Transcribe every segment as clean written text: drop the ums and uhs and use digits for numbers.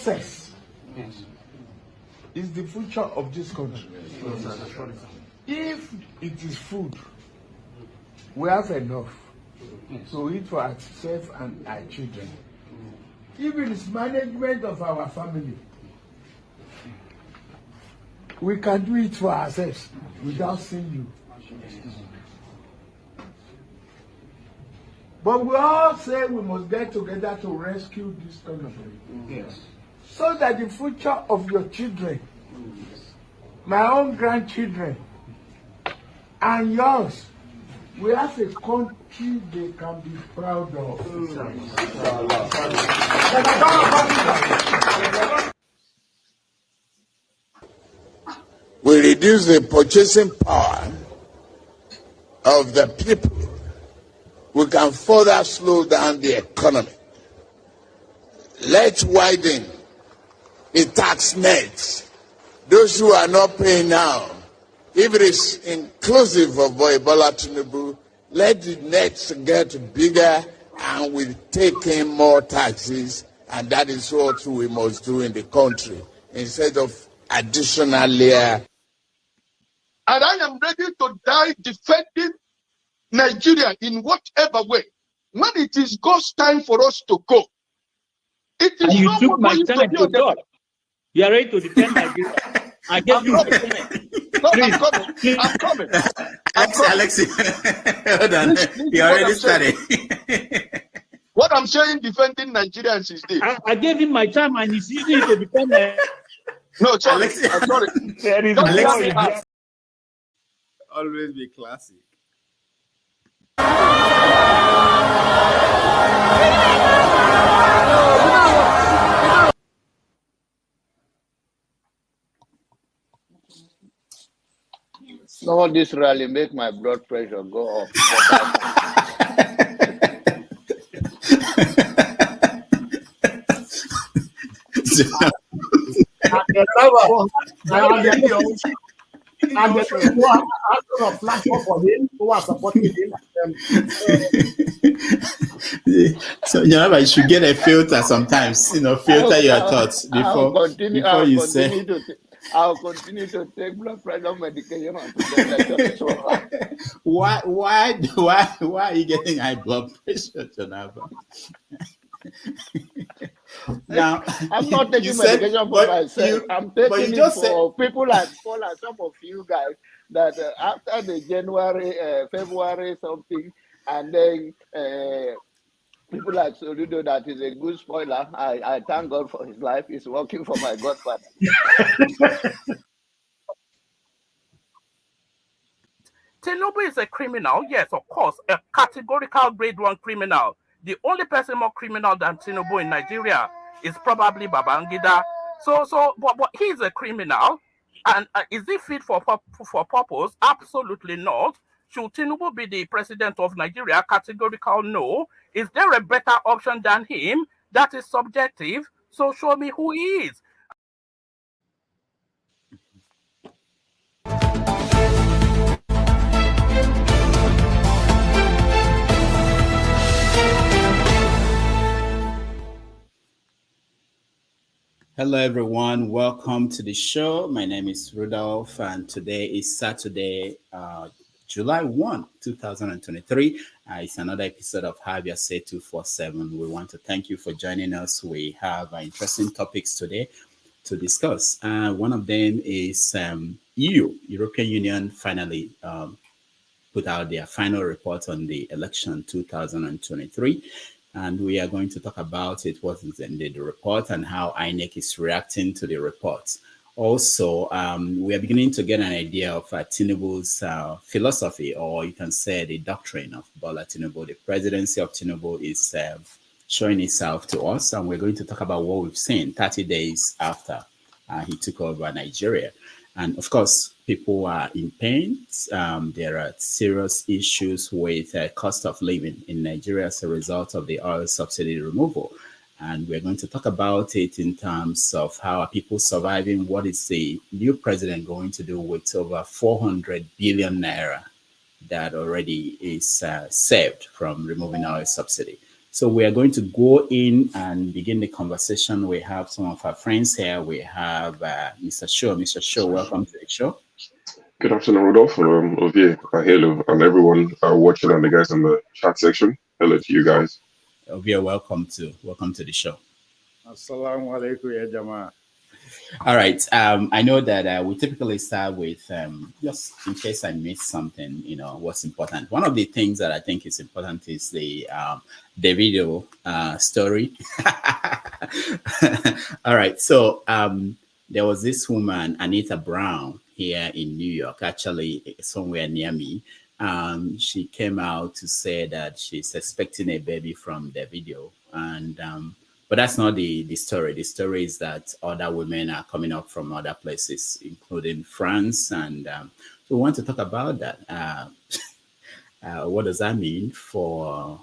success is the future of this country. If it is food, we have enough to eat for ourselves and our children. If it is management of our family, we can do it for ourselves without seeing you. But we all say we must get together to rescue this country. Yes. So that the future of your children, my own grandchildren, and yours, we have a country they can be proud of. We reduce the purchasing power of the people. We can further slow down the economy. Let's widen the tax net. Those who are not paying now, if it is inclusive of Bola Tinubu, let the nets get bigger and we take in more taxes, and that is what we must do in the country instead of additional layer. And I am ready to die defending Nigeria in whatever way. When it is God's time for us to go, it is and you not took my going time to God. You are ready to defend Nigeria. I gave you my time. No, I'm coming. I'm coming. Alexi, hold on. You already started. What I'm saying, defending Nigerians is this. I gave him my time and he's using it to defend No, sorry. Alexi, I'm sorry. There is Alexi, always be classic. No, this rally make my blood pressure go up. So you should get a filter sometimes, filter your thoughts before you say. I'll continue to take blood pressure medication Why are you getting high blood pressure, Jonava? Now, I'm not taking medication for myself. I'm taking it for people like some of you guys that after the January, February something, and then people like Soludo, that is a good spoiler. I thank God for his life. He's working for my godfather. Tinubu is a criminal, yes, of course, a categorical grade 1 criminal. The only person more criminal than Tinubu in Nigeria is probably Babangida. But he's a criminal, and is he fit for purpose? Absolutely not. Should Tinubu be the president of Nigeria? Categorical no. Is there a better option than him? That is subjective. So show me who he is. Hello, everyone. Welcome to the show. My name is Rudolph, and today is Saturday, July 1, 2023. It's another episode of Have Your Say 247. We want to thank you for joining us. We have interesting topics today to discuss. One of them is European Union finally put out their final report on the election 2023. And we are going to talk about it, what is in the report, and how INEC is reacting to the report. Also, we are beginning to get an idea of Tinubu's philosophy, or you can say the doctrine of Bola Tinubu. The presidency of Tinubu is showing itself to us, and we're going to talk about what we've seen 30 days after he took over Nigeria. And of course, people are in pain. There are serious issues with cost of living in Nigeria as a result of the oil subsidy removal. And we're going to talk about it in terms of how are people surviving, what is the new president going to do with over 400 billion naira that already is saved from removing oil subsidy. So we are going to go in and begin the conversation. We have some of our friends here. We have Mr. Shaw. Mr. Shaw, welcome to the show. Good afternoon, Rodolph, Ovie, hello, and everyone watching and the guys in the chat section. Hello to you guys. Ovie, welcome to the show. Assalamu alaikum, ya Jama. All right. I know that we typically start with just in case I missed something, what's important. One of the things that I think is important is the video story. All right. So there was this woman, Anita Brown, here in New York, actually somewhere near me. She came out to say that she's expecting a baby from the video, and but that's not the story. The story is that other women are coming up from other places, including France. And so we want to talk about that. What does that mean for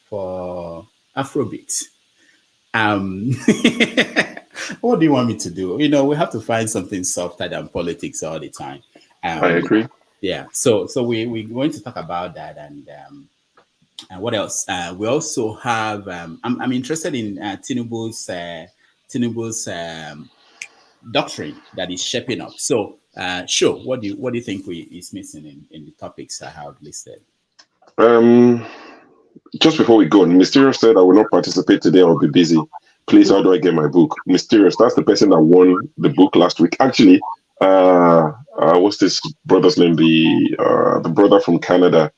Afrobeat? What do you want me to do? We have to find something softer than politics all the time. I agree. Yeah. So we're going to talk about that. And what else? We also have. I'm interested in Tinubu's doctrine that is shaping up. So, sure. What do you think is missing in the topics I have listed? Just before we go, Mysterious said I will not participate today. I'll be busy. Please, how do I get my book? Mysterious. That's the person that won the book last week. Actually, what's this brother's name? The brother from Canada.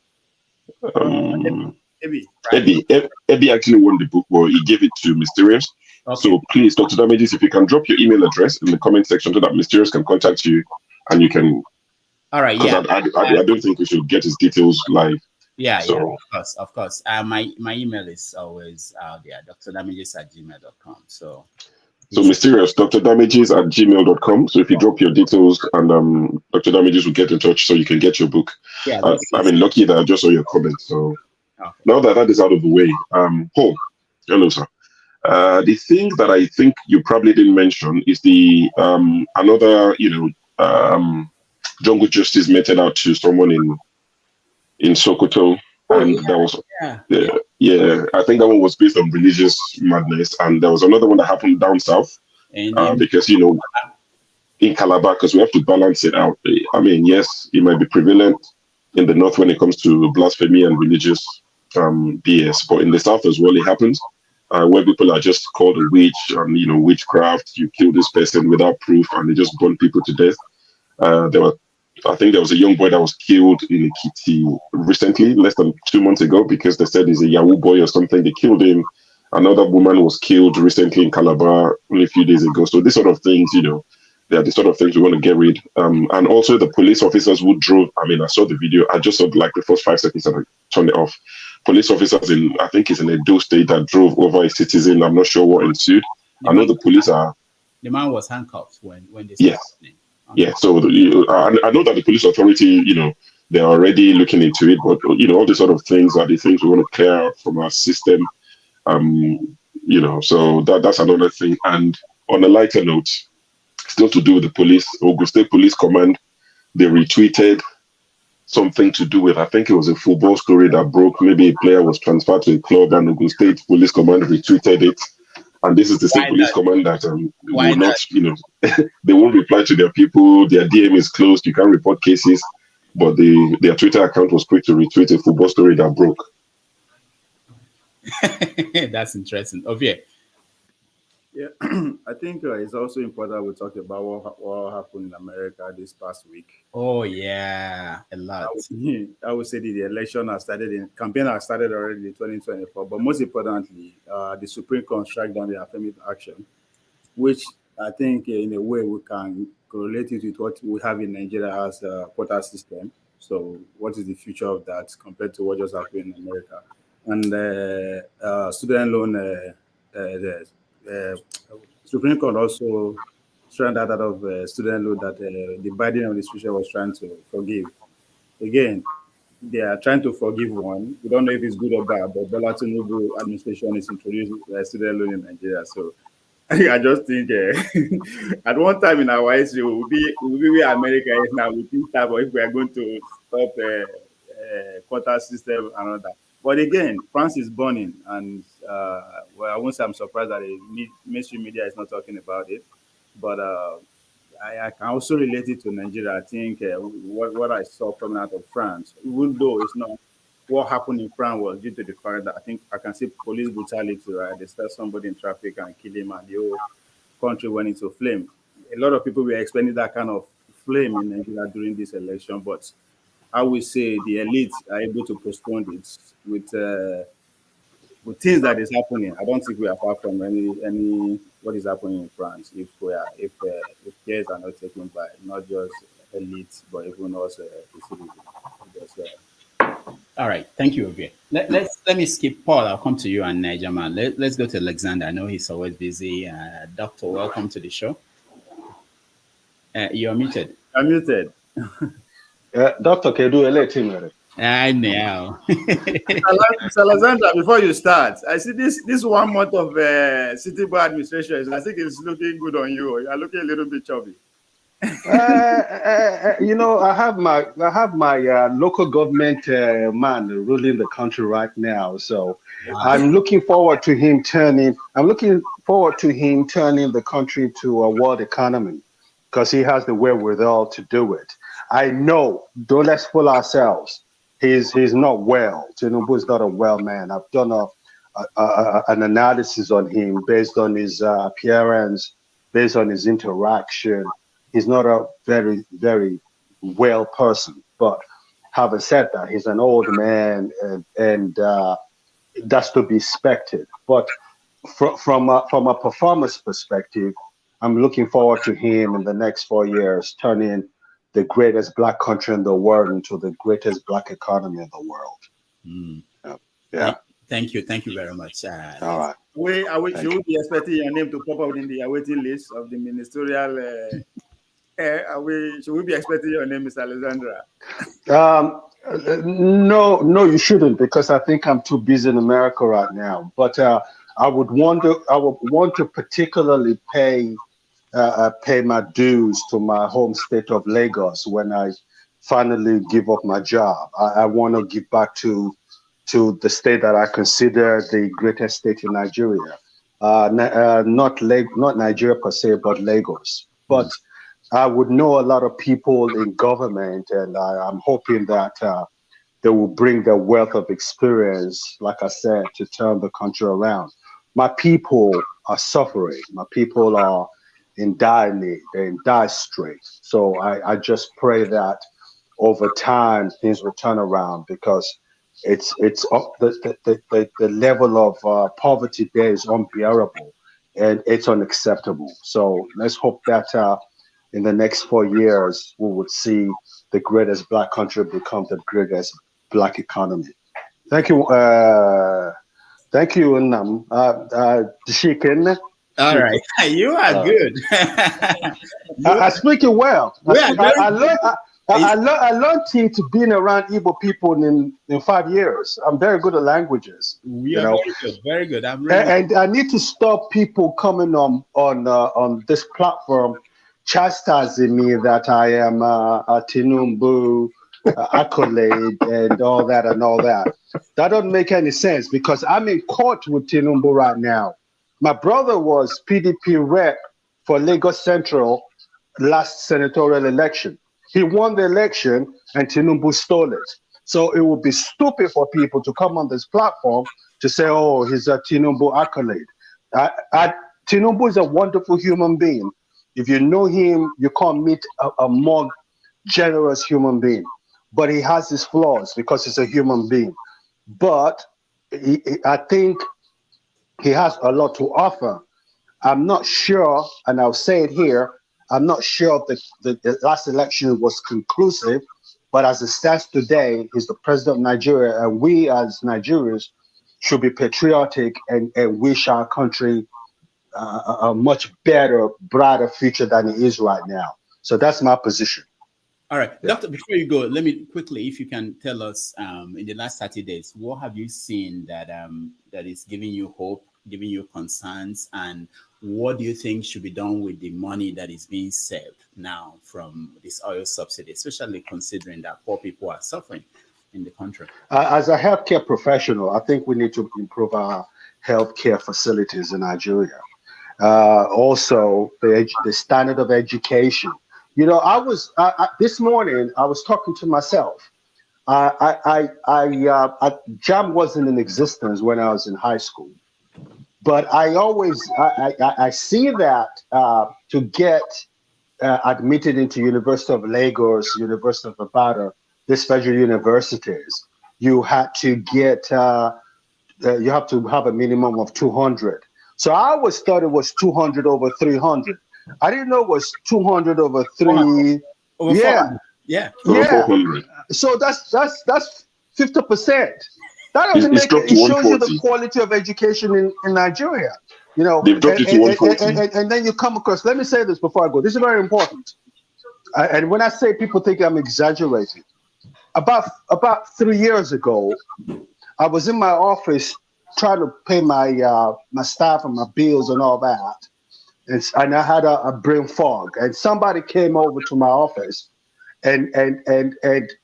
Eddie actually won the book. Well, he gave it to Mysterious. Okay. So please, Dr. Damages, if you can drop your email address in the comment section so that Mysterious can contact you, and you can. All right. Yeah. I don't think we should get his details live. Yeah. Of course. My email is always out there, drdamages@gmail.com. So Mysterious, drdamages@gmail.com. So if you drop your details, and Dr. Damages will get in touch so you can get your book. Yeah. Lucky that I just saw your comment. So okay. Now that is out of the way, hello, sir. The thing that I think you probably didn't mention is the another, jungle justice meted out to someone in Sokoto. And that was I think that one was based on religious madness, and there was another one that happened down south, because in Calabar, because we have to balance it out. I mean, yes, it might be prevalent in the north when it comes to blasphemy and religious BS, but in the south as well, it happens where people are just called a witch and witchcraft. You kill this person without proof, and they just burn people to death. I think there was a young boy that was killed in Ekiti recently, less than 2 months ago, because they said he's a Yahoo boy or something. They killed him. Another woman was killed recently in Calabar only a few days ago. So these sort of things, they are the sort of things we want to get rid. And also the police officers who drove. I mean, I saw the video. I just saw like the first 5 seconds and I turned it off. Police officers I think it's in Edo State, that drove over a citizen. I'm not sure what ensued. I know the police are. The man was handcuffed when this was happening. Yeah, so I know that the police authority, they're already looking into it, but all these sort of things are the things we want to clear out from our system. So that's another thing. And on a lighter note, still to do with the police, Ogun State Police Command, they retweeted something to do with, I think it was a football story that broke. Maybe a player was transferred to a club, and Ogun State Police Command retweeted it. And this is the same police command that will not, they won't reply to their people. Their DM is closed. You can't report cases. But their Twitter account was quick to retweet a football story that broke. That's interesting. Ovie. Yeah, I think it's also important we talk about what happened in America this past week. Oh, yeah, a lot. I would say the election campaign has started already in 2024, but most importantly, the Supreme Court struck down the affirmative action, which I think in a way we can correlate it with what we have in Nigeria as a quota system. So what is the future of that compared to what just happened in America? And student loan, Supreme Court also strand out of student loan that the Biden administration was trying to forgive. Again, they are trying to forgive one. We don't know if it's good or bad, but Bola Tinubu administration is introducing student loan in Nigeria. So I just think at one time in our history, we'll be where America is now. We think that if we are going to stop quota system and all that. But again, France is burning, and well, I won't say I'm surprised that the mainstream media is not talking about it, but I can also relate it to Nigeria. I think what I saw coming out of France, even though it's not what happened in France was due to the fact that I think I can see police brutality, right? They start somebody in traffic and kill him, and the whole country went into flame. A lot of people were expecting that kind of flame in Nigeria during this election, but I would say the elites are able to postpone it with things that is happening. I don't think we are far from any what is happening in France. If cares are not taken by not just elites but even us the citizens. All right, thank you, Ovie. Let me skip Paul. I'll come to you and Niger man. Let's go to Alexander. I know he's always busy. Doctor, welcome to the show. You're muted. I'm muted. Dr. Kedu, let him. I know. Alexander, before you start, I see this 1 month of city board administration. I think it's looking good on you. You're looking a little bit chubby. I have my local government man ruling the country right now. So I'm looking forward to him turning the country to a world economy, because he has the wherewithal to do it. I know. Don't let's fool ourselves. He's not well. Tinubu is not a well man. I've done an analysis on him based on his appearance, based on his interaction. He's not a very, very well person. But having said that, he's an old man, and that's to be expected. But from a performance perspective, I'm looking forward to him in the next 4 years turning the greatest black country in the world into the greatest black economy in the world. Yeah. Thank you very much. All right. Should we be expecting your name to pop up in the awaiting list of the ministerial? Should we be expecting your name, Mr. Alexandra? No, you shouldn't, because I think I'm too busy in America right now. But I would want to particularly pay my dues to my home state of Lagos when I finally give up my job. I want to give back to the state that I consider the greatest state in Nigeria. Not Nigeria per se, but Lagos. But I would know a lot of people in government, and I'm hoping that they will bring their wealth of experience, like I said, to turn the country around. My people are suffering. My people are in dire need. They're in dire straits. So I just pray that over time things will turn around, because the level of poverty there is unbearable and it's unacceptable. So let's hope that in the next 4 years we would see the greatest black country become the greatest black economy. Thank you. Thank you, Nam. Shikin. All right, you are good. I speak it well. I learned to being around Igbo people in 5 years. I'm very good at languages. Very good. And I need to stop people coming on this platform chastising me that I am a Tinubu accolade and all that. That doesn't make any sense, because I'm in court with Tinubu right now. My brother was PDP rep for Lagos Central last senatorial election. He won the election and Tinubu stole it. So it would be stupid for people to come on this platform to say, oh, he's a Tinubu accolade. Tinubu is a wonderful human being. If you know him, you can't meet a more generous human being. But he has his flaws because he's a human being. But I think he has a lot to offer. I'm not sure, and I'll say it here, I'm not sure if the last election was conclusive, but as it stands today, he's the president of Nigeria, and we as Nigerians should be patriotic and wish our country a much better, brighter future than it is right now. So that's my position. All right, Doctor, before you go, let me quickly, if you can tell us, in the last 30 days, what have you seen that is giving you hope, giving you concerns, and what do you think should be done with the money that is being saved now from this oil subsidy, especially considering that poor people are suffering in the country? As a healthcare professional, I think we need to improve our healthcare facilities in Nigeria. Also, the standard of education. You know, this morning I was talking to myself. JAM wasn't in existence when I was in high school, but I see that to get admitted into University of Lagos, University of Ibadan, these federal universities, you had to get you have to have a minimum of 200. So I always thought it was 200 over 300. I didn't know it was 200 over 3. Over 400. Yeah. So that's 50%. That doesn't make it. It shows you the quality of education in Nigeria. You know, they've dropped it to 140. And then you come across. Let me say this before I go. This is very important. And when I say people think I'm exaggerating, about 3 years ago, I was in my office trying to pay my my staff and my bills and all that, and I had a brain fog. And somebody came over to my office, and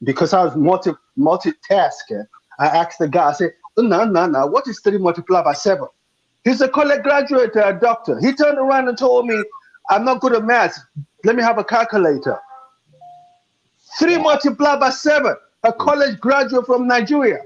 because I was multitasking, I asked the guy. I said, "No, what is 3 multiplied by 7?" He's a college graduate doctor. He turned around and told me, "I'm not good at math. Let me have a calculator." 3 multiplied by 7. A college graduate from Nigeria.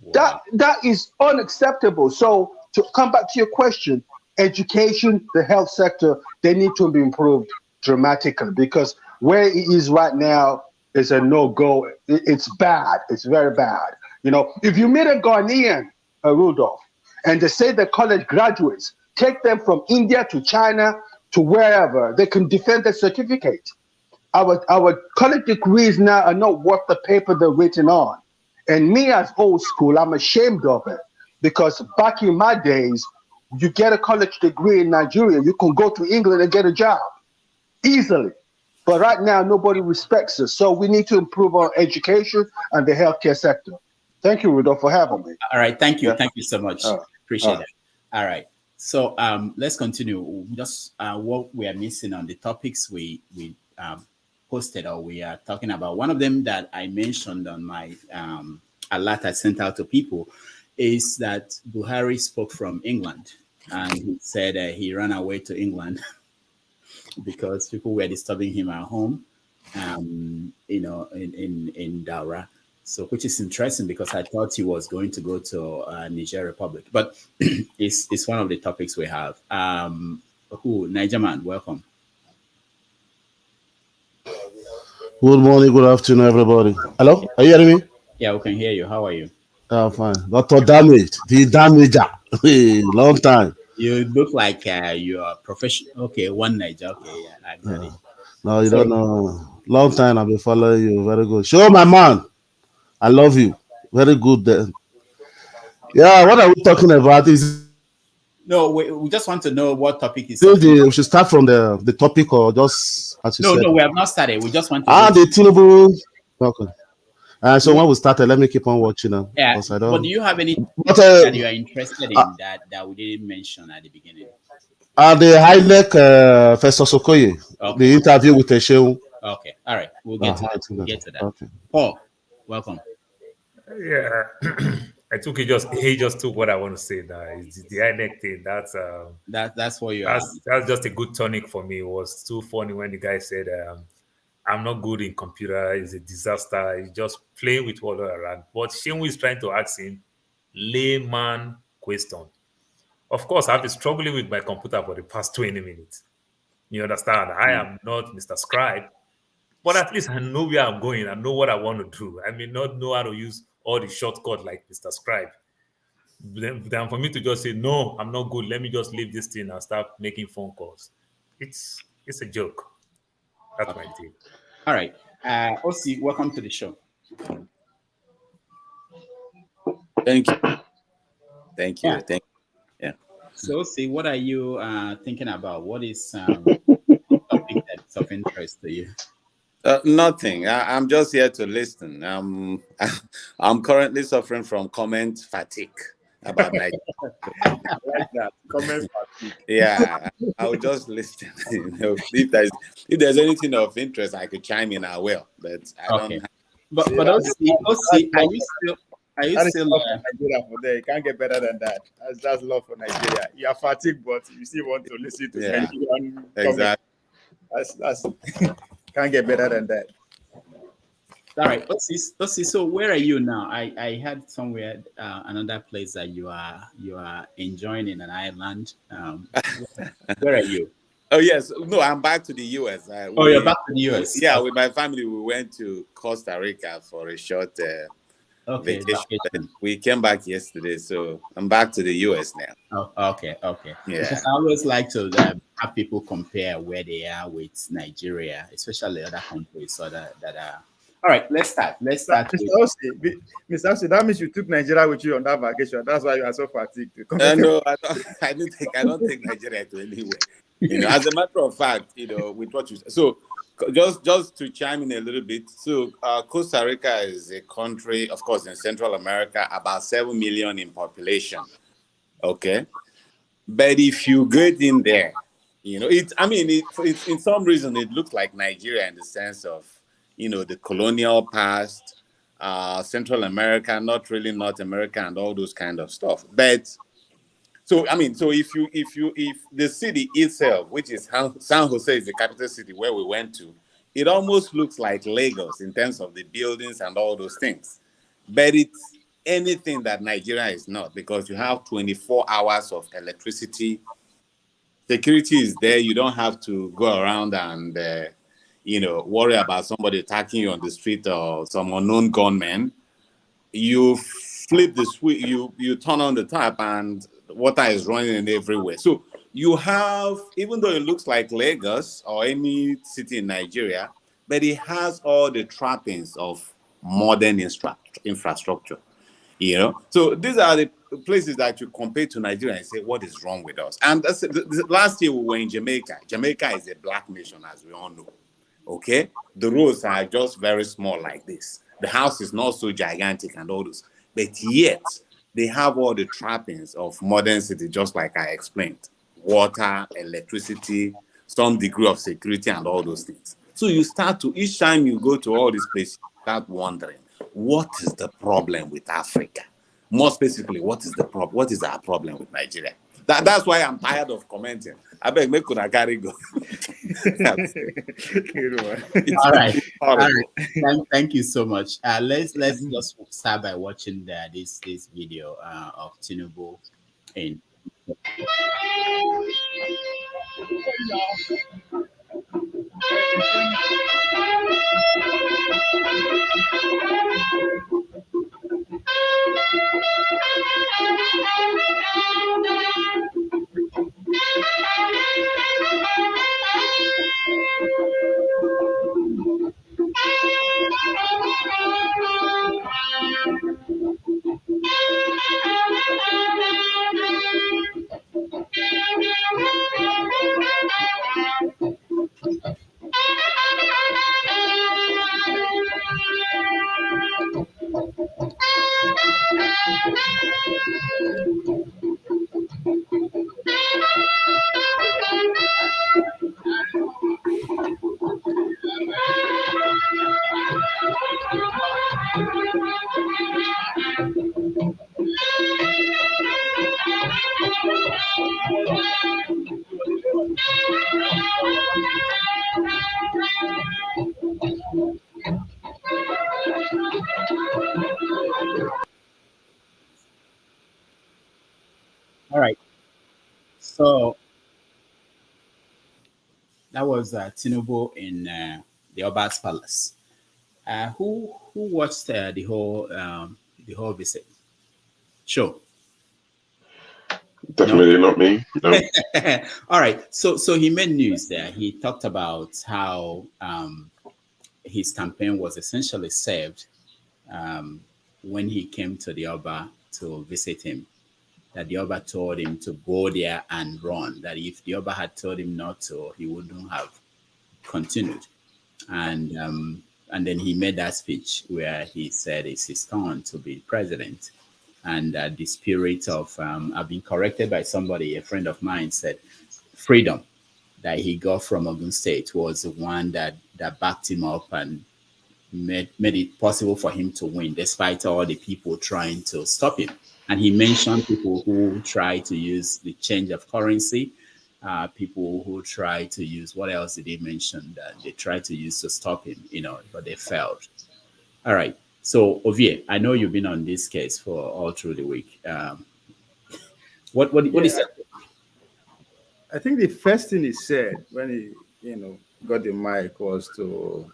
Wow. That is unacceptable. So to come back to your question, education, the health sector, they need to be improved dramatically, because where it is right now is a no-go. It's bad. It's very bad. You know, if you meet a Ghanaian, Rudolph, and they say they're college graduates, take them from India to China to wherever, they can defend their certificate. Our college degrees now are not worth the paper they're written on. And me as old school, I'm ashamed of it, because back in my days, you get a college degree in Nigeria, you can go to England and get a job easily. But right now, nobody respects us. So we need to improve our education and the healthcare sector. Thank you, Rudolph, for having me. All right. Thank you. Yeah. Thank you so much. Appreciate it. All right. So let's continue. Just what we are missing on the topics we posted, or we are talking about. One of them that I mentioned on my alert I sent out to people is that Buhari spoke from England, and he said he ran away to England because people were disturbing him at home, you know, in Daura. So, which is interesting, because I thought he was going to go to Niger Republic, but it's one of the topics we have. Niger man, welcome. Good morning, good afternoon, everybody. Hello, are you hearing me? Yeah, we can hear you. How are you? Fine. Dr. Damage, the damager. Long time. You look like you are professional. Okay, one Niger. Okay, yeah, I got it. No, you don't know. Long time I've been following you. Very good. Show my man. I love you. Very good. Yeah, what are we talking about? No, we just want to know what topic is. We should start from the topic, or just as you said. No, we have not started. We just want to. The Tinubu. Okay. So when we started, let me keep on watching now. Yeah. But do you have any that you are interested in that we didn't mention at the beginning? The INEC Festus Okoye, the interview with Esheun. Okay. All right. We'll get to that. Okay. Paul, welcome. Yeah. He just took what I want to say now. It's the INEC thing. That's what you that's just a good tonic for me. It was too funny when the guy said, I'm not good in computer, it's a disaster, he's just playing with all around. But Shehu is trying to ask him layman question. Of course, I've been struggling with my computer for the past 20 minutes. You understand? I am not Mr. Scribe, but at least I know where I'm going. I know what I want to do. I may not know how to use all the shortcut like Mr. Scribe. Then for me to just say, no, I'm not good, let me just leave this thing and start making phone calls. It's a joke. That's my take. All right. Osi, welcome to the show. Thank you. Thank you. Yeah. Thank you. Yeah. So, Osi, what are you thinking about? What is something that's of interest to you? Nothing. I'm just here to listen. I'm currently suffering from comment fatigue about Nigeria. I like that. Comment fatigue. Yeah, I'll just listen. If there's anything of interest, I could chime in. I will, but I don't. But are you still Nigeria for there? You can't get better than that. That's love for Nigeria. You are fatigued, but you still want to listen to Nigerian. Exactly. That's can't get better than that. All right, Osi, so where are you now? I heard somewhere another place that you are enjoying in an island. Where are you? Oh yes, no, I'm back to the US. You're back to the US. Yeah, with my family, we went to Costa Rica for a short vacation. We came back yesterday, so I'm back to the US now. Oh, okay. Yeah. Because I always like to have people compare where they are with Nigeria, especially other countries, so that are. All right, let's start. Mr. Osi, that means you took Nigeria with you on that vacation. That's why you are so fatigued. No, I don't take Nigeria to anywhere. As a matter of fact, with what you said. So, just to chime in a little bit. So, Costa Rica is a country, of course, in Central America, about 7 million in population. Okay, but if you get in there, it's in some reason it looks like Nigeria in the sense of the colonial past, Central America, not really North America, and all those kind of stuff. But so if the city itself, which is San Jose, is the capital city where we went to, it almost looks like Lagos in terms of the buildings and all those things. But it's anything that Nigeria is not, because you have 24 hours of electricity. Security is there. You don't have to go around and worry about somebody attacking you on the street or some unknown gunman. You flip the switch, you turn on the tap, and water is running everywhere. So you have, even though it looks like Lagos or any city in Nigeria, but it has all the trappings of modern infrastructure. So these are the places that you compare to Nigeria and say, what is wrong with us? And last year we were in Jamaica. Jamaica is a black nation, as we all know. Okay, the roads are just very small like this. The house is not so gigantic and all those, but yet they have all the trappings of modern city, just like I explained: water, electricity, some degree of security, and all those things. So you start to, each time you go to all these places, you start wondering, what is the problem with Africa? More specifically, what is our problem with Nigeria? That's why I'm tired of commenting. I beg, make una carry go. All right. Thank you so much. Let's just start by watching this video of Tinubu in. All right. So that was Tinubu in the Oba's Palace. Who watched the whole visit? Sure. Definitely not me. No. All right. So he made news there. He talked about how his campaign was essentially saved when he came to the Oba to visit him. That the Oba told him to go there and run. That if the Oba had told him not to, he wouldn't have continued. And then he made that speech where he said it's his turn to be president. And the spirit of, I've been corrected by somebody, a friend of mine said, freedom that he got from Ogun State was the one that backed him up and made it possible for him to win, despite all the people trying to stop him. And he mentioned people who try to use the change of currency, people who try to use, what else did he mention that they tried to use to stop him, but they failed. All right. So, Ovie, I know you've been on this case for all through the week. What is it? I think the first thing he said when he, got the mic was to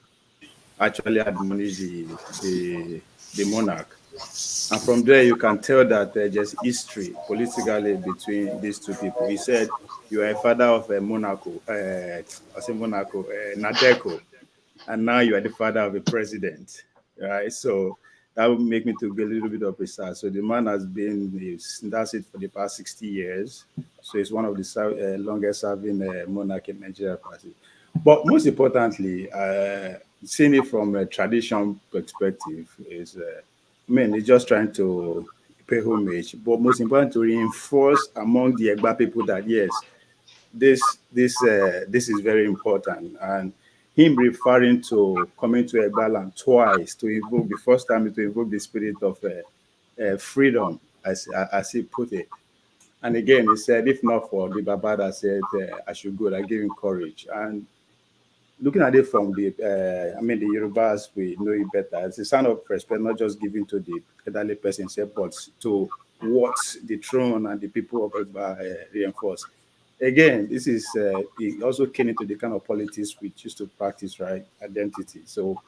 actually admonish the monarch. And from there, you can tell that there's just history politically between these two people. He said, "You are a father of a Monaco, Nadeco, and now you are the father of a president." Right? So that would make me to be a little bit of research. So the man has been, that's it, for the past 60 years. So he's one of the longest serving monarch in Nigeria. But most importantly, seeing it from a tradition perspective is, he's just trying to pay homage, but most important to reinforce among the Egba people that yes, this is very important. And him referring to coming to Egba land twice to invoke, the first time to invoke the spirit of freedom, as he put it. And again, he said, if not for the Baba that said I should go, I give him courage. And looking at it from the Yorubas, we know it better. It's a sign of respect, not just giving to the elderly person, but to what the throne and the people of Egba reinforce. Again, this is it also came into the kind of politics we used to practice, right? Identity. So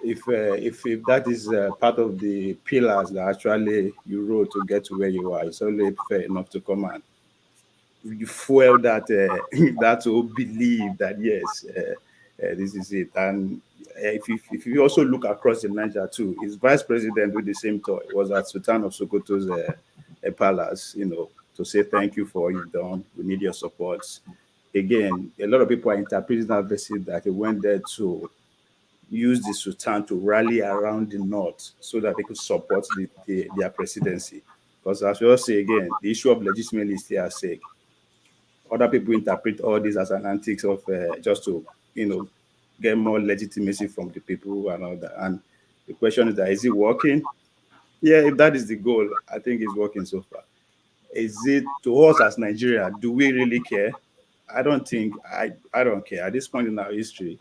if that is part of the pillars that actually you wrote to get to where you are, it's only fair enough to come and you fuel that that to believe that yes, this is it. And if you also look across the Niger too, his vice president with the same toy was at Sultan of Sokoto's palace, to say thank you for what you've done. We need your support. Again, a lot of people are interpreting that visit that he went there to use the Sultan to rally around the North so that they could support their presidency. Because as we all say again, the issue of legitimacy is their sake. Other people interpret all this as an antics of just to, get more legitimacy from the people and all that. And the question is that, is it working? Yeah, if that is the goal, I think it's working so far. Is it to us as Nigeria? Do we really care? I don't think, I don't care. At this point in our history,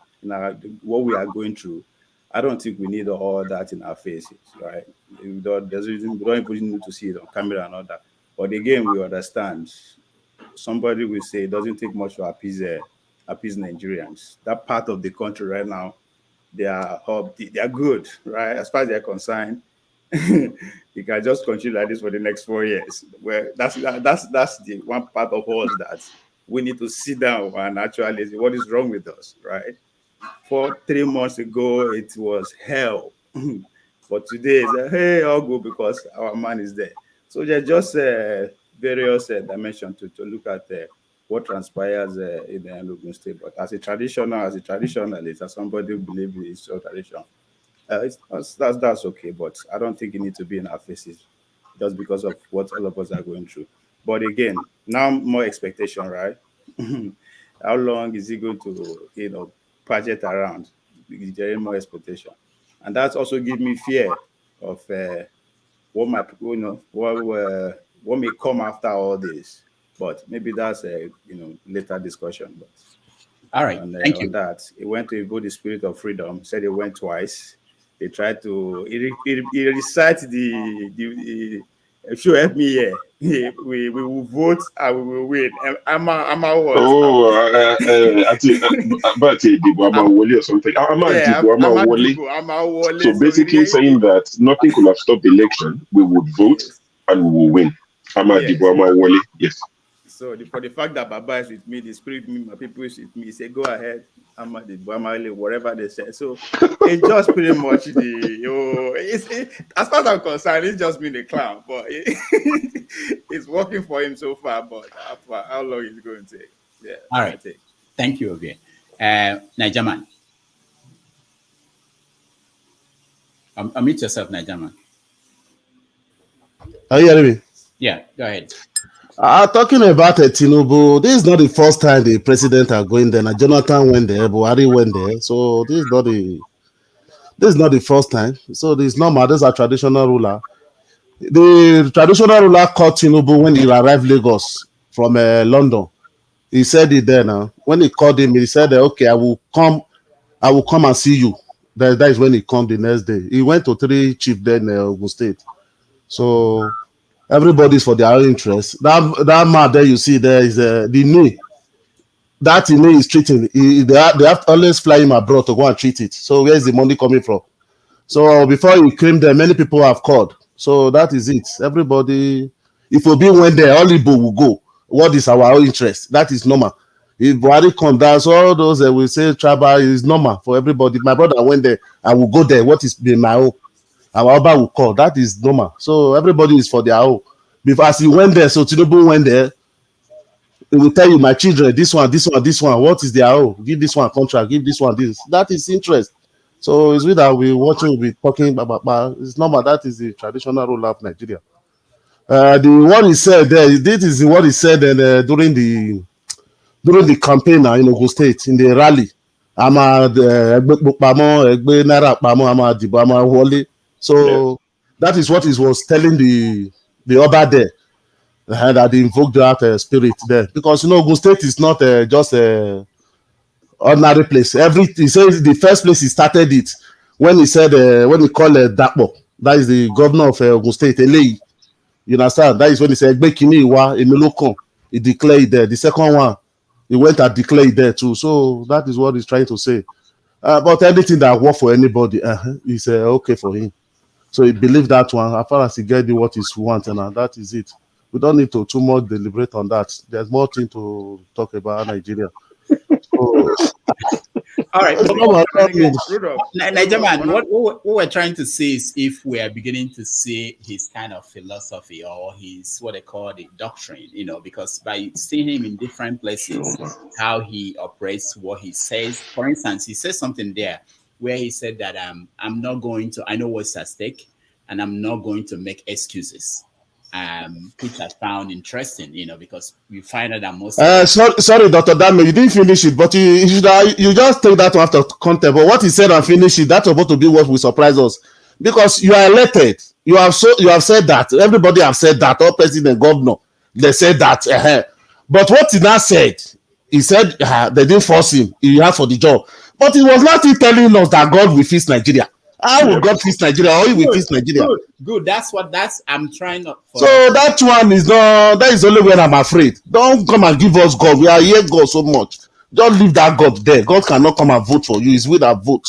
what we are going through, I don't think we need all that in our faces, right? We don't even need to see it on camera and all that. But again, we understand. Somebody will say it doesn't take much to appease Nigerians. That part of the country right now, they are good, right? As far as they're concerned, you can just continue like this for the next 4 years. Where that's the one part of us that we need to sit down and actually see what is wrong with us, right? 3 months ago, it was hell. But today, it's hey, all good because our man is there. So there's just various dimensions to look at what transpires in the Enugu state. But as a traditionalist, as somebody who believes in his tradition, that's okay. But I don't think it needs to be in our faces just because of what all of us are going through. But again, now more expectation, right? How long is he going to, project around? Is there more expectation? And that's also give me fear of what might, what may come after all this. But maybe that's a later discussion. But all right, thank you. On that, he went to invoke the spirit of freedom. Said he went twice. They tried to. He recited the sure, help me here. We will vote and we will win. I'm a what? Oh, but or something. I'm a Wole. So basically saying that nothing could have stopped the election. We would vote and we will win. I'm a Wole. Yes. So for the fact that Baba is with me, the spirit with me, my people is with me, say go ahead, I'm at the Wole, whatever they say. So it's just pretty much as far as I'm concerned, it's just been a clown, but it's working for him so far. But how long is it going to take? Yeah. All right. Thank you again. Nigerman. Unmute yourself, Nigerman. Are you hearing me? Yeah, go ahead. Talking about Tinubu, this is not the first time the president are going there. Now, Jonathan went there, Buhari went there. So this is not This is not the first time. So this is normal. This is a traditional ruler. The traditional ruler called Tinubu when he arrived Lagos from London. He said it there now. When he called him, he said, okay, I will come and see you. That is when he come the next day. He went to 3 chiefs there in Ogun State. So everybody's for their own interest. That man there you see there is the knee. That knee is treating. They have to always fly him abroad to go and treat it. So where is the money coming from? So before he came there, many people have called. So that is it. Everybody, if Obi went there, all Igbo will go. What is our own interest? That is normal. If Buhari come down, so all those that will say tribal is normal for everybody. My brother went there, I will go there. What is being my own? Our Oba will call. That is normal. So everybody is for their own. Because he went there, so Tinubu went there, he will tell you, my children, this one, what is their own? Give this one contract, give this one this. That is interest. So it's with that we're watching, we're talking about, it's normal. That is the traditional rule of Nigeria. The what he said there, this is what he said during the campaign in Ogun State, in the rally. So that is what he was telling the other there. That they invoked that spirit there. Because, Ogun State is not just a ordinary place. He says the first place he started it when he said, when he called Dapo, that is the governor of Ogun State, Eleyi. You understand? That is when he said, he declared there. The second one, he went and declared there too. So that is what he's trying to say. But anything that works for anybody is okay for him. So he believed that one. As far as he gets what he wants, and that is it. We don't need to too much deliberate on that. There's more thing to talk about Nigeria. So, all right. Nigerian, what we're trying to say is if we are beginning to see his kind of philosophy or his what they call the doctrine, because by seeing him in different places, how he operates, what he says. For instance, he says something there where he said that I'm not going to, I know what's at stake, and I'm not going to make excuses. Which I found interesting, because you find out that most. Sorry, Dr. Dame, you didn't finish it, but you just take that one after content. But what he said and finish it, that's supposed to be what will surprise us, because you are elected. You have said that. Everybody have said that. All president, governor, they said that. But what he now said, he said they didn't force him. He asked for the job, but he was not telling us that God will fix Nigeria. How will God fix Nigeria? Or he will fix Nigeria? Good. That's I'm trying to. So that one is not. That is only when I'm afraid. Don't come and give us God. We are here God so much. Don't leave that God there. God cannot come and vote for you. It's with that vote.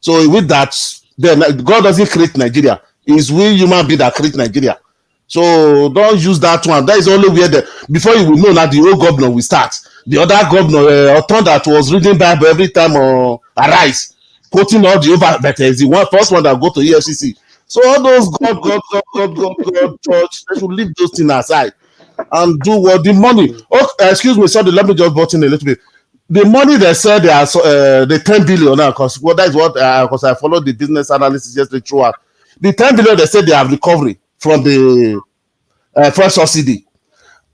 So with that, then God doesn't create Nigeria. It's we human being that create Nigeria. So don't use that one. That is only where before you will know that the old governor will start. The other governor, Oton, that was reading Bible every time arise. Quoting all the over, but is the first one that go to EFCC. So all those God, church, they should leave those things aside and do what the money. Oh, excuse me, sorry, let me just butt in a little bit. The money they said they are the 10 billion now, because that is what because I followed the business analysis yesterday throughout. The 10 billion they said they have recovery from the first subsidy.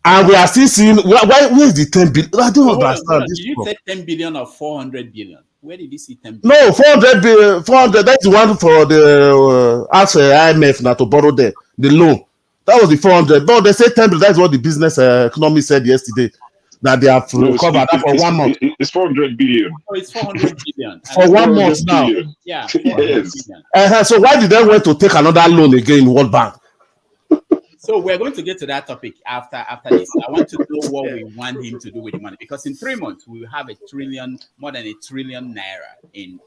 And we are still seeing where is the 10 billion? I don't understand. Did you say 10 billion or 400 billion? Where did you see 10 billion? No, 400. That's the one for the IMF now to borrow the loan. That was the 400. But they say 10 billion. That's what the business economy said yesterday. That they have recovered that for 1 month. It's 400 billion. Oh, it's 400 billion. For 1 month now. Yeah. Yes. So why did they want to take another loan again in World Bank? So we're going to get to that topic after this. I want to know what we want him to do with the money, because in 3 months we will have more than a trillion naira in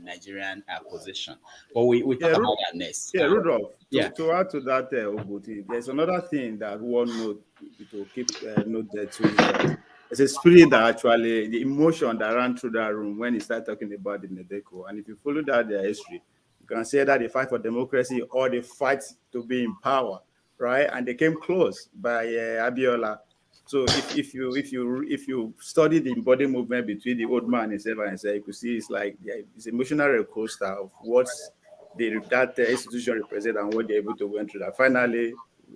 Nigerian position. But we talk about that next. Yeah, Rudolph. To add to that, Oguti, there's another thing that one note to keep note there too. It's a spirit that actually the emotion that ran through that room when he started talking about the Nedeco, and if you follow that their history, can say that they fight for democracy or they fight to be in power, right? And they came close by Abiola. So if you study the body movement between the old man himself and himself, you could see it's like it's emotional roller coaster of what that institution represents and what they're able to went through. That finally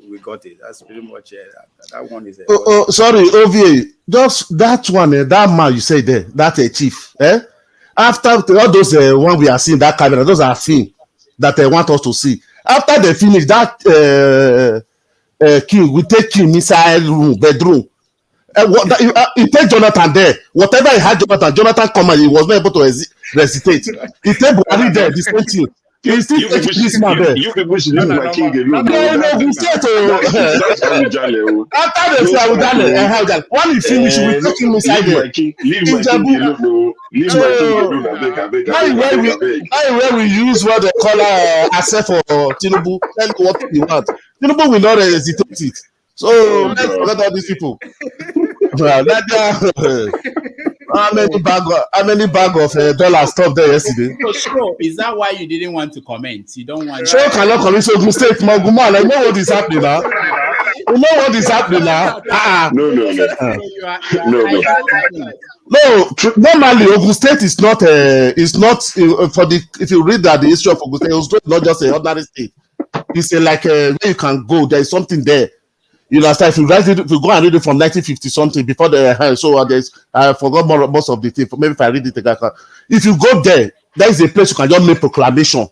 we got it. That's pretty much that one is. Sorry, OVA. Just that one, that man you say there, that's a chief, After all those one we are seeing that camera, those are film that they want us to see. After they finish that king, we take him inside room, bedroom. He take Jonathan there. Whatever he had Jonathan come and he was not able to recitate. He take Buhari there, the same thing. You people should leave my king alone. After they say Awujale, when he finish, we take him inside there. Leave my king alone. Leave my king alone. Where we use what they call asset for Tinubu, tell what he want. Tinubu will not hesitate it. So let's forget all these people. How many bag of dollars stopped there yesterday? Sure. Is that why you didn't want to comment? You don't want. Sure, cannot comment. So mistake, Maguma. I know what is happening now. You know what is happening now. No. No, normally Ogun State is not for the. If you read that the history of Ogun State, it was not just a ordinary state. It's like where you can go. There is something there. You understand? If you go and read it from 1950 something before the I forgot most of the thing. Maybe if I read it again. If you go there is a place you can just make proclamation.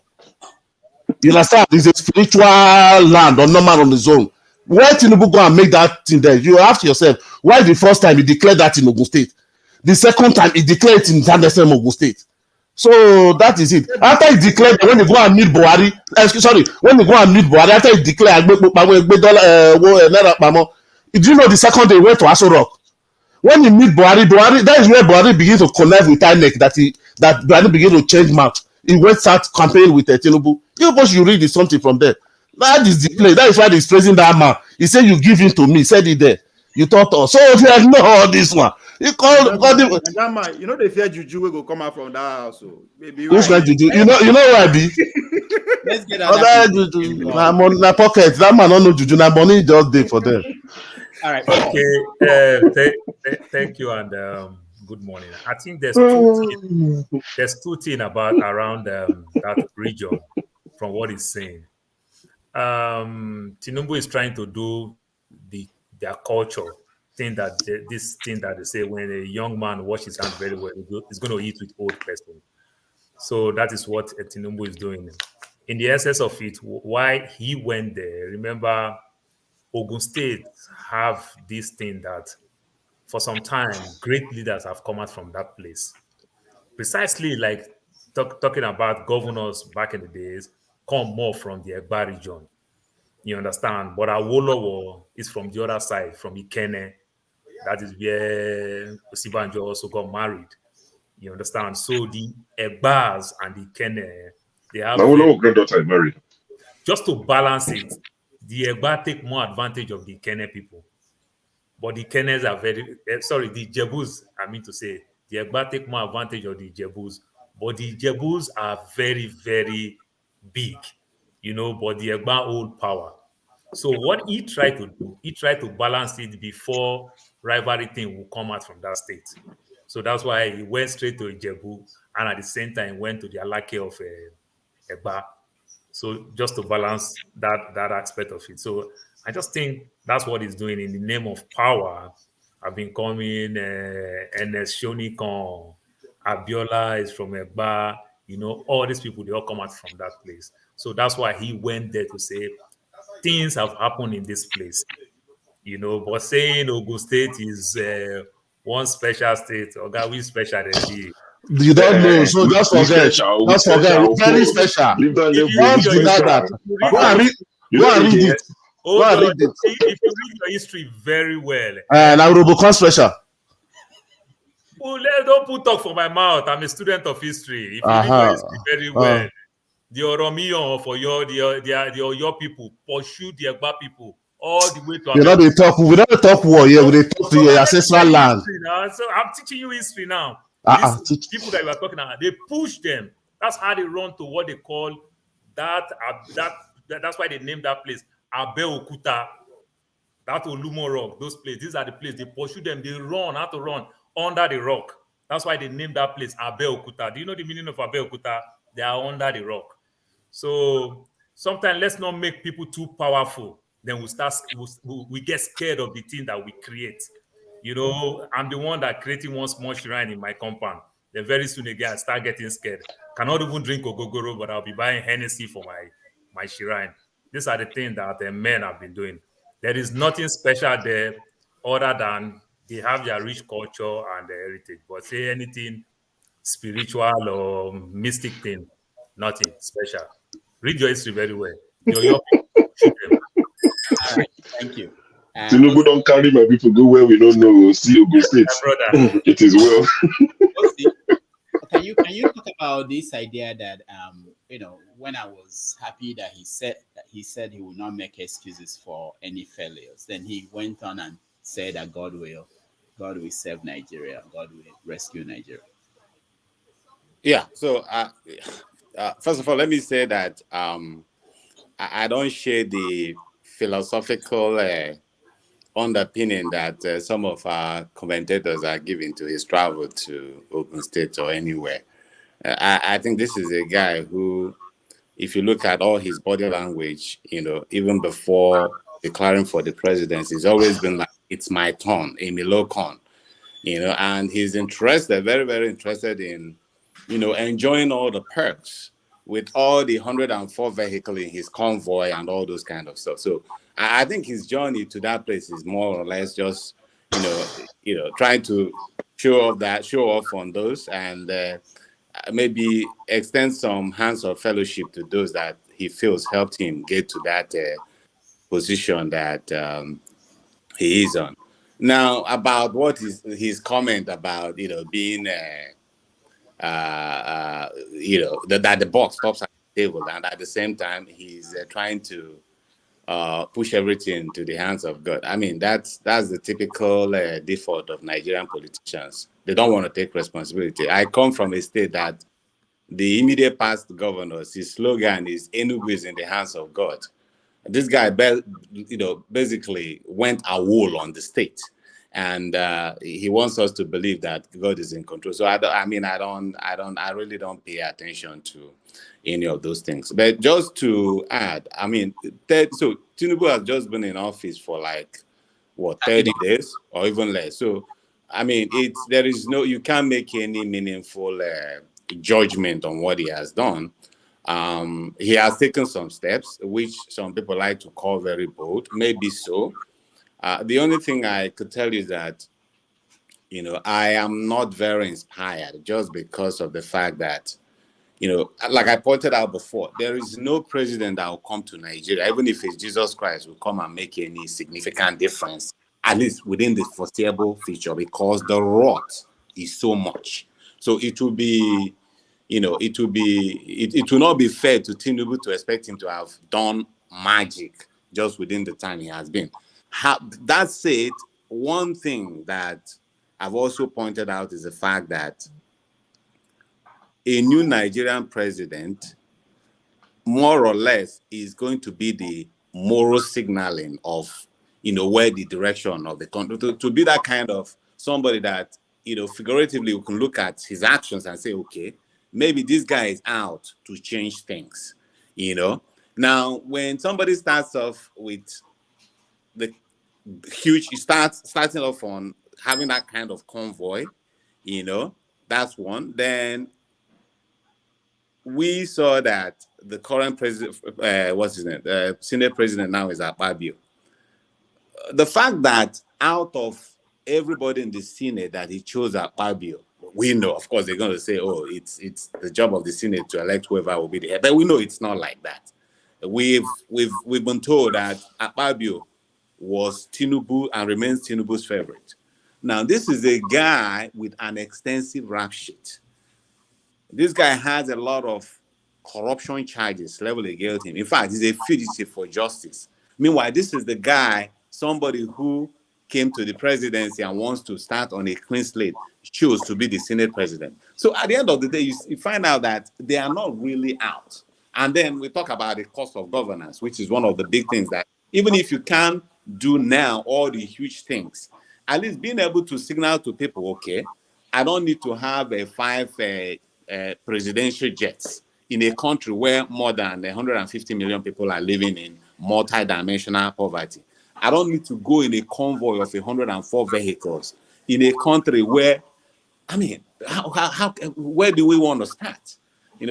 You understand? It's a spiritual land or normal on its own. Why Tinubu go and make that thing there? You ask yourself, why the first time he declared that in Ogun State? The second time he declared it in Tandem Ogun State. So that is it. After he declared, when he go and meet Buhari, after he declared, do you know the second day he went to Aso Rock? When he meet Buhari, that is where Buhari begins to connect with INEC, that Buhari begins to change mouth. He went start campaigning with Tinubu. You read something from there. That is the place. That is why he's praising that man. He said, you give him to me. He said it there. You thought so there's no all this one. He called him. That man, you know the fear juju will go come out from that house. So maybe who's like juju? You know where I be? Let's get that juju. My pocket. That man don't know juju. Na money just there for them. All right. Okay. Thank you and good morning. I think there's two things around that region from what he's saying. Tinubu is trying to do their culture thing this thing that they say when a young man washes his hands very well, he's going to eat with old person. So that is what Tinubu is doing. In the essence of it, why he went there, remember, Ogun State have this thing that for some time, great leaders have come out from that place. Precisely like talking about governors back in the days, come more from the Egba region. You understand? But Awolowo is from the other side, from Ikene. That is where Osibanjo also got married. You understand? So the Egbas and the Ikene, they have... Awolowo granddaughter is married. Just to balance it, the Egba take more advantage of the Ikene people. But the Ikenes are the Jebus, I mean to say, the Egba take more advantage of the Jebus. But the Jebus are very, very big. But the Egba hold power. So what he tried to do, he tried to balance it before rivalry thing will come out from that state. So that's why he went straight to Ijebu and at the same time went to the Alake of Egba. So just to balance that aspect of it. So I just think that's what he's doing in the name of power. I've been coming NS Shonikon, Abiola is from Egba, all these people, they all come out from that place. So that's why he went there to say, things have happened in this place, but saying Ogun State is one special state, or God, we special than the. You don't know, so just forget. Just forget. Very special. Don't deny that. Go and read it. Go and read it. If you read your history very well. And I will become special. Well, don't put talk for my mouth. I'm a student of history. If you read your history very well. The Oromiyan for your people pursue the Egba people all the way to. We don't talk war here. We talk to your ancestral land. So I'm teaching you history now. People that you are talking about, they push them. That's how they run to what they call that. That's why they named that place Abeokuta. That Olumo Rock. Those places. These are the places they pursue them. They run. How to run under the rock. That's why they named that place Abeokuta. Do you know the meaning of Abeokuta? They are under the rock. So sometimes let's not make people too powerful. Then we get scared of the thing that we create. I'm the one that creating one small shrine in my compound. Then very soon again, I start getting scared. Cannot even drink ogogoro, but I'll be buying Hennessy for my shrine. These are the things that the men have been doing. There is nothing special there other than they have their rich culture and their heritage. But say anything spiritual or mystic thing, nothing special. Read your history very well. Your people shoot them. All right, thank you. Tinubu don't carry my people go where we don't know. See Ogun State. It is well. Can you talk about this idea that when I was happy that he said he would not make excuses for any failures, then he went on and said that God will save Nigeria, God will rescue Nigeria. Yeah. So first of all, let me say that I don't share the philosophical underpinning that some of our commentators are giving to his travel to Ogun State or anywhere. I think this is a guy who, if you look at all his body language, even before declaring for the presidency, he's always been like, it's my turn, a Milocon, and he's interested, very, very interested in, enjoying all the perks with all the 104 vehicles in his convoy and all those kind of stuff. So I think his journey to that place is more or less just, trying to show off on those and maybe extend some hands of fellowship to those that he feels helped him get to that position that he is on. Now, about what is his comment about, being, that the box stops at the table, and at the same time, he's trying to push everything to the hands of God. I mean, that's the typical default of Nigerian politicians. They don't want to take responsibility. I come from a state that the immediate past governors, his slogan is "Enugu is in the hands of God." This guy, basically went AWOL on the state, and he wants us to believe that God is in control. So I really don't pay attention to any of those things. But just to add, so Tinubu has just been in office for 30 days or even less. So you can't make any meaningful judgment on what he has done. He has taken some steps, which some people like to call very bold. Maybe so. The only thing I could tell you is that, I am not very inspired just because of the fact that, like I pointed out before, there is no president that will come to Nigeria, even if it's Jesus Christ, will come and make any significant difference, at least within the foreseeable future, because the rot is so much. So it will be, it will not be fair to Tinubu to expect him to have done magic just within the time he has been. That said, one thing that I've also pointed out is the fact that a new Nigerian president, more or less, is going to be the moral signaling of, where the direction of the country, to be that kind of somebody that, figuratively, we can look at his actions and say, okay, maybe this guy is out to change things, Now, when somebody starts off with the huge, starting off on having that kind of convoy, that's one. Then we saw that the current president, what's his name, Senate president now is Akpabio. The fact that out of everybody in the Senate that he chose Akpabio, we know, of course, they're going to say, oh, it's the job of the Senate to elect whoever will be the head. But we know it's not like that. We've been told that Akpabio was Tinubu and remains Tinubu's favorite. Now, this is a guy with an extensive rap sheet. This guy has a lot of corruption charges leveled against him. In fact, he's a fugitive for justice. Meanwhile, this is the guy, somebody who came to the presidency and wants to start on a clean slate, chose to be the Senate president. So at the end of the day, you find out that they are not really out. And then we talk about the cost of governance, which is one of the big things that even if you can't do now all the huge things, at least being able to signal to people, okay, I don't need to have a 5 presidential jets in a country where more than 150 million people are living in multi-dimensional poverty. I don't need to go in a convoy of 104 vehicles in a country where, where do we want to start?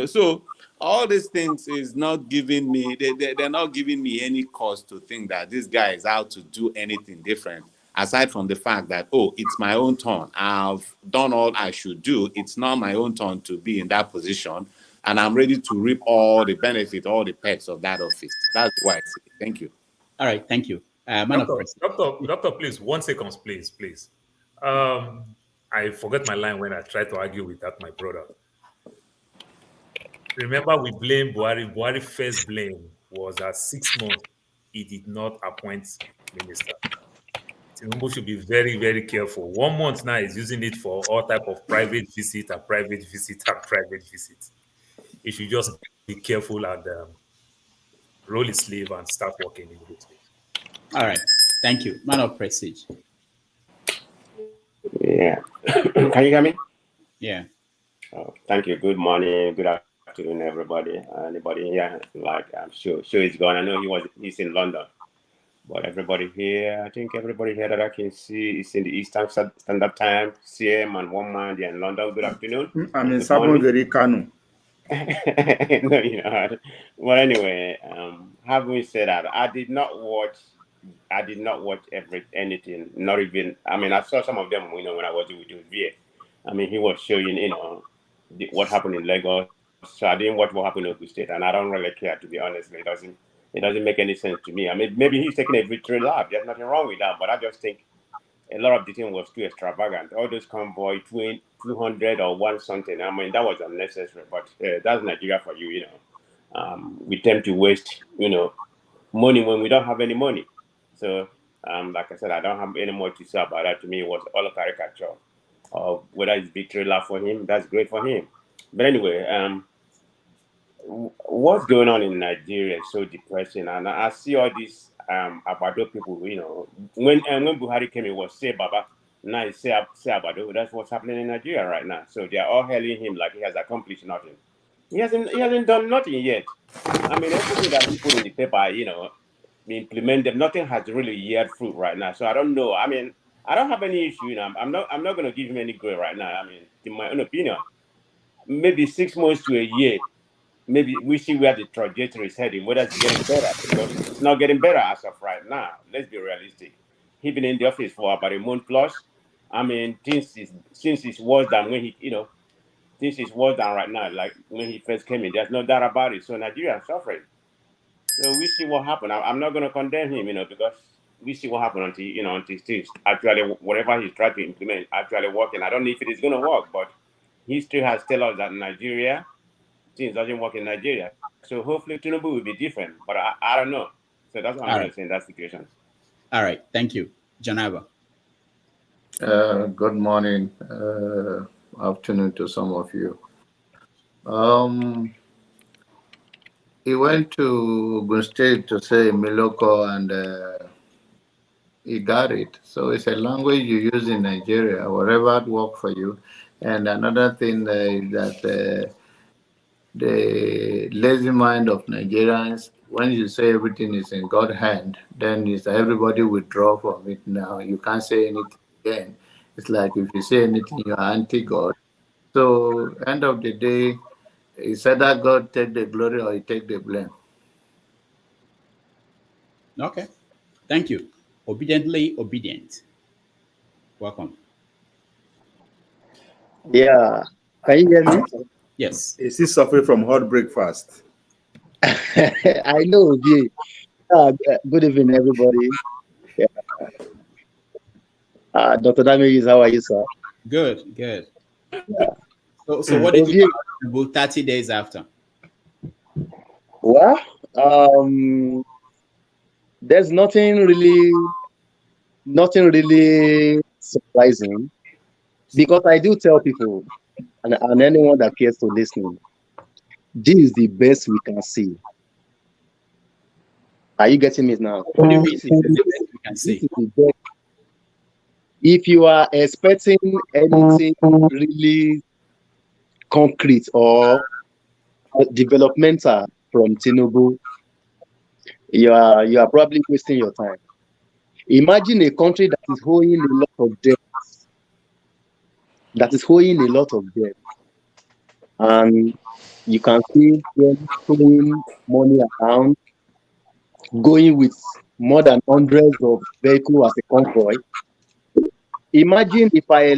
So all these things is not giving me, they're not giving me any cause to think that this guy is out to do anything different, aside from the fact that, it's my own turn. I've done all I should do. It's not my own turn to be in that position, and I'm ready to reap all the benefit, all the perks of that office. That's why I say it. Thank you. All right, thank you. Doctor, please, 1 second, please. I forgot my line when I tried to argue with my brother. Remember, we blame Buhari. Buhari first blame was that 6 months he did not appoint minister. Tinubu should be very, very careful. 1 month now is using it for all type of private visit. He should just be careful and roll his sleeve and start working immediately. All right, thank you. Man of Prestige. Yeah. Can you hear me? Yeah. Thank you. Good morning. Good afternoon, everybody. Anybody here? I'm sure he's gone. I know he's in London. But everybody here, I think everybody here that I can see is in the Eastern Standard Time, CM and 1 man, they're in London. Good afternoon. I'm in Sabongeri, Kanu. No, you're not. Well, anyway, having said that, I did not watch anything, not even, I saw some of them, when I was with VA. He was showing, what happened in Lagos. So I didn't watch what happened in Ogun State, and I don't really care, to be honest. It doesn't make any sense to me. Maybe he's taking a victory lap. There's nothing wrong with that, but I just think a lot of the thing was too extravagant. All those convoy, 200 or 1 something. That was unnecessary. But that's Nigeria for you. We tend to waste, money when we don't have any money. So, like I said, I don't have any more to say about that. To me, it was all a caricature of whether it's victory lap for him. That's great for him. But anyway, what's going on in Nigeria is so depressing, and I see all these Abado people. When Buhari came, it was say Baba. Now it's say Abado. That's what's happening in Nigeria right now. So they are all hailing him like he has accomplished nothing. He hasn't done nothing yet. Everything that he put in the paper, we implement them. Nothing has really yield fruit right now. So I don't know. I don't have any issue. I'm not going to give him any grade right now. In my own opinion, maybe 6 months to a year. Maybe we see where the trajectory is heading, whether it's getting better, because it's not getting better as of right now. Let's be realistic. He's been in the office for about a month plus. Since it's worse than when things is worse than right now, like when he first came in. There's no doubt about it. So Nigeria is suffering. So we see what happened. I'm not going to condemn him, because we see what happened until things actually, whatever he's trying to implement, actually working. I don't know if it is going to work, but history has told us that Nigeria, things doesn't work in Nigeria. So hopefully Tinubu will be different, but I don't know. So that's what I'm going to say in that situation. All right, thank you. Janaba. Good morning, afternoon to some of you. He went to Ogun State to say Miloko, and he got it. So it's a language you use in Nigeria, whatever works for you. And another thing is that the lazy mind of Nigerians, when you say everything is in God's hand, then it's everybody withdraw from it now. You can't say anything again. It's like if you say anything, you're anti-God. So end of the day, it's either God take the glory or he take the blame. Okay. Thank you. Obediently obedient. Welcome. Yeah. Can you hear me? Yes. Is he suffering from hot breakfast? I know. Good evening, everybody. Yeah. Dr. Damages, how are you, sir? Good. Yeah. So what did you do about 30 days after? Well, there's nothing really surprising, because I do tell people, and anyone that cares to listen, this is the best we can see. Are you getting me now? What do you mean? This is the best we can see. If you are expecting anything really concrete or developmental from Tinubu, you are probably wasting your time. Imagine a country that is holding a lot of debt. that is owing a lot of debt. And you can see them throwing money around, going with more than hundreds of vehicles as a convoy. Imagine if I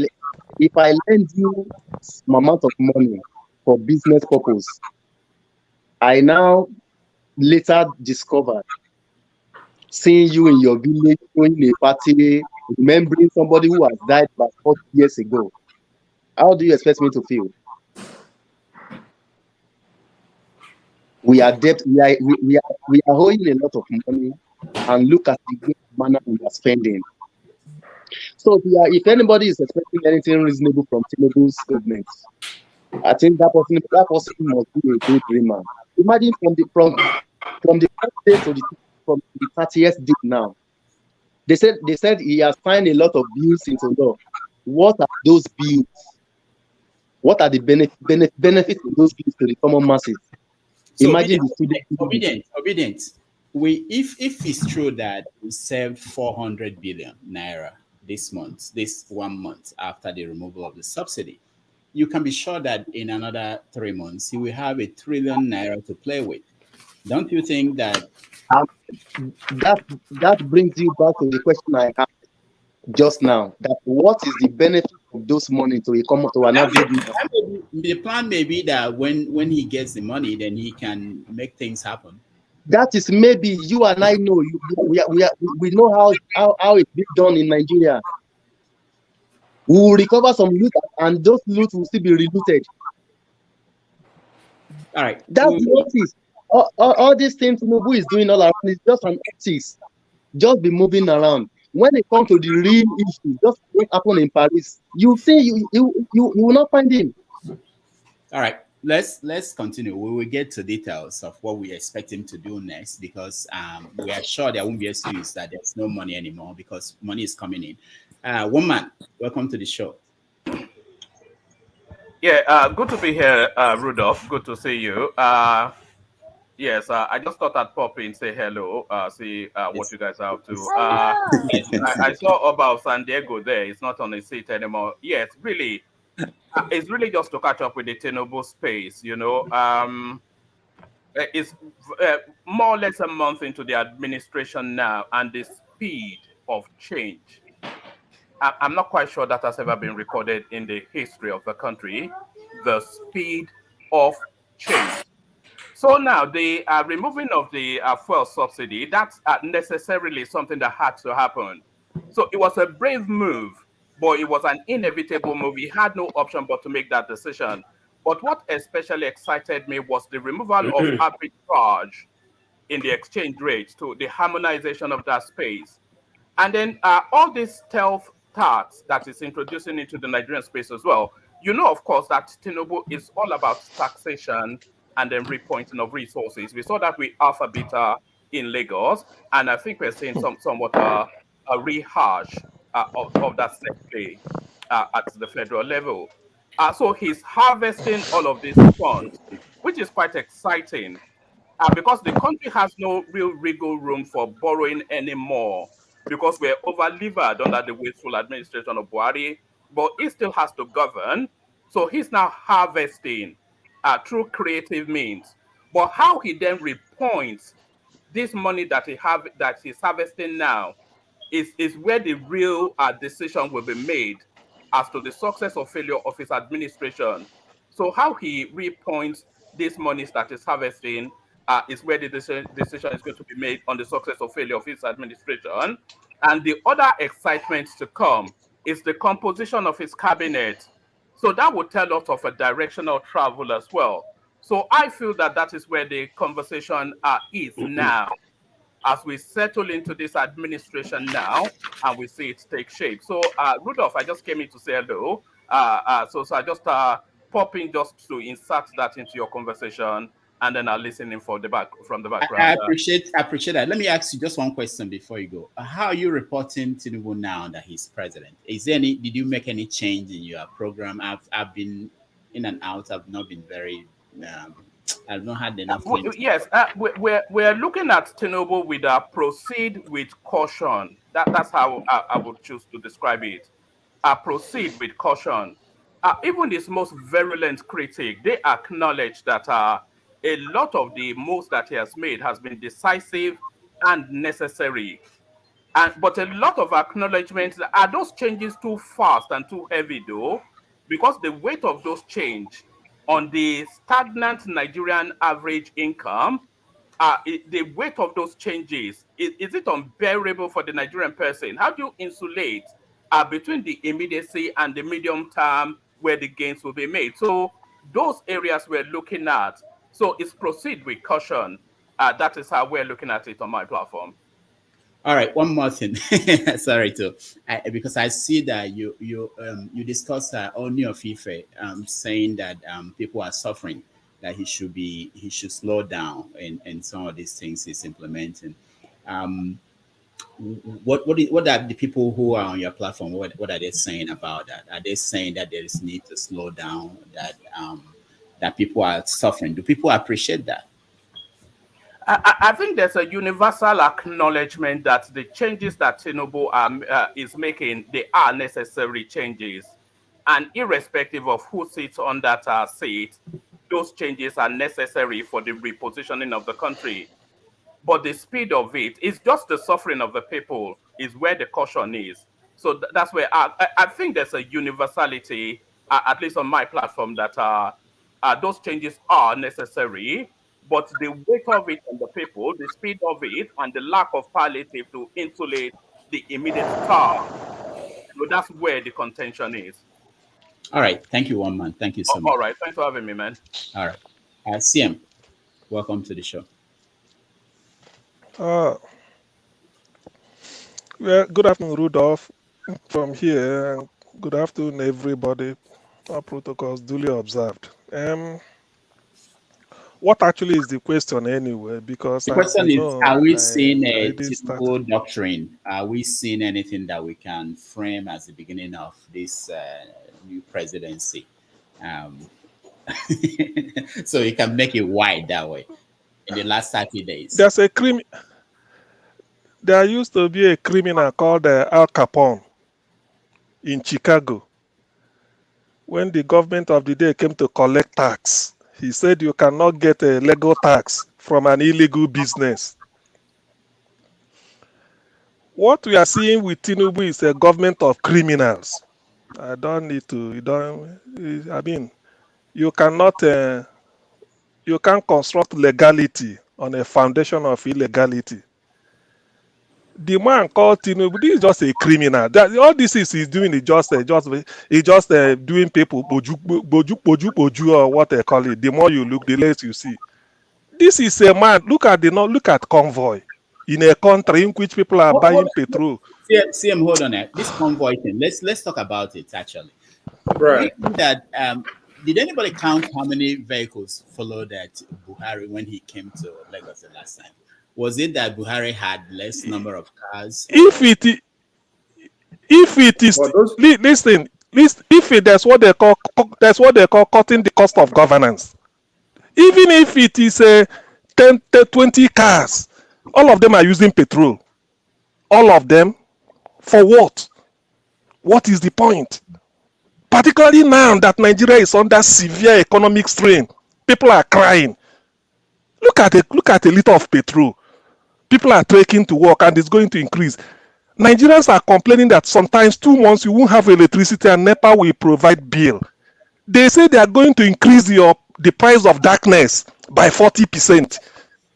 lend you some amount of money for business purpose. I now later discovered seeing you in your village, throwing a party, remembering somebody who has died about 40 years ago. How do you expect me to feel? We are debt. We are owing a lot of money, and look at the manner we are spending. So if anybody is expecting anything reasonable from Tinubu's government, I think that person must be a daydreamer. Imagine from the first day to from the 30th day now. They said he has signed a lot of bills into law. What are those bills? What are the benefits of those bills to the common masses? So imagine obedient. If it's true that we saved 400 billion naira this 1 month after the removal of the subsidy, you can be sure that in another 3 months he will have 1 trillion naira to play with. Don't you think that that brings you back to the question I had just now? That what is the benefit of those money to an average? The plan may be that when he gets the money, then he can make things happen. That is maybe you and I know. We know how it's been done in Nigeria. We will recover some loot, and those loot will still be relooted. All right. That's the optics. All these things Tinubu is doing all around is just an optics. Just be moving around. When it comes to the real issue, just what happened in Paris, you see, you will not find him. All right. Let's continue. We will get to details of what we expect him to do next, because we are sure there won't be excuse that there's no money anymore because money is coming in. Woman, welcome to the show. Yeah, good to be here, Rudolph. Good to see you. Yes, I just thought I'd pop in, say hello, see what you guys are up to. I saw about San Diego there. It's not on the seat anymore. Yes, really. It's really just to catch up with the Tinubu space, you know. It's more or less a month into the administration now, and the speed of change. I'm not quite sure that has ever been recorded in the history of the country. The speed of change. So now the removing of the fuel subsidy, that's necessarily something that had to happen. So it was a brave move, but it was an inevitable move. He had no option but to make that decision. But what especially excited me was the removal of arbitrage in the exchange rate, to the harmonization of that space. And then all these stealth tax that is introducing into the Nigerian space as well. You know, of course, that Tinubu is all about taxation and then repointing of resources. We saw that with Alpha Beta in Lagos, and I think we're seeing somewhat a rehash of that same play at the federal level. So he's harvesting all of these funds, which is quite exciting because the country has no real wiggle room for borrowing anymore, because we're over-levered under the wasteful administration of Buhari, but he still has to govern. So he's now harvesting through creative means. But how he then repoints this money that he's harvesting now is where the real decision will be made as to the success or failure of his administration. So how he repoints these monies that is harvesting is where the decision is going to be made on the success or failure of his administration. And the other excitement to come is the composition of his cabinet. So that would tell us of a directional travel as well. So I feel that that is where the conversation is now, as we settle into this administration now and we see it take shape. So, Rudolph, I just came in to say hello. So I just pop in just to insert that into your conversation, and then I'll listen in from the background. I appreciate that. Let me ask you just one question before you go. How are you reporting Tinubu now that he's president? Did you make any change in your program? I've been in and out. I've not been very I've not had enough. Yes, we're looking at Tinubu with proceed with caution. That's how I would choose to describe it. Proceed with caution. even this most virulent critic, they acknowledge that a lot of the moves that he has made has been decisive and necessary. But a lot of acknowledgements, are those changes too fast and too heavy though? Because the weight of those change on the stagnant Nigerian average income, the weight of those changes, is it unbearable for the Nigerian person? How do you insulate between the immediacy and the medium term where the gains will be made? So those areas we're looking at. So it's proceed with caution. That is how we're looking at it on my platform. All right, one more thing. Sorry to, because I see that you discussed Oni of Ife saying that people are suffering, that he should slow down in some of these things he's implementing. What are the people who are on your platform? What are they saying about that? Are they saying that there is need to slow down? That people are suffering? Do people appreciate that? I think there's a universal acknowledgement that the changes that Tinubu is making, they are necessary changes. And irrespective of who sits on that seat, those changes are necessary for the repositioning of the country. But the speed of it is just the suffering of the people is where the caution is. So that's where I think there's a universality, at least on my platform, that those changes are necessary. But the weight of it on the people, the speed of it, and the lack of palliative to insulate the immediate star, that's where the contention is. All right. Thank you, one man. Thank you so much. All right. Thanks for having me, man. All right. CM, welcome to the show. Well, good afternoon, Rudolph, from here. Good afternoon, everybody. Our protocols duly observed. What actually is the question anyway? Because the question is, are we seeing a typical doctrine? Are we seeing anything that we can frame as the beginning of this new presidency? So you can make it wide that way in the last 30 days. There used to be a criminal called Al Capone in Chicago. When the government of the day came to collect tax, he said you cannot get a legal tax from an illegal business. What we are seeing with Tinubu is a government of criminals. I don't need to, you cannot, you can't construct legality on a foundation of illegality. The man called Tinubu, this is just a criminal. All this is doing is just doing people boju or what they call it. The more you look, the less you see. This is a man. Look at convoy in a country in which people are buying petrol. CM, hold on. This convoy thing. Let's talk about it actually. Right. That did anybody count how many vehicles followed that Buhari when he came to Lagos the last time? Was it that Buhari had less number of cars? If it is, listen, that's what they call cutting the cost of governance. Even if it is 10, 20 cars, all of them are using petrol. All of them, for what? What is the point? Particularly now that Nigeria is under severe economic strain, people are crying. Look at a liter of petrol. People are trekking to work and it's going to increase. Nigerians are complaining that sometimes 2 months you won't have electricity and NEPA will provide bill. They say they are going to increase the price of darkness by 40%.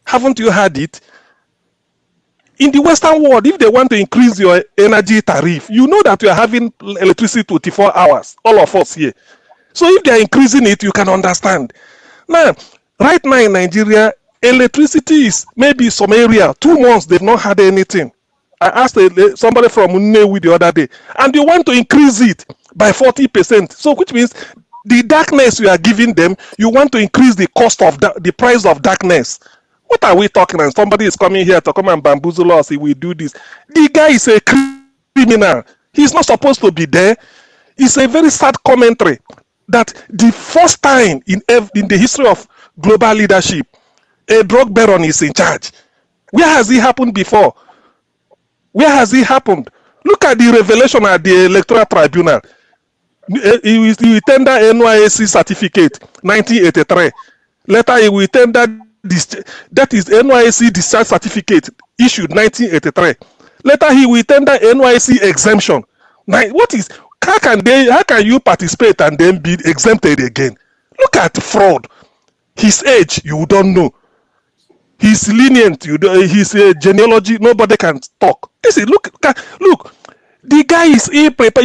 Haven't you heard it? In the Western world, if they want to increase your energy tariff, you know that you are having electricity 24 hours, all of us here. So if they are increasing it, you can understand. Now, right now in Nigeria, electricity is maybe some area 2 months they've not had anything. I asked somebody from Unewi the other day, and you want to increase it by 40%. So which means the darkness you are giving them, you want to increase the cost of the price of darkness. What are we talking? And somebody is coming here to come and bamboozle us. He will do this. The guy is a criminal. He's not supposed to be there. It's a very sad commentary that the first time in the history of global leadership, a drug baron is in charge. Where has it happened before? Where has it happened? Look at the revelation at the Electoral Tribunal. He will tender NYSC certificate 1983. Later, he will tender this, that is NYSC discharge certificate issued 1983. Later, he will tender NYSC exemption. Now, how can you participate and then be exempted again? Look at fraud. His age, you don't know. He's lenient. His genealogy, nobody can talk. Look. The guy is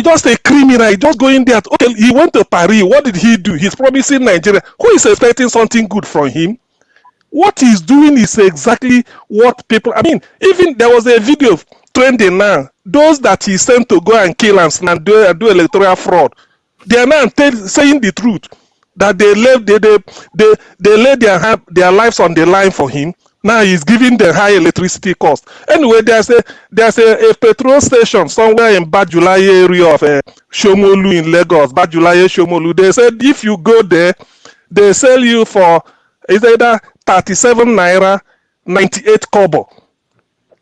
just a criminal. He just going there. Okay, he went to Paris. What did he do? He's promising Nigeria. Who is expecting something good from him? What he's doing is exactly what people. I mean, even there was a video trending now. Those that he sent to go and kill and do electoral fraud, they are now saying the truth that they laid their lives on the line for him. Now he's giving the high electricity cost. Anyway, there's a petrol station somewhere in Bajulaye area of Shomolu in Lagos. Bajulaye Shomolu. They said if you go there, they sell you for either 37 naira 98 kobo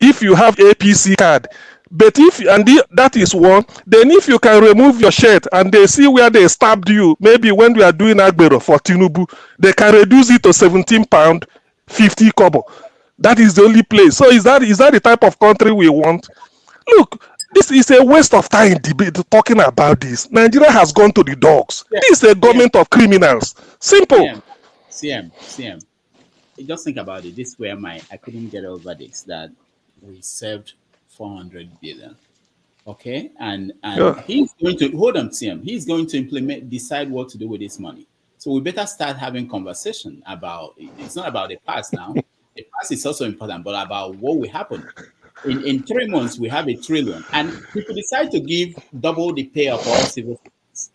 if you have APC card. But that is one, then if you can remove your shirt and they see where they stabbed you, maybe when we are doing Agbero for Tinubu, they can reduce it to £17 50 kobo. That is the only place. So is that the type of country we want? Look, this is a waste of time debate talking about this. Nigeria has gone to the dogs. Yeah. This is a government of criminals. Simple. CM. Just think about it. This is where I couldn't get over this, that we served 400 billion. Okay? And he's going to, hold on, CM, he's going to decide what to do with this money. So we better start having conversation about, it's not about the past now. The past is also important, but about what will happen. In 3 months, we have $1 trillion. And people decide to give double the pay of all civil servants.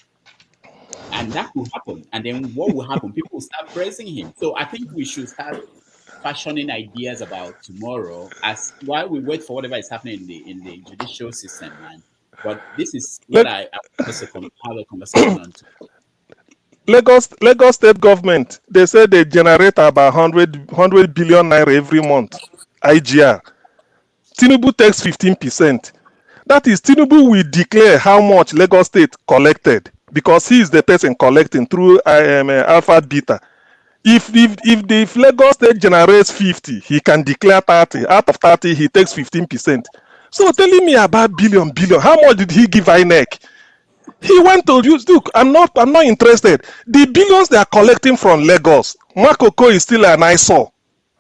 And that will happen. And then what will happen? People will start praising him. So I think we should start fashioning ideas about tomorrow as while we wait for whatever is happening in the judicial system, man. But this is what I also have a conversation on tomorrow. Lagos state government, they say they generate about 100 billion naira every month, IGR. Tinubu takes 15%. That is, Tinubu will declare how much Lagos state collected because he is the person collecting through Alpha Beta. If Lagos state generates 50, he can declare 30. Out of 30, he takes 15%. So telling me about billion, how much did he give INEC? He went to use, look, I'm not interested. The billions they are collecting from Lagos, Makoko is still an eyesore.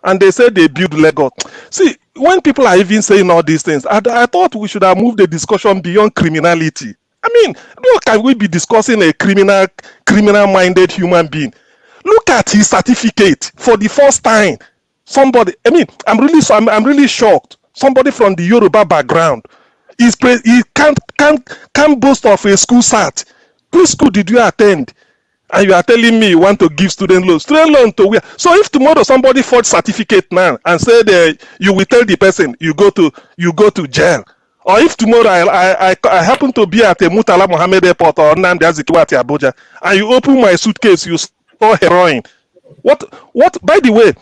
And they say they build Lagos. See, when people are even saying all these things, I thought we should have moved the discussion beyond criminality. I mean, how can we be discussing a criminal-minded human being? Look at his certificate for the first time. Somebody, I mean, I'm really shocked. Somebody from the Yoruba background. He can't boast of a school cert. Which school did you attend? And you are telling me you want to give student loans. Student loan to where? So if tomorrow somebody forged certificate now and said you will tell the person you go to jail. Or if tomorrow I happen to be at a Murtala Mohammed Airport or Nnamdi Azikiwe at Abuja and you open my suitcase, you saw heroin. What? By the way,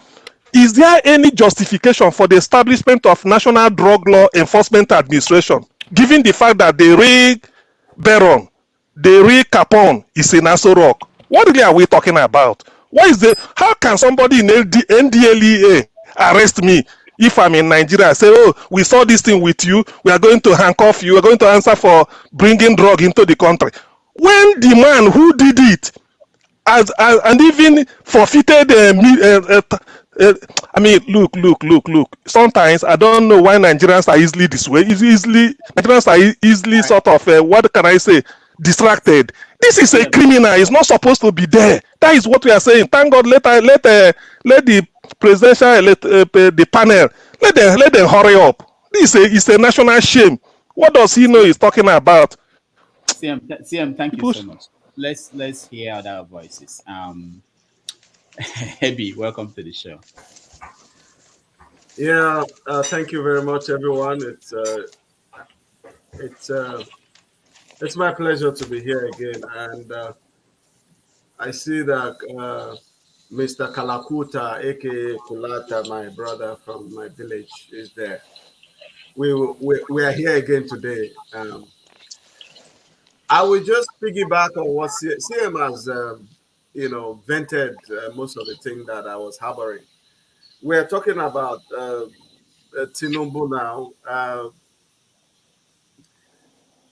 is there any justification for the establishment of National Drug Law Enforcement Administration, given the fact that the real Baron, the real Capone is in Aso Rock? What really are we talking about? How can somebody in NDLEA arrest me if I'm in Nigeria? Say, oh, we saw this thing with you, we are going to handcuff you, we are going to answer for bringing drug into the country. When the man who did it and even forfeited I mean, look. Sometimes I don't know why Nigerians are easily this way. Nigerians are easily sort of, what can I say, distracted. This is a criminal. He's not supposed to be there. That is what we are saying. Thank God, let the presidential, the panel, let them hurry up. This is a national shame. What does he know he's talking about? CM, thank you so much. Let's hear other voices. Hebi, welcome to the show. Yeah, thank you very much, everyone. It's my pleasure to be here again, and I see that Mr. Kalakuta, aka Kulata, my brother from my village, is there. We are here again today. I will just piggyback on what CM has, vented most of the thing that I was harboring. We're talking about Tinubu now,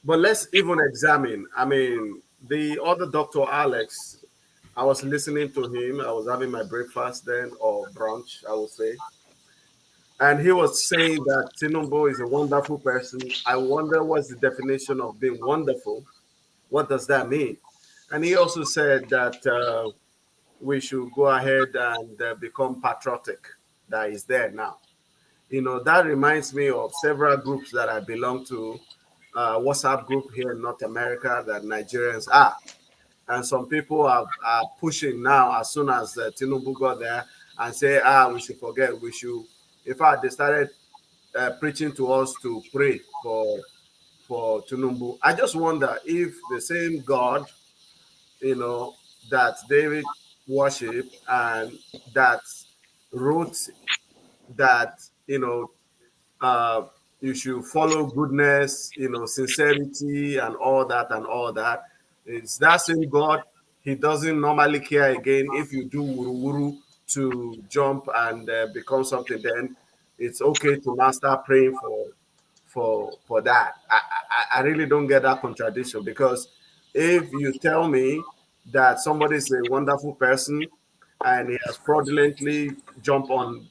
but let's even examine. I mean, the other Dr. Alex, I was listening to him. I was having my breakfast then, or brunch, I would say. And he was saying that Tinubu is a wonderful person. I wonder what's the definition of being wonderful? What does that mean? And he also said that we should go ahead and become patriotic. That is there now. That reminds me of several groups that I belong to, WhatsApp group here in North America that Nigerians are. And some people are pushing now as soon as Tinubu got there and say, we should forget, we should. In fact, they started preaching to us to pray for Tinubu. I just wonder if the same God, that David worshipped and that wrote that, you should follow goodness, sincerity and all that. It's that same God. He doesn't normally care again if you do wuru to jump and become something. Then it's okay to now start praying for that. I really don't get that contradiction, because if you tell me that somebody is a wonderful person and he has fraudulently jumped on,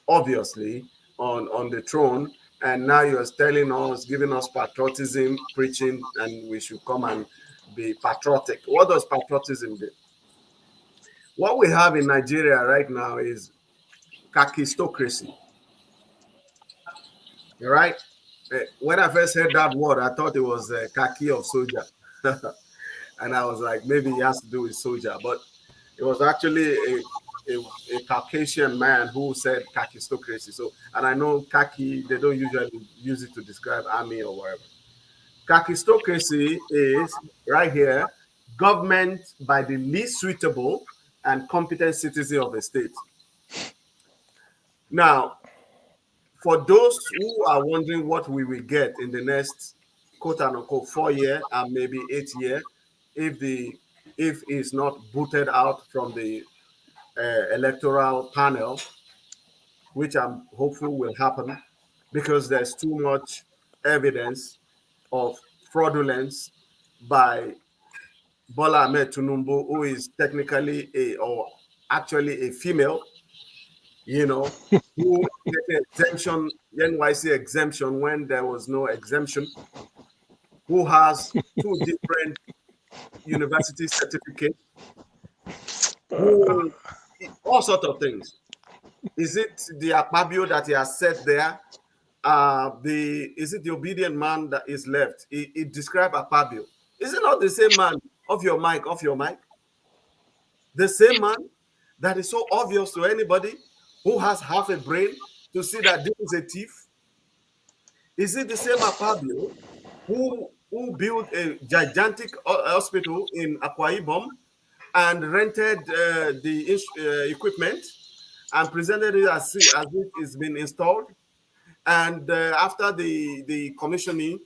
obviously, on the throne, and now you're telling us, giving us patriotism, preaching, and we should come and be patriotic. What does patriotism do? What we have in Nigeria right now is kakistocracy. All right? When I first heard that word, I thought it was khaki of soldier. And I was like, maybe it has to do with soldier. But it was actually a Caucasian man who said kakistocracy. So, and I know khaki, they don't usually use it to describe army or whatever. Kakistocracy is right here, government by the least suitable and competent citizen of a state. Now, for those who are wondering what we will get in the next quote unquote 4 year and maybe 8 year, if it's not booted out from the electoral panel, which I'm hopeful will happen, because there's too much evidence of fraudulence by Bola Ahmed Tinubu, who is technically actually a female, who get an exemption, NYC exemption when there was no exemption, who has 2 different university certificates, all sorts of things. Is it the Akpabio that he has set there? Is it the obedient man that is left? It describes Akpabio. Is it not the same man? Off your mic. The same man that is so obvious to anybody who has half a brain to see that this is a thief? Is it the same Akpabio who built a gigantic hospital in Akwa Ibom and rented the equipment and presented it as if it's been installed? And after the commissioning,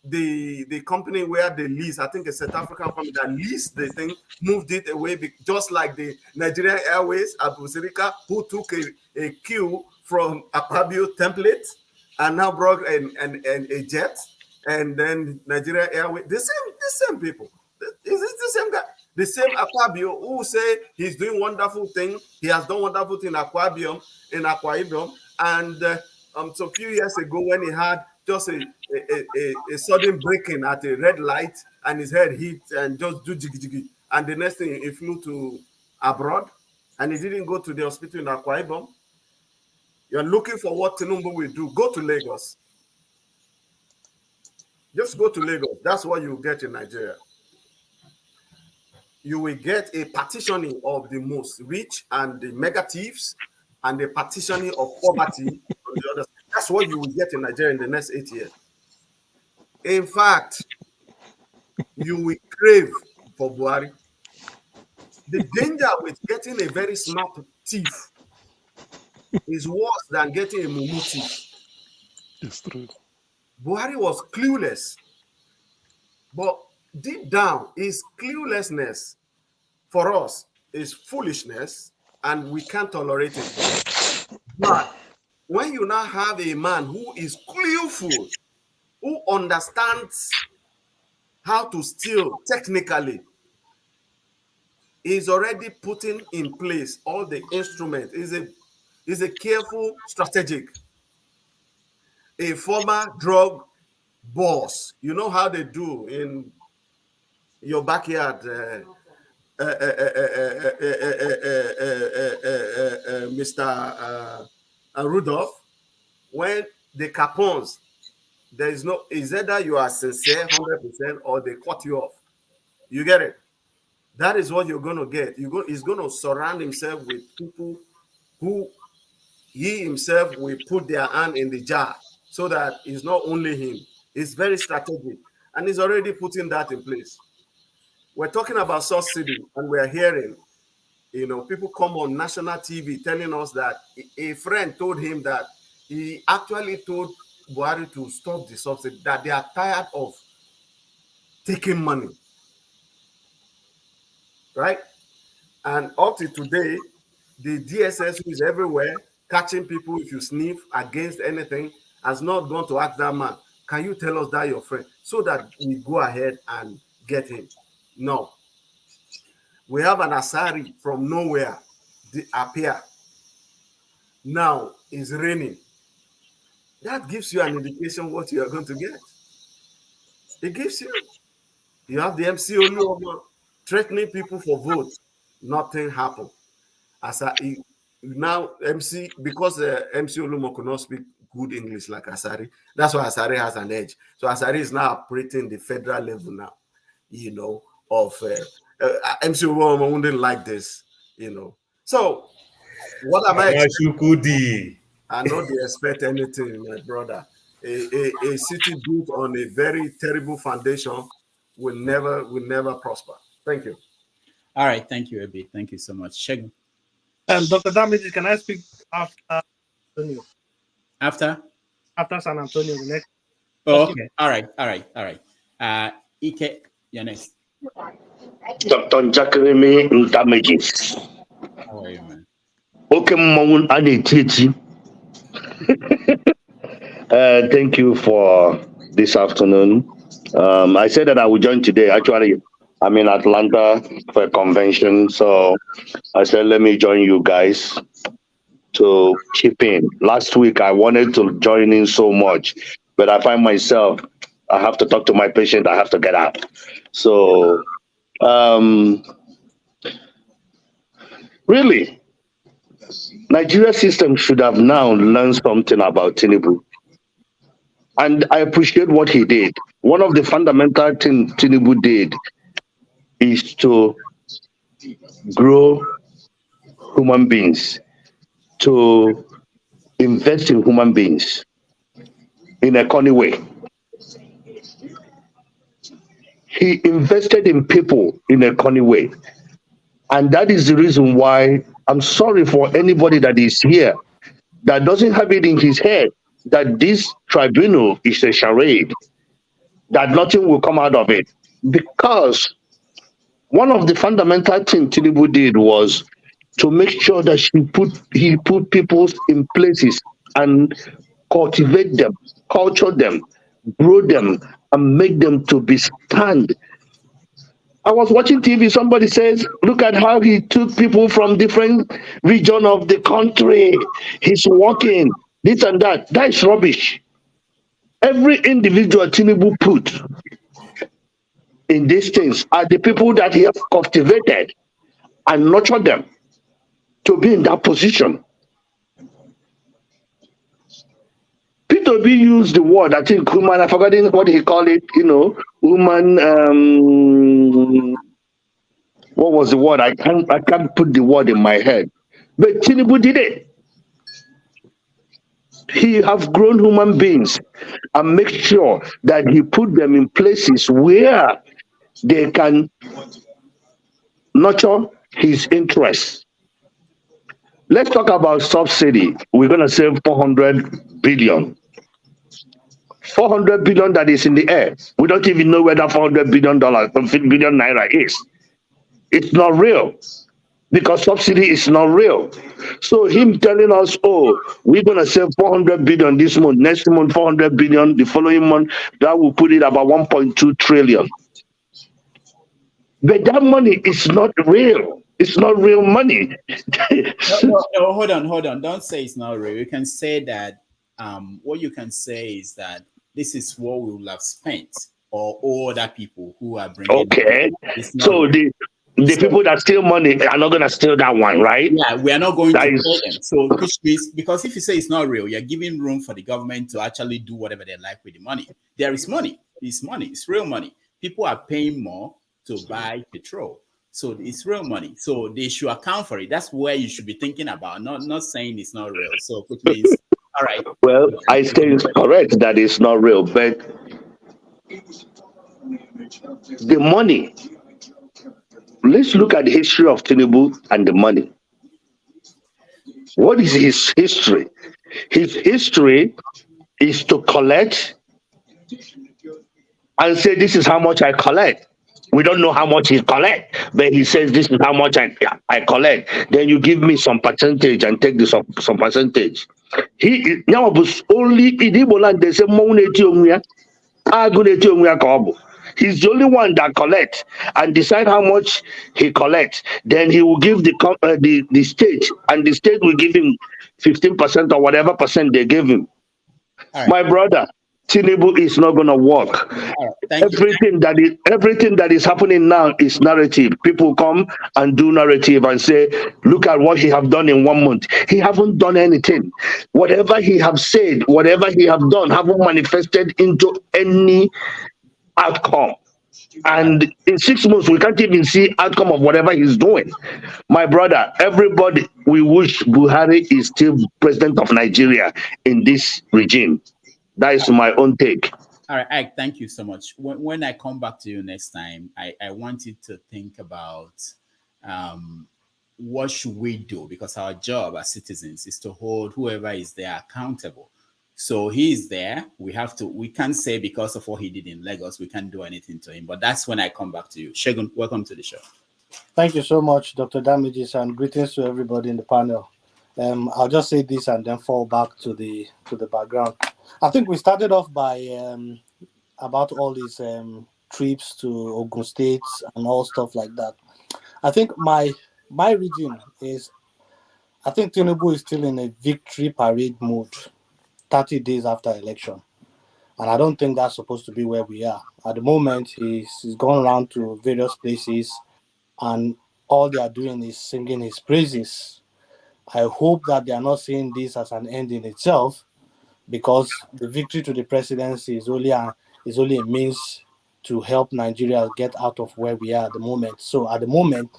the company where they lease, I think a South African company that leased the thing, moved it away, just like the Nigerian Airways, Abu Sirika, who took a queue from Akpabio template and now brought a jet, and then Nigerian Airways, the same people. Is this the same guy? The same Akpabio who say he's doing wonderful thing. He has done wonderful thing in Akwa Ibom, and so a few years ago when he had just a sudden breaking at a red light and his head hit and just do jiggy, and the next thing he flew to abroad and he didn't go to the hospital in Akwa Ibom. You're looking for what Tinubu will do. Go to Lagos. Just go to Lagos. That's what you get in Nigeria. You will get a partitioning of the most rich and the mega thieves, and the partitioning of poverty on the other side. That's what you will get in Nigeria in the next 8 years. In fact, you will crave for Buhari. The danger with getting a very smart thief is worse than getting a mumu thief. It's true. Buhari was clueless, but deep down is cluelessness for us, is foolishness, and we can't tolerate it here. But when you now have a man who is clueful, who understands how to steal technically, is already putting in place all the instruments, is a careful strategic. A former drug boss, you know how they do in your backyard, Mr. Rudolph, when the Capones, there is no, is either you are sincere 100% or they cut you off. You get it? That is what you're going to get. He's going to surround himself with people who he himself will put their hand in the jar, so that it's not only him. It's very strategic, and he's already putting that in place. We're talking about subsidy, and we're hearing, people come on national TV telling us that a friend told him that he actually told Buhari to stop the subsidy, that they are tired of taking money, right? And up to today, the DSS, who is everywhere, catching people if you sniff against anything, has not gone to ask that man, can you tell us that your friend? So that we go ahead and get him. No. We have an Asari from nowhere appear. Now it's raining. That gives you an indication what you are going to get. It gives you. You have the MC Oluomo threatening people for votes. Nothing happened. Now MC, because MC Olumo could not speak good English like Asari, that's why Asari has an edge. So Asari is now operating the federal level now, of MC Olumo wouldn't like this, So what am I expecting? I know they expect anything, my brother. A city built on a very terrible foundation will never prosper. Thank you. All right, thank you, Abi. Thank you so much. Shegun. Dr. Damiji, can I speak after Antonio? After San Antonio, the next. Oh, okay. All right. Ike, you're next. Dr. Jacqueline Damages. How are you, man? Okay, thank you for this afternoon. I said that I would join today. Actually, I'm in Atlanta for a convention, so I said, let me join you guys to chip in. Last week, I wanted to join in so much, but I find myself, I have to talk to my patient, I have to get out. So, really, Nigeria system should have now learned something about Tinubu. And I appreciate what he did. One of the fundamental things Tinubu did is to grow human beings, to invest in human beings in a funny way. He invested in people in a funny way. And that is the reason why I'm sorry for anybody that is here that doesn't have it in his head that this tribunal is a charade, that nothing will come out of it. Because one of the fundamental things Tinubu did was to make sure that he put people in places and cultivate them, culture them, grow them, and make them to be stand. I was watching TV, somebody says, look at how he took people from different regions of the country. He's working, this and that. That is rubbish. Every individual Tinubu put in these things are the people that he has cultivated and nurtured them to be in that position. Peter B used the word, I think, human, I forgot what he called it, human, what was the word? I can't put the word in my head. But Tinubu did it. He have grown human beings and make sure that he put them in places where they can nurture his interests. Let's talk about subsidy. We're going to save 400 billion 400 billion that is in the air. We don't even know where that $400 billion naira is. It's not real because subsidy is not real. So him telling us, oh, we're going to save 400 billion this month, next month 400 billion, the following month, that will put it about 1.2 trillion. But that money is not real. It's not real money. No, hold on. Don't say it's not real. You can say that, what you can say is that this is what we will have spent, or other people who are bringing. Okay. So the people that steal money are not going to steal that one, right? Yeah, we are not going to pay them. So, which means, because if you say it's not real, you're giving room for the government to actually do whatever they like with the money. There is money. It's money. It's real money. People are paying more to buy petrol. So it's real money. So they should account for it. That's where you should be thinking about, not saying it's not real. So which means, all right. Well, I say it's correct that it's not real, but the money, let's look at the history of Tinubu and the money. What is his history? His history is to collect and say, this is how much I collect. We don't know how much he collect, but he says, this is how much I collect. Then you give me some percentage and take this some percentage. He now was only in Ibola, they say, he's the only one that collects and decide how much he collects. Then he will give the state, and the state will give him 15% or whatever percent they give him. Right. My brother, Tinubu is not going to work. Everything that is happening now is narrative. People come and do narrative and say, look at what he have done in 1 month. He haven't done anything. Whatever he have said, whatever he have done, haven't manifested into any outcome. And in 6 months, we can't even see outcome of whatever he's doing. My brother, everybody, we wish Buhari is still president of Nigeria in this regime. That is my own take. All right, Ike, thank you so much. When I come back to you next time, I want you to think about what should we do, because our job as citizens is to hold whoever is there accountable. So he is there. We can't say because of what he did in Lagos, we can't do anything to him. But that's when I come back to you. Shegun, welcome to the show. Thank you so much, Dr. Damages, and greetings to everybody in the panel. I'll just say this and then fall back to the background. I think we started off by about all these trips to Ogun State and all stuff like that. I think my reading is, I think Tinubu is still in a victory parade mood 30 days after election. And I don't think that's supposed to be where we are. At the moment, he's gone around to various places and all they are doing is singing his praises. I hope that they are not seeing this as an end in itself, because the victory to the presidency is only a means to help Nigeria get out of where we are at the moment. So at the moment,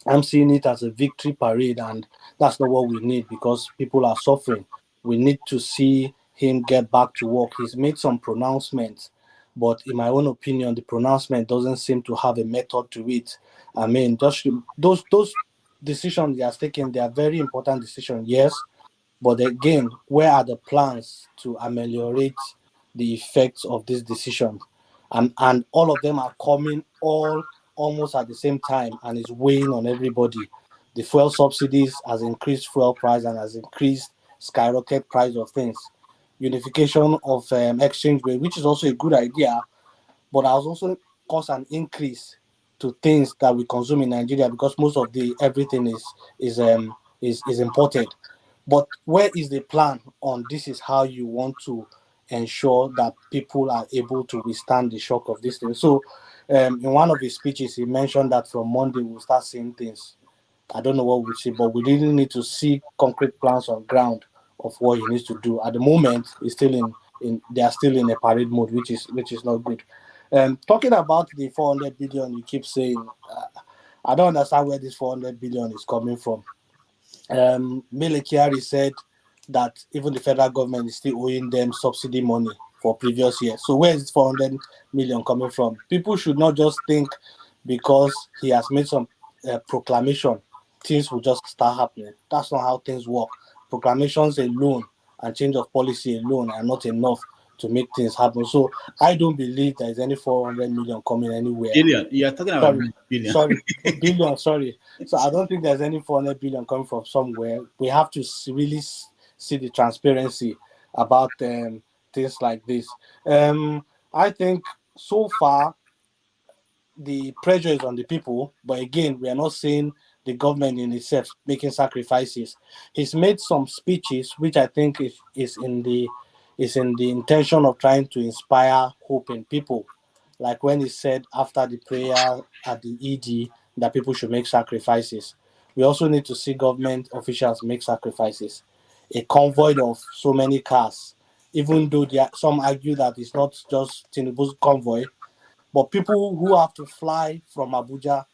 I'm seeing it as a victory parade, and that's not what we need, because people are suffering. We need to see him get back to work. He's made some pronouncements, but in my own opinion, the pronouncement doesn't seem to have a method to it. I mean, just those decisions he has taken, they are very important decisions, yes, but again, where are the plans to ameliorate the effects of this decision? And all of them are coming almost at the same time, and it's weighing on everybody. The fuel subsidies has increased fuel price and has increased skyrocket price of things. Unification of exchange rate, which is also a good idea, but has also caused an increase to things that we consume in Nigeria, because most of everything is imported. But where is the plan on this is how you want to ensure that people are able to withstand the shock of this thing? So in one of his speeches, he mentioned that from Monday we'll start seeing things. I don't know what we'll see, but we really need to see concrete plans on ground of what he needs to do. At the moment, they are still in a parade mode, which is not good. Talking about the 400 billion, you keep saying, I don't understand where this 400 billion is coming from. Mele Kyari said that even the federal government is still owing them subsidy money for previous years. So where is this 400 million coming from? People should not just think because he has made some proclamation, things will just start happening. That's not how things work. Proclamations alone and change of policy alone are not enough to make things happen. So I don't believe there's any 400 million coming anywhere. Billion. You are talking about billion. Sorry, billion. Sorry. So I don't think there's any 400 billion coming from somewhere. We have to really see the transparency about things like this. I think so far the pressure is on the people, but again, we are not seeing the government in itself making sacrifices. He's made some speeches which I think is in the intention of trying to inspire hope in people. Like when he said after the prayer at the ED that people should make sacrifices. We also need to see government officials make sacrifices. A convoy of so many cars, even though some argue that it's not just Tinubu's convoy, but people who have to fly from Abuja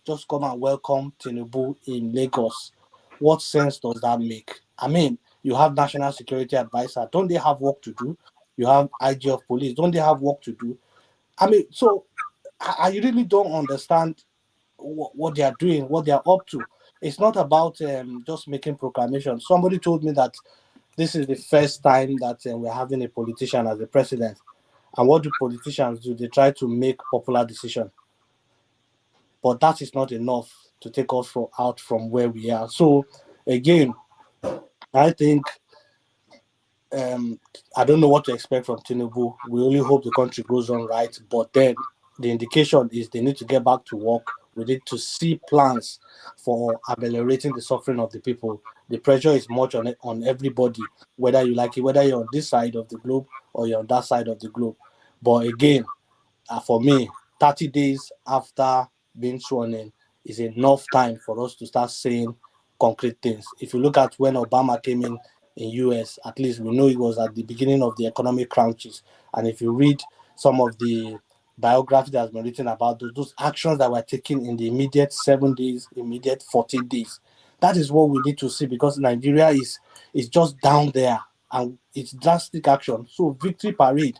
just come and welcome Tinubu in Lagos. What sense does that make? I mean, you have National Security Advisor. Don't they have work to do? You have IG of Police. Don't they have work to do? I mean, so I really don't understand what they are doing, what they are up to. It's not about just making proclamations. Somebody told me that this is the first time that we're having a politician as the president. And what do politicians do? They try to make popular decisions. But that is not enough to take us out from where we are. So, again, I think I don't know what to expect from Tinubu. We only hope the country goes on right. But then the indication is they need to get back to work. We need to see plans for ameliorating the suffering of the people. The pressure is much on everybody, whether you like it, whether you're on this side of the globe or you're on that side of the globe. But again, for me, 30 days after being sworn in is enough time for us to start saying concrete things. If you look at when Obama came in US, at least we know it was at the beginning of the economic crunches. And if you read some of the biography that has been written about those actions that were taken in the immediate 7 days, immediate 14 days, that is what we need to see, because Nigeria is just down there and it's drastic action. So victory parade,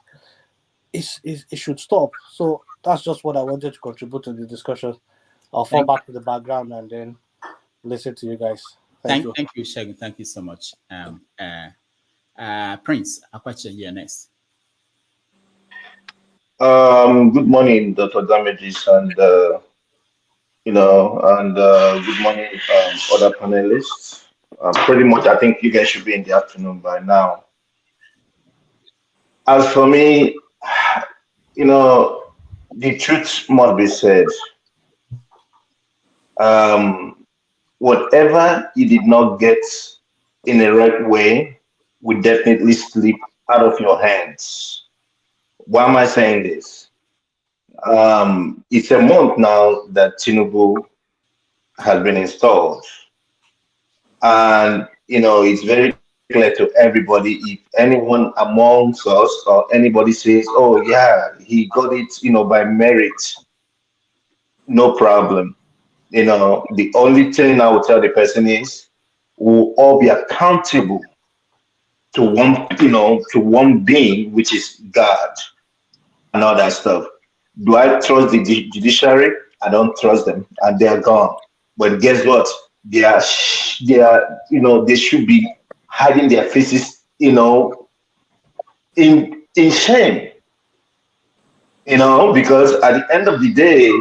it should stop. So that's just what I wanted to contribute to the discussion. I'll fall back to the background and then listen to you guys. Thank you. Thank you, Shagun. Thank you so much. Prince, I'll question you next. Good morning, Dr. Damages, and good morning, other panelists. Pretty much, I think you guys should be in the afternoon by now. As for me, the truth must be said. Whatever you did not get in the right way will definitely slip out of your hands. Why am I saying this? It's a month now that Tinubu has been installed. And, it's very clear to everybody, if anyone amongst us or anybody says, oh, yeah, he got it, by merit, no problem. The only thing I will tell the person is we'll all be accountable to one being, which is God, and all that stuff. Do I trust the judiciary? I don't trust them, and they are gone. But guess what? They are, they should be hiding their faces, in shame, because at the end of the day,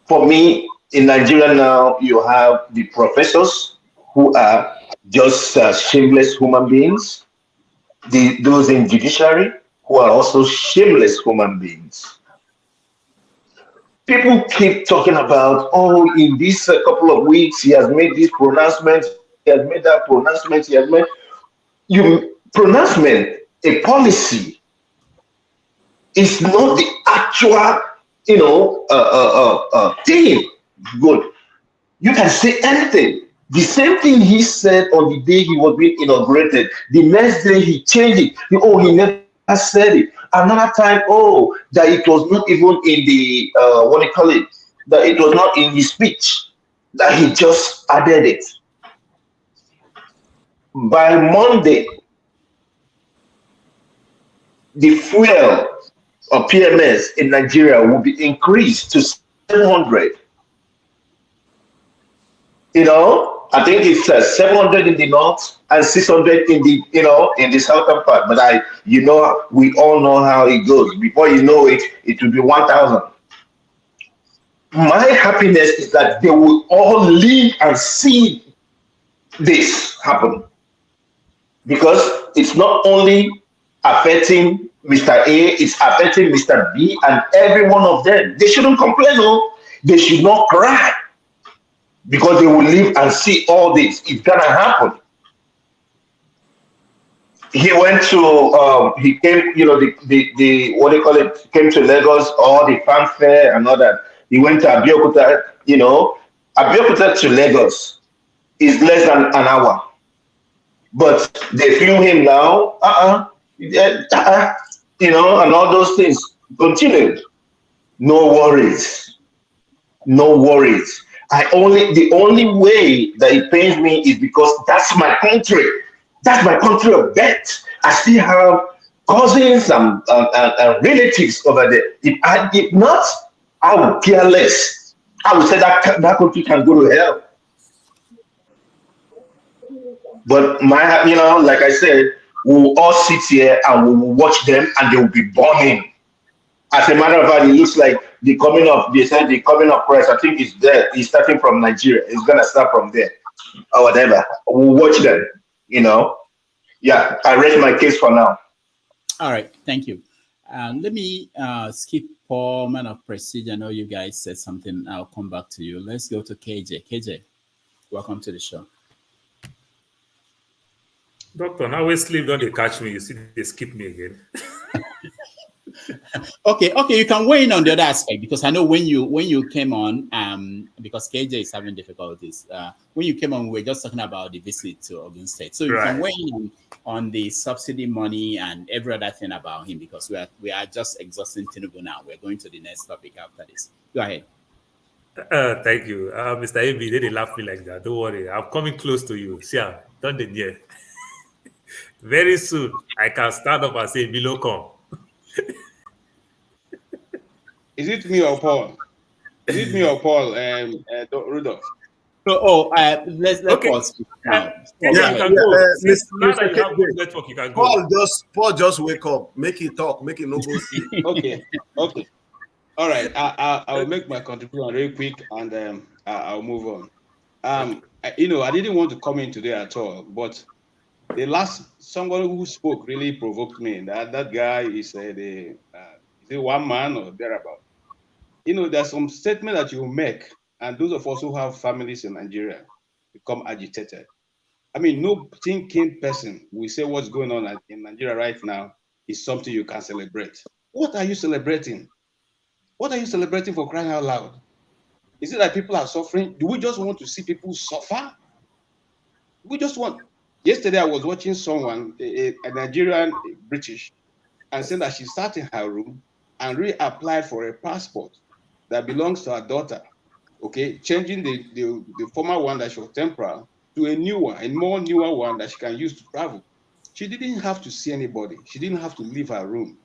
for me, in Nigeria now, you have the professors who are just shameless human beings. Those in judiciary who are also shameless human beings. People keep talking about, oh, in this couple of weeks, he has made this pronouncement, he has made that pronouncement, he has made pronouncement, a policy is not the actual thing. Good. You can say anything. The same thing he said on the day he was being inaugurated. The next day he changed it. He never said it. Another time, that it was not even in the that it was not in his speech. That he just added it. By Monday, the fuel or PMS in Nigeria will be increased to 700. I think it's 700 in the north and 600 in the in the southern part. But we all know how it goes. Before you know it, it will be 1,000. My happiness is that they will all live and see this happen, because it's not only affecting Mr. A, it's affecting Mr. B and every one of them. They shouldn't complain, no. They should not cry, because they will live and see all this. It's gonna happen. He went to he came, the what do you call it, came to Lagos, all the fanfare and all that. He went to Abeokuta, Abeokuta to Lagos is less than an hour. But they flew him now, and all those things continued. No worries. No worries. The only way that it pains me is because that's my country. That's my country of birth. I still have cousins and relatives over there. If not, I would care less. I would say that country can go to hell. But like I said, we'll all sit here and we will watch them, and they will be burning. As a matter of fact, it looks like they said the coming of Christ, I think it's there. It's starting from Nigeria. It's going to start from there or whatever. We'll watch them, Yeah, I rest my case for now. All right. Thank you. Let me skip Paul, man of prestige. I know you guys said something. I'll come back to you. Let's go to KJ. KJ, welcome to the show. Doctor, now we sleep, don't they catch me? You see, they skip me again. Okay, you can weigh in on the other aspect, because I know when you came on, because KJ is having difficulties. When you came on, we were just talking about the visit to Ogun State. So you can weigh in on the subsidy money and every other thing about him, because we are just exhausting Tinubu now. We're going to the next topic after this. Go ahead. Thank you. Mr. AB, they laugh me like that. Don't worry. I'm coming close to you. See, don't they near. Very soon, I can stand up and say, below come. Is it me or Paul? Rudolph? Let's pause. You can go. Now that you have good network, you can go. Paul, just wake up. Make it talk. Make it no go see. Okay. All right. I will make my contribution very quick, and I'll move on. I didn't want to come in today at all, but somebody who spoke really provoked me. That guy is is it one man or thereabout? There's some statement that you make, and those of us who have families in Nigeria become agitated. I mean, no thinking person will say what's going on in Nigeria right now is something you can celebrate. What are you celebrating? What are you celebrating, for crying out loud? Is it that people are suffering? Do we just want to see people suffer? Yesterday, I was watching someone, a Nigerian British, and said that she sat in her room and reapplied for a passport that belongs to her daughter, okay, changing the former one that she was temporal to a new one, a more newer one that she can use to travel. She didn't have to see anybody. She didn't have to leave her room.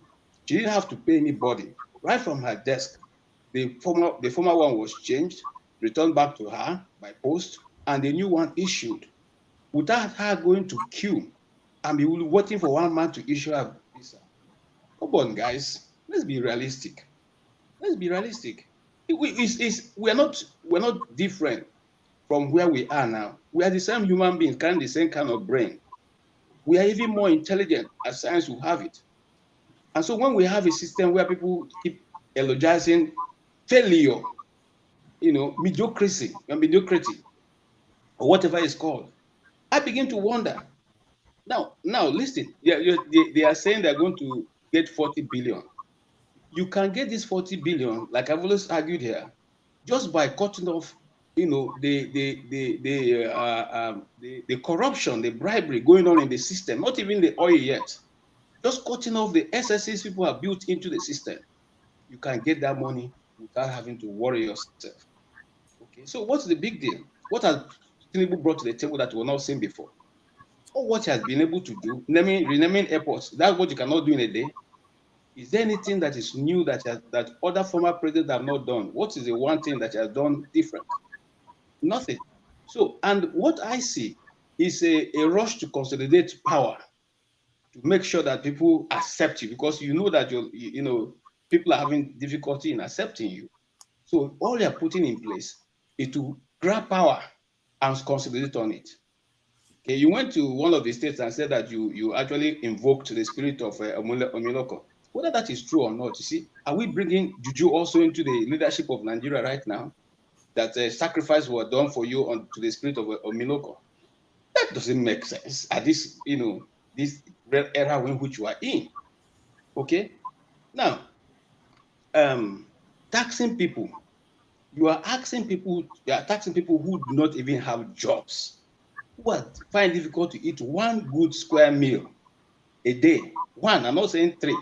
She didn't have to pay anybody. Right from her desk, the former one was changed, returned back to her by post, and the new one issued without her going to queue and be waiting for one man to issue a visa. Come on, guys. Let's be realistic. We're not different from where we are now. We are the same human beings, carrying the same kind of brain. We are even more intelligent as science will have it. And so when we have a system where people keep eulogizing failure, mediocrity, or whatever it's called, I begin to wonder. Now, listen. They are saying they're going to get 40 billion. You can get this 40 billion, like I've always argued here, just by cutting off, the corruption, the bribery going on in the system. Not even the oil yet. Just cutting off the SSCs people have built into the system. You can get that money without having to worry yourself. Okay, so what's the big deal? What has Tinubu brought to the table that we were not seen before? Or what he has been able to do, renaming airports? That's what you cannot do in a day. Is there anything that is new that other former presidents have not done? What is the one thing that he has done different? Nothing. So, and what I see is a rush to consolidate power, to make sure that people accept you, because you know that people are having difficulty in accepting you. So all they are putting in place is to grab power and consolidate on it. Okay, you went to one of the states and said that you actually invoked the spirit of Omiloko. Whether that is true or not, you see, are we bringing juju also into the leadership of Nigeria right now? That sacrifice were done for you to the spirit of Omiloko? That doesn't make sense at this, this era in which you are in. Okay, now, taxing people. You are taxing people who do not even have jobs, who find it difficult to eat one good square meal a day. One, I'm not saying three.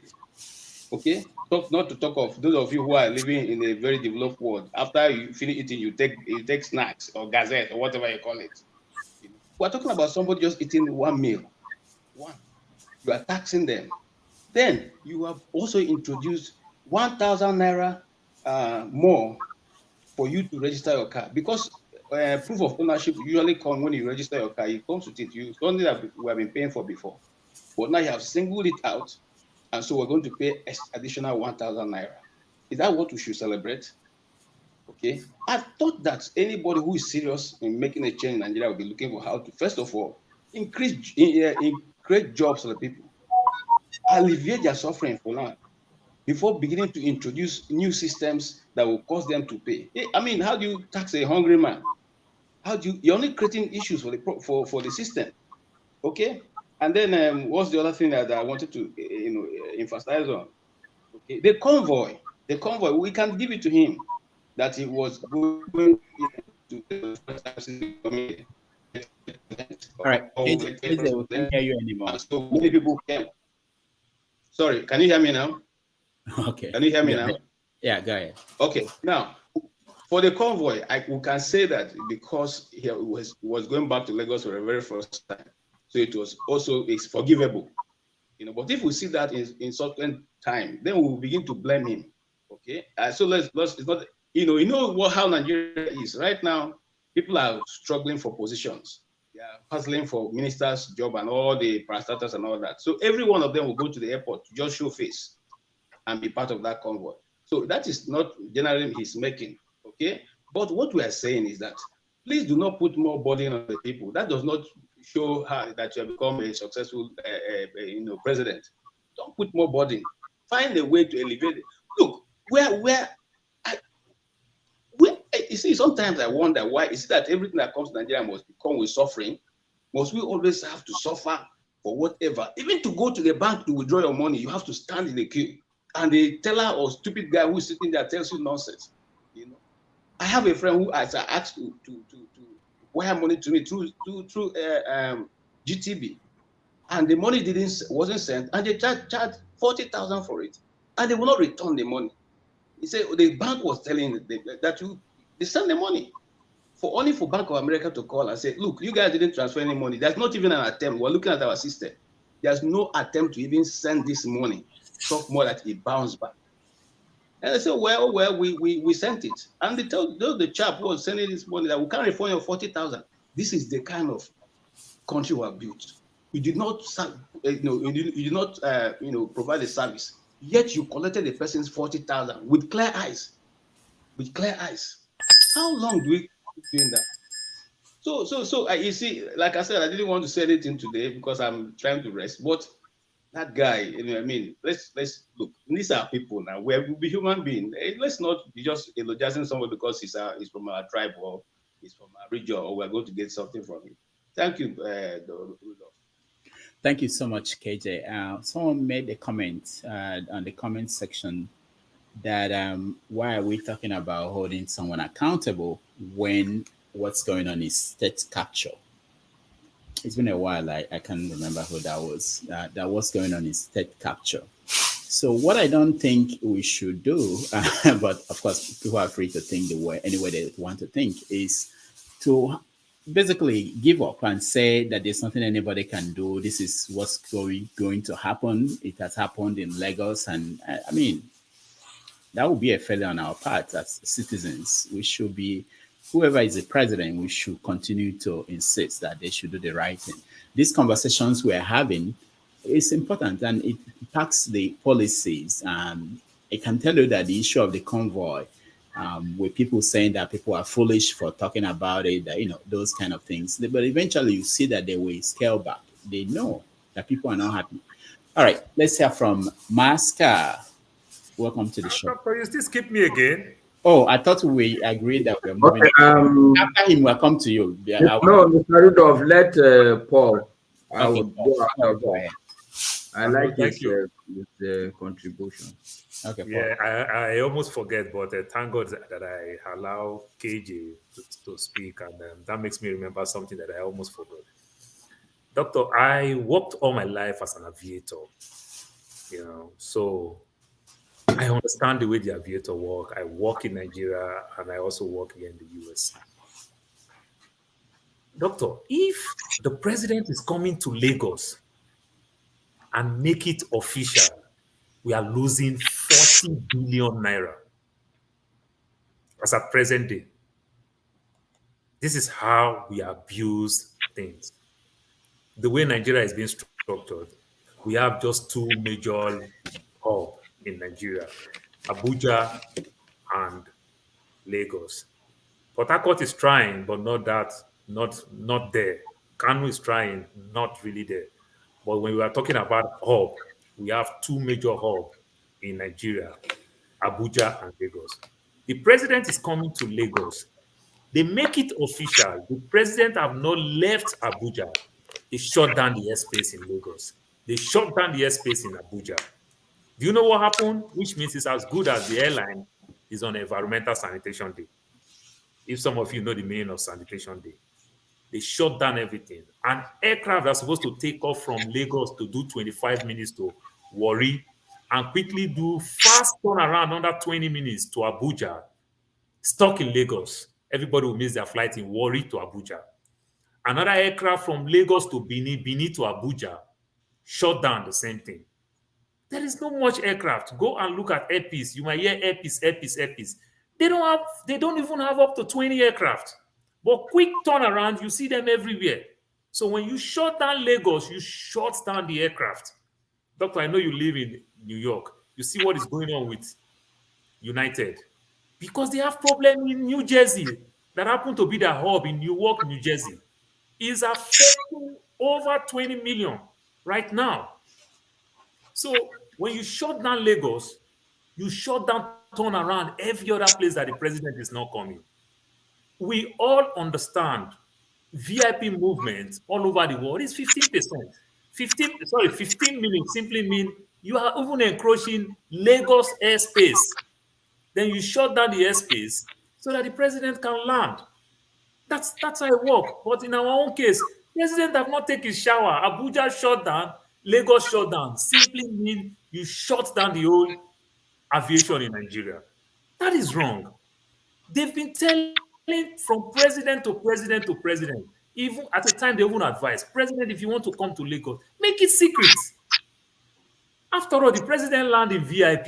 Okay, not to talk of those of you who are living in a very developed world. After you finish eating, you take snacks or gazette or whatever you call it. We're talking about somebody just eating one meal. One, you are taxing them. Then you have also introduced 1,000 naira more for you to register your car, because proof of ownership usually comes when you register your car. It comes with it. Something that we have been paying for before, but now you have singled it out, and so we're going to pay additional 1,000 naira. Is that what we should celebrate? Okay, I thought that anybody who is serious in making a change in Nigeria will be looking for how to, first of all, create jobs for the people, alleviate their suffering for now, before beginning to introduce new systems that will cause them to pay. I mean, how do you tax a hungry man? You're only creating issues for the system. Okay, and then what's the other thing that I wanted to emphasize on? Okay, the convoy, we can give it to him that he was going to. All right, we can't hear you anymore. And so many people came. Sorry, can you hear me now? Okay. Can you hear me now? Yeah, go ahead. Okay, now for the convoy, we can say that because he was going back to Lagos for the very first time, so it's forgivable, But if we see that in certain time, then we will begin to blame him. Okay, so let's it's not how Nigeria is right now. People are struggling for positions. They are hustling for ministers' job and all the parastatals and all that. So every one of them will go to the airport to just show face and be part of that convoy. So that is not generally his making, okay? But what we are saying is that please do not put more burden on the people. That does not show that you have become a successful president. Don't put more burden. Find a way to elevate it. Look, you see, sometimes I wonder why is it that everything that comes to Nigeria must come with suffering? Must we always have to suffer for whatever? Even to go to the bank to withdraw your money, you have to stand in the queue. And the teller or stupid guy who's sitting there tells you nonsense. I have a friend who asked to wire money to me through GTB, and the money wasn't sent, and they charged 40,000 for it, and they will not return the money. He said the bank was telling that they send the money only for Bank of America to call and say, look, you guys didn't transfer any money. There's not even an attempt. We're looking at our system. There's no attempt to even send this money. Talk more that it bounced back. And they said, well, we sent it. And they told the chap who was sending this money that we can't refund your 40,000. This is the kind of country we have built. You did not, provide a service. Yet you collected the person's 40,000 with clear eyes. With clear eyes. How long do we keep doing that? So you see, like I said, I didn't want to say anything today because I'm trying to rest. But that guy, let's look. These are people now. We'll be human beings. Let's not be just eulogizing someone because he's from our tribe or he's from our region or we're going to get something from him. Thank you, Rudolph. Thank you so much, KJ. Someone made a comment on the comment section that why are we talking about holding someone accountable when what's going on is state capture? It's been a while. I can't remember who that was. That what's going on is state capture. So what I don't think we should do, but of course people are free to think any way they want to think, is to basically give up and say that there's nothing anybody can do. This is what's going to happen. It has happened in Lagos, and that would be a failure on our part as citizens. We should be whoever is the president, we should continue to insist that they should do the right thing. These conversations we're having is important, and it impacts the policies. I can tell you that the issue of the convoy, with people saying that people are foolish for talking about it, that, those kind of things. But eventually you see that they will scale back. They know that people are not happy. All right, let's hear from Masca. Welcome to the show. Doctor, you still skip me again? Oh, I thought we agreed that we're moving. Okay, after him, we'll come to you. No, Mr. Rudolph, let Paul. I will go ahead. I like his contribution. Okay, Paul. Yeah, I almost forget, but thank God that I allow KJ to speak, and that makes me remember something that I almost forgot. Doctor, I worked all my life as an aviator, so I understand the way the aviator work. I work in Nigeria, and I also work here in the US. Doctor, if the president is coming to Lagos and make it official, we are losing 40 billion naira as at present day. This is how we abuse things. The way Nigeria is being structured, we have just two major hubs in Nigeria, Abuja and Lagos. Port Harcourt is trying, but not there. Kanu is trying, not really there. But when we are talking about hub, we have two major hubs in Nigeria, Abuja and Lagos. The president is coming to Lagos. They make it official. The president have not left Abuja. They shut down the airspace in Lagos. They shut down the airspace in Abuja. Do you know what happened? Which means it's as good as the airline is on environmental sanitation day. If some of you know the meaning of sanitation day. They shut down everything. And aircraft are supposed to take off from Lagos to do 25 minutes to Warri and quickly do fast turnaround under 20 minutes to Abuja, stuck in Lagos. Everybody will miss their flight in Warri to Abuja. Another aircraft from Lagos to Benin to Abuja, shut down, the same thing. There is not much aircraft. Go and look at airpiece. You might hear airpiece. They don't even have up to 20 aircraft. But quick turnaround, you see them everywhere. So when you shut down Lagos, you shut down the aircraft. Doctor, I know you live in New York. You see what is going on with United. Because they have problem in New Jersey that happen to be the hub in Newark, New Jersey. Is affecting over 20 million right now. So when you shut down Lagos, you shut down turnaround every other place that the president is not coming. We all understand VIP movement all over the world is 15%. 15 million simply mean you are even encroaching Lagos airspace. Then you shut down the airspace so that the president can land. That's how it works. But in our own case, president have not taken his shower. Abuja shut down, Lagos shut down. Simply mean you shut down the whole aviation in Nigeria. That is wrong. They've been telling from president to president to president. Even at the time they even advise, president, if you want to come to Lagos, make it secret. After all, the president land in VIP.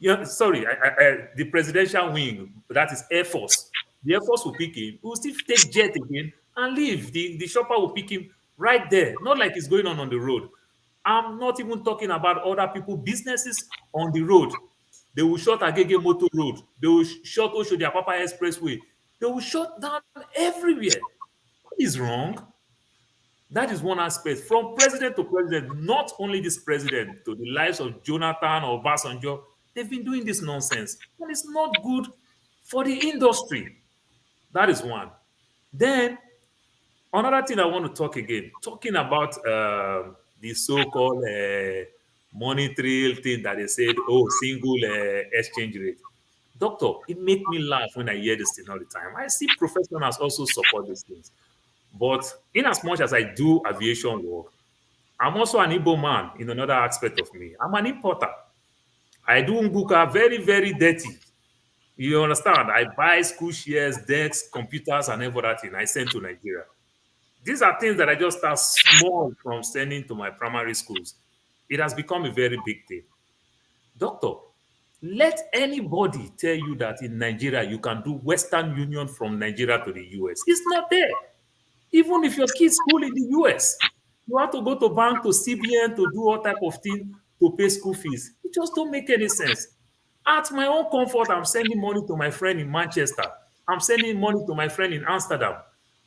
The presidential wing, that is Air Force. The Air Force will pick him. He will still take jet again and leave. The shopper will pick him right there. Not like it's going on the road. I'm not even talking about other people, businesses on the road. They will shut Agege Motor Road. They will shut Oshodi Apapa Expressway. They will shut down everywhere. What is wrong? That is one aspect. From president to president, not only this president, to the lives of Jonathan or Obasanjo, they've been doing this nonsense. And it's not good for the industry. That is one. Then, another thing I want to talk again, talking about the so-called monetary thing that they said, single exchange rate. Doctor, it makes me laugh when I hear this thing all the time. I see professionals also support these things. But in as much as I do aviation work, I'm also an Igbo man in another aspect of me. I'm an importer. I do Nguka very, very dirty. You understand? I buy school shares, desks, computers, and everything I send to Nigeria. These are things that I just start small from sending to my primary schools. It has become a very big thing. Doctor, Let anybody tell you that in Nigeria you can do Western Union from Nigeria to the US. It's not there. Even if your kids school in the US, you have to go to bank, to CBN, to do all type of thing to pay school fees. It just don't make any sense. At my own comfort, I'm sending money to my friend in Manchester. I'm sending money to my friend in Amsterdam.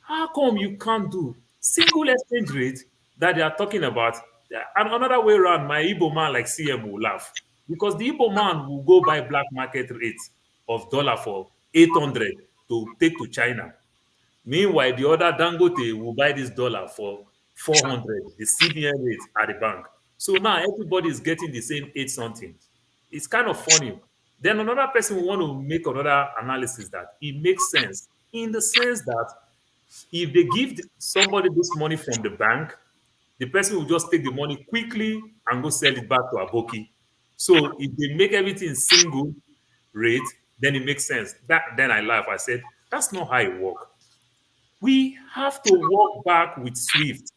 How come you can't do single exchange rate that they are talking about? And another way around, my Igbo man like CM will laugh because the Igbo man will go buy black market rates of dollar for 800 to take to China. Meanwhile, the other Dangote will buy this dollar for 400, the CBN rate at the bank. So now everybody is getting the same 8 something. It's kind of funny. Then another person will want to make another analysis that it makes sense in the sense that if they give somebody this money from the bank, the person will just take the money quickly and go sell it back to Aboki. So if they make everything single rate, then it makes sense. Then I laugh. I said, that's not how it works. We have to walk back with SWIFT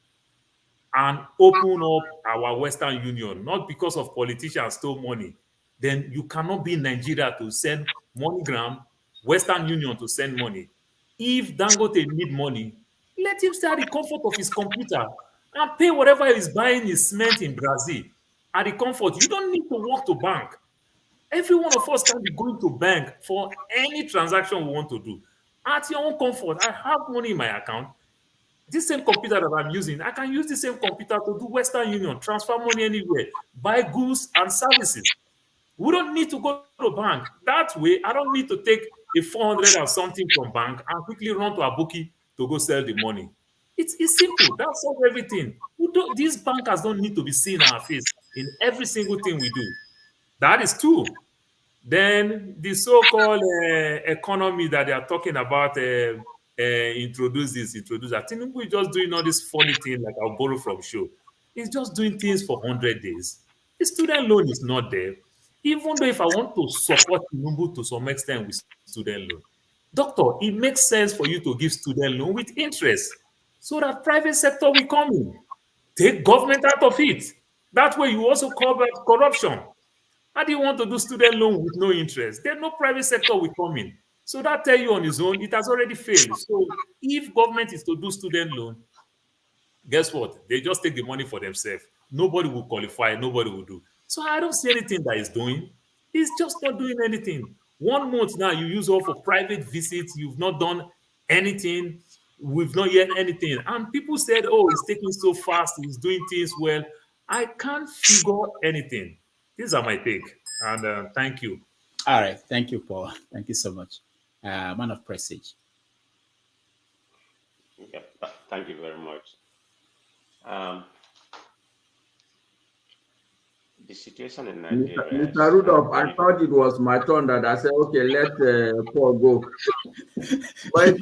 and open up our Western Union, not because of politicians stole money. Then you cannot be in Nigeria to send MoneyGram, Western Union to send money. If Dangote need money, let him stay at the comfort of his computer and pay whatever he's buying his cement in Brazil at the comfort. You don't need to walk to bank. Every one of us can be going to bank for any transaction we want to do. At your own comfort, I have money in my account. This same computer that I'm using, I can use the same computer to do Western Union, transfer money anywhere, buy goods and services. We don't need to go to a bank. That way, I don't need to take a 400 or something from bank and quickly run to a bookie to go sell the money. It's simple. That's all everything. These bankers don't need to be seeing our face in every single thing we do. That is true. Then the so-called economy that they are talking about, introduce that. Tinubu is just doing all this funny thing like I'll borrow from show. He's just doing things for 100 days. The student loan is not there. Even though if I want to support Tinubu to some extent with student loan, doctor, it makes sense for you to give student loan with interest so that private sector will come in. Take government out of it. That way you also cover corruption. How do you want to do student loan with no interest? Then no private sector will come in. So that tell you on its own, it has already failed. So if government is to do student loan, guess what? They just take the money for themselves. Nobody will qualify. Nobody will do. So I don't see anything that is doing. He's just not doing anything. 1 month now, you use all for private visits. You've not done anything. We've not yet anything. And people said, oh, it's taking so fast. He's doing things well. I can't figure anything. These are my take. And thank you. All right. Thank you, Paul. Thank you so much. Man of Prestige. Yep. Thank you very much. The situation in Nigeria. Mr. Rudolph, I thought it was my turn that I said, okay, let Paul go. But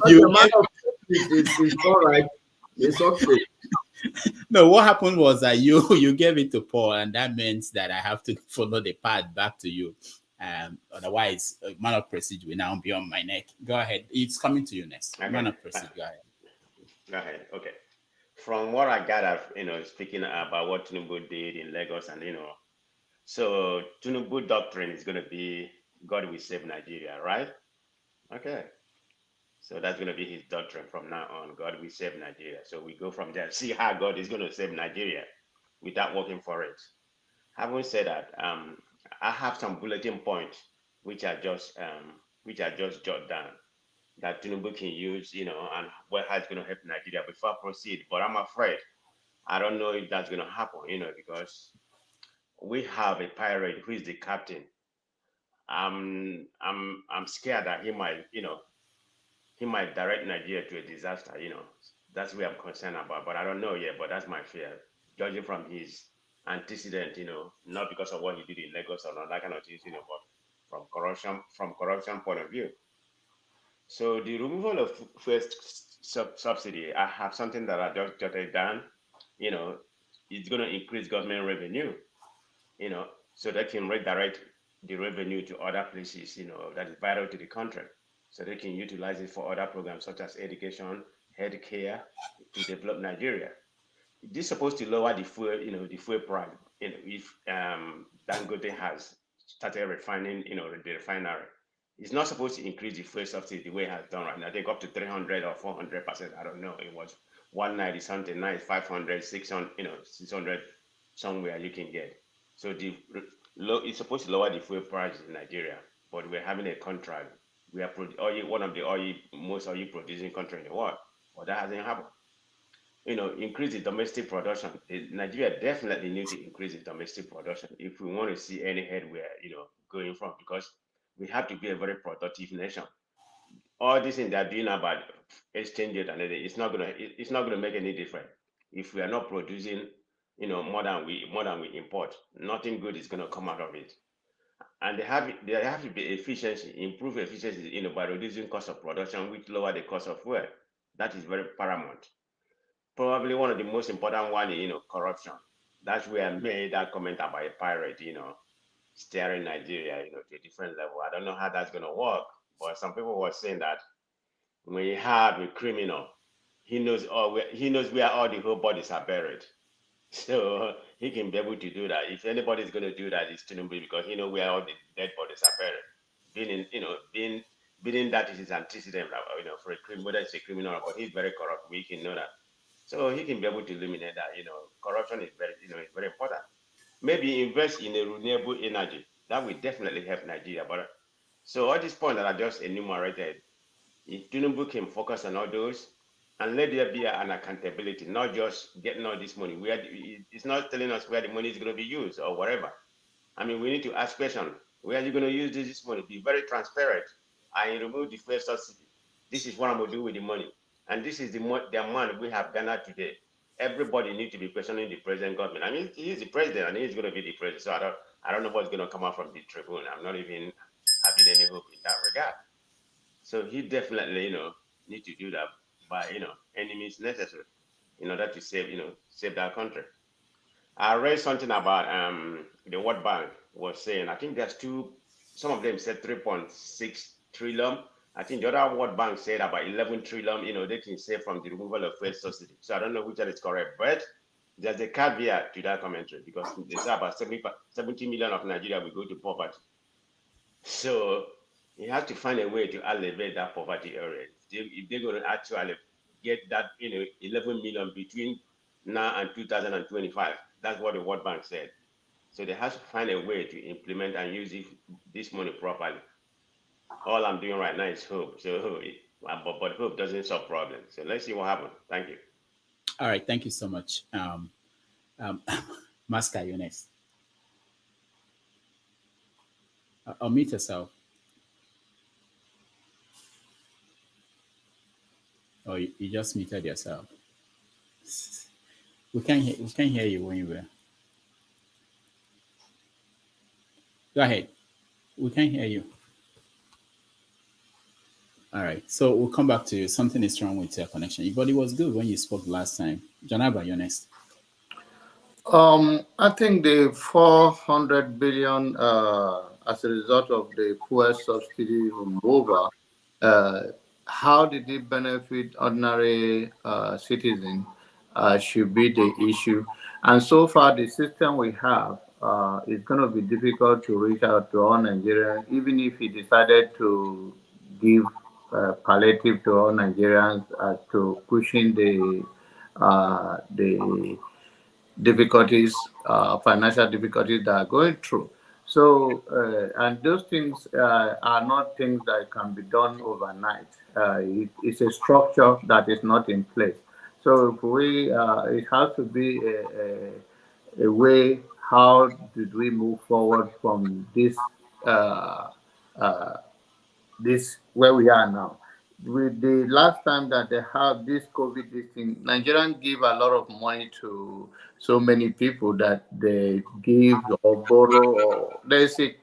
it's all right. It's okay. No, what happened was that you gave it to Paul, and that means that I have to follow the path back to you. Otherwise, Man of Prestige will now be on my neck. Go ahead. It's coming to you next. Okay. Man of Prestige, go ahead. Go ahead. Okay. From what I gathered, speaking about what Tinubu did in Lagos, and so Tinubu doctrine is going to be God will save Nigeria, right? Okay. So that's going to be his doctrine from now on. God will save Nigeria. So we go from there, see how God is going to save Nigeria without working for it. Having said that, I have some bulletin points which are just jot down that Tinubu can use, and how it's going to help Nigeria before I proceed. But I'm afraid I don't know if that's going to happen, because we have a pirate who is the captain. I'm scared that he might, he might direct Nigeria to a disaster, That's what I'm concerned about. But I don't know yet, but that's my fear, judging from his antecedent, not because of what he did in Lagos or not, that kind of things, but from corruption point of view. So the removal of first subsidy, I have something that I just jotted down, it's going to increase government revenue, so they can redirect the revenue to other places, that is vital to the country. So they can utilize it for other programs such as education, healthcare, to develop Nigeria. This is supposed to lower the fuel, the fuel price. If Dangote has started refining, the refinery. It's not supposed to increase the fuel subsidy the way it has done right now. They go up to 300 or 400%. I don't know. It was 190 something. Now it's 500, 600, 600 somewhere you can get. So it's supposed to lower the fuel price in Nigeria, but we're having a contract. We are one of the most oil producing country in the world, but that hasn't happened. Increase the domestic production. Nigeria definitely needs to increase the domestic production if we want to see any headway, going from, because we have to be a very productive nation. All this thing they're doing about exchange rate and everything, it's not gonna make any difference if we are not producing, more than we import. Nothing good is gonna come out of it. And there have to be efficiency, improve efficiency, by reducing cost of production, which lower the cost of fuel. That is very paramount. Probably one of the most important one, corruption. That's where I made that comment about a pirate, steering Nigeria, to a different level. I don't know how that's gonna work, but some people were saying that when you have a criminal, he knows where all the whole bodies are buried. So he can be able to do that. If anybody is going to do that, it's Tinubu, because he knows where all the dead bodies are buried. Being that is his antecedent, for a criminal, whether it's a criminal, but he's very corrupt. We can know that. So he can be able to eliminate that. Corruption is very important. Maybe invest in a renewable energy. That will definitely help Nigeria. But so all these points that I just enumerated, if Tinubu can focus on all those, and let there be an accountability, not just getting all this money. It's not telling us where the money is going to be used or whatever. I mean, we need to ask questions. Where are you going to use this money? Be very transparent. I remove the fuel subsidy. This is what I'm going to do with the money. And this is the amount we have garnered today. Everybody needs to be questioning the present government. I mean, he's the president and he's going to be the president. So I don't know what's going to come out from the tribune. I'm not even having any hope in that regard. So he definitely, need to do that by, any means necessary in order to save that country. I read something about the World Bank was saying, I think there's some of them said 3.6 trillion. I think the other World Bank said about 11 trillion, they can save from the removal of fuel subsidy. So I don't know which one is correct, but there's a caveat to that commentary, because they say about 70 million of Nigeria will go to poverty. So you have to find a way to elevate that poverty area. If they're going to actually get that, 11 million between now and 2025, that's what the World Bank said. So they have to find a way to implement and use this money properly. All I'm doing right now is hope. So, but hope doesn't solve problems. So let's see what happens. Thank you. All right, thank you so much. Maska, you're next. Unmute yourself. Oh, you just muted yourself. We can't hear you when you were. Go ahead. We can't hear you. All right. So we'll come back to you. Something is wrong with your connection. But it was good when you spoke last time. Janaba, you're next. I think the 400 billion as a result of the fuel subsidy removal, how did it benefit ordinary citizens should be the issue. And so far, the system we have is going to be difficult to reach out to all Nigerians, even if he decided to give palliative to all Nigerians to pushing the difficulties, financial difficulties that are going through. So, and those things are not things that can be done overnight. It's a structure that is not in place. So, it has to be a way. How did we move forward from this where we are now? With the last time that they have this COVID thing, Nigerians give a lot of money to so many people that they give or borrow, or there's a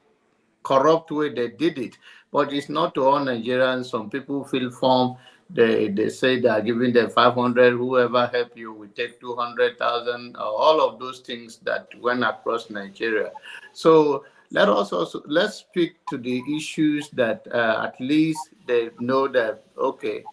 corrupt way they did it. But it's not to all Nigerians. Some people feel form. They say they are giving them 500. Whoever help you, we take 200,000. All of those things that went across Nigeria. So let's speak to the issues that at least they know that, okay,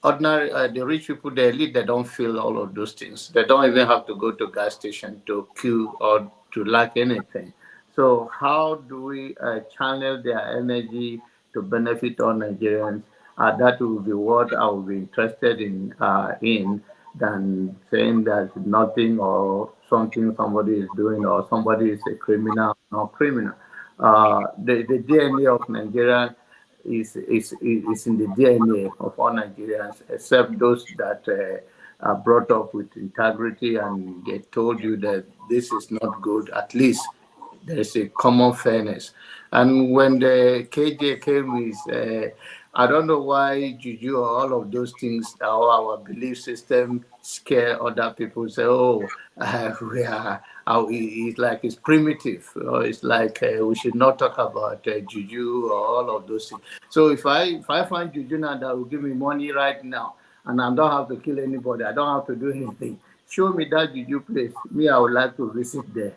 ordinary the rich people, the elite, they don't feel all of those things. They don't even have to go to gas station to queue or to lack anything. So how do we channel their energy to benefit all Nigerians? That will be what I will be interested in than saying that nothing or something somebody is doing or somebody is a criminal or criminal. The DNA of Nigeria is in the DNA of all Nigerians, except those that are brought up with integrity and they told you that this is not good. At least there's a common fairness. And when the KJ came, I don't know why juju or all of those things, our belief system scare other people. Say, oh, we are. It's like it's primitive. Or it's like we should not talk about juju or all of those things. So if I find juju now that will give me money right now, and I don't have to kill anybody, I don't have to do anything. Show me that juju place. Me, I would like to visit there.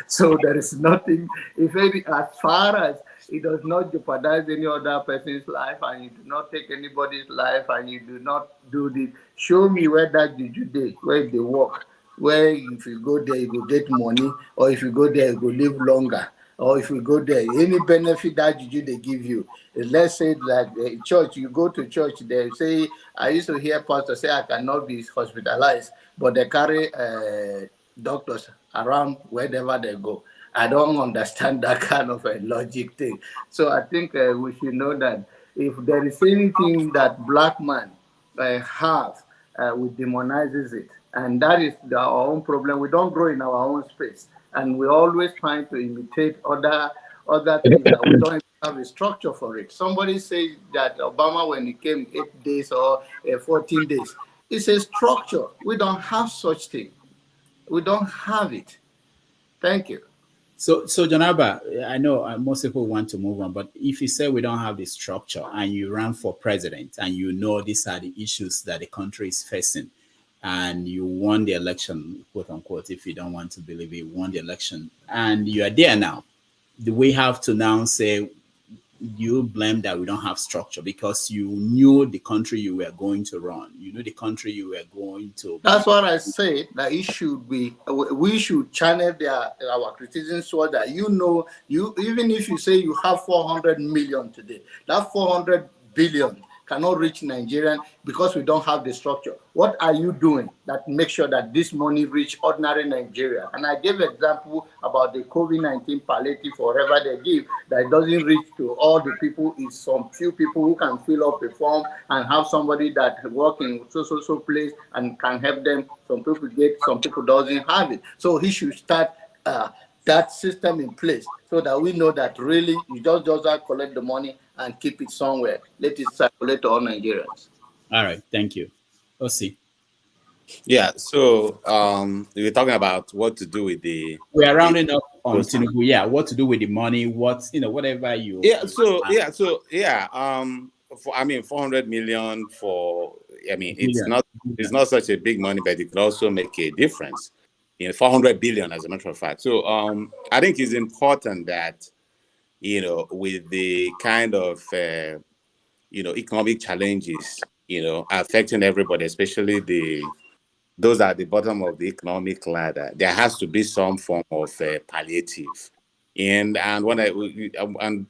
So there is nothing, if any, as far as it does not jeopardize any other person's life and you do not take anybody's life and you do not do this, show me where that juju day, where they work, where if you go there you will get money, or if you go there you will live longer, or if you go there, any benefit that juju they give you. Let's say like church, you go to church, they say, I used to hear pastors say I cannot be hospitalized, but they carry doctors around wherever they go. I don't understand that kind of a logic thing. So I think we should know that if there is anything that black man have, we demonizes it. And that is our own problem. We don't grow in our own space. And we're always trying to imitate other things that we don't have a structure for it. Somebody says that Obama, when he came 8 days or 14 days, it's a structure. We don't have such thing. We don't have it. Thank you. So Janaba, I know most people want to move on, but if you say we don't have the structure and you run for president and you know these are the issues that the country is facing and you won the election, quote unquote, if you don't want to believe it, you won the election and you are there now, do we have to now say you blame that we don't have structure because you knew the country you were going to run, you knew the country you were going to. That's what I said, that it should be, we should channel our criticism so that you even if you say you have 400 million today, that 400 billion cannot reach Nigerian because we don't have the structure. What are you doing that makes sure that this money reach ordinary Nigeria? And I gave an example about the COVID-19 palliative, whatever they give, that it doesn't reach to all the people. It's some few people who can fill up a form and have somebody that work in so place and can help them. Some people get, some people doesn't have it. So he should start that system in place so that we know that really you just collect the money and keep it somewhere. Let it circulate to all Nigerians. All right, thank you. Osi. Yeah, so we're talking about what to do with the. We are rounding up on Tinubu. Yeah, what to do with the money? Whatever you. Yeah. So 400 million for. I mean, it's not such a big money, but it could also make a difference. 400 billion, as a matter of fact. So I think it's important that with the kind of economic challenges affecting everybody, especially those at the bottom of the economic ladder, there has to be some form of palliative. And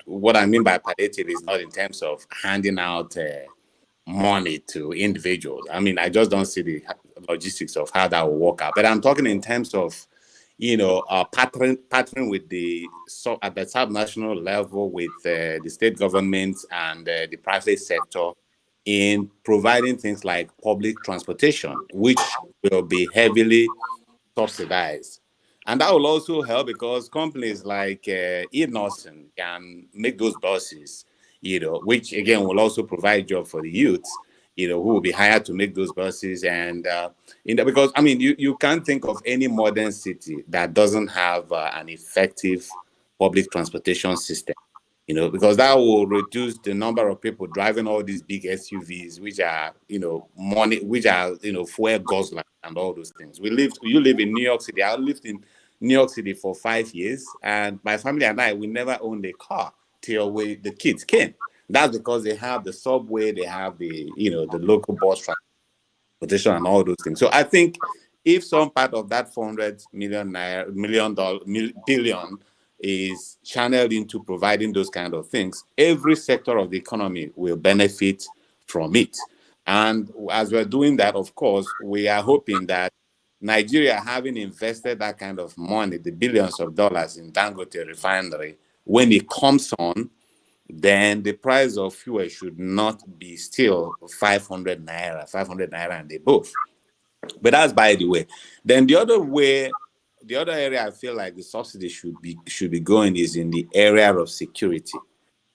what I mean by palliative is not in terms of handing out money to individuals. I mean, I just don't see the logistics of how that will work out. But I'm talking in terms of partnering with at the subnational level with the state governments and the private sector in providing things like public transportation, which will be heavily subsidized. And that will also help because companies like INEC can make those buses, which again will also provide job for the youth, who will be hired to make those buses. And because I mean, you can't think of any modern city that doesn't have an effective public transportation system. Because that will reduce the number of people driving all these big SUVs, which are, fuel guzzlers and all those things. You live in New York City. I lived in New York City for 5 years, and my family and I, we never owned a car till the kids came. That's because they have the subway, they have the local bus transportation and all those things. So I think if some part of that 400 billion is channeled into providing those kind of things, every sector of the economy will benefit from it. And as we're doing that, of course, we are hoping that Nigeria, having invested that kind of money, the billions of dollars in Dangote refinery, when it comes on, then the price of fuel should not be still 500 naira and above. But that's by the way. Then the other area I feel like the subsidy should be going is in the area of security.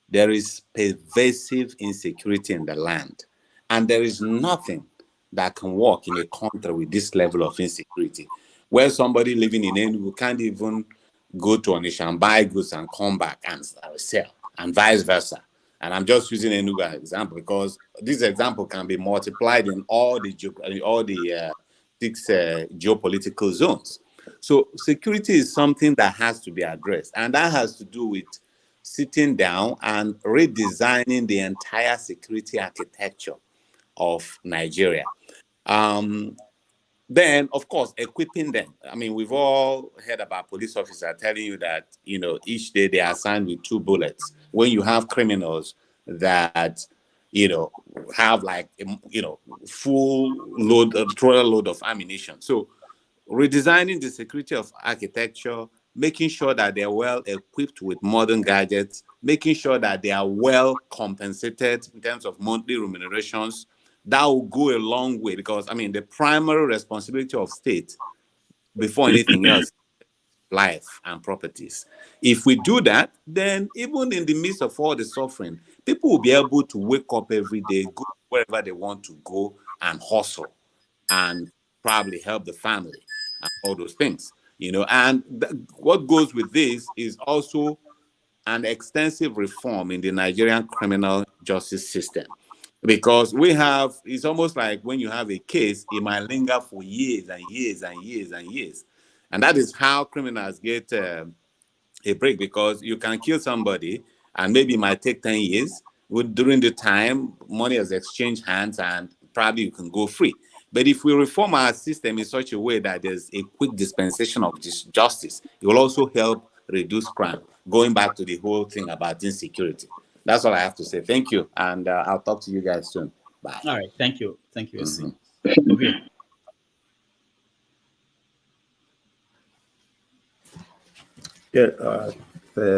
There is pervasive insecurity in the land, and there is nothing that can work in a country with this level of insecurity, where somebody living in Enugu can't even go to Onitsha and buy goods and come back and sell, and vice versa. And I'm just using Enugu as an example because this example can be multiplied in all the 6 geopolitical zones. So security is something that has to be addressed, and that has to do with sitting down and redesigning the entire security architecture of Nigeria. Then, of course, equipping them. I mean, we've all heard about police officers telling you that, each day they are assigned with 2 bullets. When you have criminals that, have like, full load, trailer load of ammunition. So redesigning the security of architecture, making sure that they're well equipped with modern gadgets, making sure that they are well compensated in terms of monthly remunerations, that will go a long way because, I mean, the primary responsibility of state before anything else, life and properties. If we do that, then even in the midst of all the suffering, people will be able to wake up every day, go wherever they want to go and hustle and probably help the family and all those things, and what goes with this is also an extensive reform in the Nigerian criminal justice system. Because it's almost like when you have a case, it might linger for years and years and years and years. And that is how criminals get a break, because you can kill somebody and maybe it might take 10 years. During the time, money has exchanged hands and probably you can go free. But if we reform our system in such a way that there's a quick dispensation of justice, it will also help reduce crime, going back to the whole thing about insecurity. That's all I have to say. Thank you. And I'll talk to you guys soon. Bye. All right. Thank you. Thank you, Mm-hmm. Okay. Yeah,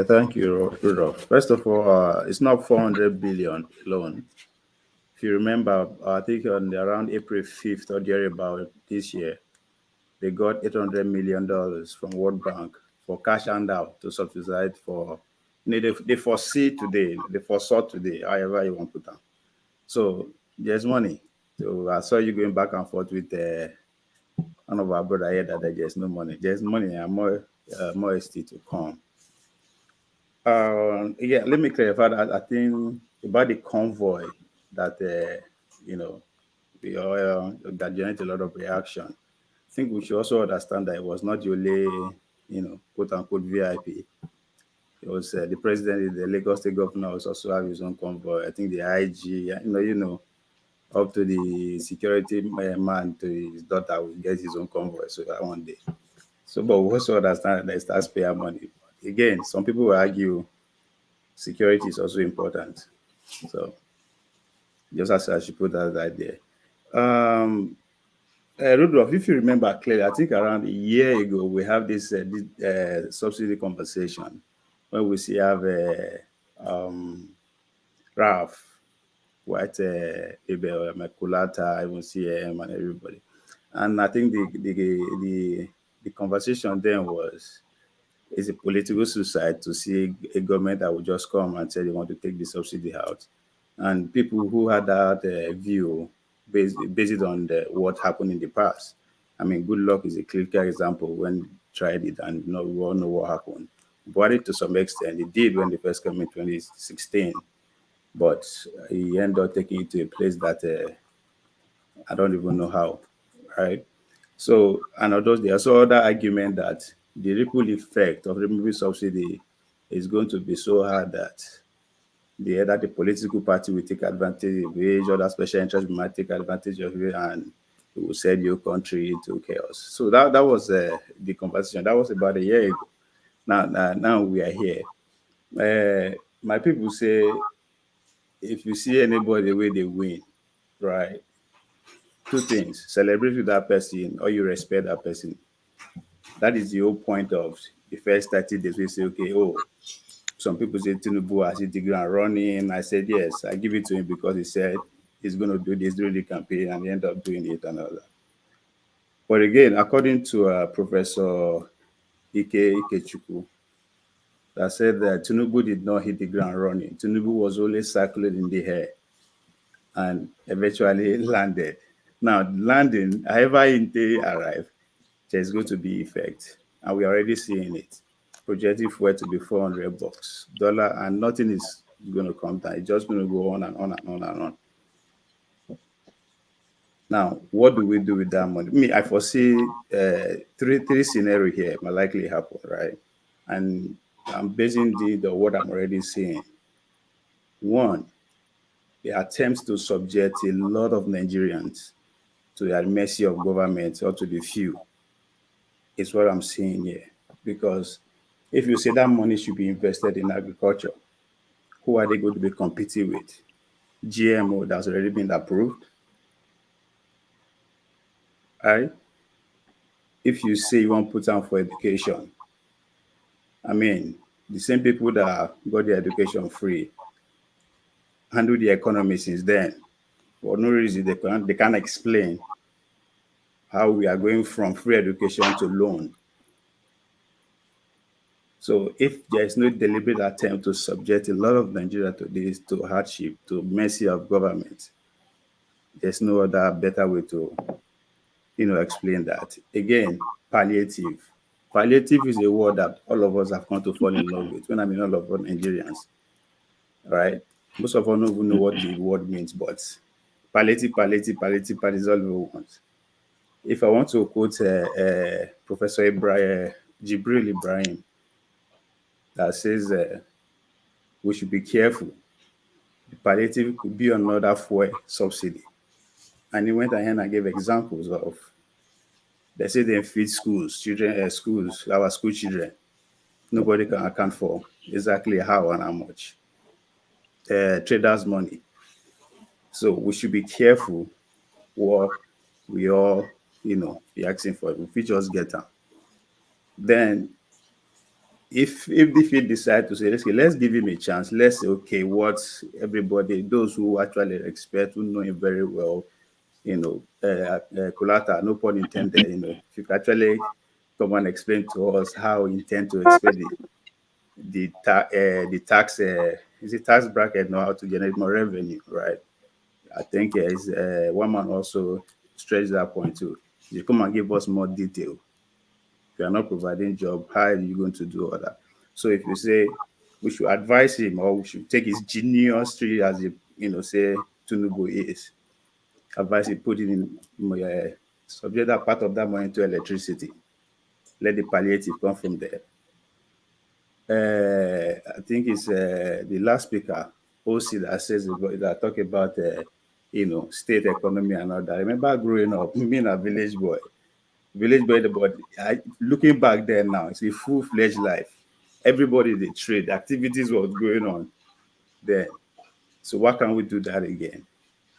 thank you, Rudolph. First of all, it's not 400 billion alone. If you remember, I think around April 5th or thereabout this year, they got $800 million from World Bank for cash handout to subsidize for, they foresaw today, however you want to put them. So there's money. So I saw you going back and forth with one of our brother here that there's no money. There's money and more still to come. Yeah, let me clarify that. I think about the convoy that that generated a lot of reaction. I think we should also understand that it was not the only, quote unquote VIP. It was the president, the Lagos State governor also have his own convoy. I think the IG, up to the security man to his daughter will get his own convoy. So that one day. So, but we also understand that it's taxpayer money. Again, some people will argue security is also important. So, just as I should put that right there. Rudolph, if you remember clearly, I think around a year ago, we have this subsidy conversation where we see have Ralph, White, Maculata, even CM and everybody. And I think the conversation then was, it's a political suicide to see a government that will just come and say they want to take the subsidy out. And people who had that view based on what happened in the past. I mean, Good Luck is a clear example when tried it and we all know what happened. But it to some extent, it did when they first came in 2016. But he ended up taking it to a place that I don't even know how, right? So, and although there's other argument that the ripple effect of removing subsidy is going to be so hard that the political party will take advantage of it, or that special interest might take advantage of it, and it will send your country into chaos. So that was the conversation. That was about a year ago. Now we are here. My people say, if you see anybody where they win, right? Two things: celebrate with that person, or you respect that person. That is the whole point of the first 30 days. We say, okay, some people say Tinubu has hit the ground running. I said, yes, I give it to him because he said he's going to do this during the campaign, and he ended up doing it and all that. But again, according to Professor Ikechukwu, that said that Tinubu did not hit the ground running. Tinubu was only circling in the air and eventually landed. Now, landing, however they arrive, there's going to be effect. And we're already seeing it. Projected for it to be $400, and nothing is going to come down. It's just going to go on and on and on and on. Now, what do we do with that money? I foresee three scenarios here might likely happen, right? And I'm basing the what I'm already seeing. One, the attempts to subject a lot of Nigerians to the mercy of government or to the few is what I'm seeing here. Because if you say that money should be invested in agriculture, who are they going to be competing with? GMO that's already been approved. Right? If you say you want to put down for education, I mean, the same people that got their education free handle the economy since then. For no reason, they can't explain how we are going from free education to loan. So if there is no deliberate attempt to subject a lot of Nigeria to this, to hardship, to mercy of government, there's no other better way to, explain that. Again, palliative. Palliative is a word that all of us have come to fall in love with. When I mean all of us Nigerians, right? Most of us don't even know what the word means, but palliative is all we want. If I want to quote Professor Jibril Ibrahim, that says we should be careful. The palliative could be another fuel subsidy. And he went ahead and gave examples of, they say they feed our school children. Nobody can account for exactly how and how much. Traders' money. So we should be careful what we all, be asking for. If we just get them. Then if they decide to say, let's give him a chance, let's say, okay, what everybody, those who actually expect, who know him very well, Kulata, no pun intended, if you actually come and explain to us how you intend to expect the tax, is it tax bracket know how to generate more revenue, right? I think is one man also stretched that point too. You come and give us more detail. If you are not providing job, how are you going to do all that? So if you say we should advise him or we should take his genius tree as say Tinubu is, advise him put it in subject that part of that money to electricity. Let the palliative come from there. I think it's the last speaker, OC, that says that talk about state economy and all that. I remember growing up, being a village boy, but looking back there now, it's a full-fledged life. Everybody they trade, activities was going on then. So why can't we do that again?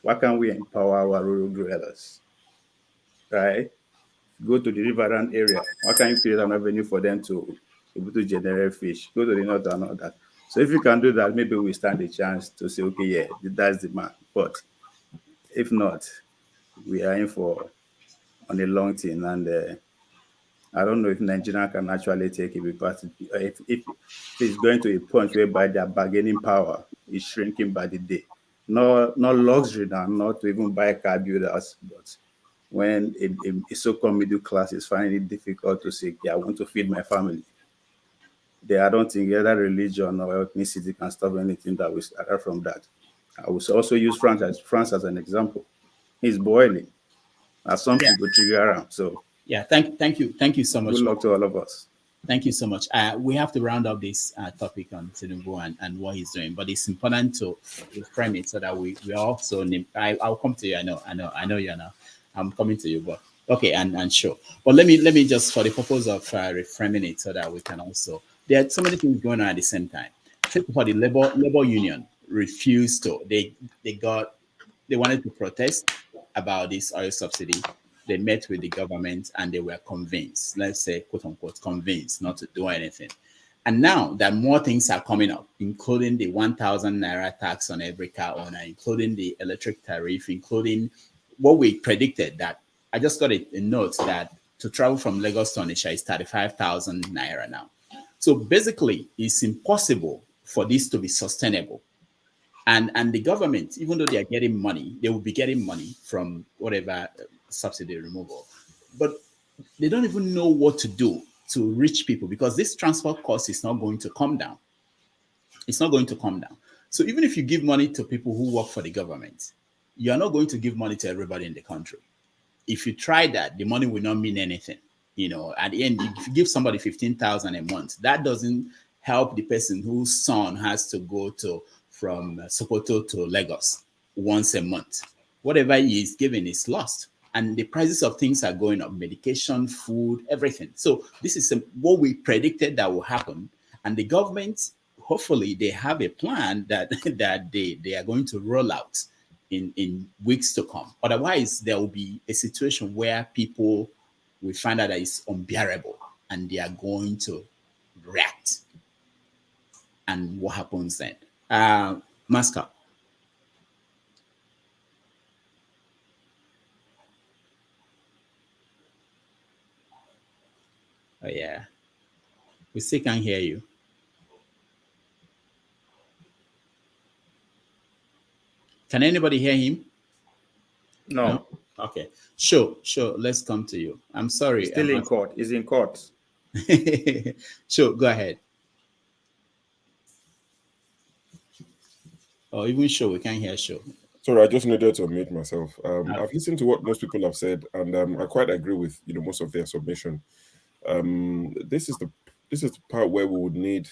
Why can't we empower our rural dwellers? Right? Go to the riverine area. Why can't you create an avenue for them to be able to generate fish? Go to the north and all that. So if you can do that, maybe we stand a chance to say, okay, yeah, that's the man. But if not, we are in for on a long thing. And I don't know if Nigeria can actually take it, because if it's going to a point whereby their bargaining power is shrinking by the day. Not luxury now, not to even buy car builders, but when a so-called middle class is finding it difficult to say, yeah, I want to feed my family. I don't think either religion or ethnicity can stop anything that will start from that. I will also use France as an example. It's boiling. As some people trigger around. So yeah, thank you so much. Good luck to all of us. Thank you so much. We have to round up this topic on Tinubu and what he's doing, but it's important to frame it so that we also. I'll come to you. I know you now. I'm coming to you, but okay, and sure. But let me just, for the purpose of reframing it, so that we can also, there are so many things going on at the same time. First of all, the labor union refused to. They wanted to protest about this oil subsidy. They met with the government and they were convinced, let's say, quote unquote, convinced not to do anything. And now that more things are coming up, including the 1,000 naira tax on every car owner, including the electric tariff, including what we predicted, that I just got a note that to travel from Lagos to Onitsha is 35,000 naira now. So basically, it's impossible for this to be sustainable. And the government, even though they are getting money, they will be getting money from whatever subsidy removal, but they don't even know what to do to reach people, because this transport cost is not going to come down. It's not going to come down. So even if you give money to people who work for the government, you are not going to give money to everybody in the country. If you try that, the money will not mean anything. You know, at the end, if you give somebody 15,000 a month, that doesn't help the person whose son has to go from Sokoto to Lagos once a month. Whatever he is given is lost. And the prices of things are going up, medication, food, everything. So this is what we predicted that will happen. And the government, hopefully, they have a plan that they are going to roll out in weeks to come. Otherwise, there will be a situation where people will find out that it's unbearable and they are going to react. And what happens then? Mascot. Oh, yeah. We still can't hear you. Can anybody hear him? No. Okay. Sure. Let's come to you. I'm sorry. He's still in court. He's in court. Sure. Go ahead. Oh, even sure, we can't hear sure. Sorry, I just needed to unmute myself. I've listened to what most people have said, and I quite agree with most of their submission. This is the part where we would need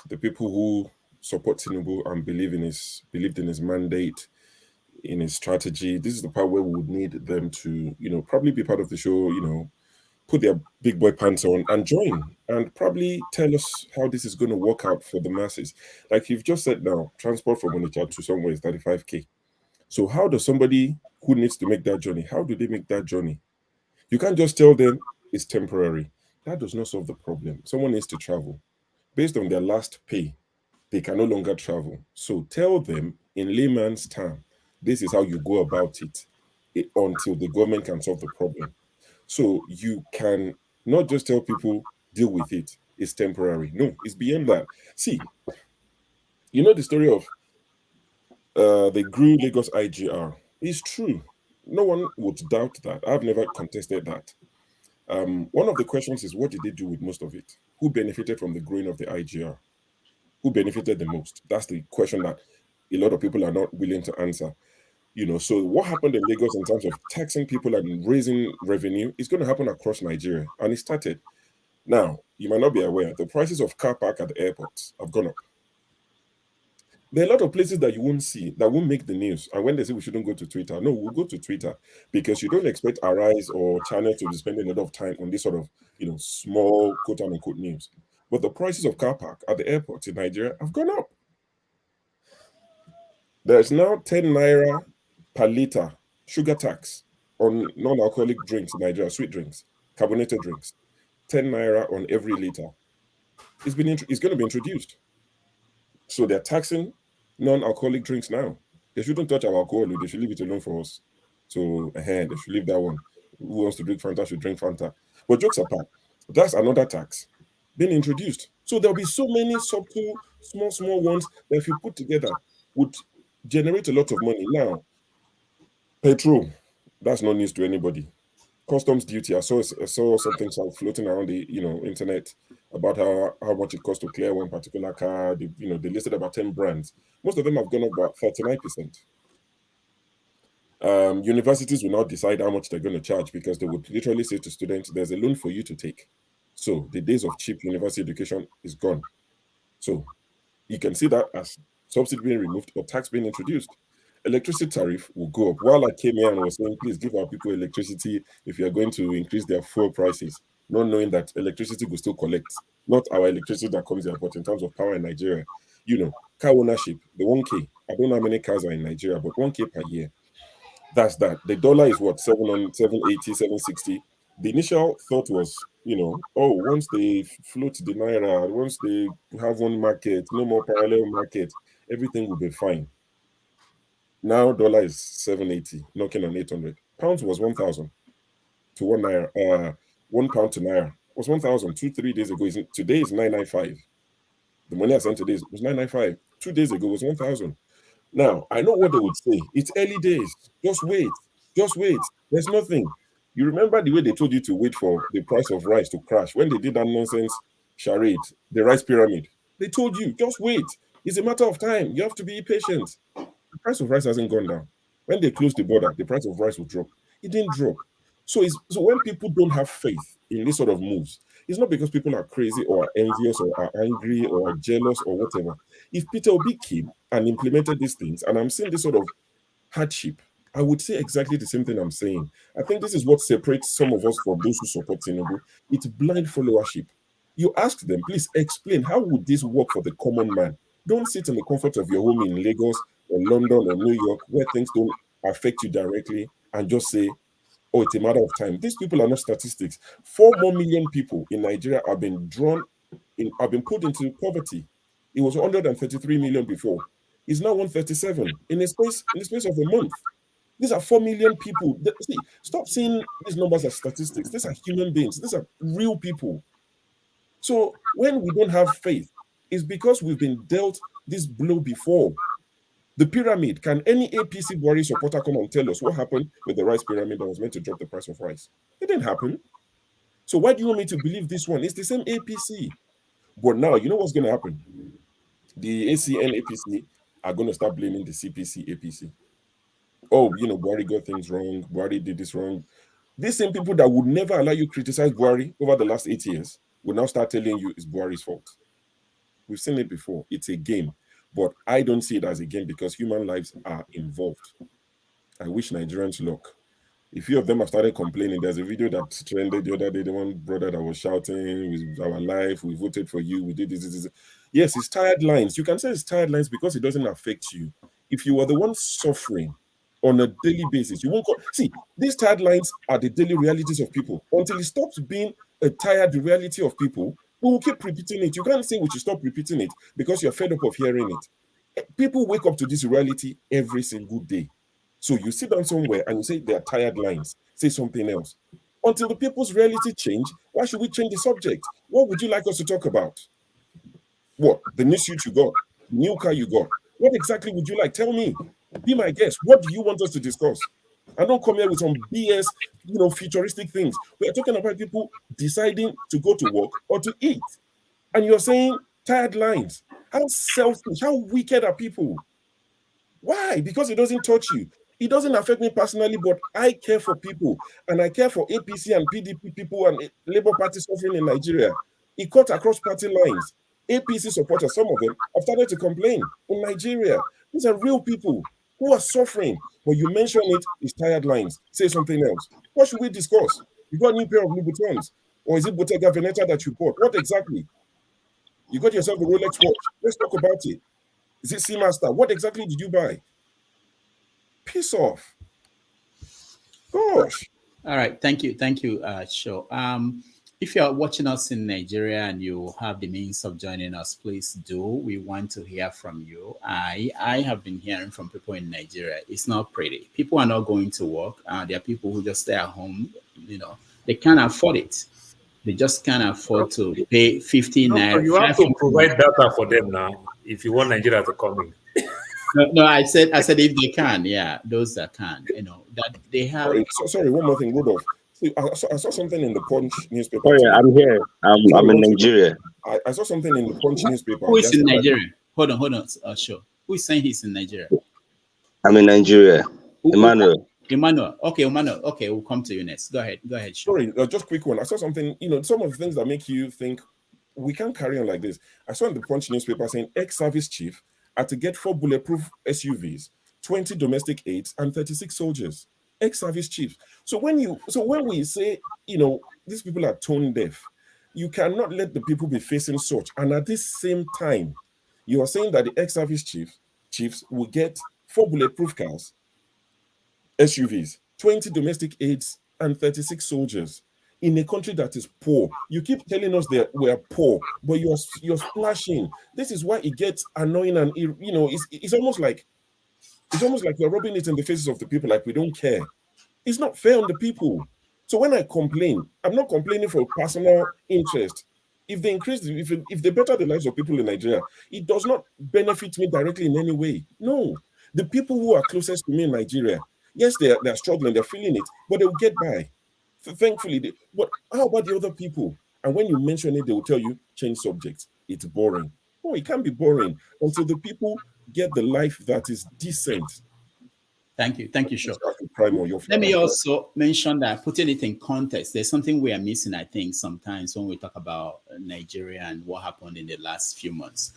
the people who support Tinubu and believed in his mandate, in his strategy. This is the part where we would need them to probably be part of the show. Put their big boy pants on and join, and probably tell us how this is going to work out for the masses. Like you've just said now, transport from Onitsha to somewhere is 35K. So how does somebody who needs to make that journey, how do they make that journey? You can't just tell them it's temporary. That does not solve the problem. Someone needs to travel. Based on their last pay, they can no longer travel. So tell them in layman's term, this is how you go about it until the government can solve the problem. So you can not just tell people, deal with it, it's temporary. No, it's beyond that. See, the story of the grew Lagos IGR is true. No one would doubt that. I've never contested that. One of the questions is, what did they do with most of it? Who benefited from the growing of the IGR? Who benefited the most? That's the question that a lot of people are not willing to answer. So what happened in Lagos in terms of taxing people and raising revenue is going to happen across Nigeria. And it started. Now, you might not be aware, the prices of car park at the airports have gone up. There are a lot of places that you won't see, that won't make the news. And when they say we shouldn't go to Twitter, no, we'll go to Twitter, because you don't expect Arise or Channel to be spending a lot of time on this sort of, small quote-unquote news. But the prices of car park at the airports in Nigeria have gone up. There's now 10 naira per liter sugar tax on non-alcoholic drinks in Nigeria, sweet drinks, carbonated drinks. 10 naira on every liter. It's going to be introduced. So they're taxing non-alcoholic drinks now. They shouldn't touch our alcohol. They should leave it alone for us. So they should leave that one. Who wants to drink Fanta should drink Fanta. But jokes apart, that's another tax being introduced. So there'll be so many subtle, small ones that if you put together would generate a lot of money. Now, petrol, that's no news to anybody. Customs duty, I saw something floating around the internet about how much it costs to clear one particular car. They listed about 10 brands. Most of them have gone up about 39%. Universities will now decide how much they're going to charge, because they would literally say to students, there's a loan for you to take. So the days of cheap university education is gone. So you can see that as subsidy being removed or tax being introduced. electricity tariff will go up. While I came here and was saying, please give our people electricity if you are going to increase their fuel prices, not knowing that electricity will still collect, not our electricity that comes here, but in terms of power in Nigeria. Car ownership, the 1K. I don't know how many cars are in Nigeria, but 1K per year. That's that. The dollar is what, 780, 760. The initial thought was, once they float the naira, once they have one market, no more parallel market, everything will be fine. Now dollar is 780, knocking on 800. Pounds was 1,000 to 1 naira. 1 pound to naira was 1,000 2-3 days ago. Today is 995. The money I sent today was 995. 2 days ago was 1,000. Now, I know what they would say. It's early days. Just wait. Just wait. There's nothing. You remember the way they told you to wait for the price of rice to crash when they did that nonsense charade, the rice pyramid. They told you, just wait. It's a matter of time. You have to be patient. The price of rice hasn't gone down. When they closed the border, the price of rice will drop. It didn't drop. So when people don't have faith in this sort of moves, it's not because people are crazy or are envious or are angry or are jealous or whatever. If Peter Obi came and implemented these things, and I'm seeing this sort of hardship, I would say exactly the same thing I'm saying. I think this is what separates some of us from those who support Tinubu. It's blind followership. You ask them, please explain, how would this work for the common man? Don't sit in the comfort of your home in Lagos or London or New York where things don't affect you directly and just say, oh, it's a matter of time. These people are not statistics. 4 more million people in Nigeria have been put into poverty. It was 133 million before. It's now 137 in the space of a month. These are 4 million people. See, stop seeing these numbers as statistics. These are human beings. These are real people. So when we don't have faith, it's because we've been dealt this blow before. The pyramid. Can any APC Buhari supporter come and tell us what happened with the rice pyramid that was meant to drop the price of rice? It didn't happen. So why do you want me to believe this one? It's the same APC. But now, you know what's going to happen? The ACN APC are going to start blaming the CPC APC. Oh, Buhari got things wrong. Buhari did this wrong. These same people that would never allow you criticize Buhari over the last 8 years will now start telling you it's Buhari's fault. We've seen it before. It's a game. But I don't see it as a game because human lives are involved. I wish Nigerians luck. A few of them have started complaining. There's a video that trended the other day, the one brother that was shouting, with our life, we voted for you, we did this. Yes, it's tired lines. You can say it's tired lines because it doesn't affect you. If you are the one suffering on a daily basis, you won't see, these tired lines are the daily realities of people. Until it stops being a tired reality of people, we will keep repeating it. You can't say we should stop repeating it because you're fed up of hearing it. People wake up to this reality every single day. So you sit down somewhere and you say they are tired lines. Say something else. Until the people's reality change, why should we change the subject? What would you like us to talk about? What? The new suit you got? The new car you got? What exactly would you like? Tell me. Be my guest. What do you want us to discuss? I don't come here with some BS, futuristic things. We are talking about people deciding to go to work or to eat. And you're saying tired lines. How selfish, how wicked are people? Why? Because it doesn't touch you. It doesn't affect me personally, but I care for people. And I care for APC and PDP people and Labour Party suffering in Nigeria. It cut across party lines. APC supporters, some of them, have started to complain in Nigeria. These are real people who are suffering. But you mention it's tired lines. Say something else. What should we discuss? You got a new pair of Louboutins? Or is it Bottega Veneta that you bought? What exactly? You got yourself a Rolex watch. Let's talk about it. Is it Seamaster? What exactly did you buy? Piss off. Gosh. All right. Thank you. Sure. If you're watching us in Nigeria and you have the means of joining us, please do. We want to hear from you. I have been hearing from people in Nigeria. It's not pretty. People are not going to work. There are people who just stay at home. They can't afford it. They just can't afford to pay 50 naira. You have to provide data for them now if you want Nigeria to come in. No, I said if they can, yeah, those that can, that they have. Sorry, one more thing, Rudolph. See, I saw something in the Punch newspaper. Oh yeah, I'm here. I'm in Nigeria. I saw something in the Punch newspaper. Who is in Nigeria? Hold on. Sure. Who is saying he's in Nigeria? I'm in Nigeria. Emmanuel. Okay, Emmanuel. Okay, we'll come to you next. Go ahead. Sure. Sorry, just quick one. I saw something, some of the things that make you think we can't carry on like this. I saw in the Punch newspaper saying ex-service chief had to get 4 bulletproof SUVs 20 domestic aides, and 36 soldiers, ex-service chiefs. So when we say, these people are tone deaf, you cannot let the people be facing such. And at this same time, you are saying that the ex-service chiefs will get 4 bulletproof cars, SUVs, 20 domestic aides, and 36 soldiers in a country that is poor. You keep telling us that we are poor, but you're splashing. This is why it gets annoying, and it's almost like you're rubbing it in the faces of the people like we don't care. It's not fair on the people. So when I complain, I'm not complaining for personal interest. If they increase, if they better the lives of people in Nigeria, it does not benefit me directly in any way. No, the people who are closest to me in Nigeria, yes, they're struggling, they're feeling it, but they will get by. Thankfully, but how about the other people? And when you mention it, they will tell you, change subject. It's boring. No, it can't be boring until the people get the life that is decent. Thank you, Sure. Let me also mention that, putting it in context, there's something we are missing, I think, sometimes when we talk about Nigeria and what happened in the last few months.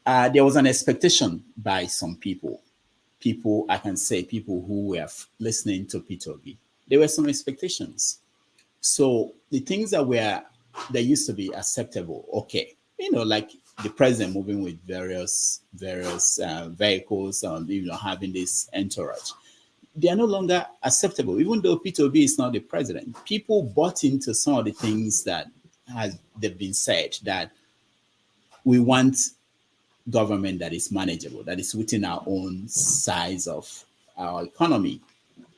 There was an expectation by some people, I can say people who were listening to P2B. There were some expectations. So the things that used to be acceptable, okay, like the president moving with various vehicles, having this entourage, they are no longer acceptable. Even though P2B is not the president, people bought into some of the things that they've been said, that we want government that is manageable, that is within our own size of our economy.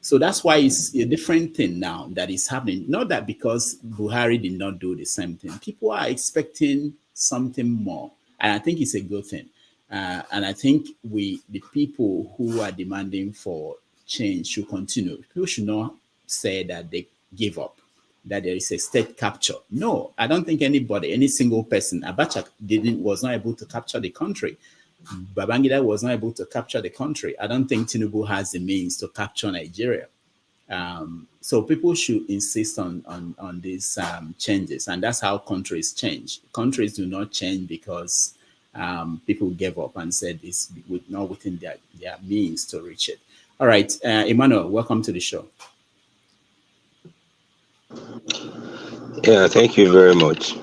So that's why it's a different thing now that is happening. Not that because Buhari did not do the same thing. People are expecting something more. And I think it's a good thing. And I think the people who are demanding for change should continue. People should not say that they give up, that there is a state capture. No, I don't think any single person, Abacha was not able to capture the country. Babangida was not able to capture the country. I don't think Tinubu has the means to capture Nigeria. So people should insist on these changes, and that's how countries change. Countries do not change because people gave up and said it's not within their means to reach it. All right, Emmanuel, welcome to the show. Yeah, thank you very much.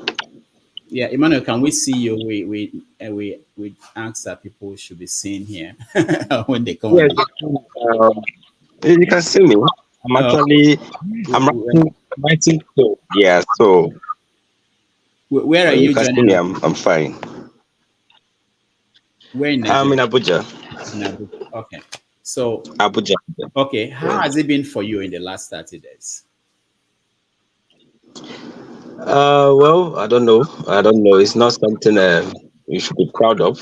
Yeah, Emmanuel, can we see you? We ask that people should be seen here when they come. Yes, you can see me. I'm actually writing code. Yeah, so where are you joining? Me, I'm fine. Where in Nigeria? I'm in Abuja. In Abuja. Okay. So Abuja. Okay, how has it been for you in the last 30 days? Well, I don't know. It's not something you should be proud of,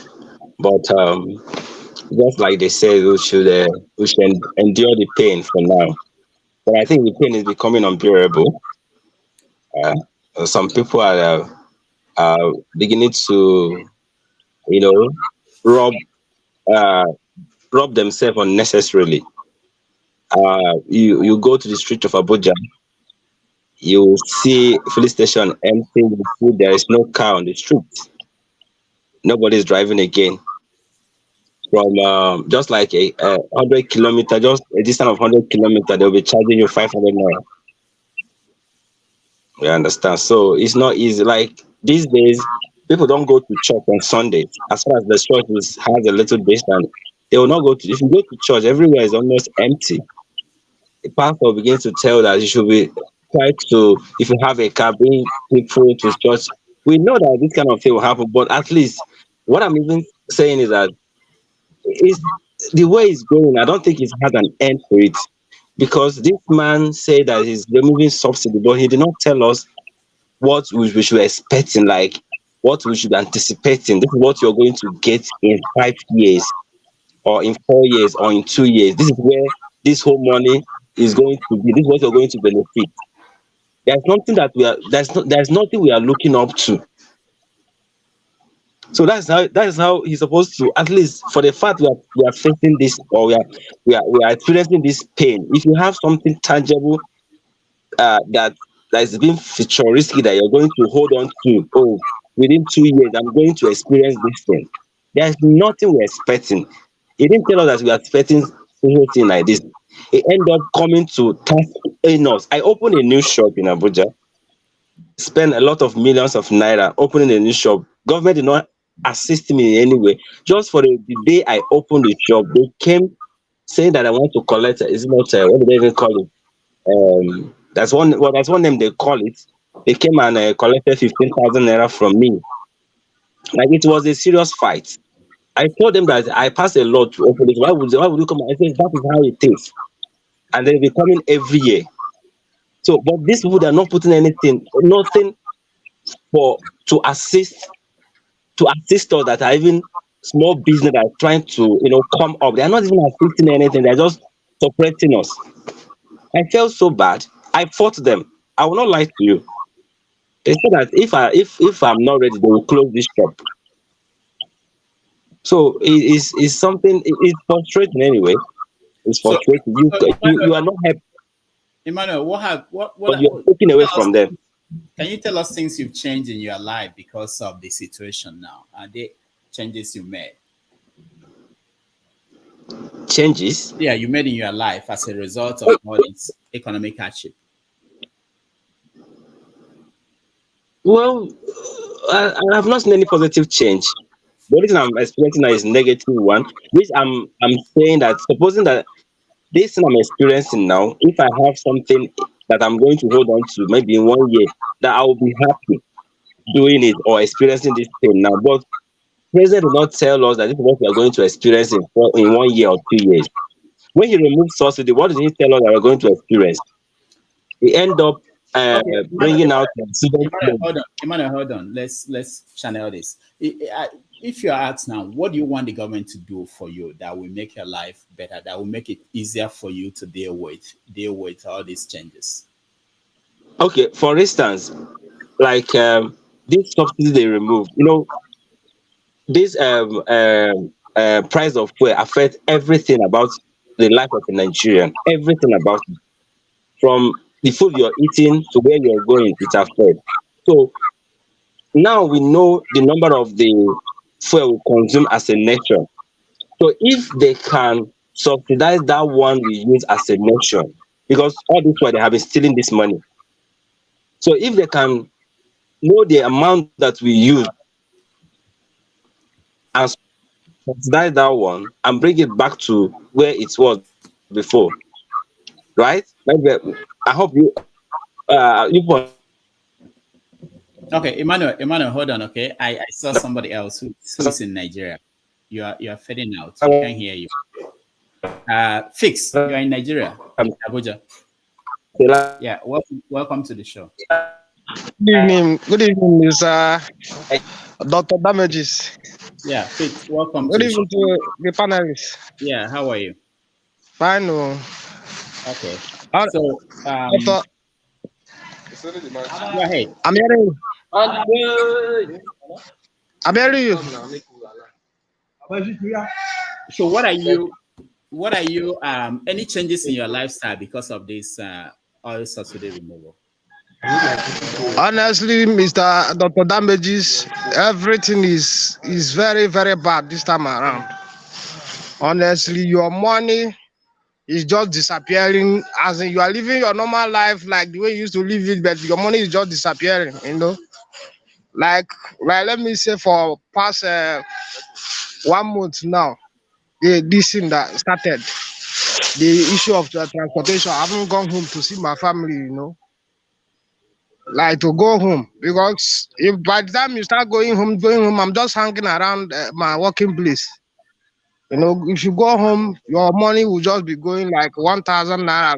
but just like they say, we should endure the pain for now. But I think the pain is becoming unbearable. Some people are beginning to, rob themselves unnecessarily. You go to the street of Abuja, you see police station empty. You see there is no car on the street. Nobody's driving again. From just like a 100 kilometer, just a distance of 100 kilometer, they'll be charging you 500 naira. You understand? So it's not easy. Like these days, people don't go to church on Sunday. As far as the church has a little distance, they will not go to. If you go to church, everywhere is almost empty. The pastor begins to tell that you should be try to, if you have a car, bring people to church. We know that this kind of thing will happen, but at least what I'm even saying is that the way it's going, I don't think it has an end for it, because this man said that he's removing subsidy, but he did not tell us what we should expect in, like what we should anticipate in. This is what you're going to get in 5 years, or in 4 years, or in 2 years. This is where this whole money is going to be. This is what you're going to benefit. There's nothing that there's nothing we are looking up to. So that is how he's supposed to, at least for the fact we are facing this, or we are experiencing this pain. If you have something tangible that is being futuristic, that you're going to hold on to, within 2 years I'm going to experience this thing. There's nothing we're expecting. He didn't tell us that we are expecting anything like this. He ended up coming to task us. I opened a new shop in Abuja, spent a lot of millions of naira opening a new shop. Government did not assist me in any way. Just for the day I opened the shop, they came saying that I want to collect. It's not what do they even call it? That's one. Well, that's one name they call it. They came and collected 15,000 naira from me. Like it was a serious fight. I told them that I passed a law to open it. Why would you come? I said that is how it is, and they'll be coming every year. So, but these people, they are not putting nothing for to assist us that are even small business that are trying to come up. They are not even assisting anything. They're just suppressing us. I felt so bad. I fought them. I will not lie to you. They said that if I'm not ready, they will close this shop. So it's something. It's frustrating anyway. It's frustrating. You are not happy. Emmanuel, what you're taking away from them. Can you tell us things you've changed in your life because of the situation now? Are there changes you made? Changes? Yeah, you made in your life as a result of all this economic hardship. Well, I have not seen any positive change. The only thing I'm experiencing now is negative one, which I'm saying that supposing that this thing I'm experiencing now, if I have something that I'm going to hold on to maybe in 1 year, that I will be happy doing it or experiencing this thing now. But President did not tell us that this is what we are going to experience in 1 year or 2 years. When he removed subsidy, what did he tell us that we're going to experience? He end up bringing out. Emmanuel, hold on. Let's channel this. If you're asked now, what do you want the government to do for you that will make your life better, that will make it easier for you to deal with all these changes? Okay, for instance, like this subsidy they removed, this price of fuel affects everything about the life of a Nigerian. Everything about it, from the food you're eating to where you're going, it affects. So now we know the number of the fuel we consume as a nation. So if they can subsidize that one we use as a nation, because all this while they have been stealing this money. So if they can know the amount that we use and subsidize that one and bring it back to where it was before, right? Maybe, I hope you Okay, Emmanuel, hold on. Okay, I saw somebody else who's in Nigeria. You are fading out. We can't hear you. Fix. You are in Nigeria, in Abuja. Yeah, welcome to the show. Good evening, Mr. Dr. Damages. Yeah, Fix, welcome. Good evening to the panelists. Yeah, how are you? Fine. Okay. So, go ahead. I'm hearing you. I'm hearing you. So what are you any changes in your lifestyle because of this oil subsidy removal? Honestly, Mr. Dr. Damages, everything is very, very bad this time around. Honestly, your money is just disappearing, as in you are living your normal life like the way you used to live it, but your money is just disappearing, Like let me say for past 1 month now, this thing that started, the issue of the transportation. I haven't gone home to see my family, like to go home, because if by the time you start going home, I'm just hanging around my working place. If you go home, your money will just be going like 1,000 naira.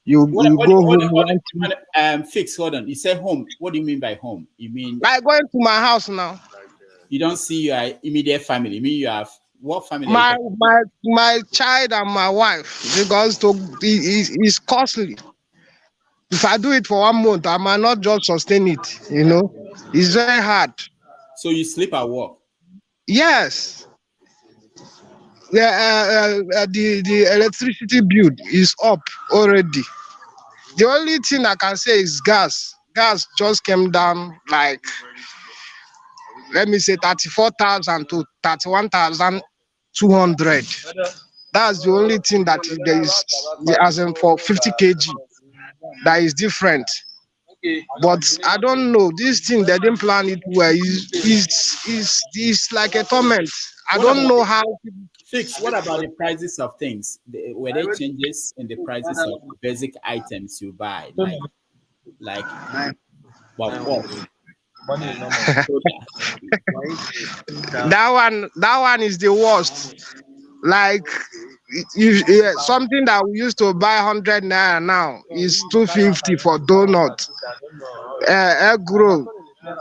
You go home. Fix. Hold on. You said home. What do you mean by home? You mean like going to my house now? You don't see your immediate family. You mean you have what family? My child and my wife, because it's costly. If I do it for 1 month, I might not just sustain it. It's very hard. So you sleep at work? Yes. The electricity bill is up already. The only thing I can say is gas. Gas just came down like, let me say 34,000 to 31,000 200. That's the only thing that there is, as in for 50 kg, that is different. But I don't know. This thing they didn't plan it well. Is like a torment. I don't know how. Fix. What about the prices of things? Were there changes in the prices of basic items you buy, like what? That one is the worst. Like something that we used to buy 100 naira now is 250 for donut. Egg roll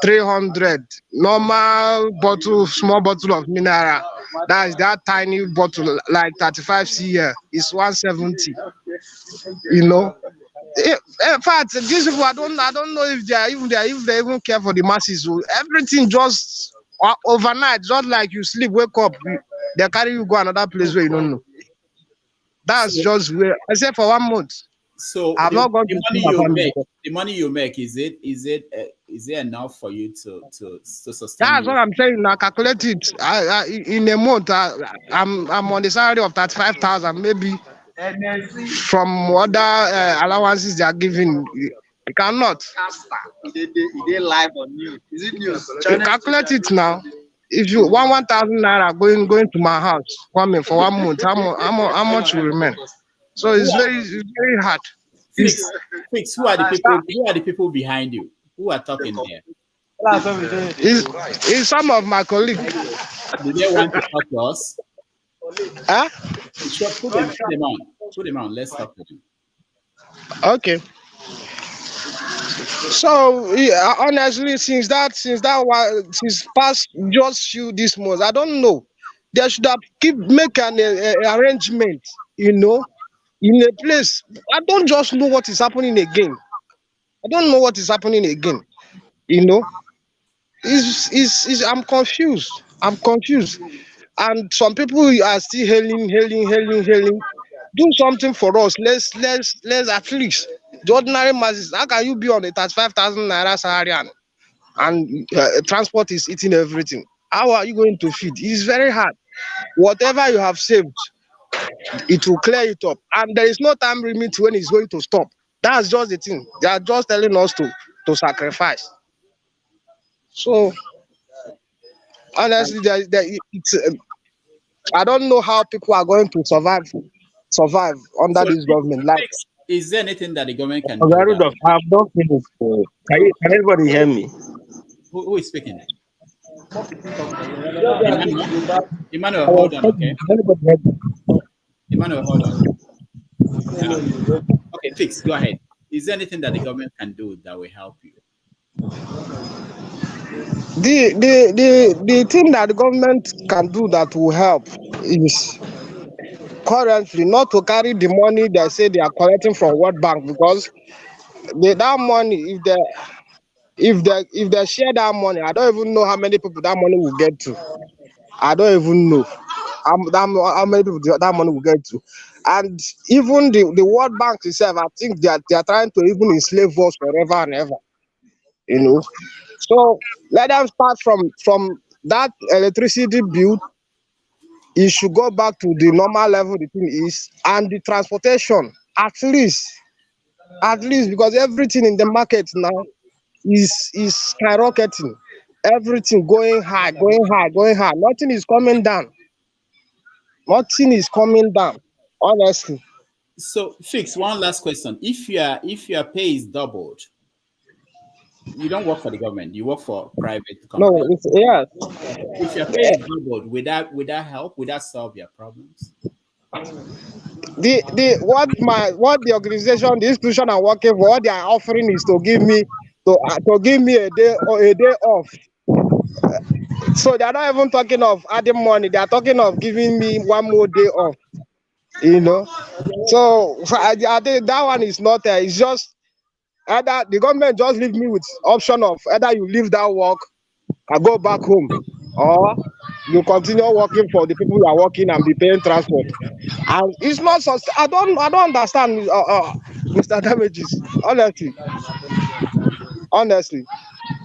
300. Normal bottle, small bottle of mineral. That is that tiny bottle, like 35 cl, is 170. You know. In fact, these people, I don't know if they even care for the masses. Everything just overnight, just like you sleep, wake up, they carry you go another place where you don't know. That's just where, except for 1 month. So I'm not going the money you make, is it enough for you to sustain? That's what I'm saying. Now calculate it. In a month, I'm on the salary of 35,000, maybe. From other allowances they are giving, you cannot. They live on news. Is it news? You calculate it now. If you want 1,000 naira going to my house, coming for 1 month, how much will remain? So it's very hard. Fix. Who are the people behind you? Who are talking there? It's some of my colleagues. Do they want to talk to us? Huh? Put them on. Let's talk to them. Okay. So honestly, since past just few this month, I don't know. They should have make an arrangement, in a place. I don't just know what is happening again. I don't know what is happening again. I'm confused. And some people are still hailing. Do something for us. Let's at least the ordinary masses. How can you be on a 35,000 naira salary and transport is eating everything? How are you going to feed? It's very hard. Whatever you have saved, it will clear it up, and there is no time limit when it's going to stop. That's just the thing. They are just telling us to sacrifice. So honestly, I don't know how people are going to survive under this government. Like, is there anything that the government can do? I have not finished. Can everybody hear me? Who is speaking? Emmanuel, hold on, okay? Emmanuel, hold on. Okay, Fix, go ahead. Is there anything that the government can do that will help you? The thing that the government can do that will help is currently not to carry the money they say they are collecting from World Bank, because that money, if they share that money, I don't even know how many people that money will get to. I don't even know how many people that money will get to. And even the World Bank itself, I think they are trying to even enslave us forever and ever. So let them start from that electricity bill. It should go back to the normal level the thing is, and the transportation at least, because everything in the market now is skyrocketing. Everything going high. Nothing is coming down. Honestly. So, Fix, one last question. If your pay is doubled, you don't work for the government, you work for private company. No, yeah. If your pay is doubled, would that help? Would that solve your problems? What the organization, the institution I'm working for, what they are offering is to give me a day off. So they are not even talking of adding money. They are talking of giving me 1 more day off. So I think that one is not there. It's just either the government just leave me with option of either you leave that work and go back home, or you continue working for the people who are working and be paying transport. And it's not so. I don't understand, Mr. Damages. Honestly.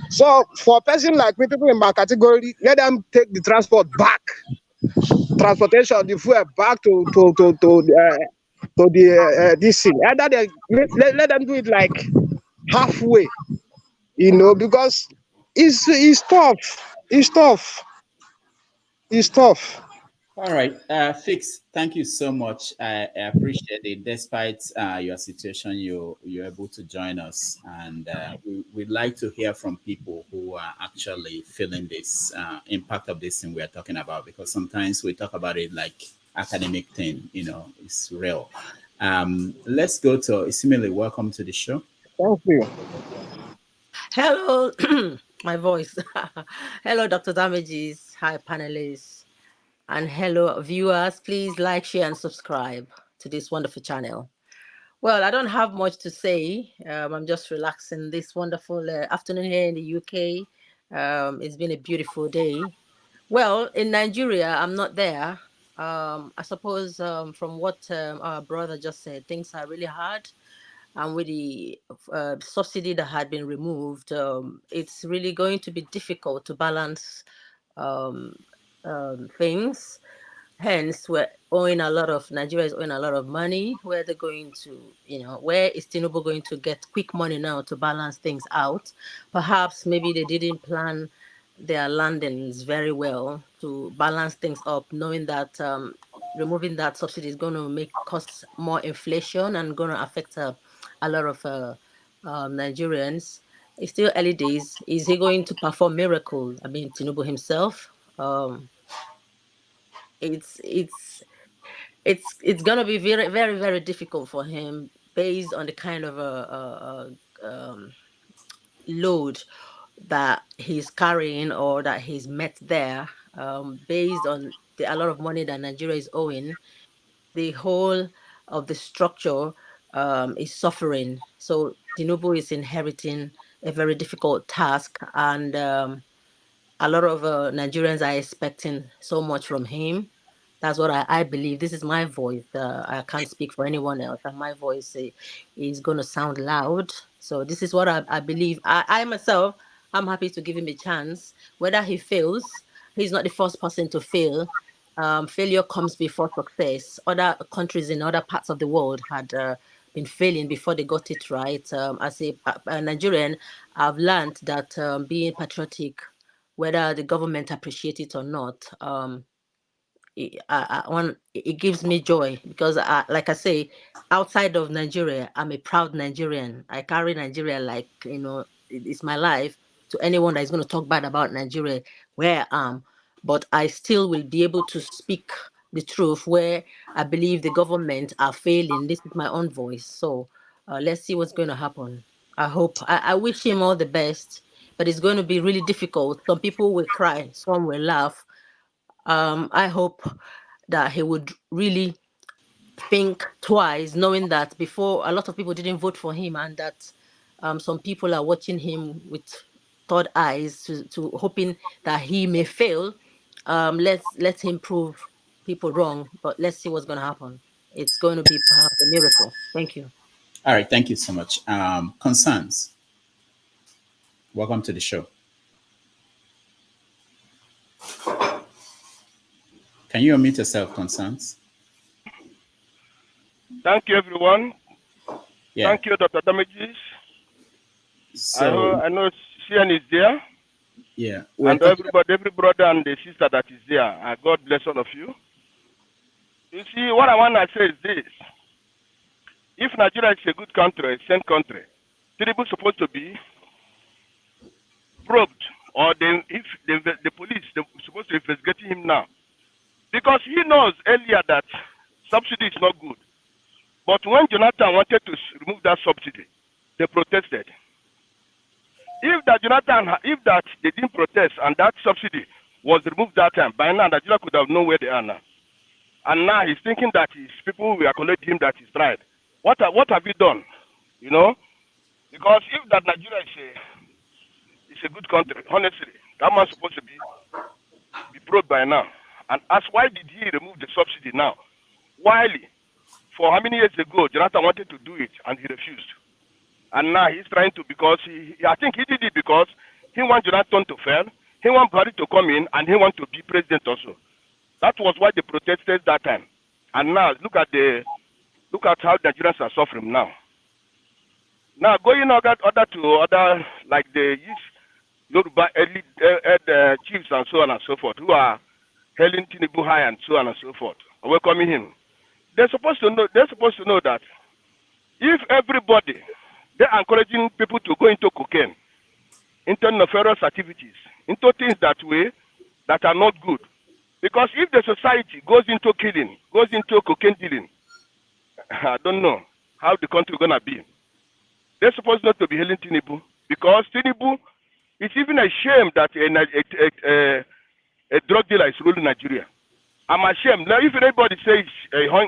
So for a person like me, people in my category, let them take the transport back. transportation, the fuel back to the this thing. Either they let them do it like halfway, because it's tough. It's tough. It's tough. All right, Fix. Thank you so much. I appreciate it. Despite your situation, you're able to join us, and we'd like to hear from people who are actually feeling this impact of this thing we are talking about. Because sometimes we talk about it like academic thing, it's real. Let's go to Isimile. Welcome to the show. Thank you. Hello, my voice. Hello, Dr. Damages. Hi, panelists. And hello, viewers. Please like, share, and subscribe to this wonderful channel. Well, I don't have much to say. I'm just relaxing this wonderful afternoon here in the UK. It's been a beautiful day. Well, in Nigeria, I'm not there. I suppose from what our brother just said, things are really hard. And with the subsidy that had been removed, it's really going to be difficult to balance things. Hence, Nigeria is owing a lot of money. Where they're going to, where is Tinubu going to get quick money now to balance things out? Perhaps maybe they didn't plan their landings very well to balance things up, knowing that removing that subsidy is going to cause more inflation and going to affect a lot of Nigerians. It's still early days. Is he going to perform miracles? I mean, Tinubu himself. It's gonna be very, very, very difficult for him based on the kind of load that he's carrying or that he's met there, based on a lot of money that Nigeria is owing. The whole of the structure is suffering. So Tinubu is inheriting a very difficult task, and a lot of Nigerians are expecting so much from him. That's what I believe. This is my voice. I can't speak for anyone else, and my voice is going to sound loud. So this is what I believe. I myself, I'm happy to give him a chance. Whether he fails, he's not the first person to fail. Failure comes before success. Other countries in other parts of the world had been failing before they got it right. As a Nigerian, I've learned that being patriotic, whether the government appreciate it or not, it gives me joy because, like I say, outside of Nigeria, I'm a proud Nigerian. I carry Nigeria like, it's my life. To anyone that is going to talk bad about Nigeria, where I am, but I still will be able to speak the truth where I believe the government are failing. This is my own voice. So let's see what's going to happen. I wish him all the best, but it's going to be really difficult. Some people will cry, some will laugh. I hope that he would really think twice, knowing that before a lot of people didn't vote for him, and that some people are watching him with third eyes to hoping that he may fail. Let him prove people wrong, but let's see what's going to happen. It's going to be perhaps a miracle. Thank you. All right, thank you so much. Concerns. Welcome to the show. Can you unmute yourself, Concerns? Thank you, everyone. Yeah. Thank you, Dr. Damages. So I know Sian is there. Yeah. And every brother and the sister that is there. God bless all of you. You see, what I want to say is this. If Nigeria is a good country, a saint country, Tinubu is supposed to be probed, or if the police they're supposed to investigate him now. Because he knows earlier that subsidy is not good. But when Jonathan wanted to remove that subsidy, they protested. If they didn't protest and that subsidy was removed that time, by now Nigeria could have known where they are now. And now he's thinking that his people will accolade him that he's tried. What have you done? Because if that Nigeria is a good country, honestly, that man's supposed to be probed by now. And ask, why did he remove the subsidy now? While for how many years ago Jonathan wanted to do it and he refused. And now he's trying to, because I think he did it because he wants Jonathan to fail, he wants Buhari to come in, and he wants to be president also. That was why they protested that time. And now look at how Nigerians are suffering now. Now going other like the Yoruba elite chiefs and so on and so forth, who are hailing Tinubu high and so on and so forth, welcoming him. They're supposed to know that if everybody, they're encouraging people to go into cocaine, into nefarious activities, into things that are not good. Because if the society goes into killing, goes into cocaine dealing, I don't know how the country is going to be. They're supposed not to be hailing Tinubu, because Tinubu is even ashamed that a drug dealer is ruling Nigeria. I'm ashamed. Now, if anybody says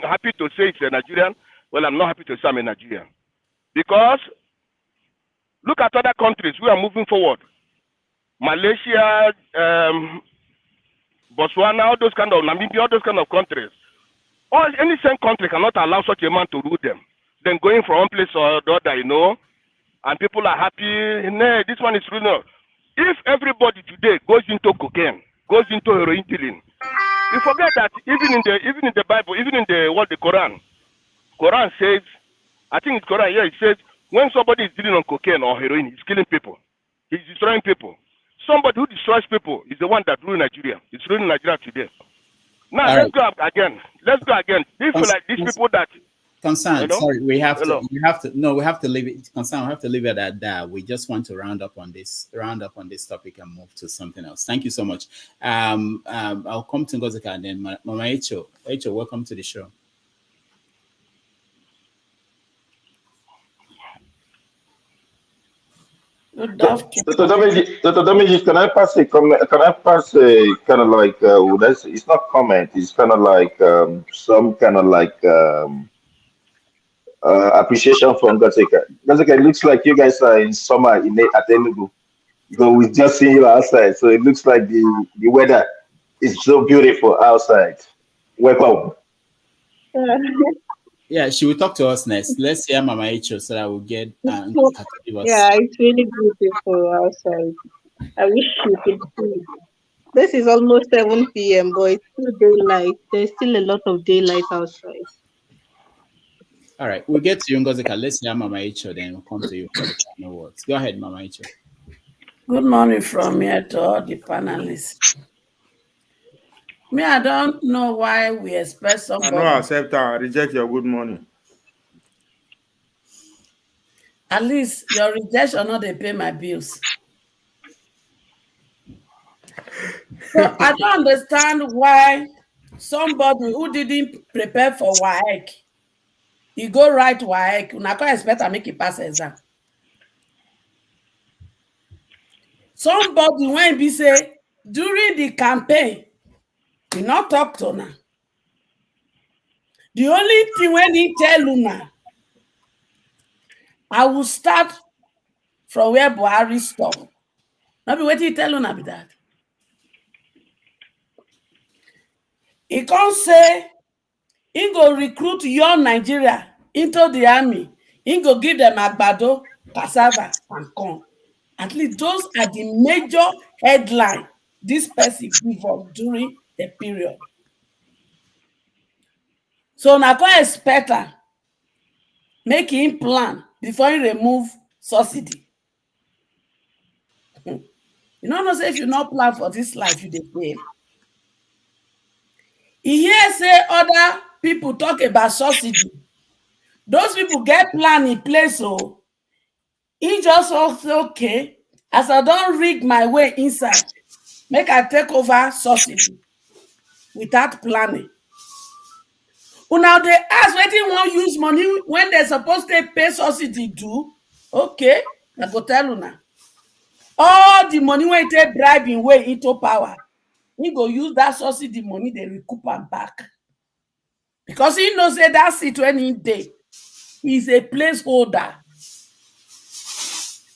happy to say it's a Nigerian, well, I'm not happy to say I'm a Nigerian. Because look at other countries. We are moving forward. Malaysia, Botswana, all those kind of Namibia, all those kind of countries. Or any same country cannot allow such a man to rule them. Then going from one place or the other, and people are happy. Nah, this one is ruling. If everybody today goes into cocaine, goes into heroin dealing, you forget that even in the Bible, even in the Quran says, I think it's Quran, it says when somebody is dealing on cocaine or heroin, he's killing people, he's destroying people. Somebody who destroys people is the one that rules Nigeria. It's ruling Nigeria today. Now let's go again. These people that concern. Sorry, we have to leave it. Concern. We have to leave it at that. We just want to round up on this topic and move to something else. Thank you so much. I'll come to Ngozika and then Mama Echo. Echo, welcome to the show. Dr. Damage, can I pass a comment? Can I pass a kind of like it's not comment, it's kind of like some kind of like appreciation from Ngozika. Ngozika, it looks like you guys are in summer at Tinubu. So we just seen you outside, so it looks like the weather is so beautiful outside. Welcome. Yeah, she will talk to us next. Let's hear Mama Echo so that we'll get yeah, it's really beautiful outside. I wish you could see. This is almost 7 p.m., but it's still daylight. There's still a lot of daylight outside. All right, we'll get to you, Ngozika. Let's hear Mama Echo, then we'll come to you for the final words. Go ahead, Mama Echo. Good morning from here to all the panelists. Me, I don't know why we expect somebody. I don't accept and reject your good morning. At least your rejection not they pay my bills. So I don't understand why somebody who didn't prepare for WAEC, you go write WAEC, you not expect to make it pass exam. Somebody when be say during the campaign, you not talk to now. The only thing when he tell you now, I will start from where Buhari stop. Not be what he tell you now be that. He can't say he go recruit young Nigeria into the army. He go give them agbado, cassava, and corn. At least those are the major headline this person give up during the period. So now go expect her make him plan before he remove subsidy. You know, say if you not plan for this life, you dey fail. He hear say other people talk about subsidy. Those people get plan in place, so he just also okay. As I don't rig my way inside, make I take over subsidy without planning. Now they ask whether they want use money when they're supposed to pay subsidy do. Okay, I go tell you now. All the money when they bribing way into power, he go use that subsidy money, they recoup and back. Because he knows that seat when he day is a placeholder.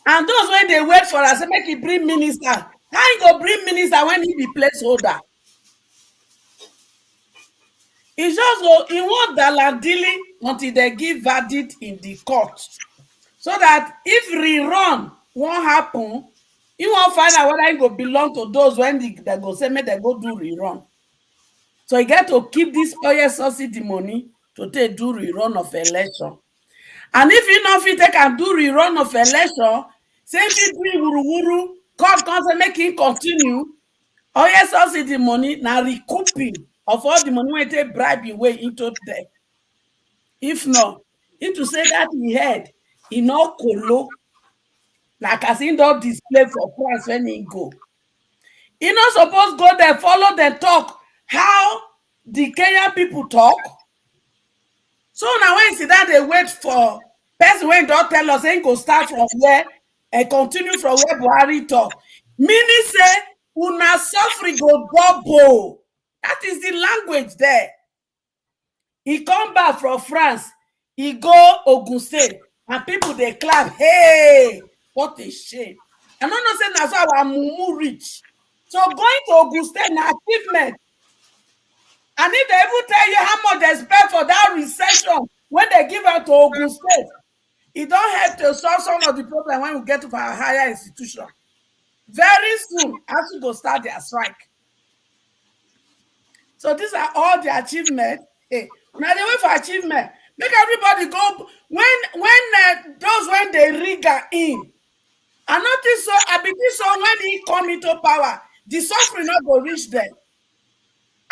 And those when they wait for us, make he bring minister. How he go bring minister when he be placeholder? It's just go in one dollar dealing until they give verdict in the court. So that if rerun won't happen, you won't find out whether it go belong to those when they go say, make they go do rerun. So you get to keep this oil subsidy money to take do rerun of election. And if you know if you take and do rerun of election, say if you do wuru, God can't say make it continue. Oil subsidy money now recouping of all the money when they bribe away into debt. If not, into say that he had in all colo, like as in don't display for France when he go. He not supposed go there, follow the talk, how the Kenyan people talk. So now when you see that they wait for person when don't tell us ain't go start from where and continue from where Buhari talk. Meaning say una suffering go double. That is the language there. He come back from France, he go Ogun State, and people they clap. Hey, what a shame. I'm not saying that's why our mumu rich. So going to Ogun State an achievement. And if they even tell you how much they spend for that recession when they give out to Ogun State, it don't help to solve some of the problem when we get to our higher institution. Very soon, as we go start their strike. So these are all the achievements. Hey, now they wait for achievement. Make everybody go when they rigor in. I notice so I begin so when he come into power, the suffering not go reach them.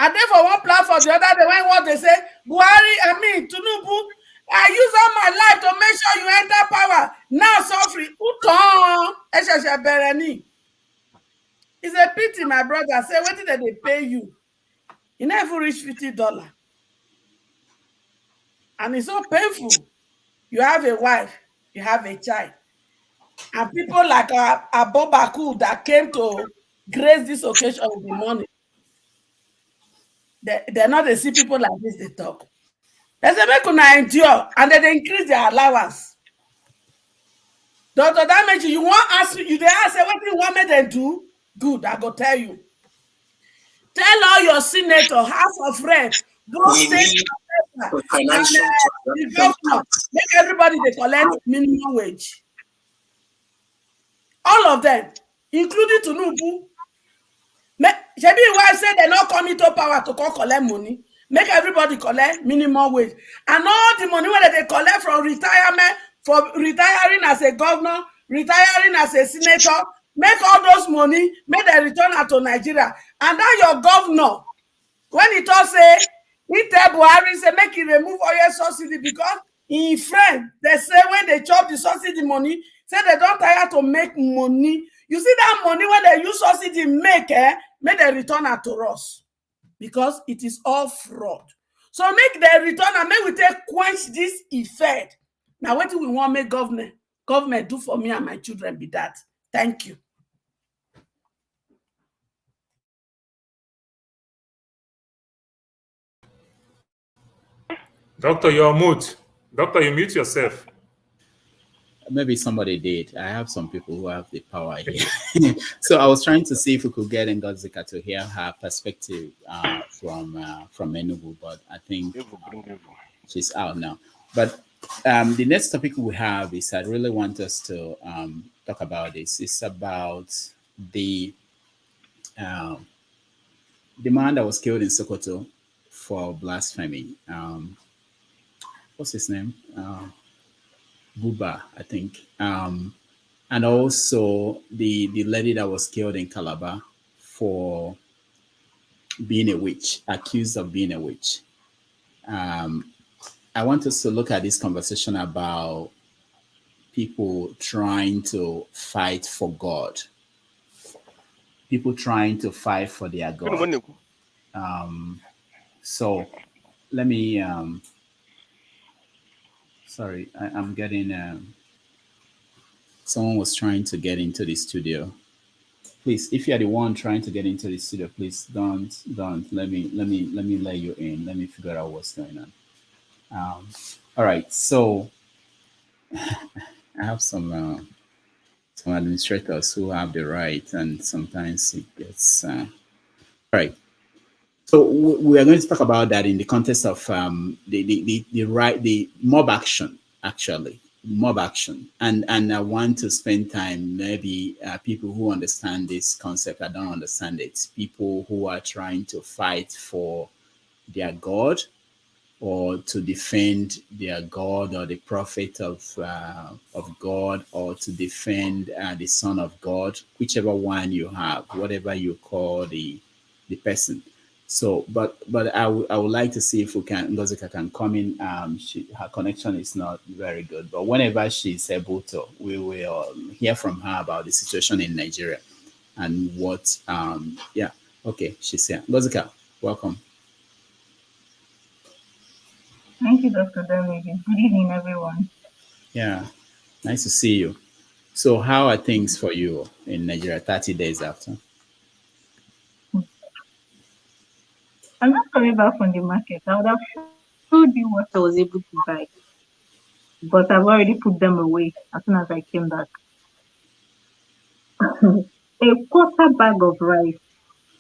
And then for one platform, the other they went what they say, Buhari, Tinubu, I use all my life to make sure you enter power. Now suffering. It's a pity, my brother. Say, what did they pay you? You never reach $50. And it's so painful. You have a wife, you have a child. And people like Abobaku that came to grace this occasion with the money, they're not the see people like this, they talk. They say, make una endure, and then they increase their allowance. Dr. Damage, you want ask you they ask what you want me to do? Good, I go tell you. Tell all your senator, House of Rep, go state and the governor, make everybody they collect minimum wage. All of them, including Tinubu. Shebi wife said they're not coming to power to collect money. Make everybody collect minimum wage. And all the money whether they collect from retirement, for retiring as a governor, retiring as a senator, make all those money, make them return out to Nigeria. And then your governor, when he talk say, he tell Buhari, say make he remove oil subsidy because in friend, they say when they chop the subsidy money, say they don't tire to make money. You see that money when they use subsidy make they return it to us. Because it is all fraud. So make the return and make we take quench this effect. Now what do we want make government do for me and my children be that? Thank you. Doctor, you're mute. Doctor, you mute yourself. Maybe somebody did. I have some people who have the power here. So I was trying to see if we could get Ngozika to hear her perspective from Enugu, but I think she's out now. But the next topic we have is I really want us to talk about this. It's about the man that was killed in Sokoto for blasphemy. What's his name? Buba, I think. And also the lady that was killed in Calabar for being a witch, accused of being a witch. I want us to look at this conversation about people trying to fight for God. People trying to fight for their God. So let me... sorry, I'm getting... someone was trying to get into the studio. Please, if you're the one trying to get into the studio, please don't. Let me let you in. Let me figure out what's going on. All right, so I have some administrators who have the right, and sometimes it gets right. So we are going to talk about that in the context of the mob action, actually. Mob action, and I want to spend time maybe people who understand this concept. I don't understand it. People who are trying to fight for their God, or to defend their God or the prophet of God, or to defend the Son of God, whichever one you have, whatever you call the person. So, but I would like to see if we can, Ngozika can come in. Her connection is not very good, but whenever she's able to, we will hear from her about the situation in Nigeria and what. Yeah, okay, she's here. Ngozika, welcome. Thank you, Dr. David. Good evening, everyone. Yeah, nice to see you. So, how are things for you in Nigeria 30 days after? I'm not coming back from the market. I would have showed you what I was able to buy, but I've already put them away as soon as I came back. A quarter bag of rice,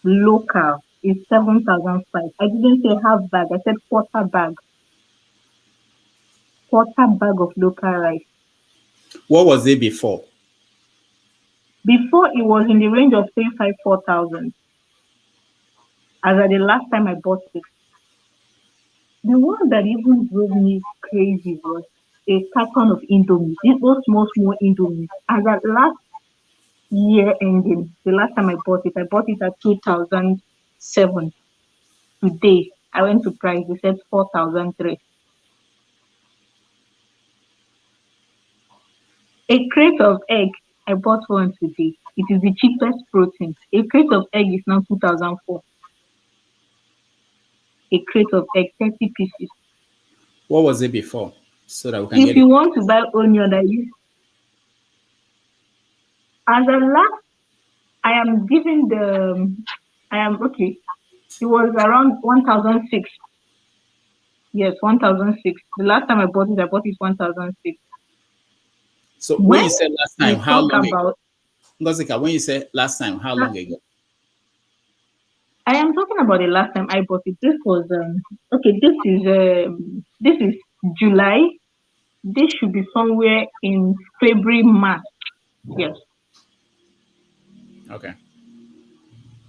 local, is 7,005. I didn't say half bag, I said quarter bag. Quarter bag of local rice. What was it before? Before, it was in the range of 4,000. As at the last time I bought it. The one that even drove me crazy was a carton of Indomie. Those small Indomie. As at last year ending, the last time I bought it at 2007. Today, I went to price, they said 4,003. A crate of egg, I bought one today. It is the cheapest protein. A crate of egg is now 2,004. A crate of egg, 30 pieces. What was it before? So that we can if get you want to buy onion, as a last, I am giving okay. It was around 1,006. Yes, 1,006. The last time I bought it 1,006. So when you said last time, how long ago? Ngozika, when you said last time, how long ago? I am talking about the last time I bought it. This was okay. This is July. This should be somewhere in February, March. Yes. Okay.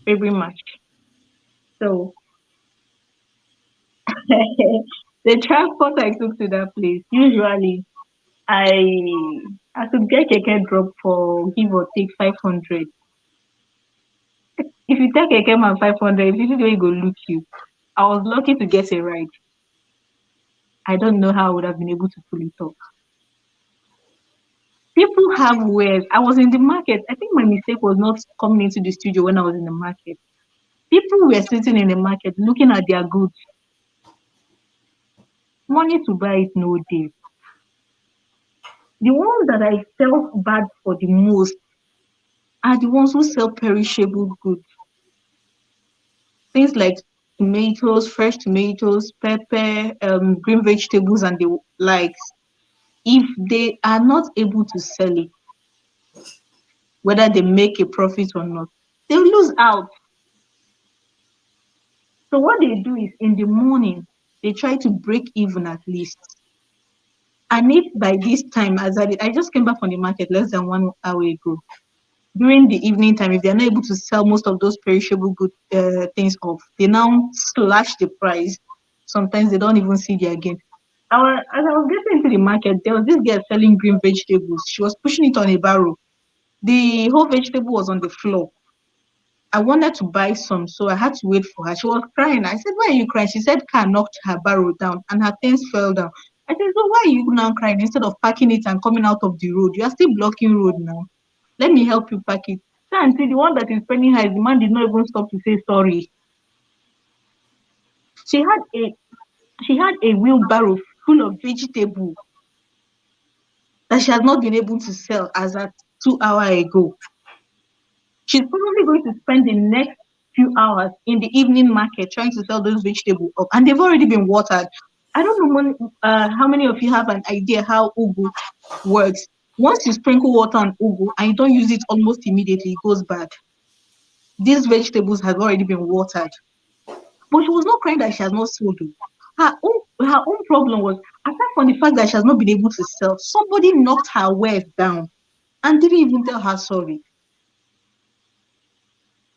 February, March. So the transport I took to that place, usually I could get keke drop for give or take 500. If you take keke man 500, this is where he go look you. I was lucky to get a ride. I don't know how I would have been able to pull it off. People have wares. I was in the market. I think my mistake was not coming into the studio when I was in the market. People were sitting in the market looking at their goods. Money to buy it no day. The ones that I felt bad for the most are the ones who sell perishable goods. Things like tomatoes, fresh tomatoes, pepper, green vegetables, and the likes. If they are not able to sell it, whether they make a profit or not, they lose out. So what they do is in the morning, they try to break even at least. And if by this time, I just came back from the market less than 1 hour ago, during the evening time, if they're not able to sell most of those perishable good things off, they now slash the price. Sometimes they don't even see their gain. As I was getting into the market, there was this girl selling green vegetables. She was pushing it on a barrow. The whole vegetable was on the floor. I wanted to buy some, so I had to wait for her. She was crying. I said, "Why are you crying?" She said, "Car knocked her barrow down and her things fell down." I said, "So why are you now crying instead of packing it and coming out of the road? You are still blocking road now. Let me help you pack it." So and see, the one that is spending her, the man did not even stop to say sorry. She had a wheelbarrow full of vegetables that she has not been able to sell as at 2 hours ago. She's probably going to spend the next few hours in the evening market trying to sell those vegetables up, and they've already been watered. I don't know how many of you have an idea how ugu works. Once you sprinkle water on ugu and you don't use it almost immediately, it goes bad. These vegetables have already been watered. But she was not crying that she has not sold them. Her own problem was, aside from the fact that she has not been able to sell, somebody knocked her wares down and didn't even tell her sorry.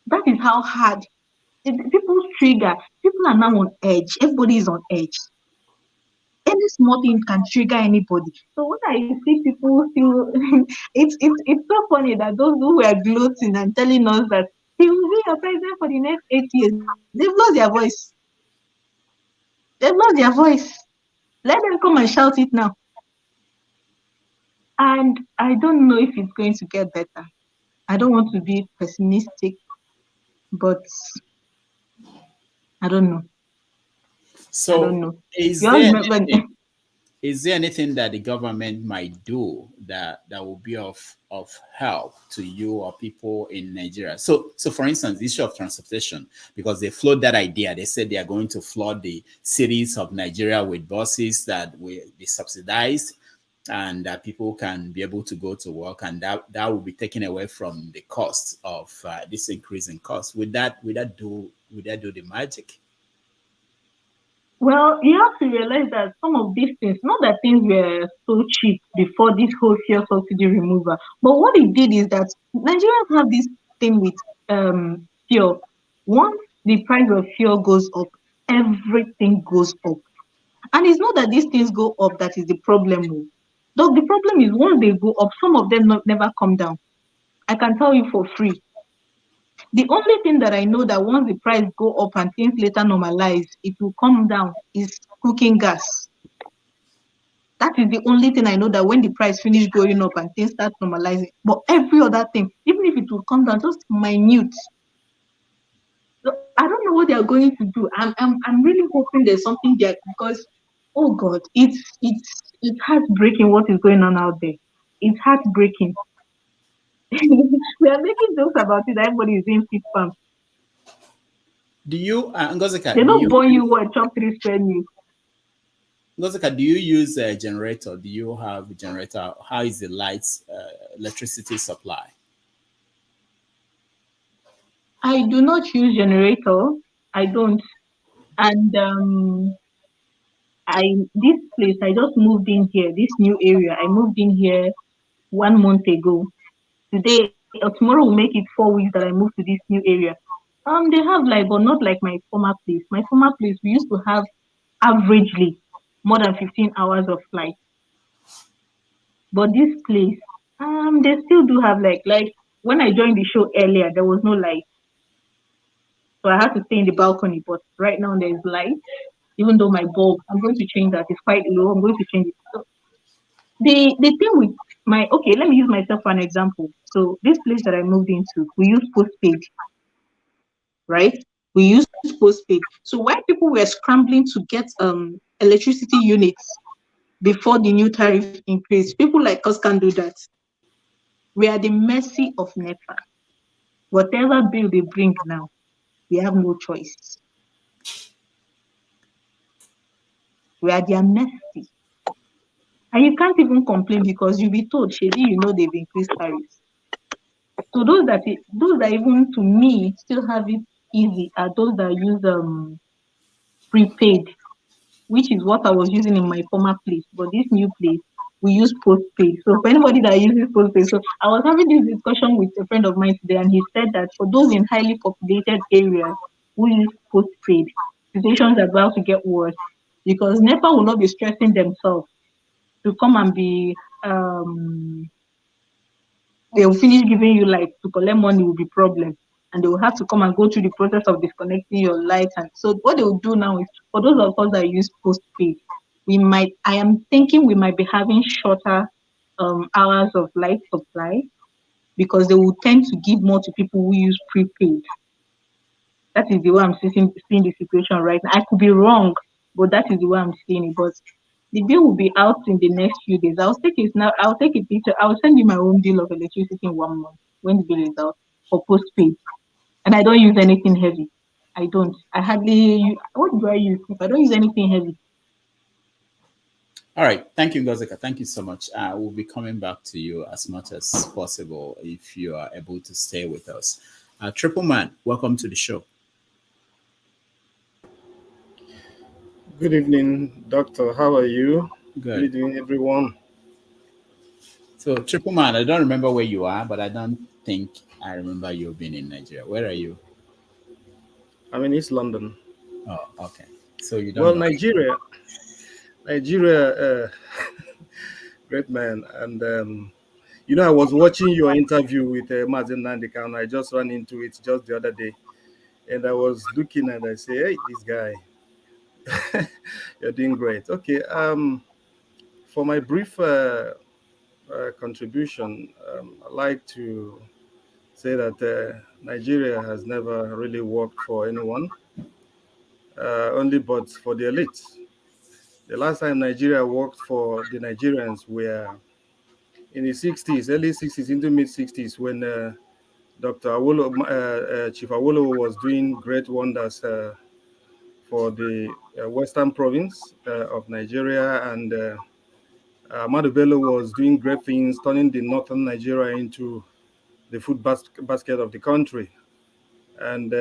That is how hard People's trigger. People are now on edge. Everybody is on edge. Any small thing can trigger anybody. So when I see people still, it's so funny that those who were gloating and telling us that he will be your president for the next 8 years, they've lost their voice. They've lost their voice. Let them come and shout it now. And I don't know if it's going to get better. I don't want to be pessimistic, but I don't know. So, I don't know. Is there anything that the government might do that will be of help to you or people in Nigeria? So for instance, the issue of transportation, because they float that idea, they said they are going to flood the cities of Nigeria with buses that will be subsidized, and that people can be able to go to work, and that will be taken away from the cost of this increase in cost. Would that do the magic? Well, you have to realize that some of these things, not that things were so cheap before this whole fuel subsidy removal, but what it did is that Nigerians have this thing with fuel. Once the price of fuel goes up, everything goes up. And it's not that these things go up that is the problem. Though the problem is once they go up, some of them never come down. I can tell you for free. The only thing that I know that once the price go up and things later normalize, it will come down is cooking gas. That is the only thing I know, that when the price finish going up and things start normalizing. But every other thing, even if it will come down, just minute. So I don't know what they are going to do. I'm really hoping there's something there, because oh God, it's heartbreaking what is going on out there. It's heartbreaking. We are making jokes about it. Everybody is doing fit farm. Do you, Ngozika? They don't born you what chop 3 square meals. Ngozika, do you use a generator? Do you have a generator? How is the lights, electricity supply? I do not use generator. I don't. And this place, I just moved in here, this new area. I moved in here 1 month ago. Today or tomorrow will make it 4 weeks that I moved to this new area. They have light, but not like my former place. My former place, we used to have averagely more than 15 hours of light. But this place, they still do have like when I joined the show earlier, there was no light. So I had to stay in the balcony, but right now there's light. Even though my bulb, I'm going to change that. It's quite low. I'm going to change it. So the thing with let me use myself for an example. So this place that I moved into, we use postpaid, right? We use postpaid. So when people were scrambling to get electricity units before the new tariff increase, people like us can do that. We are the mercy of NEPA. Whatever bill they bring now, we have no choice. We are their mercy. And you can't even complain, because you'll be told, Shady, they've increased tariffs. So those that even to me still have it easy are those that use prepaid, which is what I was using in my former place. But this new place, we use postpaid. So for anybody that uses postpaid, so I was having this discussion with a friend of mine today, and he said that for those in highly populated areas who use postpaid, situations are about to get worse, because NEPA will not be stressing themselves to come and be they will finish giving you light. To collect money will be problem, and they will have to come and go through the process of disconnecting your light. And so what they will do now is, for those of us that use postpaid, I am thinking we might be having shorter hours of light supply, because they will tend to give more to people who use prepaid. That is the way I'm seeing the situation right now. I could be wrong, but that is the way I'm seeing it. But the bill will be out in the next few days. I'll take a picture. I'll send you my own bill of electricity in 1 month when the bill is out for postpaid. And I don't use anything heavy. I don't. What do I use? If I don't use anything heavy. All right. Thank you, Ngozika. Thank you so much. We'll be coming back to you as much as possible if you are able to stay with us. Triple Man, welcome to the show. Good evening, Doctor. How are you? Good. Good evening, everyone. So, Triple Man, I don't remember where you are, but I don't think I remember you being in Nigeria. Where are you? I'm in East London. Oh, okay. So you don't Well, know. Nigeria, great man. And, I was watching your interview with Mazen Nandika, and I just ran into it just the other day. And I was looking and I say, hey, this guy, you're doing great. Okay. For my brief contribution, I'd like to say that Nigeria has never really worked for anyone, only but for the elite. The last time Nigeria worked for the Nigerians were in the 60s, early 60s into mid 60s, when Dr. Chief Awolowo was doing great wonders for the western province of Nigeria, and Ahmadu Bello was doing great things, turning the northern Nigeria into the food basket of the country. And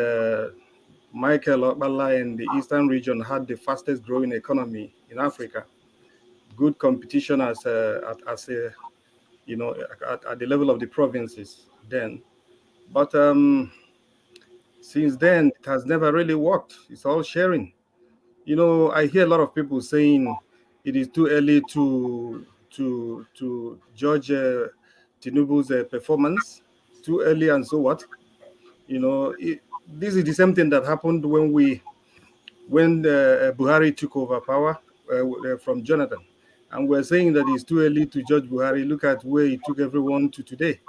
Michael Okpala in the eastern region had the fastest growing economy in Africa. Good competition at the level of the provinces then. But since then, it has never really worked. It's all sharing. I hear a lot of people saying it is too early to judge Tinubu's performance. Too early, and so what? This is the same thing that happened when Buhari took over power from Jonathan, and we're saying that it's too early to judge Buhari. Look at where he took everyone to today.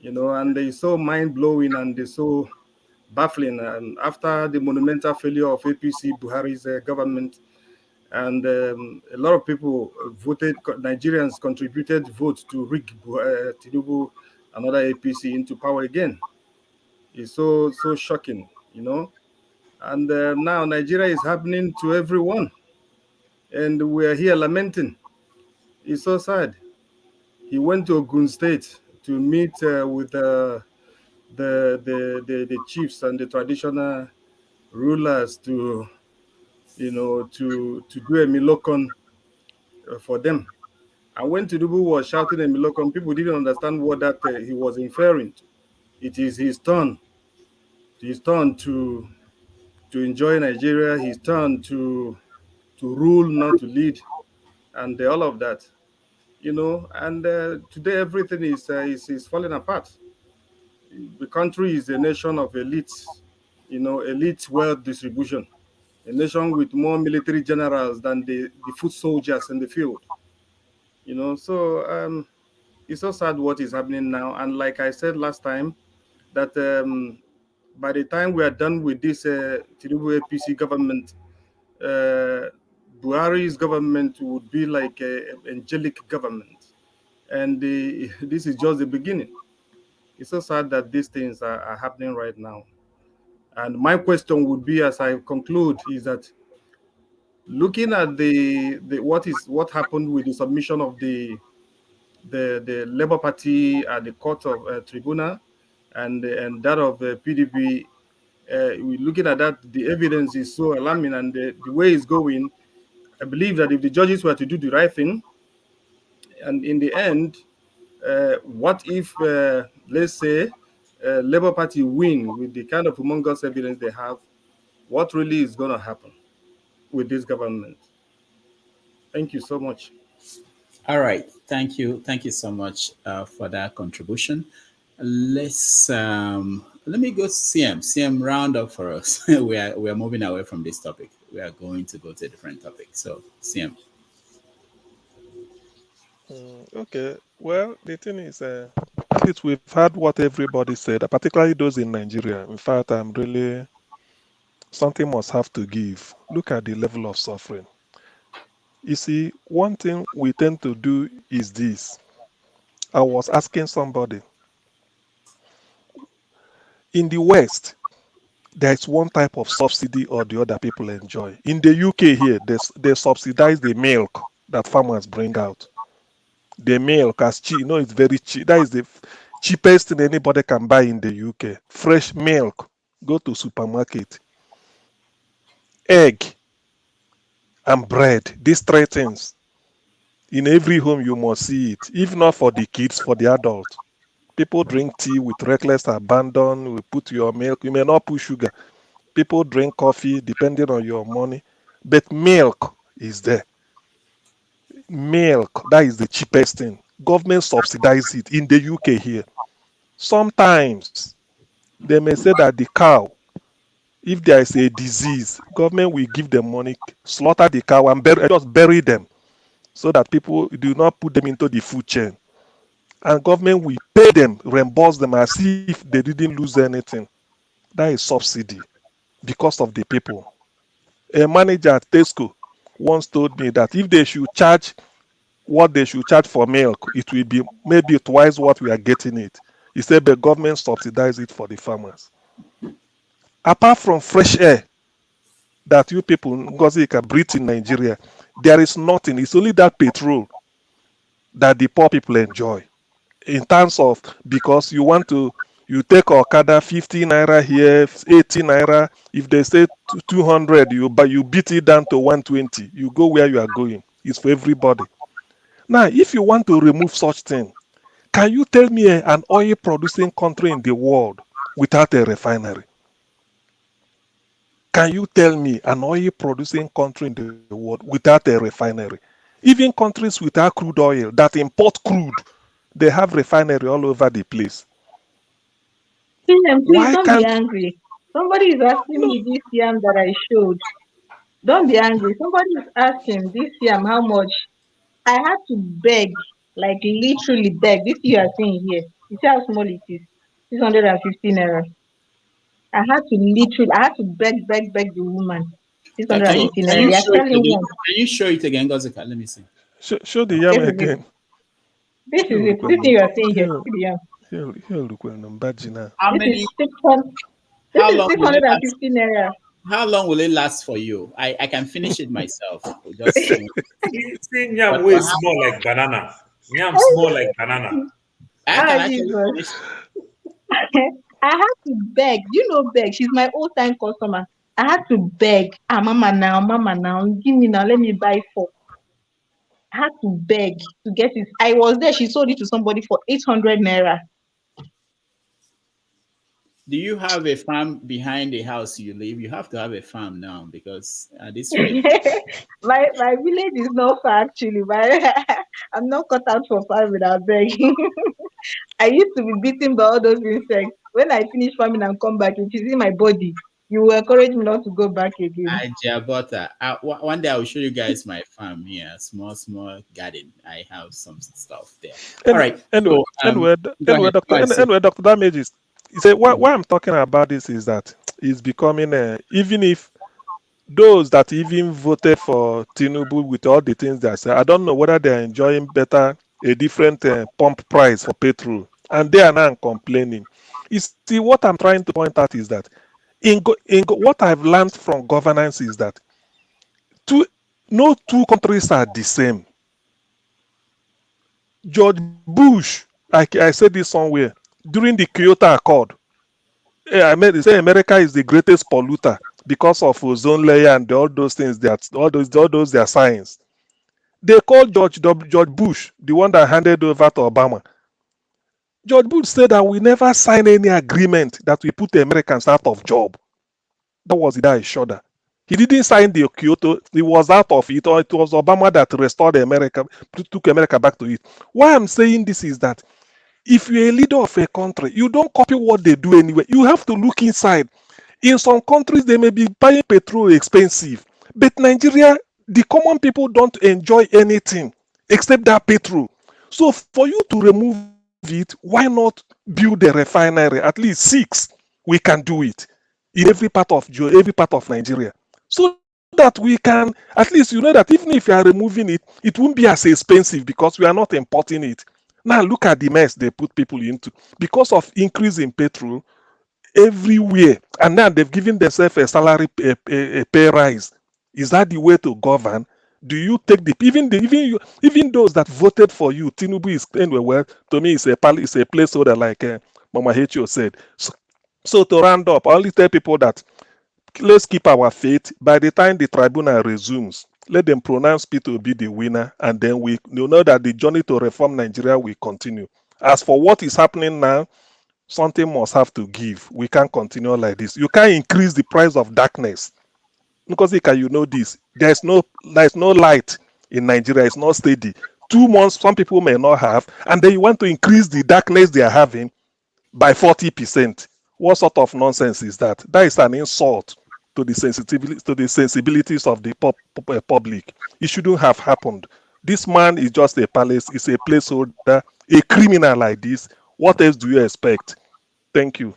And they're so mind-blowing and they're so baffling. And after the monumental failure of APC, Buhari's government, and a lot of people Nigerians contributed votes to rig Tinubu, another APC, into power again. It's so shocking, And now Nigeria is happening to everyone. And we're here lamenting. It's so sad. He went to Ogun State to meet with the chiefs and the traditional rulers to do a milokon for them. And when Tinubu was shouting a milokon, people didn't understand what that he was inferring to. It is his turn. His turn to enjoy Nigeria. His turn to rule, not to lead, and all of that. And today everything is falling apart. The country is a nation of elites, elite wealth distribution, a nation with more military generals than the foot soldiers in the field. So it's so sad what is happening now. And like I said last time, that by the time we are done with this Tinubu APC government, Buhari's government would be like an angelic government. And this is just the beginning. It's so sad that these things are happening right now. And my question would be, as I conclude, is that looking at what happened with the submission of the Labour Party at the court of tribunal and that of PDP, looking at that, the evidence is so alarming, and the way it's going, I believe that if the judges were to do the right thing, and in the end, what if, let's say, Labour Party win with the kind of humongous evidence they have, what really is going to happen with this government? Thank you so much. All right. Thank you. Thank you so much for that contribution. Let me go to CM. CM, round up for us. we are moving away from this topic. We are going to go to a different topic. So, CM. Okay. Well, the thing is, we've heard what everybody said, particularly those in Nigeria. In fact, something must have to give. Look at the level of suffering. You see, one thing we tend to do is this. I was asking somebody, in the West, there's one type of subsidy or the other people enjoy. In the UK here, they subsidize the milk that farmers bring out. The milk, as cheap, it's very cheap. That is the cheapest thing anybody can buy in the UK. Fresh milk. Go to supermarket. Egg and bread. These three things. In every home, you must see it. If not for the kids, for the adults. People drink tea with reckless abandon. We put your milk. You may not put sugar. People drink coffee depending on your money. But milk is there. Milk, that is the cheapest thing. Government subsidize it in the UK here. Sometimes they may say that the cow, if there is a disease, government will give them money, slaughter the cow and just bury them so that people do not put them into the food chain. And government will pay them, reimburse them as if they didn't lose anything. That is subsidy because of the people. A manager at Tesco once told me that if they should charge what they should charge for milk, it will be maybe twice what we are getting it. He said the government subsidize it for the farmers. Apart from fresh air that you people, Ngozi, can breathe in Nigeria, there is nothing. It's only that petrol that the poor people enjoy. In terms of, because you take Okada 50 naira here, 80 naira. If they say 200, you beat it down to 120. You go where you are going. It's for everybody. Now, if you want to remove such thing, can you tell me an oil producing country in the world without a refinery? Can you tell me an oil producing country in the world without a refinery? Even countries without crude oil that import crude, they have refinery all over the place. Please don't be angry. Somebody is asking me this yam that I showed. Don't be angry. Somebody is asking this yam how much. I had to beg, like literally beg. This you are seeing here. You see how small it is? 650 naira. I had to beg the woman. 650 naira. They are selling one. Can you show it again, Gozika? Let me see. Show the yam again. This is it. This thing you are seeing here. See the yam. How many? This is 650 naira. How long will it last for you? I can finish it myself. Just see yam way small like banana. Yam small like banana. I had to beg. You know, beg. She's my old-time customer. I had to beg. Mama now, give me now. Let me buy 4. I had to beg to get it. I was there. She sold it to somebody for 800 naira. Do you have a farm behind the house you live? You have to have a farm now because at this rate. my village is not far actually, but I'm not cut out for farm without begging. I used to be beaten by all those insects. When I finish farming and come back, if you see my body, you will encourage me not to go back again. One day I will show you guys my farm here, small garden. I have some stuff there. All right. Anyway, Dr. Damages. Say why I'm talking about this is that it's becoming even if those that even voted for Tinubu with all the things they say, I don't know whether they're enjoying a different pump price for petrol, and they are now complaining. You see, what I'm trying to point out is that what I've learned from governance is that no two countries are the same. George Bush, I said this somewhere, during the Kyoto Accord, they say America is the greatest polluter because of ozone layer and all those things, all those their science. They called George Bush, the one that handed over to Obama. George Bush said that we never sign any agreement that we put the Americans out of job. That was the guy's shoulder. He didn't sign the Kyoto. He was out of it, or it was Obama that restored America, took America back to it. Why I'm saying this is that if you're a leader of a country, you don't copy what they do anyway. You have to look inside. In some countries, they may be buying petrol expensive, but Nigeria, the common people don't enjoy anything except that petrol. So for you to remove it, why not build a refinery? At least 6, we can do it in every part of Nigeria, so that we can at least that even if you are removing it, it won't be as expensive because we are not importing it. Now look at the mess they put people into because of increase in petrol everywhere, and now they've given themselves a salary a pay rise. Is that the way to govern? Do you take even those that voted for you? Tinubu is anyway. Well, to me, it's a placeholder, like Mama Hecho said. So to round up, I only tell people that let's keep our faith. By the time the tribunal resumes, let them pronounce Peter to be the winner, and then we know that the journey to reform Nigeria will continue. As for what is happening now, something must have to give. We can't continue like this. You can't increase the price of darkness. Because you know this. There's no light in Nigeria. It's not steady. 2 months, some people may not have, and then you want to increase the darkness they are having by 40%. What sort of nonsense is that? That is an insult to the sensibilities of the public. It shouldn't have happened. This man is just a palace, is a placeholder, a criminal like this. What else do you expect? Thank you.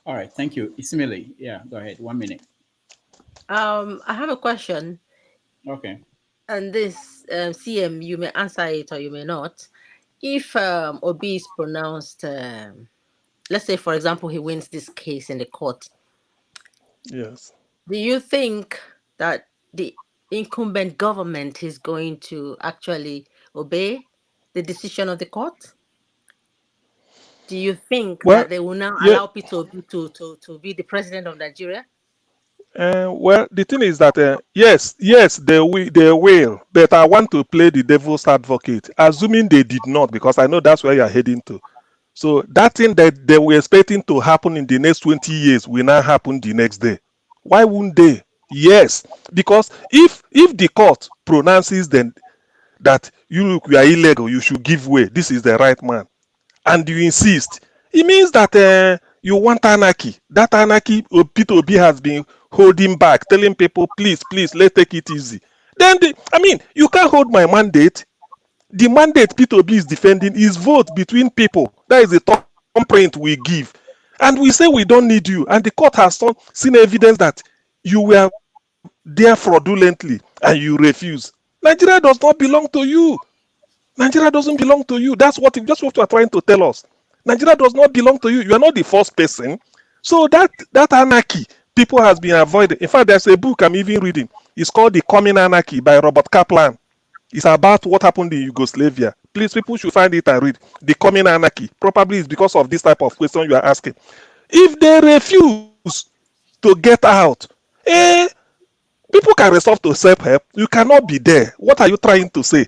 All right, thank you. Isimile, yeah, go ahead. 1 minute. I have a question. Okay. And this CM, you may answer it or you may not. If Obi is pronounced, let's say, for example, he wins this case in the court. Yes. Do you think that the incumbent government is going to actually obey the decision of the court? Do you think that they will now allow Peter to be the president of Nigeria? Well, the thing is that yes, they will, but I want to play the devil's advocate, assuming they did not, because I know that's where you're heading to. So that thing that they were expecting to happen in the next 20 years will not happen the next day. Why wouldn't they? Yes, because if the court pronounces then that you are illegal, you should give way, this is the right man, and you insist, it means that you want anarchy. That anarchy, Peter Obi has been holding back, telling people, please, let's take it easy. Then, you can't hold my mandate. The mandate Peter Obi is defending is vote between people. That is the thumbprint we give. And we say we don't need you. And the court has seen evidence that you were there fraudulently and you refuse. Nigeria does not belong to you. Nigeria doesn't belong to you. That's what you are trying to tell us. Nigeria does not belong to you. You are not the first person. So that anarchy, people has been avoided. In fact, there's a book I'm even reading. It's called The Coming Anarchy by Robert Kaplan. It's about what happened in Yugoslavia. Please, people should find it and read. The Coming Anarchy. Probably it's because of this type of question you are asking. If they refuse to get out, people can resort to self-help. You cannot be there. What are you trying to say?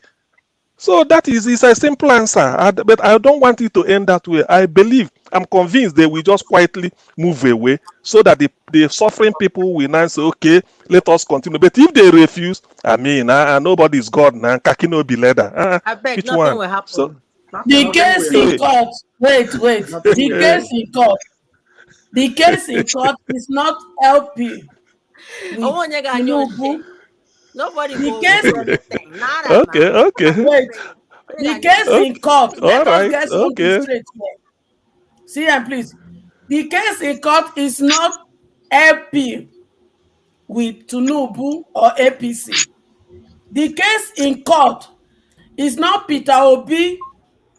So that is a simple answer, but I don't want it to end that way. I'm convinced they will just quietly move away so that the suffering people will now say, okay, let us continue. But if they refuse, nobody is God now. Kakino be leather. I beg, nothing will happen. So, the case in court. Wait. The case in court is not LP. Nobody the will case do anything. Okay. Wait. The case in court. Let us get something straight here. See, please. The case in court is not LP with Tinubu or APC. The case in court is not Peter Obi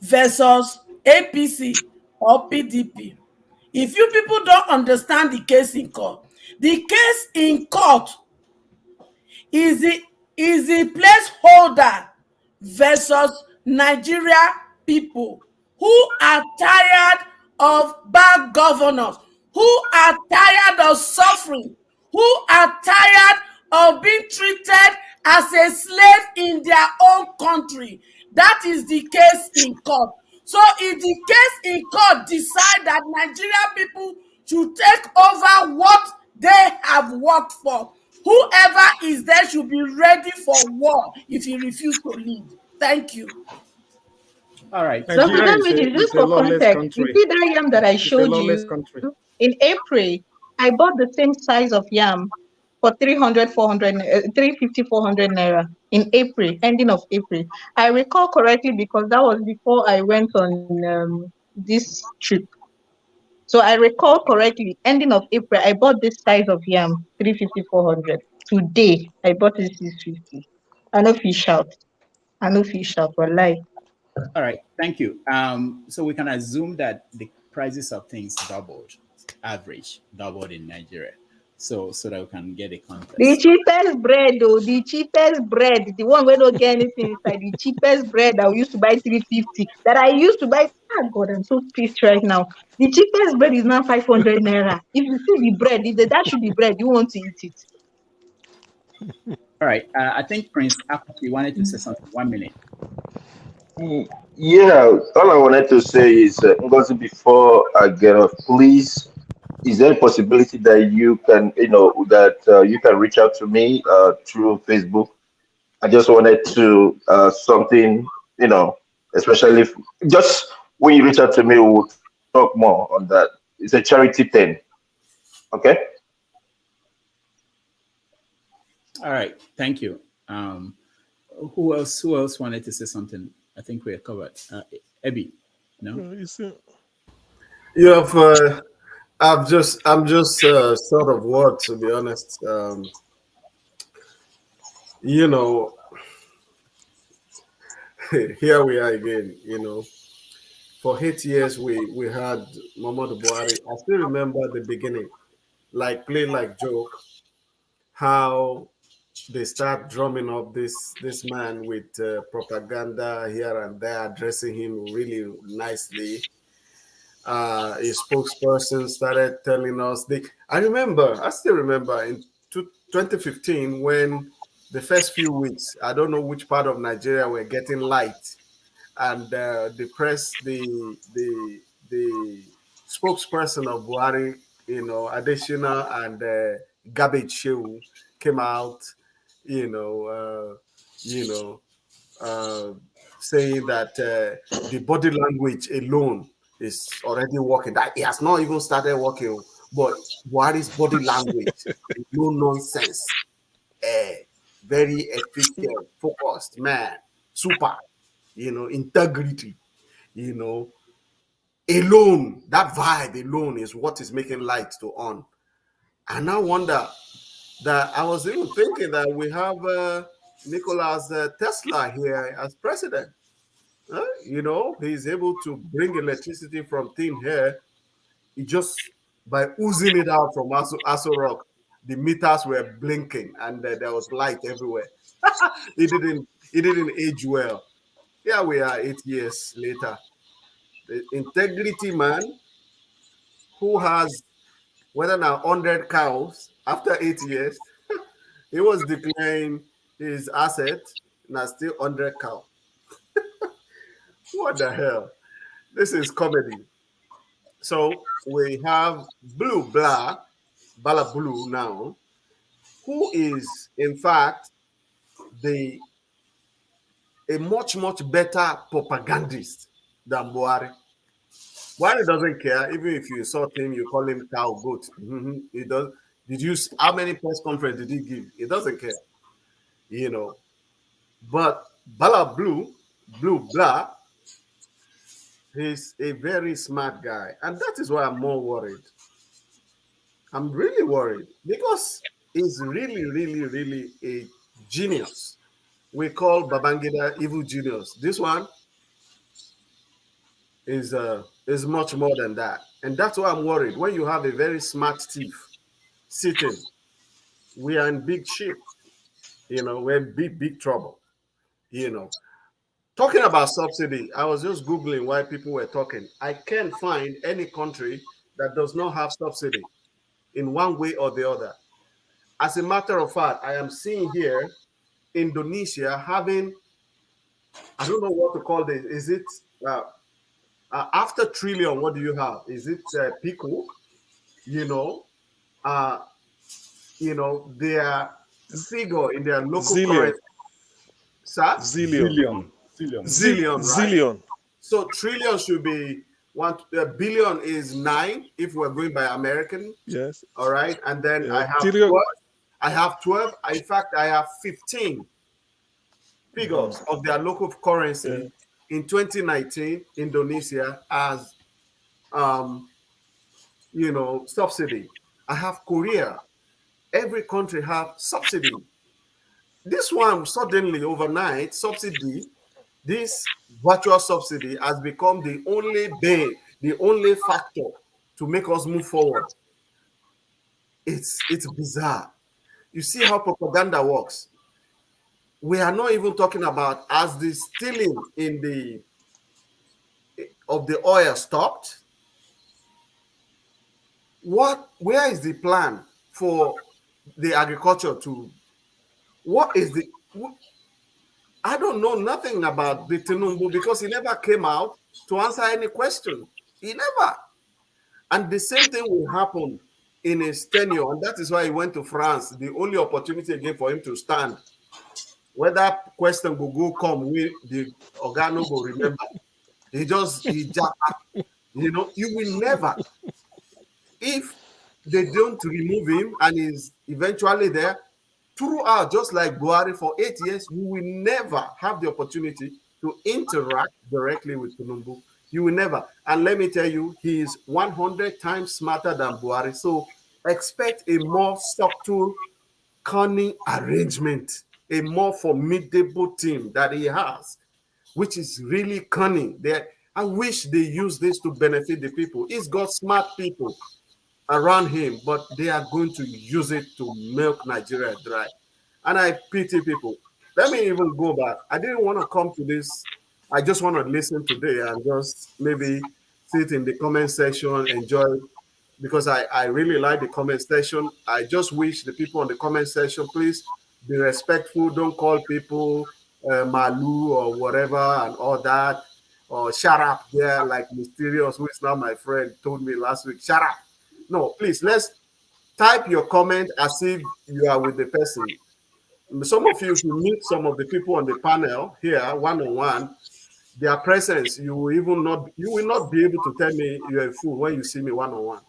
versus APC or PDP. If you people don't understand the case in court, the case in court is the placeholder versus Nigeria people who are tired of bad governors, who are tired of suffering, who are tired of being treated as a slave in their own country. That is the case in court. So if the case in court decide that Nigerian people should take over what they have worked for, whoever is there should be ready for war if he refuses to leave. Thank you. All right. So just for context, you see that yam that I showed you in April, I bought the same size of yam for 300, 400, 350, 400 naira in April, ending of April. I recall correctly because that was before I went on this trip. So I recall correctly, ending of April, I bought this size of yam, 350, 400. Today, I bought it 650. I know fish out. But lie. All right, thank you. So we can assume that the prices of things doubled in Nigeria. So that we can get a context. The cheapest bread, though, the one where don't get anything inside, the cheapest bread that we used to buy 350, that I used to buy. Oh God, I'm so pissed right now. The cheapest bread is now 500 naira. If you see the bread, that should be bread, you want to eat it. All right, I think Prince Apathy wanted to say something. 1 minute. Yeah, all I wanted to say is, Ngozi, before I get off, please, is there a possibility that you can, you can reach out to me through Facebook? I just wanted to something, especially if, just when you reach out to me, we'll talk more on that. It's a charity thing. Okay. All right, thank you. Who else wanted to say something? I think we are covered. Ebby, no? You have, I'm just sort of what, to be honest. You know, here we are again. For 8 years we had Muhammadu Buhari. I still remember the beginning, like play like joke, how they start drumming up this man with propaganda here and there, addressing him really nicely. A spokesperson started telling us I still remember in 2015 when the first few weeks, I don't know which part of Nigeria were getting light, and the spokesperson of Buhari, Adesina and Garbage Shehu came out, you know, uh, you know, uh, saying that the body language alone is already working. That he has not even started working, but Buhari's body language, no nonsense, very efficient, focused man, super, integrity, alone. That vibe alone is what is making light to on. And I wonder that I was even thinking that we have Nicholas Tesla here as president. He's able to bring electricity from thin air. He just by oozing it out from Aso Rock, the meters were blinking and there was light everywhere. It didn't age well. Here we are 8 years later. The integrity man who has whether now 100 cows after 8 years, he was declaring his asset now still 100 cow. What the hell? This is comedy. So we have Bala Blue now, who is in fact a much better propagandist than Buhari. Buhari doesn't care. Even if you insult him, you call him cow, goat. He does. How many press conference did he give? He doesn't care. But Bala Blah, he's a very smart guy. And that is why I'm more worried. I'm really worried because he's really a genius. We call Babangida evil genius. This one is much more than that. And that's why I'm worried. When you have a very smart thief sitting, we are in big ship. We're in big trouble. Talking about subsidy, I was just Googling why people were talking. I can't find any country that does not have subsidy in one way or the other. As a matter of fact, I am seeing here Indonesia having, I don't know what to call this. Is it after trillion? What do you have? Is it pico? Their figure in their local currency. Zillion. Zillion, right? Zillion. So trillion should be billion is 9 if we're going by American. Yes. All right. And then Yeah. I have 12. I have 12. In fact, I have 15 figures of their local currency in 2019. Indonesia as subsidy. I have Korea. Every country have subsidy. This one suddenly overnight subsidy. This virtual subsidy has become the only factor to make us move forward. It's bizarre. You see how propaganda works. We are not even talking about as the stealing of the oil stopped. Where is the plan for the agriculture to? I don't know nothing about the Tinubu because he never came out to answer any question. He never. And the same thing will happen in his tenure. And that is why he went to France. The only opportunity again for him to stand. Whether question will come, the organo will remember. He just, you will never. If they don't remove him and he's eventually there, throughout, just like Buhari for 8 years, you will never have the opportunity to interact directly with Tinubu. You will never. And let me tell you, he is 100 times smarter than Buhari. So expect a more subtle, cunning arrangement, a more formidable team that he has, which is really cunning. I wish they use this to benefit the people. He's got smart people around him, but they are going to use it to milk Nigeria dry. And I pity people. Let me even go back. I didn't want to come to this. I just want to listen today and just maybe sit in the comment section, enjoy, because I really like the comment section. I just wish the people on the comment section, please be respectful. Don't call people Malu or whatever and all that, or shut up there like Mysterious, who is now my friend, told me last week. Shut up. No, please, let's type your comment as if you are with the person. Some of you, if you meet some of the people on the panel here, one-on-one, their presence, you will not be able to tell me you're a fool when you see me one-on-one.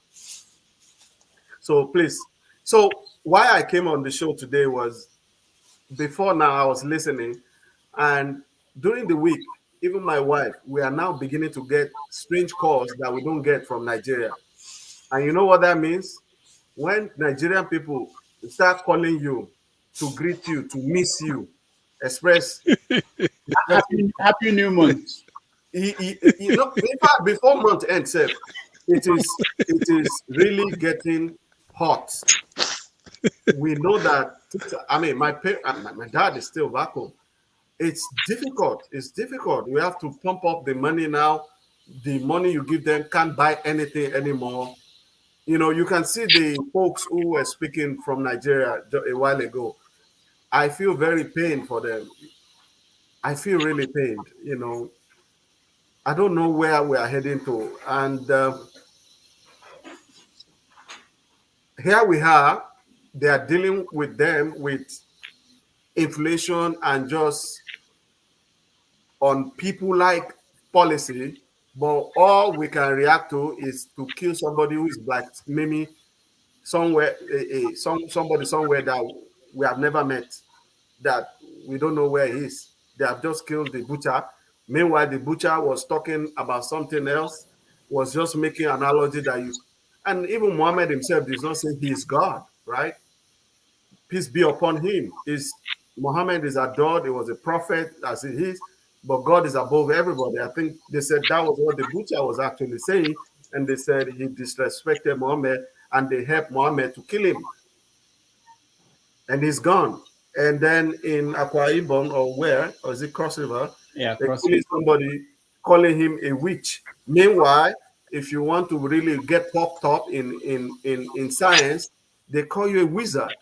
So please. So why I came on the show today was, before now I was listening, and during the week, even my wife, we are now beginning to get strange calls that we don't get from Nigeria. And you know what that means? When Nigerian people start calling you to greet you, to miss you, express happy new month. In fact, before month end, it is really getting hot. We know that. I mean, my dad is still back home. It's difficult. It's difficult. We have to pump up the money now. The money you give them can't buy anything anymore. You can see the folks who were speaking from Nigeria a while ago. I feel very pained for them. I feel really pained. I don't know where we are heading to. And here we are. They are dealing with them with inflation and just on people-like policy. But all we can react to is to kill somebody who is black, maybe somewhere, somebody somewhere that we have never met, that we don't know where he is. They have just killed the butcher. Meanwhile, the butcher was talking about something else, was just making an analogy that and even Muhammad himself does not say he is God, right? Peace be upon him. Muhammad is adored. He was a prophet as he is, but God is above everybody. I think they said that was what the butcher was actually saying, and they said he disrespected Muhammad, and they helped Muhammad to kill him. And he's gone. And then in Akwa Ibom, or is it Cross River? Yeah, they killing somebody, calling him a witch. Meanwhile, if you want to really get popped up in science, they call you a wizard.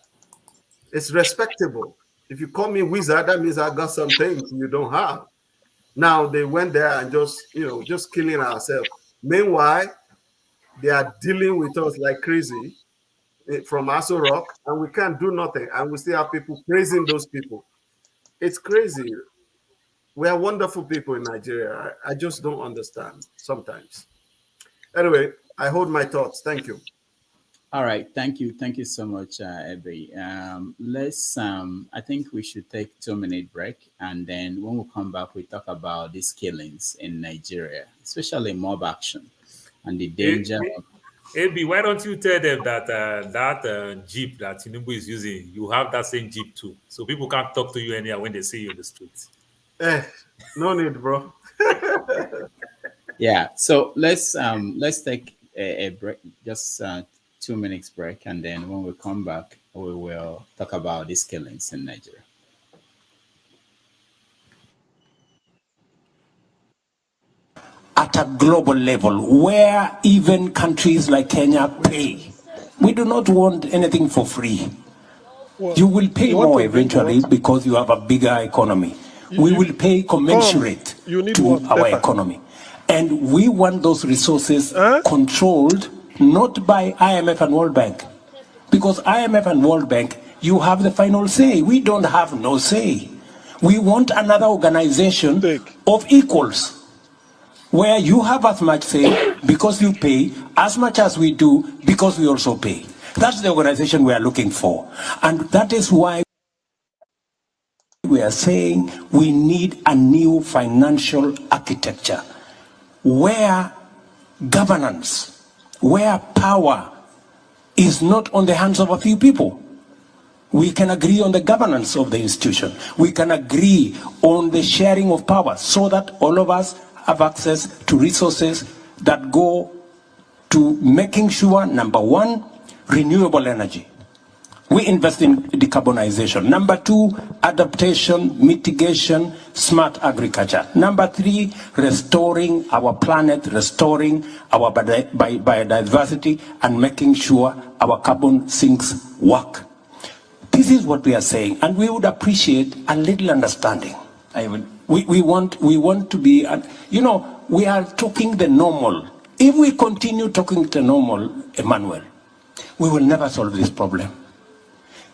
It's respectable. If you call me wizard, that means I got some things you don't have. Now they went there and just killing ourselves. Meanwhile, they are dealing with us like crazy from Aso Rock, and we can't do nothing, and we still have people praising those people. It's crazy. We are wonderful people in Nigeria. I just don't understand sometimes. Anyway, I hold my thoughts. Thank you. All right, thank you so much, Ebe. I think we should take a 2-minute break, and then when we come back, we talk about these killings in Nigeria, especially mob action and the danger. Ebe, why don't you tell them that that Jeep that Tinubu is using, you have that same Jeep too, so people can't talk to you anyhow when they see you in the streets. No need, bro. Yeah, so let's take a break, just 2 minutes break, and then when we come back, we will talk about these killings in Nigeria. At a global level, where even countries like Kenya pay. We do not want anything for free. Well, you will pay more eventually because you have a bigger economy. We will pay commensurate to our economy. And we want those resources controlled not by IMF and World Bank. Because IMF and World Bank, you have the final say. We don't have no say. We want another organization of equals, where you have as much say because you pay, as much as we do because we also pay. That's the organization we are looking for. And that is why we are saying we need a new financial architecture where governance, where power is not on the hands of a few people. We can agree on the governance of the institution. We can agree on the sharing of power so that all of us have access to resources that go to making sure, number one, renewable energy. We invest in decarbonization. Number two, adaptation, mitigation, smart agriculture. Number three, restoring our planet, restoring our biodiversity, and making sure our carbon sinks work. This is what we are saying, and we would appreciate a little understanding. We want to be, we are talking the normal. If we continue talking the normal, Emmanuel, we will never solve this problem.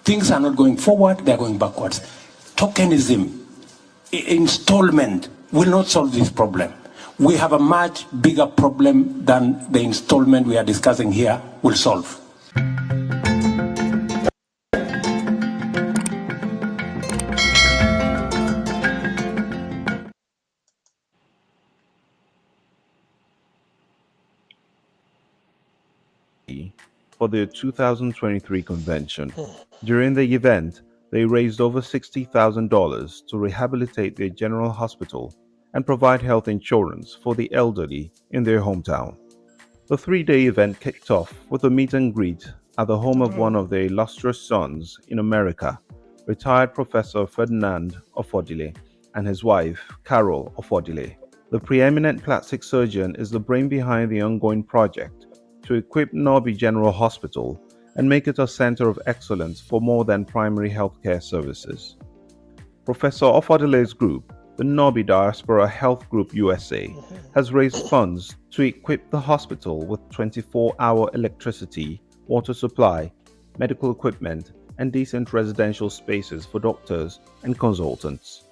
Things are not going forward, they are going backwards. Tokenism, installment will not solve this problem. We have a much bigger problem than the installment we are discussing here will solve. For the 2023 convention. During the event, they raised over $60,000 to rehabilitate their general hospital and provide health insurance for the elderly in their hometown. The three-day event kicked off with a meet and greet at the home of one of their illustrious sons in America, retired Professor Ferdinand Ofodile, and his wife, Carol Ofodile. The preeminent plastic surgeon is the brain behind the ongoing project to equip Norby General Hospital and make it a center of excellence for more than primary healthcare services. Professor Ofodile's group, the Norby Diaspora Health Group USA, has raised funds to equip the hospital with 24-hour electricity, water supply, medical equipment, and decent residential spaces for doctors and consultants.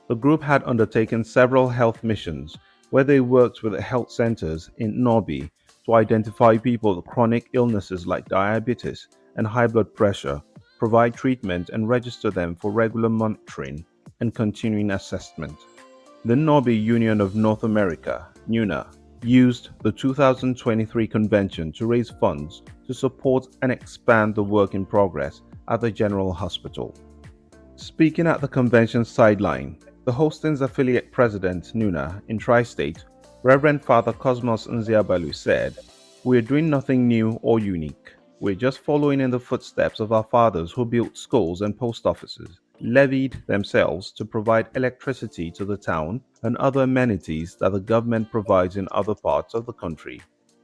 The group had undertaken several health missions where they worked with health centers in Norby to identify people with chronic illnesses like diabetes and high blood pressure, provide treatment and register them for regular monitoring and continuing assessment. The Norby Union of North America, NUNA, used the 2023 convention to raise funds to support and expand the work in progress at the General Hospital. Speaking at the convention sideline, the hosting's affiliate president, NUNA, in Tri-State, Reverend Father Cosmos Nziabalu said, "We're doing nothing new or unique. We're just following in the footsteps of our fathers who built schools and post offices, levied themselves to provide electricity to the town and other amenities that the government provides in other parts of the country."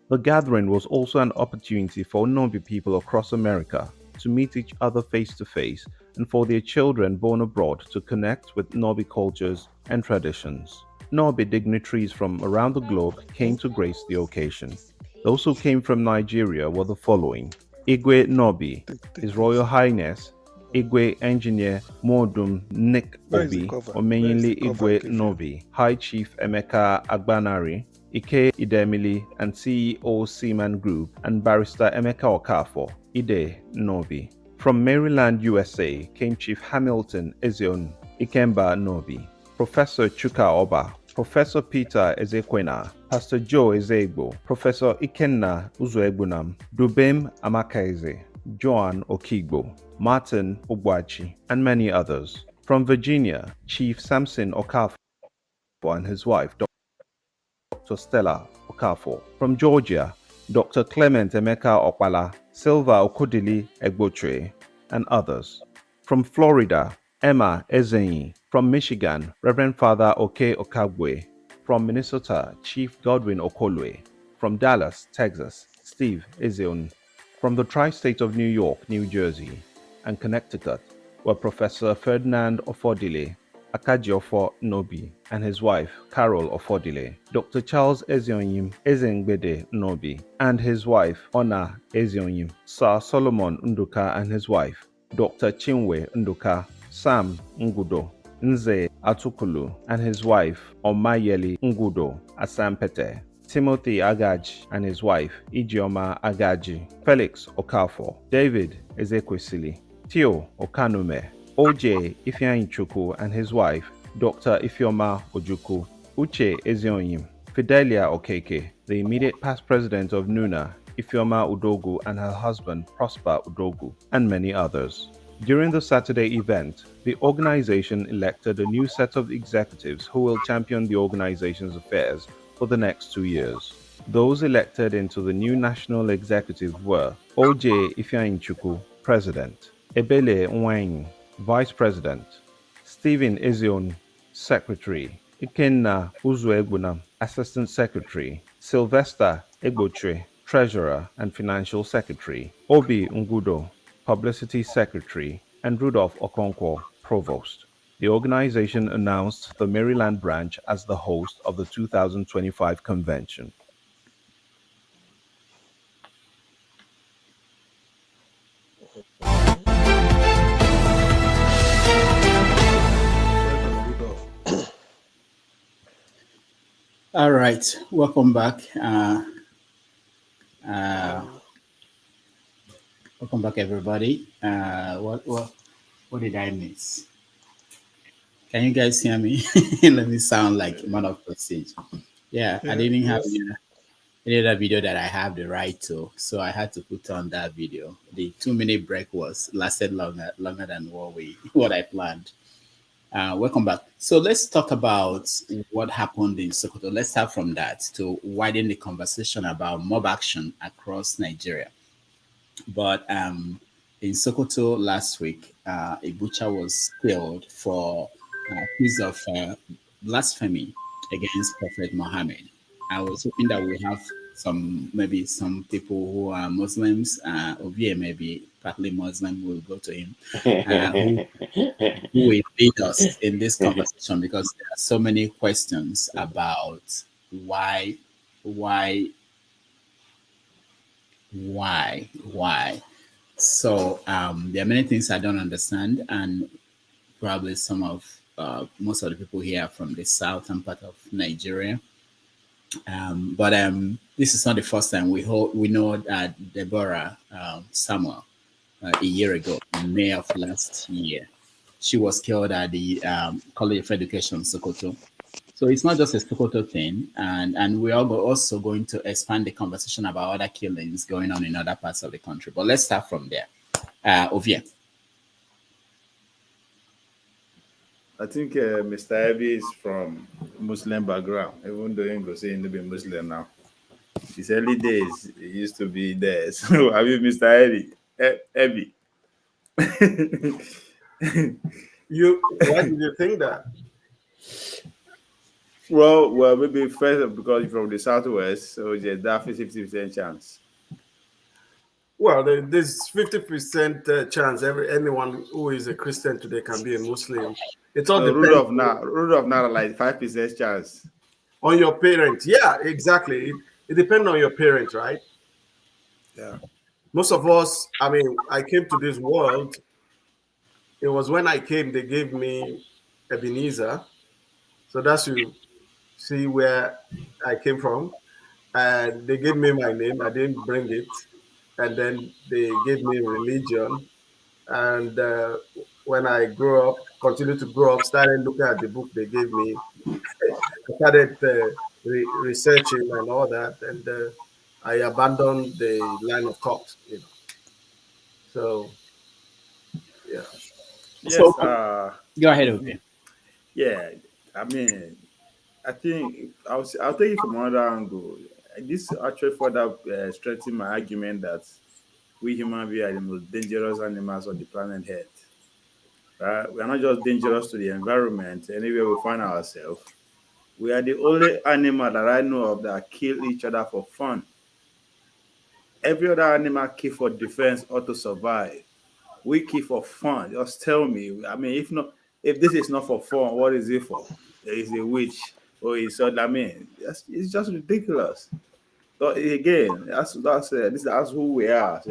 The gathering was also an opportunity for Norby people across America to meet each other face to face and for their children born abroad to connect with Norby cultures and traditions. Norby dignitaries from around the globe came to grace the occasion. Those who came from Nigeria were the following: Igwe Norby, His Royal Highness Igwe Engineer Modum Nick Obi, Omenyinli Igwe Norby, High Chief Emeka Agbanari, Ike Idemili and CEO Seaman Group, and Barrister Emeka Okafor, Ide Norby. From Maryland, USA came Chief Hamilton Ezion Ikemba Norby, Professor Chuka Oba, Professor Peter Ezekwena, Pastor Joe Ezegbo, Professor Ikenna Uzuegbunam, Dubem Amakaize, Joan Okigbo, Martin Ogwachi, and many others. From Virginia, Chief Samson Okafor and his wife, Dr. Stella Okafor. From Georgia, Dr. Clement Emeka Okpala, Silva Okodili Egbotre, and others. From Florida, Emma Ezenyi. From Michigan, Reverend Father Oke Okagwe. From Minnesota, Chief Godwin Okolwe. From Dallas, Texas, Steve Ezeon. From the tri-state of New York, New Jersey, and Connecticut were Professor Ferdinand Ofodile, Akajiofo Nobi and his wife, Carol Ofodile, Dr. Charles Ezeonyim Ezengbede Nobi and his wife, Ona Ezeonyim, Sir Solomon Nduka and his wife, Dr. Chinwe Nduka, Sam Ngudo, Nze Atukulu and his wife, Omayeli Ngudo Asampete, Timothy Agaji and his wife, Ijeoma Agaji, Felix Okafor, David Ezekwesili, Tio Okanume, OJ Ifeanyichukwu and his wife, Dr. Ifeoma Ojukwu, Uche Ezeonyim, Fidelia Okeke, the immediate past president of NUNA, Ifeoma Udogu and her husband, Prosper Udogu, and many others. During the Saturday event, the organization elected a new set of executives who will champion the organization's affairs for the next 2 years. Those elected into the new national executive were OJ Ifeanyichukwu, President, Ebele Nwang, Vice President, Stephen Ezion, Secretary, Ikenna Uzuegbunam, Assistant Secretary, Sylvester Egbotre, Treasurer and Financial Secretary, Obi Ngudo, Publicity Secretary, and Rudolph Okonkwo, Provost. The organization announced the Maryland branch as the host of the 2025 convention. All right, welcome back. Welcome back, everybody. What did I miss? Can you guys hear me? Let me sound like man of prestige. Yeah, I didn't have any other video that I have the right to, so I had to put on that video. The 2-minute break lasted longer than what I planned. Welcome back. So let's talk about what happened in Sokoto. Let's start from that to widen the conversation about mob action across Nigeria. But in Sokoto last week, a butcher was killed for a piece of blasphemy against Prophet Muhammad. I was hoping that we have maybe some people who are Muslims, Ovie maybe partly Muslim, will go to him, who will lead us in this conversation, because there are so many questions about why. So there are many things I don't understand, and probably most of the people here are from the southern part of Nigeria. But this is not the first time. We know that Deborah Samuel a year ago, in May of last year, she was killed at the College of Education, Sokoto. So it's not just a Sokoto thing, and we are also going to expand the conversation about other killings going on in other parts of the country. But let's start from there. Ovie. I think Mr. Ebi is from Muslim background, even though he goes saying to be Muslim now. His early days, he used to be there. So, have you, Mr. Ebi? Why did you think that? Well, maybe first because you're from the southwest, so there's that 50% chance. Well, there's 50% chance anyone who is a Christian today can be a Muslim. It's all Rudolph now like 5% chance. On your parents, yeah, exactly. It depends on your parents, right? Yeah. Most of us, I mean, I came to this world. It was when I came, they gave me Ebenezer. So that's you see where I came from. And they gave me my name. I didn't bring it. And then they gave me religion. And when I continued to grow up, started looking at the book they gave me, I started researching and all that, and I abandoned the line of thought, So, yeah. Yes. So, go ahead, Ovie. Yeah, I mean, I think I'll take it from another angle. This actually further strengthens my argument that we human beings are the most dangerous animals on the planet Earth. Right? We are not just dangerous to the environment anywhere we find ourselves. We are the only animal that I know of that kill each other for fun. Every other animal kill for defense or to survive. We kill for fun. Just tell me. I mean, if not, If this is not for fun, what is it for? Is a witch or is what I mean? It's just ridiculous. But again, that's who we are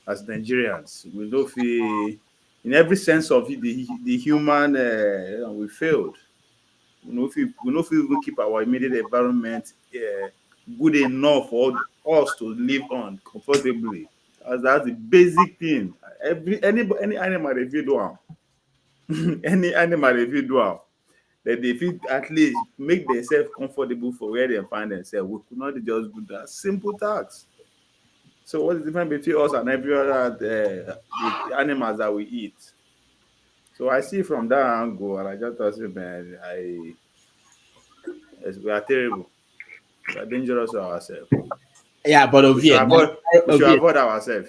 as Nigerians. We don't feel, in every sense of the human, we failed. We know if we even keep our immediate environment good enough for us to live on comfortably. That's the basic thing. Any animal if you do any animal if you do that they feel at least make themselves comfortable for where they find themselves. We could not just do that simple task. So what's the difference between us and every other the animals that we eat? So I see from that angle, and I just thought, man, we are terrible. We are dangerous to ourselves. Yeah, but we should avoid ourselves.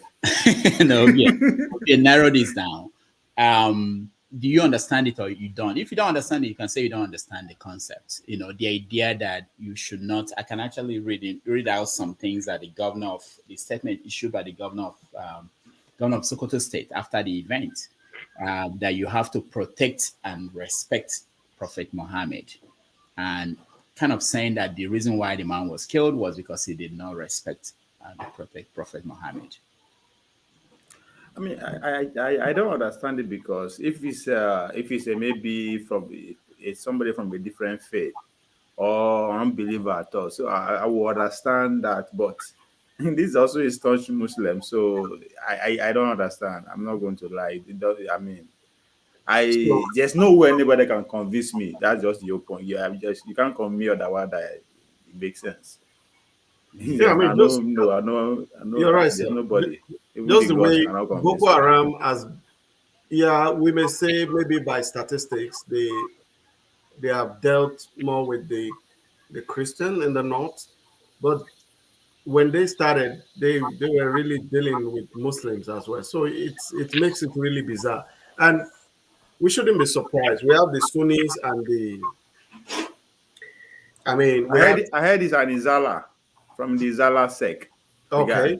No, okay, narrow this down. Do you understand it or you don't? If you don't understand it, you can say you don't understand the concept. You know, the idea that you should not. I can actually read out some things that the statement issued by the governor of Sokoto State after the event, that you have to protect and respect Prophet Muhammad, and kind of saying that the reason why the man was killed was because he did not respect the Prophet Muhammad. I mean, I don't understand it, because if it's maybe from somebody from a different faith or unbeliever at all, so I will understand that. But this is also a staunch Muslim, so I don't understand. I'm not going to lie. I mean, there's no way anybody can convince me. That's just your point. You can't convince me otherwise that it makes sense. Yeah, I mean, I know. You're right, There's sir. nobody. Just the way Boko Haram we may say maybe by statistics they have dealt more with the Christian in the north, but when they started, they were really dealing with Muslims as well. So it makes it really bizarre, and we shouldn't be surprised. We have the Sunnis and I heard it's an Izala from the Izala sect. Okay.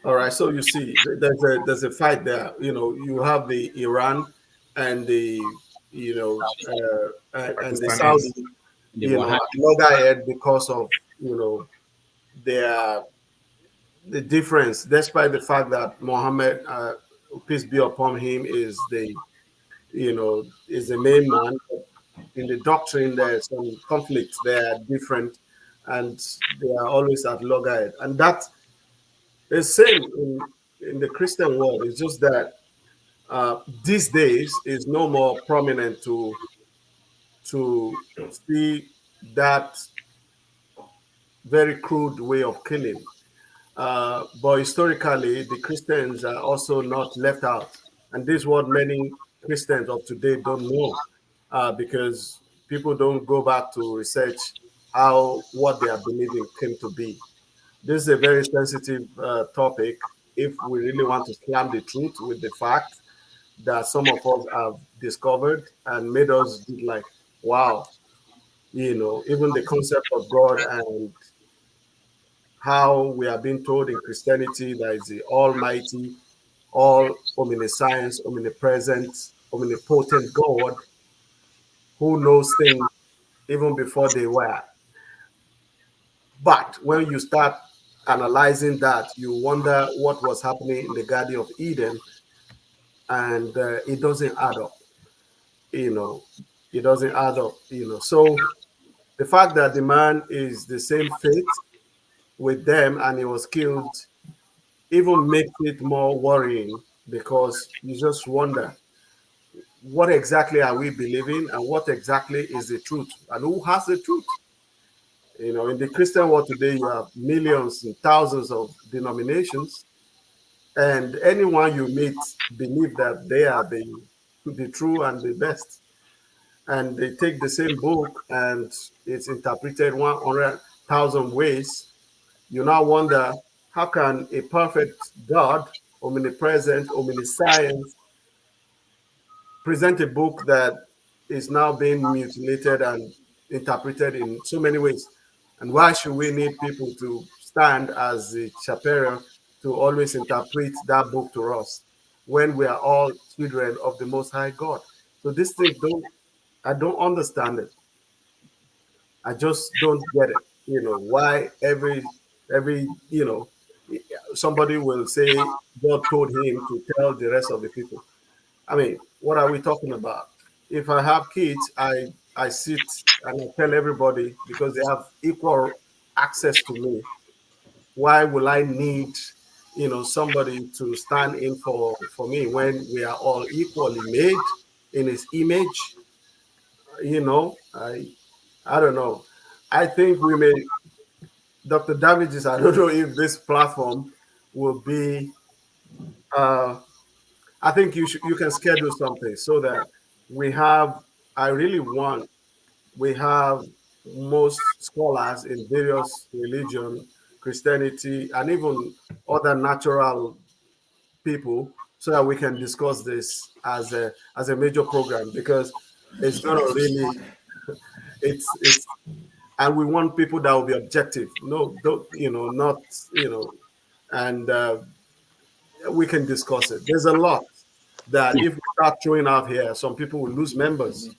All right. So you see, there's a fight there. You know, you have the Iran and the and the Saudi, loggerhead because of the difference, despite the fact that Muhammad, peace be upon him, is the main man. In the doctrine, there's some conflicts. They are different, and they are always at loggerhead, and that. The same in the Christian world. It's just that these days is no more prominent to see that very crude way of killing. But historically, the Christians are also not left out, and this is what many Christians of today don't know, because people don't go back to research how what they are believing came to be. This is a very sensitive topic if we really want to slam the truth with the fact that some of us have discovered and made us like, wow, even the concept of God and how we are being told in Christianity that is the Almighty, all omniscience, omnipresent, omnipotent God who knows things even before they were. But when you start analyzing that, you wonder what was happening in the Garden of Eden, and it doesn't add up. It doesn't add up. So the fact that the man is the same faith with them and he was killed even makes it more worrying, because you just wonder what exactly are we believing and what exactly is the truth and who has the truth. In the Christian world today, you have millions and thousands of denominations, and anyone you meet believe that they are the true and the best. And they take the same book and it's interpreted 100,000 ways. You now wonder, how can a perfect God, omnipresent, omniscience, present a book that is now being mutilated and interpreted in so many ways? And why should we need people to stand as the chaperone to always interpret that book to us when we are all children of the Most High God? So this thing I don't understand it. I just don't get it. Why every somebody will say God told him to tell the rest of the people. I mean, what are we talking about? If I have kids, I sit and I tell everybody because they have equal access to me. Why will I need, somebody to stand in for me when we are all equally made in His image? I don't know. I think we may, Dr. Damages. I don't know if this platform will be. I think you can schedule something so that we have. I really want we have most scholars in various religion, Christianity, and even other natural people, so that we can discuss this as a major program, because it's gonna really it's and we want people that will be objective. No, don't, not and we can discuss it. There's a lot that if we start throwing out here, some people will lose members.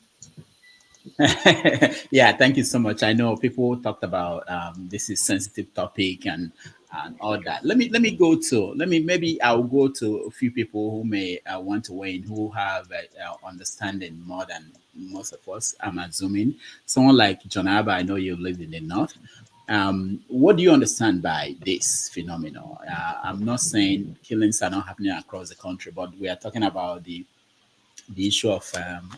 Yeah, thank you so much. I know people talked about this is sensitive topic and all that. Let me maybe I'll go to a few people who may want to weigh in, who have understanding more than most of us. I'm assuming someone like John Abba. I know you live in the north. What do you understand by this phenomenon? I'm not saying killings are not happening across the country, but we are talking about the issue of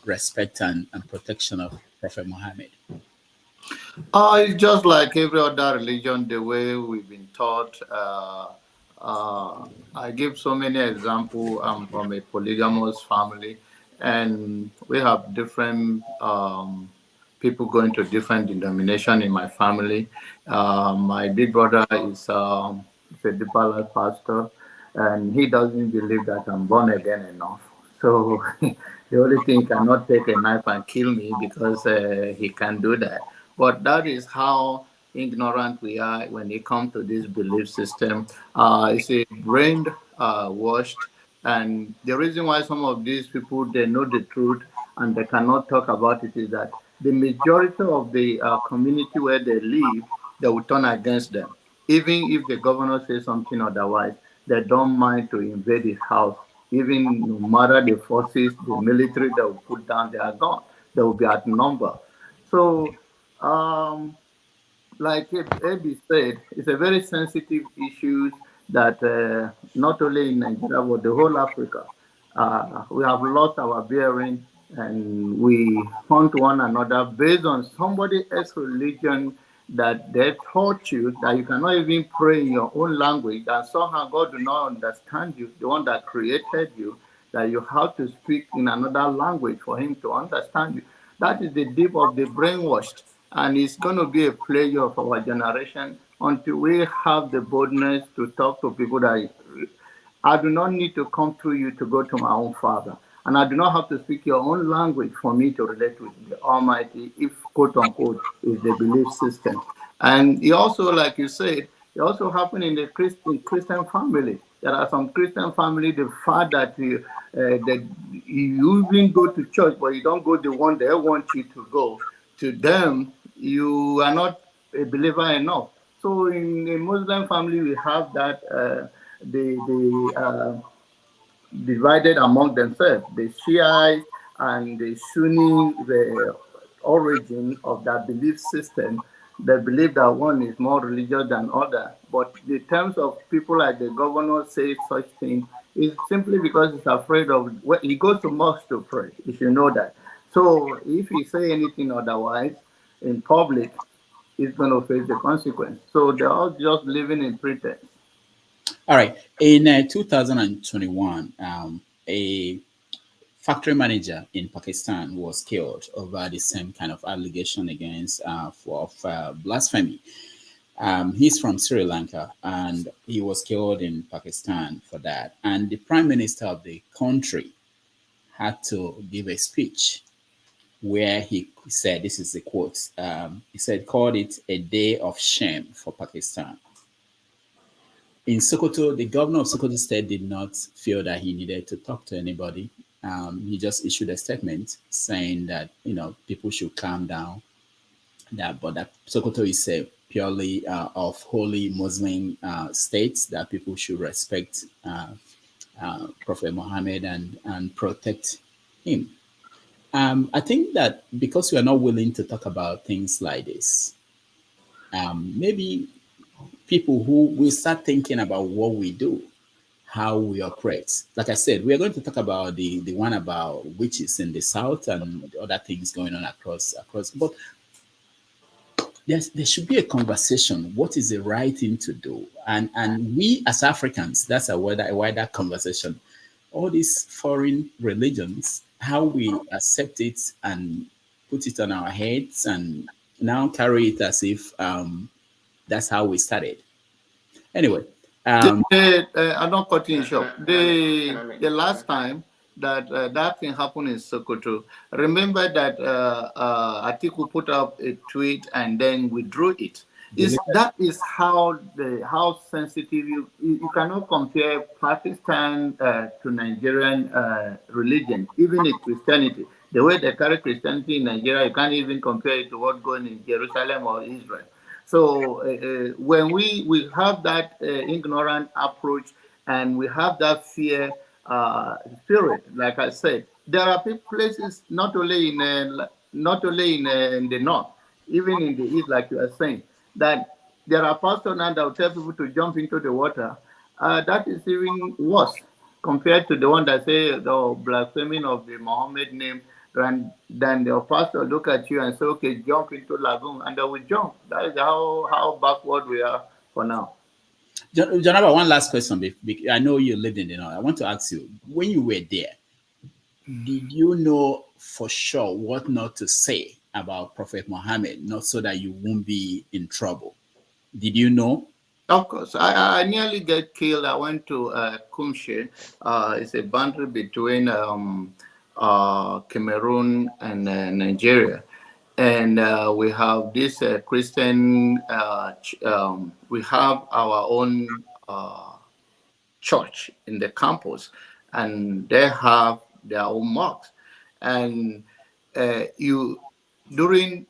respect and protection of Prophet Muhammad. It's just like every other religion, the way we've been taught. I give so many examples. I'm from a polygamous family, and we have different people going to different denomination in my family. My big brother is a deeper life pastor, and he doesn't believe that I'm born again enough. So the only thing, he cannot take a knife and kill me because he can do that. But that is how ignorant we are when it comes to this belief system. It's a brain washed, and the reason why some of these people, they know the truth and they cannot talk about it, is that the majority of the community where they live, they will turn against them. Even if the governor says something otherwise, they don't mind to invade his house. Even no matter the forces, the military that will put down, they are gone. They will be outnumbered. So, like Ebi said, it's a very sensitive issue that not only in Nigeria, but the whole Africa. We have lost our bearing, and we hunt one another based on somebody else's religion, that they taught you that you cannot even pray in your own language, that somehow God do not understand you, the one that created you, that you have to speak in another language for him to understand you. That is the deep of the brainwashed. And it's going to be a pleasure of our generation until we have the boldness to talk to people that I do not need to come through you to go to my own Father. And I do not have to speak your own language for me to relate with the Almighty, if quote unquote is the belief system. And it also, like you said, it also happened in the Christian family. There are some Christian family, the fact that that you even go to church, but you don't go the one they want you to go. To them, you are not a believer enough. So in a Muslim family, we have that divided among themselves. The Shiites and the Sunni, the origin of that belief system, they believe that one is more religious than other. But the terms of people like the governor say such thing is simply because he's afraid of, well, he goes to mosque to pray, if you know that. So if he say anything otherwise in public, he's going to face the consequence. So they're all just living in pretense. All right. In 2021, a factory manager in Pakistan was killed over the same kind of allegation against for blasphemy. He's from Sri Lanka, and he was killed in Pakistan for that. And the prime minister of the country had to give a speech where he said, this is the quote, he said, called it a day of shame for Pakistan. In Sokoto, the governor of Sokoto State did not feel that he needed to talk to anybody. he just issued a statement saying that people should calm down. But that Sokoto is a purely of holy Muslim states that people should respect Prophet Muhammad and protect him. I think that because we are not willing to talk about things like this, maybe people who will start thinking about what we do, how we operate. Like I said, we are going to talk about the one about witches in the south and the other things going on across. But there should be a conversation. What is the right thing to do? And we as Africans, that's a wider conversation. All these foreign religions, how we accept it and put it on our heads and now carry it as if that's how we started. Anyway, I'm not cutting you short. The last time that that thing happened in Sokoto, remember that Atiku put up a tweet and then withdrew it. That is how sensitive you cannot compare Pakistan to Nigerian religion, even in Christianity. The way they carry Christianity in Nigeria, you can't even compare it to what's going in Jerusalem or Israel. So when we have that ignorant approach and we have that fear spirit, like I said, there are places not only in the north, even in the east, like you are saying, that there are pastors now that will tell people to jump into the water. That is even worse compared to the one that say the blaspheming of the Muhammad name. And then the pastor look at you and say, okay, jump into lagoon, and they will jump. That is how backward we are for now. Janaba, one last question. I know you lived in the north. I want to ask you, when you were there, did you know for sure what not to say about Prophet Muhammad, not so that you won't be in trouble? Did you know? Of course. I nearly get killed. I went to Kumshe. It's a boundary between Cameroon and Nigeria. And we have this Christian, we have our own church in the campus, and they have their own mosques. And during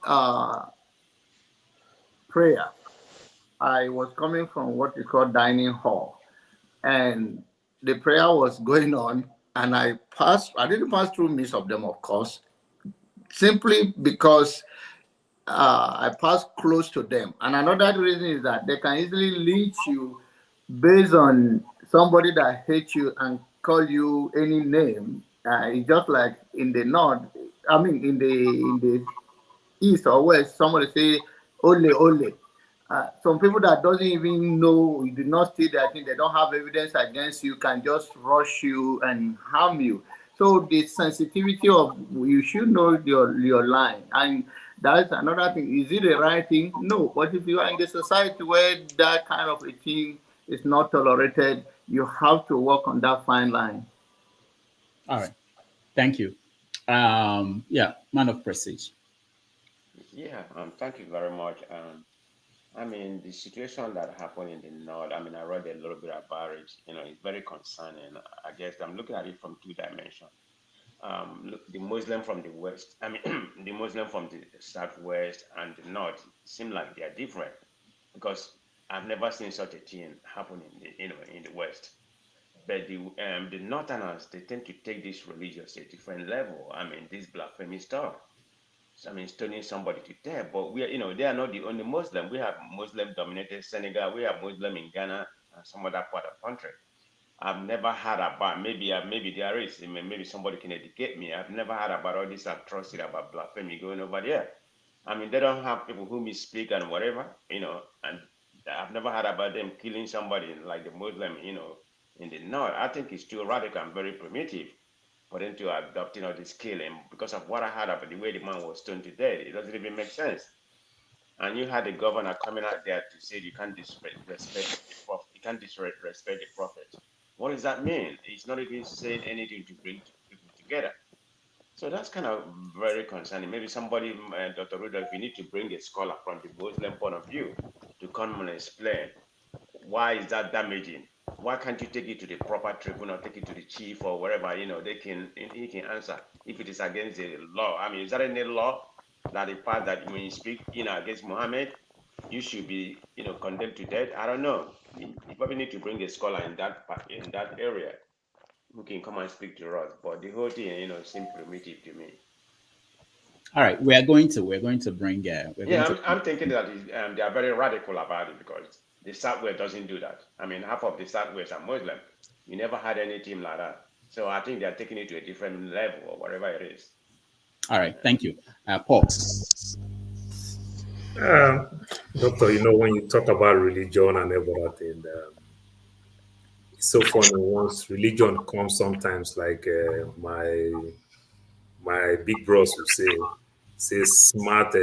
prayer, I was coming from what we call dining hall, and the prayer was going on, and I didn't pass through midst of them, of course, simply because I passed close to them. And another reason is that they can easily lynch you based on somebody that hates you and call you any name. It's just like in the north, in the east or west, somebody say ole ole. Some people that doesn't even know, you do not see that thing, they don't have evidence against you, can just rush you and harm you. So the sensitivity of, you should know your line. And that's another thing. Is it the right thing? No. But if you are in the society where that kind of a thing is not tolerated, you have to work on that fine line. All right. Thank you. Yeah, man of prestige. Yeah, thank you very much. The situation that happened in the north, I read a little bit about it. It's very concerning. I guess I'm looking at it from two dimensions. Look, the Muslim from the west, the Muslim from the southwest and the north seem like they are different, because I've never seen such a thing happen in the west. But the northerners, they tend to take this religious to a different level. This blasphemy stuff. Stoning somebody to death. But we are, they are not the only Muslim. We have Muslim-dominated Senegal. We have Muslim in Ghana and some other part of the country. I've never heard about, maybe there is, maybe somebody can educate me. I've never heard about all this atrocity about blasphemy going over there. They don't have people who misspeak and whatever, and I've never heard about them killing somebody like the Muslim, in the north. I think it's too radical and very primitive for them to adopt, this killing. Because of what I heard about the way the man was stoned to death, it doesn't even make sense. And you had the governor coming out there to say you can't disrespect the prophet. You can't disrespect the prophet. What does that mean? He's not even saying anything to bring people together. So that's kind of very concerning. Maybe somebody, Dr. Rudolph, you need to bring a scholar from the Muslim point of view to come and explain why is that damaging. why can't you take it to the proper tribunal, take it to the chief or wherever, he can answer if it is against the law. I mean, is there any law that the part that when you speak, against Muhammad, you should be, condemned to death? I don't know. You probably need to bring a scholar in that area who can come and speak to us. But the whole thing, seems primitive to me. All right, we're going to bring. I'm thinking that they are very radical about it because the Southwest doesn't do that. I mean, half of the Southwest are Muslim. You never had any team like that. So I think they are taking it to a different level or whatever it is. All right, thank you, Paul. Doctor, when you talk about religion and everything, it's so funny. Once religion comes, sometimes like my big bros will say smart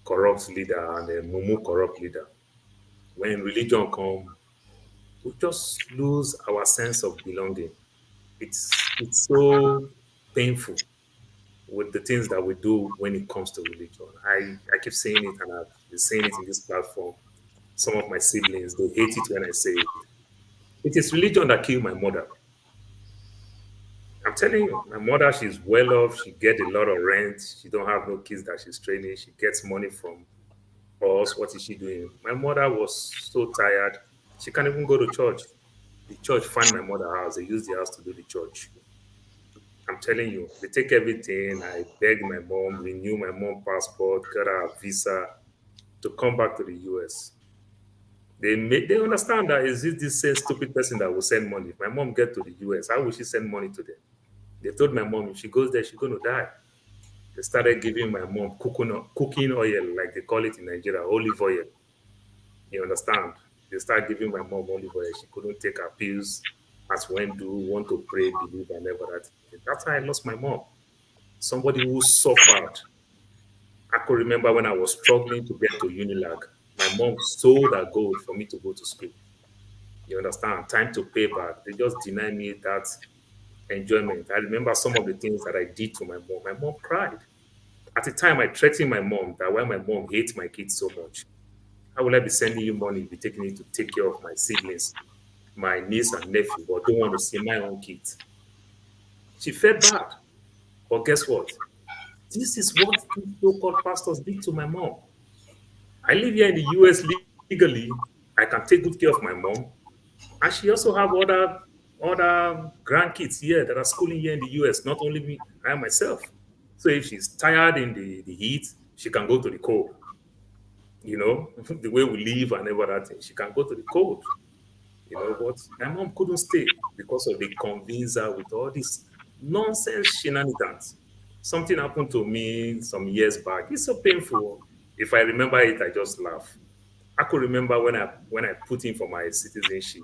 corrupt leader and a mumu corrupt leader. When religion comes, we just lose our sense of belonging. It's so painful with the things that we do when it comes to religion. I keep saying it, and I've been saying it in this platform. Some of my siblings, they hate it when I say it. It is religion that killed my mother. I'm telling you, my mother, she's well off. She gets a lot of rent. She don't have no kids that she's training. She gets money from us. What is she doing? My mother was so tired. She can't even go to church. The church find my mother house. They use the house to do the church. I'm telling you, they take everything. I beg my mom, renew my mom passport, get her a visa to come back to the US. They understand that is this same stupid person that will send money. If my mom get to the US, how will she send money to them? They told my mom if she goes there, she's going to die. They started giving my mom cooking oil, like they call it in Nigeria, olive oil. You understand? They started giving my mom olive oil. She couldn't take her pills as when do want to pray, believe, and never that. That's how I lost my mom. Somebody who suffered. I could remember when I was struggling to get to Unilag. My mom sold her gold for me to go to school. You understand? Time to pay back. They just deny me that enjoyment. I remember some of the things that I did to my mom. My mom cried. At the time, I threatened my mom that why my mom hates my kids so much. How will I be sending you money, be taking it to take care of my siblings, my niece and nephew, but don't want to see my own kids? She felt bad. But guess what? This is what these so-called pastors did to my mom. I live here in the US legally. I can take good care of my mom. And she also have other grandkids here that are schooling here in the US, not only me, I myself. So if she's tired in the heat, she can go to the cold. The way we live and every other thing, she can go to the cold. But my mom couldn't stay because of they convince her with all this nonsense shenanigans. Something happened to me some years back. It's so painful. If I remember it, I just laugh. I could remember when I put in for my citizenship.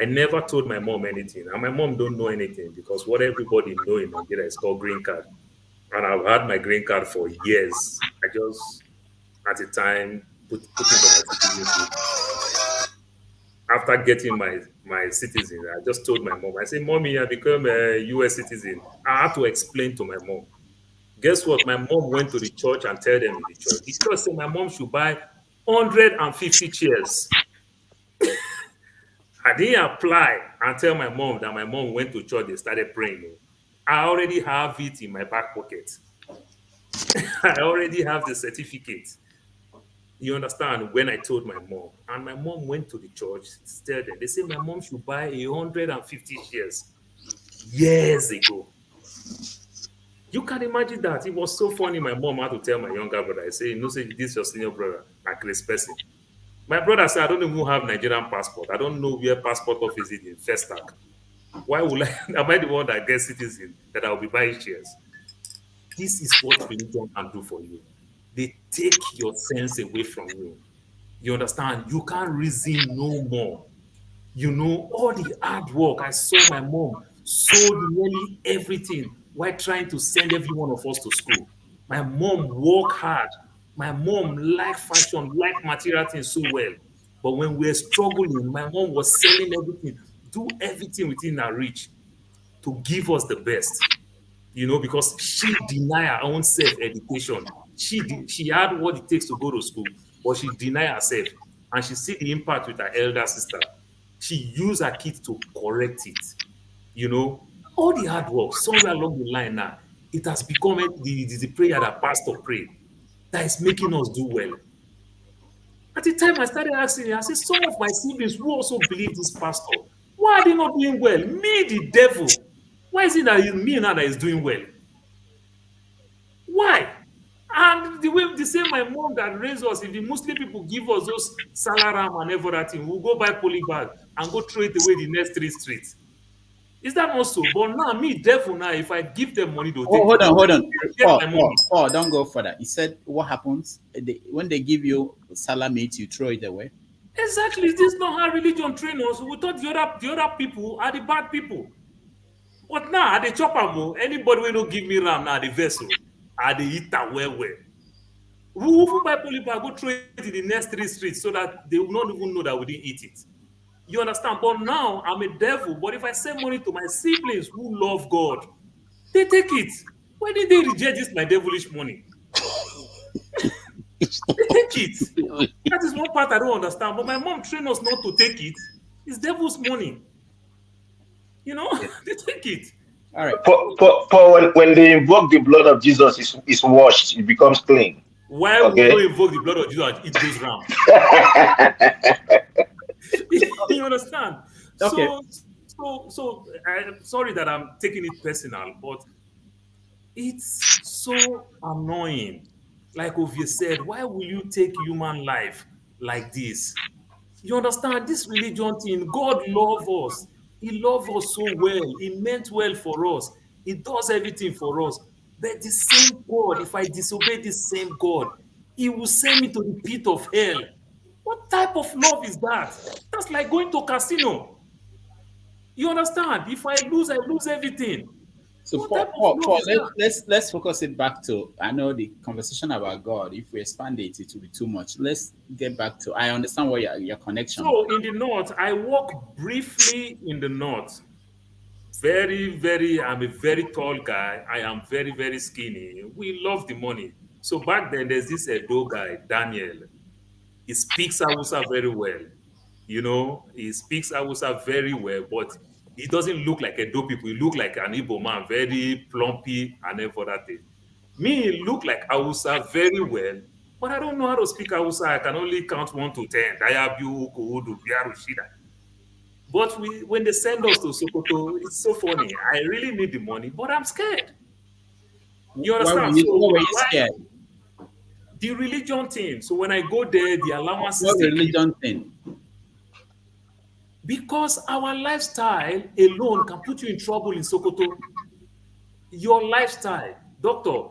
I never told my mom anything, and my mom don't know anything because what everybody know in Nigeria is called green card, and I've had my green card for years. I just at the time put in for my citizenship. After getting my citizen, I just told my mom. I said, "Mommy, I become a U.S. citizen." I had to explain to my mom. Guess what? My mom went to the church and tell them in the church. The church said my mom should buy 150 chairs. I didn't apply and tell my mom that my mom went to church, they started praying. I already have it in my back pocket. I already have the certificate. You understand? When I told my mom, and my mom went to the church, they said my mom should buy 150 shares years ago. You can imagine that. It was so funny. My mom had to tell my younger brother, I say, say this is your senior brother, a Chris person. My brother said, I don't even have Nigerian passport. I don't know where passport office is in Festac. Why would am I the one that gets citizen that I'll be buying shares? This is what religion can do for you. They take your sense away from you. You understand? You can't reason no more. All the hard work. I saw my mom sold nearly everything while trying to send every one of us to school. My mom worked hard. My mom liked fashion, liked material things so well. But when we were struggling, my mom was selling everything, do everything within her reach to give us the best. Because she denied her own self-education. She had what it takes to go to school, but she denied herself. And she see the impact with her elder sister. she used her kids to correct it. You know, all the hard work somewhere along the line now, it has become the prayer that pastor prayed that is making us do well. At the time I started asking, I said, some of my siblings who also believe this pastor, why are they not doing well? Me, the devil. Why is it that it's me now that is doing well? Why? And the same my mom that raised us, if the Muslim people give us those salaram and everything, we'll go buy poly bag and go throw it away the next 3 streets. Is that not so? But now, me, devil, now, if I give them money, they'll take Hold it. on, hold on. Get my money. Paul, don't go further. He said, what happens when they give you salami, you throw it away? Exactly. This is not how religion train us. We thought the other people are the bad people. But now, at the chopper, anybody will not give me ram now, the vessel, at the eat that well. We will buy poly bag, go throw it in the next 3 streets so that they will not even know that we didn't eat it. You understand? But now I'm a devil. But if I send money to my siblings who love God, they take it. Why did they reject this my devilish money? They take it. That is one part I don't understand. But my mom trained us not to take it. It's devil's money. You know, they take it. All right. For when they invoke the blood of Jesus, is washed, it becomes clean. Why would we invoke the blood of Jesus? It goes round. You understand? Okay. So I'm sorry that I'm taking it personal, but it's so annoying. Like Ovie said, why will you take human life like this? You understand this religion thing? God loves us. He loves us so well. He meant well for us. He does everything for us. But the same God, if I disobey this same God, He will send me to the pit of hell. What type of love is that? That's like going to casino. You understand? If I lose everything. So Paul, let's focus it back to, I know the conversation about God, if we expand it, it will be too much. Let's get back to, I understand what your connection. So in the north, I walk briefly in the north. I'm a very tall guy. I am very, very skinny. We love the money. So back then, there's this Edo guy, Daniel. He speaks Hausa very well. You know, he speaks Hausa very well, but he doesn't look like Edo people. He look like an Igbo man, very plumpy and everything. Me, he look like Hausa very well, but I don't know how to speak Hausa. I can only count 1 to 10. Dayabu, Kuhudu, Biaru, Shida. But when they send us to Sokoto, it's so funny. I really need the money, but I'm scared. You understand? Why were you scared? The religion thing. So when I go there, the allowances. What religion thing? Because our lifestyle alone can put you in trouble in Sokoto. Your lifestyle, doctor,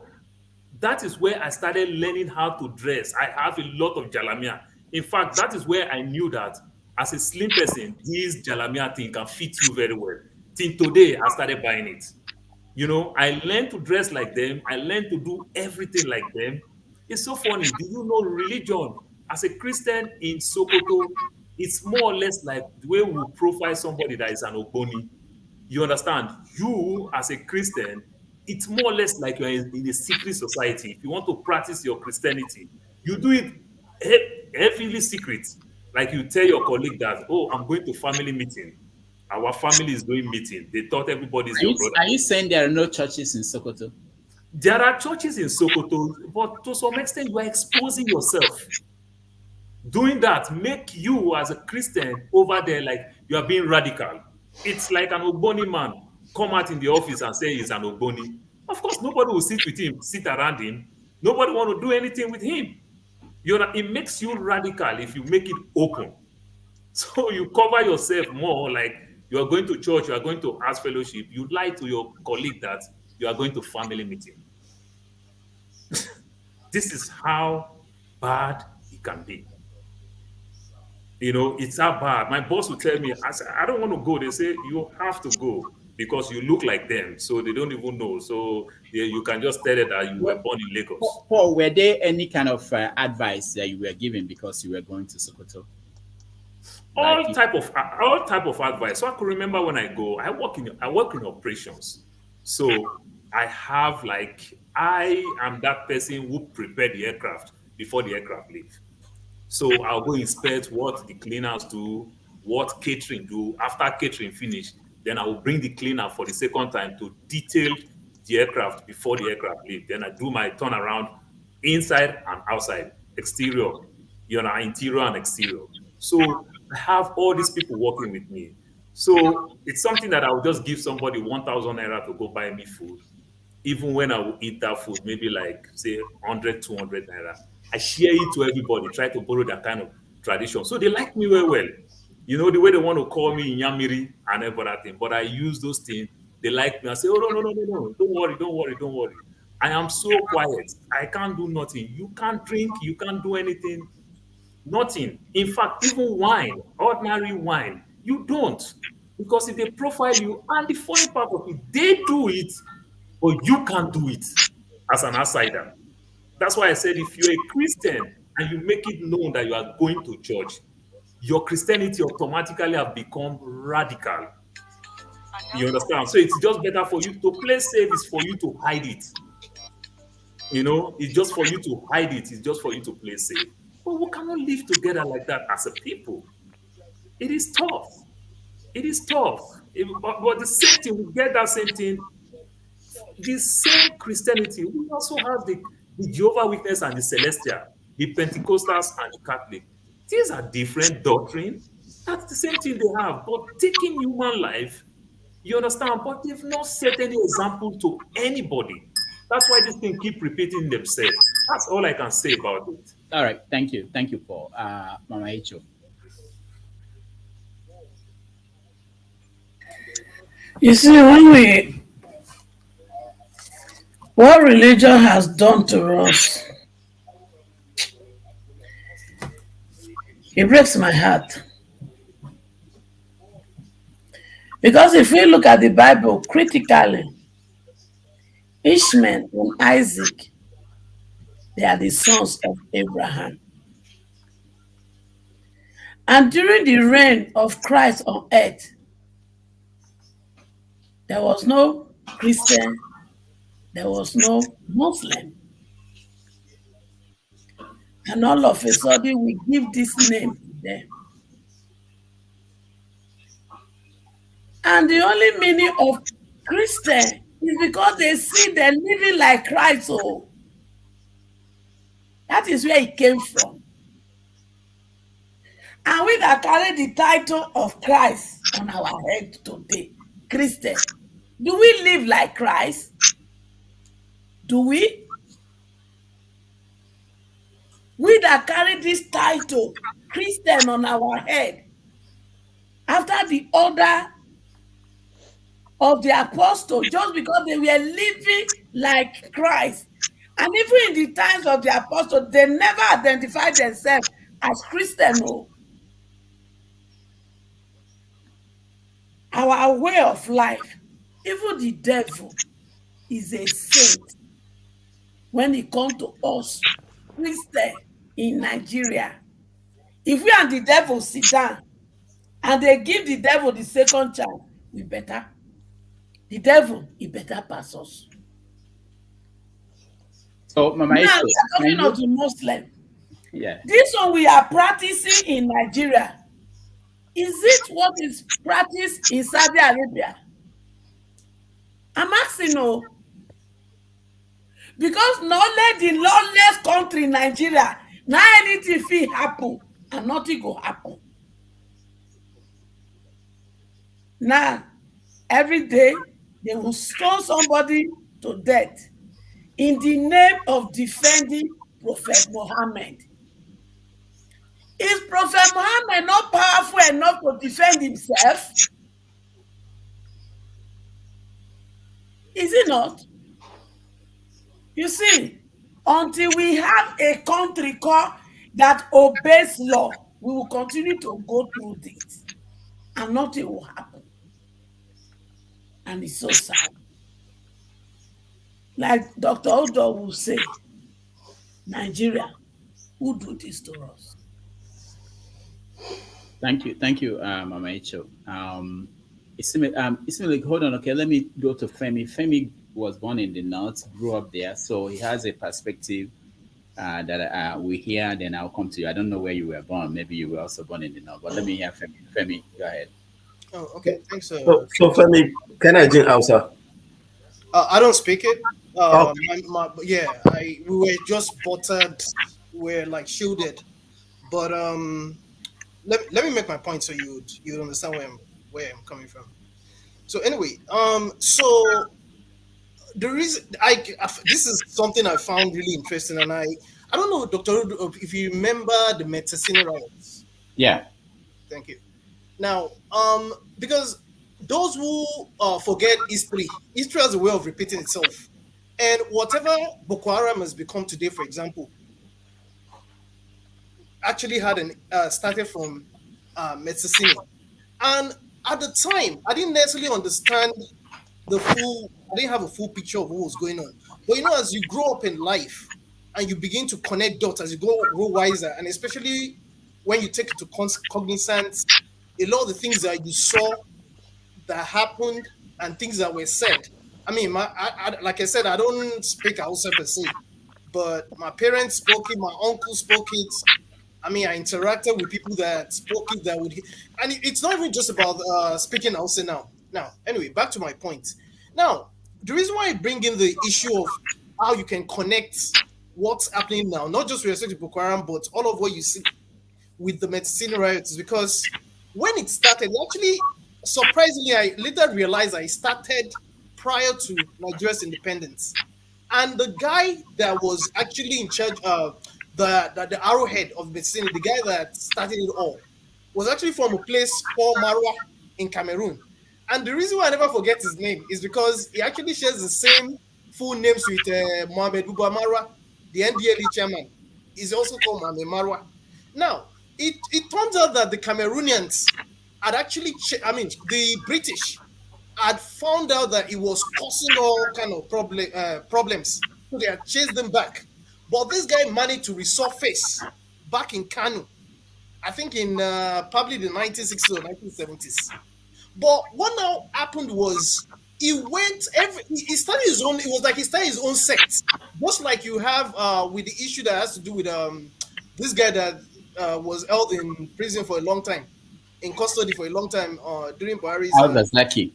that is where I started learning how to dress. I have a lot of jalamia. In fact, that is where I knew that as a slim person, this jalamia thing can fit you very well. Till today, I started buying it. You know, I learned to dress like them. I learned to do everything like them. It's so funny. Do you know religion? As a Christian in Sokoto, it's more or less like the way we profile somebody that is an Ogboni. You understand? You, as a Christian, it's more or less like you're in a secret society. If you want to practice your Christianity, you do it heavily secret. Like you tell your colleague that, oh, I'm going to family meeting. Our family is doing meeting. They thought everybody's your brother. Are you saying there are no churches in Sokoto? There are churches in Sokoto, but to some extent, you are exposing yourself. Doing that make you as a Christian over there like you are being radical. It's like an Ogboni man come out in the office and say he's an Ogboni. Of course, nobody will sit with him, sit around him. Nobody want to do anything with him. You know, it makes you radical if you make it open. So you cover yourself more like you are going to church, you are going to ask fellowship. You lie to your colleague that you are going to family meeting. This is how bad it can be. You know, it's that bad. My boss will tell me, I say, I don't want to go. They say, you have to go because you look like them. So they don't even know. So you can just tell them that you were born in Lagos. Paul, were there any kind of advice that you were given because you were going to Sokoto? All type of advice. So I could remember when I go, I work in operations. So I have I am that person who prepared the aircraft before the aircraft leave. So I'll go inspect what the cleaners do. what catering do. After catering finish, then I will bring the cleaner for the second time to detail the aircraft before the aircraft leave. Then I do my turnaround inside and outside, exterior, interior and exterior. So I have all these people working with me. So it's something that I will just give somebody 1,000 naira to go buy me food. Even when I will eat that food, maybe like say 100, 200 naira, I share it to everybody, try to borrow that kind of tradition. So they like me very well. The way they want to call me Nyamiri and everything, but I use those things. They like me. I say, oh, no, no, no, no, no. Don't worry, don't worry, don't worry. I am so quiet. I can't do nothing. You can't drink. You can't do anything. Nothing. In fact, even wine, ordinary wine, you don't. Because if they profile you, and the funny part of it, they do it, but you can't do it as an outsider. That's why I said if you're a Christian and you make it known that you are going to church, your Christianity automatically have become radical. You understand? So it's just better for you to play safe, is for you to hide it. It's just for you to hide it. It's just for you to play safe. But we cannot live together like that as a people. It is tough. It is tough. But the same thing, we get that same thing. The same Christianity, we also have the Jehovah Witness and the Celestial, the Pentecostals and the Catholic. These are different doctrine. That's the same thing they have. But taking human life, you understand? But they've not set any example to anybody. That's why this thing keep repeating themselves. That's all I can say about it. All right, thank you, Paul. Mama Echo. You see, what religion has done to us, it breaks my heart. Because if we look at the Bible critically, Ishmael and Isaac, they are the sons of Abraham. And during the reign of Christ on earth, there was no Christian, there was no Muslim. And all of a sudden, we give this name to them. And the only meaning of Christian is because they see them living like Christ. So that is where it came from. And we that carry the title of Christ on our head today, Christian, do we live like Christ? Do we? We that carry this title, Christian, on our head, after the order of the apostle, just because they were living like Christ. And even in the times of the apostle, they never identified themselves as Christian. No. Our way of life, even the devil is a saint when it comes to us, Christian in Nigeria. If we and the devil sit down and they give the devil the second chance, we better. The devil, he better pass us. So, Mama, now we are talking of the Muslim. Yeah. This one we are practicing in Nigeria. Is it what is practiced in Saudi Arabia? I'm asking no. Because not the lawless country in Nigeria, now anything will happen and nothing will happen. Now, every day, they will stone somebody to death in the name of defending Prophet Muhammad. Is Prophet Muhammad not powerful enough to defend himself? Is he not? You see, until we have a country that obeys law, we will continue to go through this and nothing will happen. And it's so sad. Like Dr. Odo will say, Nigeria, who do this to us? Thank you, Mama Icho. Hold on, okay, let me go to Femi. Femi was born in the north, grew up there, so he has a perspective that we hear, then I'll come to you. I don't know where you were born. Maybe you were also born in the north, but let me hear Femi. Femi, go ahead. Oh, okay. Thanks. So Femi, can I do Hausa? I don't speak it. Okay. We were just buttered. We're like shielded, but let me make my point so you'd understand where I'm coming from. So anyway, so the reason this is something I found really interesting, and I don't know, Doctor, if you remember the Metasin riots. Yeah. Thank you. Now, because those who forget history has a way of repeating itself, and whatever Boko Haram has become today, for example, actually started from Metasin, and at the time, I didn't necessarily understand I didn't have a full picture of what was going on. But as you grow up in life and you begin to connect dots as you grow wiser, and especially when you take into cognizance a lot of the things that you saw that happened and things that were said. I mean, like I said, I don't speak Hausa per se, but my parents spoke it, my uncle spoke it. I mean, I interacted with people that spoke it, and it's not even just about speaking Hausa now. Now, anyway, back to my point. Now, the reason why I bring in the issue of how you can connect what's happening now, not just with respect to Boko Haram, but all of what you see with the Medicine riots, is because when it started, actually, surprisingly, I later realized I started prior to Nigeria's independence. And the guy that was actually in charge of the arrowhead of Medicine, the guy that started it all, was actually from a place called Marwa in Cameroon. And the reason why I never forget his name is because he actually shares the same full names with Mohamed Buba Marwa, the NDLE chairman. He's also called Mohamed Marwa. Now, it turns out that the Cameroonians had actually, the British had found out that it was causing all kind of problems. So they had chased them back. But this guy managed to resurface back in Kano, I think in probably the 1960s or 1970s. But what now happened was he started his own, it was like he started his own sect. Just like you have with the issue that has to do with this guy that was held in prison for a long time, in custody for a long time during Buhari's Zaki.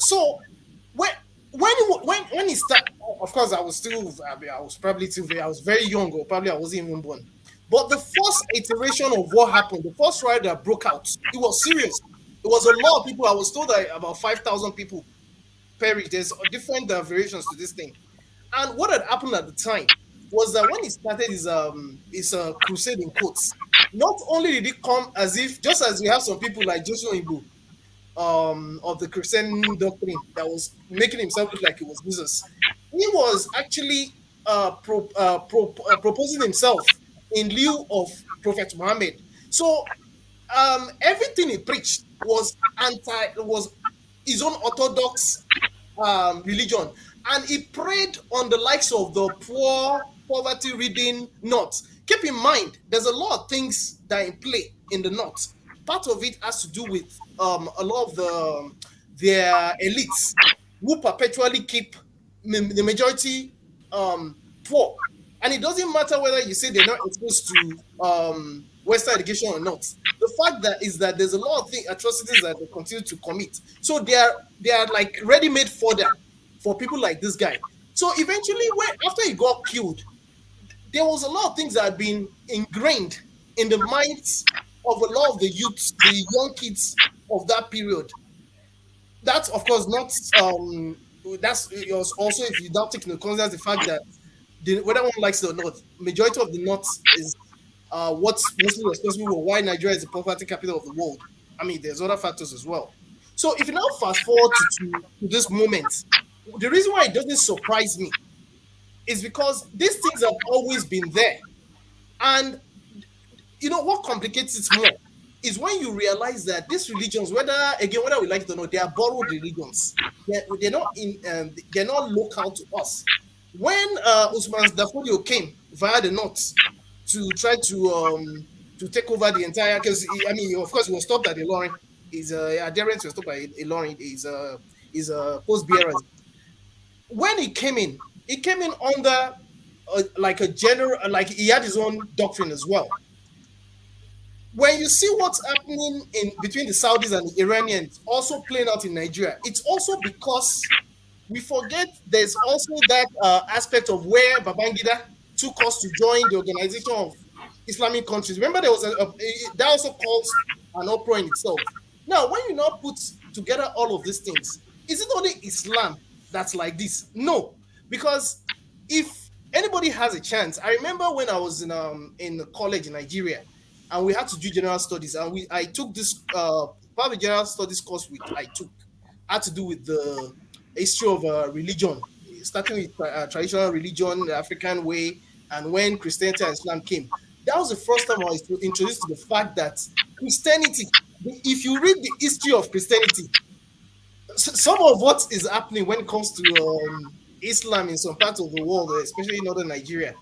So when he started, of course, I was very young, or probably I wasn't even born. But the first iteration of what happened, the first riot that broke out, it was serious. It was a lot of people. I was told that about 5,000 people perished. There's different variations to this thing. And what had happened at the time was that when he started his crusade in quotes, not only did it come as if, just as you have some people like Joshua Ibu, of the Christian doctrine that was making himself look like he was Jesus, he was actually proposing himself in lieu of Prophet Muhammad. So everything he preached was his own orthodox religion, and he preyed on the likes of the poor, poverty-ridden North. Keep in mind, there's a lot of things that are in play in the North. Part of it has to do with a lot of their elites who perpetually keep the majority poor. And it doesn't matter whether you say they're not exposed to Western education or not. The fact that is that there's a lot of atrocities that they continue to commit. So they are like ready-made fodder for people like this guy. So eventually, after he got killed, there was a lot of things that had been ingrained in the minds of a lot of the youths, the young kids of that period. That's of course not. It was also, if you don't take into consideration the fact that whether one likes it or not, majority of the North is what's mostly responsible for why Nigeria is the poverty capital of the world. I mean, there's other factors as well. So if you now fast forward to this moment, the reason why it doesn't surprise me is because these things have always been there. And what complicates it more is when you realize that these religions, whether we like it or not, they are borrowed religions. They're not local to us. When Usman Dafodio came via the North to try to take over the entire, because of course he was stopped at Ilorin. His adherents were stopped by Ilorin. His post bearers. When he came in under like a general, like he had his own doctrine as well. When you see what's happening in between the Saudis and the Iranians also playing out in Nigeria, it's also because we forget there's also that aspect of where Babangida took us to join the Organization of Islamic Countries. Remember, there was that also caused an uproar in itself. Now, when you now put together all of these things, is it only Islam that's like this? No, because if anybody has a chance, I remember when I was in college in Nigeria, and we had to do general studies, and I took this part of the general studies course I took had to do with the history of religion, starting with traditional religion, the African way, and when Christianity and Islam came. That was the first time I was introduced to the fact that Christianity, if you read the history of Christianity, some of what is happening when it comes to Islam in some parts of the world, especially in northern Nigeria,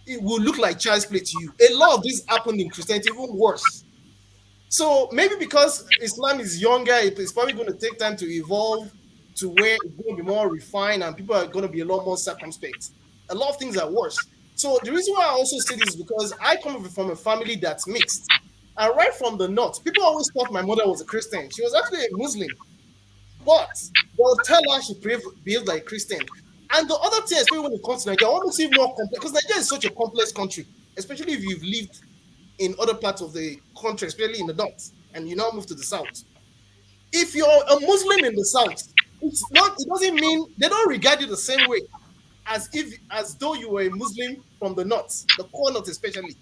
it will look like child's play to you. A lot of this happened in Christianity, even worse. So maybe because Islam is younger, it's probably going to take time to evolve to where it's going to be more refined and people are going to be a lot more circumspect. A lot of things are worse. So the reason why I also say this is because I come from a family that's mixed. And right from the north, people always thought my mother was a Christian. She was actually a Muslim. But they'll tell her she behaves like a Christian. And the other thing, especially when it comes to Nigeria, I want to see more complex, because Nigeria is such a complex country, especially if you've lived in other parts of the country, especially in the north, and you now move to the south. If you're a Muslim in the south, it doesn't mean they don't regard you the same way as though you were a Muslim from the north, the core north especially.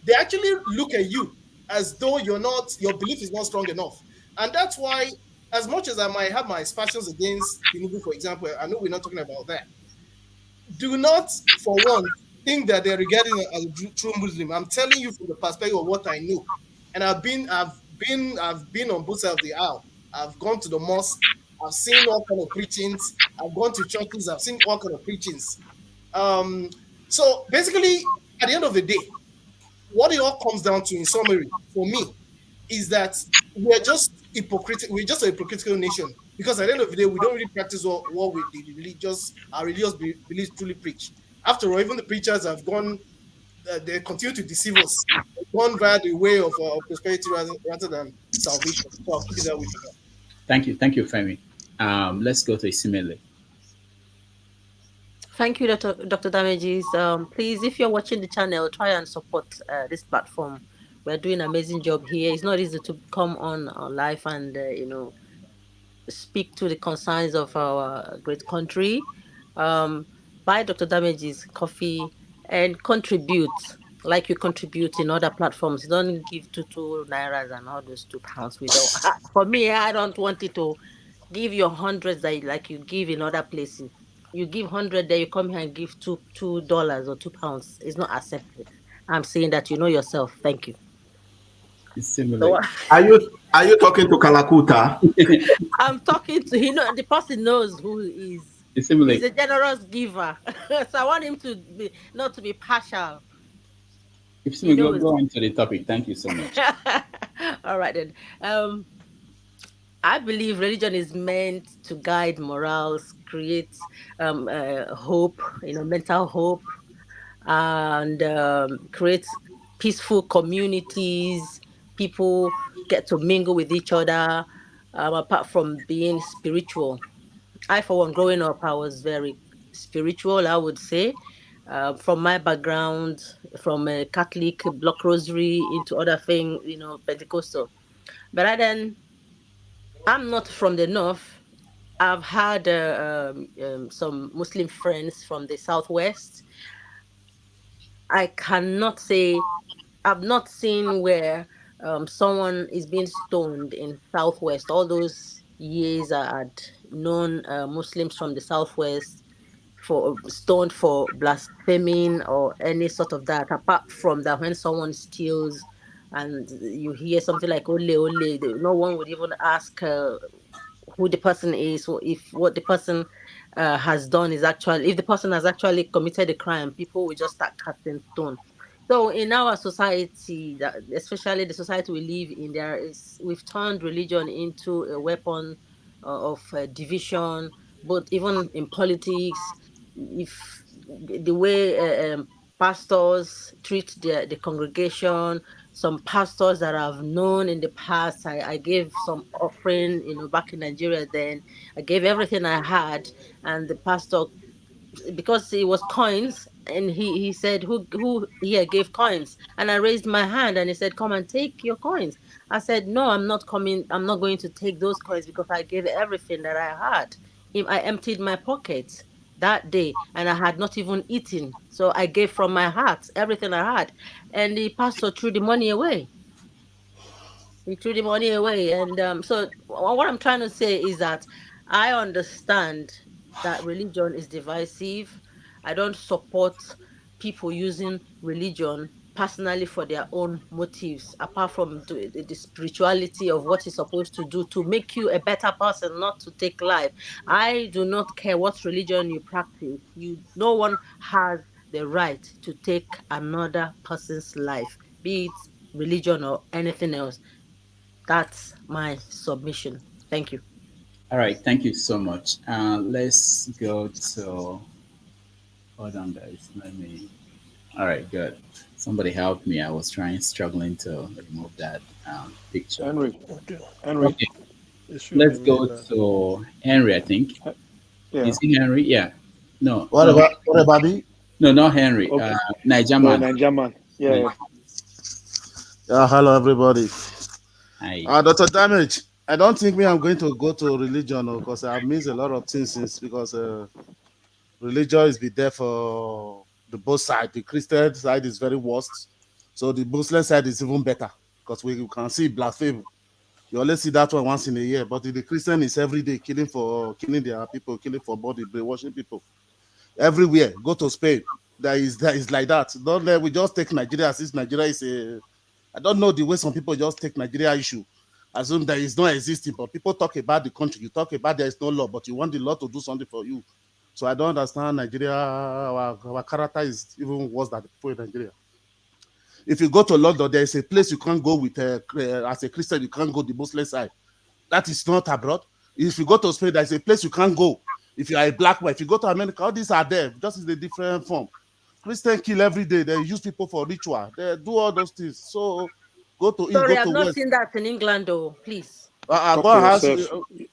They actually look at you as though your belief is not strong enough. And that's why, as much as I might have my aspersions against Tinubu, for example, I know we're not talking about that. Do not, for one, think that they're regarding it as a true Muslim. I'm telling you from the perspective of what I know. And I've been on both sides of the aisle. I've gone to the mosque, I've seen all kind of preachings, I've gone to churches, I've seen all kind of preachings. So basically, at the end of the day, what it all comes down to, in summary, for me, is that we're just hypocritical. We're just a hypocritical nation, because at the end of the day, we don't really practice what our religious beliefs truly preach. After all, even the preachers have gone, they continue to deceive us, gone via the way of prosperity rather than salvation. So I'll keep it that way for now. Thank you, Femi. Let's go to Isimele. Thank you, Dr. Damages. Please, if you're watching the channel, try and support this platform. We're doing an amazing job here. It's not easy to come on live and speak to the concerns of our great country. Buy Dr. Damages coffee and contribute like you contribute in other platforms. Don't give two nairas and all those £2. We don't. For me, I don't want it to give your hundreds like you give in other places. You give 100 there, you come here and give $2 or £2. It's not accepted. I'm saying that you know yourself. Thank you. It's similar. Are you talking to Kalakuta? I'm talking to the person knows who he is. It's similar. He's a generous giver. So I want him to not to be partial. If you go on to the topic, thank you so much. All right then. I believe religion is meant to guide morals, create hope, mental hope, and create peaceful communities. People get to mingle with each other, apart from being spiritual. I, for one, growing up, I was very spiritual, I would say. From my background, from a Catholic block rosary into other things, Pentecostal. But then, I'm not from the north. I've had some Muslim friends from the southwest. I cannot say I've not seen where someone is being stoned in southwest. All those years I had known Muslims from the southwest for stoned for blaspheming or any sort of that. Apart from that, when someone steals and you hear something like "ole ole," no one would even ask who the person is, or if what the person has done is actually, if the person has actually committed a crime, people will just start casting stone. So in our society, especially the society we live in, we've turned religion into a weapon of division, but even in politics, if the way pastors treat the congregation. Some pastors that I've known in the past, I gave some offering, back in Nigeria. Then I gave everything I had, and the pastor, because it was coins, and he said, who here gave coins? And I raised my hand, and he said, come and take your coins. I said, no, I'm not coming. I'm not going to take those coins, because I gave everything that I had. I emptied my pockets that day, and I had not even eaten, so I gave from my heart everything I had. And the pastor threw the money away. He threw the money away. And so what I'm trying to say is that I understand that religion is divisive. I don't support people using religion personally for their own motives, apart from the spirituality of what it's supposed to do to make you a better person, not to take life. I do not care what religion you practice. No one has the right to take another person's life, be it religion or anything else. That's my submission. Thank you. All right, thank you so much. Let's go to. Hold on, guys. Let me. All right, good. Somebody help me. I was struggling to remove that picture. Henry. Okay. Henry. Okay. It should Let's be go me now. to Henry, I think. Yeah. Is it Henry? Yeah. No. What about me? No, not Henry. Okay. Nigerman. Nigerman. Yeah. Hello, everybody. Hi. Dr. Damage, I don't think I'm going to go to religion because I've missed a lot of things since, because religion is be there for the both sides. The Christian side is very worst. So the Muslim side is even better, because we can see blasphemy. You always see that one once in a year, but the Christian is every day killing their people, killing for body, brainwashing people. Everywhere. Go to Spain. That is like that. Don't let we just take Nigeria, since Nigeria is I don't know the way some people just take Nigeria issue, assume that it's not existing, but people talk about the country. You talk about there is no law, but you want the law to do something for you. So I don't understand Nigeria. Our character is even worse than the people in Nigeria. If you go to London, there is a place you can't go with as a Christian. You can't go the Muslim side. That is not abroad. If you go to Spain, there is a place you can't go. If you are a black man, if you go to America, all these are there, just in a different form. Christians kill every day. They use people for ritual. They do all those things. So go to Sorry, go I've to not West. seen that in England, though. Please. Go ahead.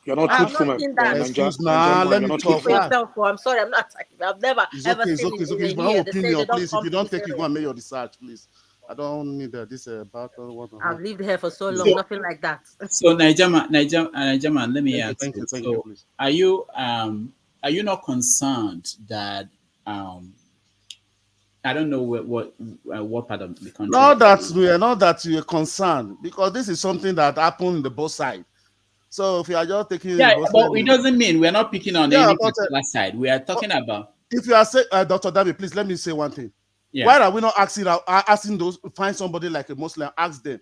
You're not I've truthful, not seen that. Excuse now. Let me Speak talk. for yourself. I'm sorry, I'm not attacking. I've never It's ever okay. It's seen okay. It's okay. It's in my own here. They say opinion, they don't please. If come you to don't this take it, go area. and make your research, please. I don't need this battle I've lived here for so please. long, nothing like that. So Nigerman, let me ask thank you. you, So please. are you not concerned that I don't know what part of the country? Not that we are concerned, because this is something that happened in the both sides. So if you are just taking Yeah, both but sides, it doesn't mean we're not picking on any but particular side. We are talking about. if you are saying, Dr. David, please let me say one thing. Yeah. Why are we not asking those, find somebody like a Muslim, ask them,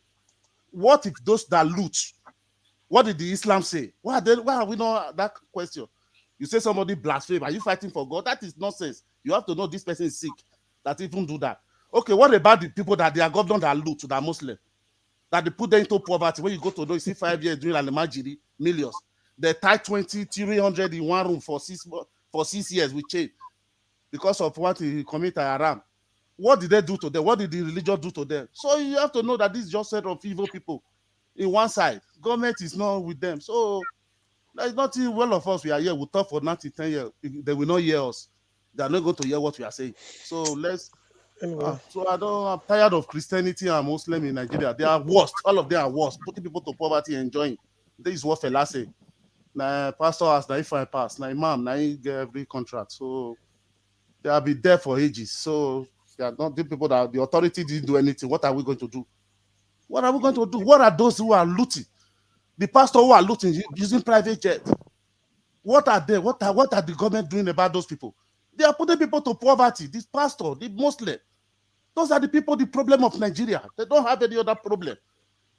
what if those that loot, what did the Islam say? Why are we not that question? You say somebody blaspheme, are you fighting for God? That is nonsense. You have to know this person is sick that even do that. Okay, what about the people that they are government that loot, that are Muslim, that they put them into poverty? When you go to know, you see 5 years doing Alimajiri, millions. They tie 20, 300 in one room for 6 years with change because of what he committed haram. What did they do to them? What did the religion do to them? So you have to know that this is just a set of evil people in one side. Government is not with them. So there's nothing. Well of us, we are here. We talk for 10 years. They will not hear us. They are not going to hear what we are saying. So let's. Anyway. I'm tired of Christianity and Muslim in Nigeria. They are worst. All of them are worst. Putting people to poverty and enjoying. This is what fella say. Now, pastor has now if I pass. Now, imam, now he get every contract. So they will be there for ages. So they are not the people that the authority didn't do anything. What are we going to do? What are we going to do? What are those who are looting? The pastor who are looting using private jets. What are they? What are the government doing about those people? They are putting people to poverty. This pastor, the Muslim, those are the people, the problem of Nigeria. They don't have any other problem.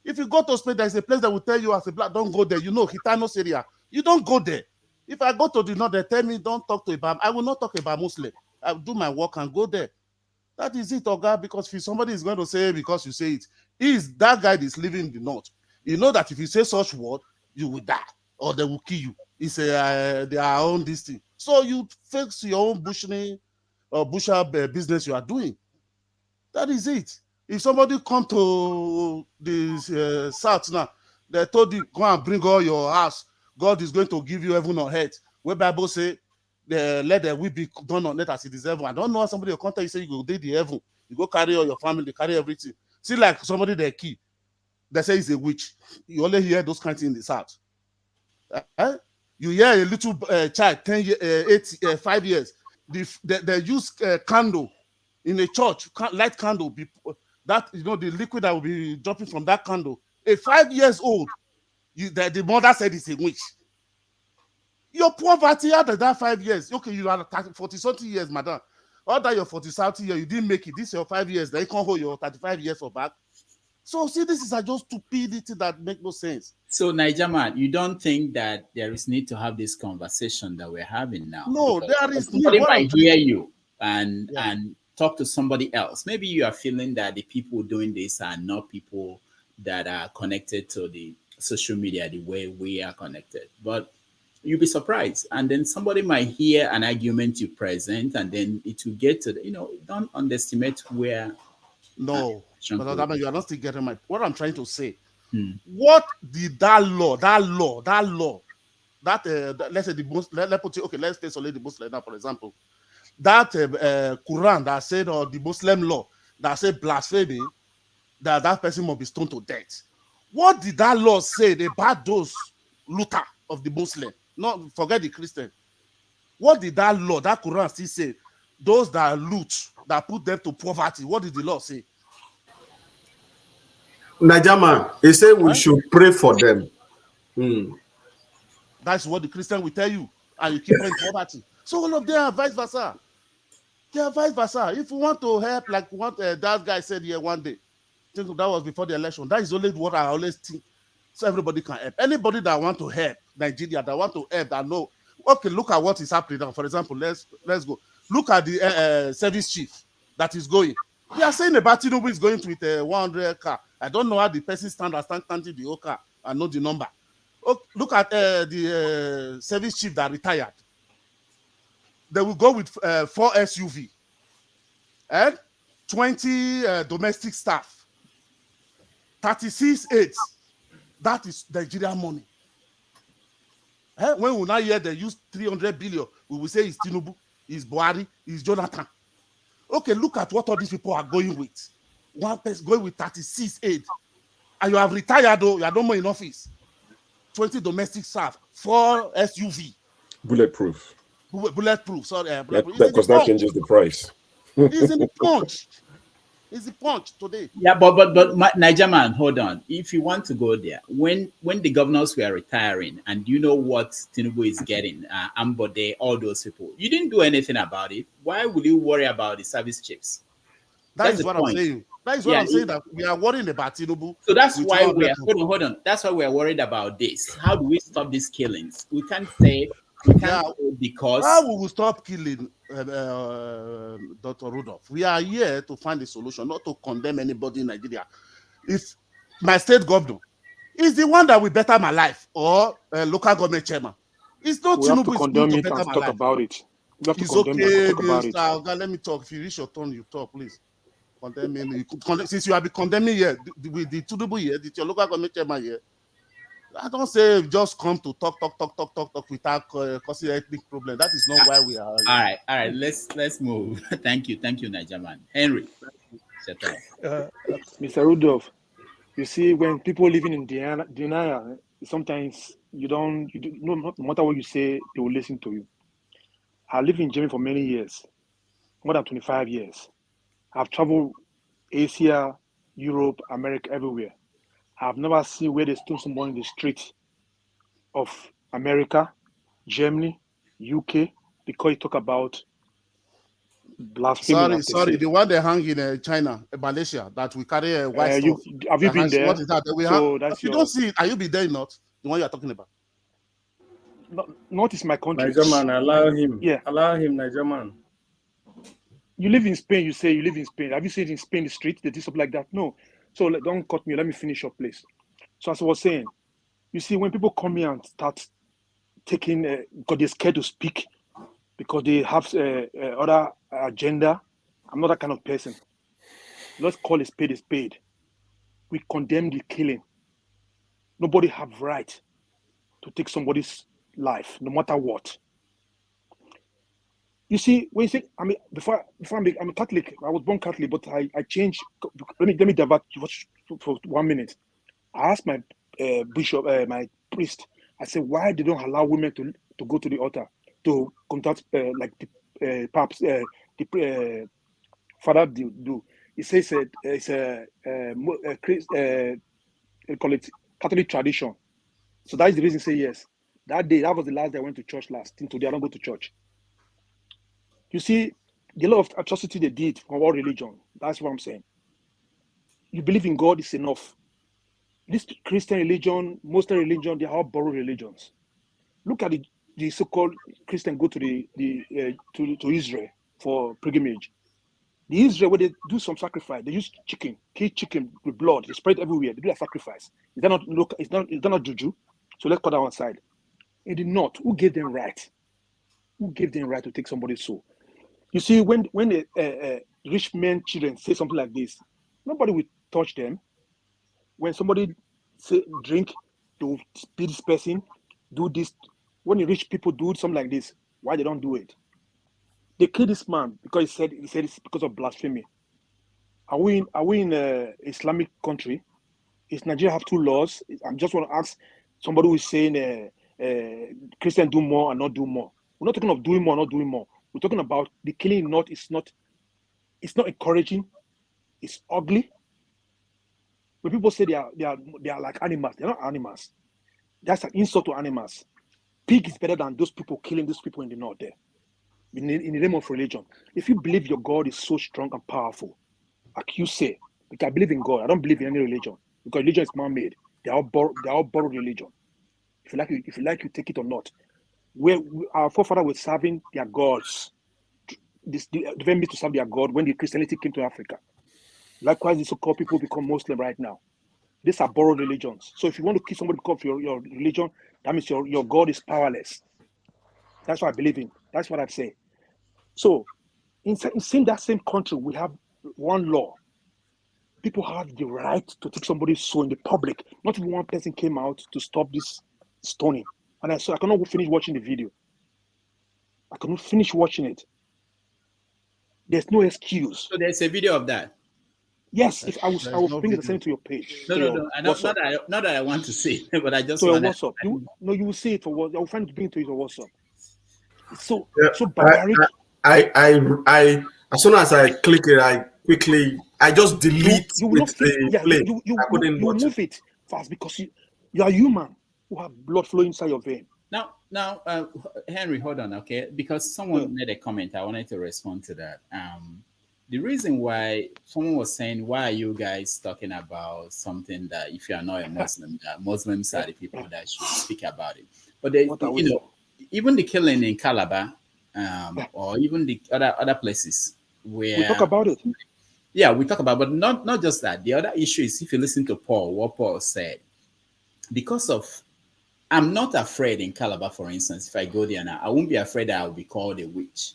If you go to Spain, there's a place that will tell you as a black, don't go there. You know, Gitanos area. You don't go there. If I go to the north, they tell me don't talk to Ibam. I will not talk about Muslim. I will do my work and go there. That is it, Oga, because if somebody is going to say because you say it, is that guy is living in the north. You know that if you say such word, you will die or they will kill you. It's their own this thing. So you fix your own bushing, or butcher business you are doing. That is it. If somebody come to the south now, they told you, go and bring all your house. God is going to give you heaven on earth. Where Bible say, let the will be done on earth as it is heaven. I don't know somebody will contact you say you go do the heaven. You go carry all your family, carry everything. See, like somebody they key. They say he's a witch. You only hear those kinds in the south. You hear a little child, 10 years, 5 years. They use candle in a church, light candle, that the liquid that will be dropping from that candle. A 5 years old, the mother said it's a witch. Your poverty after that 5 years, okay, you are 40-something years, madam. All that your 40-something years, you didn't make it. This your 5 years, then you can't hold your 35 years for back. So see, this is just stupidity that make no sense. So Nigerman, you don't think that there is need to have this conversation that we're having now? No, there is need. Somebody might hear you and talk to somebody else. Maybe you are feeling that the people doing this are not people that are connected to the social media the way we are connected. But you'll be surprised. And then somebody might hear an argument you present, and then it will get to don't underestimate where. No, but you are not still getting what I'm trying to say. What did that law, let's say the most, let's take only the Muslim now, for example. That Quran that said, or the Muslim law that said blasphemy, that person must be stoned to death. What did that law say about those looter of the Muslim? Not forget the Christian. What did that law, that Quran still say? Those that loot, that put them to poverty, what did the law say? Najaman, he said we should pray for them. That's what the Christian will tell you, and you keep in poverty. So all of them are vice versa. They are vice versa. If you want to help, like what that guy said here one day, I think that was before the election. That is only what I always think. So everybody can help. Anybody that want to help Nigeria, that want to help, that know. Okay, look at what is happening now. For example, let's go. Look at the service chief that is going. They are saying about Tinubu is going with a 100 car. I don't know how the person stand counting the whole car. I know the number. Okay, look at the service chief that retired. They will go with 4 SUV and 20 domestic staff, 36 aides. That is Nigerian money. When we now hear they use 300 billion, we will say it's Tinubu, it's Buhari, it's Jonathan. Okay, look at what all these people are going with. One person going with 36 aides. And you have retired, though, you are no more in office. 20 domestic staff, 4 SUV. Bulletproof. Bulletproof, sorry. Because that changes the price. It's in the punch. It's the punch today. Yeah, but Nigerman, hold on. If you want to go there, when the governors were retiring, and you know what Tinubu is getting, Ambode, all those people, you didn't do anything about it. Why would you worry about the service chiefs? That's what I'm saying. That is what I'm saying, that we are worrying about Tinubu. So that's why we are hold on. That's why we are worried about this. How do we stop these killings? We can't say because how we will stop killing Dr. Rudolph. We are here to find a solution, not to condemn anybody in Nigeria. If my state governor is the one that will better my life, or local government chairman, it's not Tinubu is going to better my life. About it. It's okay, Mr. Let me talk. If you reach your turn, you talk, please. Condemn me. Since you have been condemning here, with the Tinubu here, your local government chairman here, I don't say just come to talk without causing ethnic problem. That is not why we are. All right. Let's move. Thank you, Nigerman. Henry, Mr. Rudolph, you see, when people living in denial, sometimes no matter what you say, they will listen to you. I lived in Germany for many years, more than 25 years. I've traveled Asia, Europe, America, everywhere. I've never seen where they stone someone in the street of America, Germany, UK, because you talk about blasphemy. Sorry, the one they hang in China, Malaysia, that we carry a white stuff. Have you been there? What is that? You don't see it. Are you been there not? The one you are talking about? Not is my country. Nigerman, allow him. Yeah. Allow him, Nigerman. You live in Spain, you say you live in Spain. Have you seen it in Spain, the street? They do stuff like that? No. So don't cut me. Let me finish your place. So as I was saying, you see, when people come here and start taking, because they're scared to speak, because they have other agenda. I'm not that kind of person. Let's call a spade a spade. We condemn the killing. Nobody have right to take somebody's life, no matter what. You see, when you say, I mean, I'm a Catholic. I was born Catholic, but I changed. Let me divert for 1 minute. I asked my bishop, my priest. I said, why they don't allow women to go to the altar to contact like the paps, the father do. He says it's they call it Catholic tradition. So that is the reason. Say yes. That day, that was the last day I went to church last. Till today, I don't go to church. You see, the lot of atrocity they did from all religion. That's what I'm saying. You believe in God is enough. This Christian religion, Muslim religion, they are all borrowed religions. Look at the so-called Christian go to to Israel for pilgrimage. The Israel, where they do some sacrifice, they use chicken, kill chicken with blood. They spread everywhere. They do a sacrifice. Is that not look? It's not juju. So let's put that one side. In the north, who gave them right? Who gave them right to take somebody's soul? You see, when rich men children say something like this, nobody will touch them. When somebody say drink, to beat this person, do this. When the rich people do something like this, why they don't do it? They killed this man because he said it's because of blasphemy. Are we in an Islamic country? Is Nigeria have two laws? I just want to ask somebody who is saying Christian do more and not do more. We're not talking of doing more, not doing more. We're talking about the killing. It's not encouraging. It's ugly. When people say they are like animals, they're not animals. That's an insult to animals. Pig is better than those people killing those people in the north there. In the name of religion. If you believe your God is so strong and powerful, like you say, because I believe in God, I don't believe in any religion. Because religion is man-made. They all borrowed religion. If you like, you take it or not. Where our forefathers were serving their gods. They went to serve their God when the Christianity came to Africa. Likewise, the so-called people become Muslim right now. These are borrowed religions. So if you want to kill somebody because of your religion, that means your God is powerless. That's what I believe in. That's what I'd say. So in that same country, we have one law. People have the right to take somebody's soul in the public. Not even one person came out to stop this stoning. And I cannot finish watching the video. I cannot finish watching it. There's no excuse. So there's a video of that. Yes, if I will bring it send it to your page. No. Not that I want to see, but I just want to. WhatsApp. You will see it for what I will find it bring it to your WhatsApp. It's so barbaric. I as soon as I click it, I just delete you will not play. You move it fast because you are human who have blood flowing inside your vein. Now, Henry, hold on, okay? Because someone made a comment, I wanted to respond to that. The reason why someone was saying, why are you guys talking about something that if you are not a Muslim, that Muslims are the people that should speak about it? But even the killing in Calabar, or even the other places where we talk about it. Yeah, we talk about, but not just that. The other issue is if you listen to Paul, what Paul said, because of I'm not afraid in Calabar, for instance, if I go there now, I won't be afraid that I'll be called a witch.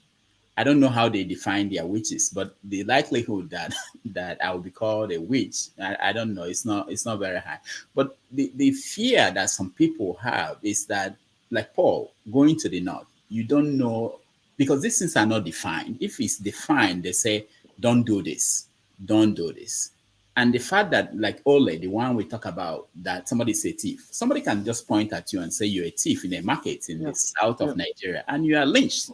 I don't know how they define their witches, but the likelihood that I will be called a witch, I don't know. It's not very high. But the fear that some people have is that, like Paul, going to the north, you don't know, because these things are not defined. If it's defined, they say, don't do this, don't do this. And the fact that, like Ole, the one we talk about, that somebody's a thief, somebody can just point at you and say you're a thief in a market in the south of Nigeria, and you are lynched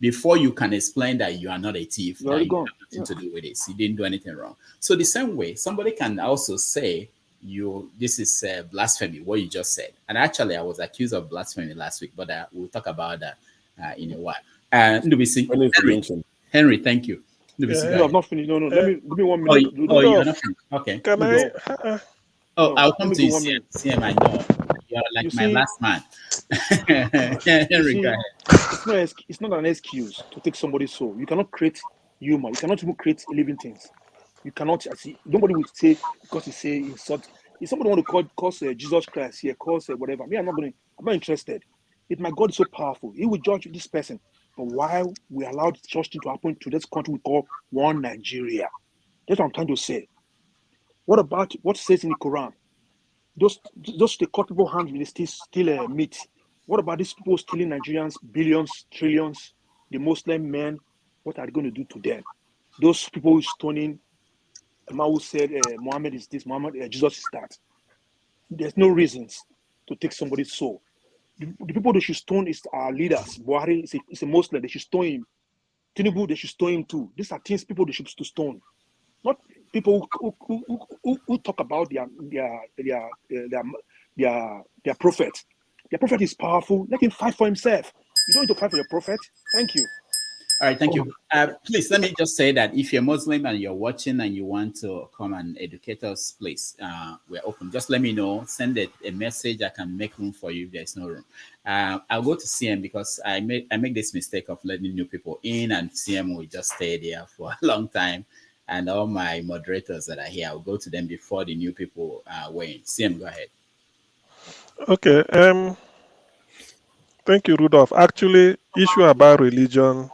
before you can explain that you are not a thief, that you have nothing to do with it. You didn't do anything wrong. So the same way, somebody can also say this is blasphemy, what you just said. And actually, I was accused of blasphemy last week, but we'll talk about that in a while. Henry, thank you. No, I've not finished. No. Let me 1 minute. You're not finished. Okay. Can I? I'll come to you, CM. I know. You're like my last man. Henry, go ahead. It's not an excuse to take somebody's soul. You cannot create humor. You cannot even create living things. You cannot. Nobody would say because he say insult. If somebody want to call Jesus Christ here, call whatever. Me, I'm not interested. If my God is so powerful, He will judge this person. But why we allowed such thing to happen to this country we call one Nigeria? That's what I'm trying to say. What about what says in the Quran? Those they cut people hands with still meat. What about these people stealing Nigerians billions, trillions? The Muslim men, what are they going to do to them? Those people stoning a man who said Muhammad is this, Jesus is that. There's no reasons to take somebody's soul. The people they should stone is our leaders. Buhari is a Muslim. They should stone him. Tinubu, they should stone him too. These are things people they should to stone. Not people who talk about their prophet. Their prophet is powerful. Let him fight for himself. You don't need to fight for your prophet. Thank you. All right, thank you. Please, let me just say that if you're Muslim and you're watching and you want to come and educate us, please, we're open. Just let me know. Send a message. I can make room for you if there's no room. I'll go to CM because I make this mistake of letting new people in, and CM will just stay there for a long time. And all my moderators that are here, I'll go to them before the new people weigh in. CM, go ahead. Okay. Thank you, Rudolph. Actually, issue about religion,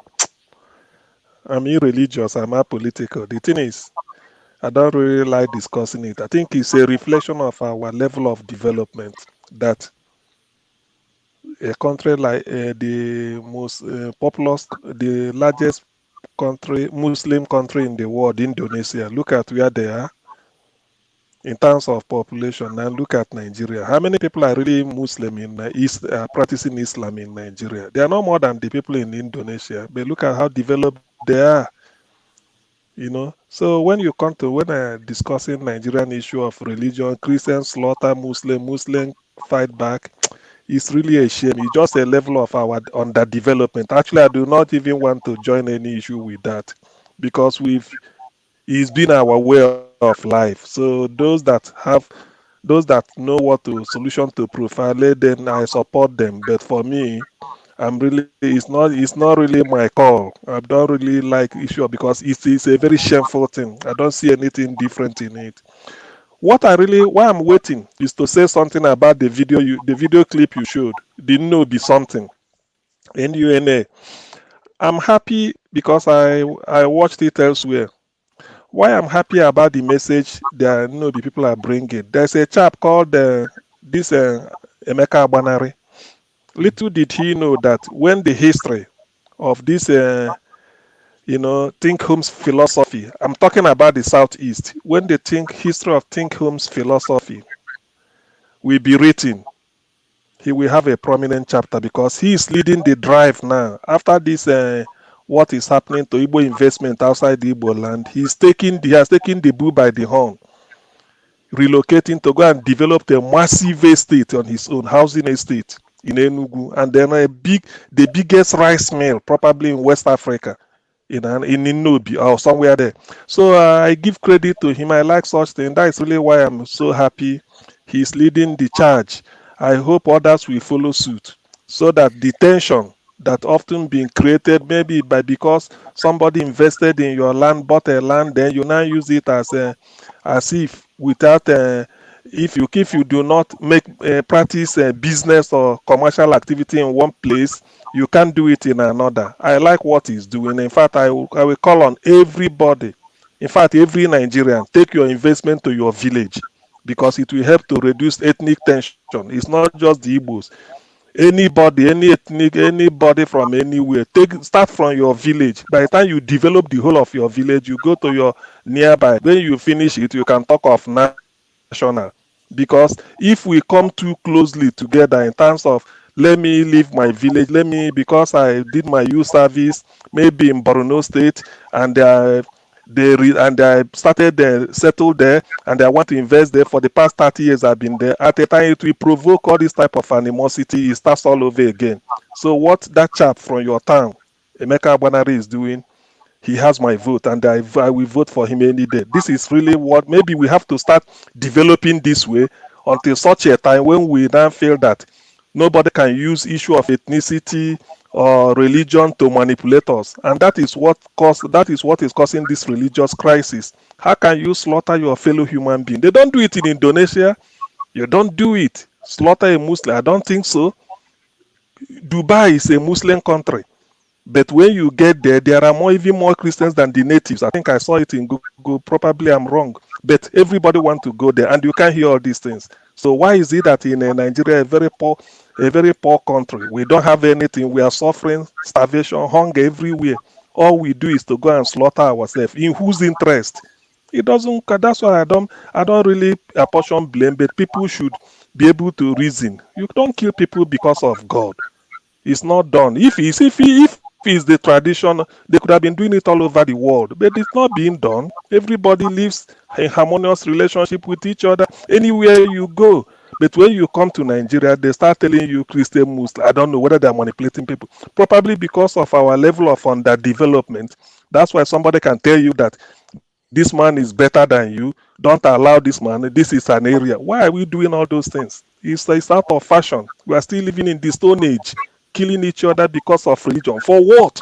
I'm irreligious, I'm apolitical. The thing is, I don't really like discussing it. I think it's a reflection of our level of development that a country like the most populous, the largest country, Muslim country in the world, Indonesia, look at where they are in terms of population, and look at Nigeria. How many people are really Muslim in practicing Islam in Nigeria? They are no more than the people in Indonesia. But look at how developed they are. So when I'm discussing Nigerian issue of religion, Christian slaughter Muslim fight back, it's really a shame. It's just a level of our underdevelopment. Actually, I do not even want to join any issue with that because it's been our way of life. So those that know what to solution to profile, then I support them. But for me, it's not really my call. I don't really like issue because it's a very shameful thing. I don't see anything different in it. Why I'm waiting is to say something about the video clip you showed. Didn't know be something. NUNA. I'm happy because I watched it elsewhere. Why I'm happy about the message that the people are bringing. There's a chap called this Emeka Abanari. Little did he know that when the history of this, Think Home's philosophy, I'm talking about the Southeast, when the history of Think Home's philosophy will be written, he will have a prominent chapter because he is leading the drive now. After this, what is happening to Igbo investment outside the Igbo land, he has taken the bull by the horn, relocating to go and develop a massive estate on his own, housing estate in Enugu, and then the biggest rice mill probably in West Africa, in Inubi or somewhere there. So I give credit to him. I like such things. That is really why I'm so happy he's leading the charge. I hope others will follow suit so that the tension that often being created maybe because somebody invested in your land, bought a land, then you now use it as if without if you do not make practice business or commercial activity in one place, you can't do it in another. I like what he's doing. In fact, I will call on everybody, in fact every Nigerian, take your investment to your village because it will help to reduce ethnic tension. It's not just the Igbos. Anybody, anybody from anywhere, start from your village. By the time you develop the whole of your village, you go to your nearby. When you finish it, you can talk of national. Because if we come too closely together in terms of let me leave my village, because I did my youth service maybe in Borno State and I started settled there and I want to invest there. For the past 30 years I've been there. At a time it will provoke all this type of animosity. It starts all over again. So what that chap from your town, Emeka Abanari, is doing, he has my vote and I will vote for him any day. This is really what maybe we have to start developing this way until such a time when we now feel that nobody can use issue of ethnicity or religion to manipulate us, and that is what is causing this religious crisis. How can you slaughter your fellow human being? They don't do it in Indonesia. You don't do it. Slaughter a Muslim? I don't think so. Dubai is a Muslim country. But when you get there, there are even more Christians than the natives. I think I saw it in Google. Probably I'm wrong. But everybody want to go there, and you can't hear all these things. So why is it that in Nigeria, a very poor country, we don't have anything? We are suffering starvation, hunger everywhere. All we do is to go and slaughter ourselves. In whose interest? It doesn't. That's why I don't really apportion blame. But people should be able to reason. You don't kill people because of God. It's not done. If it's the tradition, they could have been doing it all over the world, but it's not being done. Everybody lives in harmonious relationship with each other anywhere you go. But when you come to Nigeria, they start telling you Christian, Muslim. I don't know whether they're manipulating people. Probably because of our level of underdevelopment. That's why somebody can tell you that this man is better than you. Don't allow this man. This is an area. Why are we doing all those things? It's out of fashion. We are still living in the Stone Age, killing each other because of religion. For what?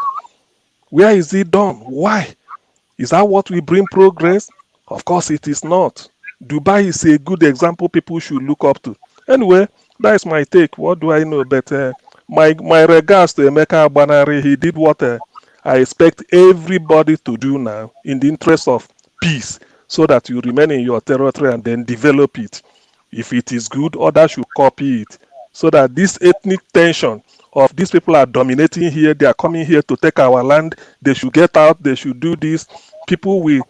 Where is it done? Why? Is that what will bring progress? Of course it is not. Dubai is a good example people should look up to. Anyway, that is my take. What do I know? But my regards to Emeka Agbanari. He did what I expect everybody to do now in the interest of peace, so that you remain in your territory and then develop it. If it is good, others should copy it, so that this ethnic tension of these people are dominating here, they are coming here to take our land, they should get out, they should do this. People will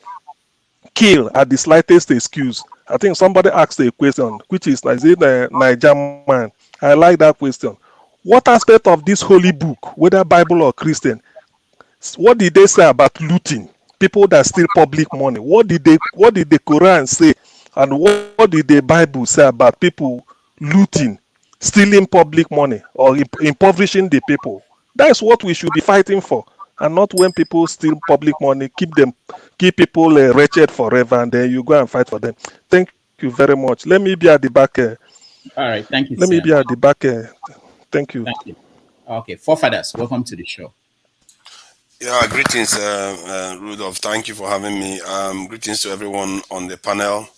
kill at the slightest excuse. I think somebody asked a question, which is it a Nigerian man? I like that question. What aspect of this holy book, whether Bible or Christian, what did they say about looting? People that steal public money. What did the Quran say? And what did the Bible say about people looting, stealing public money, or impoverishing the people? That is what we should be fighting for, and not when people steal public money, keep people wretched forever, and then you go and fight for them. Thank you very much. Let me be at the back. All right, thank you. Let me be at the back. Thank you. Thank you. Okay, forefathers, welcome to the show. Yeah, greetings, Rudolph. Thank you for having me. Greetings to everyone on the panel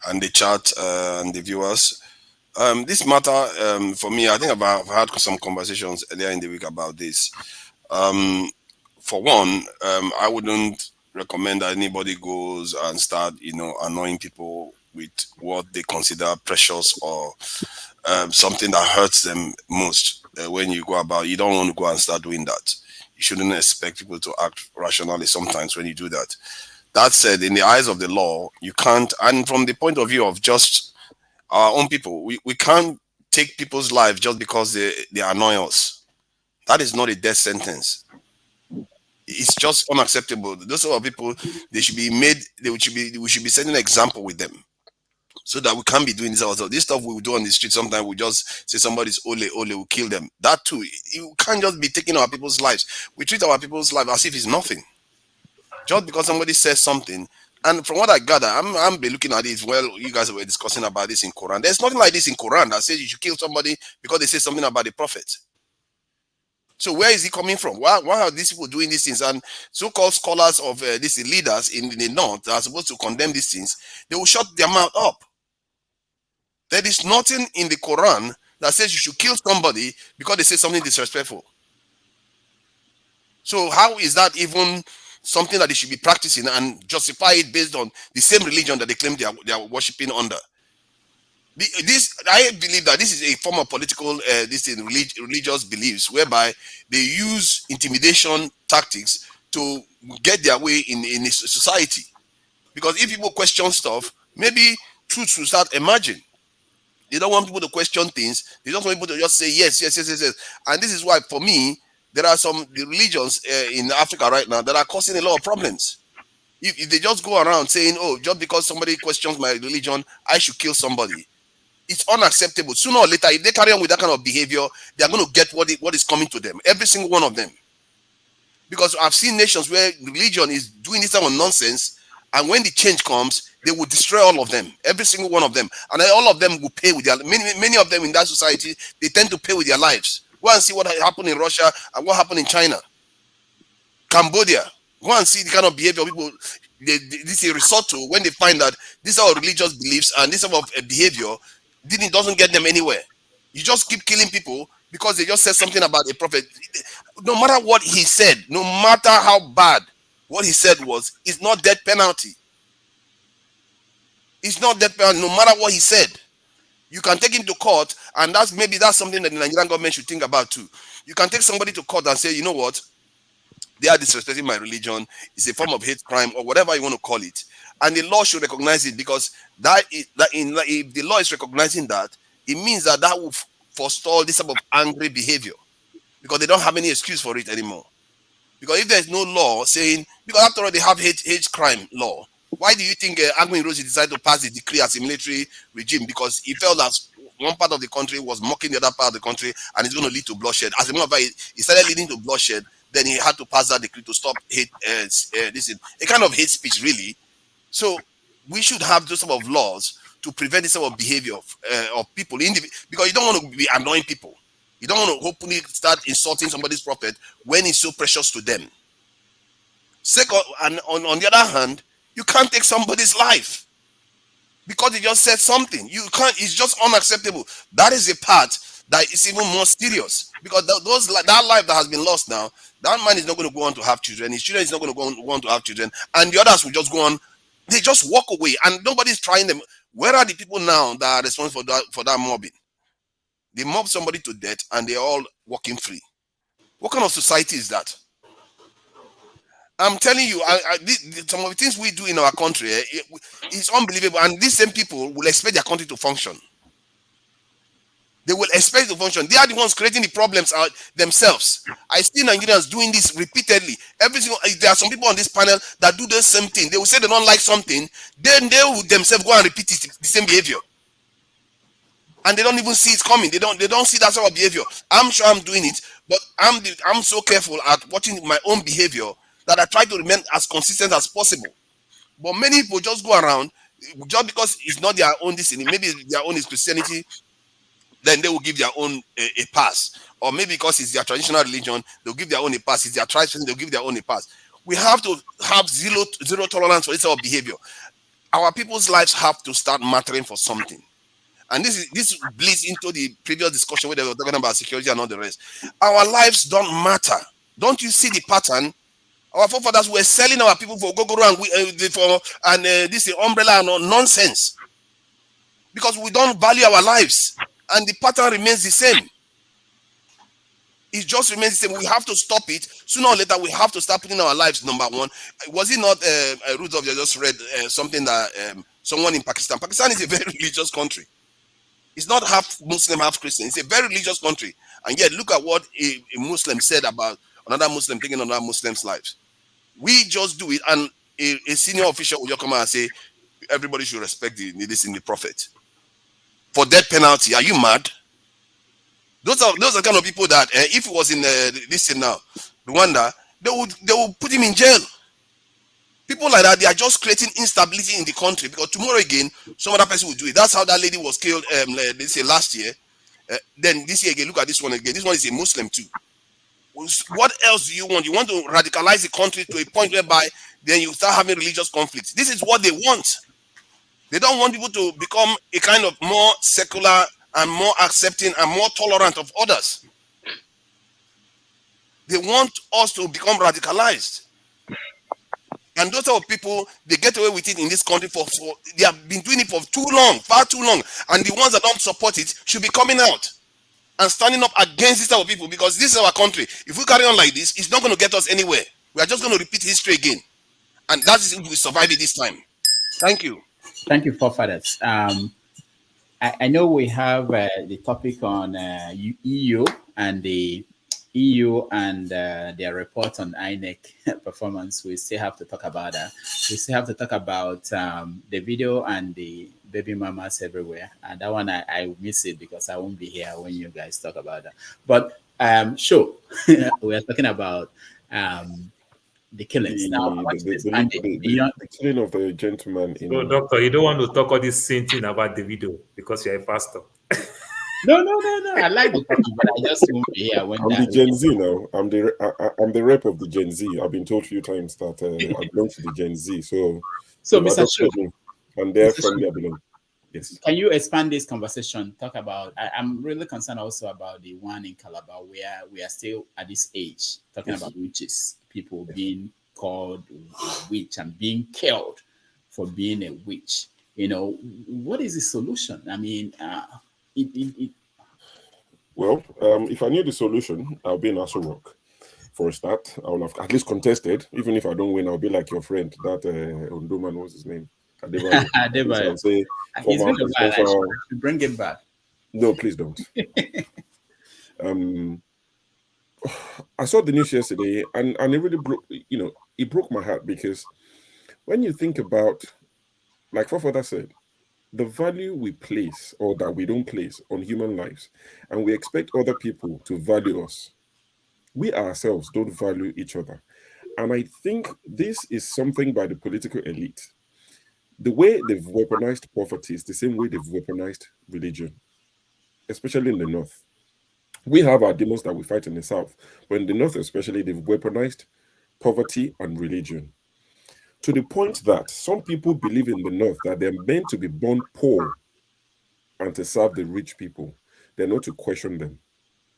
and the chat and the viewers. This matter, for me, I think I've had some conversations earlier in the week about this. For one, I wouldn't recommend that anybody goes and start, annoying people with what they consider precious or something that hurts them most. When you go about, you don't want to go and start doing that. You shouldn't expect people to act rationally sometimes when you do that. That said, in the eyes of the law, you can't, and from the point of view of just our own people, we can't take people's lives just because they annoy us. That is not a death sentence. It's just unacceptable. Those sort of people, we should be setting an example with them, so that we can't be doing this also. This stuff we do on the street, sometimes we just say somebody's ole, we'll kill them. That too, you can't just be taking our people's lives. We treat our people's lives as if it's nothing. Just because somebody says something, and from what I gather, I'm be looking at it. Well, you guys were discussing about this in Quran. There's nothing like this in Quran that says you should kill somebody because they say something about the prophet. So where is he coming from? Why are these people doing these things? And so-called scholars of these leaders in the north that are supposed to condemn these things, they will shut their mouth up. There is nothing in the Quran that says you should kill somebody because they say something disrespectful. So how is that even something that they should be practicing and justify it based on the same religion that they claim they are worshipping under? I believe that this is a form of political, religious beliefs, whereby they use intimidation tactics to get their way in a society. Because if people question stuff, maybe truth will start emerging. They don't want people to question things. They just want people to just say yes. And this is why, for me, there are some religions in Africa right now that are causing a lot of problems. If they just go around saying, oh, just because somebody questions my religion, I should kill somebody. It's unacceptable. Sooner or later, if they carry on with that kind of behavior, they are going to get what is coming to them. Every single one of them. Because I've seen nations where religion is doing this kind of nonsense, and when the change comes, they will destroy all of them, every single one of them, and all of them will pay with their. Many of them in that society, they tend to pay with their lives. Go and see what happened in Russia and what happened in China, Cambodia. Go and see the kind of behavior people this is resort to when they find that these are religious beliefs and this type of behavior doesn't get them anywhere. You just keep killing people because they just said something about a prophet. No matter what he said, no matter how bad what he said was, it's not death penalty. It's not death penalty, no matter what he said. You can take him to court, and that's something that the Nigerian government should think about too. You can take somebody to court and say, you know what, they are disrespecting my religion. It's a form of hate crime or whatever you want to call it, and the law should recognize it, because if the law is recognizing that, it means that will forestall this type of angry behavior, because they don't have any excuse for it anymore. Because if there's no law saying, because after all they have hate crime law, why do you think Agmin Rosie decided to pass the decree as a military regime? Because he felt that one part of the country was mocking the other part of the country, and it's going to lead to bloodshed. As a matter of fact, it started leading to bloodshed. Then he had to pass that decree to stop hate. This is a kind of hate speech, really. So we should have those sort of laws to prevent this sort of behavior of people, because you don't want to be annoying people. You don't want to openly start insulting somebody's prophet when it's so precious to them. Second, and on the other hand, you can't take somebody's life because they just said something. You can't. It's just unacceptable. That is a part that is even more serious, because that life that has been lost now, that man is not going to go on to have children. His children is not going to go on to have children, and the others will just go on. They just walk away, and nobody's trying them. Where are the people now that are responsible for that mobbing? They mob somebody to death, and they're all walking free. What kind of society is that? I'm telling you, some of the things we do in our country, it's unbelievable. And these same people will expect their country to function. They will expect it to function. They are the ones creating the problems themselves. I see Nigerians doing this repeatedly. There are some people on this panel that do the same thing. They will say they don't like something, then they will themselves go and repeat the same behavior. And they don't even see it coming. They don't see that sort of behavior. I'm sure I'm doing it, but I'm so careful at watching my own behavior that I try to remain as consistent as possible. But many people just go around, just because it's not their own destiny, maybe their own is Christianity, then they will give their own a pass. Or maybe because it's their traditional religion, they'll give their own a pass. It's their tribe, they'll give their own a pass. We have to have zero tolerance for this sort of behavior. Our people's lives have to start mattering for something. And this bleeds into the previous discussion where they were talking about security and all the rest. Our lives don't matter. Don't you see the pattern? Our forefathers were selling our people for gogoro and this umbrella and nonsense, because we don't value our lives, and the pattern remains the same. It just remains the same. We have to stop it. Sooner or later, we have to start putting our lives number one. Was it not Rudolph just read something that someone in Pakistan? Pakistan is a very religious country. It's not half Muslim, half Christian. It's a very religious country, and yet look at what a Muslim said about another Muslim taking another Muslim's lives. We just do it, and a senior official will just come out and say, everybody should respect the prophet. For death penalty, are you mad? Those are the kind of people that, if it was in this thing now, Rwanda, they would put him in jail. People like that, they are just creating instability in the country, because tomorrow again, some other person will do it. That's how that lady was killed, they say last year. Then this year again, look at this one again. This one is a Muslim too. What else do you want? You want to radicalize the country to a point whereby then you start having religious conflicts. This is what they want. They don't want people to become a kind of more secular and more accepting and more tolerant of others. They want us to become radicalized. And those type of people, they get away with it in this country for they have been doing it for too long, far too long. And the ones that don't support it should be coming out and standing up against this type of people, because this is our country. If we carry on like this, it's not going to get us anywhere. We are just going to repeat history again. And that is if we survive it this time. Thank you. Thank you, forefathers. I know we have the topic on EU and their report on INEC performance. We still have to talk about that. We still have to talk about the video and the baby mamas everywhere. And that one, I miss it because I won't be here when you guys talk about that. But sure, we are talking about the killings. The killing of the gentleman. So, doctor, you don't want to talk all this same thing about the video because you're a pastor. No. I like the topic, but I just won't be here when I'm the Gen Z now. I'm the rep of the Gen Z. I've been told a few times that I belong to the Gen Z. So Mr. Shu, and their family I belong. Yes. Can you expand this conversation? Talk about, I'm really concerned also about the one in Calabar where we are still at this age talking Yes. about witches, people being called a witch and being killed for being a witch. You know, what is the solution? I mean, Well, if I knew the solution, I'll be in Aso Rock. For a start, I will have at least contested. Even if I don't win, I'll be like your friend, that Ondoman, what's his name? Adebayo. Adebayo. I'll say, He's former been a while. I presidential. should bring him back. No, please don't. I saw the news yesterday, and it really broke. It broke my heart, because when you think about, like Father said, the value we place or that we don't place on human lives, and we expect other people to value us, we ourselves don't value each other. And I think this is something by the political elite. The way they've weaponized poverty is the same way they've weaponized religion, especially in the North. We have our demons that we fight in the South, but in the North especially, they've weaponized poverty and religion, to the point that some people believe in the North that they're meant to be born poor and to serve the rich people. They're not to question them.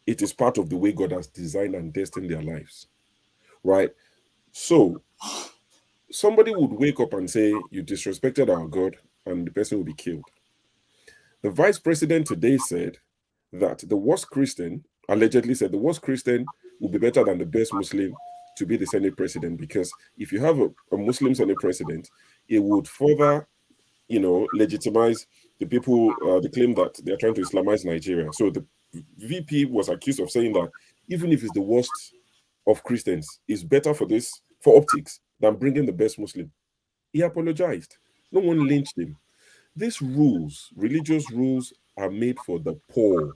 It is part of the way God has designed and destined their lives, right? So somebody would wake up and say, you disrespected our God, and the person will be killed. The vice president today said that the worst Christian, allegedly said the worst Christian will be better than the best Muslim to be the Senate president, because if you have a Muslim Senate president, it would further, legitimize the people, the claim that they're trying to Islamize Nigeria. So the VP was accused of saying that even if it's the worst of Christians, it's better for optics than bringing the best Muslim. He apologized. No one lynched him. These rules, religious rules, are made for the poor.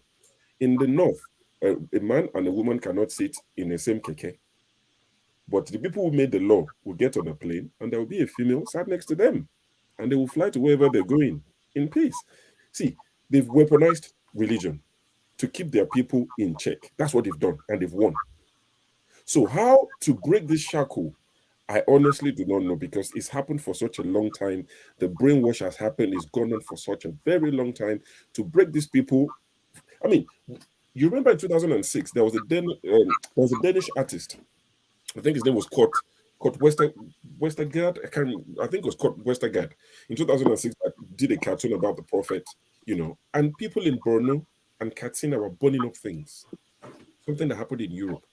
In the North, a man and a woman cannot sit in the same keke. But the people who made the law will get on a plane, and there will be a female sat next to them, and they will fly to wherever they're going in peace. See, they've weaponized religion to keep their people in check. That's what they've done, and they've won. So how to break this shackle, I honestly do not know, because it's happened for such a long time. The brainwash has happened, it's gone on for such a very long time. To break these people, I mean, you remember in 2006, there was a Danish artist. I think his name was Kurt Westergaard. I think it was Kurt Westergaard in 2006 that did a cartoon about the prophet, and people in Borno and Katsina were burning up things. Something that happened in Europe.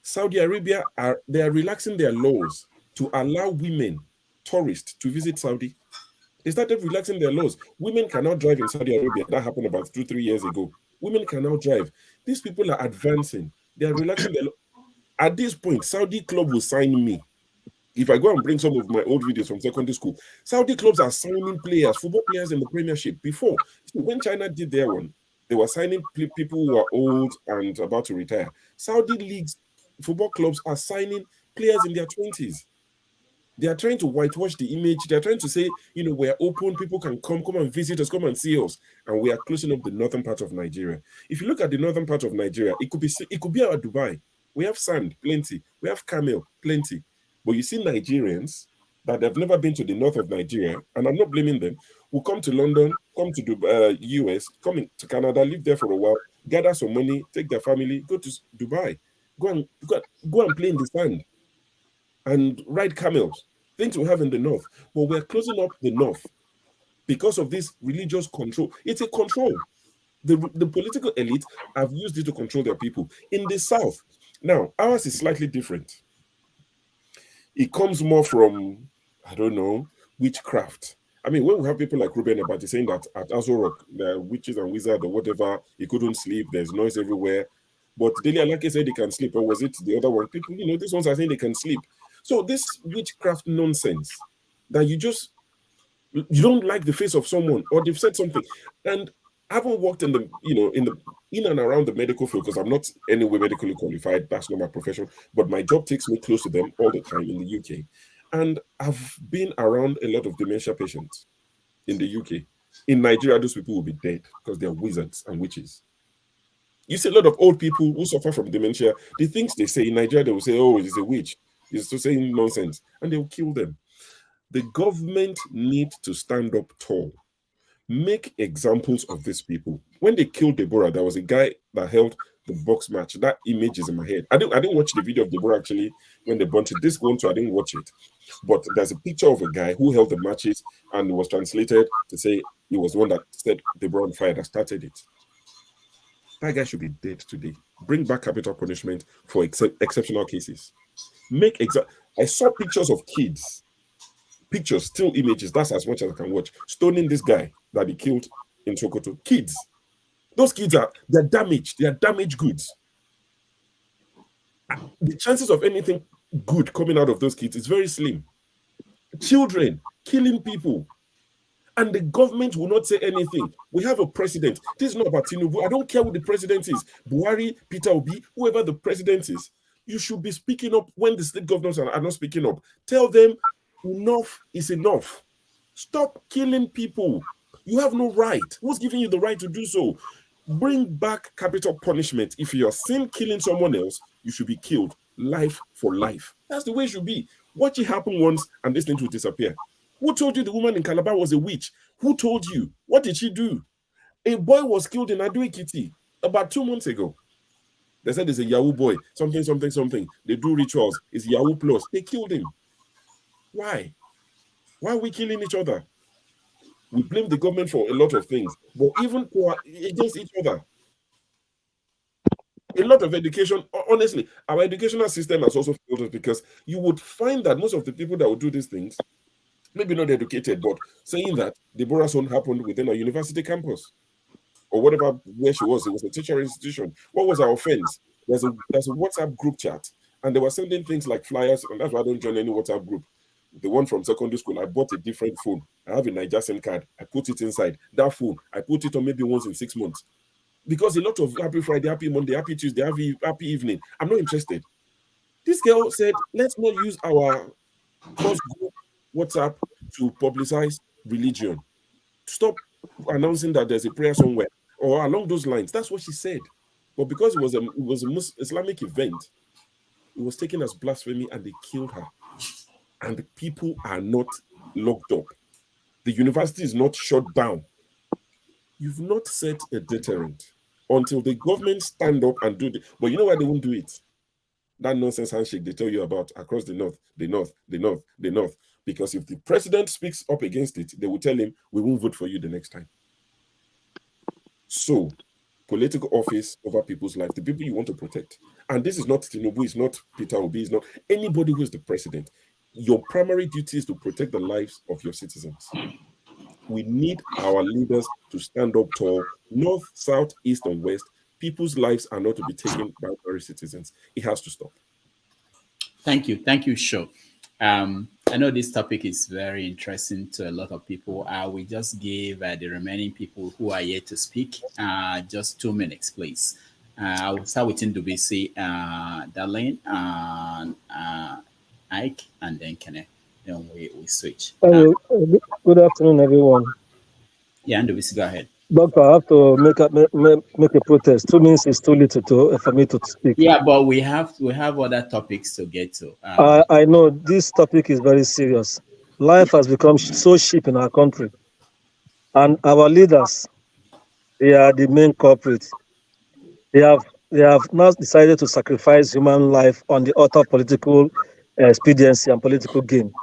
Saudi Arabia they are relaxing their laws to allow women, tourists, to visit Saudi. They started relaxing their laws. Women cannot drive in Saudi Arabia. That happened about 2-3 years ago. Women cannot drive. These people are advancing. They are relaxing their laws. At this point, Saudi club will sign me. If I go and bring some of my old videos from secondary school, Saudi clubs are signing players, football players in the Premiership. Before, when China did their one, they were signing people who are old and about to retire. Saudi leagues, football clubs are signing players in their 20s. They are trying to whitewash the image. They are trying to say, we're open, people can come and visit us, come and see us. And we are closing up the northern part of Nigeria. If you look at the northern part of Nigeria, it could be our Dubai. We have sand, plenty. We have camel, plenty. But you see Nigerians that have never been to the north of Nigeria, and I'm not blaming them, will come to London, come to the US, come to Canada, live there for a while, gather some money, take their family, go to Dubai, go and play in the sand and ride camels, things we have in the north. But we're closing up the north because of this religious control. It's a control. The political elite have used it to control their people. In the south, now, ours is slightly different. It comes more from, I don't know, witchcraft. I mean, when we have people like Ruben Abati saying that at Aso Rock, there are witches and wizards or whatever, he couldn't sleep, there's noise everywhere. But Dele Alake said he can sleep, or was it the other one? People, these ones are saying they can sleep. So this witchcraft nonsense that you don't like the face of someone, or they've said something. And I haven't worked in and around the medical field, because I'm not anyway medically qualified. That's not my profession. But my job takes me close to them all the time in the UK. And I've been around a lot of dementia patients in the UK. In Nigeria, those people will be dead because they're wizards and witches. You see a lot of old people who suffer from dementia. The things they say in Nigeria, they will say, oh, it's a witch. It's just saying nonsense. And they will kill them. The government needs to stand up tall. Make examples of these people. When they killed Deborah, there was a guy that held the box match. That image is in my head. I didn't watch the video of Deborah actually when they burnt it. This one, so I didn't watch it. But there's a picture of a guy who held the matches and it was translated to say he was the one that set Deborah on fire, that started it. That guy should be dead today. Bring back capital punishment for exceptional cases. I saw pictures of kids. Pictures, still images, that's as much as I can watch. Stoning this guy that he killed in Sokoto. Kids. Those kids they're damaged. They are damaged goods. The chances of anything good coming out of those kids is very slim. Children killing people. And the government will not say anything. We have a president. This is not about Tinubu. I don't care who the president is. Buhari, Peter Obi, whoever the president is. You should be speaking up when the state governors are not speaking up. Tell them enough is enough. Stop killing people. You have no right. Who's giving you the right to do so? Bring back capital punishment. If you're seen killing someone else, you should be killed. Life for life. That's the way it should be. Watch it happen once and this thing will disappear. Who told you the woman in Calabar was a witch? Who told you? What did she do? A boy was killed in Ado-Ekiti about 2 months ago. They said it's a Yahoo boy. Something. They do rituals. It's Yahoo plus. They killed him. Why? Why are we killing each other? We blame the government for a lot of things, but even against each other. A lot of education, honestly, our educational system has also failed us because you would find that most of the people that would do these things, maybe not educated, but saying that Deborah's son happened within a university campus or whatever, where she was. It was a teacher institution. What was our offense? There's a WhatsApp group chat, and they were sending things like flyers, and that's why I don't join any WhatsApp group. The one from secondary school, I bought a different phone. I have a Niger SIM card. I put it inside. That phone, I put it on maybe once in 6 months. Because a lot of happy Friday, happy Monday, happy Tuesday, happy evening. I'm not interested. This girl said, let's not use our cross-group WhatsApp to publicize religion. Stop announcing that there's a prayer somewhere or along those lines. That's what she said. But because it was a Islamic event, it was taken as blasphemy and they killed her. And people are not locked up. The university is not shut down. You've not set a deterrent until the government stand up and do it. But you know why they won't do it? That nonsense handshake they tell you about across the north. Because if the president speaks up against it, they will tell him, we won't vote for you the next time. So, political office over people's life, the people you want to protect. And this is not Tinubu, it's not Peter Obi, it's not anybody who is the president. Your primary duty is to protect the lives of your citizens. We need our leaders to stand up tall, north, south, east, and west. People's lives are not to be taken by ordinary citizens. It has to stop. Thank you, Sho. I know this topic is very interesting to a lot of people. We just give the remaining people who are yet to speak just 2 minutes, please. I will start with Ndubisi, Darlene, and Ike, and then Kenneth. Then we switch. Good afternoon, everyone. Yeah, Ndubisi, go ahead. Doctor, I have to make a protest. 2 minutes is too little for me to speak. Yeah, but we have other topics to get to. I know this topic is very serious. Life has become so cheap in our country, and our leaders, they are the main culprits. They have now decided to sacrifice human life on the altar of political expediency and political gain.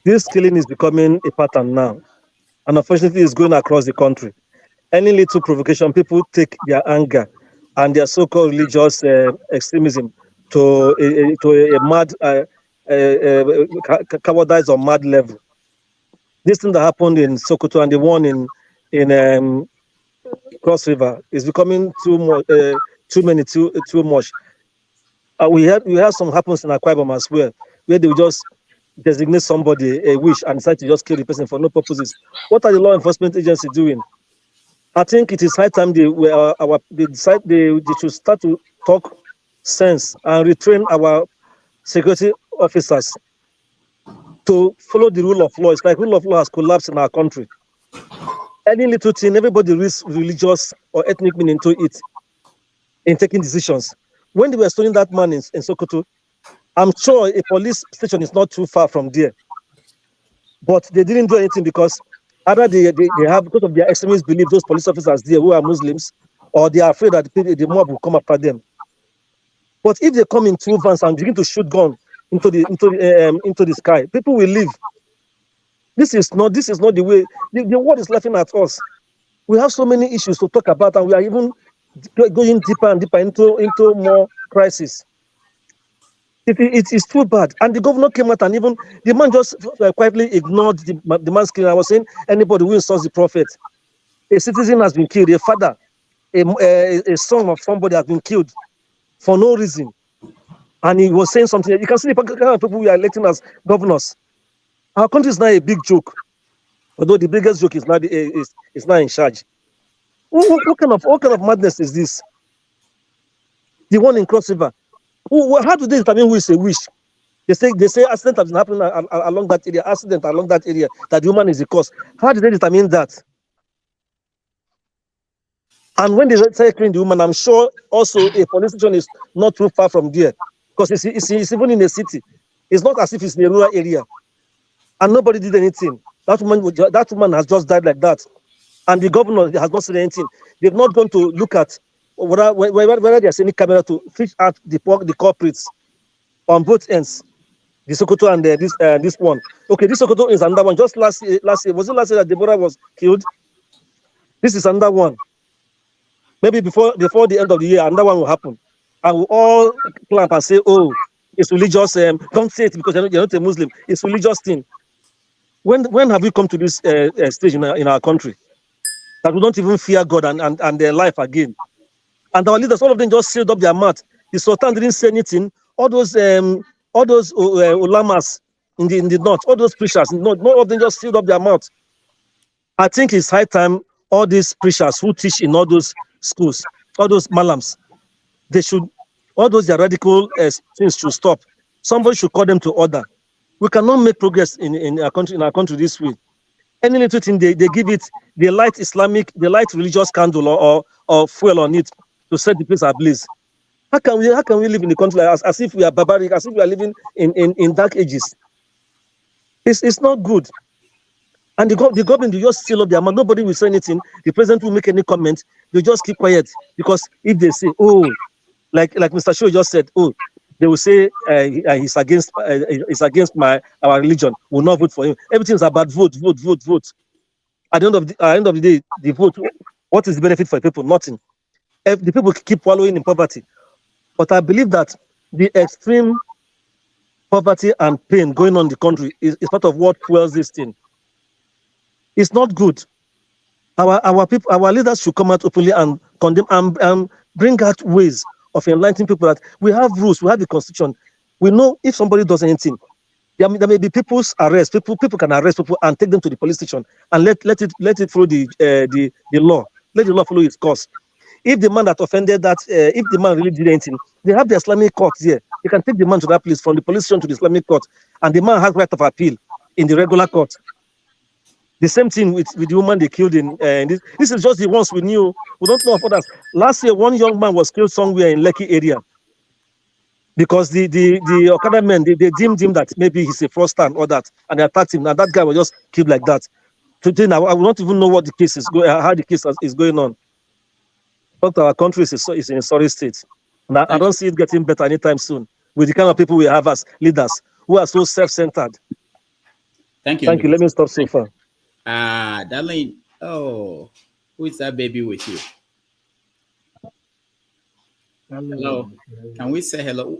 This killing is becoming a pattern now, and unfortunately, it's going across the country. Any little provocation, people take their anger and their so-called religious extremism to a mad, cowardice or mad level. This thing that happened in Sokoto and the one in Cross River is becoming too much. We had some happens in Akwa Ibom as well, where they will just designate somebody a witch and decide to just kill the person for no purposes. What are the law enforcement agencies doing? I think it is high time they should start to talk sense and retrain our security officers to follow the rule of law. It's like rule of law has collapsed in our country. Any little thing, everybody reads religious or ethnic meaning to it in taking decisions. When they were stoning that man in Sokoto, I'm sure a police station is not too far from there. But they didn't do anything because Either they have, because of their extremist belief, those police officers there who are Muslims, or they are afraid that the mob will come after them. But if they come in two vans and begin to shoot gun into the sky, people will leave. This is not the way. The world is laughing at us. We have so many issues to talk about, and we are even going deeper and deeper into more crisis. It is too bad. And the governor came out and even the man just quietly ignored the man's killing. I was saying anybody who insults the prophet, a citizen has been killed, a father, a son of somebody has been killed for no reason. And he was saying something. You can see the kind of people we are electing as governors. Our country is not a big joke, although the biggest joke is not in charge. What kind of madness is this? The one in Cross River. How do they determine who is a witch? They say accident has been happening along that area. Accident along that area. That the woman is the cause. How did they determine that? And when they say killing the woman, I'm sure also a police station is not too far from there, because it's even in a city. It's not as if it's in a rural area, and nobody did anything. That woman has just died like that, and the governor has not said anything. They've not gone to look at whether there's any camera to fish out the culprits on both ends. The Sokoto and this one. Okay, this Sokoto is another one. Just last year, was it last year that Deborah was killed? This is another one. Maybe before the end of the year, another one will happen. And we'll all clamp and say, oh, it's religious. Don't say it because you're not a Muslim. It's religious thing. When have we come to this stage in our country that we don't even fear God and their life again? And our leaders, all of them just sealed up their mouth. The Sultan didn't say anything. All those ulamas in the north, all those preachers, all of them just sealed up their mouth. I think it's high time all these preachers who teach in all those schools, all those malams, all those radical things should stop. Somebody should call them to order. We cannot make progress in our country this way. Any little thing they give it the light religious candle or fuel on it to set the place ablaze. How can we live in the country as if we are barbaric, as if we are living in dark ages? It's not good. And the government will just seal up their mouth. Nobody will say anything. The president will make any comment. They just keep quiet, because if they say, oh, like Mr. Sho just said, oh, they will say he's against our religion. We'll not vote for him. Everything's about vote. At the end of the day, the vote. What is the benefit for people? Nothing. The people keep wallowing in poverty. But I believe that the extreme poverty and pain going on in the country is part of what fuels this thing. It's not good. Our people, our leaders should come out openly and condemn and bring out ways of enlightening people that we have rules, we have the constitution. We know if somebody does anything, there may be people's arrest. People can arrest people and take them to the police station and let it follow the law. Let the law follow its course. If the man that offended that, if the man really did anything, they have the Islamic court here. You can take the man to that place, from the police station to the Islamic court, and the man has right of appeal in the regular court. The same thing with the woman they killed in this. This is just the ones we knew. We don't know of others. Last year, one young man was killed somewhere in Lekki area because the Okada men they deemed him that maybe he's a fraudster and all that, and they attacked him. And that guy was just killed like that. Today, now I will not even know what the case is how the case is going on. But our country is in a sorry state, and I don't see it getting better anytime soon with the kind of people we have as leaders who are so self-centered. Thank you. Thank you. Let me stop so far. Darling, who is that baby with you? Hello. Can we say hello?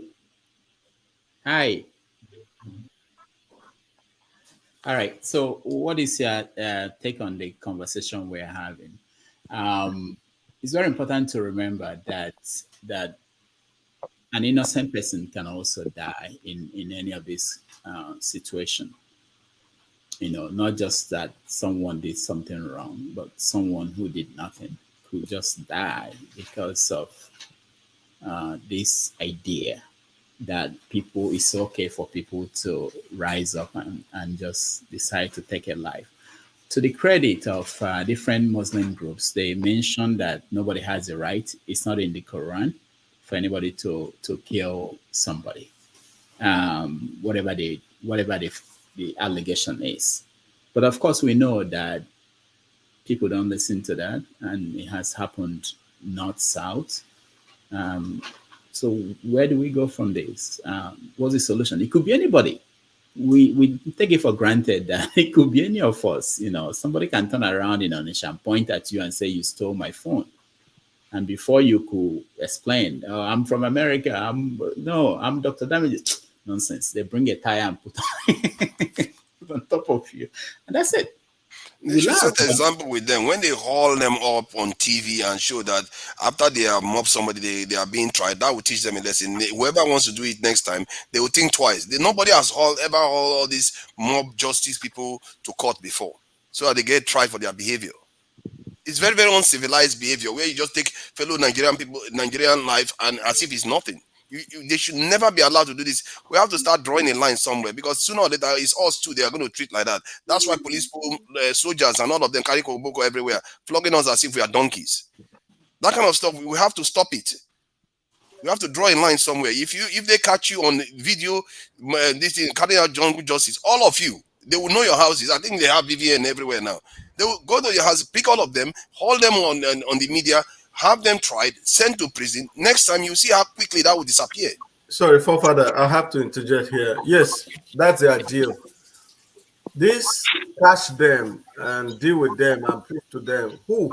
Hi. All right. So what is your take on the conversation we're having? It's very important to remember that an innocent person can also die in any of these situations. Not just that someone did something wrong, but someone who did nothing could just die because of this idea that it's okay for people to rise up and just decide to take a life. To the credit of different Muslim groups, they mention that nobody has a right. It's not in the Quran for anybody to kill somebody, whatever the allegation is. But of course, we know that people don't listen to that, and it has happened north south. So where do we go from this? What's the solution? It could be anybody. We take it for granted that it could be any of us. Somebody can turn around in Onisha and point at you and say, you stole my phone. And before you could explain, I'm from America. I'm Dr. Damages. Nonsense. They bring a tire and put on top of you. And that's it. They should set an example with them when they haul them up on TV and show that after they have mobbed somebody, they are being tried. That will teach them a lesson. Whoever wants to do it next time, they will think twice. Nobody has ever hauled all these mob justice people to court before, so that they get tried for their behavior. It's very, very uncivilized behavior where you just take fellow Nigerian life and as if it's nothing. They should never be allowed to do this. We have to start drawing a line somewhere, because sooner or later it's us too they are going to treat like that. That's why police, soldiers and all of them carry koboko everywhere, flogging us as if we are donkeys. That kind of stuff, we have to stop it. We have to draw a line somewhere. If they catch you on video, this thing, carrying out jungle justice, all of you, they will know your houses. I think they have VVN everywhere now. They will go to your house, pick all of them, hold them on the media, have them tried, sent to prison. Next time you see how quickly that will disappear. Sorry, forefather, I have to interject here. Yes, that's their deal. This catch them and deal with them and prove to them. Who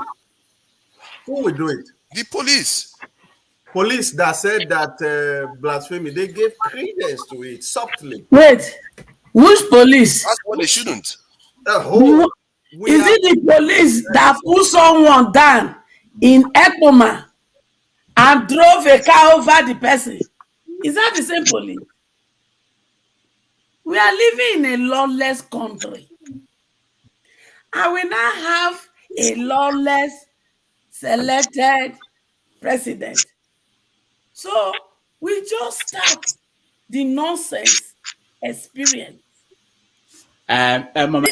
will do it? The police. Police that said that blasphemy, they gave credence to it softly. Wait, which police? That's what they shouldn't. Is it the police that put someone down in Ekpoma and drove a car over the person? Is that the same police? We are living in a lawless country, and we now have a lawless selected president. So we just start the nonsense experience. Mama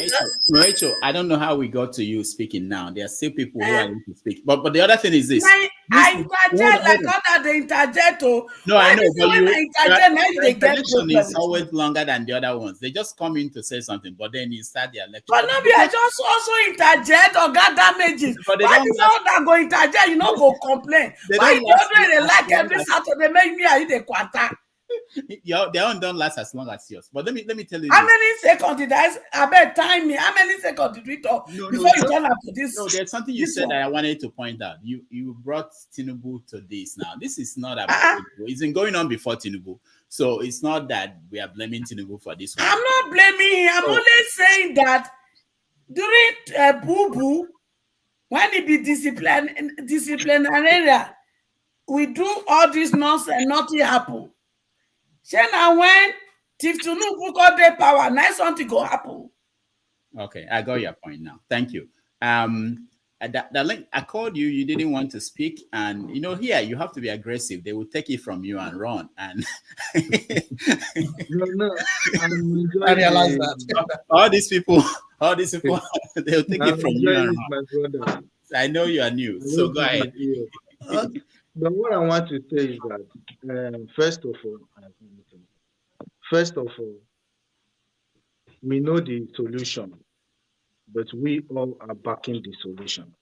Rachel, I don't know how we got to you speaking now. There are still people who are going to speak. But the other thing is this. I interject like other they interject. No, I know, but the interjection is always longer than the other ones. They just come in to say something, but then you start their lecture. But no, I just also interject or got damages. Why the one that go interject, you know, go complain? Why you like every Saturday make me I eat a quarter? Their own don't last as long as yours. But let me tell you. How many seconds did I bet time me? How many seconds did we talk before you turn up to this? No, there's something you said that I wanted to point out. You brought Tinubu to this now. This is not about Tinubu. It's been going on before Tinubu. So it's not that we are blaming Tinubu for this one. I'm not blaming him. I'm only saying that during Boo-Boo, when it be disciplinary, we do all this nonsense and nothing happen. Now when Tinubu got the power, now something go happen. Okay, I got your point now. Thank you. That link, I called you. You didn't want to speak, and here you have to be aggressive. They will take it from you and run. And no, I realize that all these people, they will take it from you and run. I know you are new, so go ahead. But what I want to say is that first of all, we know the solution, but we all are backing the solution.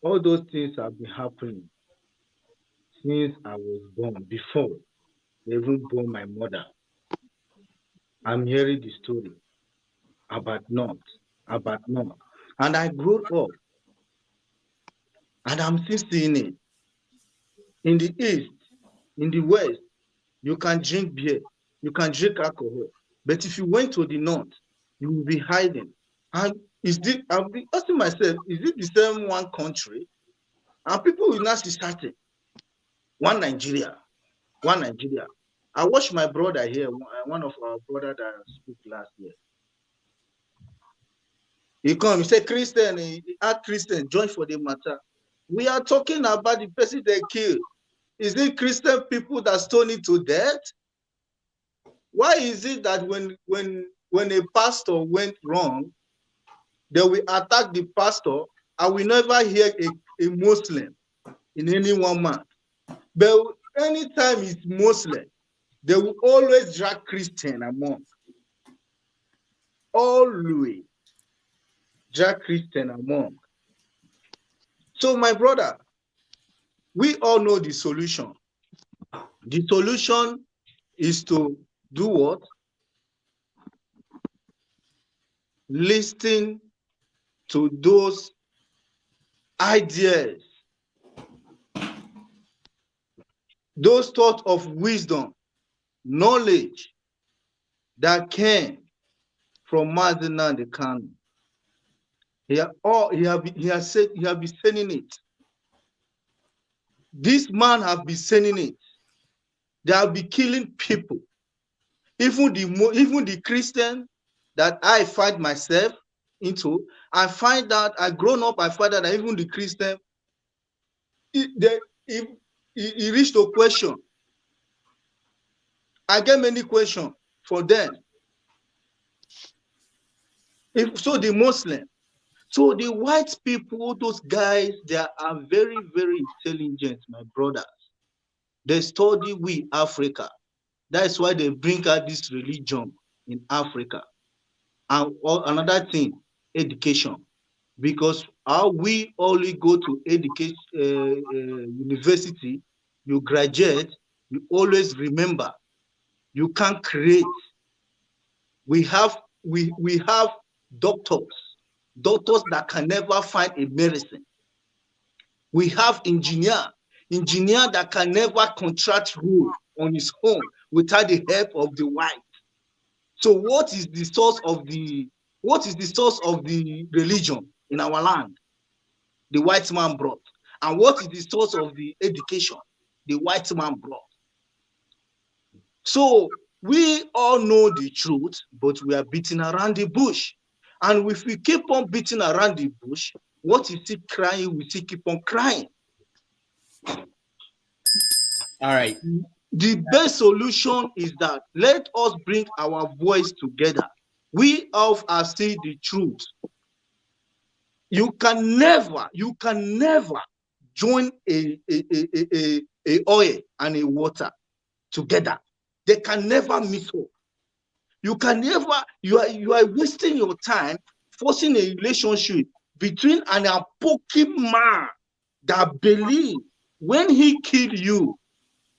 All those things have been happening since I was born, before they even born my mother. I'm hearing the story about North. And I grew up, and I'm still seeing it. In the East, in the West, you can drink beer, you can drink alcohol. But if you went to the North, you will be hiding. And I'll be asking myself, is it the same one country? And people will not see starting. One Nigeria. I watched my brother here, one of our brothers that spoke last year. He come, he said, Christian, he asked Christian, join for the matter. We are talking about the person they killed. Is it Christian people that stone it to death? Why is it that when a pastor went wrong, they will attack the pastor, and we never hear a Muslim in any one man? But anytime it's Muslim, they will always drag Christian among. Always. Jack Christian among. So, my brother, we all know the solution. The solution is to do what? Listen to those ideas, those thoughts of wisdom, knowledge that came from Mazi Nnamdi Kanu. He has been saying it. This man have been saying it. They have been killing people. Even the Christian that I find myself into, I find that I grown up. I find that even the Christian, he reached a question. I get many questions for them. So the Muslim, so the white people, those guys, they are very, very intelligent, my brothers. They study we Africa. That's why they bring out this religion in Africa. And another thing, education. Because how we only go to education university, you graduate, you always remember, you can't create. We have doctors that can never find a medicine. We have engineer that can never contract road on his own without the help of the white. So what is the source of the religion in our land? The white man brought. And what is the source of the education? The white man brought. So we all know the truth, but we are beating around the bush. And if we keep on beating around the bush, what is it crying? We still keep on crying. All right. The best solution is that let us bring our voice together. We all are saying the truth. You can never join a oil and a water together. They can never mix up. You can never, you are wasting your time forcing a relationship between an apocalyptic man that believe when he kill you,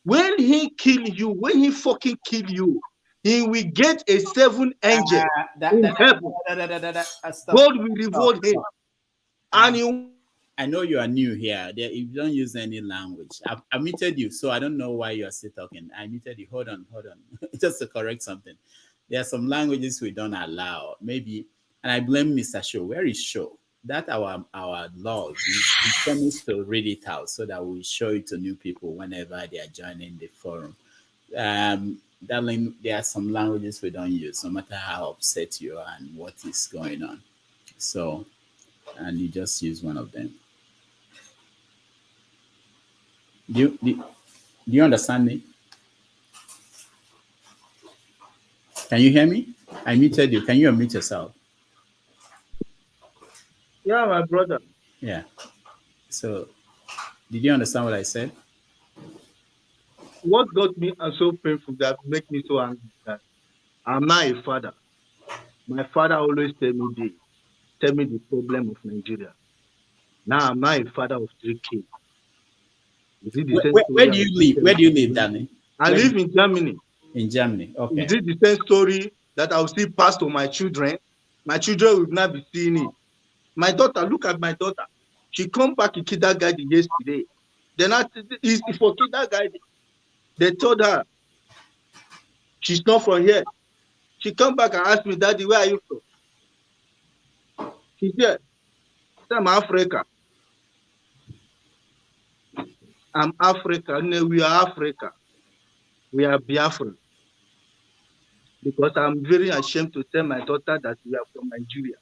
when he fucking kill you, he will get a 7 angel in heaven. God will reward him. And I know you are new here. If you don't use any language, I muted you, so I don't know why you are still talking. I muted you. Hold on. Just to correct something. There are some languages we don't allow. Maybe, and I blame Mr. Show. Where is Show? That our law. We promise to read it out so that we show it to new people whenever they are joining the forum. Darling, there are some languages we don't use, no matter how upset you are and what is going on. So, and you just use one of them. Do you understand me? Can you hear me? I muted you. Can you unmute yourself? Yeah, my brother. Yeah. So, did you understand what I said? What got me so painful that make me so angry that I'm not a father. My father always tell me the problem of Nigeria. Now I'm not a father of 3 kids. Is it the same story? Where do you live? Where do you live, Danny? I live in Germany. In Germany, okay. Is it the same story that I'll see pass to my children? My children will not be seeing it. My daughter, look at my daughter. She come back in kindergarten yesterday. Then it's for kindergarten. They told her she's not from here. She come back and ask me, Daddy, where are you from? She said, I'm Africa. I'm Africa. No, we are Africa. We are Biafran. Because I'm very ashamed to tell my daughter that we are from Nigeria.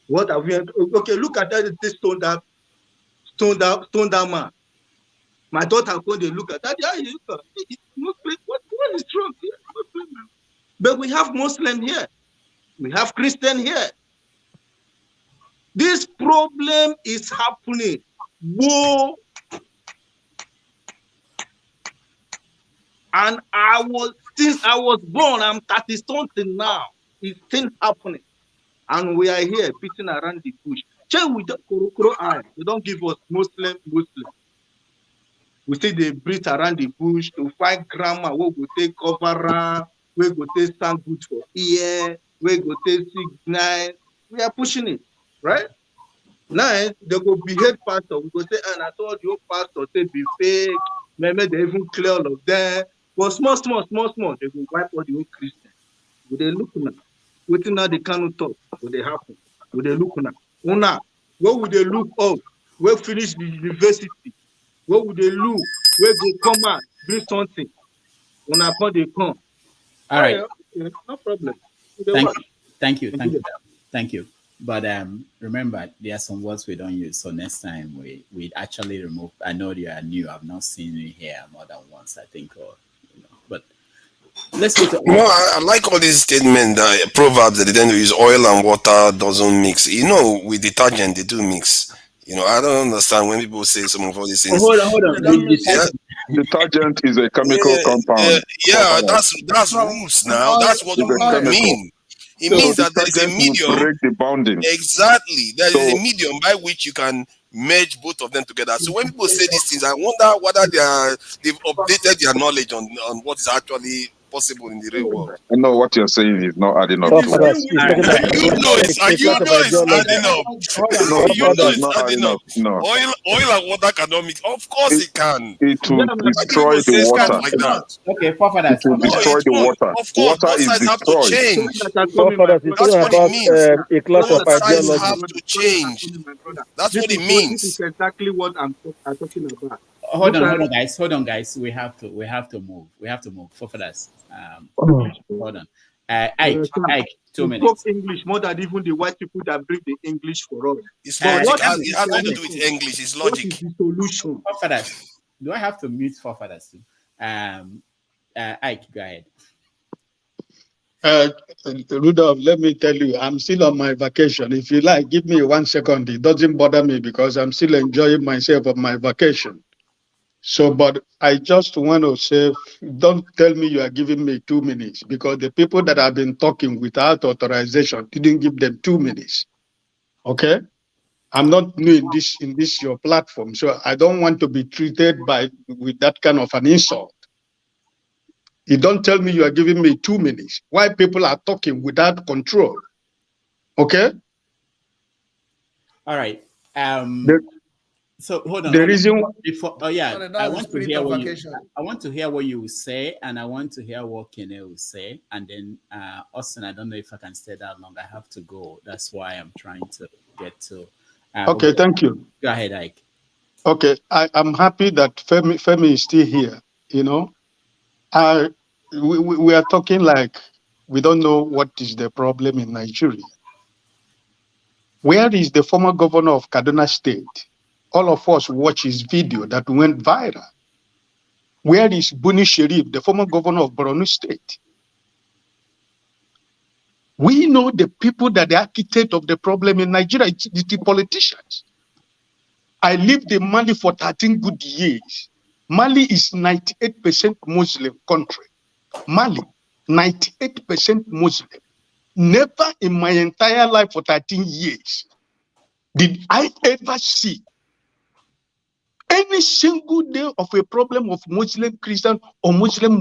What have we? Okay, look at that. This stone down man. My daughter when they look at that. What is wrong here? But we have Muslim here. We have Christian here. This problem is happening. Whoa. And since I was born, I'm 30 something now. It's still happening. And we are here beating around the bush. Check with the Korokoro eye. They don't give us Muslim. We say they breathe around the bush to find grammar. We go take cover, we go take stand good for ear, we go take signal. We are pushing it, right? Now they go behead pastor. We go say, and I told you, pastor say be fake. Maybe they even clear all of them. But small, they go wipe all the whole Christian. Would they look now? Waiting now they cannot talk. Would they happen? Would they look now? Una, what would they look up? We finish the university. What would they look? Where they come out, bring something. When I call they come. All right. Okay, no problem. Thank you. But remember, there are some words we don't use. So next time we actually remove. I know you are new. I've not seen you here more than once, I think, or but let's go to. No, I like all these statements, proverbs that they tend to use. Oil and water doesn't mix. With detergent they do mix. I don't understand when people say some of all these things. Hold on. Detergent is a chemical compound. That's rules now. That's what rules mean. It means that there is a medium. Break the bounding. Exactly. There is a medium by which you can merge both of them together. So when people say these things, I wonder whether they've updated their knowledge on what is actually possible in the real world. I know what you're saying is not adding up. You know it's adding up. No. Oil and water cannot mix. Of course it can. It will destroy the water. Okay, it will destroy the water. Of course, water is destroyed. That's what it means. A class of ideology have to change. That's what it means. This is exactly what I'm talking about. Hold on, guys. We have to move. Forefathers. Hold on. Ike, 2 minutes. Spoke English more than even the white people that bring the English for us. It's logic. It has nothing to do with English. It's logic. What is the solution? Forefathers. Do I have to mute forefathers too? Ike, go ahead. Rudolph, let me tell you, I'm still on my vacation. If you like, give me 1 second. It doesn't bother me because I'm still enjoying myself on my vacation. So, but I just want to say, don't tell me you are giving me 2 minutes because the people that have been talking without authorization didn't give them 2 minutes. Okay? I'm not new in this your platform, so I don't want to be treated with that kind of an insult. You don't tell me you are giving me 2 minutes. Why people are talking without control? Okay? All right. So hold on. The reason before, I want to hear what you will say, and I want to hear what Kene will say, and then Austin. I don't know if I can stay that long. I have to go. That's why I'm trying to get to. Okay, thank you. Go ahead, Ike. Okay, I'm happy that Femi is still here. We are talking like we don't know what is the problem in Nigeria. Where is the former governor of Kaduna State? All of us watch his video that went viral. Where is Buni Sharif, the former governor of Borno State? We know the people that the architect of the problem in Nigeria, it's the politicians. I lived in Mali for 13 good years. Mali is 98% Muslim country. Mali, 98% Muslim. Never in my entire life for 13 years did I ever see any single day of a problem of Muslim Christian or Muslim.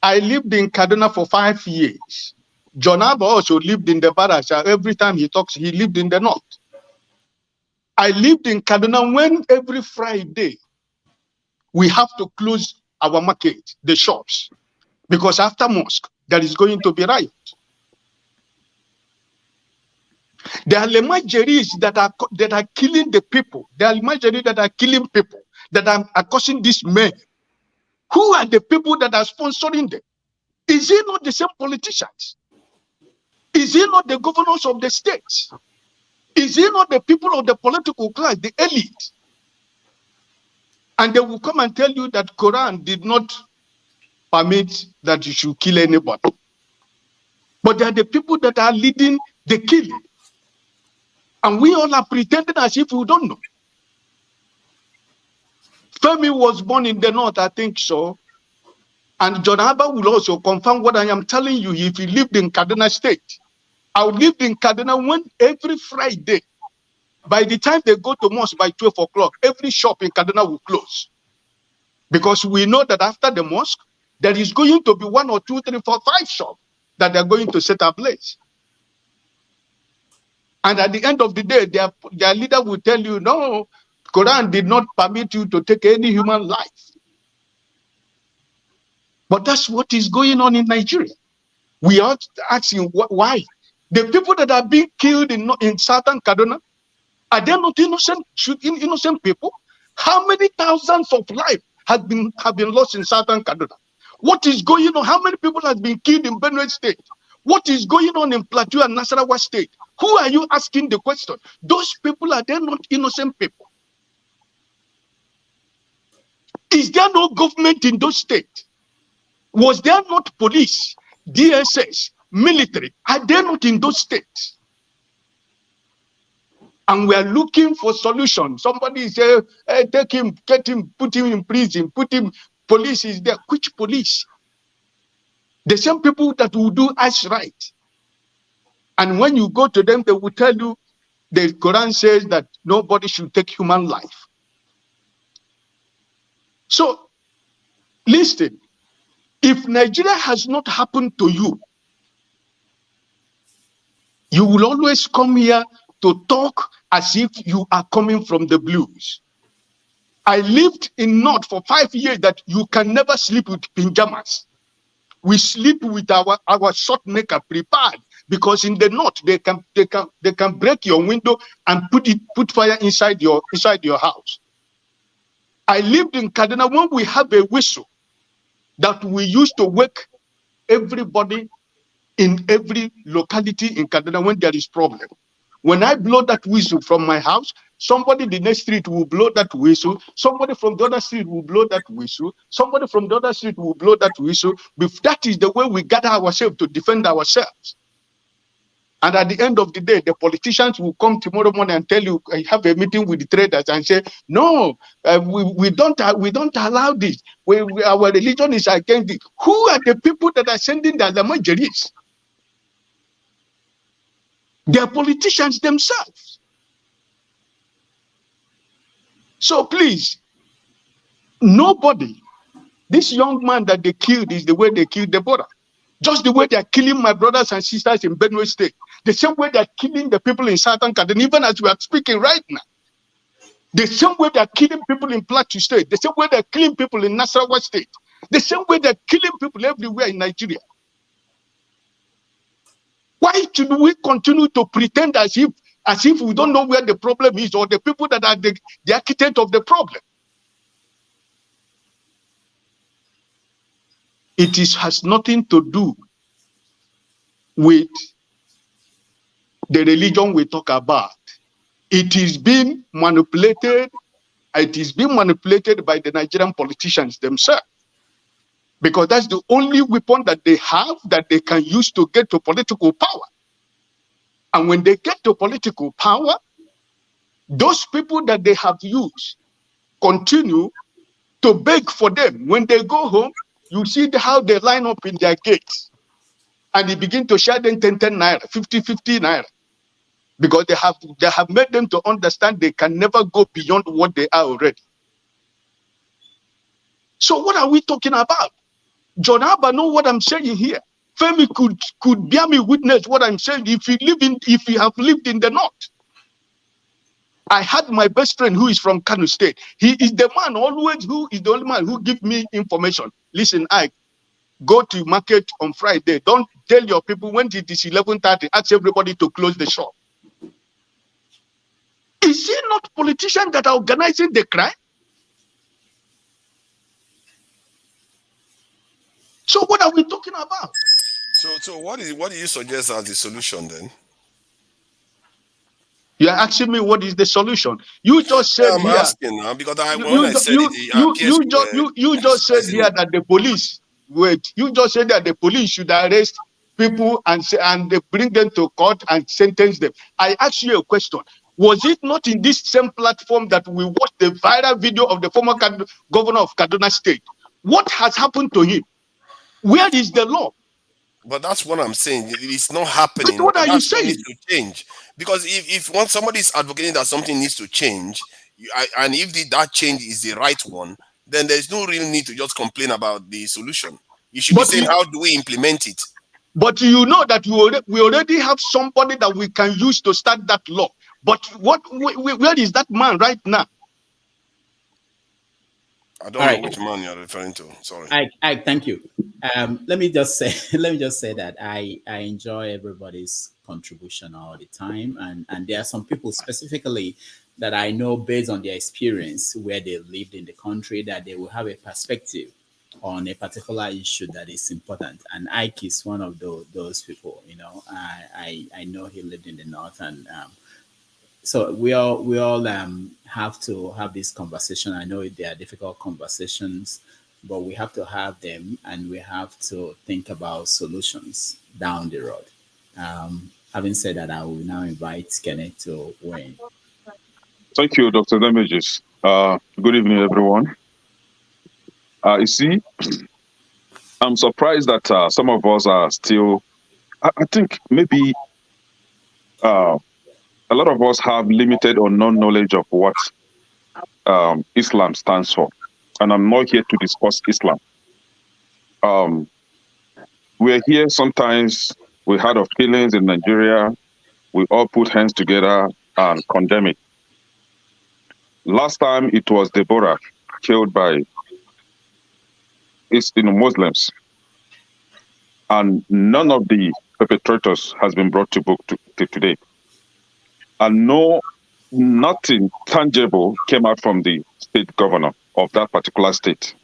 I lived in Kaduna for 5 years. John Abba also lived in the barracks. Every time he talks, he lived in the north. I lived in Kaduna when every Friday we have to close our market, the shops, because after mosque, there is going to be riot. There are Lemajeris that are killing the people. There are Lemajeris that are killing people, that are causing these men. Who are the people that are sponsoring them? Is it not the same politicians? Is it not the governors of the states? Is it not the people of the political class, the elite? And they will come and tell you that Quran did not permit that you should kill anybody. But they are the people that are leading the killing. And we all are pretending as if we don't know. Femi was born in the north, I think so. And John Abba will also confirm what I am telling you if he lived in Kaduna State. I lived in Kaduna when every Friday, by the time they go to mosque by 12 o'clock, every shop in Kaduna will close. Because we know that after the mosque, there is going to be 1 or 2, 3, 4, 5 shops that they're going to set ablaze. And at the end of the day, their leader will tell you, no, Quran did not permit you to take any human life. But that's what is going on in Nigeria. We are asking why. The people that are being killed in southern Kaduna, are they not innocent people? How many thousands of lives have been lost in southern Kaduna? What is going on? How many people have been killed in Benue State? What is going on in Plateau and Nasarawa State? Who are you asking the question? Those people, are they not innocent people? Is there no government in those states? Was there not police, DSS, military? Are they not in those states? And we are looking for solutions. Somebody say, hey, take him, get him, put him in prison, put him, police is there. Which police? The same people that will do us right. And when you go to them, they will tell you, the Quran says that nobody should take human life. So, listen, if Nigeria has not happened to you, you will always come here to talk as if you are coming from the blues. I lived in North for 5 years that you can never sleep with pajamas. We sleep with our short knicker prepared, because in the North they can break your window and put fire inside your house. I lived in Kaduna when we have a whistle that we used to wake everybody in every locality in Kaduna when there is problem. When I blow that whistle from my house, somebody in the next street will blow that whistle, somebody from the other street will blow that whistle, somebody from the other street will blow that whistle. That is the way we gather ourselves to defend ourselves. And at the end of the day, the politicians will come tomorrow morning and tell you, I have a meeting with the traders and say, no, we don't allow this. Our religion is against it. Who are the people that are sending the Alamajeris? They are politicians themselves. So please, nobody, this young man that they killed is the way they killed Deborah. Just the way they are killing my brothers and sisters in Benue State. The same way they are killing the people in Southern Kaduna, even as we are speaking right now. The same way they are killing people in Plateau State. The same way they are killing people in Nasarawa State. The same way they are killing people everywhere in Nigeria. Why should we continue to pretend as if we don't know where the problem is, or the people that are the architect of the problem? It has nothing to do with the religion we talk about. It is being manipulated. It is being manipulated by the Nigerian politicians themselves, because that's the only weapon that they have that they can use to get to political power. And when they get to political power, those people that they have used continue to beg for them. When they go home, you see how they line up in their gates, and they begin to share them 10 naira, 50 naira, because they have made them to understand they can never go beyond what they are already. So what are we talking about? John Abba know what I'm saying here. Femi could bear me witness what I'm saying if he have lived in the North. I had my best friend who is from Kano State. He is the man always who is the only man who gives me information. Listen, I go to market on Friday. Don't tell your people when it is 11:30. Ask everybody to close the shop. Is it not politicians that are organizing the crime? So what are we talking about? So what do you suggest as the solution then? You are asking me what is the solution. You just said I'm here. asking now because when I said it, you just said here that the police You just said that the police should arrest people and they bring them to court and sentence them. I asked you a question. Was it not in this same platform that we watched the viral video of the former governor of Kaduna State? What has happened to him? Where is the law? But that's what I'm saying. It's not happening. But what are you That's what saying? needs to change. Because if once somebody is advocating that something needs to change, and if that change is the right one, then there's no real need to just complain about the solution. You should be saying, how do we implement it? But you know that we already have somebody that we can use to start that law. But where is that man right now? I don't know which man you're referring to. Sorry. I thank you. Let me just say that I enjoy everybody's contribution all the time, and there are some people specifically that I know based on their experience where they lived in the country that they will have a perspective on a particular issue that is important. And Ike is one of those people. You know, I know he lived in the north, and so we all have to have this conversation. I know they are difficult conversations, but we have to have them, and we have to think about solutions down the road. Having said that, I will now invite Kenneth to weigh in. Thank you, Dr. Damages. Good evening, everyone. You see, I'm surprised that some of us are still, I think maybe a lot of us have limited or no knowledge of what Islam stands for. And I'm not here to discuss Islam. We're here sometimes, we heard of killings in Nigeria, we all put hands together and condemn it. Last time it was Deborah killed by Muslims, and none of the perpetrators has been brought to book to today. And nothing tangible came out from the state governor of that particular state.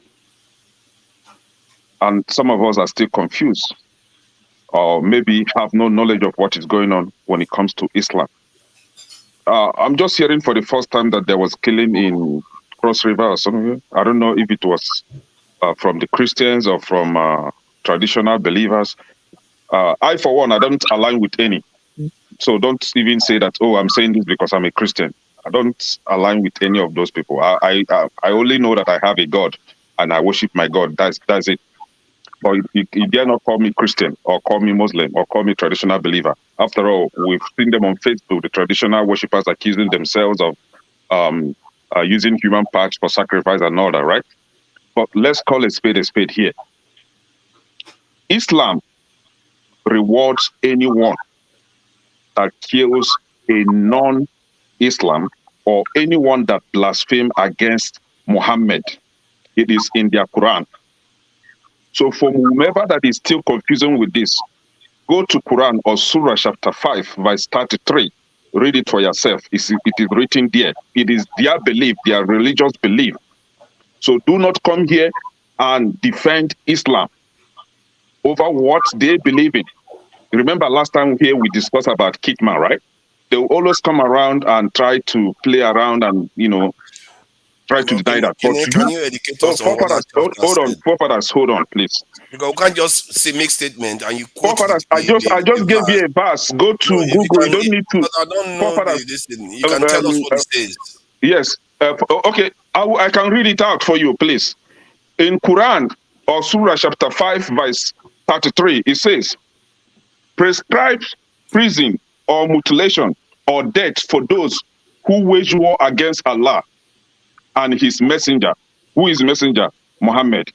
And some of us are still confused, or maybe have no knowledge of what is going on when it comes to Islam. I'm just hearing for the first time that there was killing in Cross River or something. I don't know if it was from the Christians or from traditional believers. I, for one, I don't align with any. So don't even say that, oh, I'm saying this because I'm a Christian. I don't align with any of those people. I only know that I have a God and I worship my God. That's it. But you dare not call me Christian or call me Muslim or call me traditional believer. After all, we've seen them on Facebook, the traditional worshippers accusing themselves of using human parts for sacrifice and all that, right? But let's call a spade here. Islam rewards anyone that kills a non-Islam or anyone that blasphemes against Muhammad. It is in their Quran. So for whomever that is still confusing with this, go to Quran or Surah chapter 5, verse 33. Read it for yourself. It is written there. It is their belief, their religious belief. So do not come here and defend Islam over what they believe in. Remember last time here we discussed about Kitman, right? They will always come around and try to play around and, try to deny that. But Can you educate us on what that forefathers, hold on, please. Because we can't just say make statement and you quote forefathers. I just gave you a verse. Go to Google. You don't need to. I don't know this thing. You can tell us what it says. Yes. Okay. I can read it out for you, please. In Quran or Surah chapter 5, verse 33, it says, prescribes prison or mutilation or death for those who wage war against Allah and his messenger. Who is messenger? Muhammad.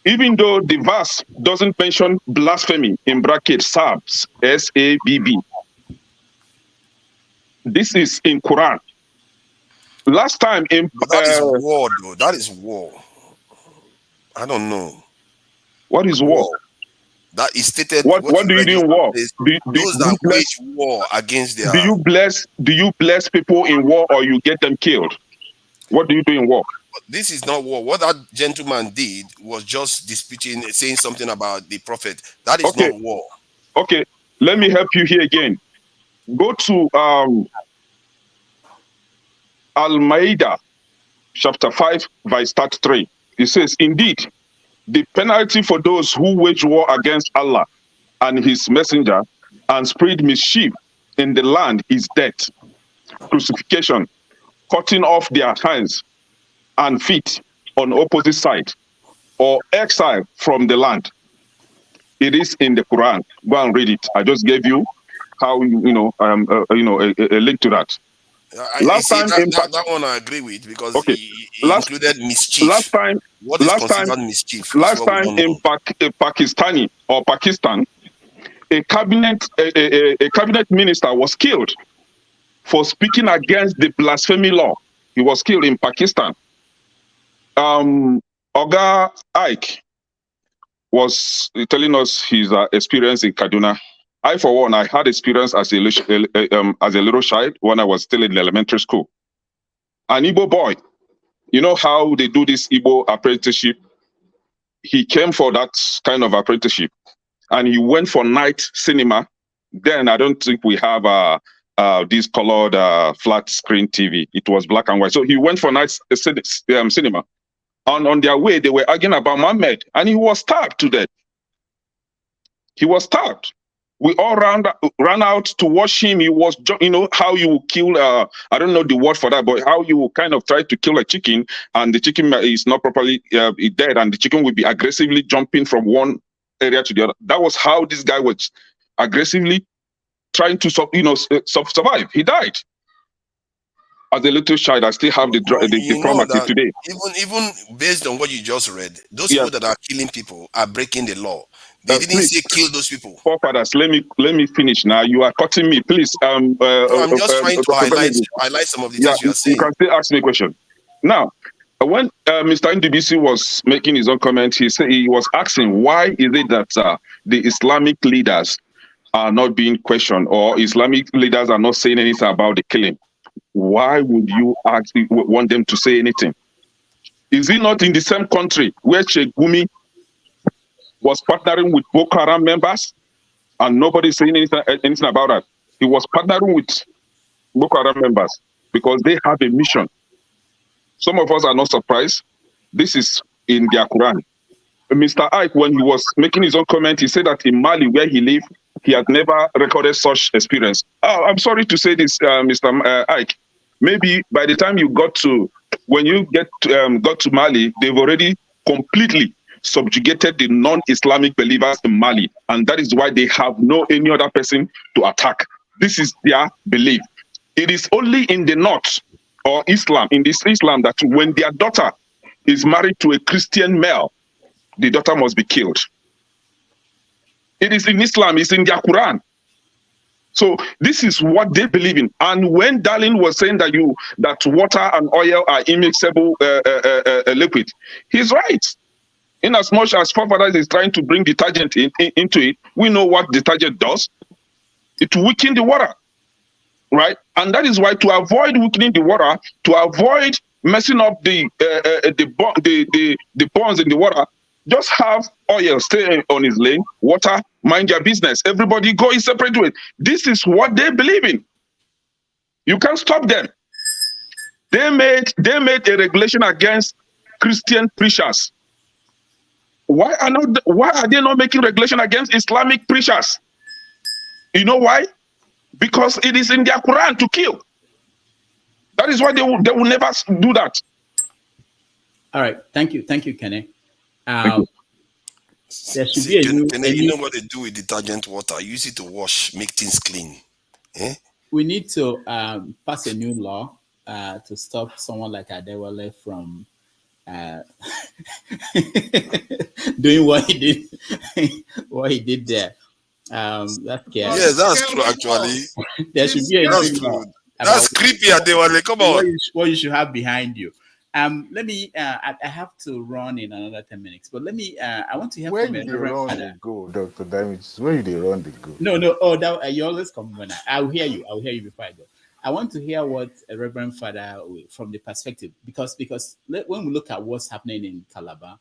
Even though the verse doesn't mention blasphemy, in brackets, SABB, S-A-B-B. This is in Quran. Last time in... But that is war, though. That is war. I don't know. What is war? That is stated. What do you do in war? Those that wage war against their... Do you bless people in war or you get them killed? What do you do in war? This is not war. What that gentleman did was just disputing, saying something about the prophet. That is not war. Okay, let me help you here again. Go to Al-Ma'idah, chapter 5, verse 33. It says, indeed, the penalty for those who wage war against Allah and his messenger and spread mischief in the land is death, crucifixion, cutting off their hands and feet on opposite side, or exile from the land. It is in the Quran. Go and read it. I just gave you how a link to that. You see, that one I agree with, because he included mischief. Last time mischief? Last time in Pakistan, a cabinet minister was killed for speaking against the blasphemy law. He was killed in Pakistan. Oga Ike was telling us his experience in Kaduna. I, for one, I had experience as a little child when I was still in elementary school. An Igbo boy, you know how they do this Igbo apprenticeship? He came for that kind of apprenticeship, and he went for night cinema. Then I don't think we have this colored flat screen TV. It was black and white. So he went for night cinema. And on their way, they were arguing about Muhammad, and he was stabbed to death. He was stabbed. We all ran out to watch him. He was, how you kill, I don't know the word for that, but how you kind of try to kill a chicken, and the chicken is not properly dead, and the chicken will be aggressively jumping from one area to the other. That was how this guy was aggressively trying to survive. He died. As a little child, I still have the trauma till today. Even based on what you just read, those people that are killing people are breaking the law. They didn't say kill those people. Forefathers, let me finish now. You are cutting me, please. I'm just trying to highlight some of the things you are saying. You can still ask me a question. Now, when Mr. NDBC was making his own comment, he said he was asking why is it that the Islamic leaders are not being questioned, or Islamic leaders are not saying anything about the killing. Why would you want them to say anything? Is it not in the same country where Sheikh Gumi was partnering with Boko Haram members and nobody saying anything about that? He was partnering with Boko Haram members because they have a mission. Some of us are not surprised. This is in their Quran. Mr. Ike, when he was making his own comment, he said that in Mali, where he lived, he had never recorded such experience. I'm sorry to say this, Mr. Ike. Maybe by the time you got to Mali, they've already completely subjugated the non-Islamic believers in Mali, and that is why they have no any other person to attack. This is their belief. It is only in the north or Islam, in this Islam, that when their daughter is married to a Christian male, the daughter must be killed. It is in Islam, it's in their Quran. So this is what they believe in. And when Darling was saying that water and oil are immixable liquid, he's right. In as much as forefathers is trying to bring detergent into it, we know what detergent does. It weakens the water, right? And that is why, to avoid weakening the water, to avoid messing up the bonds in the water, just have oil stay on his lane, water, mind your business. Everybody go in separate ways. This is what they believe in. You can't stop them. They made a regulation against Christian preachers. Why are they not making regulation against Islamic preachers? You know why? Because it is in their Quran to kill. That is why they will never do that. All right, thank you, Kenny. There should be you know what they do with detergent water? Use it to wash, make things clean. We need to pass a new law to stop someone like Adewale from doing what he did there. Yes, that's true. Actually, there should be a new law. That's creepy, Adewale. Come on. What you should have behind you. Let me. I have to run in another 10 minutes, but let me. I want to hear from you run the go, Dr. Damage. Where you run the go? No. Oh, that you always come when I'll hear you. I'll hear you before I go. I want to hear what a Reverend Father from the perspective, because when we look at what's happening in Calabar,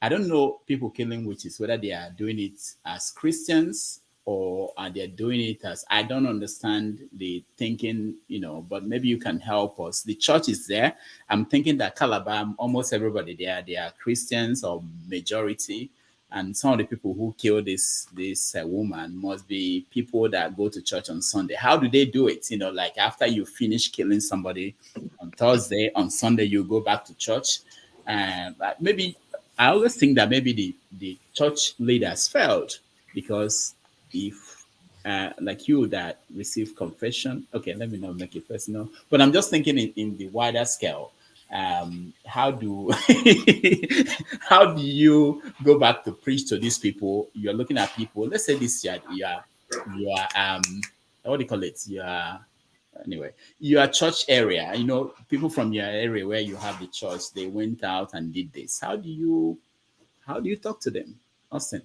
I don't know people killing witches, whether they are doing it as Christians or are they doing it as, I don't understand the thinking, but maybe you can help us. The church is there. I'm thinking that Calabar, almost everybody there, they are Christians or majority. And some of the people who kill this woman must be people that go to church on Sunday. How do they do it? Like after you finish killing somebody on Thursday, on Sunday, you go back to church. Maybe I always think that maybe the church leaders failed because if like you that receive confession, okay, let me not make it personal, but I'm just thinking in the wider scale. How do how do you go back to preach to these people? You're looking at people. Let's say this you are what do you call it? You are anyway your church area. You know, people from your area where you have the church. They went out and did this. How do you talk to them, Austin?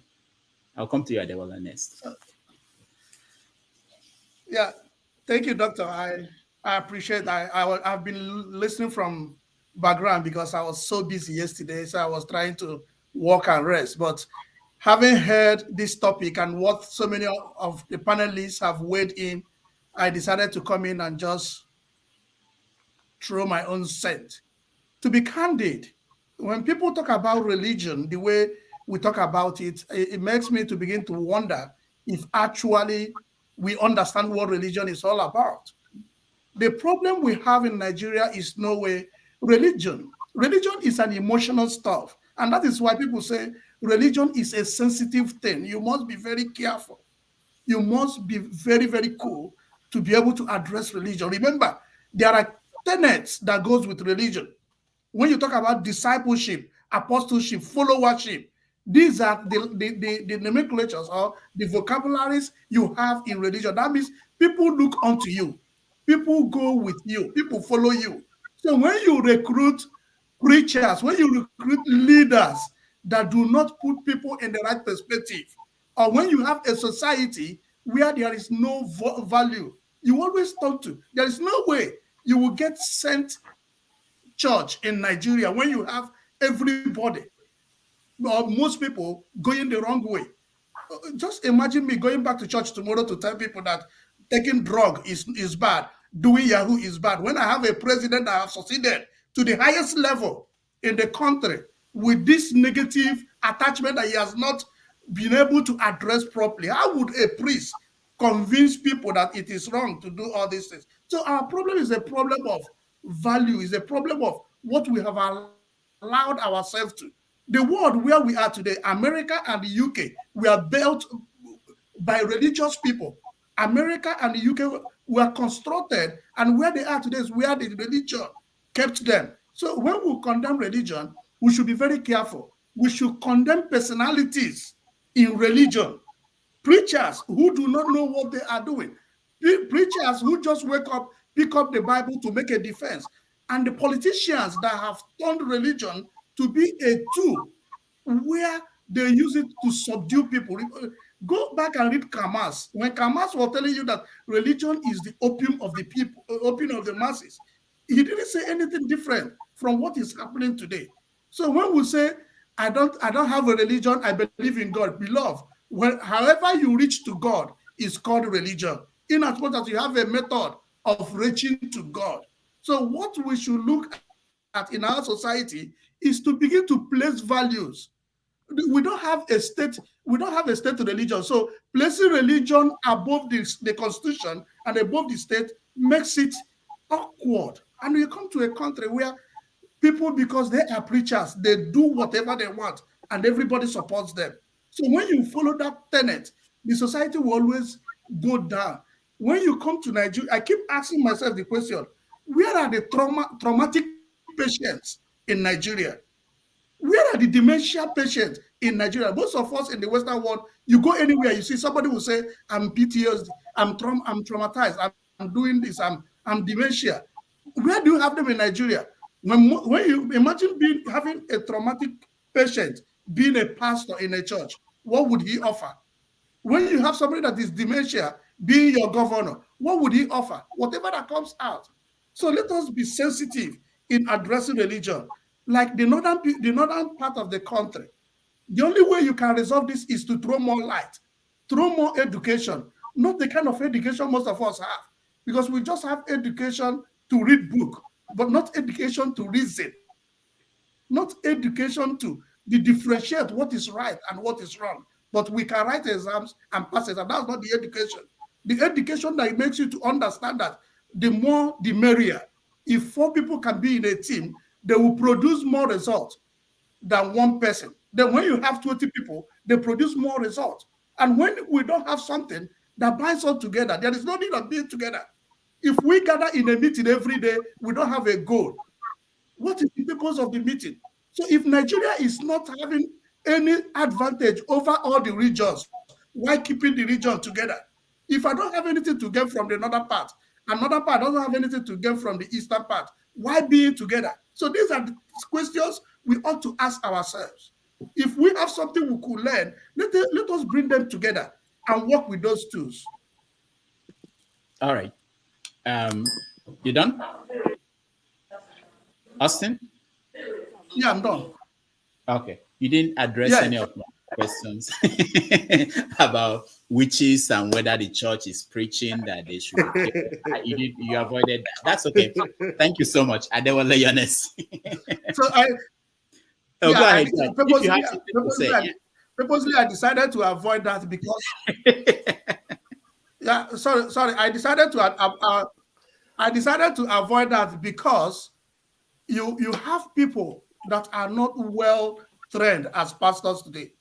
I'll come to you at the next. Yeah, thank you, Doctor. I appreciate that. I've been listening from background because I was so busy yesterday, so I was trying to work and rest. But having heard this topic and what so many of the panelists have weighed in, I decided to come in and just throw my own scent. To be candid, when people talk about religion, the way we talk about it, it makes me to begin to wonder if actually we understand what religion is all about. The problem we have in Nigeria is no way religion. Religion is an emotional stuff. And that is why people say religion is a sensitive thing. You must be very careful. You must be very, very cool to be able to address religion. Remember, there are tenets that goes with religion. When you talk about discipleship, apostleship, followership, these are the nomenclatures or the vocabularies you have in religion. That means people look unto you, people go with you, people follow you. So when you recruit preachers, when you recruit leaders that do not put people in the right perspective, or when you have a society where there is no value, you always talk to, there is no way you will get sent church in Nigeria when you have everybody or most people going the wrong way. Just imagine me going back to church tomorrow to tell people that taking drug is bad, doing Yahoo is bad. When I have a president that has succeeded to the highest level in the country with this negative attachment that he has not been able to address properly, how would a priest convince people that it is wrong to do all these things? So our problem is a problem of value, is a problem of what we have allowed ourselves to. The world where we are today, America and the UK, we are built by religious people. America and the UK were constructed, and where they are today is where the religion kept them. So when we condemn religion, we should be very careful. We should condemn personalities in religion. Preachers who do not know what they are doing. Preachers who just wake up, pick up the Bible to make a defense. And the politicians that have turned religion to be a tool where they use it to subdue people. Go back and read Kamas. When Kamas was telling you that religion is the opium of the people, opium of the masses, he didn't say anything different from what is happening today. So when we say, I don't have a religion, I believe in God, beloved, however you reach to God is called religion, in as much as you have a method of reaching to God. So what we should look at in our society is to begin to place values. We don't have a state, to religion. So placing religion above the constitution and above the state makes it awkward. And we come to a country where people, because they are preachers, they do whatever they want and everybody supports them. So when you follow that tenet, the society will always go down. When you come to Nigeria, I keep asking myself the question, where are the traumatic patients in Nigeria? Where are the dementia patients in Nigeria? Most of us in the Western world, you go anywhere, you see somebody will say, I'm PTSD, I'm traumatized, I'm doing this, I'm dementia. Where do you have them in Nigeria? When you imagine having a traumatic patient being a pastor in a church, what would he offer? When you have somebody that is dementia being your governor, what would he offer? Whatever that comes out. So let us be sensitive in addressing religion. Like the northern part of the country, the only way you can resolve this is to throw more light, throw more education, not the kind of education most of us have, because we just have education to read book, but not education to reason, not education to differentiate what is right and what is wrong. But we can write exams and pass it, and that's not the education. The education that makes you to understand that the more, the merrier. If 4 people can be in a team, they will produce more results. than one person. Then when you have 20 people, they produce more results. And when we don't have something that binds us together, there is no need of being together. If we gather in a meeting every day, we don't have a goal. What is the purpose of the meeting? So if Nigeria is not having any advantage over all the regions, why keeping the region together? If I don't have anything to get from the northern part, another part doesn't have anything to get from the eastern part, why being together? So these are the questions we ought to ask ourselves. If we have something we could learn, let us bring them together and work with those tools. All right. You done? Austin? Yeah, I'm done. Okay. You didn't address Yeah. any of my questions about witches and whether the church is preaching that they should be killed. You avoided that. That's okay. Thank you so much. Adewale Yones. So go ahead. Purposely, I decided to avoid that because sorry. I decided to avoid that because you have people that are not well trained as pastors today,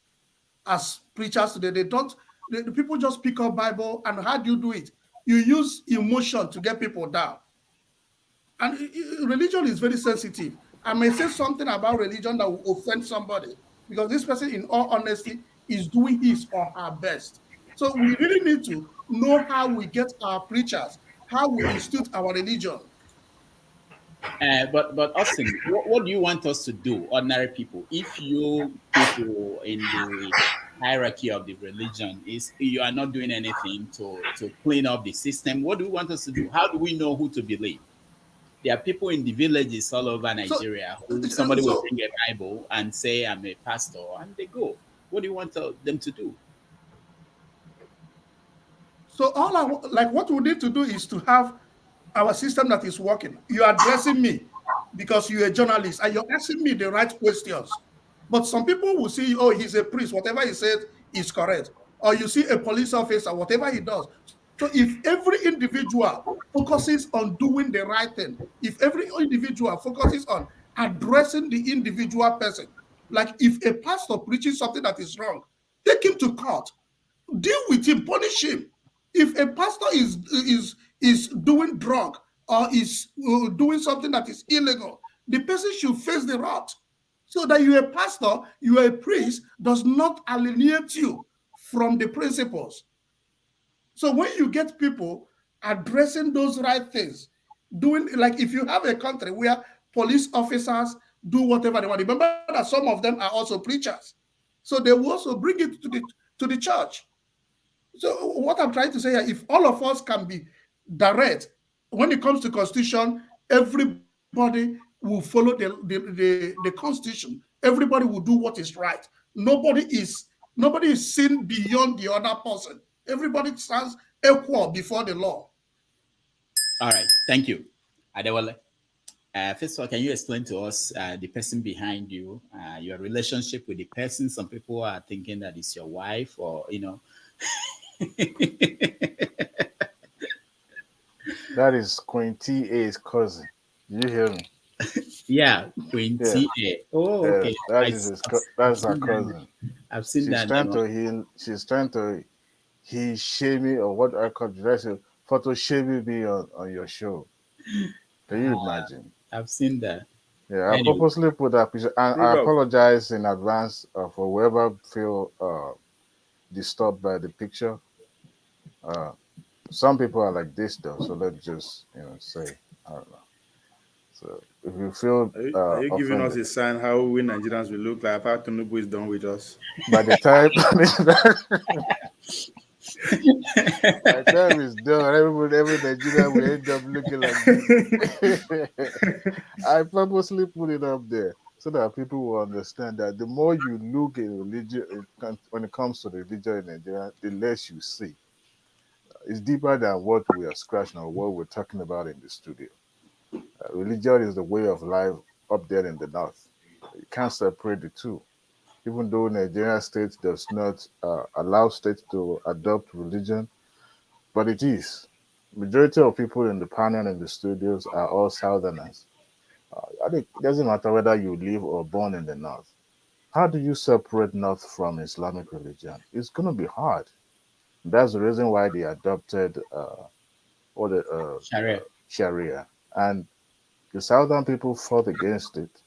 as preachers today. The people just pick up Bible, and how do you do it? You use emotion to get people down. And religion is very sensitive. I may say something about religion that will offend somebody because this person, in all honesty, is doing his or her best. So we really need to know how we get our preachers, how we institute our religion. But Austin, what do you want us to do, ordinary people? If you people in the hierarchy of the religion you are not doing anything to clean up the system, what do you want us to do? How do we know who to believe? There are people in the villages all over Nigeria who somebody will bring a Bible and say, I'm a pastor, and they go. What do you want them to do? So what we need to do is to have our system that is working. You're addressing me because you're a journalist and you're asking me the right questions. But some people will see, oh, he's a priest, whatever he says is correct. Or you see a police officer, whatever he does. So if every individual focuses on doing the right thing, if every individual focuses on addressing the individual person, like if a pastor preaches something that is wrong, take him to court, deal with him, punish him. If a pastor is doing drug or is doing something that is illegal, the person should face the wrath. So that you're a pastor, you're a priest, does not alienate you from the principles. So when you get people addressing those right things, doing, like if you have a country where police officers do whatever they want, remember that some of them are also preachers. So they will also bring it to the church. So what I'm trying to say here, if all of us can be direct, when it comes to constitution, everybody will follow the constitution. Everybody will do what is right. Nobody is seen beyond the other person. Everybody stands equal before the law. All right, thank you, Adewale. First of all, can you explain to us the person behind you, your relationship with the person? Some people are thinking that it's your wife, or That is Queen T.A.'s cousin. You hear me? Yeah, Queen T.A. Oh, okay. That's her cousin. I've seen that. She's trying to shame me, or what I call photo shaming me on your show. Can you imagine? I've seen that. Yeah, I purposely put that picture, and I apologize in advance for whoever feel disturbed by the picture. Some people are like this though, so let's just say, I don't know. So if you feel are you giving us a sign how we Nigerians will look like after Tinubu is done with us? By the time by the time it's done, every Nigerian will end up looking like this. I purposely put it up there so that people will understand that the more you look at religion, when it comes to religion in Nigeria, the less you see. It's deeper than what we are scratching or what we're talking about in the studio. Religion is the way of life up there in the north. You can't separate the two. Even though Nigerian state does not allow states to adopt religion, but it is. Majority of people in the panel and the studios are all Southerners. I think it doesn't matter whether you live or born in the north. How do you separate North from Islamic religion? It's going to be hard. That's the reason why they adopted Sharia. Sharia, and the southern people fought against it.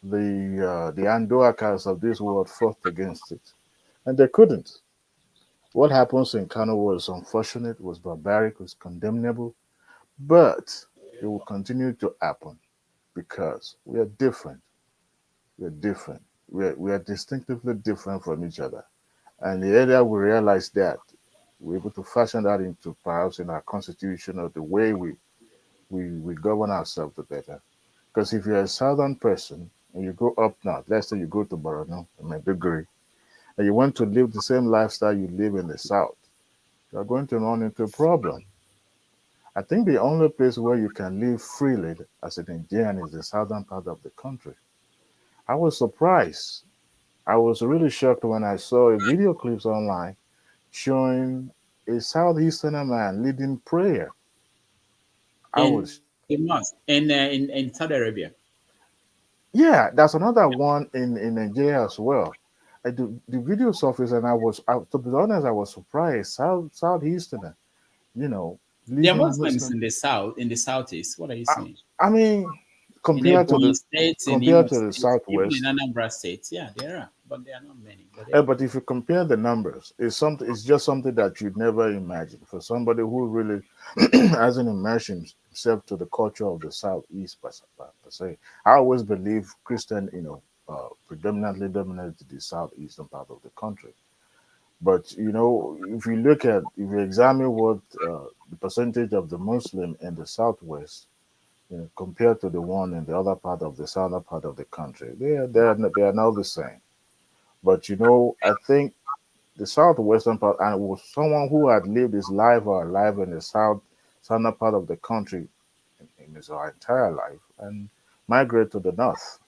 The Andoakas of this world fought against it, and they couldn't. What happens in Kano was unfortunate, was barbaric, was condemnable, but it will continue to happen because we are different. We are different. We are distinctively different from each other. And the earlier we realize that, we're able to fashion that into perhaps in our constitution or the way we govern ourselves the better. Because if you're a southern person and you go up north, let's say you go to Borno, Maiduguri, and you want to live the same lifestyle you live in the south, you're going to run into a problem. I think the only place where you can live freely as an Nigerian is the southern part of the country. I was surprised. I was really shocked when I saw a video clips online showing a southeasterner man leading prayer. I in was, the mosque in Saudi Arabia. yeah, that's another one in Nigeria as well. The video surfaced, and to be honest, I was surprised. Southeasterner, you know, There are leading Muslims Muslim. in the south, in the southeast. What are you I, saying? I mean, In compared to Ebonyi the State, in compared Imo to the State, even in southwest. Anambra State. Yeah, there are, but there are not many. But there are. But if you compare the numbers, it's just something that you'd never imagine for somebody who really hasn't immersed himself to the culture of the southeast per se. I always believe Christian, predominantly dominated the southeastern part of the country. But if you examine what the percentage of the Muslim in the southwest, compared to the one in the other part of the southern part of the country, they are not the same. But I think the southwestern part, and was someone who had lived his life or alive in the southern part of the country in his entire life and migrate to the north.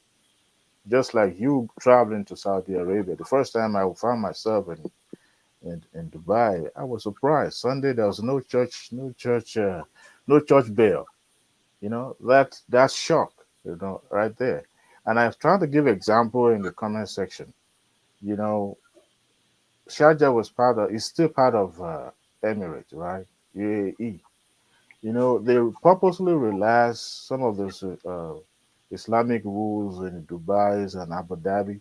Just like you traveling to Saudi Arabia. The first time I found myself in Dubai, I was surprised. Sunday there was no church bell. That's shock, right there. And I've tried to give example in the comment section. You know, Sharjah is still part of Emirates, right? UAE. They purposely relaxed some of those Islamic rules in Dubai and Abu Dhabi.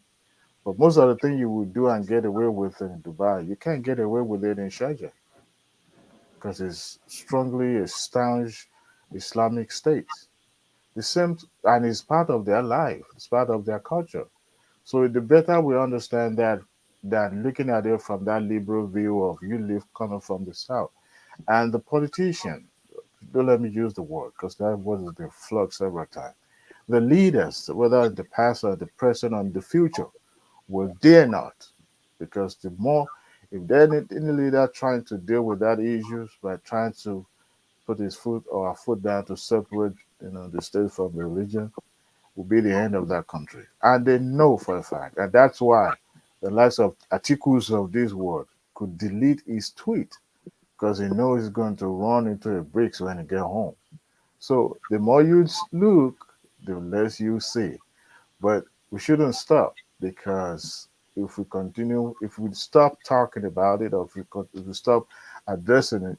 But most of the things you would do and get away with in Dubai, you can't get away with it in Sharjah because it's strongly a staunch Islamic state. The same, and it's part of their life. It's part of their culture. So the better we understand that than looking at it from that liberal view of you live coming from the south. And the politician, don't let me use the word because that word has been flogged several times. The leaders, whether in the past or the present or in the future, will dare not. Because the more, if there any leader trying to deal with that issues by trying to put his foot or our foot down to separate, the state from the religion, will be the end of that country. And they know for a fact. And that's why the likes of articles of this world could delete his tweet because he knows he's going to run into a bricks when he get home. So the more you look, the less you see. But we shouldn't stop because if we stop talking about it, or if we stop addressing it,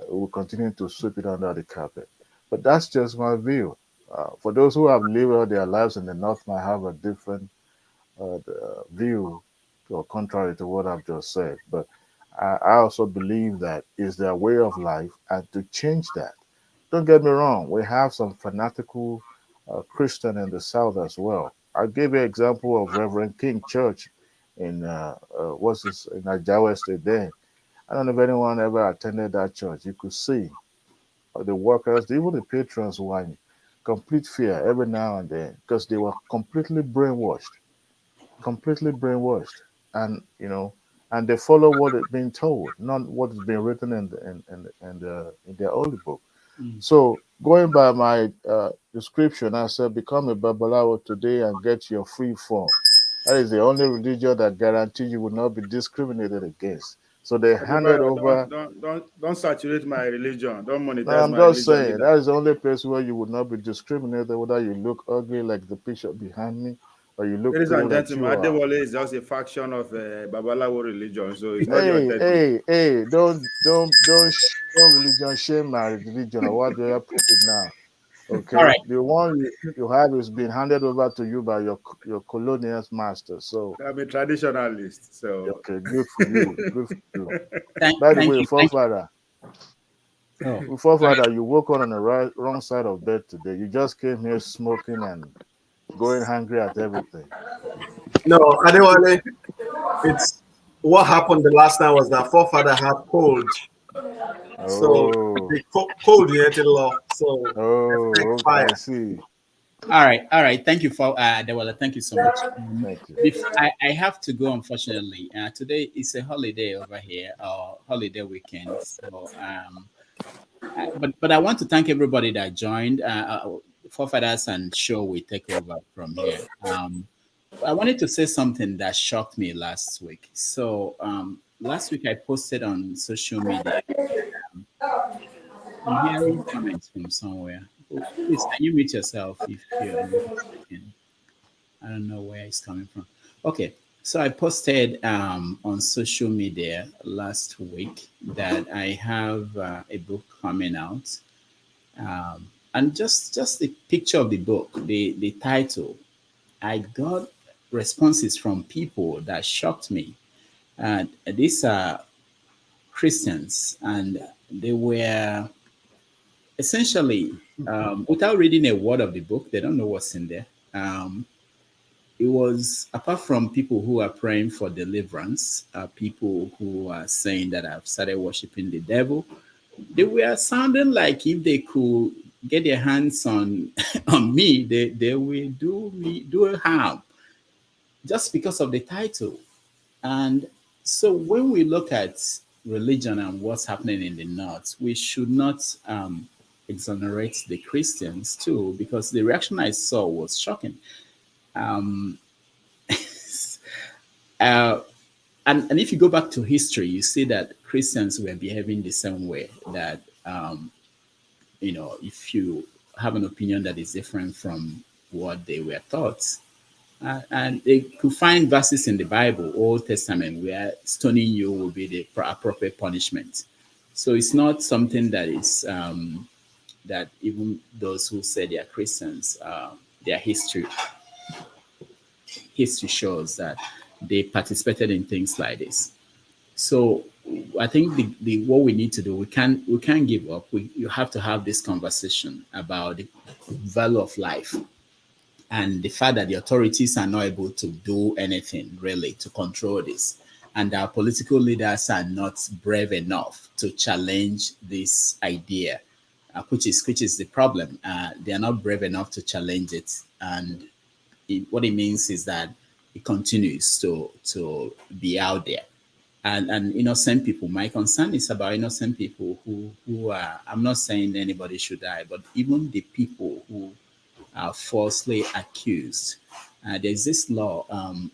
we'll continue to sweep it under the carpet. But that's just my view. For those who have lived all their lives in the North might have a different view or contrary to what I've just said. But I also believe that is their way of life, and to change that. Don't get me wrong, we have some fanatical Christian in the South as well. I'll give you an example of Reverend King Church in in Nigeria State then. I don't know if anyone ever attended that church. You could see the workers, even the patrons were in complete fear every now and then because they were completely brainwashed, and and they follow what is being told, not what is being written in their holy book. Mm. So going by my description, I said, become a babalawo today and get your free form. That is the only religion that guarantees you will not be discriminated against. So they handed Adebayo, over. don't saturate my religion. Don't No, monetize I'm my just religion saying either. that is the only place where you would not be discriminated, whether you look ugly like the picture behind me, or you look Ladies people and that you gentlemen, are. Adewale is just a faction of Babalawo religion, so it's not your technique. Hey! Don't religion shame my religion or what do you put it now? Okay, all right. the one you have is being handed over to you by your colonial master. So I'm a traditionalist, so okay, good for you. Good for you. Thank By the way, you. forefather. Oh, Forefather, you woke on the wrong side of bed today. You just came here smoking and going hungry at everything. No, Adewale, it's what happened the last time was that forefather had cold. So Oh, the cold yet law. So okay, fire. I see. all right. Thank you for Adewale. Thank you so much. Thank you. I have to go, unfortunately. Today is a holiday over here, holiday weekend. So, but I want to thank everybody that joined. Forefathers and show will take over from here. I wanted to say something that shocked me last week. So last week I posted on social media. I'm hearing comments from somewhere. Oh, please, can you mute yourself if you're not speaking? I don't know where it's coming from. Okay, so I posted on social media last week that I have a book coming out, and just the picture of the book, the title, I got responses from people that shocked me. And these are Christians, and they were essentially, without reading a word of the book, they don't know what's in there. It was, apart from people who are praying for deliverance, people who are saying that I've started worshiping the devil, they were sounding like if they could get their hands on on me, they will do harm just because of the title. And so when we look at religion and what's happening in the North, we should not exonerate the Christians too, because the reaction I saw was shocking. Um, and if you go back to history, you see that Christians were behaving the same way. That if you have an opinion that is different from what they were taught, and they could find verses in the Bible, Old Testament, where stoning you will be the appropriate punishment. So it's not something that is that even those who say they are Christians, their history shows that they participated in things like this. So I think the what we need to do, we can't give up. You have to have this conversation about the value of life and the fact that the authorities are not able to do anything really to control this, and our political leaders are not brave enough to challenge this idea, which is the problem. They are not brave enough to challenge it, and what it means is that it continues to be out there. And innocent people. My concern is about innocent people who are. I'm not saying anybody should die, but even the people who are falsely accused. There's this law,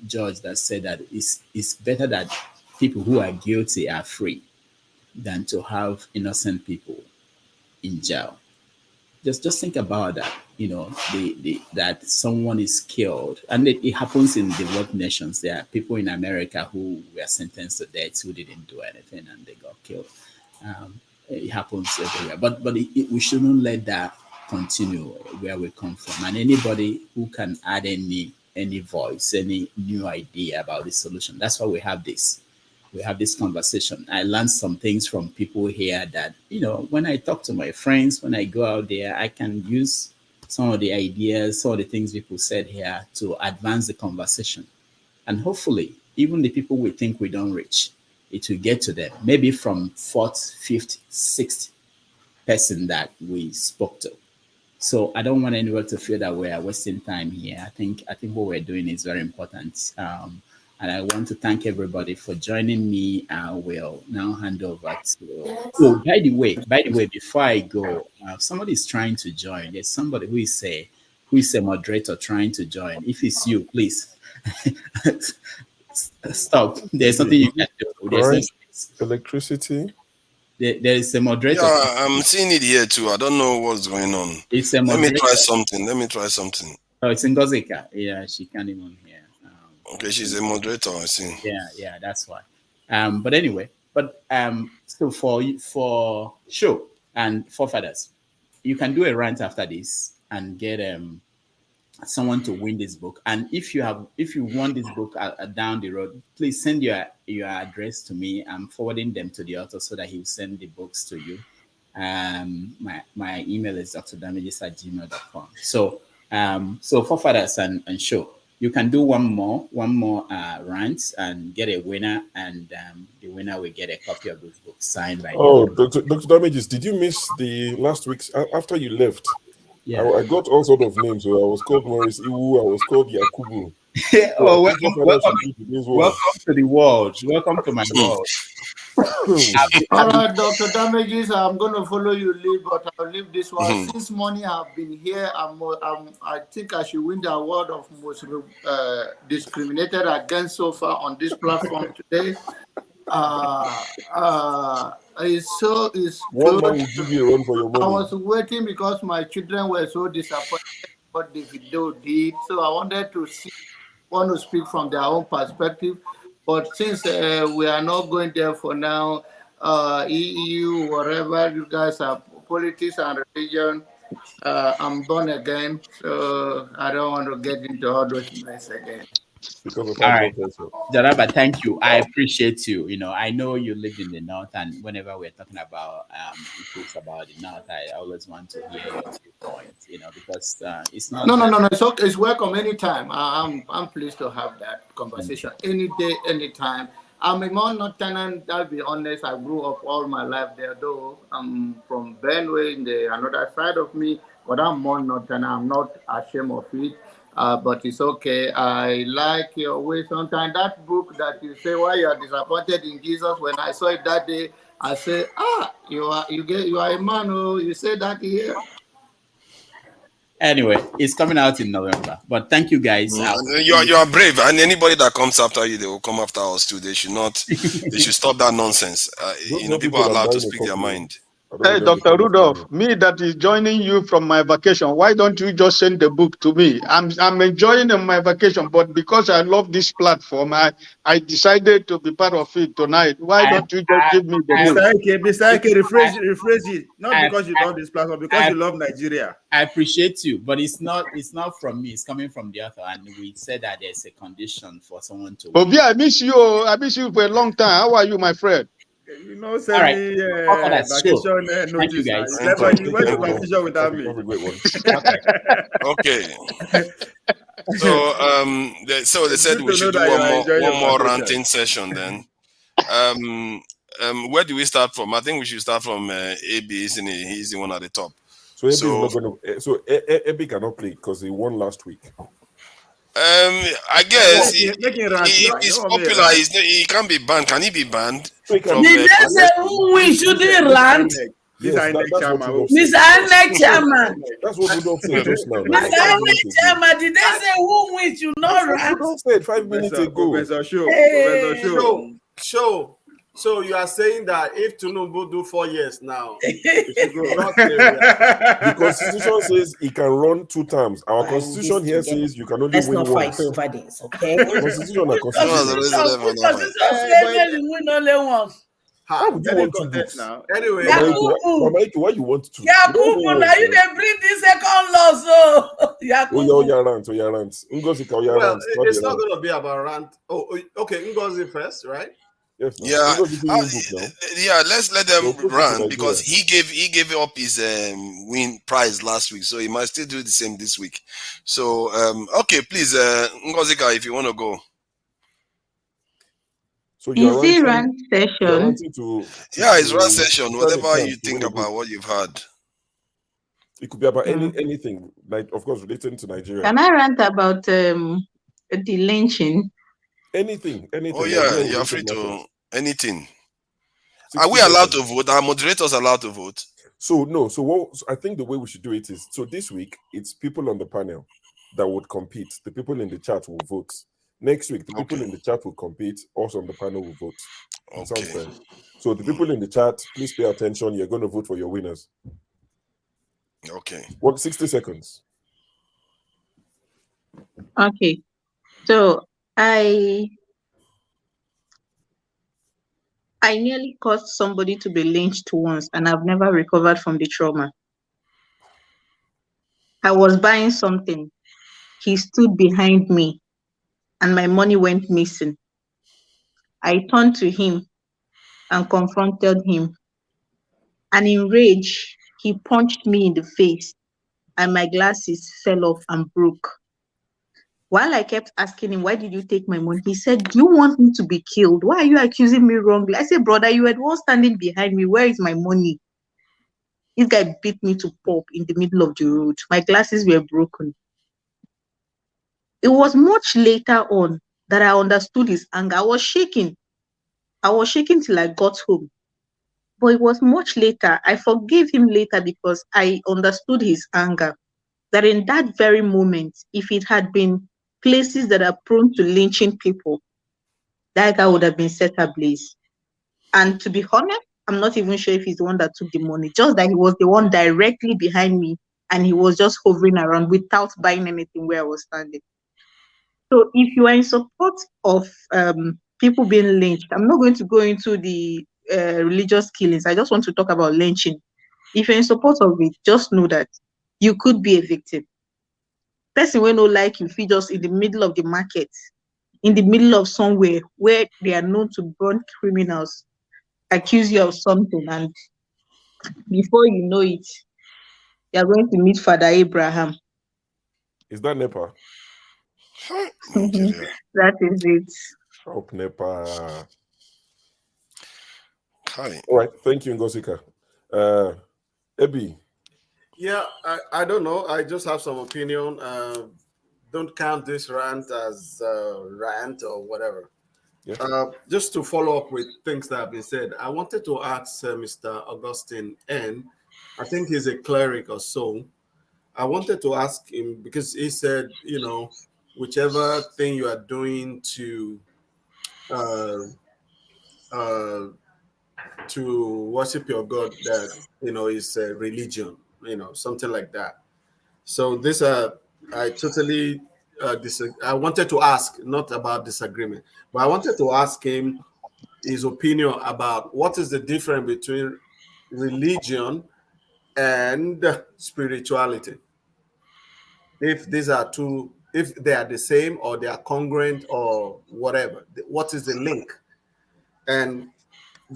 judge, that said that it's better that people who are guilty are free than to have innocent people in jail. Just think about that. That someone is killed, and it happens in developed nations. There are people in America who were sentenced to death who didn't do anything and they got killed. It happens everywhere, but we shouldn't let that continue where we come from. And anybody who can add any voice, any new idea about the solution. That's why we have this. We have this conversation. I learned some things from people here that, when I talk to my friends, when I go out there, I can use some of the ideas, some of the things people said here to advance the conversation. And hopefully, even the people we think we don't reach, it will get to them. Maybe from fourth, fifth, sixth person that we spoke to. So I don't want anyone to feel that we are wasting time here. I think what we're doing is very important. And I want to thank everybody for joining me. I will now hand over to. Oh, by the way, before I go, somebody is trying to join. There's somebody who is a moderator trying to join. If it's you, please stop. There's something you can do. Right. Electricity. There is a moderator. Yeah, I'm seeing it here too. I don't know what's going on. It's a moderator. Let me try something. Oh, it's Ngozika. Yeah, she can't even hear. Okay, she's a moderator, I see. Yeah, that's why. But anyway, so for show and forefathers, you can do a rant after this and get someone to win this book. And if you want this book down the road, please send your address to me. I'm forwarding them to the author so that he'll send the books to you. My email is drdamages@gmail.com. So forefathers and show, you can do one more rant and get a winner, and the winner will get a copy of this book signed by Dr. Damages, did you miss the last week's after you left? Yeah. I got all sort of names. So I was called Maurice Iwu, I was called Yakubu. Welcome to the world. Welcome to my world. All right, Dr. Damages, I'm going to follow you, leave, but I'll leave this one. Since morning I've been here, I think I should win the award of most discriminated against so far on this platform today. It's one good. man will give you a run for your money. I was waiting because my children were so disappointed what the video did, so I wanted to want to speak from their own perspective. But since we are not going there for now, EU, whatever you guys are, politics and religion, I'm born again, so I don't want to get into all those mess again. Because of all right, Jaraba, thank you. I appreciate you. I know you lived in the north, and whenever we're talking about issues about the north, I always want to hear your points. Because it's not. No. It's okay. It's welcome anytime. I'm pleased to have that conversation any day, anytime. I'm a more northern. I'll be honest. I grew up all my life there, though I'm from Benue, in the another side of me. But I'm more northern. I'm not ashamed of it. But it's okay. I like your way. Sometimes that book that you say why you are disappointed in Jesus. When I saw it that day, I say, you are a man. Oh, you say that here. Anyway, it's coming out in November. But thank you guys. You are brave, and anybody that comes after you, they will come after us too. They should not. They should stop that nonsense. People are allowed to speak their mind. Hey, Dr. Rudolph, me that is joining you from my vacation, why don't you just send the book to me? I'm enjoying my vacation, but because I love this platform, I decided to be part of it tonight. Why don't you just give me the book? Mr. Ike, rephrase it. Not because you love this platform, because you love Nigeria. I appreciate you, but it's not from me. It's coming from the author, and we said that there's a condition for someone to. Obi, I miss you. I miss you for a long time. How are you, my friend? Send me vacation notice. Thank you guys. You went to vacation without me. Okay. So they said we should do one more ranting session then. Where do we start from? I think we should start from AB, isn't he? He's the one at the top. So AB is not going to. So AB cannot play because he won last week. I guess he's popular. He can't be banned. Can he be banned? Did they say who we shouldn't rant? Yes, Mr. INEC chairman. That's what Rudolph said just now. Mr. INEC chairman, did they say who we should not rant? Rudolph said 5 minutes ago. Show. So you are saying that if Tinubu do 4 years now, the constitution says he can run 2 terms. Our constitution here says you can only win once. Let's not fight over this, okay? Constitution and win only once. How would you want 2 books now? Anyway, Mike, why you want 2? Yakubu, now you they bring this second law, so Yakubu. Well, it's not going to be about rant. Oh, okay, Ngozi first, right? Yes, let's let them run because he gave up his win prize last week, so he might still do the same this week. So okay, please, Ngozika, if you want to go. So is it rant session? It's rant session. Whatever you think about what you've heard. It could be about anything, like of course relating to Nigeria. Can I rant about the lynching? Anything. Oh yeah, you're free to anything. Are we allowed to vote? Are moderators allowed to vote? So no. So I think the way we should do it is, so this week it's people on the panel that would compete. The people in the chat will vote. Next week, the people in the chat will compete. Also on the panel will vote. Sounds fair. So the people in the chat, please pay attention. You're going to vote for your winners. Okay. 60 seconds. Okay. So I nearly caused somebody to be lynched once, and I've never recovered from the trauma. I was buying something. He stood behind me, and my money went missing. I turned to him and confronted him. And in rage, he punched me in the face, and my glasses fell off and broke. While I kept asking him, why did you take my money? He said, do you want me to be killed? Why are you accusing me wrongly? I said, brother, you were the one standing behind me. Where is my money? This guy beat me to pulp in the middle of the road. My glasses were broken. It was much later on that I understood his anger. I was shaking. Till I got home. But it was much later. I forgave him later because I understood his anger. That in that very moment, if it had been places that are prone to lynching people, that guy would have been set ablaze. And to be honest, I'm not even sure if he's the one that took the money, just that he was the one directly behind me and he was just hovering around without buying anything where I was standing. So if you are in support of people being lynched, I'm not going to go into the religious killings. I just want to talk about lynching. If you're in support of it, just know that you could be a victim. Person will not like you if you just in the middle of the market, in the middle of somewhere where they are known to burn criminals, accuse you of something, and before you know it, you're going to meet Father Abraham. Is that Nepal? That is it. Hope Nepal. Hi. All right. Thank you, Ngosika. Ebi. Yeah, I don't know. I just have some opinion. Don't count this rant as rant or whatever. Yeah. Just to follow up with things that have been said, I wanted to ask Mr. Augustine N. I think he's a cleric or so. I wanted to ask him because he said, you know, whichever thing you are doing to worship your God, that you know is a religion, you know, something like that. So this I totally I wanted to ask, not about disagreement, but I wanted to ask him his opinion about what is the difference between religion and spirituality. If these are two, if they are the same or they are congruent or whatever, what is the link? And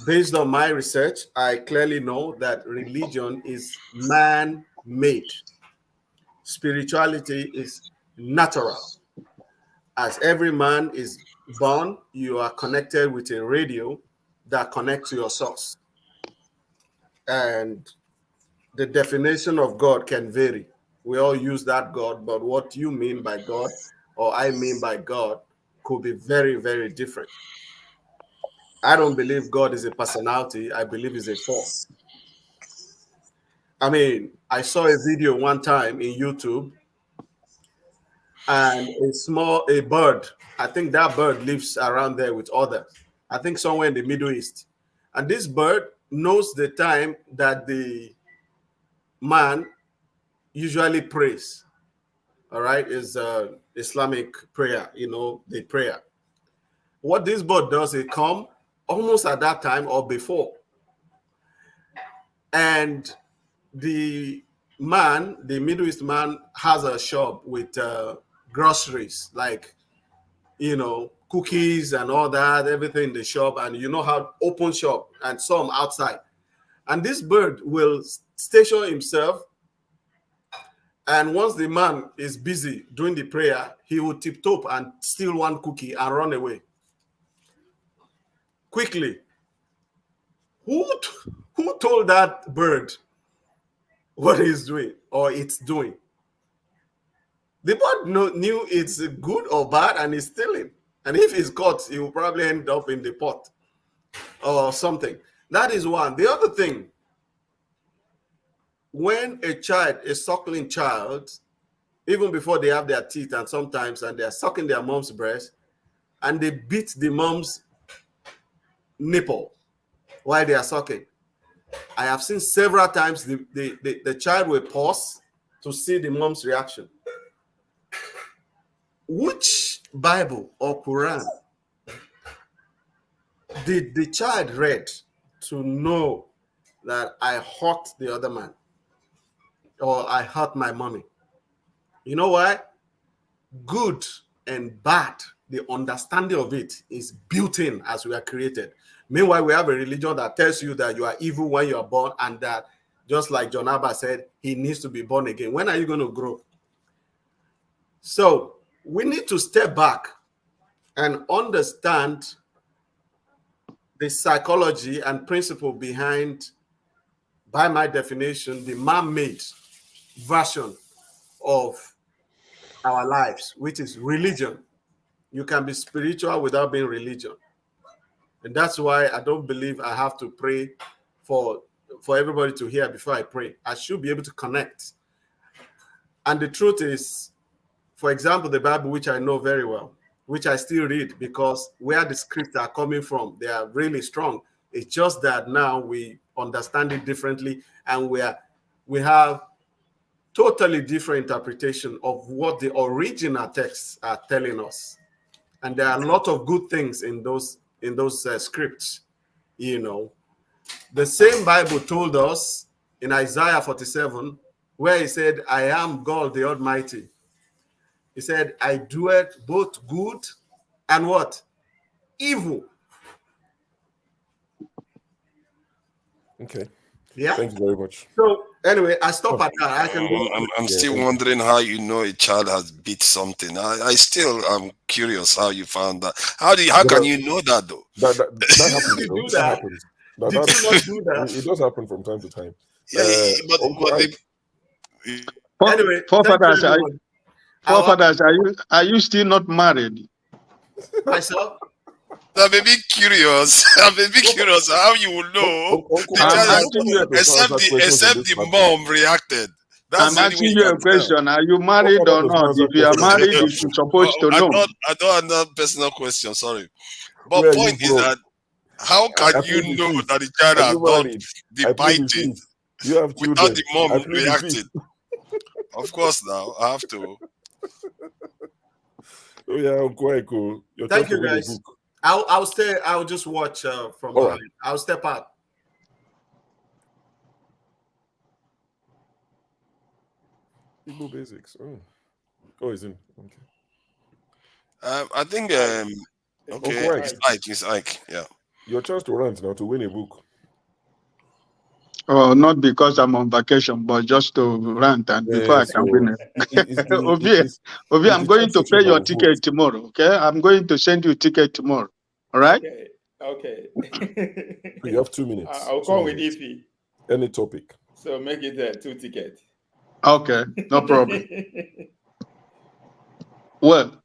based on my research, I clearly know that religion is man-made. Spirituality is natural. As every man is born, you are connected with a radio that connects to your source. And the definition of God can vary. We all use that God, but what you mean by God or I mean by God could be very, very different. I don't believe God is a personality. I believe he's a force. I mean, I saw a video one time in YouTube and a bird, I think that bird lives around there with others. I think somewhere in the Middle East. And this bird knows the time that the man usually prays. All right, is Islamic prayer, you know, the prayer. What this bird does, it come almost at that time or before. And the man, the Middle East man, has a shop with groceries, like, you know, cookies and all that, everything in the shop. And you know how open shop and some outside. And this bird will station himself. And once the man is busy doing the prayer, he will tiptoe and steal one cookie and run away. Quickly. Who told that bird what he's doing or it's doing? The bird knew it's good or bad and he's stealing. And if he's caught, he will probably end up in the pot or something. That is one. The other thing, when a suckling child, even before they have their teeth and sometimes, and they're sucking their mom's breast, and they beat the mom's nipple while they are sucking. I have seen several times the child will pause to see the mom's reaction. which Bible or Quran did the child read to know that I hurt the other man or I hurt my mommy? You know why? Good and bad, the understanding of it is built in as we are created. Meanwhile, we have a religion that tells you that you are evil when you are born, and that, just like John Abba said, he needs to be born again. When are you going to grow? So we need to step back and understand the psychology and principle behind, by my definition, the man-made version of our lives, which is religion. You can be spiritual without being religion. And that's why I don't believe I have to pray for everybody to hear before I pray. I should be able to connect. And the truth is, for example, the Bible, which I know very well, which I still read, because where the scripts are coming from, they are really strong. It's just that now we understand it differently, and we have totally different interpretation of what the original texts are telling us. And there are a lot of good things in those scripts. You know, the same Bible told us in Isaiah 47, where he said, I am God the Almighty. He said, I do it both good and what? Evil. Okay. Yeah. Thank you very much. So anyway, I stop at that. I can go. I'm still wondering how you know a child has beat something. I still am curious how you found that. How can you know that though? That happens. Did you do That that? happens. Did you not do that? It does happen from time to time. Anyway, forefathers, forefathers, are you still not married? Myself? I'm a bit curious. I'm a bit curious how you will know the child, except the mom reacted. I'm asking you a question. Are you married or not? If you are married, you're supposed to know. I don't have a personal question, sorry. But point is that how can you know that the child has done the biting without the mom reacting? Of course, now I have to. Oh yeah, quite cool. Thank you, guys. I'll stay. I'll just watch from behind. Right. I'll step out. Igbo basics. Oh, is in. Okay. I think. Okay, it's Ike. Yeah. Your chance to rant now to win a book. Oh, not because I'm on vacation, but just to rant and before I can win it. Ovi, I'm going to pay your ticket tomorrow. Okay, I'm going to send you a ticket tomorrow. All right. Okay. You have 2 minutes. I'll call with Ify. Any topic. So make it 2 tickets. Okay, no problem. Well,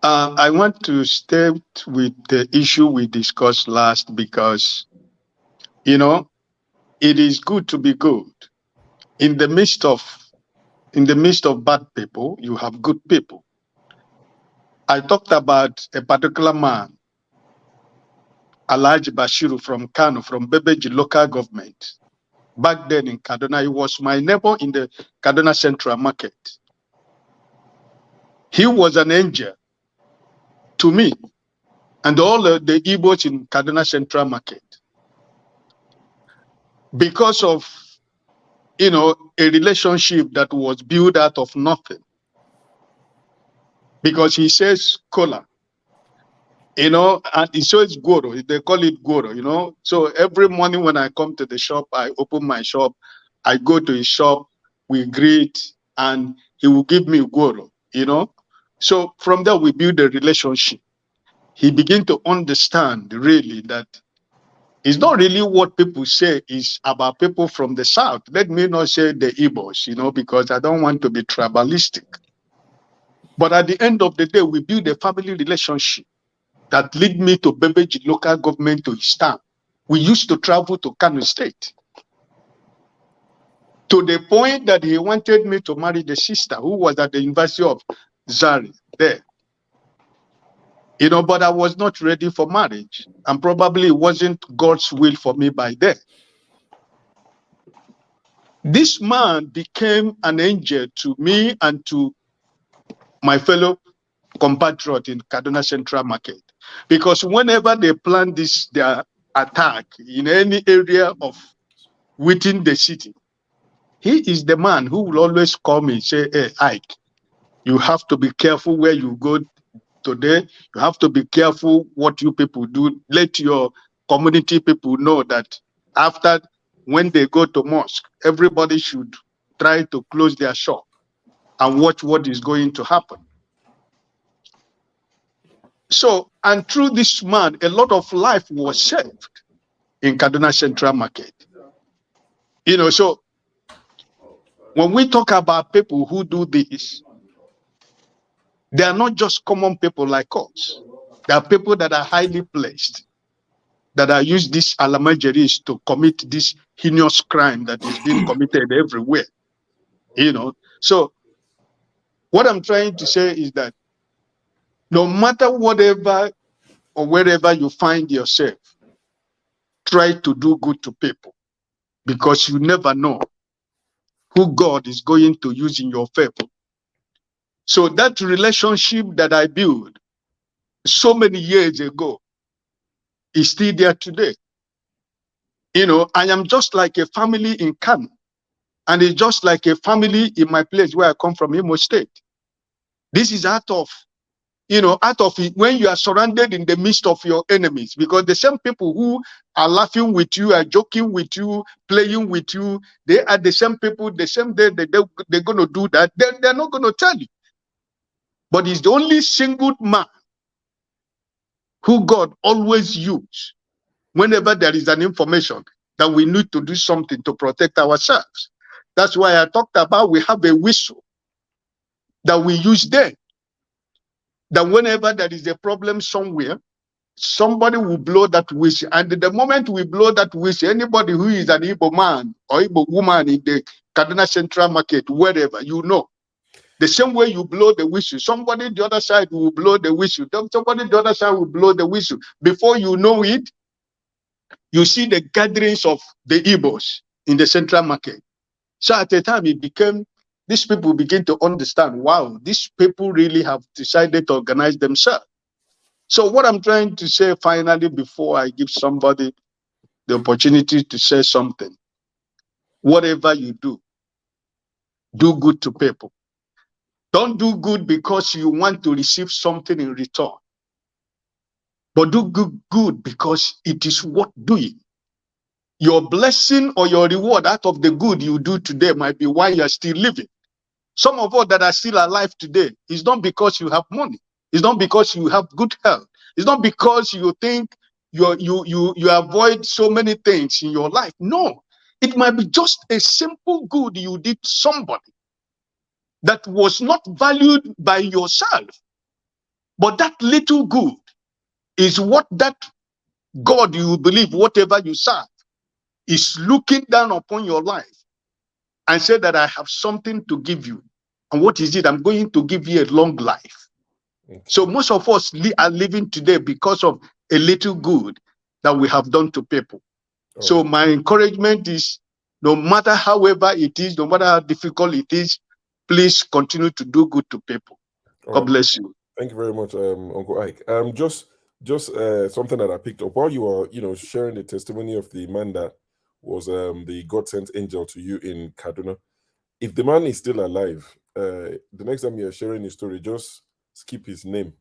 I want to stay with the issue we discussed last because, you know, it is good to be good. In the midst of bad people, you have good people. I talked about a particular man, Alhaji Bashiru from Kano, from Bebeji local government. Back then in Kaduna, he was my neighbor in the Kaduna Central Market. He was an angel to me and all the Igbos in Kaduna Central Market. Because of, you know, a relationship that was built out of nothing. Because he says cola, you know, and he says goro, they call it goro, you know. So every morning when I come to the shop, I open my shop, I go to his shop, we greet, and he will give me goro, you know. So from there, we build a relationship. He began to understand really that it's not really what people say is about people from the South. Let me not say the Igbos, you know, because I don't want to be tribalistic. But at the end of the day, we build a family relationship that lead me to Bebeji local government to his town. We used to travel to Kano State. To the point that he wanted me to marry the sister who was at the University of Zari there. You know, but I was not ready for marriage. And probably it wasn't God's will for me by then. This man became an angel to me and to my fellow compatriot in Kaduna Central Market. Because whenever they plan their attack in any area of within the city, he is the man who will always call me and say, hey, Ike, you have to be careful where you go today. You have to be careful what you people do. Let your community people know that after, when they go to mosque, everybody should try to close their shop and watch what is going to happen. So, and through this man, a lot of life was saved in Kaduna Central Market. You know, so when we talk about people who do this, they are not just common people like us. They are people that are highly placed, that are used these alamajeris to commit this heinous crime that is being committed everywhere. You know, so what I'm trying to say is that no matter whatever or wherever you find yourself, try to do good to people, because you never know who God is going to use in your favor. So that relationship that I built so many years ago is still there today. You know, I am just like a family in Kano, and it's just like a family in my place where I come from, Imo State. This is out of it when you are surrounded in the midst of your enemies, because the same people who are laughing with you, are joking with you, playing with you, they are the same people, the same day that they're going to do that, they're not going to tell you. But he's the only single man who God always uses whenever there is an information that we need to do something to protect ourselves. That's why I talked about we have a whistle that we use there. That whenever there is a problem somewhere, somebody will blow that whistle. And the moment we blow that whistle, anybody who is an Igbo man or Igbo woman in the Kaduna Central Market, wherever, you know, the same way you blow the whistle, somebody the other side will blow the whistle. Somebody the other side will blow the whistle. Before you know it, you see the gatherings of the Igbos in the Central Market. So at the time, these people begin to understand, wow, these people really have decided to organize themselves. So what I'm trying to say finally, before I give somebody the opportunity to say something, whatever you do good to people. Don't do good because you want to receive something in return, but do good because it is worth doing. Your blessing or your reward out of the good you do today might be why you're still living. Some of us that are still alive today is not because you have money. It's not because you have good health. It's not because you think you avoid so many things in your life. No, it might be just a simple good you did somebody that was not valued by yourself. But that little good is what that God you believe, whatever you serve, is looking down upon your life and say that I have something to give you. And what is it? I'm going to give you a long life. Okay. So most of us are living today because of a little good that we have done to people. Oh. So my encouragement is, no matter however it is, no matter how difficult it is, please continue to do good to people. All God bless you. Thank you very much, Uncle Ike. Just something that I picked up while you were, sharing the testimony of the man that was the God-sent angel to you in Kaduna. If the man is still alive, the next time you're sharing his story, just skip his name,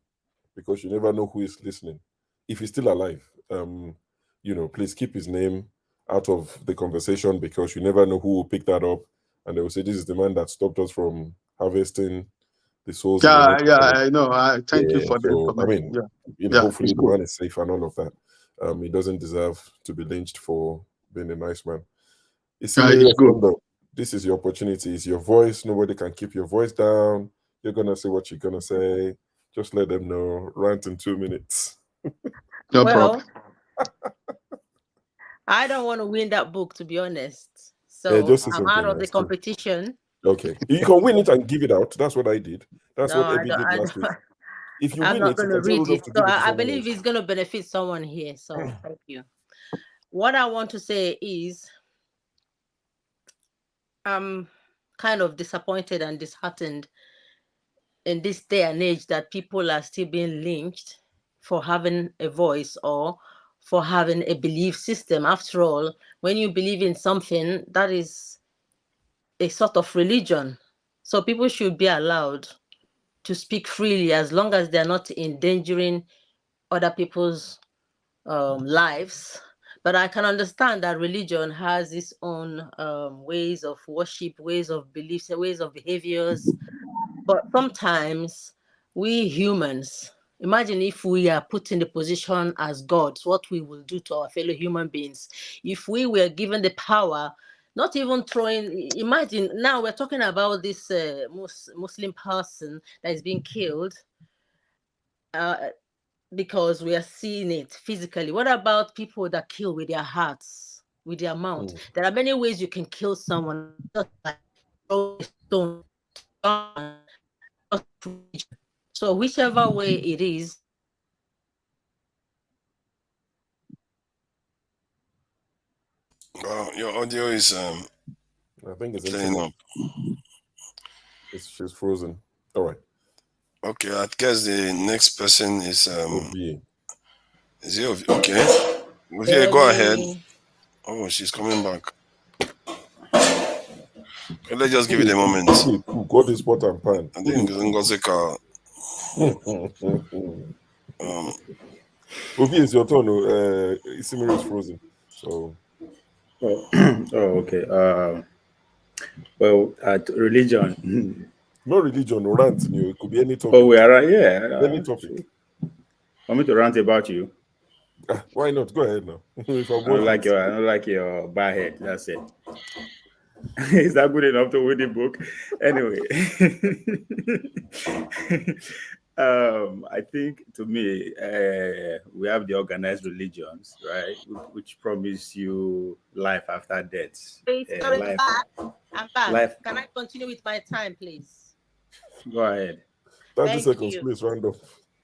because you never know who is listening. If he's still alive, please keep his name out of the conversation, because you never know who will pick that up, and they will say, this is the man that stopped us from harvesting the souls. Yeah, I know. Thank you for the information. Hopefully the man is safe and all of that. He doesn't deserve to be lynched for being a nice man. It's good. This is your opportunity. It's your voice. Nobody can keep your voice down. You're gonna say what you're gonna say. Just let them know. Rant in 2 minutes. No problem. I don't want to win that book, to be honest. So I'm out of the competition. Okay, you can win it and give it out. That's what I did. That's what Ebi did last week. If you win not it, going to read it. So I believe it's going to benefit someone here. So thank you. What I want to say is, I'm kind of disappointed and disheartened in this day and age that people are still being lynched for having a voice or for having a belief system. After all, when you believe in something, that is a sort of religion. So people should be allowed to speak freely as long as they're not endangering other people's lives. But I can understand that religion has its own ways of worship, ways of beliefs, ways of behaviors. But sometimes we humans, imagine if we are put in the position as gods, what we will do to our fellow human beings. If we were given the power, not even throwing, imagine now we're talking about this Muslim person that is being killed because we are seeing it physically. What about people that kill with their hearts, with their mouth? There are many ways you can kill someone, just like throw a stone. So whichever way it is, Well, your audio is I think it's playing internet. up. She's frozen. All right. Okay, I guess the next person is Ovie. Is it Ovie? Okay. Okay, go ahead. Oh, she's coming back. Okay, let's just give it a moment. Got this pot and pan. I think Ngozika. Ovie, it's your turn. Isimiri is frozen. So. Okay. Well, religion. No religion, no rant. It could be any topic. Oh, we are any topic. Want me to rant about you? Why not? Go ahead now. I don't like your bad head. That's it. Is that good enough to win the book? Anyway, I think to me, we have the organized religions, right, which promise you life after death. I'm back. Can I continue with my time, please? Go ahead. 30 seconds, please, round up.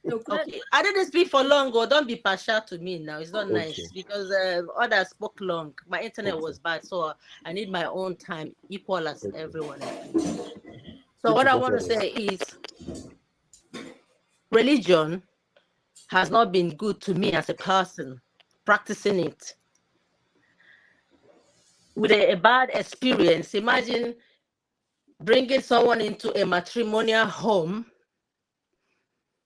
Okay, I didn't speak for long, or don't be partial to me now. It's not nice because others spoke long. My internet was bad, so I need my own time, equal as everyone else. So what I want to say is, religion has not been good to me as a person practicing it. With a bad experience, imagine bringing someone into a matrimonial home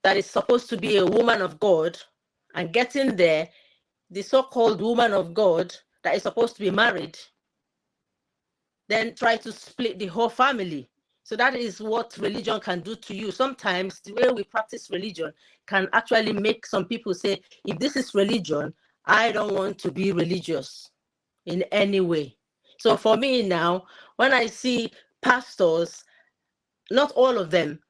that is supposed to be a woman of God, and getting there, the so-called woman of God that is supposed to be married, then try to split the whole family. So that is what religion can do to you. Sometimes the way we practice religion can actually make some people say, if this is religion, I don't want to be religious in any way. So for me now, when I see pastors, not all of them,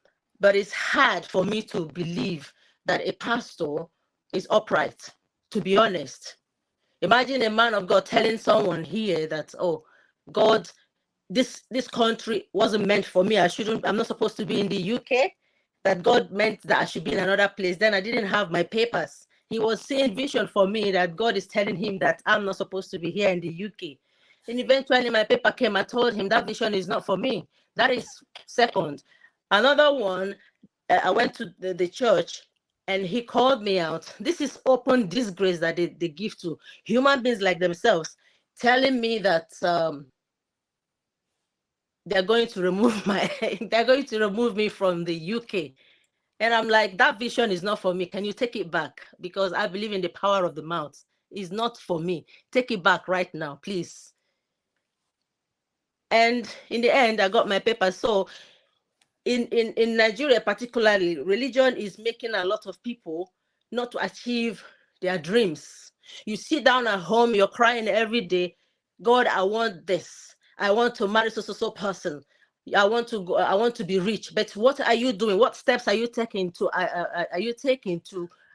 but it's hard for me to believe that a pastor is upright, to be honest. Imagine a man of God telling someone here that, oh, God, this country wasn't meant for me. I'm not supposed to be in the UK, that God meant that I should be in another place. Then I didn't have my papers. He was seeing vision for me that God is telling him that I'm not supposed to be here in the UK. And eventually my paper came. I told him that vision is not for me. That is second. Another one, I went to the church and he called me out. This is open disgrace that they give to human beings like themselves, telling me that they're going to remove me from the UK. And I'm like, that vision is not for me. Can you take it back? Because I believe in the power of the mouth. It's not for me. Take it back right now, please. And in the end, I got my papers. So in Nigeria particularly, religion is making a lot of people not to achieve their dreams. You sit down at home, you're crying every day, God, I want this. I want to marry so person. I want to be rich. But what are you doing? What steps are you taking to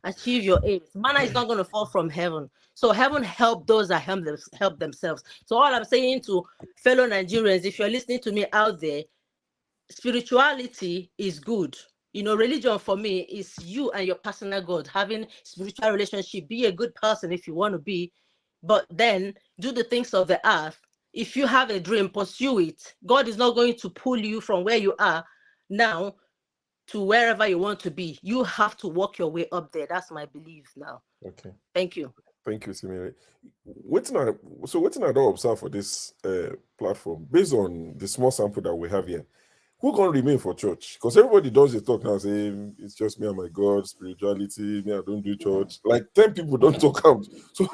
achieve your aims? Manna is not going to fall from heaven. So heaven help those that help themselves. So all I'm saying to fellow Nigerians, if you're listening to me out there, spirituality is good. You know, religion for me is you and your personal God having spiritual relationship. Be a good person if you want to be, but then do the things of the earth. If you have a dream, pursue it. God is not going to pull you from where you are now to wherever you want to be. You have to walk your way up there. That's my belief now. Okay. Thank you. Thank you, Simile. What I don't observe for this platform, based on the small sample that we have here, who gonna remain for church? Because everybody does the talk now saying it's just me and my God, spirituality, me, I don't do church. Like 10 people don't talk out. So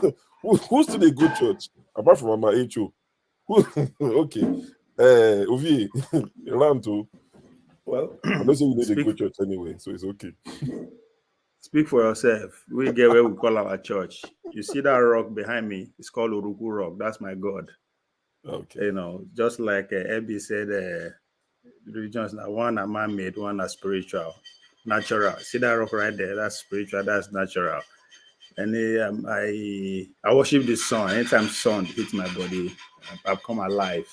who's to the good church? Apart from Mama H.O. Okay. Ovi, round two. Well, I don't say you need a good church anyway, so it's okay. Speak for yourself. We get where we call our church. You see that rock behind me? It's called Uruku Rock. That's my God. Okay. You know, just like Ebi said, religions now, one are man-made, one are spiritual, natural. See that rock right there? That's spiritual. That's natural. And I worship the sun. Anytime sun hits my body, I come alive.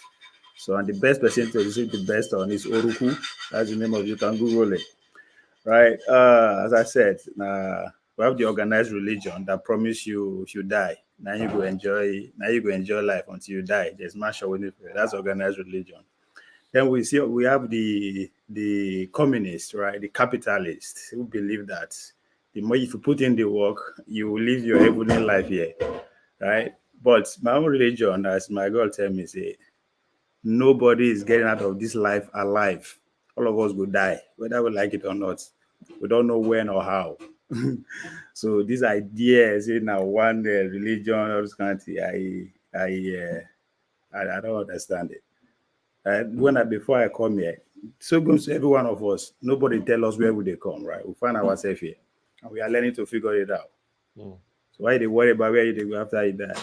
So, and the best person to receive the best on is Uruku. That's the name of it. You can Google it. Right. As I said, we have the organized religion that promise you if you die, now you go enjoy life until you die. There's martial with it. That's organized religion. Then we have the communists, right? The capitalists who believe that the more if you put in the work, you will live your heavenly life here. Right. But my own religion, as my God tell me, say nobody is getting out of this life alive. All of us will die, whether we like it or not. We don't know when or how. So these ideas, one religion, all this kind of thing, I don't understand it. Before I come here, so goes to every one of us. Nobody tell us where would they come, right? We find ourselves here, and we are learning to figure it out. So why they worry about where you go after you die?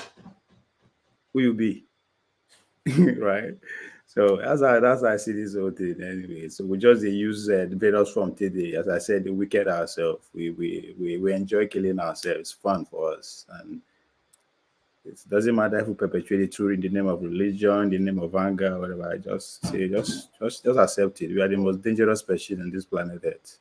Who you be, right? So that's how I see this whole thing anyway. So we just use the various form today. As I said, the wicked ourselves. We enjoy killing ourselves. It's fun for us. And it doesn't matter if we perpetuate it through in the name of religion, in the name of anger, whatever. I just say just accept it. We are the most dangerous species on this planet Earth.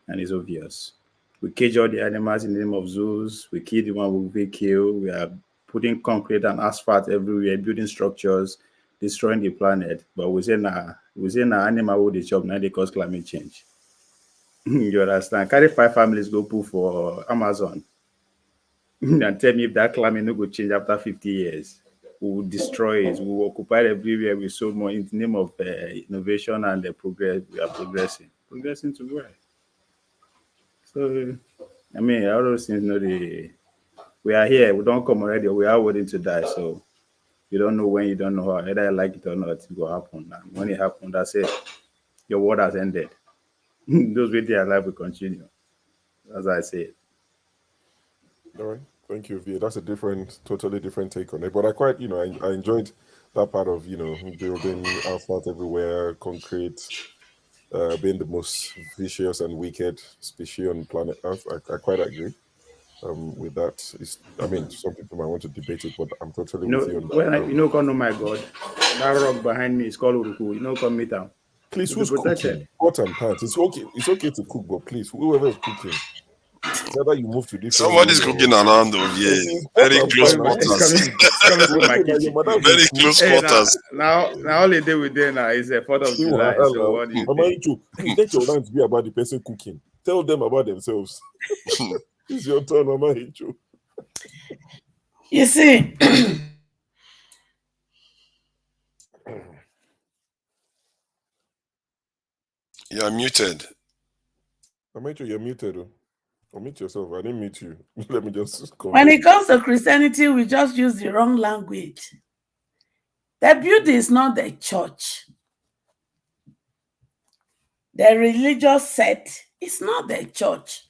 And it's obvious. We cage all the animals in the name of zoos. We kill the one we kill. We are putting concrete and asphalt everywhere, building structures, destroying the planet. But we say animal would chop, now they cause climate change. You understand? Carry 5 families go pull for Amazon. And tell me if that climate no go change after 50 years. We will destroy it. We will occupy everywhere with so much in the name of innovation and progress. We are progressing. Progressing to where? So, I mean, all those things, we are here. We don't come already. We are waiting to die. So, you don't know when, you don't know how. Either I like it or not, it will happen. And when it happens, that's it. Your word has ended. Those with their life will continue, as I said. All right. Thank you, V. That's a totally different take on it. But I quite, I enjoyed that part of, building asphalt everywhere, concrete, being the most vicious and wicked species on planet Earth. I quite agree with that. Some people might want to debate it, but I'm totally with you on that. Come know my God, that rock behind me is called Uruku. Come meet them. Please, who's cooking? Pot and pans. It's okay to cook, but please, whoever is cooking, it's either you move to different. Somebody's cooking around over here. Very close quarters. Very close quarters. Now all they do with them now is the 4th of July. So what do you think? Please let your rant be about the person cooking. Tell them about themselves. It's your turn, Mama Hichu. You see, you're muted. Mama Hichu, you're muted. Unmute yourself. I didn't mute you. Let me just when it comes to Christianity, we just use the wrong language. The beauty is not the church. The religious sect is not the church.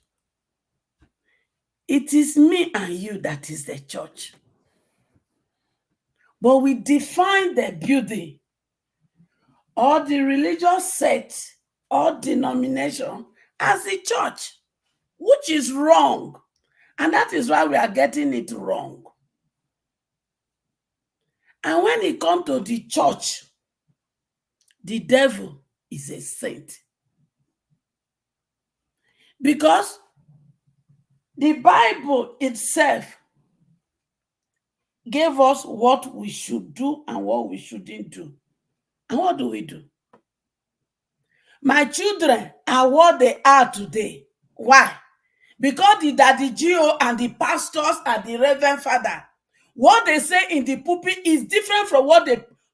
It is me and you that is the church. But we define the beauty or the religious sect or denomination as the church, which is wrong. And that is why we are getting it wrong. And when it comes to the church, the devil is a saint. Because the Bible itself gave us what we should do and what we shouldn't do. And what do? My children are what they are today. Why? Because the daddy Gio and the pastors and the reverend father, what they say in the pulpit is different from what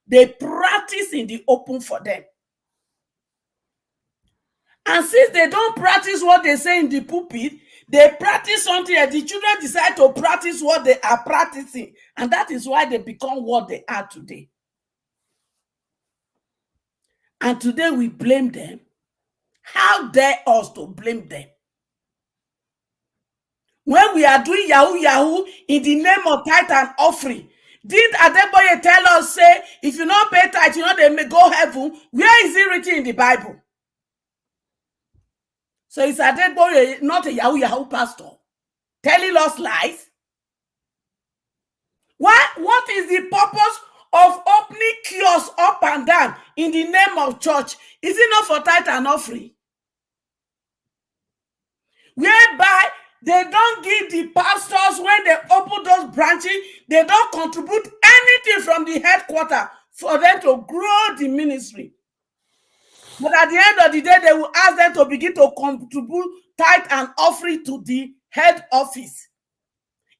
they practice in the open for them. And since they don't practice what they say in the pulpit, they practice something and the children decide to practice what they are practicing. And that is why they become what they are today. And today we blame them. How dare us to blame them? When we are doing Yahoo Yahoo in the name of tithe and offering, didn't Adeboye tell us, say, if you don't pay tithe, you know they may go heaven? Where is it written in the Bible? So it's Adeboye, not a Yahoo Yahoo pastor, telling us lies? What is the purpose of opening kiosks up and down in the name of church? Is it not for tithe and offering? Whereby they don't give the pastors, when they open those branches, they don't contribute anything from the headquarters for them to grow the ministry. But at the end of the day, they will ask them to begin to contribute tithe and offering to the head office,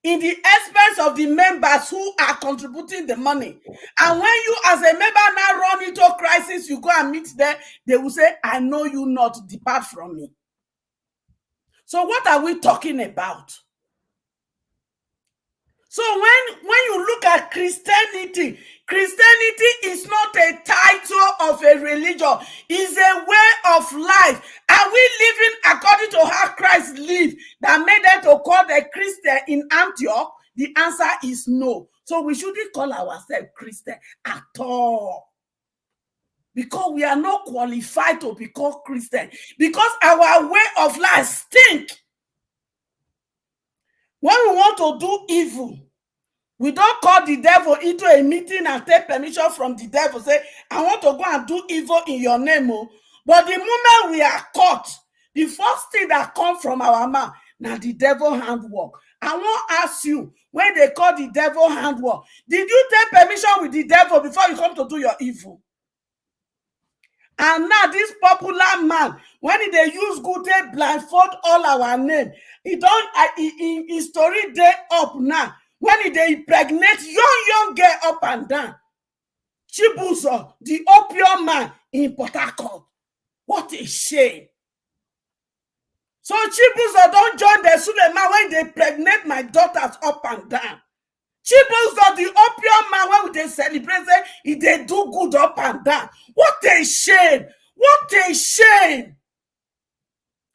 in the expense of the members who are contributing the money. And when you as a member now run into crisis, you go and meet them, they will say, I know you not, depart from me. So what are we talking about? So when you look at Christianity, Christianity is not a title of a religion. It's a way of life. Are we living according to how Christ lived that made them to call the Christian in Antioch? The answer is no. So we shouldn't call ourselves Christian at all. Because we are not qualified to be called Christian. Because our way of life stinks. When we want to do evil, we don't call the devil into a meeting and take permission from the devil. Say, I want to go and do evil in your name. But the moment we are caught, the first thing that comes from our mouth, now the devil handwork. I want to ask you, when they call the devil handwork, did you take permission with the devil before you come to do your evil? And now this popular man, when they use good, they blindfold all our name. He don't his story day up now. When they impregnate young girl up and down. Chibuzo, the opium man in Port Harcourt. What a shame. So Chibuzo don't join the Suleiman when they pregnate my daughters up and down. Chibuzo, the opium man, when they celebrate, they do good up and down. What a shame. What a shame.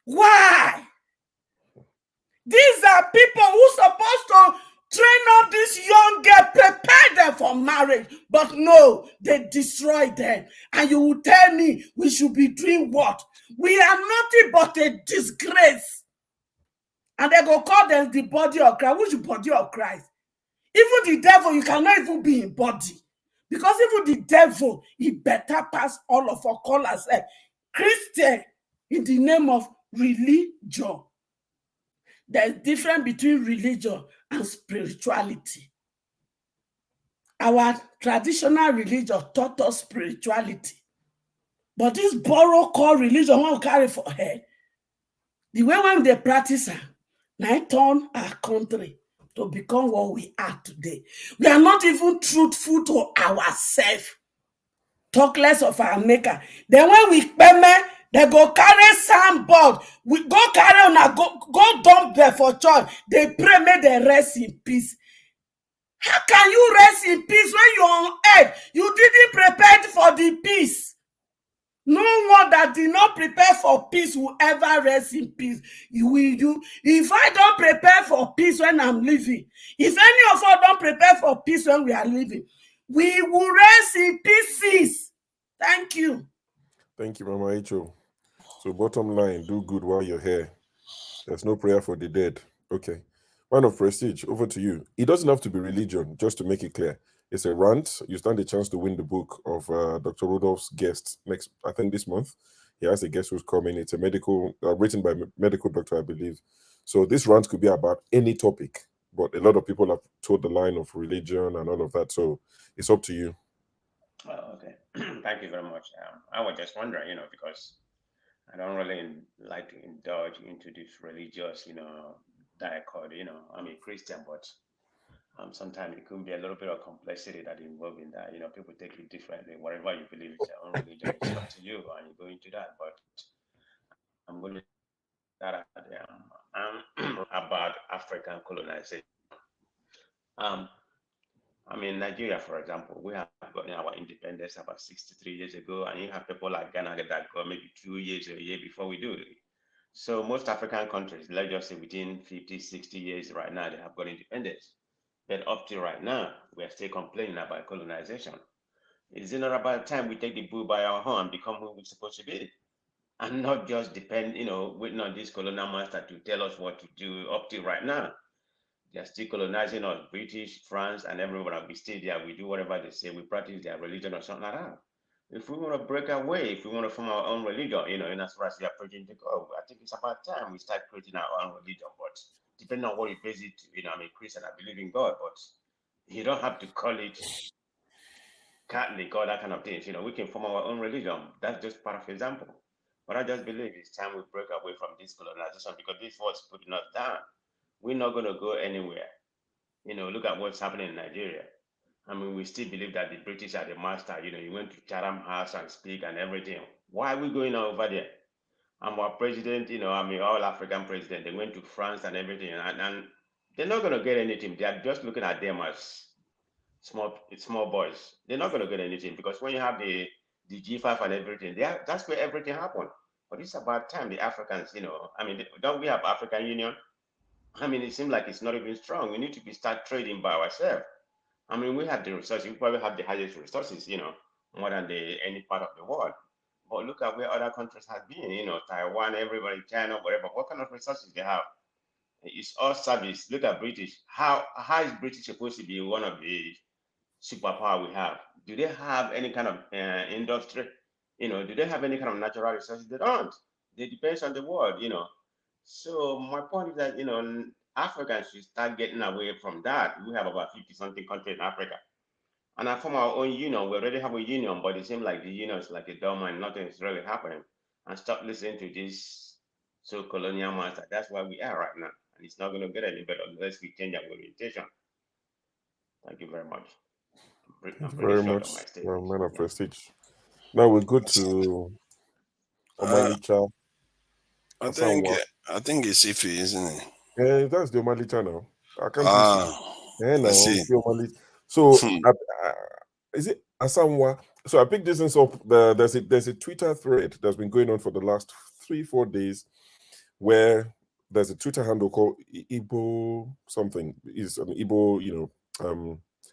Why? These are people who supposed to train up this young girl, prepare them for marriage. But no, they destroy them. And you will tell me we should be doing what? We are nothing but a disgrace. And they go call them the body of Christ. Which body of Christ? Even the devil, you cannot even be in body. Because even the devil, he better pass all of our call ourselves Christian in the name of religion. There's a difference between religion and spirituality. Our traditional religion taught us spirituality. But this borrow called religion, what we carry for head, the way when they practice it, now turn our country to become what we are today. We are not even truthful to ourselves. Talk less of our maker. Then when we payment, they go carry soundboard. We go carry on a go dump there for church. They pray, may they rest in peace. How can you rest in peace when you're on earth? You didn't prepare for the peace. No one that did not prepare for peace will ever rest in peace. If I don't prepare for peace when I'm living, if any of us don't prepare for peace when we are living, we will rest in pieces. Thank you. Thank you, Mama Icho. So bottom line, do good while you're here. There's no prayer for the dead. Okay. Man of Prestige, over to you. It doesn't have to be religion, just to make it clear. It's a rant. You stand a chance to win the book of Dr. Rudolph's guest I think this month. He has a guest who's coming. It's a medical, written by a medical doctor, I believe. So this rant could be about any topic, but a lot of people have told the line of religion and all of that. So it's up to you. Oh, okay. Thank you very much. I was just wondering, because I don't really like to indulge into this religious, dichotomy. I'm a Christian, but sometimes it could be a little bit of complexity that involved in that. People take it differently. Whatever you believe is your own religion, it's up to you, and you go into that. But I'm going to that about African colonization. Nigeria, for example, we have gotten our independence about 63 years ago, and you have people like Ghana that got maybe 2 years or a year before we do. So most African countries, let's just say within 50, 60 years right now, they have got independence. But up to right now, we're still complaining about colonization. Is it not about time we take the bull by our horn and become who we're supposed to be? And not just depend, waiting on this colonial master to tell us what to do up to right now. They're still colonizing us, British, France, and everyone. We stay there, we do whatever they say, we practice their religion or something like that. If we want to break away, if we want to form our own religion, and as far as we are preaching to God, I think it's about time we start creating our own religion. But depending on what you base it to, I'm a Christian, I believe in God, but you don't have to call it Catholic or that kind of things. We can form our own religion. That's just part of example. But I just believe it's time we break away from this colonization because this is what's putting us down. We're not going to go anywhere. Look at what's happening in Nigeria. We still believe that the British are the master. You went to Chatham House and speak and everything. Why are we going over there? Our president, all African president, they went to France and everything, and they're not going to get anything. They are just looking at them as small boys. They're not going to get anything because when you have the G5 and everything, that's where everything happened. But it's about time the Africans, don't we have African Union? It seems like it's not even strong. We need to start trading by ourselves. We have the resources. We probably have the highest resources, more than any part of the world. But look at where other countries have been, Taiwan, everybody, China, whatever. What kind of resources they have? It's all service. Look at British. How is British supposed to be one of the superpower we have? Do they have any kind of industry? Do they have any kind of natural resources? They don't. They depend on the world, So my point is that, Africans should start getting away from that. We have about 50-something countries in Africa. And I form our own union. We already have a union, but it seems like the union is like a dumb and nothing is really happening. And stop listening to this colonial master. That's where we are right now. And it's not going to get any better unless we change our orientation. Thank you very much. Thank you very much, man of prestige. Now we go to Omalicha. I think it's Iffy, isn't it? Yeah, that's the Omalicha now. I can't see. So is it Asamwa? So I picked this up. There's a Twitter thread that's been going on for the last 3-4 days, where there's a Twitter handle called Igbo something. Is an Igbo,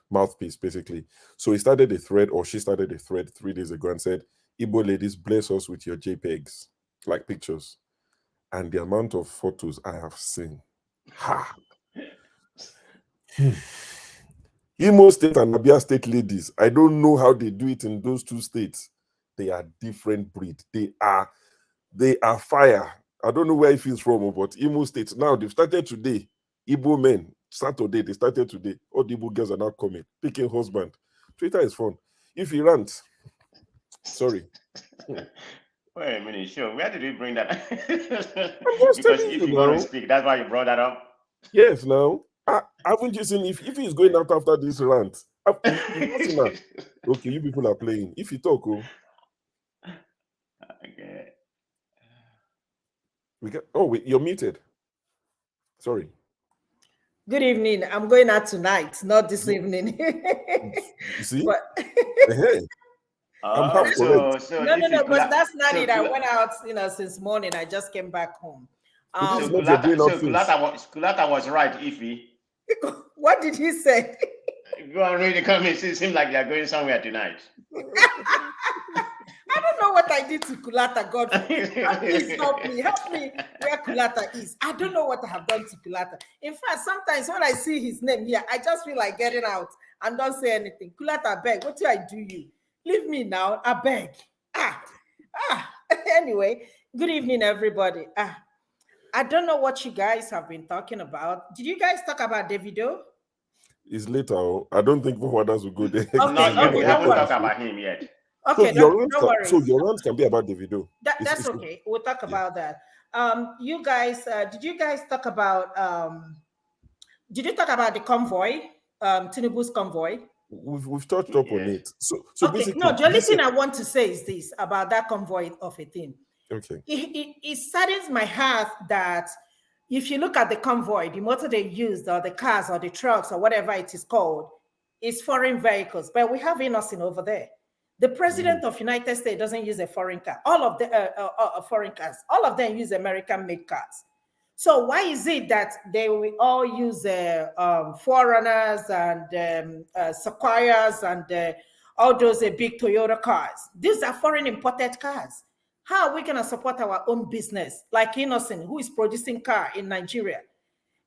mouthpiece basically. So he started a thread, or she started a thread 3 days ago and said, "Igbo ladies, bless us with your JPEGs, like pictures." And the amount of photos I have seen. Imo State and Abia State ladies, I don't know how they do it in those two states. They are different breed. They are fire. I don't know where it feels from, but Imo State, now they've started today. Igbo men, Saturday, they started today. All the Igbo girls are now coming, picking husband. Twitter is fun. If he rants, sorry. Wait a minute, sure. Where did you bring that? Because if you want to speak, that's why you brought that up. Yes, now. Haven't you seen if he's going out after this rant? Okay, you people are playing. If you talk, okay. Wait, you're muted. Sorry. Good evening. I'm going out tonight, not this evening. You see? But, hey. I'm half correct. No, but that's not it. I went out, since morning. I just came back home. Kulata was right, Ify. What did he say? Go and read the comments. It seems like they're going somewhere tonight. I don't know what I did to Kulata. God, please help me. Help me where Kulata is. I don't know what I have done to Kulata. In fact, sometimes when I see his name here, I just feel like getting out and don't say anything. Kulata, beg. What do I do you? Leave me now. I beg. Anyway, good evening, everybody. I don't know what you guys have been talking about. Did you guys talk about Davido? It's later. I don't think others will go there. We haven't talked about him yet. So Okay, don't worry. So your rant can be about Davido. That's okay. We'll talk about that. You guys, did you guys talk about? Did you talk about the convoy? Tinubu's convoy. We've touched up on it. So okay, basically, no. The only thing I want to say is this about that convoy of a thing. Okay. It saddens my heart that if you look at the convoy, the motor they used, or the cars, or the trucks, or whatever it is called, is foreign vehicles. But we have innocent over there. The president of United States doesn't use a foreign car. All of the foreign cars, all of them use American-made cars. So why is it that they will all use foreigners and Sequoias and all those big Toyota cars? These are foreign imported cars. How are we going to support our own business? Like Innocent, who is producing car in Nigeria.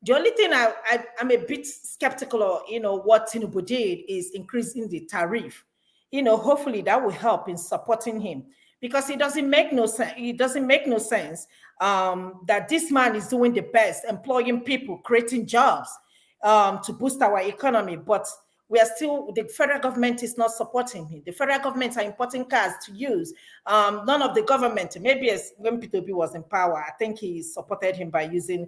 The only thing I'm a bit skeptical of, what Tinubu did is increasing the tariff. Hopefully that will help in supporting him, because it doesn't make no sense. It doesn't make no sense that this man is doing the best, employing people, creating jobs to boost our economy, but we are still, the federal government is not supporting him. The federal government are importing cars to use. None of the government, maybe as when P2B was in power, I think he supported him by using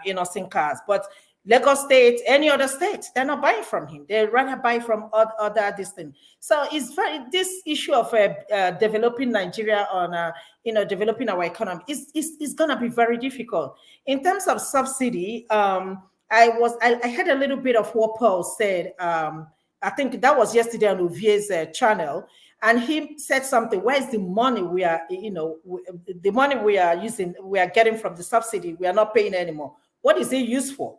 innocent cars. But Lagos State, any other state, they're not buying from him. They rather buy from other distant. So it's this issue of developing Nigeria on, developing our economy is going to be very difficult. In terms of subsidy, I heard a little bit of what Paul said. I think that was yesterday on Ovie's channel, and he said something. Where is the money we are, the money we are using, we are getting from the subsidy? We are not paying anymore. What is it used for?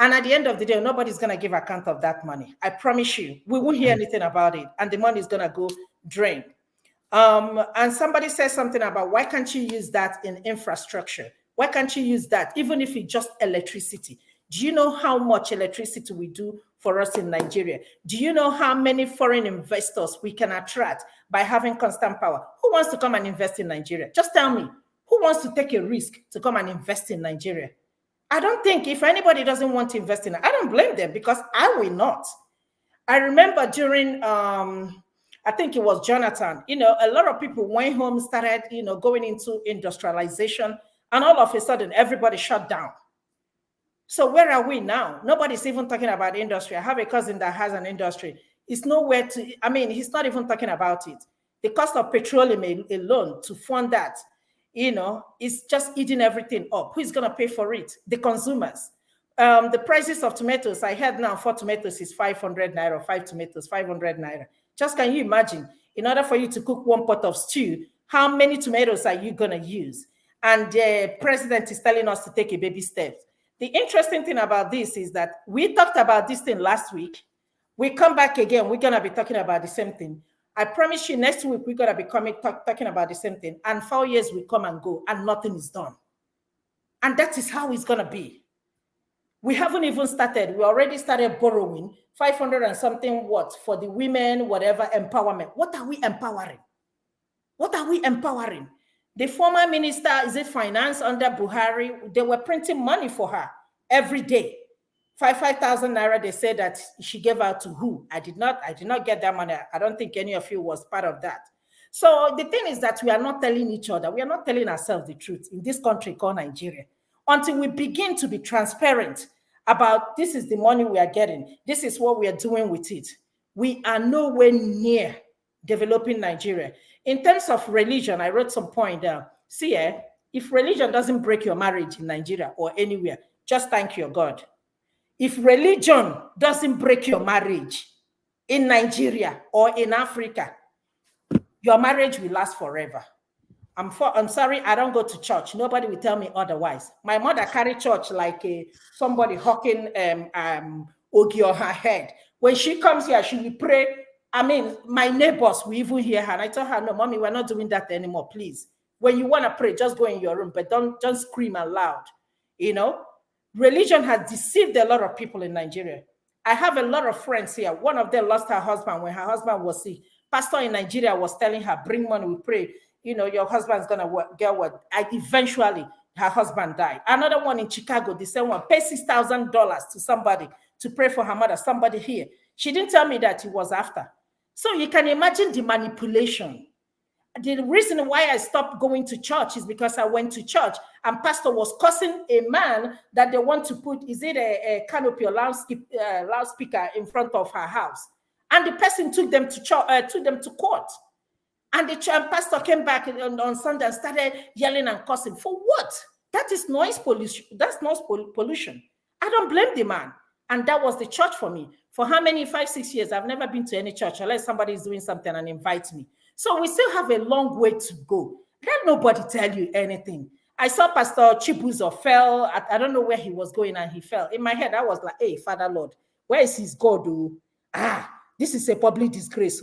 And at the end of the day, nobody's going to give account of that money. I promise you, we won't hear anything about it, and the money is going to go drain. And somebody said something about, why can't you use that in infrastructure? Why can't you use that, even if it's just electricity? Do you know how much electricity we do for us in Nigeria? Do you know how many foreign investors we can attract by having constant power? Who wants to come and invest in Nigeria? Just tell me, who wants to take a risk to come and invest in Nigeria? I don't think, if anybody doesn't want to invest in it, I don't blame them, because I will not. I remember during, I think it was Jonathan, a lot of people went home, started, going into industrialization, and all of a sudden, everybody shut down. So where are we now? Nobody's even talking about industry. I have a cousin that has an industry. It's nowhere to, he's not even talking about it. The cost of petroleum alone to fund that, is just eating everything up. Who's going to pay for it? The consumers. The prices of tomatoes, I heard now 4 tomatoes is 500 naira, 5 tomatoes, 500 naira. Just can you imagine, in order for you to cook 1 pot of stew, how many tomatoes are you going to use? And the president is telling us to take a baby step. The interesting thing about this is that we talked about this thing last week. We come back again, we're going to be talking about the same thing. I promise you, next week, we're going to be talking about the same thing. And 4 years will come and go, and nothing is done. And that is how it's going to be. We haven't even started. We already started borrowing 500 and something for the women, whatever, empowerment. What are we empowering? What are we empowering? The former minister, is it finance under Buhari? They were printing money for her every day. 5,000 naira, they said that she gave out to who? I did not get that money. I don't think any of you was part of that. So the thing is that we are not telling each other, we are not telling ourselves the truth in this country called Nigeria until we begin to be transparent about this is the money we are getting. This is what we are doing with it. We are nowhere near developing Nigeria. In terms of religion, I wrote some point down. See, if religion doesn't break your marriage in Nigeria or anywhere, just thank your God. If religion doesn't break your marriage in Nigeria or in Africa, your marriage will last forever. I'm sorry, I don't go to church. Nobody will tell me otherwise. My mother carried church like somebody hawking ogi on her head. When she comes here, she will pray. My neighbors will even hear her. And I told her, no, mommy, we're not doing that anymore, please. When you want to pray, just go in your room, but don't scream out loud, Religion has deceived a lot of people in Nigeria. I have a lot of friends here. One of them lost her husband when her husband was sick. Pastor in Nigeria was telling her, bring money, we pray. Your husband's going to get what? Eventually, her husband died. Another one in Chicago, the same one, paid $6,000 to somebody to pray for her mother, somebody here. She didn't tell me that it was after. So you can imagine the manipulation. The reason why I stopped going to church is because I went to church and pastor was cursing a man that they want to put, is it a canopy or loudspeaker in front of her house? And the person took them to court. And the pastor came back on Sunday and started yelling and cursing. For what? That is noise pollution. That's noise pollution. I don't blame the man. And that was the church for me. For how many, 5-6 years, I've never been to any church unless somebody is doing something and invites me. So we still have a long way to go. Let nobody tell you anything. I saw Pastor Chibuzo fell. I don't know where he was going and he fell. In my head, I was like, hey, Father Lord, where is his God? This is a public disgrace.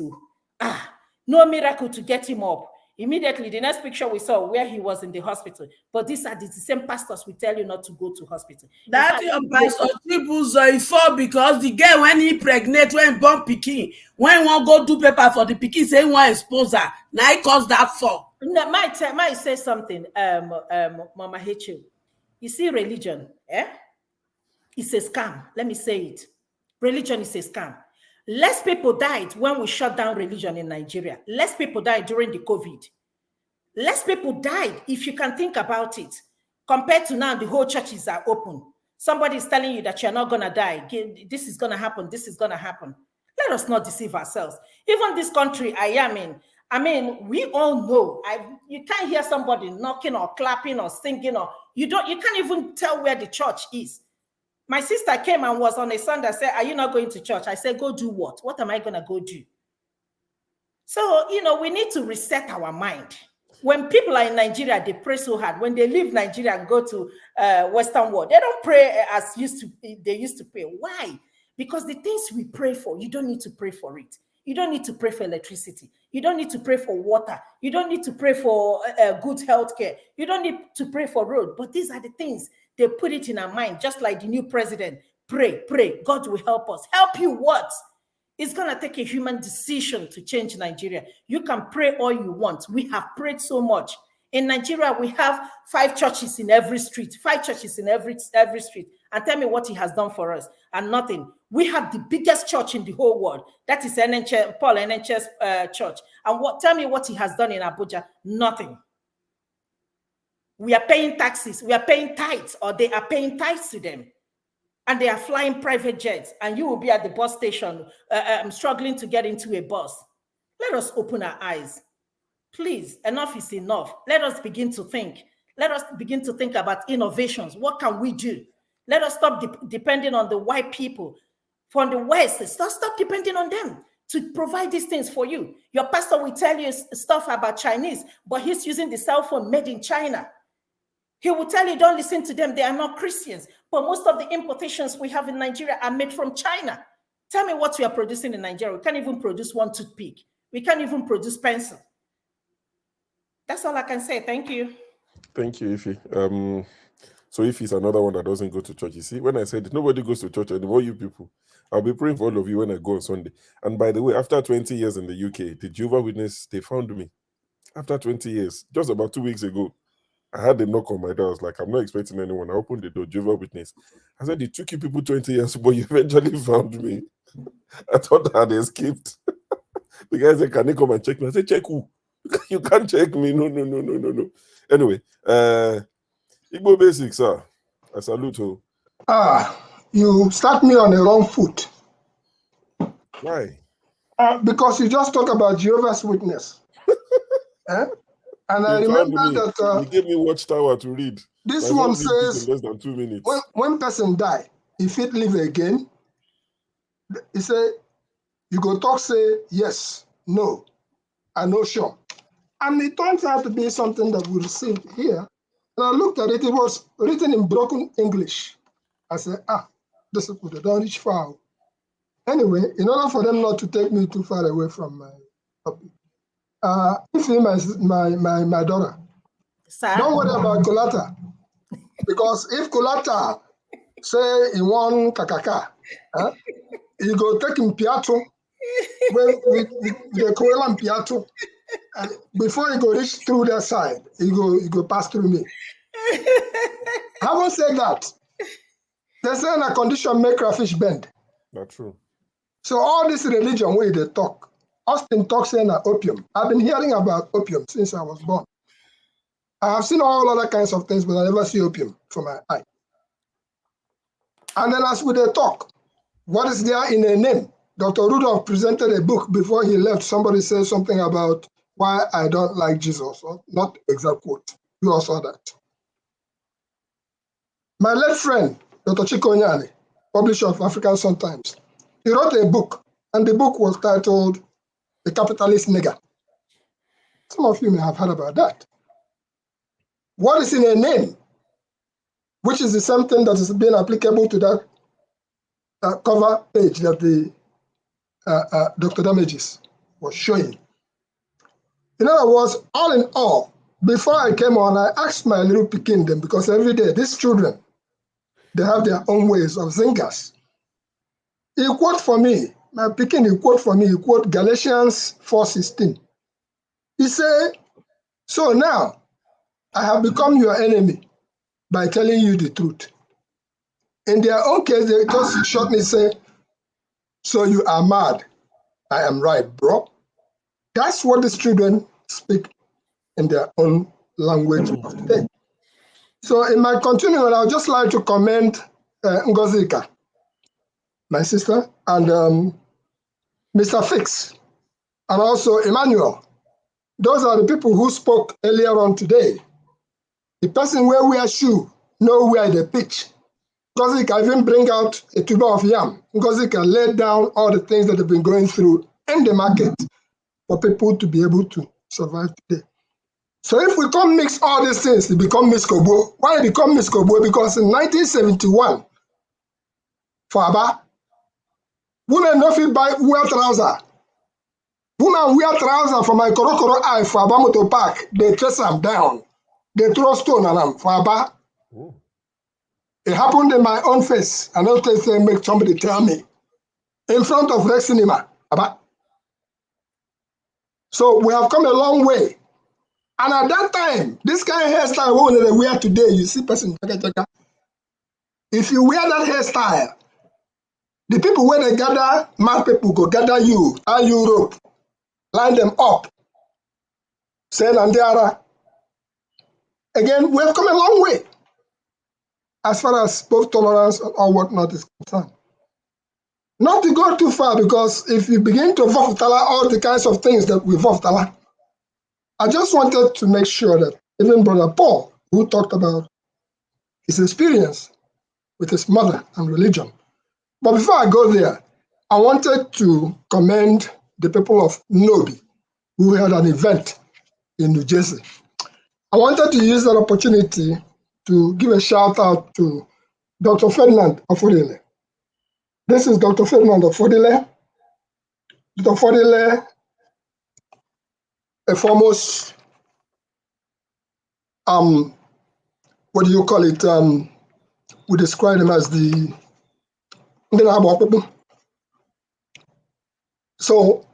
No miracle to get him up. Immediately, the next picture we saw where he was in the hospital. But these are the same pastors we tell you not to go to hospital. That your pastor Chibuzo is for because the girl when he pregnant, when born pikin, when one go do paper for the pikin, say one expose her. Now he cause that for. No, might say something, Mama H. You see, religion, it's a scam. Let me say it. Religion is a scam. Less people died when we shut down religion in Nigeria. Less people died during the COVID. Less people died, if you can think about it, compared to now the whole churches are open. Somebody is telling you that you're not going to die. This is going to happen. This is going to happen. Let us not deceive ourselves. Even this country I am in, we all know. You can't hear somebody knocking or clapping or singing, or you can't even tell where the church is. My sister came and was on a Sunday and said, are you not going to church? I said, go do what? What am I going to go do? So, we need to reset our mind. When people are in Nigeria, they pray so hard. When they leave Nigeria and go to Western world, they don't pray as they used to pray. Why? Because the things we pray for, you don't need to pray for it. You don't need to pray for electricity. You don't need to pray for water. You don't need to pray for good health care. You don't need to pray for road. But these are the things. They put it in our mind, just like the new president. Pray, pray. God will help us. Help you what? It's going to take a human decision to change Nigeria. You can pray all you want. We have prayed so much. In Nigeria, we have 5 churches in every street. 5 churches in every street. And tell me what he has done for us. And nothing. We have the biggest church in the whole world. That is Paul NHS church. And tell me what he has done in Abuja. Nothing. We are paying taxes. We are paying tithes, or they are paying tithes to them. And they are flying private jets. And you will be at the bus station struggling to get into a bus. Let us open our eyes. Please, enough is enough. Let us begin to think. Let us begin to think about innovations. What can we do? Let us stop depending on the white people from the West. Stop depending on them to provide these things for you. Your pastor will tell you stuff about Chinese, but he's using the cell phone made in China. He will tell you, don't listen to them. They are not Christians. But most of the importations we have in Nigeria are made from China. Tell me what we are producing in Nigeria. We can't even produce one toothpick. We can't even produce pencil. That's all I can say. Thank you. Thank you, Ify. So Ify's another one that doesn't go to church. You see, when I said nobody goes to church anymore, you people, I'll be praying for all of you when I go on Sunday. And by the way, after 20 years in the UK, the Jehovah's Witness, they found me. After 20 years, just about 2 weeks ago, I had a knock on my door. I was like, I'm not expecting anyone. I opened the door, Jehovah's Witness. I said, it took you people 20 years, but you eventually found me. I thought I had escaped. The guy said, can they come and check me? I said, check who? You can't check me. No. Anyway, Igbo Basics, sir. I salute you. You start me on the wrong foot. Why? Because you just talk about Jehovah's Witness. And I remember that you gave me Watchtower to read. This one says in less than 2 minutes. When person die, if it live again, he say you go talk, say yes, no, and no sure. And it turns out to be something that we received here. And I looked at it, it was written in broken English. I said, this is they don't reach far. Anyway, in order for them not to take me too far away from my topic, if my daughter, Sir? Don't worry about Kolata. Because if Kolata say he want kakaka, you go take him piato, with the Koelan piato. Before he go reach through that side, he go pass through me. Having said that, they say in a condition make crayfish bend. Not true. So all this religion where they talk, Austin talks in opium. I've been hearing about opium since I was born. I have seen all other kinds of things, but I never see opium for my eye. And then as we talk, what is there in a name? Dr. Rudolph presented a book before he left. Somebody said something about why I don't like Jesus, or not exact quote. You all saw that. My late friend, Dr. Chiko Nyani, publisher of African Sun Times, he wrote a book, and the book was titled The Capitalist Nigger. Some of you may have heard about that. What is in a name? Which is the same thing that is being applicable to that cover page that the Dr. Damages was showing. In other words, all in all, before I came on, I asked my little Pekin them, because every day these children, they have their own ways of zingers. He quote for me, my Pekin, he quote for me, he quote Galatians 4:16. He said, so now I have become your enemy by telling you the truth. In their own case, they just shortly say, so you are mad. I am right, bro. That's what these children speak in their own language of today. So in my continuing, I would just like to commend Ngozika, my sister, and Mr. Fix, and also Emmanuel. Those are the people who spoke earlier on today. The person where we are shoe, know where they pitch. Ngozika even bring out a tuber of yam. Ngozika laid down all the things that have been going through in the market for people to be able to survive today. So if we come mix all these things, it become miskobo. Why it become miskobo? Because in 1971, for Aba, women no fit wear trouser. Women wear trouser for my korokoro eye for Aba Motor Park. They chase them down. They throw stone on them for Aba. It happened in my own face. I don't make somebody tell me. In front of Rex Cinema, Aba. So we have come a long way. And at that time, this kind of hairstyle they wear today, you see person. If you wear that hairstyle, the people where they gather, mad people go gather you and Europe, line them up, say Nandiara. Again, we have come a long way as far as both tolerance or whatnot is concerned. Not to go too far, because if you begin to voftala all the kinds of things that we voftala, I just wanted to make sure that even Brother Paul, who talked about his experience with his mother and religion. But before I go there, I wanted to commend the people of Nobi, who had an event in New Jersey. I wanted to use that opportunity to give a shout out to Dr. Ferdinand Afodile. This is Dr. Ferdinand Afodile. Dr. Afodile, a foremost, what do you call it? We describe him as the people. So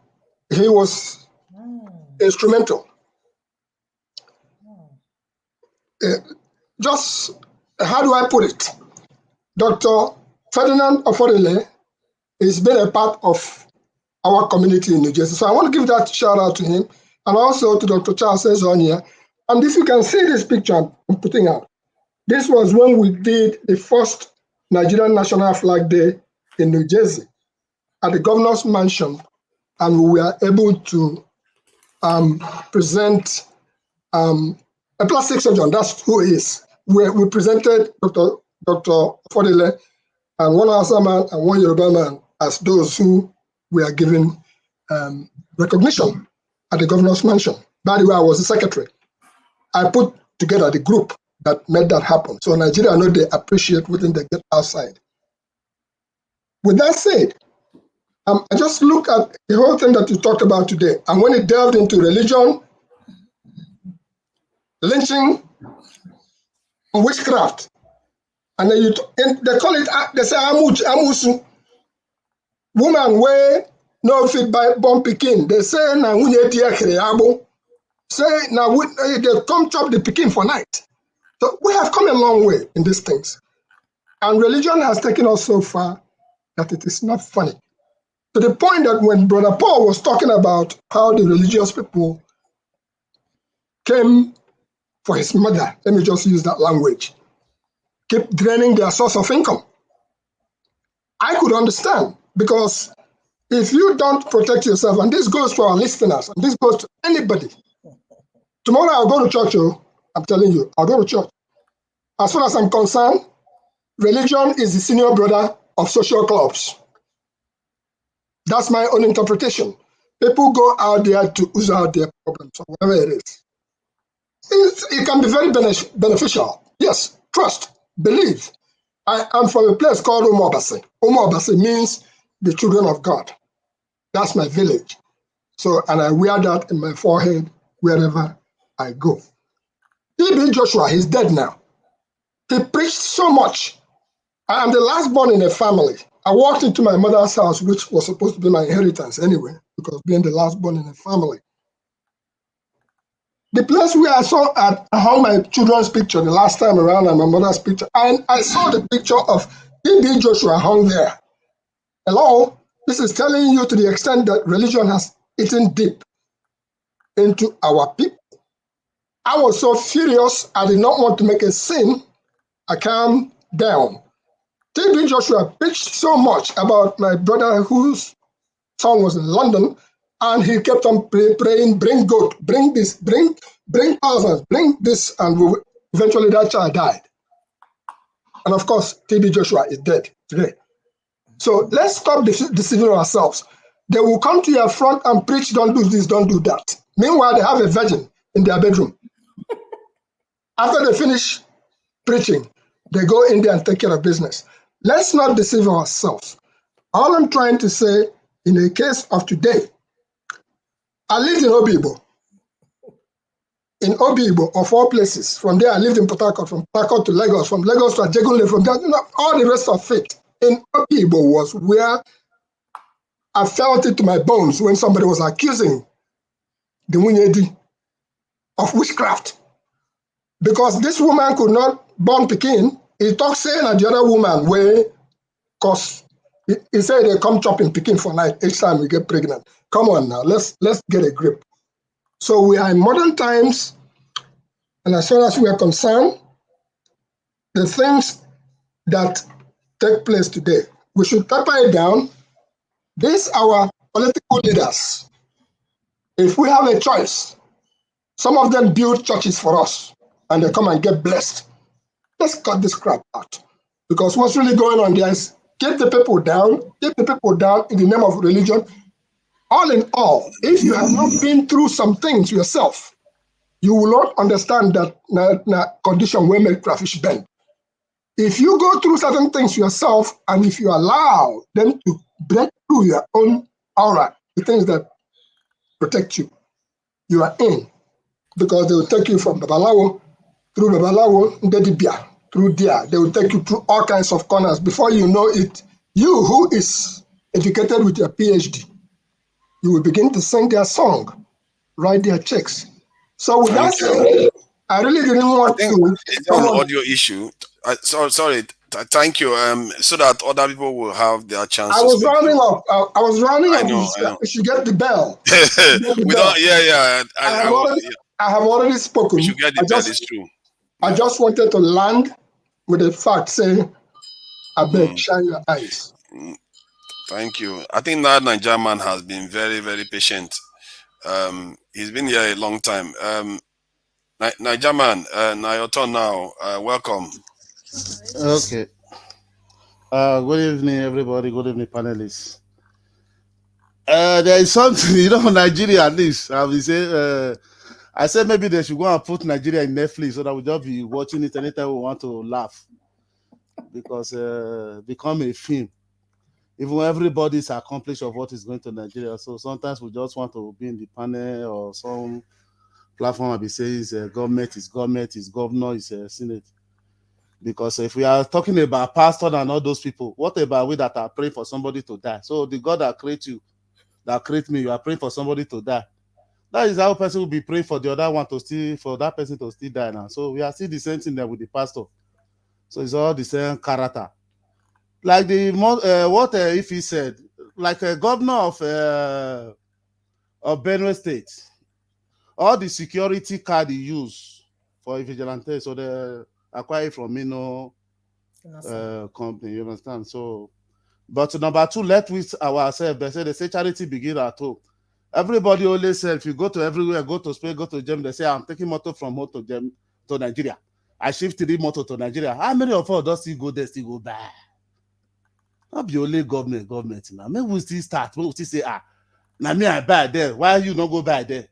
he was instrumental. Just, how do I put it? Dr. Ferdinand Afodile has been a part of our community in New Jersey. So I want to give that shout out to him, and also to Dr. Charles Ezonia. And if you can see this picture I'm putting out, this was when we did the first Nigerian National Flag Day in New Jersey at the governor's mansion, and we were able to present a plastic surgeon. That's who he is. We presented Dr. Afodile and one Hausa man and one Yoruba man as those who were given recognition at the governor's mansion. By the way, I was the secretary. I put together the group that made that happen. So Nigeria know they appreciate what they get outside. With that said, I just look at the whole thing that you talked about today. And when it delved into religion, lynching, witchcraft, and then they call it, they say amusu. Woman where no fit by born pikin. They say na wunye diakre abo. Say now they come chop the pikin for night. So we have come a long way in these things. And religion has taken us so far that it is not funny. To the point that when Brother Paul was talking about how the religious people came for his mother, let me just use that language, keep draining their source of income, I could understand, because if you don't protect yourself, and this goes to our listeners, and this goes to anybody, tomorrow I'll go to church, I'm telling you, I'll go to church. As far as I'm concerned, religion is the senior brother of social clubs. That's my own interpretation. People go out there to ooze out their problems, or whatever it is. It can be very beneficial. Yes, trust, believe. I am from a place called Umobase. Umobase means the children of God. That's my village. So, and I wear that in my forehead wherever I go. TB Joshua, he's dead now. He preached so much. I am the last born in a family. I walked into my mother's house, which was supposed to be my inheritance anyway, because being the last born in a family. The place where I saw I hung my children's picture the last time around, and my mother's picture, and I saw the picture of TB Joshua hung there. Hello? This is telling you to the extent that religion has eaten deep into our people. I was so furious, I did not want to make a scene. I calmed down. TB Joshua preached so much about my brother whose son was in London, and he kept on praying, bring goat, bring this, bring thousands, bring this, and eventually that child died. And of course, TB Joshua is dead today. So let's stop deceiving ourselves. They will come to your front and preach, don't do this, don't do that. Meanwhile, they have a virgin in their bedroom. After they finish preaching, they go in there and take care of business. Let's not deceive ourselves. All I'm trying to say, in the case of today, I lived in Obibo. In Obibo, of all places. From there, I lived in Port Harcourt, from Port Harcourt to Lagos, from Lagos to Ajegunle, from there, all the rest of it. In Obibo was where I felt it to my bones when somebody was accusing the Munyedi of witchcraft. Because this woman could not born Pekin, he talked saying that the other woman way, because he said they come chopping Pekin for night each time we get pregnant. Come on now, let's get a grip. So we are in modern times, and as far as we are concerned, the things that take place today, we should taper it down. These our political leaders. If we have a choice, some of them build churches for us, and they come and get blessed. Let's cut this crap out. Because what's really going on there is keep the people down in the name of religion. All in all, if you have not been through some things yourself, you will not understand that condition will make crayfish bend. If you go through certain things yourself, and if you allow them to break through your own aura, the things that protect you, you are in. Because they will take you from Babalawo, through Babalawo, Ndedibia, through there. They will take you through all kinds of corners. Before you know it, you who is educated with your PhD, you will begin to sing their song, write their checks. So with that said, I really didn't want to. Is there an audio issue? Sorry. Thank you. So that other people will have their chance. I was rounding up. I was rounding up. I know. You should get the bell. I have already spoken. We should get the bell. It's true. I just wanted to land with a fact saying, I beg, shine your eyes. Thank you. I think that Nigerian man has been very, very patient. He's been here a long time. Nigerian man, now your turn now. Welcome. Okay. Good evening, everybody. Good evening, panelists. There is something, Nigeria at least. I said maybe they should go and put Nigeria in Netflix so that we'll just be watching it anytime we want to laugh. Because become a film. Even everybody's accomplished of what is going to Nigeria. So sometimes we just want to be in the panel or some platform and be saying government is governor, is Senate. Because if we are talking about pastor and all those people, what about we that are praying for somebody to die? So the God that created you, that created me, you are praying for somebody to die. That is how a person will be praying for the other one for that person to still die now. So we are still the same thing there with the pastor. So it's all the same character. Like what if he said, like a governor of Benue State, all the security card he use for a vigilante, so they acquire it from company, you understand? So, but number two, let with ourselves. They say charity begin at home. Everybody always say, if you go to everywhere, go to Spain, go to Germany, they say, I'm taking motor from home to Nigeria. I shift 3 motor to Nigeria. How many of us don't still go there, still go back? Not be only government now. Maybe we still start. We still say, now me I buy there. Why you not go buy there?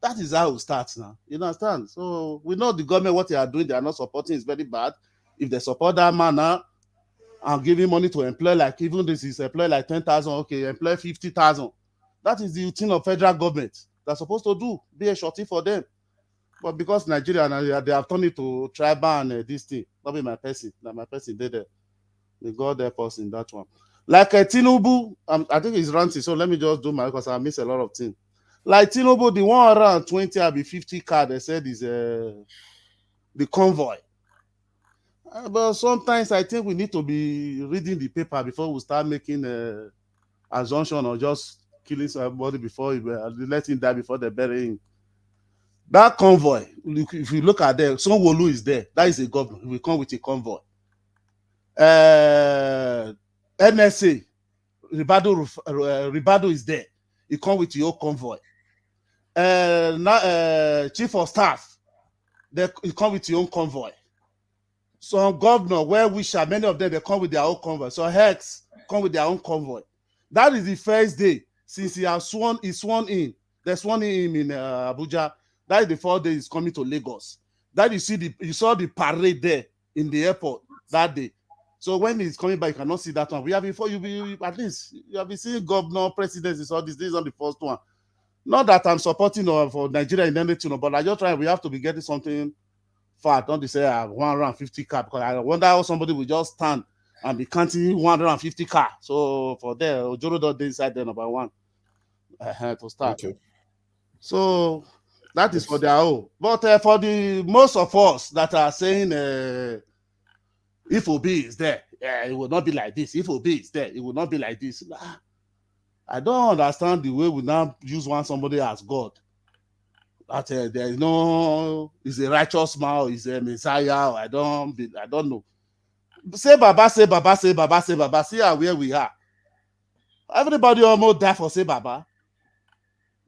That is how it starts now. You understand? So we know the government, what they are doing, they are not supporting is very bad. If they support that man now and giving money to employ, like even this is employ like 10,000, okay, employ 50,000. That is the routine of federal government. They're supposed to do, be a shorty for them. But because Nigeria, they have turned it to tribal and this thing, not be my person. That my person did it. They got their person in that one. Like Tinubu, I think he's ranting, so let me just do my, because I miss a lot of things. Like Tinubu, the 120 will be 50 card, they said is the convoy. But sometimes I think we need to be reading the paper before we start making assumption or just killing somebody before let him die before they bury him. That convoy, if you look at them, Sonwolu is there. That is a governor. He will come with a convoy. NSA, Ribado is there. He come with your convoy. Chief of staff, he come with your own convoy. Some governor, well-wisher, many of them, they come with their own convoy. So Hex come with their own convoy. That is the first day since he has sworn in. They sworn him in Abuja. That is the 4th day he's coming to Lagos. That you saw the parade there in the airport that day. So when he's coming back, you cannot see that one. We have before at least you have been seeing governor, presidents, all this. This is not the first one. Not that I'm supporting for Nigeria in anything, but I just try. We have to be getting something far. Don't they say 150 car? Because I wonder how somebody will just stand and be counting 150 car. So for there, Ojoro don't inside there number one to start. Okay. So that is for their own. But for the most of us that are saying if Obi is there, it will not be like this. If Obi is there, it will not be like this. I don't understand the way we now use somebody as God. That there is no, is a righteous man, is a Messiah. I don't know. Say Baba, say Baba, say Baba, say Baba. See where we are. Everybody almost die for say Baba.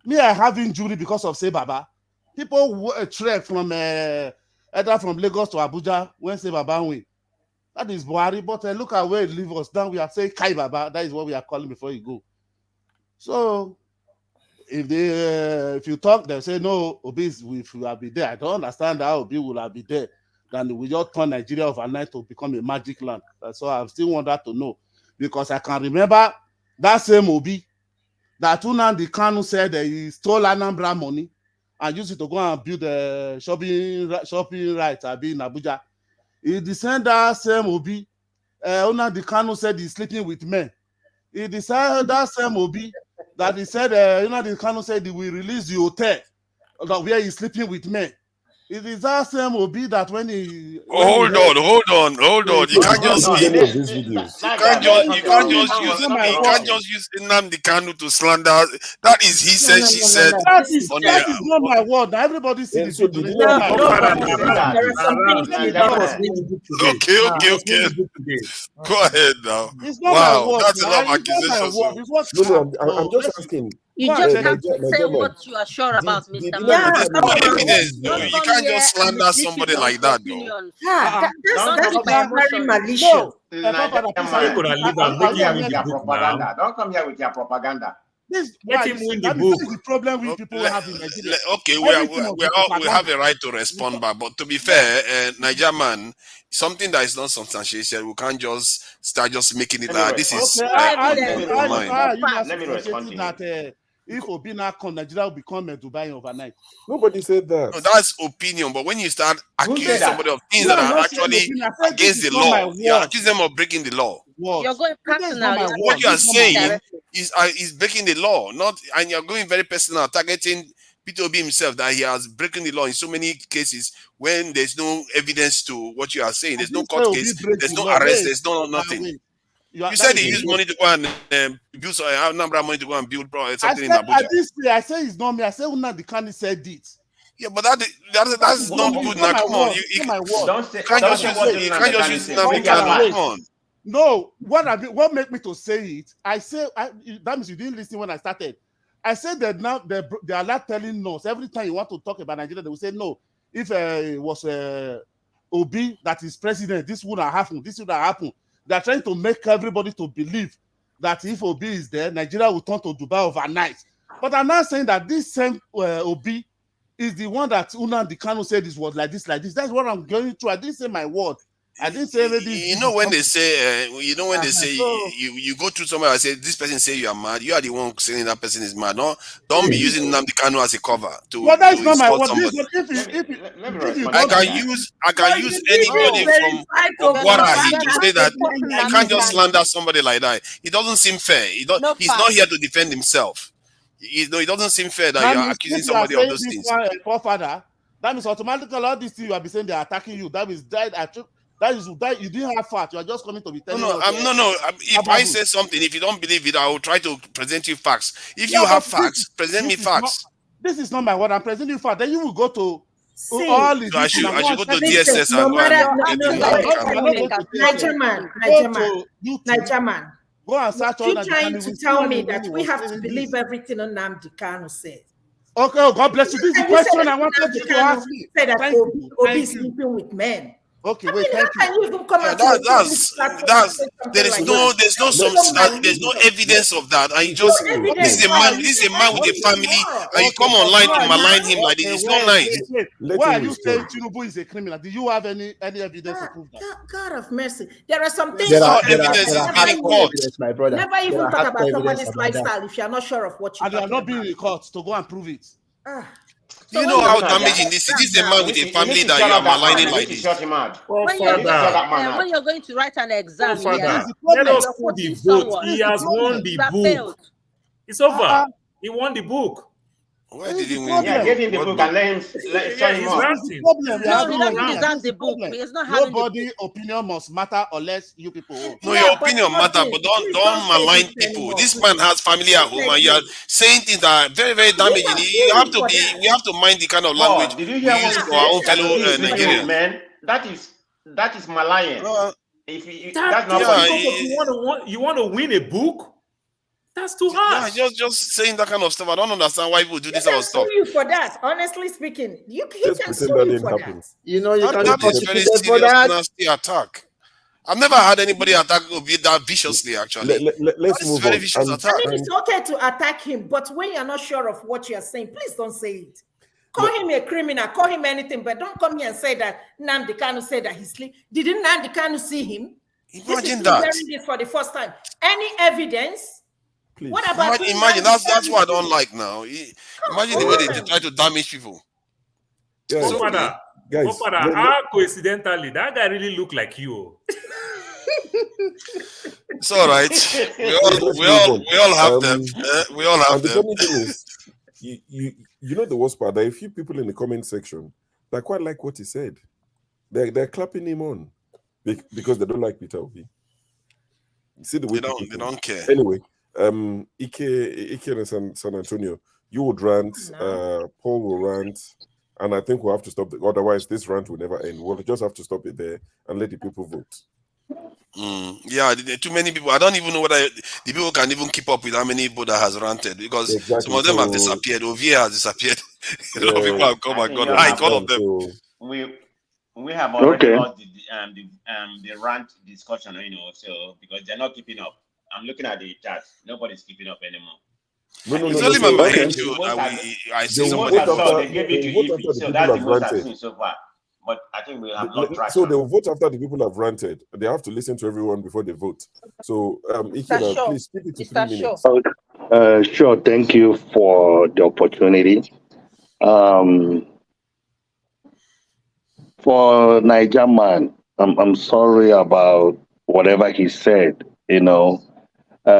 Me, I have injury because of say Baba. People trek from either from Lagos to Abuja when say Baba win. That is Buhari, but look at where it leaves us. Now we are saying Kai Baba. That is what we are calling before you go. So if you talk, they say no, Obi will be there. I don't understand how Obi will be there. Then we just turn Nigeria overnight to become a magic land. So I still want that to know, because I can remember that same Obi that Nnamdi Kanu said that he stole Anambra money and used it to go and build a shopping right in Abuja. He descended that same Obi. Nnamdi Kanu said he's sleeping with men. He decided that same Obi that he said, Nnamdi Kanu said he will release the hotel where he's sleeping with men. It is that same Obi that when he... Hold on. You can't just use Nnamdi Kanu to slander. That is he said, she said. That is not my word. Now everybody see the video. It's not my word. Okay. Go ahead now. It's not my word. That's a lot of accusations. I'm just asking. You just have to say what you are sure about, Mr. Man. There's no evidence, though. You can't just slander somebody like that, though. That's very malicious. Don't come here with your propaganda. Let him win the book. This is the problem we people have in Nigeria. Okay, we have a right to respond back, but to be fair, Niger man, something that is not substantiated, we can't just start making it like this is. Let me respond to that. If Obi now come, Nigeria will become a Dubai overnight. Nobody said that. No, that's opinion. But when you start accusing somebody of things that are actually against the law, you accuse them of breaking the law. You're going personal. What you are saying is breaking the law, and you're going very personal, targeting Peter Obi himself, that he has broken the law in so many cases when there's no evidence to what you are saying. There's no court case, there's no arrest, there's no nothing. You said he used money to go and build Anambra money to go and build something in I Abuja. didn't say. I say it's not me. I say Nnamdi Kanu said it. Yeah, but that's not good now. Come on, you can't just use Nnamdi Kanu. Come on. No, what make me to say it? I say that means you didn't listen when I started. I said that now they are not telling us every time you want to talk about Nigeria, they will say no. If it was Obi that is president, this would have happened. This would have happened. They are trying to make everybody to believe that if Obi is there, Nigeria will turn to Dubai overnight. But I'm not saying that this same Obi is the one that Nnamdi Kanu said this was like this. That's what I'm going through. I didn't say my word. I didn't say anything. You know when they say, you go through somewhere and say this person say you are mad. You are the one saying that person is mad. No, don't be using Nnamdi Kanu as a cover to. Well, that's not my word. I can use anybody from Okwara to say that you can't just slander somebody like that. It doesn't seem fair. He's not here to defend himself. It doesn't seem fair that you are accusing somebody of those things. Forefather, that means automatically all these things you are be saying they are attacking you. That means that you didn't have facts. You are just coming to be telling us. If I say something, if you don't believe it, I will try to present you facts. If you have facts, present me facts. This is not my word. I'm presenting you facts. Then you will go to all the. I should go to DSS and Niger man. Go and search all you trying to tell me that we have to believe everything Nnamdi Kanu says? Okay, oh, God bless you. This is the question I wanted you to ask me. Say that Obi is sleeping with men. Okay, wait. Thank you. There's no evidence of that. And this is a man with a family, and you come online to malign him like this. It's not nice. Why are you saying Tinubu is a criminal? Do you have any evidence to prove that? God of mercy, there are some things. There are evidence in court. My brother. Never even talk about somebody's lifestyle if you are not sure of what you. And they are not being in court to go and prove it. Do you know how damaging this is? This is a man with a family that you are maligning like this. When you're going to write an exam, let us put the vote. He has won the book. It's over. He won the book. Why did he win? Yeah, give him the book and let him sign him up. No, he doesn't deserve the book. He's not having Nobody opinion must matter unless you people own. No, your opinion matter, but don't malign people. This man has family at home, and you are saying things that are very, very damaging. We have to mind the kind of language did you hear we use for our own fellow Nigerians. Man, that is malign. That's not you want to win a book. That's too hard. Yeah, just saying that kind of stuff. I don't understand why people do this kind of stuff. You for that, honestly speaking, you can sue you for that. You know, you can that is very serious, nasty attack. I've never had anybody attack Obi that viciously. Actually, let's move on. Vicious attack. I mean, it's okay to attack him, but when you're not sure of what you're saying, please don't say it. Call him a criminal, call him anything, but don't come here and say that Nnamdi Kanu said that he's sleep. Didn't Nnamdi Kanu see him? Imagine that. Hearing this for the first time. Any evidence? Please. What about imagine that's what I don't like now. Imagine the way they try to damage people. Father, how coincidentally that guy really look like you. It's all right. We all have them. We all have them. The funny thing is, you know the worst part. There are a few people in the comment section that quite like what he said. They're clapping him on because they don't like Peter Obi. See the way they don't care. Anyway. Ike and San Antonio, you would rant, Paul will rant, and I think we'll have to stop. Otherwise, this rant will never end. We'll just have to stop it there and let the people vote. Yeah, too many people. I don't even know whether the people can even keep up with how many people that has ranted because some of them have disappeared. Ovia has disappeared. People have come and gone. Like all of them. We have already lost the rant discussion, so because they're not keeping up. I'm looking at the chat. Nobody's keeping up anymore. It's only my mind too. I see somebody. They gave it to EP, so that's the most I've seen so far. But I think we have lost track. So they will vote after the people have ranted. They have to listen to everyone before they vote. So, Ikena, please keep it to 3 minutes. Sure. Thank you for the opportunity. For Niger man, I'm sorry about whatever he said.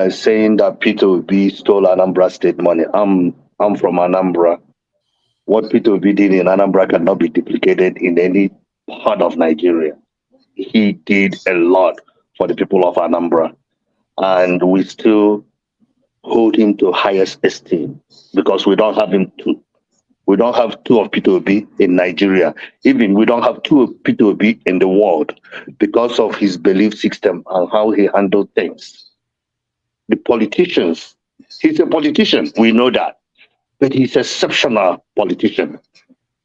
Saying that Peter Obi stole Anambra state money. I'm from Anambra. What Peter Obi did in Anambra cannot be duplicated in any part of Nigeria. He did a lot for the people of Anambra. and we still hold him to highest esteem because we don't have him to. We don't have two of Peter Obi in Nigeria. Even we don't have two of Peter Obi in the world because of his belief system and how he handled things. The politicians, he's a politician, we know that, but he's an exceptional politician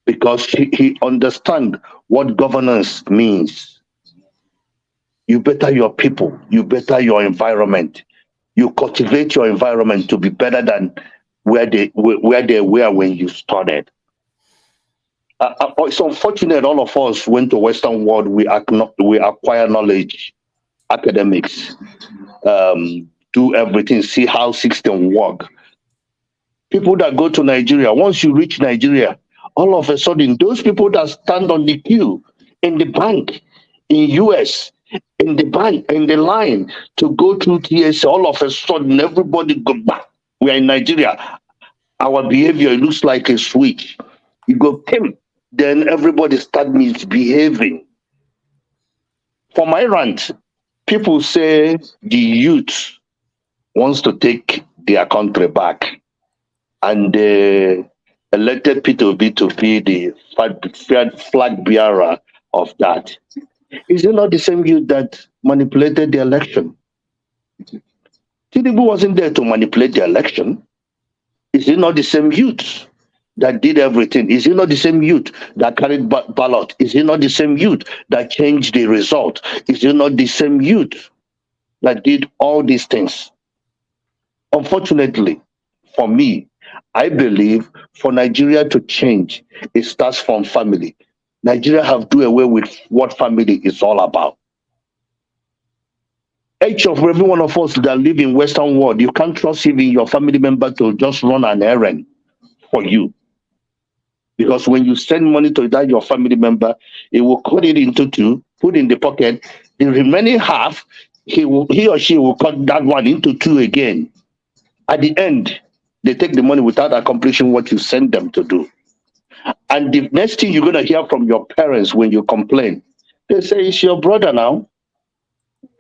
because he understands what governance means. You better your people, you better your environment. You cultivate your environment to be better than where they were when you started. It's unfortunate all of us went to Western world. We acquire knowledge, academics, do everything, see how system work. People that go to Nigeria, once you reach Nigeria, all of a sudden, those people that stand on the queue in the bank, in US, in the bank, in the line to go through TSA, all of a sudden, everybody go back. We are in Nigeria. Our behavior looks like a switch. You go, Tim, then everybody start misbehaving. For my rant, people say the youth wants to take their country back, and they elected Peter Obi to be the flag bearer of that. Is it not the same youth that manipulated the election? Tinubu wasn't there to manipulate the election. Is it not the same youth that did everything? Is it not the same youth that carried ballot? Is it not the same youth that changed the result? Is it not the same youth that did all these things? Unfortunately, for me, I believe for Nigeria to change, it starts from family. Nigeria have to do away with what family is all about. Each of every one of us that live in Western world, you can't trust even your family member to just run an errand for you. Because when you send money to that your family member, it will cut it into two, put in the pocket. The remaining half, he or she will cut that one into two again. At the end, they take the money without accomplishing what you send them to do. And the next thing you're going to hear from your parents when you complain, they say, it's your brother now.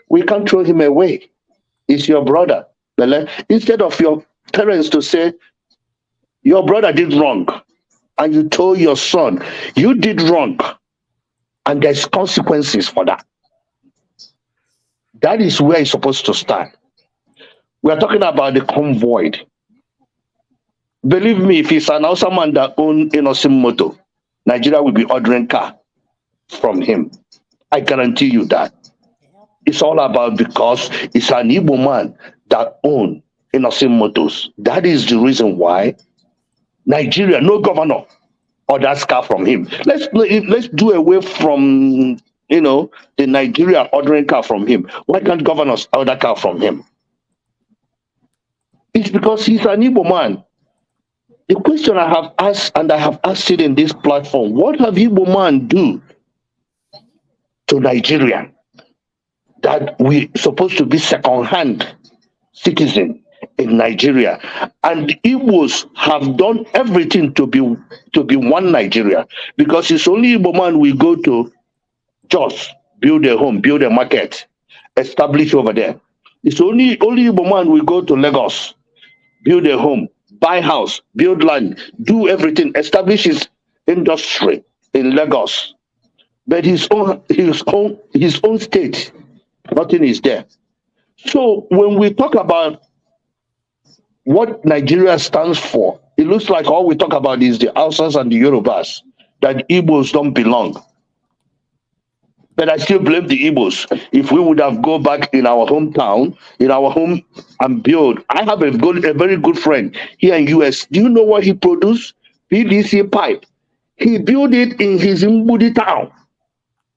We can't throw him away. It's your brother. Instead of your parents to say, your brother did wrong, and you told your son, you did wrong, and there's consequences for that. That is where it's supposed to start. We are talking about the convoy. Believe me, if it's an awesome man that owns innocent motor, Nigeria will be ordering car from him. I guarantee you that. It's all about because it's an Igbo man that owns innocent motors. That is the reason why Nigeria, no governor, orders car from him. Let's do away from the Nigeria ordering car from him. Why can't governors order car from him? It's because he's an Igbo man. The question I have asked, and I have asked it in this platform, what have Igbo man do to Nigeria that we supposed to be second-hand citizen in Nigeria? And the Igbos have done everything to be one Nigeria, because it's only Igbo man we go to just build a home, build a market, establish over there. It's only Igbo man we go to Lagos, build a home, buy house, build land, do everything, establish his industry in Lagos. But his own state, nothing is there. So when we talk about what Nigeria stands for, it looks like all we talk about is the Hausas and the Yorubas, that Igbos don't belong. But I still blame the Igbos. If we would have go back in our hometown, in our home, and build. I have a very good friend here in US. Do you know what he produced? PVC pipe. He built it in his Mbudi town.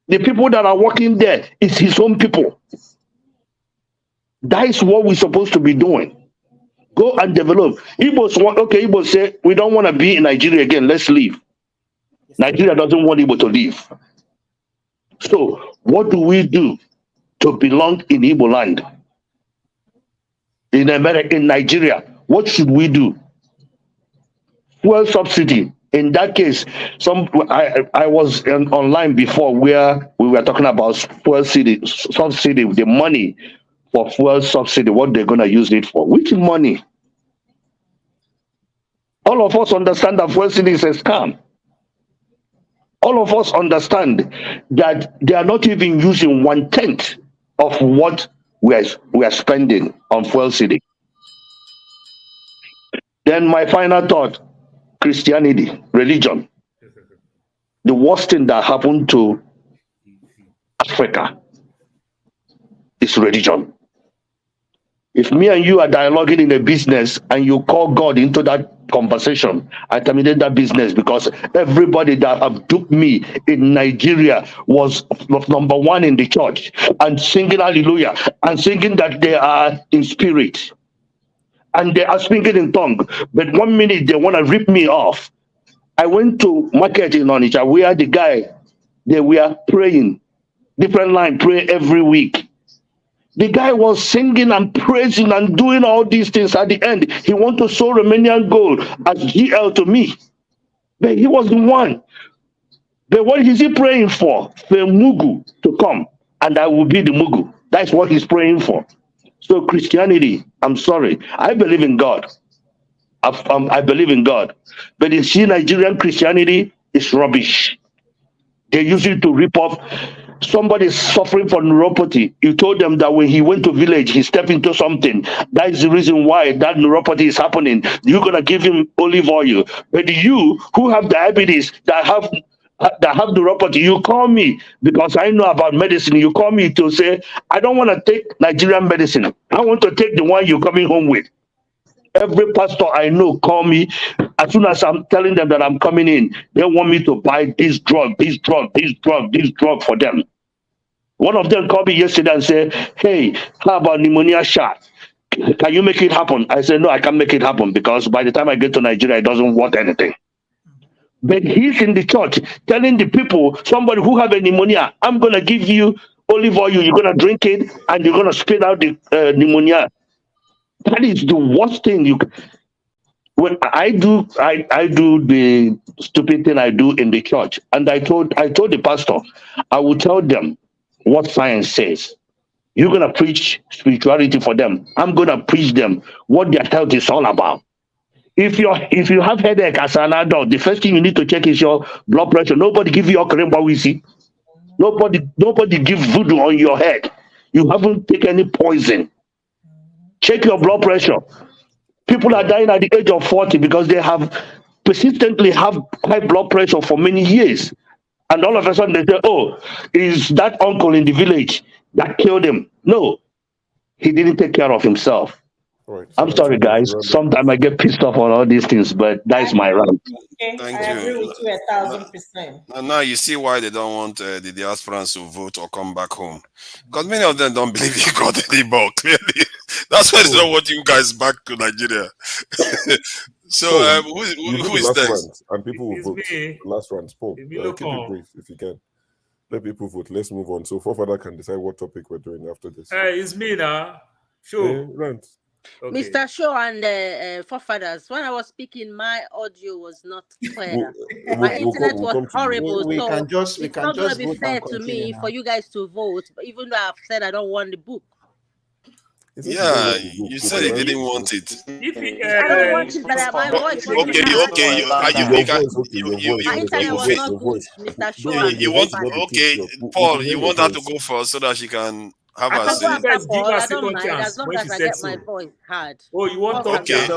The people that are working there is his own people. That is what we're supposed to be doing. Go and develop. Igbos say, we don't want to be in Nigeria again. Let's leave. Nigeria doesn't want Igbo to leave. So what do we do to belong in Igbo land? In America, in Nigeria, what should we do? Fuel subsidy. In that case, I was online before where we were talking about fuel subsidy, the money for fuel subsidy, what they're going to use it for. Which money? All of us understand that fuel subsidy is a scam. All of us understand that they are not even using 1/10 of what we are spending on fuel subsidy. Then my final thought, Christianity, religion. The worst thing that happened to Africa is religion. If me and you are dialoguing in a business and you call God into that conversation, I terminate that business, because everybody that have duped me in Nigeria was number one in the church and singing hallelujah and singing that they are in spirit and they are speaking in tongue. But 1 minute they want to rip me off. I went to market in Onitsha where the guy, they were praying, different line, pray every week. The guy was singing and praising and doing all these things. At the end, he wanted to sow Romanian gold as GL to me. But he was the one. But what is he praying for? For Mugu to come, and I will be the Mugu. That's what he's praying for. So Christianity, I'm sorry. I believe in God. I believe in God. But you see, Nigerian Christianity is rubbish. They use it to rip off. Somebody is suffering from neuropathy. You told them that when he went to village, he stepped into something. That is the reason why that neuropathy is happening. You're gonna give him olive oil. But you who have diabetes, that have neuropathy, you call me because I know about medicine. You call me to say, I don't want to take Nigerian medicine. I want to take the one you're coming home with. Every pastor I know call me as soon as I'm telling them that I'm coming in. They want me to buy this drug for them. One of them called me yesterday and said, hey, how about pneumonia shot? Can you make it happen? I said, no, I can't make it happen because by the time I get to Nigeria, it doesn't want anything. But he's in the church telling the people, somebody who have a pneumonia, I'm going to give you olive oil, you're going to drink it, and you're going to spit out the pneumonia. That is the worst thing you can. When I do the stupid thing I do in the church, and I told the pastor, I will tell them what science says. You're gonna preach spirituality for them. I'm gonna preach them what their health is all about. If you have headache as an adult, the first thing you need to check is your blood pressure. Nobody give you okere. Nobody give voodoo on your head. You haven't taken any poison. Check your blood pressure. People are dying at the age of 40 because they have persistently have high blood pressure for many years. And all of a sudden they say, oh, is that uncle in the village that killed him? No, he didn't take care of himself. Right, I'm sorry, guys. Sometimes I get pissed off on all these things, but that's my rant. Okay, Thank I you. agree with you 1,000%. Now you see why they don't want the diasporans to vote or come back home. Because many of them don't believe in God anymore, clearly. That's why they don't want you guys back to Nigeria. So, who is last next? rant, and people will vote. Me. Last rant, Paul. Keep it brief if you can. Let people vote. Let's move on. So Forefather can decide what topic we're doing after this. It's me now. Sure. Rant. Okay. Mr. Shaw and Forefathers, when I was speaking, my audio was not clear. My internet was horrible. We so can just it's not going to be vote fair and to me now. for you guys to vote, even though I've said I don't want the book. Yeah, you said you didn't want it. I don't want it, but my voice was my internet was not good, Mr. Shaw. You want Paul, you want her to go first so that she can have I her can say. go after Paul. I don't mind as long as I get my voice heard. Oh, you want okay?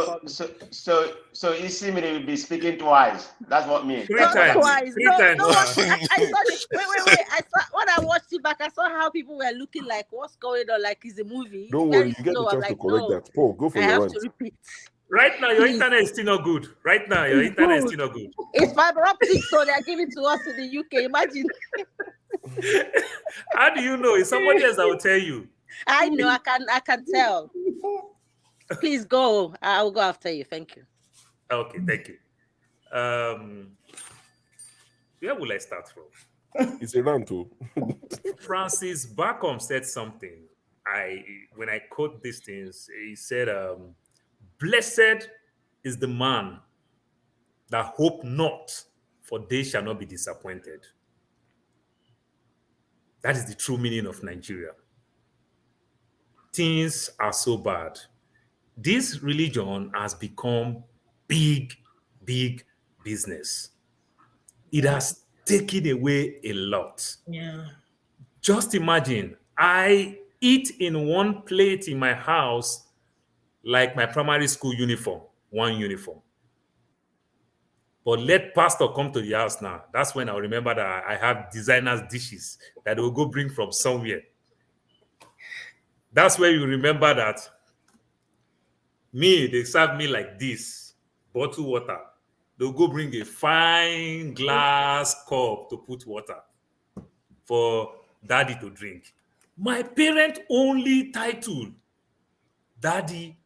So you see me will be speaking twice. That's what means. Not twice. No, I saw it. Wait. I saw when I watched it back. I saw how people were looking like, "What's going on?" Like it's a movie. Don't worry, you get the chance to correct that. Paul, go for I your have rant. to repeat. Right now, your internet is still not good. It's fiber optic, so they're giving to us in the UK. Imagine. How do you know? It's somebody else that will tell you. I know. I can tell. Please go. I'll go after you. Thank you. Okay, thank you. Where will I start from? It's a rant too. Francis Bacon said something. When I quote these things, he said, "Blessed is the man that hope not, for they shall not be disappointed." That is the true meaning of Nigeria. things are so bad. This religion has become big, big business. It has taken away a lot. Yeah. Just imagine, I eat in one plate in my house like my primary school uniform, one uniform. But let pastor come to the house now. That's when I'll remember that I have designers dishes that they will go bring from somewhere. That's where you remember that they serve me like this, bottled water. They'll go bring a fine glass cup to put water for daddy to drink. My parent only title, daddy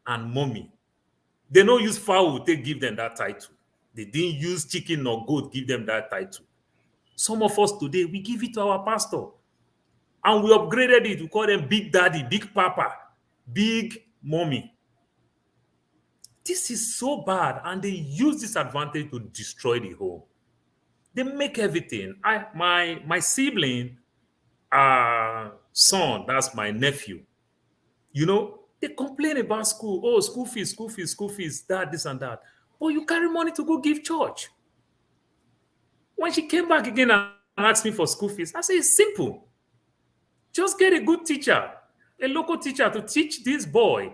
and mommy. They don't use fowl to give them that title. They didn't use chicken or goat give them that title. Some of us today, we give it to our pastor. And we upgraded it. We call them big daddy, big papa, big mommy. This is so bad. And they use this advantage to destroy the home. They make everything. My sibling, son, that's my nephew. You know, they complain about school. Oh, school fees, that, this, and that. But you carry money to go give church. When she came back again and asked me for school fees, I said, it's simple. Just get a good teacher, a local teacher to teach this boy.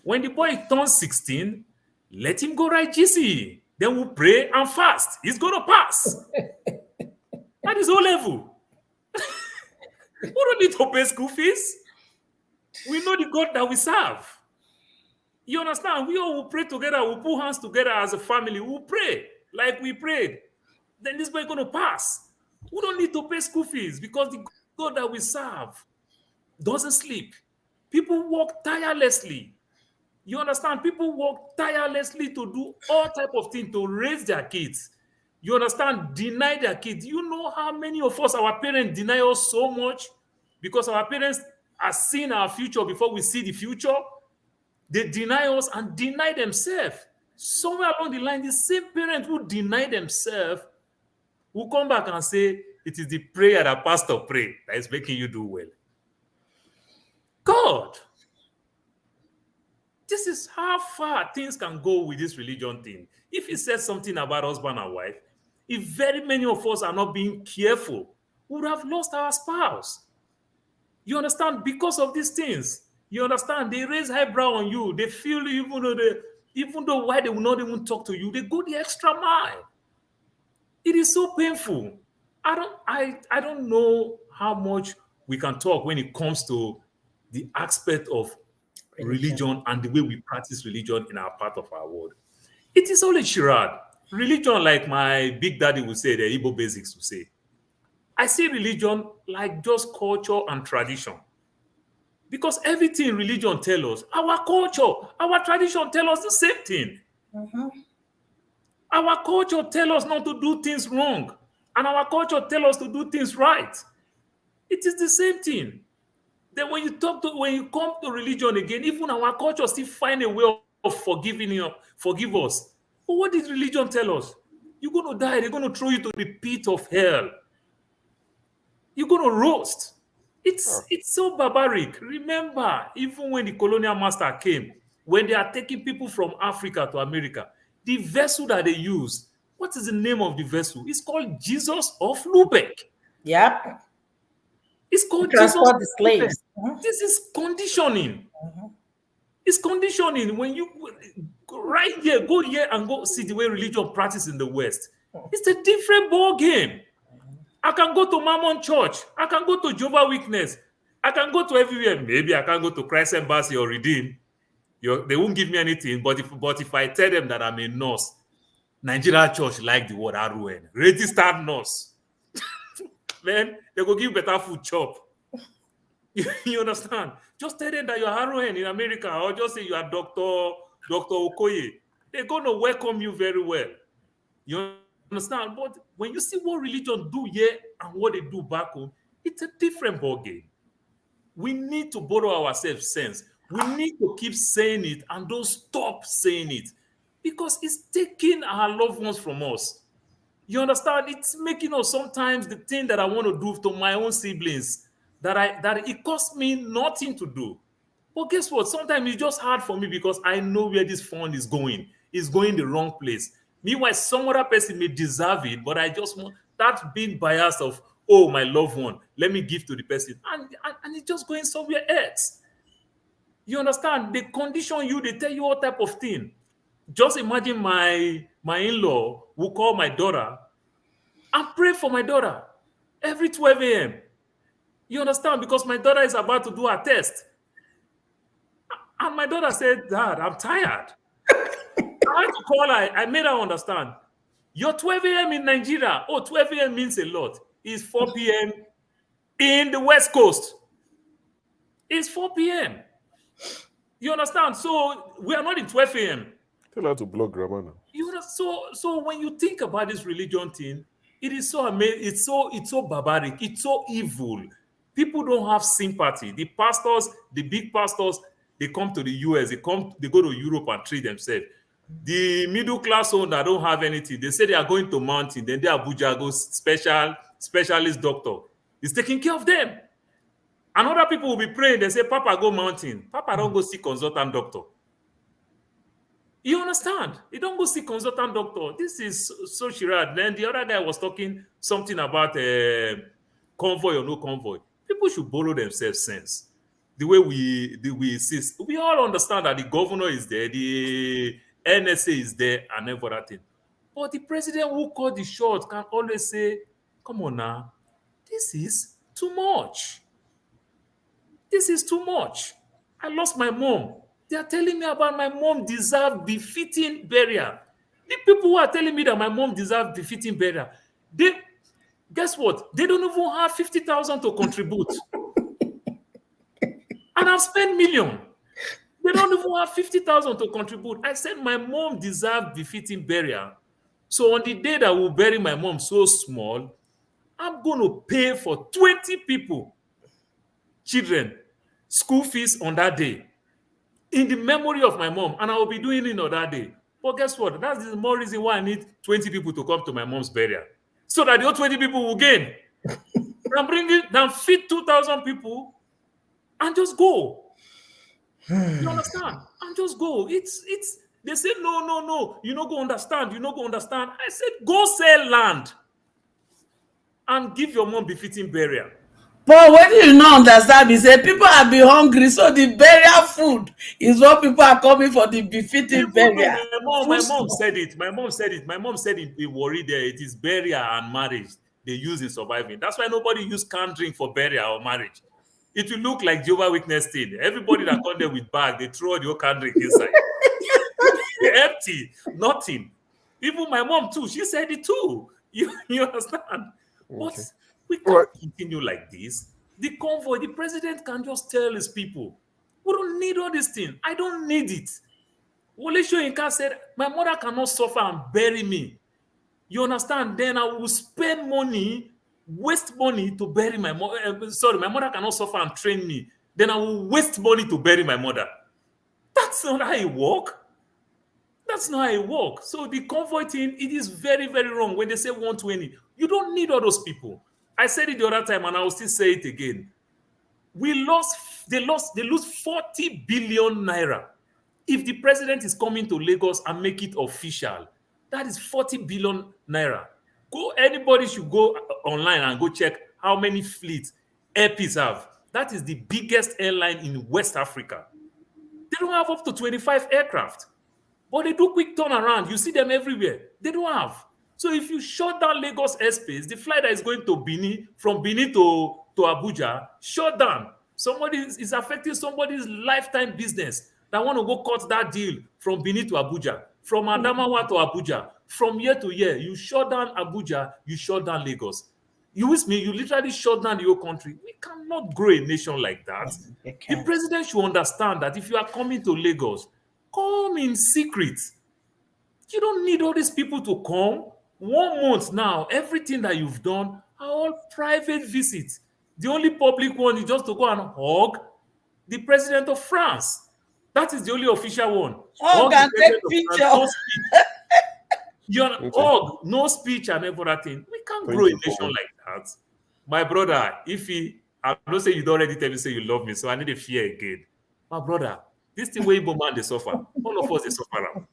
When the boy turns 16, let him go write GCE. Then we'll pray and fast. He's going to pass. At his own level. We don't need to pay school fees. We know the God that we serve. You understand? We all will pray together. We'll put hands together as a family. We'll pray like we prayed. Then this boy is going to pass. We don't need to pay school fees because the God that we serve doesn't sleep. People work tirelessly. You understand? People work tirelessly to do all type of things to raise their kids. You understand? Deny their kids. You know how many of us, our parents deny us so much because our parents are seeing our future before we see the future. They deny us and deny themselves. Somewhere along the line, the same parents who deny themselves will come back and say, it is the prayer that pastor pray that is making you do well. God. This is how far things can go with this religion thing. If he says something about husband and wife, if very many of us are not being careful, we would have lost our spouse. You understand? Because of these things. You understand? They raise eyebrow on you. They feel even though why they will not even talk to you, they go the extra mile. It is so painful. I don't know how much we can talk when it comes to the aspect of religion and the way we practice religion in our part of our world. It is only charade. Religion, like my big daddy would say, the Igbo basics would say. I see religion like just culture and tradition. Because everything religion tells us, our culture, our tradition tell us the same thing. Our culture tells us not to do things wrong. And our culture tells us to do things right. It is the same thing. Then when you come to religion again, even our culture still find a way of forgive us. But what did religion tell us? You're going to die. They're going to throw you to the pit of hell. You're going to roast. It's so barbaric. Remember, even when the colonial master came, when they are taking people from Africa to America, the vessel that they use, what is the name of the vessel? It's called Jesus of Lubeck. Yep. It's called Transport Jesus the slaves. This is conditioning. It's conditioning. When you right here, go here and go see the way religion practice in the West. It's a different ball game. I can go to Mormon Church. I can go to Jehovah's Witness. I can go to everywhere. Maybe I can go to Christ Embassy or Redeem. They won't give me anything. But if I tell them that I'm a nurse, Nigeria Church like the word RON. Registered nurse. Man, they go give better food chop. You understand? Just tell them that you're RON in America, or just say you are Dr. Okoye. They're going to welcome you very well. You understand? But when you see what religion do here and what they do back home, it's a different ballgame. We need to borrow ourselves sense. We need to keep saying it and don't stop saying it because it's taking our loved ones from us. You understand? It's making us sometimes the thing that I want to do to my own siblings that it costs me nothing to do. But guess what? Sometimes it's just hard for me because I know where this fund is going. It's going the wrong place. Meanwhile, some other person may deserve it, but I just want that being bias of, oh, my loved one, let me give to the person. And it's just going somewhere else. You understand? They condition you, they tell you all type of thing. Just imagine my in-law will call my daughter and pray for my daughter every 12 a.m. You understand? Because my daughter is about to do her test. And my daughter said, Dad, I'm tired. I had to call her. I made her understand. Your 12 a.m. in Nigeria, 12 a.m. means a lot. It's 4 p.m. in the West Coast. It's 4 p.m. You understand? So we are not in 12 a.m. Tell her to block grammar now. You know, so when you think about this religion thing, it is so amazing. It's so barbaric. It's so evil. People don't have sympathy. The pastors, the big pastors, they come to the US. They go to Europe and treat themselves. The middle class one that don't have anything, they say they are going to mountain. Then they Abuja goes specialist doctor. He's taking care of them. And other people will be praying. They say, Papa, go mountain. Papa, don't go see consultant doctor. You understand? You don't go see consultant doctor. This is so Shirad. Then the other guy was talking something about convoy or no convoy. People should borrow themselves sense. The way we insist. We all understand that the governor is there, the NSA is there, and everything. But the president who called the shot can always say, come on now, this is too much. This is too much. I lost my mom. They are telling me about my mom deserve befitting burial. The people who are telling me that my mom deserves befitting burial, guess what? They don't even have 50,000 to contribute. And I've spent millions. They don't even have 50,000 to contribute. I said my mom deserves befitting burial. So on the day that we'll bury my mom so small, I'm going to pay for 20 people, children, school fees on that day, in the memory of my mom, and I will be doing it on that day. But guess what? That's the more reason why I need 20 people to come to my mom's burial, so that the other 20 people will gain. Then feed 2,000 people, and just go. You understand? And just go. It's. They say no. You not go understand. I said go sell land, and give your mom befitting burial. But what you not understand is that people have been hungry, so the burial food is what people are coming for, the befitting burial. My mom said it. My mom said it. They worry there. It is burial and marriage they use in surviving. That's why nobody use canned drink for burial or marriage. It will look like Jehovah's Witness thing. Everybody that come there with bag, they throw the whole canned drink inside. They're empty, nothing. Even my mom too. She said it too. You understand? But we can't continue like this. The convoy, the president can just tell his people, we don't need all this thing. I don't need it. Wole Soyinka said, my mother cannot suffer and bury me. You understand? Then I will spend money, waste money to bury my mother. My mother cannot suffer and train me. Then I will waste money to bury my mother. That's not how it works. That's not how it works. So the convoy thing, it is very, very wrong when they say 120. You don't need all those people. I said it the other time, and I will still say it again. They lose 40 billion naira. If the president is coming to Lagos and make it official, that is 40 billion naira. Anybody should go online and go check how many fleets Airpeace have. That is the biggest airline in West Africa. They don't have up to 25 aircraft, but they do quick turnaround. You see them everywhere. They don't have. So if you shut down Lagos airspace, the flight that is going to Benin, from Benin to Abuja, shut down. Somebody is affecting somebody's lifetime business that want to go cut that deal from Benin to Abuja, from Adamawa to Abuja, from year to year. You shut down Abuja, you shut down Lagos. You with me? You literally shut down the whole country. We cannot grow a nation like that. The president should understand that if you are coming to Lagos, come in secret. You don't need all these people to come. 1 month now, everything that you've done are all private visits. The only public one is just to go and hug the president of France. That is the only official one. Hug and take pictures. Hug, no speech and everything. We can't grow a nation like that. My brother, I don't say you don't already tell me say you love me, so I need to fear again. My brother, this thing where Igbo man they suffer. All of us they suffer.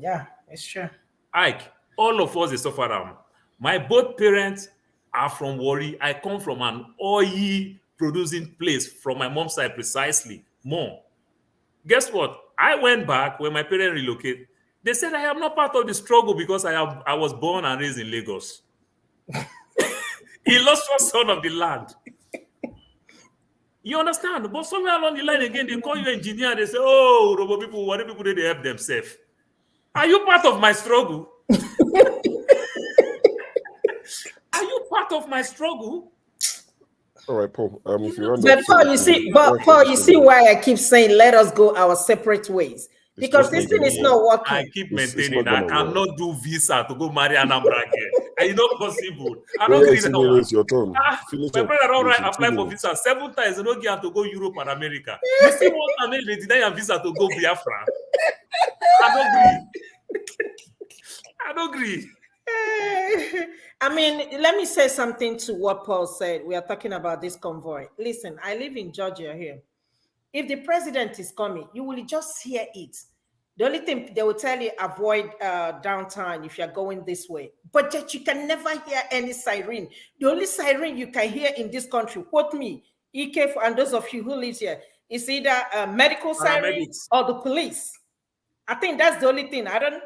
Yeah, it's true. Ike, all of us they suffer. My both parents are from Warri. I come from an oil producing place from my mom's side precisely. Mom. Guess what? I went back when my parents relocated. They said I am not part of the struggle because I was born and raised in Lagos. He lost one son of the land. You understand? But somewhere along the line again, they call you engineer. They say, "Oh, Robo people, what people they help themselves." Are you part of my struggle? Are you part of my struggle? All right, Paul. If you run But Paul, you see, why I keep saying let us go our separate ways. Because this thing is not working. I keep maintaining I cannot do visa to go marry Anambra again. And it's not possible. I don't agree that one. It's your turn. My brother don't apply for visa 7 times. I don't get to go Europe and America. You see one time they deny a visa to go Biafra. I don't agree. I don't agree. I mean, let me say something to what Paul said. We are talking about this convoy. Listen, I live in Georgia here. If the president is coming, you will just hear it. The only thing they will tell you, avoid downtown if you're going this way. But yet you can never hear any siren. The only siren you can hear in this country, quote me, EK, and those of you who live here, is either a medical siren or the police. I think that's the only thing. I don't.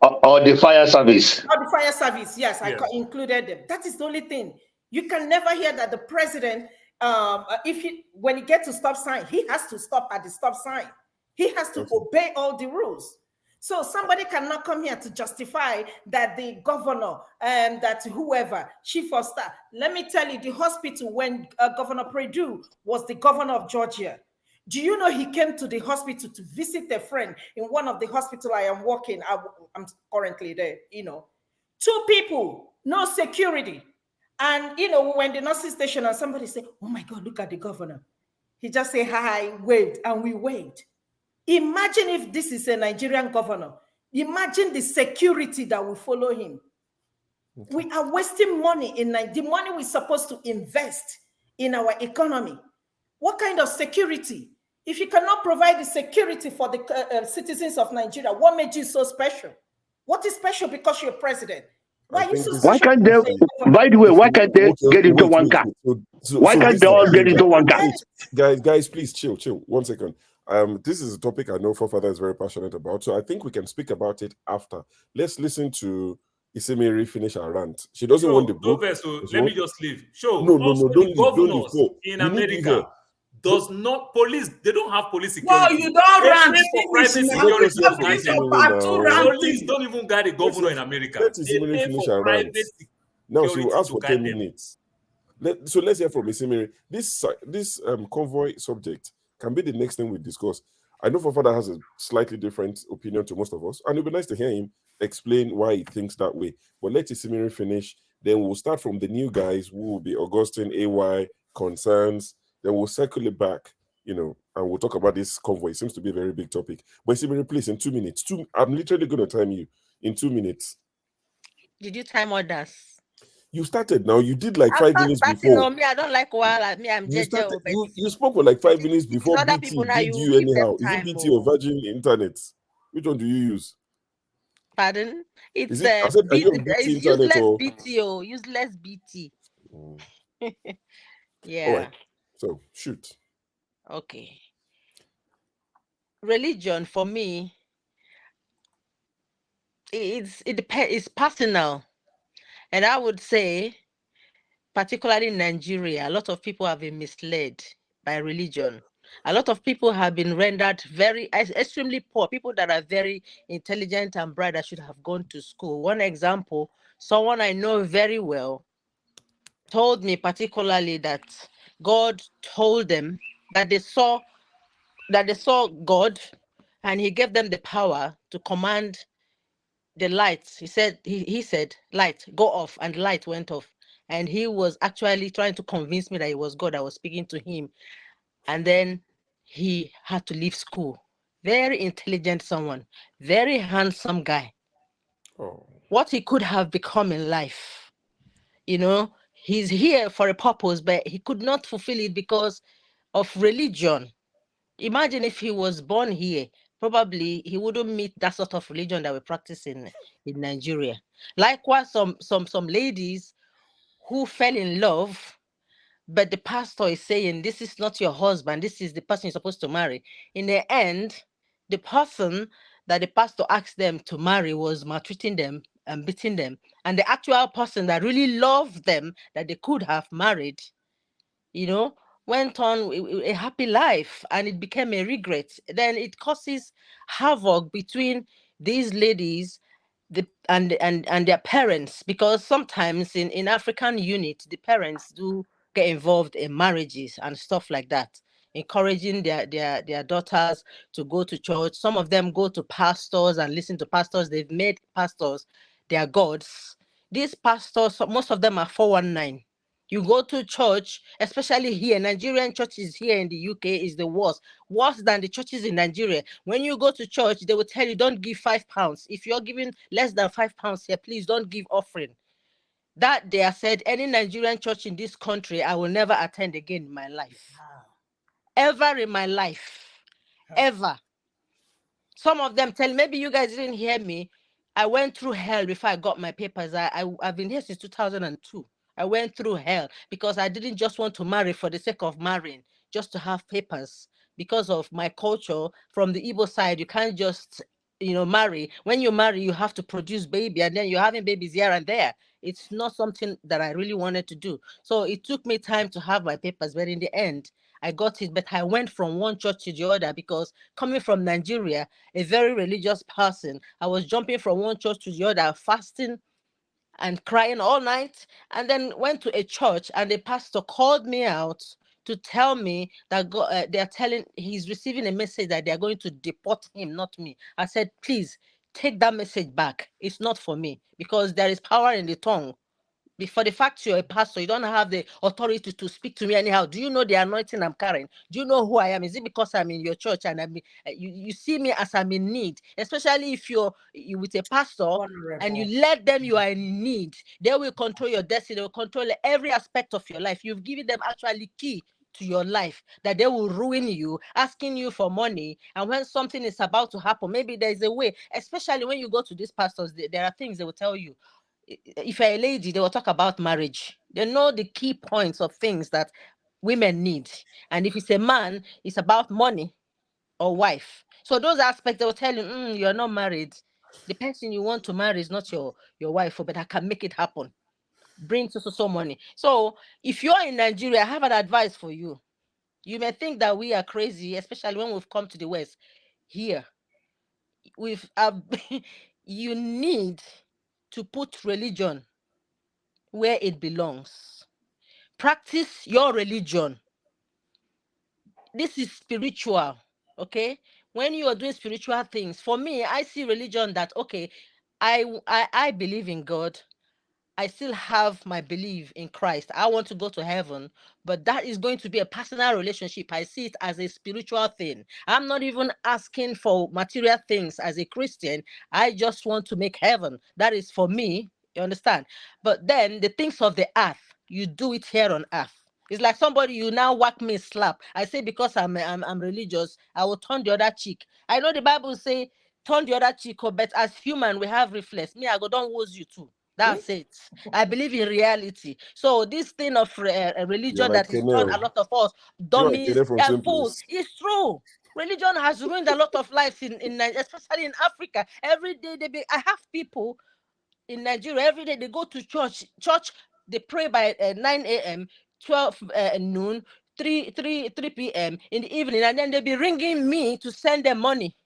Or the fire service. Or the fire service, yes. I included them. That is the only thing. You can never hear that the president, when he gets to stop sign, he has to stop at the stop sign. He has to obey all the rules. So somebody cannot come here to justify that the governor and that whoever, chief of staff. Let me tell you, the hospital when Governor Perdue was the governor of Georgia, do you know he came to the hospital to visit a friend in one of the hospitals I am working? I'm currently there, 2 people, no security. And, when the nursing station and somebody say, oh my God, look at the governor. He just say, hi, waved, and we waved. Imagine if this is a Nigerian governor. Imagine the security that will follow him. Okay. We are wasting money in the money we're supposed to invest in our economy. What kind of security? If you cannot provide the security for the citizens of Nigeria, what made you so special? What is special because you're president? Why are you so special? Why can't they, by the way, why can't they get into one car? Why can't they all get into one car? Guys, please chill. 1 second. This is a topic I know Forefather is very passionate about, so I think we can speak about it after. Let's listen to Isemiri finish her rant. She doesn't want the book. Let me just leave. No, don't leave. In America does not police. They don't have police security. No, you don't rant. For private security. Police don't even guide the governor in America. They pay for private security. Now she will ask for 10 minutes. So let's hear from Isemiri. This convoy subject can be the next thing we discuss. I know Forefather has a slightly different opinion to most of us, and it'd be nice to hear him explain why he thinks that way. But let Isemiri finish. Then we'll start from the new guys who will be Augustine, AY, concerns. Then we'll circle it back, and we'll talk about this convoy. It seems to be a very big topic. But Isemiri, please, in 2 minutes. I'm literally going to time you in 2 minutes. Did you time others? You started now. You did like 5 minutes before. On me, I don't like while me. I'm you spoke for like 5 minutes before. Other BT people now did you anyhow? Is time, it BT or Virgin Internet? Which one do you use? Pardon? It's useless BT. Useless BT. Yeah. All right. So shoot. Okay. Religion for me, it's personal. And I would say, particularly in Nigeria, a lot of people have been misled by religion. A lot of people have been rendered extremely poor. People that are very intelligent and bright that should have gone to school. One example, someone I know very well told me particularly that God told them that they saw God, and he gave them the power to command the lights. He said, light, go off, and the light went off. And he was actually trying to convince me that it was God that was speaking to him. And then he had to leave school. Very intelligent someone, very handsome guy. Oh. What he could have become in life. He's here for a purpose, but he could not fulfill it because of religion. Imagine if he was born here, probably he wouldn't meet that sort of religion that we practice in Nigeria. Likewise, some ladies who fell in love, but the pastor is saying this is not your husband, this is the person you're supposed to marry. In the end, the person that the pastor asked them to marry was maltreating them and beating them, and the actual person that really loved them, that they could have married, went on a happy life, and it became a regret. Then it causes havoc between these ladies and their parents, because sometimes in African units, the parents do get involved in marriages and stuff like that, encouraging their daughters to go to church. Some of them go to pastors and listen to pastors. They've made pastors their gods. These pastors, most of them are 419. You go to church, especially here, Nigerian churches here in the UK is the worse than the churches in Nigeria. When you go to church, they will tell you, don't give £5. If you're giving less than £5 here, please don't give offering. That they have said, any Nigerian church in this country, I will never attend again in my life. Ever in my life. Ever. Some of them tell, maybe you guys didn't hear me. I went through hell before I got my papers. I've been here since 2002. I went through hell because I didn't just want to marry for the sake of marrying, just to have papers. Because of my culture, from the Igbo side, you can't just, marry. When you marry, you have to produce baby, and then you're having babies here and there. It's not something that I really wanted to do. So it took me time to have my papers, but in the end, I got it. But I went from one church to the other because coming from Nigeria, a very religious person, I was jumping from one church to the other, fasting and crying all night, and then went to a church, and the pastor called me out to tell me that he's receiving a message that they're going to deport him, not me. I said, please take that message back. It's not for me, because there is power in the tongue. For the fact you're a pastor, you don't have the authority to speak to me anyhow. Do you know the anointing I'm carrying? Do you know who I am? Is it because I'm in your church and you see me as I'm in need? Especially if you're with a pastor and you let them, you are in need. They will control your destiny. They will control every aspect of your life. You've given them actually key to your life, that they will ruin you, asking you for money. And when something is about to happen, maybe there's a way, especially when you go to these pastors, there are things they will tell you. If you're a lady, they will talk about marriage. They know the key points of things that women need. And if it's a man, it's about money or wife. So those aspects, they will tell you, you're not married. The person you want to marry is not your wife, but I can make it happen. Bring so money. So if you're in Nigeria, I have an advice for you. You may think that we are crazy, especially when we've come to the West. Here, you need to put religion where it belongs. Practice your religion. This is spiritual, okay? When you are doing spiritual things, for me, I see religion that, okay, I believe in God. I still have my belief in Christ. I want to go to heaven, but that is going to be a personal relationship. I see it as a spiritual thing. I'm not even asking for material things as a Christian. I just want to make heaven. That is for me. You understand? But then the things of the earth, you do it here on earth. It's like somebody, you now whack me, slap. I say because I'm religious, I will turn the other cheek. I know the Bible say turn the other cheek, but as human, we have reflex. Me, I go don't woes you too. That's it. I believe in reality. So this thing of You're religion like that has turned a Kenel. lot of us You're like dummies Kenel from and fools, Simplest. it's true. Religion has ruined a lot of lives in especially in Africa. Every day I have people in Nigeria. Every day they go to church. They pray by 9 a.m., 12 noon, 3 p.m. in the evening, and then they be ringing me to send them money.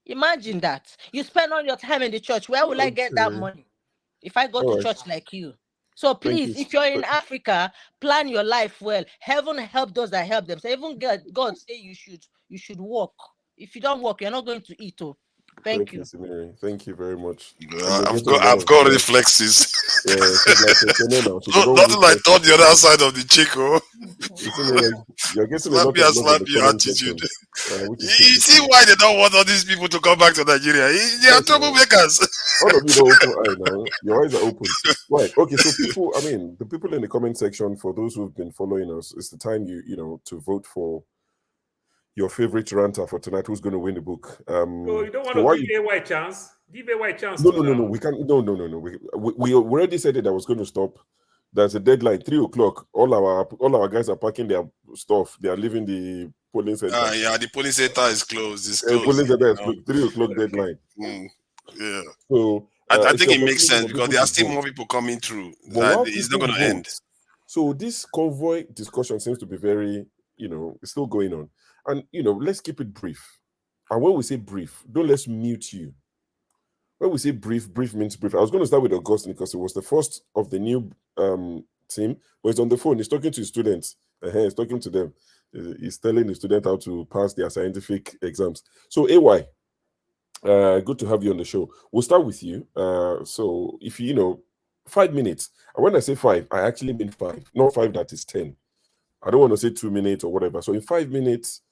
Imagine that. You spend all your time in the church. Where will I get that Okay. money if I go All to right. church like you? So Thank you. please, if you're in Africa, plan your life well. Heaven help those that help them. So even God say you should work. If you don't work, you're not going to eat. Oh, thank Thank you, you. Seminary. Thank you very much. And you're I've getting a got lot I've of got love. reflexes. Yeah, she's like a Kenel now. She could don't Nothing like reflex. turn the other side of the cheek, oh. Seminary, you're getting a Slap lot me of and love in slap the your comment attitude. section, which You is good to see see. why they don't want all these people to come back to Nigeria? They are Yes, now. troublemakers. All of you don't open eye now. Your eyes are open. Right. Okay. So people, the people in the comment section, for those who've been following us, it's the time to vote for your favorite ranter for tonight, who's going to win the book. So you don't want so to give AY chance? Give AY chance. No. We can't. No. We already said it. I was going to stop. There's a deadline, 3 o'clock. All our guys are packing their stuff. They are leaving the polling center. Yeah, the polling center is closed. It's closed. Polling center is closed. 3 o'clock deadline. Yeah. So I think it makes sense because there are still more people coming through. That it's not going to end. So this convoy discussion seems to be very, it's still going on. And, let's keep it brief. And when we say brief, don't let's mute you. When we say brief means brief. I was going to start with Augustine because it was the first of the new team, but he's on the phone. He's talking to his students. He's talking to them. He's telling the student how to pass their scientific exams. So, AY, good to have you on the show. We'll start with you. So, if 5 minutes. And when I say 5, I actually mean 5, not 5 that is 10. I don't want to say 2 minutes or whatever. So, in 5 minutes,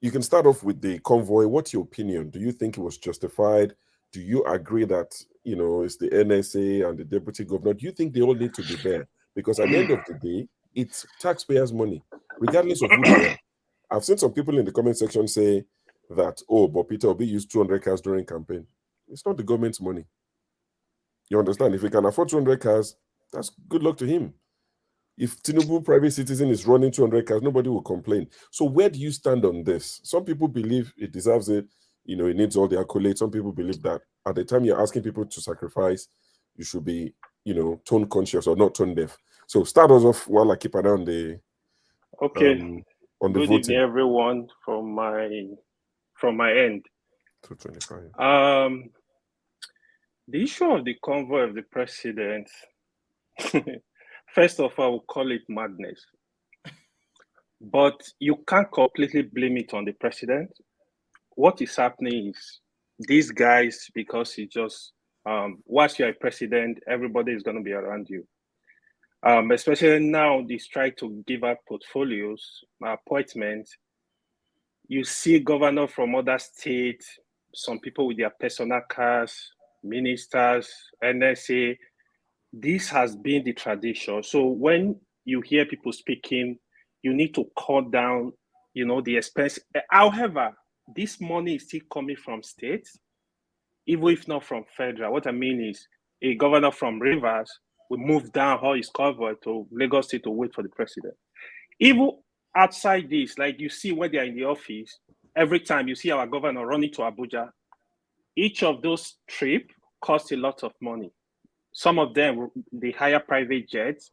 you can start off with the convoy. What's your opinion? Do you think it was justified? Do you agree that, it's the NSA and the deputy governor? Do you think they all need to be there? Because at the end of the day, it's taxpayers' money, regardless of who they are. I've seen some people in the comment section say that, but Peter Obi used 200 cars during campaign. It's not the government's money. You understand? If he can afford 200 cars, that's good luck to him. If Tinubu private citizen is running 200 cars, nobody will complain. So where do you stand on this? Some people believe it deserves it. It needs all the accolades. Some people believe that at the time you're asking people to sacrifice, you should be, tone conscious or not tone deaf. So start us off while I keep an eye on the on the voting. Good evening, everyone, from my end. 225. The issue of the convoy of the president, first of all, I will call it madness. But you can't completely blame it on the president. What is happening is these guys, because he just, once you're a president, everybody is going to be around you. Especially now, they try to give out portfolios, appointments. You see governors from other states, some people with their personal cars, ministers, NSA. This has been the tradition. So when you hear people speaking, you need to cut down, the expense. However, this money is still coming from states, even if not from federal. What I mean is a governor from Rivers will move down all his cover to Lagos State to wait for the president. Even outside this, like you see when they're in the office, every time you see our governor running to Abuja, each of those trips costs a lot of money. Some of them, they hire private jets.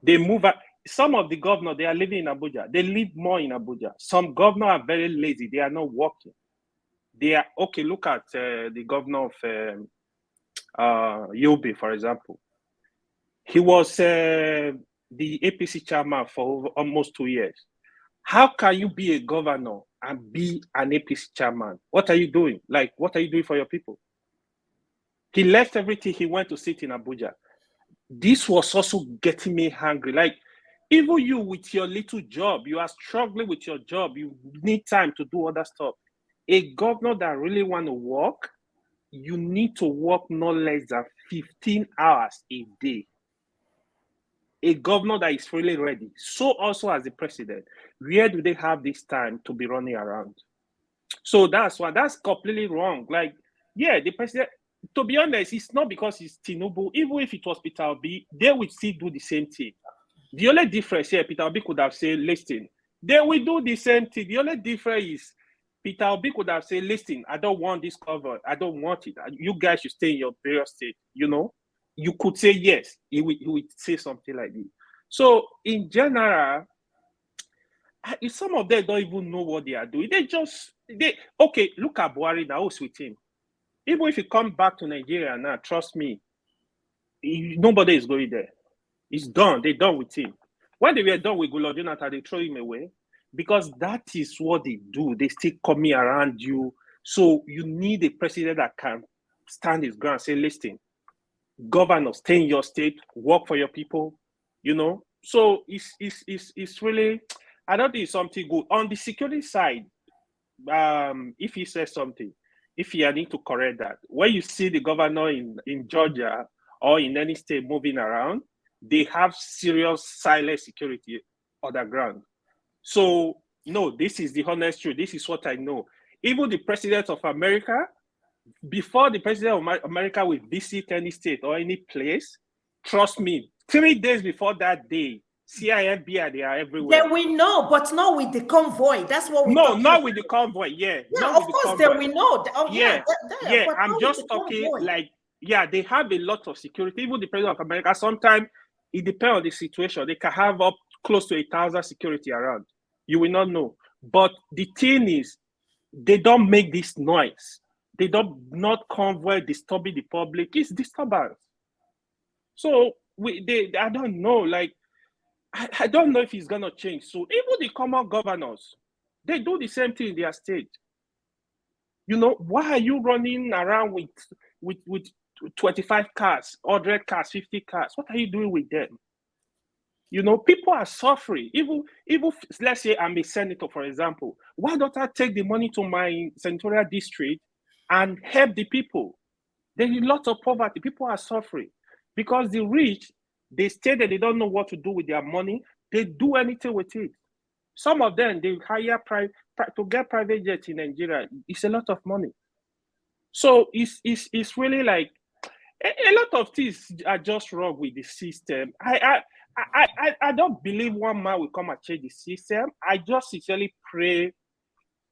They move out. Some of the governors, they are living in Abuja. They live more in Abuja. Some governors are very lazy. They are not working. They are, okay, look at the governor of Yobe, for example. He was the APC chairman for almost 2 years. How can you be a governor and be an APC chairman? What are you doing? What are you doing for your people? He left everything. He went to sit in Abuja. This was also getting me hungry. Even you with your little job, you are struggling with your job. You need time to do other stuff. A governor that really want to work, you need to work no less than 15 hours a day. A governor that is really ready. So also as the president, where do they have this time to be running around? So that's completely wrong. The president, to be honest, it's not because it's Tinubu. Even if it was Peter Obi, they would still do the same thing. The only difference here, Peter Obi could have said, listen, they will do the same thing. The only difference is Peter Obi could have said, listen, I don't want this cover. I don't want it. You guys should stay in your various state. You could say yes. He would say something like this. So in general, some of them don't even know what they are doing. Okay, look at Buhari now, who's with him. Even if he comes back to Nigeria now, trust me, nobody is going there. It's done. They're done with him. When they were done with Goodluck Jonathan, they throw him away because that is what they do. They still coming around you. So you need a president that can stand his ground, say, listen, governor, stay in your state, work for your people, So it's really, I don't think it's something good. On the security side, if he says something, if he need to correct that, when you see the governor in Georgia or in any state moving around, they have serious silent security underground. So No, this is the honest truth. This is what I know. Even the president of America, before the president of America will visit any state or any place, trust me, 3 days before that day, CIA, FBI, they are everywhere. Then we know, but not with the convoy. That's what we No, not with the convoy. Yeah, yeah, of course. Then we know. Oh yeah, yeah. But I'm just talking convoy. Like, yeah, they have a lot of security. Even the president of America, sometimes it depends on the situation. They can have up close to 1,000 security around. You will not know. But the thing is, they don't make this noise. They don't not convoy disturbing the public. It's disturbance. So I don't know. Like, I don't know if it's gonna change. So even the common governors, they do the same thing in their state. You know, why are you running around with 25 cars, 100 cars, 50 cars? What are you doing with them? You know, people are suffering. Even let's say I'm a senator, for example. Why don't I take the money to my senatorial district and help the people? There is a lot of poverty. People are suffering because the rich, they say that they don't know what to do with their money. They do anything with it. Some of them, they hire to get private jets in Nigeria. It's a lot of money. So it's really like a lot of things are just wrong with the system. I don't believe one man will come and change the system. I just sincerely pray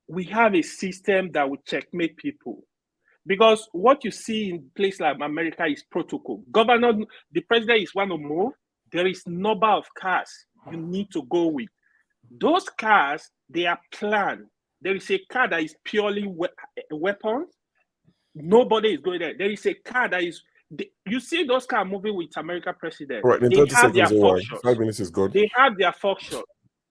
we have a system that will checkmate people. Because what you see in places like America is protocol. The president is one to move. There is number of cars you need to go with. Those cars, they are planned. There is a car that is purely weapons. Nobody is going there. There is a car that is... You see those cars moving with American president. Right, in they 30 have their seconds, functions. 5 minutes is good. They have their function.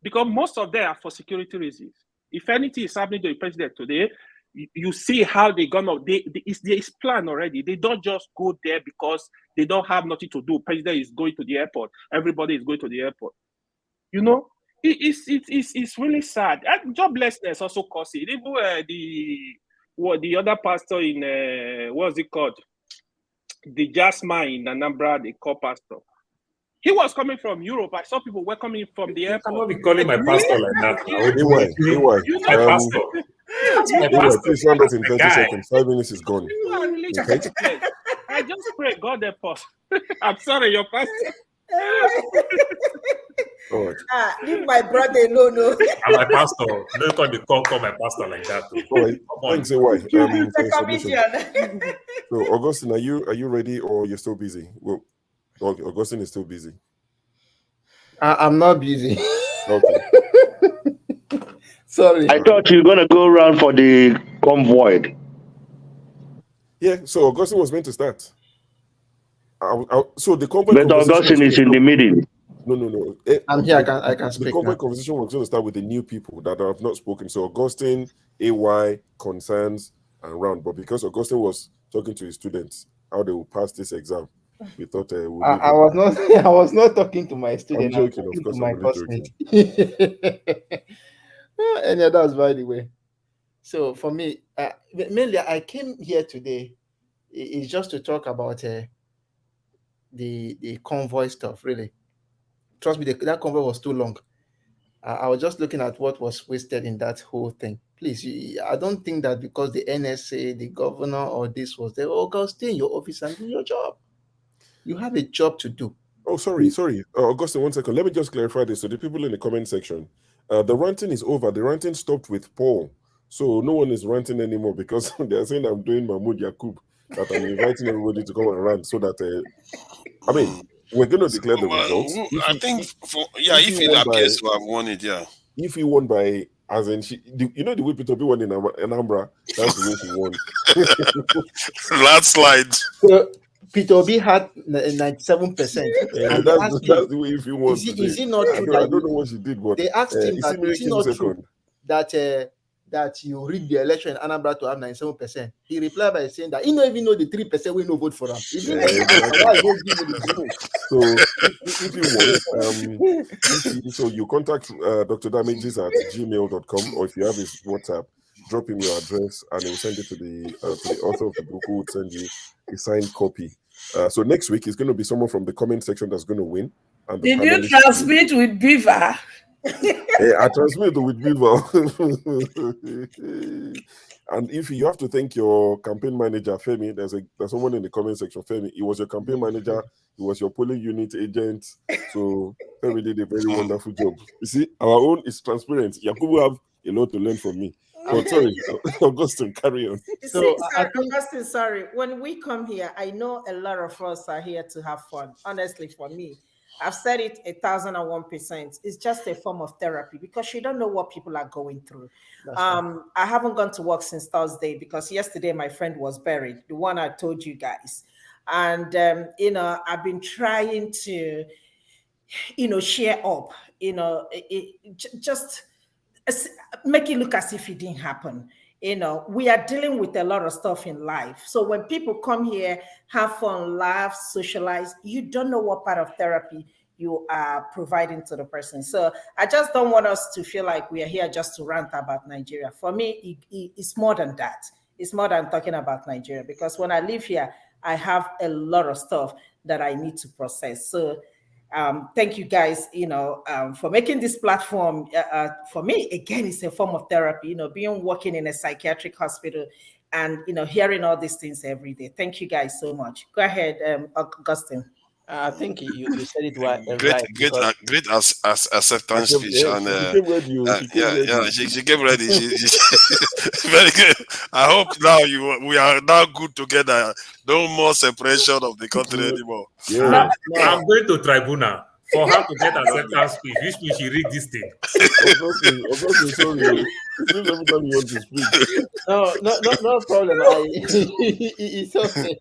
Because most of them are for security reasons. If anything is happening to the president today, you see how they're gonna... It's planned already. They don't just go there because they don't have nothing to do. President is going to the airport. Everybody is going to the airport. You know? It's really sad. And joblessness also causes it. Even the other pastor in what's it called? The Jasmine in Anambra, the co-pastor. He was coming from Europe. I saw people were coming from the airport. I cannot be calling my pastor like that. My pastor. Please round up in 30 seconds. 5 minutes is gone. Okay? I just pray God help us. I'm sorry, your pastor. All right. Leave my brother alone. No. I'm my pastor. Don't call my pastor like that. All right. Thanks, why? Comedian. So, Augustine, are you ready or you're still busy? Well, Augustine is still busy. I'm not busy. Okay. Sorry. I thought you were gonna go around for the convoy. Yeah. So Augustine was meant to start. So the convoy. But Augustine is in the meeting. No. I'm here. I can speak. The convoy now. conversation was going to start with the new people that have not spoken. So Augustine, AY, Concerns, and Round. But because Augustine was talking to his students how they will pass this exam, we thought I was not talking to my student. I'm joking, of course. To my I'm really classmate. And that's by the way. So for me, mainly I came here today is just to talk about the convoy stuff. Really, trust me, that convoy was too long. I was just looking at what was wasted in that whole thing. Please, I don't think that because the NSA, the governor, or this was there. Oh, go stay in your office and do your job. You have a job to do. Oh, sorry. Augustine, 1 second. Let me just clarify this. So the people in the comment section, the ranting is over. The ranting stopped with Paul. So no one is ranting anymore because they're saying I'm doing Mahmoud Yakub, that I'm inviting everybody to come and rant so that, we're going to declare the results. If it appears to have won it, yeah. If he won by, as in, the way Peter B won in Anambra, that's the way he won. Landslide. So Peter Obi had 97%. Yeah, that's the way if he won. Is it not true? I don't know what she did, but they asked him that is it not true that you rigged the election in Anambra to have 97%. He replied by saying that he don't even know the 3% we no vote for him. So if you want, so you contact Dr. Damages at gmail.com, or if you have his WhatsApp, drop him your address and he'll send it to the author of the book, who would send you a signed copy. So next week is going to be someone from the comment section that's going to win. And did you transmit with Beaver? Hey, I transmit with people. And if you have to thank your campaign manager, Femi, there's someone in the comment section, Femi. He was your campaign manager, he was your polling unit agent. So Femi did a very wonderful job. You see, our own is transparent. Yakubu have a lot to learn from me. But sorry, Augustine, carry on. So, Augustine, sorry. When we come here, I know a lot of us are here to have fun. Honestly, for me, I've said it 1,001%. It's just a form of therapy because you don't know what people are going through. I haven't gone to work since Thursday because yesterday my friend was buried, the one I told you guys. And, I've been trying to, share up, just make it look as if it didn't happen. We are dealing with a lot of stuff in life. So when people come here, have fun, laugh, socialize, you don't know what part of therapy you are providing to the person. So I just don't want us to feel like we are here just to rant about Nigeria. For me, it's more than that. It's more than talking about Nigeria, because when I live here, I have a lot of stuff that I need to process. So thank you guys, for making this platform. For me, again, it's a form of therapy, being working in a psychiatric hospital and, hearing all these things every day. Thank you guys so much. Go ahead, Augustine. I think you said it right. Great acceptance speech, and she came ready. She very good. I hope now we are now good together. No more separation of the country anymore. Yeah. I'm going to tribunal for her to get acceptance speech. Which means she read this thing. Augustine, sorry. It seems every time you want to speak. No problem. It's okay.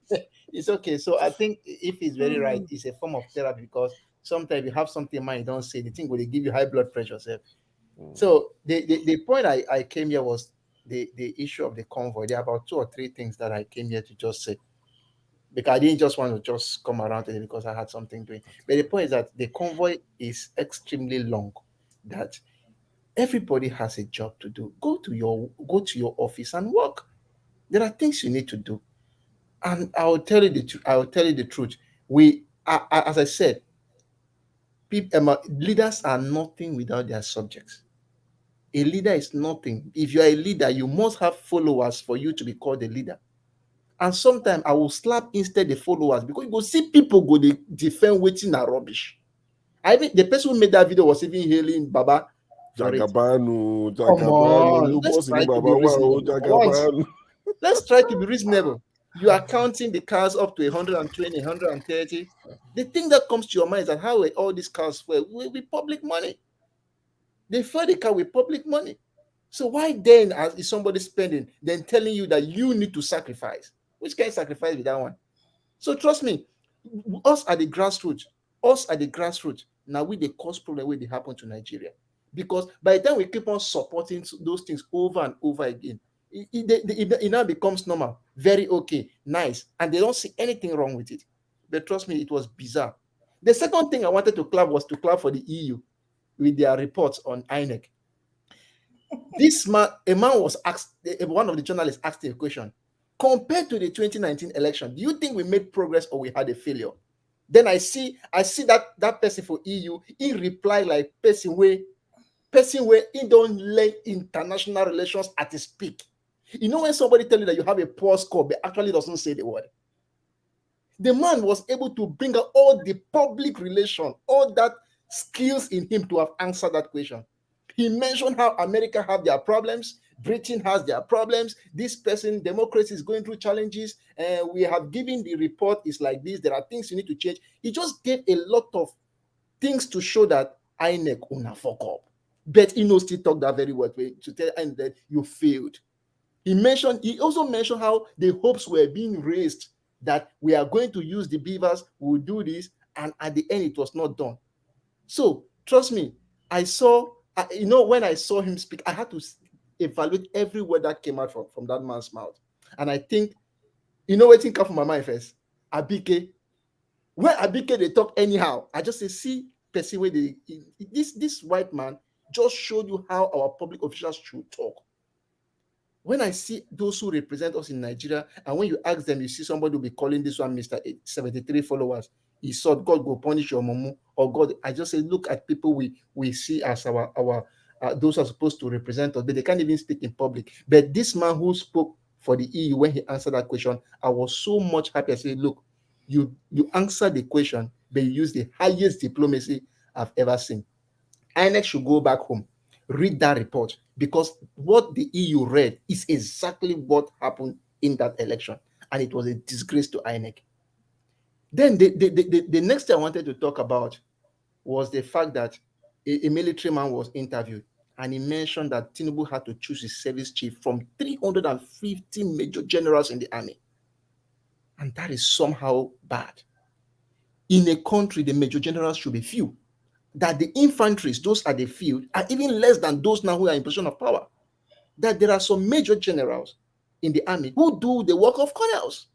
It's okay. So I think if he's very right, it's a form of therapy, because sometimes you have something in mind, you don't say the thing, will they give you high blood pressure. So the point I came here was the issue of the convoy. There are about 2 or 3 things that I came here to just say, because I didn't just want to just come around today because I had something doing. But the point is that the convoy is extremely long, that everybody has a job to do. Go to your office and work. There are things you need to do. And I will tell you the truth. We, as I said, leaders are nothing without their subjects. A leader is nothing. If you are a leader, you must have followers for you to be called a leader. And sometimes I will slap instead the followers, because you go see people go they defend waiting are rubbish. I mean, the person who made that video was even hailing Baba. Jagabanu. Come on, let's try to be reasonable. Let's try to be reasonable. You are counting the cars up to 120, 130. The thing that comes to your mind is that how all these cars fuel with public money. They fuel the car with public money. So why then is somebody spending, then telling you that you need to sacrifice? Which kind of sacrifice with that one? So trust me, us at the grassroots, now we the cause problem where they happen to Nigeria. Because by the time we keep on supporting those things over and over again, it now becomes normal, very okay, nice, and they don't see anything wrong with it. But trust me, it was bizarre. The second thing I wanted to clap was to clap for the EU with their reports on INEC. Was asked, one of the journalists asked a question. Compared to the 2019 election, do you think we made progress or we had a failure? Then I see that person for EU, he reply like person where he don't learn international relations at his peak. You know, when somebody tell you that you have a poor score, but actually doesn't say the word. The man was able to bring out all the public relation, all that skills in him to have answered that question. He mentioned how America have their problems, Britain has their problems, this person, democracy is going through challenges, and we have given the report is like this, there are things you need to change. He just gave a lot of things to show that INEC una fuck up. But he knows still talk that very well to tell INEC that you failed. He also mentioned how the hopes were being raised that we are going to use the beavers, we'll do this, and at the end it was not done. So trust me, I saw, when I saw him speak, I had to evaluate every word that came out from that man's mouth. And I think, what thing come from my mind first? Abike. When Abike they talk anyhow, I just say, see, person where this white man just showed you how our public officials should talk. When I see those who represent us in Nigeria, and when you ask them, you see somebody will be calling this one Mr. 73 followers. He said, God will punish your mumu or God. I just say, look at people we see as our those who are supposed to represent us, but they can't even speak in public. But this man who spoke for the EU, when he answered that question, I was so much happy. I said, look, you answered the question, but you used the highest diplomacy I've ever seen. INEC should go back home, read that report, because what the EU read is exactly what happened in that election, and it was a disgrace to INEC. Then the next thing I wanted to talk about was the fact that a military man was interviewed, and he mentioned that Tinubu had to choose his service chief from 350 major generals in the army. And that is somehow bad. In a country, the major generals should be few. That the infantries, those at the field, are even less than those now who are in position of power. That there are some major generals in the army who do the work of colonels.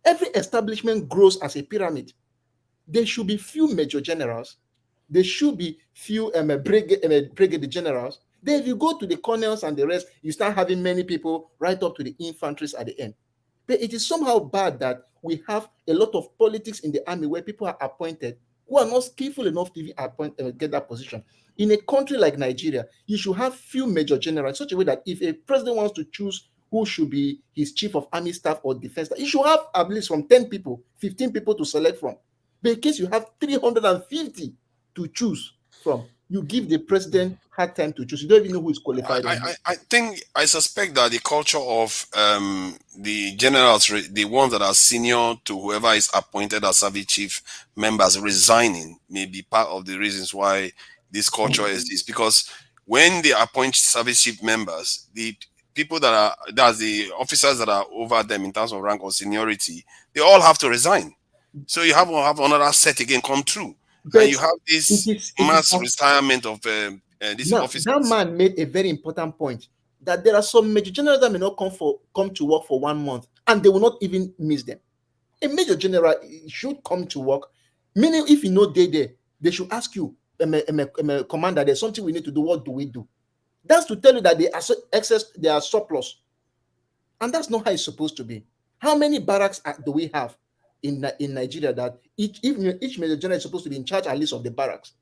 Every establishment grows as a pyramid. There should be few major generals. There should be few brigade generals. Then if you go to the colonels and the rest, you start having many people right up to the infantries at the end. But it is somehow bad that we have a lot of politics in the army where people are appointed who are not skillful enough to even get that position. In a country like Nigeria, you should have few major generals in such a way that if a president wants to choose who should be his chief of army staff or defense staff, you should have at least from 10 people, 15 people to select from. But in case you have 350 to choose from, you give the president hard time to choose. You don't even know who is qualified. I suspect that the culture of the generals, the ones that are senior to whoever is appointed as service chief members resigning, may be part of the reasons why this culture exists. Because when they appoint service chief members, the people that's the officers that are over them in terms of rank or seniority, they all have to resign. So you have another set again come through. But and you have this mass retirement of these officers. That man made a very important point that there are some major generals that may not come to work for 1 month, and they will not even miss them. A major general should come to work, meaning if you know they should ask you, commander, there's something we need to do. What do we do? That's to tell you that they are surplus, and that's not how it's supposed to be. How many barracks do we have in Nigeria that each major general is supposed to be in charge at least of the barracks?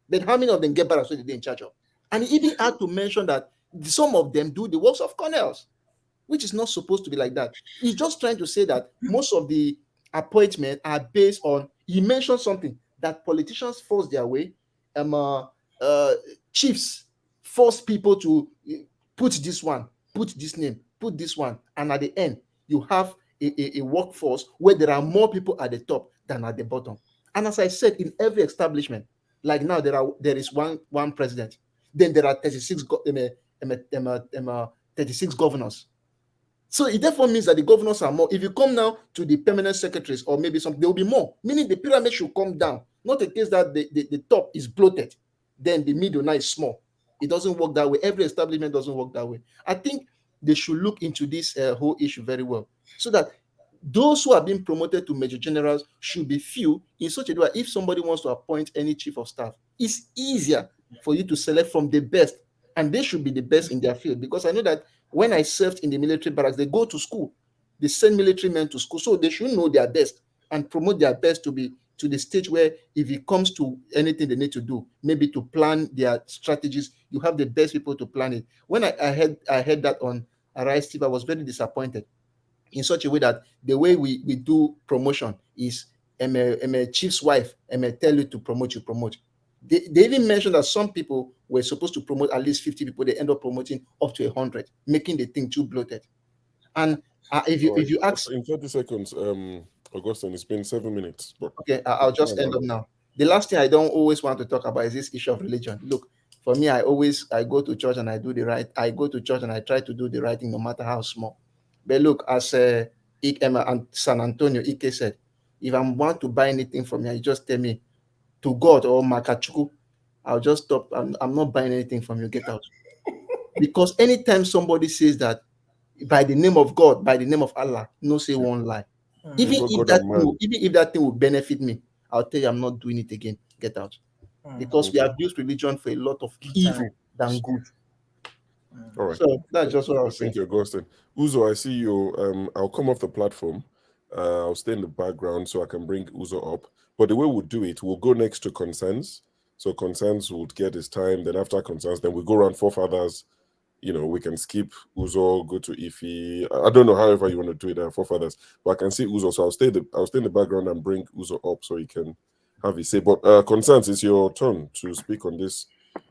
Then how many of them get barracks that they're in charge of? And he even had to mention that some of them do the works of colonels, which is not supposed to be like that. He's just trying to say that most of the appointments are based on, he mentioned something, that politicians force their way, chiefs force people to put this one, put this name, put this one, and at the end, you have a workforce where there are more people at the top than at the bottom. And as I said, in every establishment, like now there is one president, then there are 36 governors. So it therefore means that the governors are more. If you come now to the permanent secretaries or maybe something, there will be more, meaning the pyramid should come down. Not a case that the top is bloated, then the middle now is small. It doesn't work that way. Every establishment doesn't work that way. I think they should look into this whole issue very well, so that those who are being promoted to major generals should be few in such a way if somebody wants to appoint any chief of staff, it's easier for you to select from the best, and they should be the best in their field. Because I know that when I served in the military barracks, they go to school, they send military men to school, so they should know their best and promote their best to be to the stage where if it comes to anything they need to do, maybe to plan their strategies, you have the best people to plan it. When I heard that on Arise TV, I was very disappointed in such a way that the way we do promotion is a chief's wife tell you to promote, you promote. They even mentioned that some people were supposed to promote at least 50 people. They end up promoting up to 100, making the thing too bloated. And if you ask in 30 seconds, Augustine, it's been 7 minutes. But okay, I'll just end up now. The last thing I don't always want to talk about is this issue of religion. Look, for me, I go to church and I do the right. I go to church and I try to do the right thing, no matter how small. But look, as San Antonio Ike said, if I want to buy anything from you, you just tell me to God or Makachuku, I'll just stop. I'm not buying anything from you. Get out. Because anytime somebody says that by the name of God, by the name of Allah, no say one lie. Even if that thing will benefit me, I'll tell you I'm not doing it again. Get out. Because we have used religion for a lot of evil than good. All right. So that's just what I was saying. Thank you, Augustine. Uzo, I see you. I'll come off the platform. I'll stay in the background so I can bring Uzo up. But the way we'll do it, we'll go next to concerns. So concerns would get his time. Then after concerns, then we go around forefathers. You know, we can skip Uzo, go to Ife. I don't know, however you want to do it, forefathers. But I can see Uzo, so I'll stay in the background and bring Uzo up so he can have his say. But concerns, it's your turn to speak on this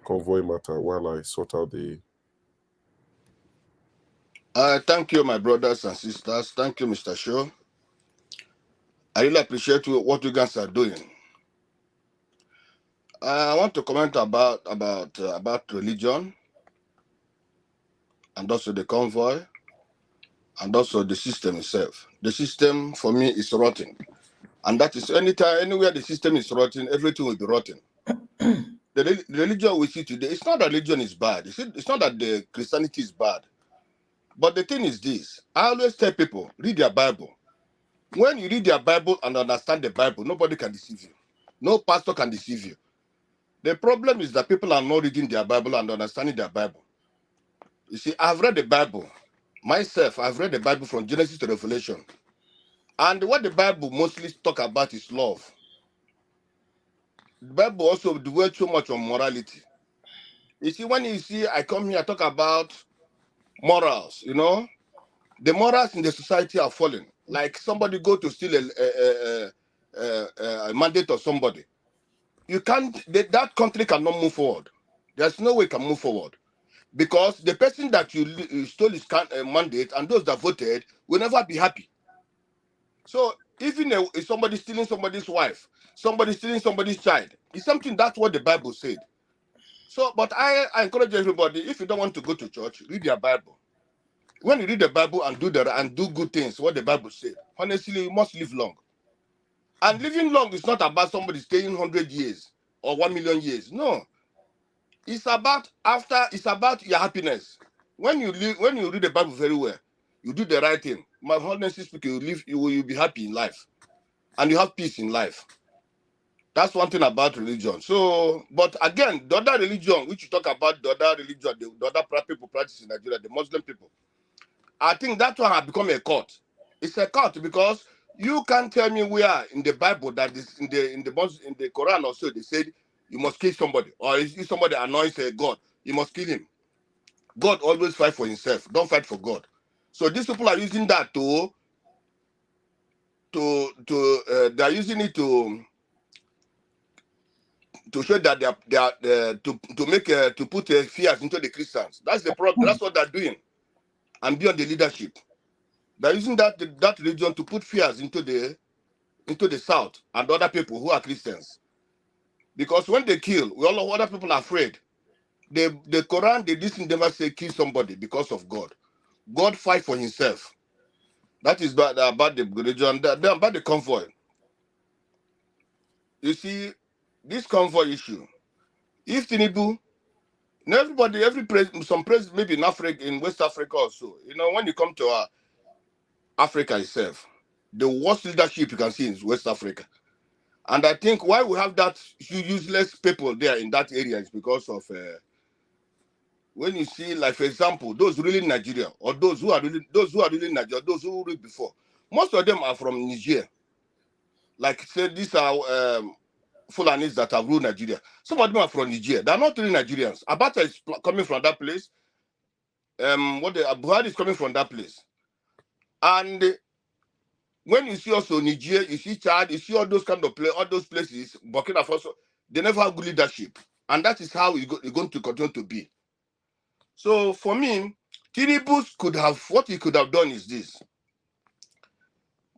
convoy matter while I sort out the. Thank you, my brothers and sisters. Thank you, Mr. Shaw. I really appreciate what you guys are doing. I want to comment about religion, and also the convoy, and also the system itself. The system, for me, is rotten. And that is anywhere the system is rotten, everything will be rotten. The religion we see today, it's not that religion is bad. It's not that the Christianity is bad. But the thing is this, I always tell people, read their Bible. When you read their Bible and understand the Bible, nobody can deceive you. No pastor can deceive you. The problem is that people are not reading their Bible and understanding their Bible. You see, I've read the Bible. Myself, I've read the Bible from Genesis to Revelation. And what the Bible mostly talk about is love. The Bible also dwells so much on morality. You see, when you see I come here, I talk about morals, you know, the morals in the society are falling. Like somebody go to steal a mandate of somebody. You can't, that country cannot move forward. There's no way it can move forward. Because the person that you stole his mandate and those that voted will never be happy. So even if somebody stealing somebody's wife, somebody stealing somebody's child, it's something, that's what the Bible said. So, but I encourage everybody, if you don't want to go to church, read your Bible. When you read the Bible and do good things, what the Bible said, honestly, you must live long. And living long is not about somebody staying 100 years or 1 million years. No. It's about your happiness. When you read the Bible very well, you do the right thing. My honestly speaking, you'll be happy in life. And you have peace in life. That's one thing about religion. So, but again, the other religion, which you talk about, the other religion, the other people practice in Nigeria, the Muslim people, I think that one has become a cult. It's a cult because you can't tell me where in the Bible that is in the Quran also they said you must kill somebody, or if somebody anoints a God, you must kill him. God always fight for himself. Don't fight for God. So these people are using that they are using it to show that they are to put fears into the Christians. That's the problem. That's what they're doing, and beyond the leadership. They're using that religion to put fears into the South and other people who are Christians. Because when they kill, all of other people are afraid. The Quran, they never say kill somebody because of God. God fight for himself. That is about the religion, about the convoy. You see, this convoy issue, if Tinubu, some president, maybe in Africa, in West Africa also, you know, when you come to Africa itself, the worst leadership you can see in West Africa. And I think why we have that useless people there in that area is because of when you see, like for example, those ruling Nigeria or those who are ruling Nigeria, those who ruled before, most of them are from Niger. Like say these are Fulanis that have ruled Nigeria. Some of them are from Niger. They are not really Nigerians. Abacha is coming from that place. Buhari is coming from that place. And when you see also Niger, you see Chad, you see all those kind of all those places, Burkina Faso, they never have good leadership. And that is how it's going to continue to be. So for me, Tinubu what he could have done is this.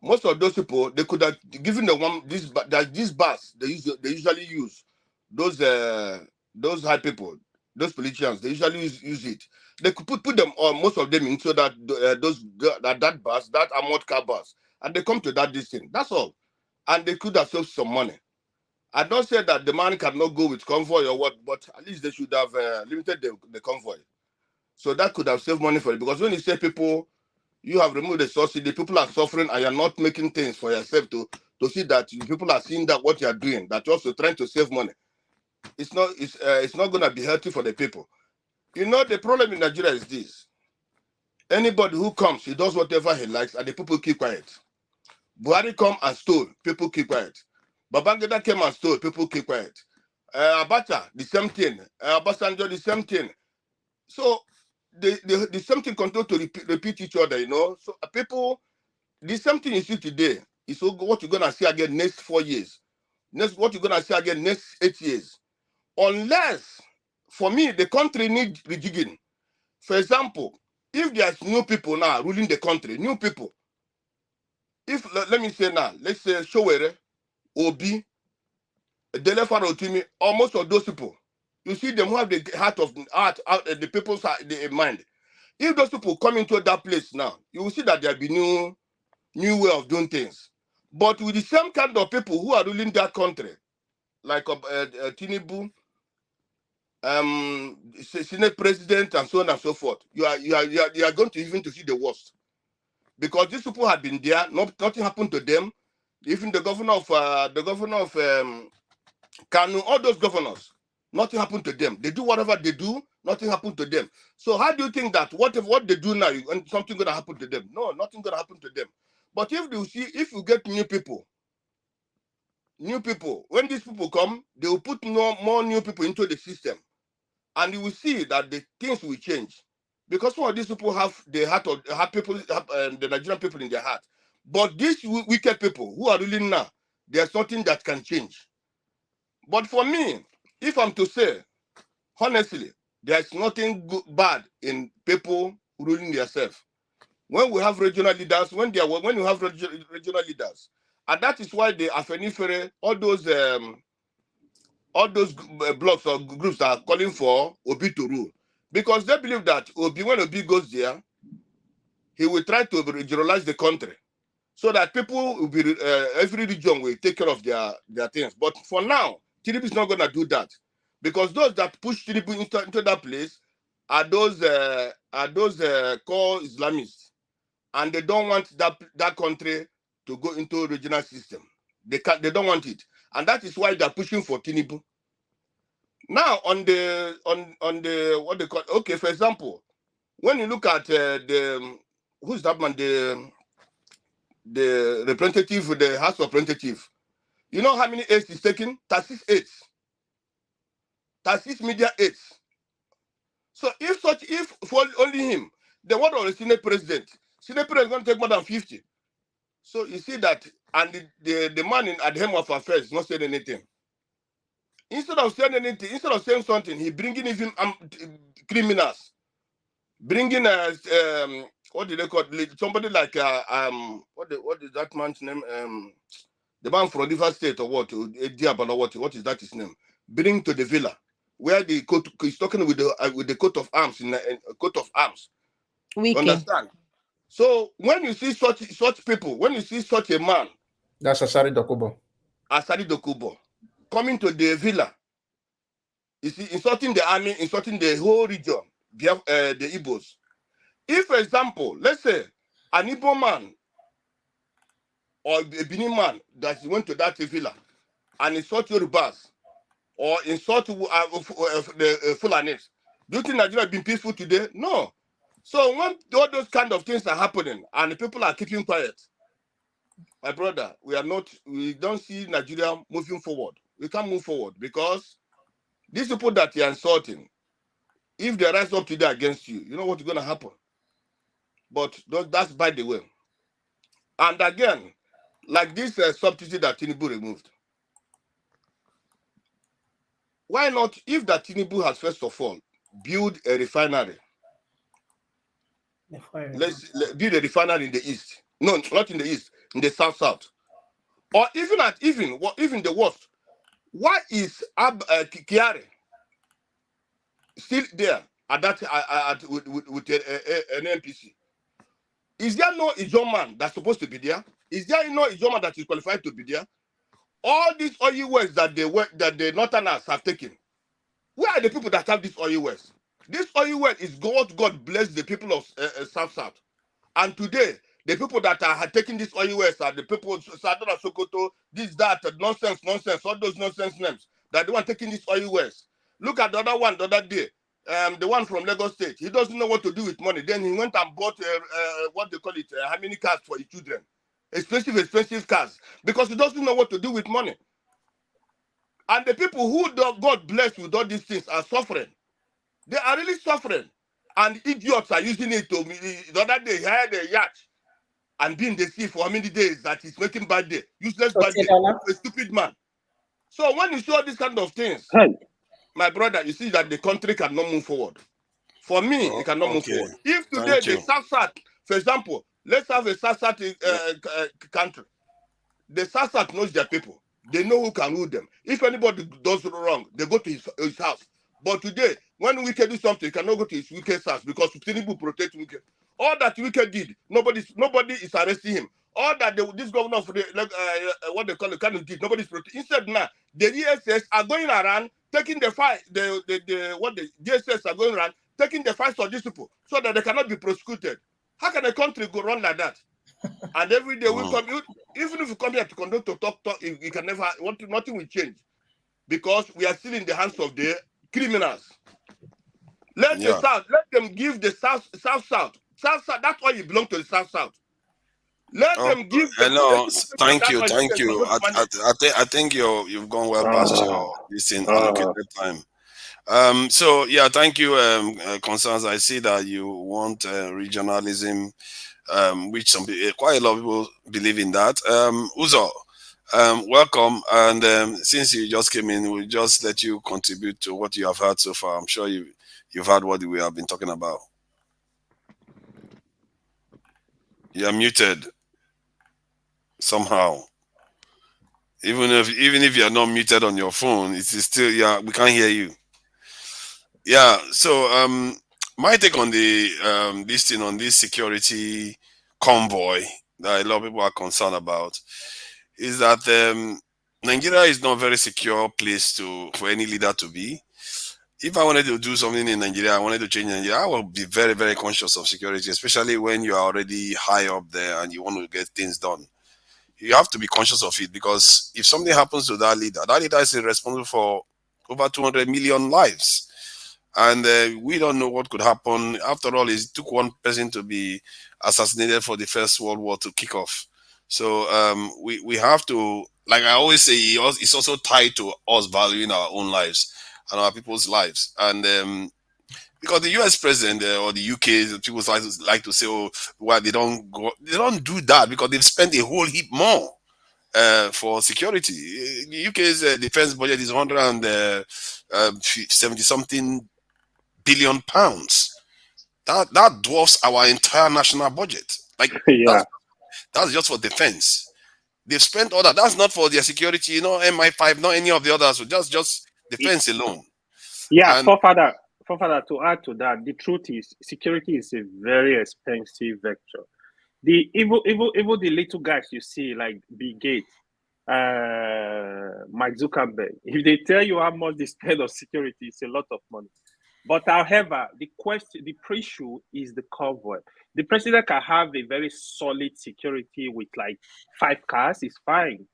Most of those people, they could have given this bus they usually use, those high people, those politicians, they usually use it. They could put them on, most of them into that bus, that armored car bus, and they come to that distance. That's all. And they could have saved some money. I don't say that the man cannot go with convoy or what, but at least they should have limited the convoy. So that could have saved money for it. Because when you say people, you have removed the subsidy, people are suffering and you're not making things for yourself to see that people are seeing that what you're doing, that you're also trying to save money. It's not going to be healthy for the people. You know, the problem in Nigeria is this. Anybody who comes, he does whatever he likes and the people keep quiet. Buhari come and stole, people keep quiet. Babangida came and stole, people keep quiet. Abacha, the same thing. Obasanjo, the same thing. So the same thing continue to repeat each other, you know. So people, the same thing you see today is what you're gonna see again next 4 years. Next, what you're gonna see again next 8 years. Unless, for me, the country needs rejigging. For example, if there's new people now ruling the country, new people. If let me say now, let's say Showere, Obi, Dele Farotimi, or most of those people, you see them who have the heart of the people's heart, the mind. If those people come into that place now, you will see that there'll be new way of doing things. But with the same kind of people who are ruling that country, like Tinubu, Senate president, and so on and so forth, you are going to even to see the worst, because these people have been there, nothing happened to them. Even the governor of Kanu, all those governors, nothing happened to them. They do whatever they do, nothing happened to them. So how do you think that what they do now, and something gonna happen to them? No, nothing gonna happen to them. But if you get new people, when these people come, they will put more new people into the system, and you will see that the things will change, because some of these people have the heart of the Nigerian people in their heart. But these wicked people who are ruling now, there's nothing that can change. But for me, if I'm to say, honestly, there's nothing bad in people ruling themselves. When we have regional leaders, when you have regional leaders, and that is why the Afenifere, all those blocks or groups that are calling for Obi to rule, because they believe that when Obi goes there, he will try to regionalize the country, so that people will be every region will take care of their things. But for now, Tinubu is not going to do that, because those that push Tinubu into that place are those core Islamists, and they don't want that country to go into regional system. They don't want it, and that is why they're pushing for Tinubu. Now on the what they call, okay, for example, when you look at who's that man, the representative, the House of Representative, you know how many aides he's taking? 36 aides. 36 media aides. So if for only him, then what of the Senate president? Senate president is going to take more than 50. So you see that, and the man at the helm of affairs is not saying anything. Instead of saying anything, instead of saying something, he bringing even criminals, bringing what do they call it? Somebody like what is that man's name? The man from River State or what? What is that his name? Bring to the villa where the coat is talking with the coat of arms in coat of arms. You understand? So when you see such people, when you see such a man, that's Asari Dokubo, coming to the villa, you see, insulting the army, insulting the whole region, the Igbos. If, for example, let's say an Igbo man or a Benin man that went to that villa and insult Yorubas or insult the Fulanis, do you think Nigeria has been peaceful today? No. So when all those kind of things are happening and people are keeping quiet, my brother, we don't see Nigeria moving forward. We can't move forward, because these people that you're insulting, if they rise up today against you, you know what's going to happen. But that's by the way. And again, like this subsidy that Tinubu removed, why not, if that Tinubu has first of all build a refinery, let's build a refinery in the east, no, not in the east, in the south, or even the worst, why is Kiari still there at that with an NPC? Is there no Ijon man that's supposed to be there? Is there no Ijon man that is qualified to be there? All these oil wells that the Northerners have taken, where are the people that have these oil wells? This oil well is God bless the people of South. And today, the people that are taking these oil wells are the people of Sadara Sokoto, this, that, nonsense, all those nonsense names that the one taking these oil wells. Look at the other one the other day, the one from Lagos State. He doesn't know what to do with money. Then he went and bought what they call it, how many cars for his children. expensive cars, because he doesn't know what to do with money. And the people who God bless with all these things are suffering. They are really suffering. And idiots are using it to. The other day, he had a yacht and be in the sea for how many days that he's making bad day, useless bad day, a stupid man. So when you show these kind of things, my brother, you see that the country cannot move forward. For me, it cannot move forward. If today the SASAT, for example, let's have a SASAT country. The SASAT knows their people. They know who can rule them. If anybody does wrong, they go to his house. But today, when Wicked do something, he cannot go to his Wicked house because Tinubu protect Wicked. All that Wicked did, nobody is arresting him. All that this governor of the what they call it kind of did, nobody's protecting. Instead now, the DSS are going around taking the fight. The DSS are going around taking the fights of these people so that they cannot be prosecuted. How can a country go run like that? And every day we come, even if you come here to conduct to talk, you can never, nothing will change because we are still in the hands of the criminals. Let the South, let them give the South. That's why you belong to the South. Let them give. Hello, thank you. I think you've gone well past your allocated time. So yeah, thank you, Constance. I see that you want regionalism, which quite a lot of people believe in that. Uzo, welcome, and since you just came in, we'll just let you contribute to what you have heard so far. I'm sure you've heard what we have been talking about. You are muted somehow. Even if you are not muted on your phone, it is still we can't hear you. Yeah, so my take on the this thing on this security convoy that a lot of people are concerned about is that Nigeria is not a very secure place for any leader to be. If I wanted to do something in Nigeria, I wanted to change Nigeria, I will be very, very conscious of security, especially when you are already high up there and you want to get things done. You have to be conscious of it, because if something happens to that leader is responsible for over 200 million lives. And we don't know what could happen. After all, it took one person to be assassinated for the First World War to kick off. So we have to, like I always say, it's also tied to us valuing our own lives and our people's lives. And because the US president or the UK, people like to say, oh, well, they don't do that because they've spent a whole heap more for security. The UK's defense budget is 170 something billion pounds. That dwarfs our entire national budget. Like that's just for defense. They've spent all that. That's not for their security, MI5, not any of the others. So just defense alone. Yeah, and Father, to add to that, the truth is security is a very expensive vector. The even the little guys you see like Bill Gates, Mark Zuckerberg, if they tell you how much they spend on security, it's a lot of money. But however, the issue is the convoy. The president can have a very solid security with like 5 cars, is fine,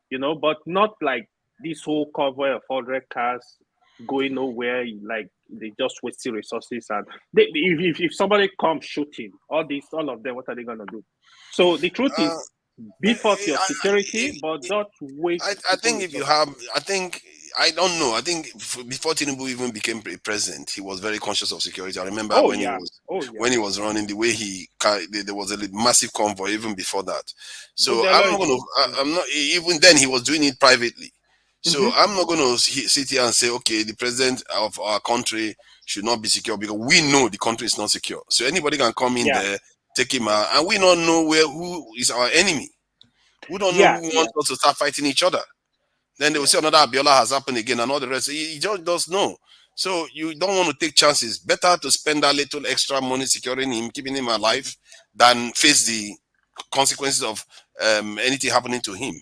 but not like this whole convoy of 100 cars going nowhere. Like they just wasting resources, and if somebody comes shooting, all of them, what are they gonna do? So the truth is, beef up your security, but not waste. I think I don't know. I think before Tinubu even became president, he was very conscious of security. I remember when he was running, the way there was a massive convoy even before that. So I'm not even then he was doing it privately. So I'm not going to sit here and say, okay, the president of our country should not be secure, because we know the country is not secure. So anybody can come in there, take him out, and we don't know who is our enemy. We don't know who wants us to start fighting each other. Then they will say another Abiola has happened again and all the rest. He just doesn't know. So you don't want to take chances. Better to spend that little extra money securing him, keeping him alive, than face the consequences of anything happening to him.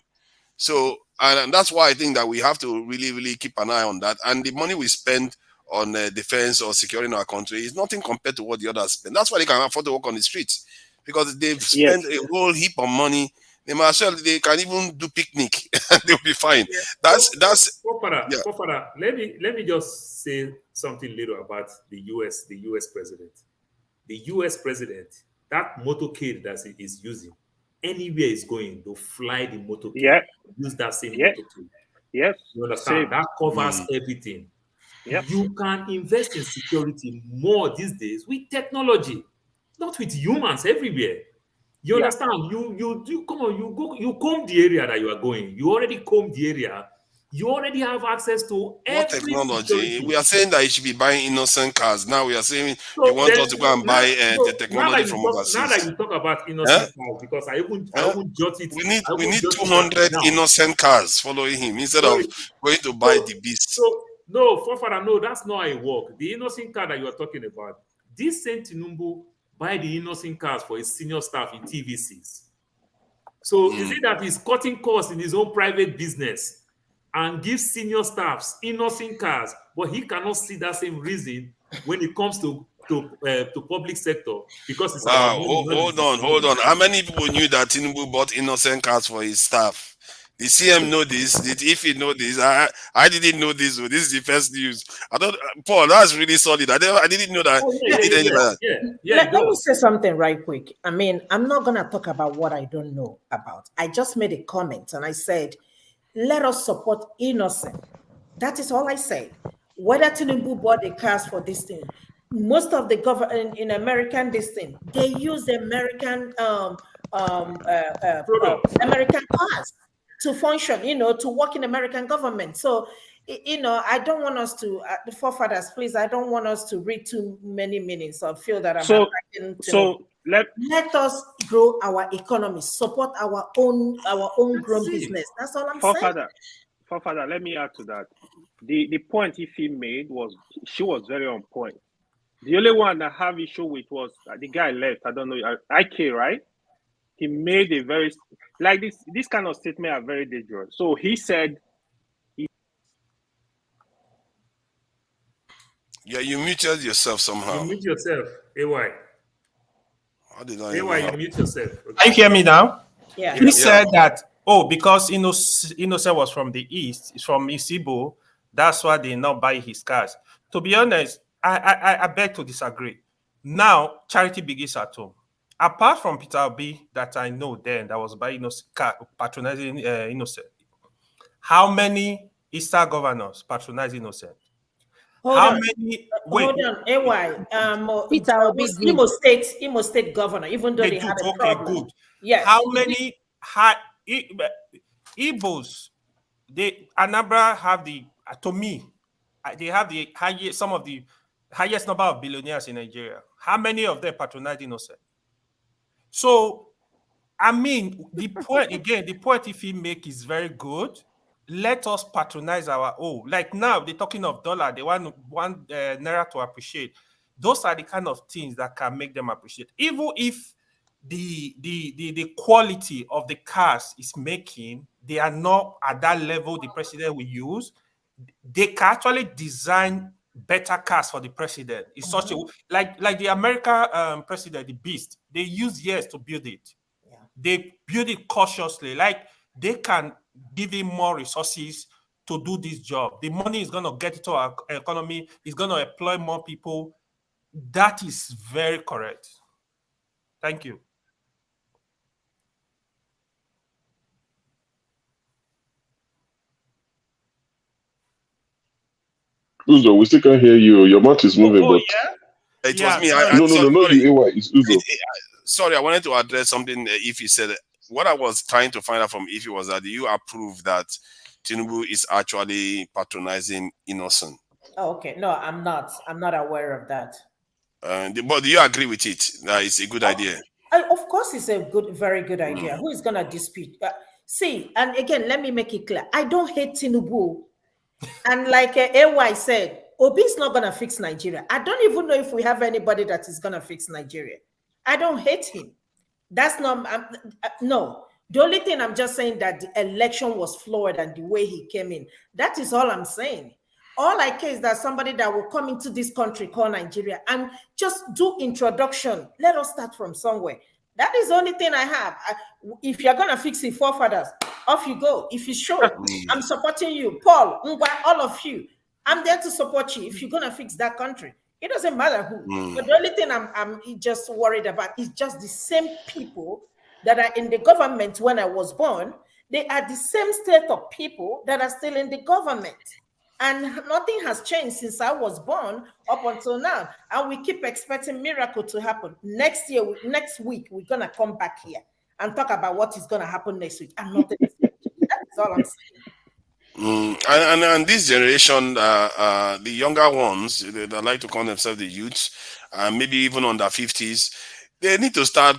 So, and that's why I think that we have to really, really keep an eye on that. And the money we spend on defense or securing our country is nothing compared to what the others spend. That's why they can afford to walk on the streets, because they've spent a whole heap of money. They might as well, they can even do picnic. They'll be fine. That's Fofana, let me just say something little about the US president. The US president, that motorcade that he is using anywhere it's going, they'll fly the motor Yeah. use that same Yeah. motor. Yes. You understand? Same. That covers everything. Yep. You can invest in security more these days with technology, not with humans everywhere. You Yeah. understand? You come on, you comb the area that you are going. You already comb the area. You already have access to What every technology? security. We are saying that you should be buying innocent cars. Now we are saying you So want then, us to go and buy the now that technology you from talk, now that overseas. you talk about Huh? innocent cars, because I won't Huh? jot it. We I won't need jot it 200 now. innocent cars following him instead of going to buy the beast. So no, forefather, no, that's not how it works. The innocent car that you are talking about, this same Tinubu buy the innocent cars for his senior staff in TVCs. So is it that he's cutting costs in his own private business and gives senior staffs innocent cars, but he cannot see that same reason when it comes to public sector because it's our money, not Hold on. How many people knew that Tinubu bought innocent cars for his staff? The CM know this. If he know this, I didn't know this. This is the first news. I don't, Paul. That's really solid. I didn't know that he did anything like that. Let me say something right quick. I mean, I'm not going to talk about what I don't know about. I just made a comment and I said, let us support innocent. That is all I said. Whether Tinubu bought the cars for this thing, most of the government in American this thing, they use American American cars to function, to work in American government. So, I don't want us to, the forefathers, please, I don't want us to read too many meanings or feel that I'm attacking Tinubu. Let us grow our economy, support our own grown business. That's all I'm saying. Forefather, let me add to that. The point Ife made she was very on point. The only one I have issue with was the guy left. I don't know, IK, right? He made a very like this kind of statement are very dangerous. So he said. Yeah, you muted yourself somehow. You mute yourself, AY. How did I AY, you mute yourself. Okay. Can you hear me now? Yeah. He said that, because Innocent was from the East, he's from Isibo, that's why they not buy his cars. To be honest, I beg to disagree. Now, charity begins at home. Apart from Peter Obi that I know then that was buying patronizing Innocent, how many Eastern governors patronize Innocent? Hold on, AY. Peter Obi Imo State governor, even though they had a problem. Good. Yes. How many Igbos? Anambra have to me, they have the highest, some of the highest number of billionaires in Nigeria. How many of them patronize Innocent? So, I mean, the point if he make is very good. Let us patronize our own. Like now, they're talking of dollar. They want naira to appreciate. Those are the kind of things that can make them appreciate. Even if the quality of the cars is making, they are not at that level the president will use. They can actually design better cars for the president. It's such a like the American president, the Beast. They use years to build it. Yeah. They build it cautiously. Like they can give him more resources to do this job. The money is going to get into our economy. It's going to employ more people. That is very correct. Thank you. Uzo, we still can't hear you. Your mouth is moving, but yeah? It was me. No, you, AY. It's Uzo. Sorry, I wanted to address something Ify said. What I was trying to find out from Ify was that you approve that Tinubu is actually patronizing Innocent. Oh, okay. No, I'm not. I'm not aware of that. But do you agree with it? That it's a good idea? Of course, it's a very good idea. Who is going to dispute? See, and again, let me make it clear. I don't hate Tinubu. And like AY said, Obi is not going to fix Nigeria. I don't even know if we have anybody that is going to fix Nigeria. I don't hate him. That's not, no. The only thing I'm just saying that the election was flawed and the way he came in. That is all I'm saying. All I care is that somebody that will come into this country called Nigeria and just do introduction. Let us start from somewhere. That is the only thing I have. If you're going to fix it, forefathers, off you go. If you show, I'm supporting you. Paul, Ngwa, all of you. I'm there to support you if you're going to fix that country. It doesn't matter who. But the only thing I'm just worried about is just the same people that are in the government when I was born, they are the same state of people that are still in the government. And nothing has changed since I was born up until now. And we keep expecting miracle to happen. Next week, we're going to come back here and talk about what is going to happen next week. And nothing is going to change. That's all I'm saying. And this generation, the younger ones, they like to call themselves the youths, maybe even under 50s, they need to start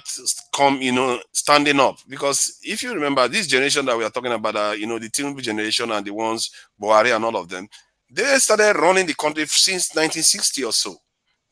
standing up. Because if you remember, this generation that we are talking about, the Tinubu generation and the ones, Buhari and all of them, they started running the country since 1960 or so.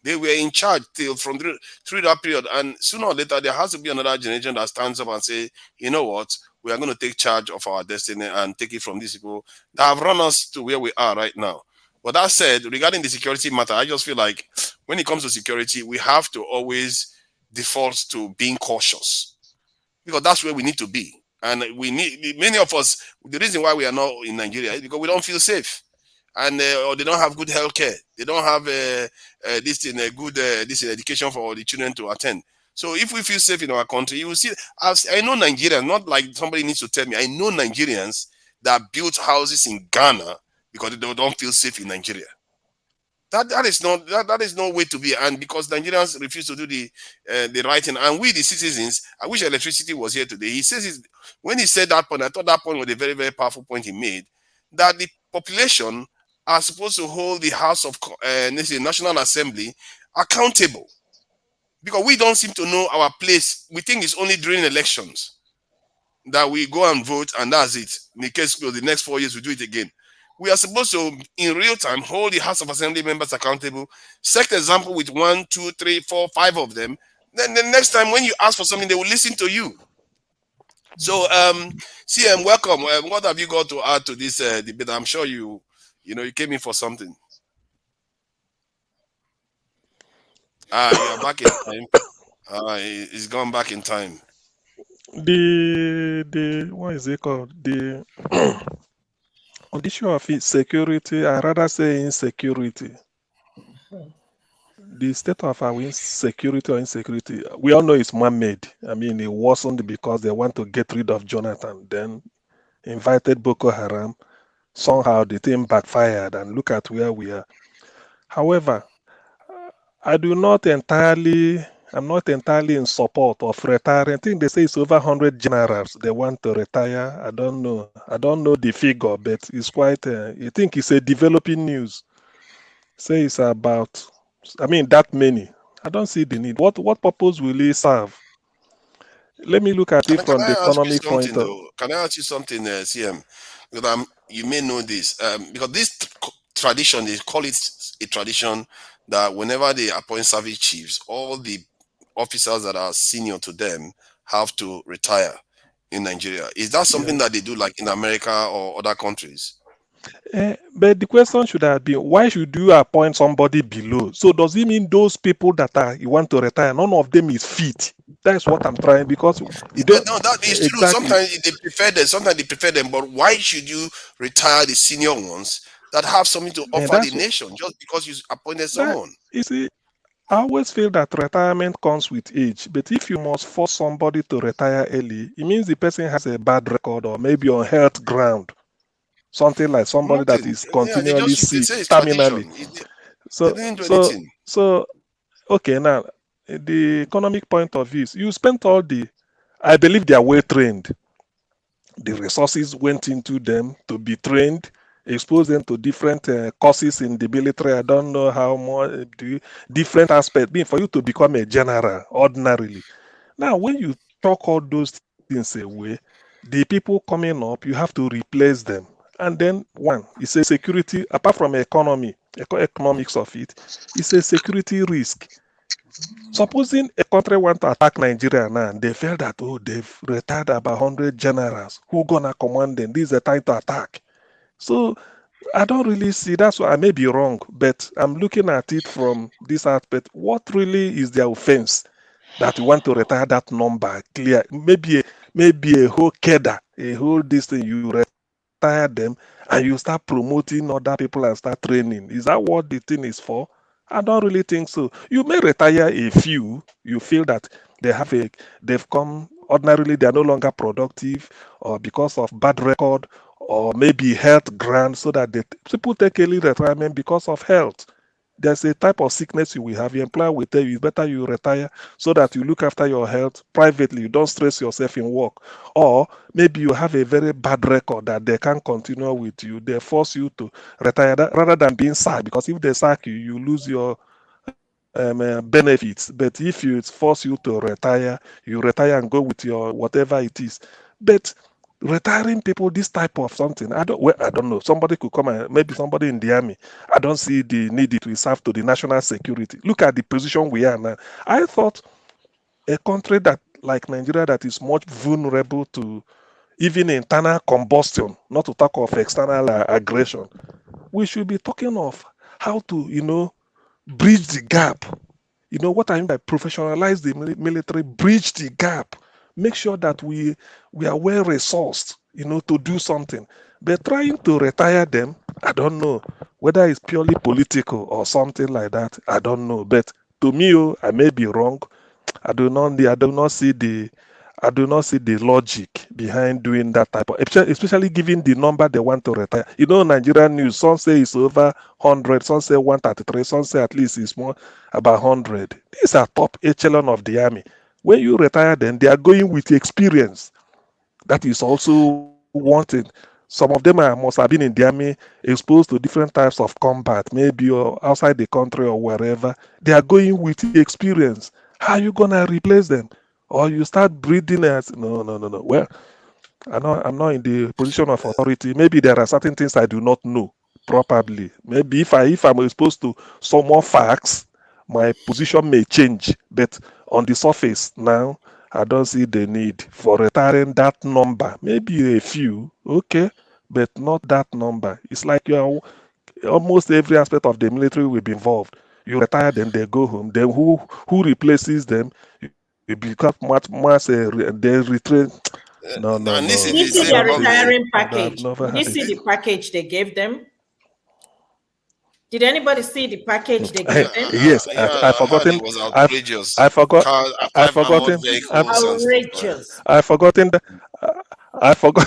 They were in charge through that period. And sooner or later, there has to be another generation that stands up and say, you know what, we are going to take charge of our destiny and take it from these people that have run us to where we are right now. But that said, regarding the security matter, I just feel like when it comes to security, we have to always default to being cautious, because that's where we need to be. And we need, many of us, the reason why we are not in Nigeria is because we don't feel safe. And or they don't have good health care. They don't have good education for the children to attend. So if we feel safe in our country, you will see. I know Nigerians, not like somebody needs to tell me. I know Nigerians that built houses in Ghana because they don't feel safe in Nigeria. That is no way to be. And because Nigerians refuse to do the right thing, and we the citizens, I wish electricity was here today. He says when he said that point, I thought that point was a very, very powerful point he made, that the population are supposed to hold the House of National Assembly accountable, because we don't seem to know our place. We think it's only during elections that we go and vote, and that's it. In the case of the next 4 years, we do it again. We are supposed to, in real time, hold the House of Assembly members accountable, set example with 1, 2, 3, 4, 5 of them. Then the next time when you ask for something, they will listen to you. So, CM, welcome. What have you got to add to this debate? I'm sure you came in for something. You are back in time. He's gone back in time. The what is it called? The on the issue of security, I rather say insecurity. The state of our insecurity or insecurity, we all know it's man-made. I mean, it wasn't because they want to get rid of Jonathan, then invited Boko Haram. Somehow the thing backfired, and look at where we are. However, I'm not entirely in support of retiring. I think they say it's over 100 generals they want to retire. I don't know the figure, but it's quite. I think it's a developing news. Say it's about. I mean that many. I don't see the need. What purpose will it serve? Let me look at it from the economic point of. Can I ask you something, CM? Because you may know this. Because this tradition, they call it a tradition that whenever they appoint service chiefs, all the officers that are senior to them have to retire in Nigeria. Is that something that they do like in America or other countries? But the question should have been, why should you appoint somebody below? So does it mean those people that you want to retire, none of them is fit? That's what I'm trying, because no, that is true. Sometimes they prefer them, but why should you retire the senior ones that have something to offer the nation just because you appointed someone? You see, I always feel that retirement comes with age, but if you must force somebody to retire early, it means the person has a bad record or maybe on health ground. Something like somebody that is continually sick, terminally. So, okay, now, the economic point of view is you spent I believe they are well trained. The resources went into them to be trained, expose them to different courses in the military. I don't know how more different aspects. For you to become a general, ordinarily. Now, when you talk all those things away, the people coming up, you have to replace them. And then it's a security, apart from economics of it, it's a security risk. Supposing a country want to attack Nigeria now, and they feel that, they've retired about 100 generals. Who gonna command them? This is the time to attack. So I don't really see, that's why I may be wrong, but I'm looking at it from this aspect. What really is the offense that you want to retire that number clear? Maybe a whole cadre, a whole thing, you retire them and you start promoting other people and start training. Is that what the thing is for? I don't really think so. You may retire a few. You feel that they've come ordinarily they are no longer productive, or because of bad record, or maybe health grant, so that people take early retirement because of health. There's a type of sickness you will have. Your employer will tell you it's better you retire so that you look after your health privately. You don't stress yourself in work. Or maybe you have a very bad record that they can't continue with you. They force you to retire rather than being sacked. Because if they sack you, you lose your benefits. But if you force you to retire, you retire and go with your whatever it is. But retiring people, this type of something, I don't know. Somebody could come and maybe somebody in the army. I don't see the need it will serve to the national security. Look at the position we are now. I thought a country that like Nigeria that is much vulnerable to even internal combustion, not to talk of external aggression, we should be talking of how to, bridge the gap. You know what I mean by professionalize the military, bridge the gap, make sure that we are well resourced, to do something. But trying to retire them, I don't know whether it's purely political or something like that. I don't know. But to me, I may be wrong. I do not see the logic behind doing that type of, especially given the number they want to retire. Nigerian news, some say it's over 100, some say 133, some say at least it's more about 100. These are top echelon of the army. When you retire them, they are going with experience. That is also wanted. Some of them must have been in the army, exposed to different types of combat, maybe or outside the country or wherever. They are going with experience. How are you gonna replace them? Or you start breeding as no. Well, I'm not in the position of authority. Maybe there are certain things I do not know properly. Maybe if I'm exposed to some more facts, my position may change. But on the surface now, I don't see the need for retiring that number. Maybe a few, okay, but not that number. It's like almost every aspect of the military will be involved. You retire, then they go home. Then who replaces them? You become much they retrain. No. And this is Did you the see same their problem. retiring I've package? never Did you had see it. the package they gave them? Did anybody see the package they gave them? Yes, I've I heard forgotten. it was I've outrageous. I forgot. I've 5 armored forgotten. vehicles and stuff like that. I've forgotten. I forgot.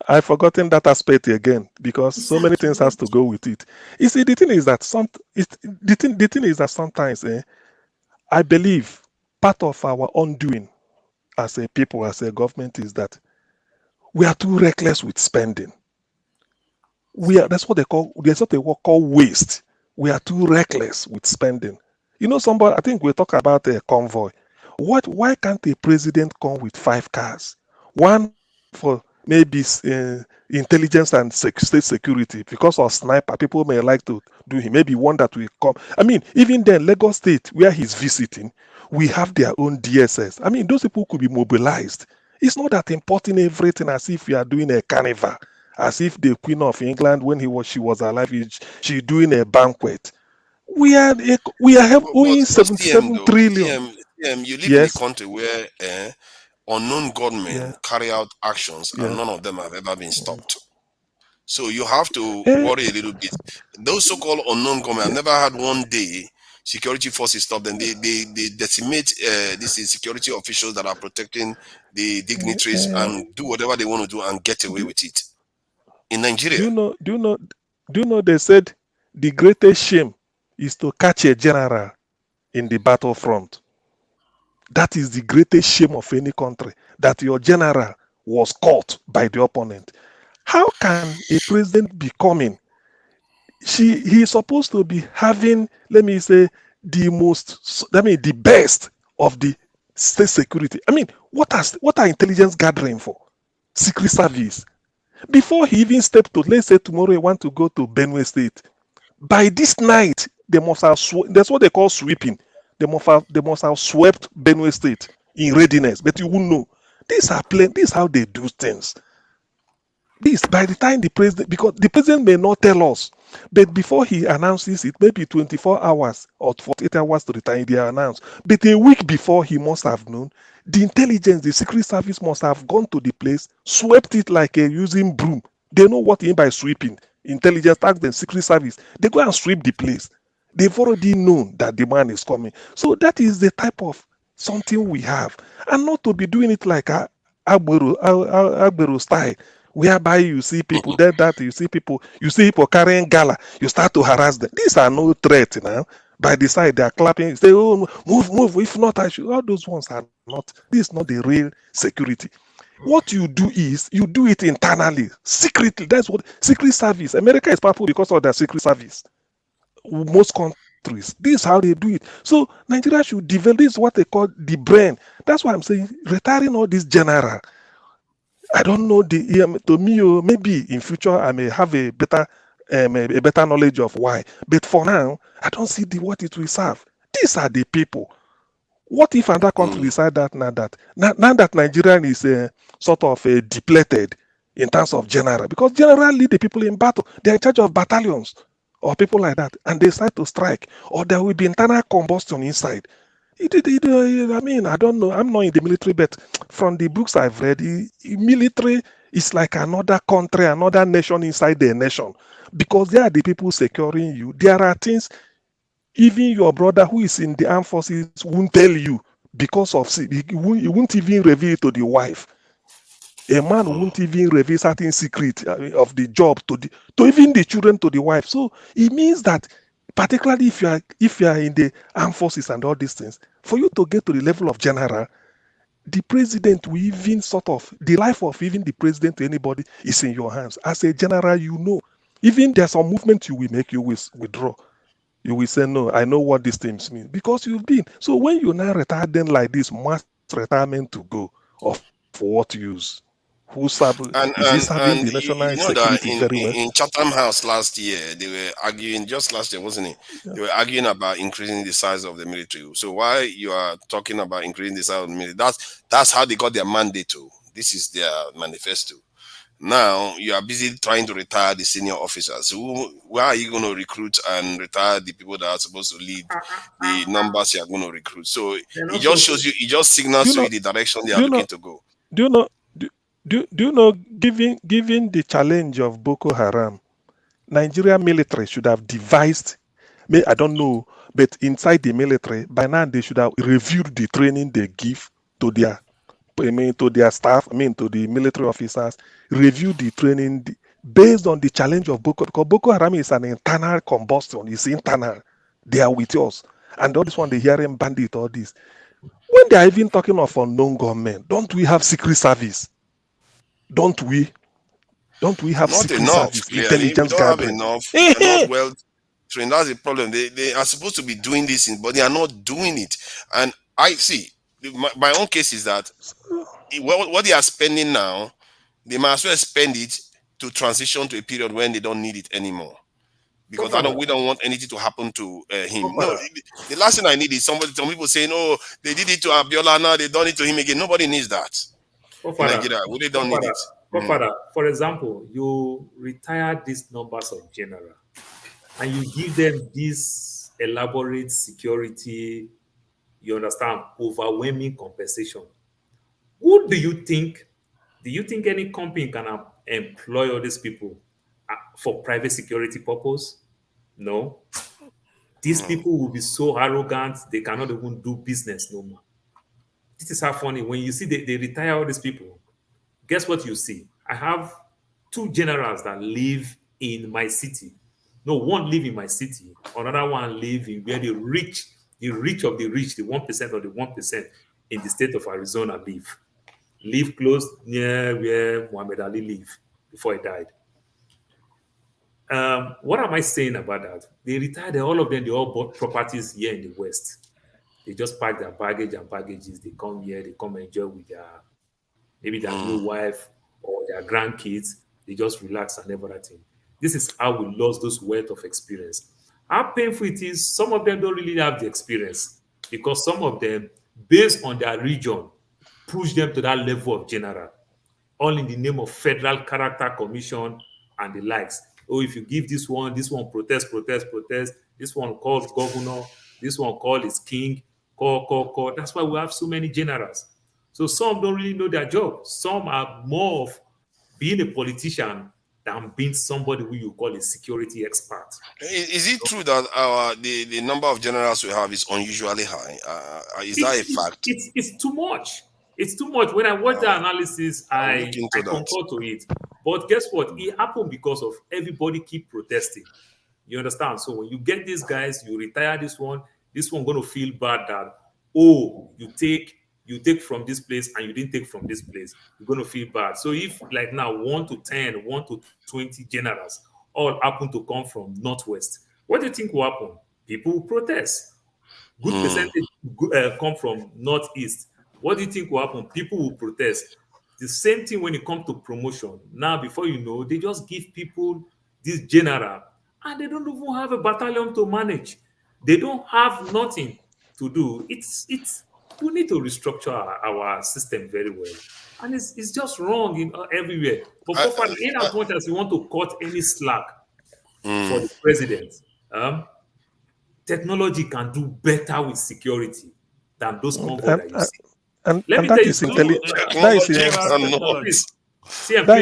I've forgotten that aspect again because so many things has to go with it. You see, the thing is that the thing is that sometimes I believe part of our undoing as a people, as a government, is that we are too reckless with spending. That's what there's what they call waste. We are too reckless with spending. Somebody, I think we talk about a convoy. Why can't a president come with 5 cars? One for maybe intelligence and state security, because of sniper, people may like to do him. Maybe one that will come. I mean, even then, Lagos State, where he's visiting, we have their own DSS. I mean, those people could be mobilized. It's not that importing everything as if we are doing a carnival, as if the Queen of England, when she was alive, she doing a banquet. We are owing But CM 77 though, trillion. CM, you live in a Yes. country where unknown gunmen Yeah. carry out actions and Yeah. none of them have ever been stopped. So you have to Eh, worry a little bit. Those so-called unknown gunmen, I've never had one day security forces stop them. They decimate these security officials that are protecting the dignitaries and do whatever they want to do and get away with it. In Nigeria. Do you know they said the greatest shame is to catch a general in the battlefront. That is the greatest shame of any country, that your general was caught by the opponent. How can a president be coming? He's supposed to be having, let me say, the best of the state security. I mean, what are intelligence gathering for? Secret service. Before he even stepped to, let's say tomorrow he want to go to Benue State. By this night, they must have that's what they call sweeping. They must have swept Benue State in readiness, but you won't know. These are plain. This is how they do things. This by the time the president, because the president may not tell us, but before he announces it, maybe 24 hours or 48 hours to the time they announce. But a week before, he must have known. The intelligence, the secret service must have gone to the place, swept it like a using broom. They know what you mean by sweeping. Intelligence, tax, then secret service. They go and sweep the place. They've already known that the man is coming. So that is the type of something we have, and not to be doing it like a Agbero style, whereby you see people you see people carrying gala, you start to harass them. These are no threat now. By the side, they are clapping, say, oh, move, if not, I should. All those ones are not, this is not the real security. What you do is, you do it internally, secretly. That's what secret service. America is powerful because of their secret service. Most countries, this is how they do it. So Nigeria should develop, this is what they call the brain. That's why I'm saying retiring all this general. I don't know to me, maybe in future I may have a better knowledge of why. But for now, I don't see what it will serve. These are the people. What if another country decide that now that Nigerian is sort of depleted in terms of general, because generally the people in battle, they're in charge of battalions or people like that, and they decide to strike, or there will be internal combustion inside. I mean, I don't know. I'm not in the military, but from the books I've read, military is like another country, another nation inside the nation, because they are the people securing you. There are things even your brother who is in the armed forces won't tell you because of he won't even reveal it to the wife. A man won't even reveal certain secret of the job to even the children, to the wife. So it means that, particularly if you are in the armed forces and all these things, for you to get to the level of general, the president will even sort of, the life of even the president to anybody is in your hands. As a general, even there's some movement you will make, you will withdraw. You will say, no, I know what these things mean, because you've been. So when you now retire then like this, mass retirement to go, of for what use? Who serve? Is he serving the national you know that security very well? in Chatham House last year, they were arguing, just last year, wasn't it? Yeah. They were arguing about increasing the size of the military. So why you are talking about increasing the size of the military? That's how they got their mandate to. This is their manifesto. Now you are busy trying to retire the senior officers. Where are you going to recruit and retire the people that are supposed to lead the numbers you are going to recruit? So it just shows you, it just signals to you the direction they are looking to go. Do you know? Do you know? Given the challenge of Boko Haram, Nigerian military should have devised. I don't know, but inside the military by now they should have reviewed the training they give to their staff, to the military officers, review the training based on the challenge of because Boko Haram is an internal combustion, it's internal. They are with us. And all this one, they hearing bandit, all this. When they are even talking of unknown government, don't we have secret service? Don't we have Not secret enough, service, clearly. We intelligence don't have gathering? enough. They're not well trained. That's the problem. They are supposed to be doing this, but they are not doing it. And I see, my own case is that what they are spending now, they might as well spend it to transition to a period when they don't need it anymore. Because we don't want anything to happen to him. No, the last thing I need is some people saying, "Oh, they did it to Abiola, now they don't need it to him again." Nobody needs that in Nigeria. They don't need it. Father, for example, you retire these numbers of general, and you give them this elaborate security. You understand, overwhelming compensation. Who do you think? Do you think any company can employ all these people for private security purpose? No. These people will be so arrogant, they cannot even do business no more. This is how funny. When you see they retire all these people, guess what you see? I have two generals that live in my city. No, one live in my city. Another one live in where the rich of the rich, the 1% of the 1% in the state of Arizona live close near where Muhammad Ali lived before he died. What am I saying about that? They retired, all of them, they all bought properties here in the West. They just pack their baggage and packages. They come here, they come enjoy with maybe their new wife or their grandkids. They just relax and everything. This is how we lost those wealth of experience. How painful it is, some of them don't really have the experience because some of them, based on their region, push them to that level of general, all in the name of Federal Character Commission and the likes. Oh, if you give this one protest. This one called governor. This one called his king. Call. That's why we have so many generals. So some don't really know their job. Some are more of being a politician than being somebody who you call a security expert. Is it true that the number of generals we have is unusually high? Is that a fact? It's too much. It's too much. When I watch the analysis, I'll I look into that. concur to it. But guess what? It happened because of everybody keep protesting. You understand? So when you get these guys, you retire this one going to feel bad that, oh, you take from this place and you didn't take from this place. You're going to feel bad. So if like now 1 to 10, 1 to 20 generals all happen to come from Northwest, what do you think will happen? People will protest. Good percentage come from Northeast. What do you think will happen? People will protest. The same thing when it comes to promotion. Now, before you know, they just give people this general and they don't even have a battalion to manage. They don't have nothing to do. We need to restructure our system very well. And it's just wrong in everywhere. But so far, in as much as you want to cut any slack for the president, technology can do better with security than those convoys that you see. And Let me that tell you is something. That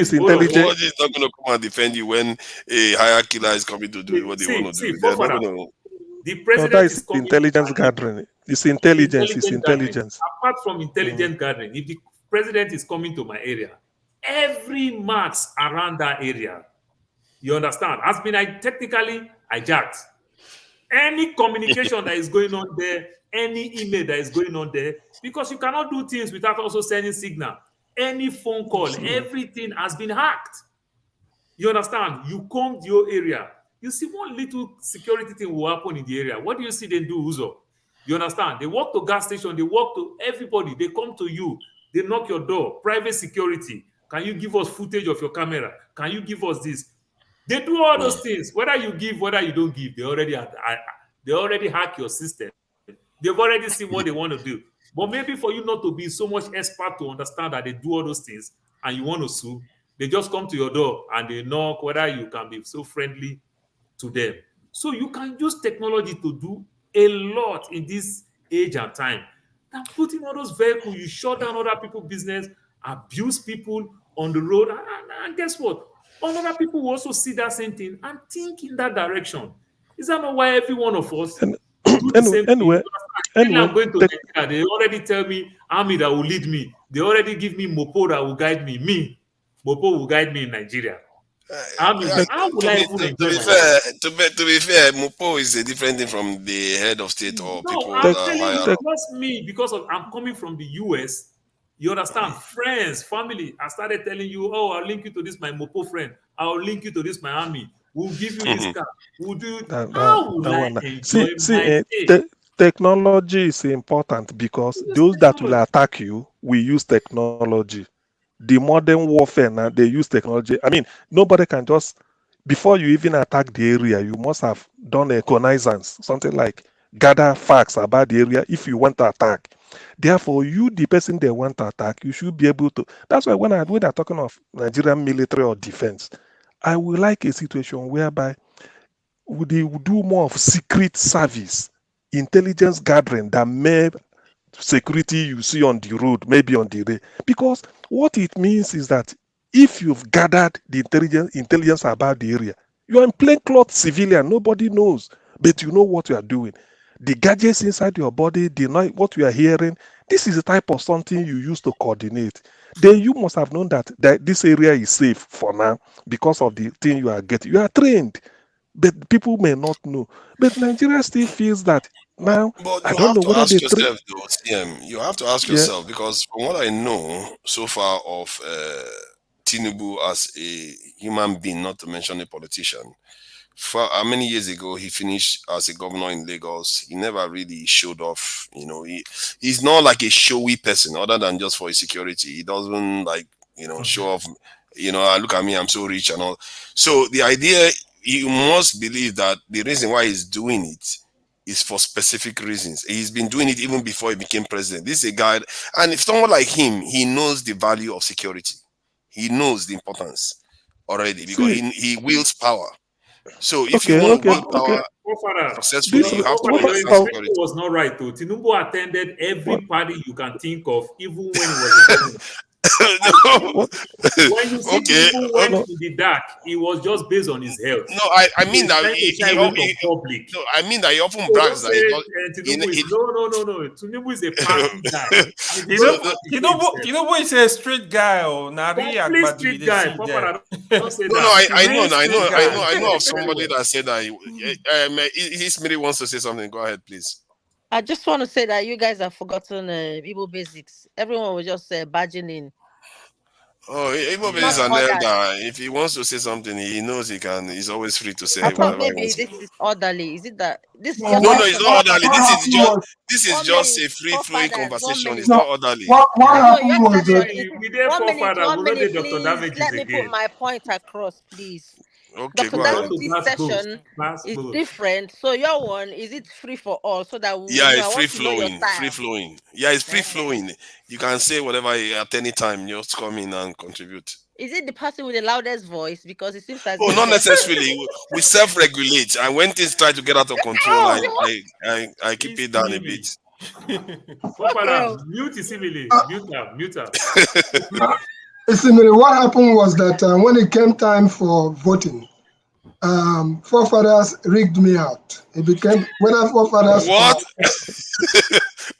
is intelligent. Technology is not going to come and defend you when a higher killer is coming to do what they want to do. They're not going to. The No, president that is is coming intelligence gathering. It's intelligence. It's intelligence. Apart from intelligence gathering, if the president is coming to my area, every marks around that area, you understand, has been technically hijacked. Any communication that is going on there, any email that is going on there, because you cannot do things without also sending signal. Any phone call, everything has been hacked. You understand? You come to your area, you see one little security thing will happen in the area. What do you see them do, Uzo? You understand? They walk to gas station, they walk to everybody, they come to you, they knock your door, private security. Can you give us footage of your camera? Can you give us this? They do all those things. Whether you give, whether you don't give, they already hack your system. They've already seen what they want to do. But maybe for you not to be so much expert to understand that they do all those things and you want to sue, they just come to your door and they knock whether you can be so friendly to them. So you can use technology to do a lot in this age and time. Now, putting all those vehicles, you shut down other people's business, abuse people on the road, and guess what? Other people will also see that same thing and think in that direction. Is that not why every one of us do the same thing? When I'm going to Nigeria, they already tell me army that will lead me. They already give me Mopo that will guide me. Mopo will guide me in Nigeria. To be fair, Mopo is a different thing from the head of state or people I'm that telling are you, trust me, because I'm coming from the US. You understand? Friends, family. I started telling you, oh, I'll link you to this, my Mopo friend. I'll link you to this, my army. We'll give you this car. We'll do. How will I enjoy my day? Technology is important because those that will attack you will use technology. The modern warfare now, they use technology. I mean, nobody can just, before you even attack the area, you must have done a reconnaissance, something like gather facts about the area if you want to attack. Therefore, you, the person they want to attack, you should be able to. That's why when they're talking of Nigerian military or defense, I would like a situation whereby they would do more of secret service, intelligence gathering than mere security you see on the road, maybe on the way. Because what it means is that if you've gathered the intelligence about the area, you are in plain cloth civilian, nobody knows, but you know what you are doing. The gadgets inside your body, what you are hearing, this is the type of something you use to coordinate. Then you must have known that this area is safe for now because of the thing you are getting. You are trained, but people may not know. But Nigeria still feels that now. But I you don't have know to whether ask they yourself, though, CM, you have to ask yourself, because from what I know so far of Tinubu as a human being, not to mention a politician, for how many years ago he finished as a governor in Lagos, he never really showed off. You know, he's not like a showy person other than just for his security. He doesn't show off. Look at me, I'm so rich and all. So the idea, you must believe that the reason why he's doing it is for specific reasons. He's been doing it even before he became president. This is a guy, and if someone like him, he knows the value of security. He knows the importance already because he wields power. So if you want to wield power successfully, you have to understand security. Was not right though. Tinubu attended every party you can think of, even when he was a governor. No. When you see Okay. people went No, in the dark, it was just based on his health. I mean He's that trying to shy away from public. no, I mean that he often So brags don't that say he does. Tinubu is no. Tinubu is a party guy. And he So, doesn't articulate himself. Tinubu is a street guy. Oh, Complete street guy. Papa, don't say no, that. I know of somebody that said that Ismiri wants to say something. Go ahead, please. I just want to say that you guys have forgotten Igbo basics. Everyone was just barging in. Oh, Igbo is an elder. If he wants to say something, he knows he can. He's always free to say I thought whatever he maybe wants. this is orderly. Is it that this is No, just no, it's not orderly. This is just a free flowing conversation. It's not orderly. What happened was that We there for father. One We know minute, the Dr. please. Damages Let me put again. my point across, please. Okay, Dr. go ahead. Damages' session is different. So your one, is it free for all? So that we Yeah, know, it's I free want to know your flowing. style. Free flowing. Yeah, it's free flowing. You can say whatever at any time. You just come in and contribute. Is it the person with the loudest voice? Because it seems as Oh, not necessarily. We self-regulate, and when things try to get out of control, I keep it down a bit. Mute Isimile. Mute her. Isimile, what happened was that when it came time for voting, forefathers rigged me out. It became whether forefathers. What?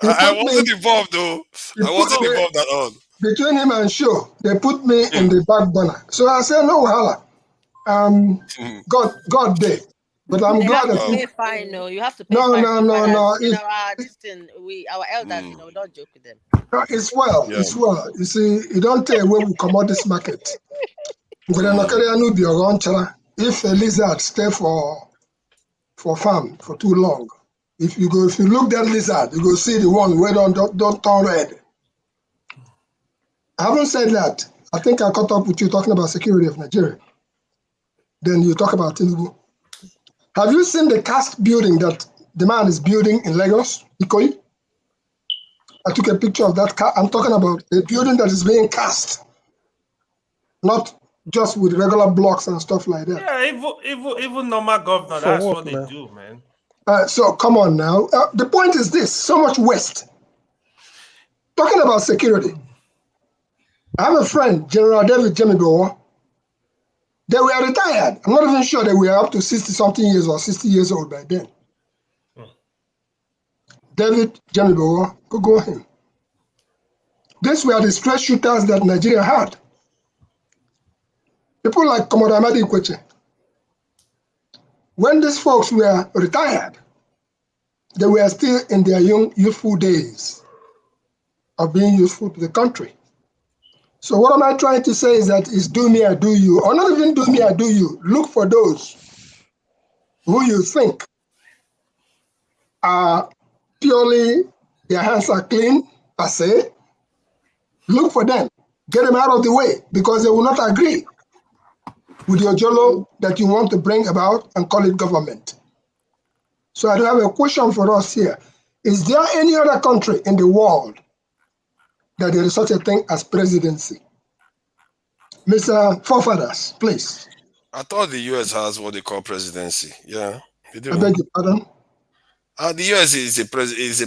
I wasn't involved though. I wasn't involved at all. Between him and Show, they put me in the back burner. So I said, no, wahala. God did. But I'm glad that pay fine. No, you have to pay no. fine. No. Our elders, don't joke with them. It's well. Yeah. It's well. You see, you don't tell where we come out this market. If a lizard stay for farm for too long, if you look that lizard, you go see the one where don't turn red. I haven't said that. I think I caught up with you talking about security of Nigeria. Then you talk about Tinubu. Have you seen the cast building that the man is building in Lagos, Ikoyi? I took a picture of that. I'm talking about a building that is being cast, not just with regular blocks and stuff like that. Yeah, even normal governor, that's what they do, man. So come on now. The point is this: so much waste. Talking about security, I have a friend, General David Jemibowo. They were retired. I'm not even sure they were up to 60-something years or 60 years old by then. David Jemibowo, Google him. These were the straight shooters that Nigeria had. People like Commodore Amadi Ikweche. When these folks were retired, they were still in their youthful days of being useful to the country. So what am I trying to say is that it's do me, I do you, or not even do me, I do you. Look for those who you think are purely, their hands are clean, per se. Look for them. Get them out of the way because they will not agree with your jolo that you want to bring about and call it government. So I do have a question for us here. Is there any other country in the world that there is such a thing as presidency? Mr. Forefathers, please. I thought the US has what they call presidency. Yeah. I beg your pardon? The US is a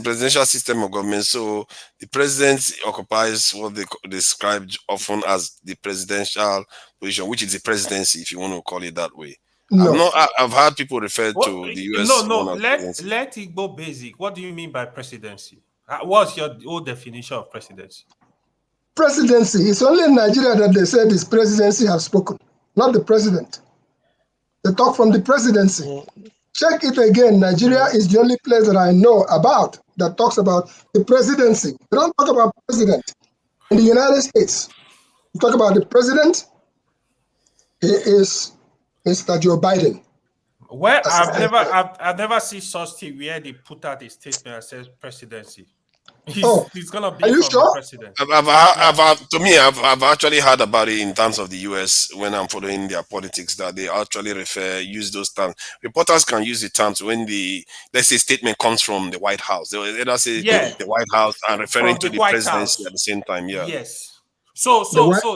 presidential system of government, so the president occupies what they describe often as the presidential position, which is the presidency, if you want to call it that way. No. I've heard people refer to the US. Let it go basic. What do you mean by presidency? What's your old definition of presidency? Presidency. It's only in Nigeria that they say this presidency has spoken, not the president. They talk from the presidency. Check it again. Nigeria is the only place that I know about that talks about the presidency. They don't talk about president. In the United States, you talk about the president, he is Mr. Joe Biden. Well, I've never seen such thing where they put out a statement that says presidency. He's gonna be the president. I've actually heard about it in terms of the US when I'm following their politics, that they actually use those terms. Reporters can use the terms when let's say statement comes from the White House. They will say the White House and referring to the presidency at the same time. Yeah. Yes. So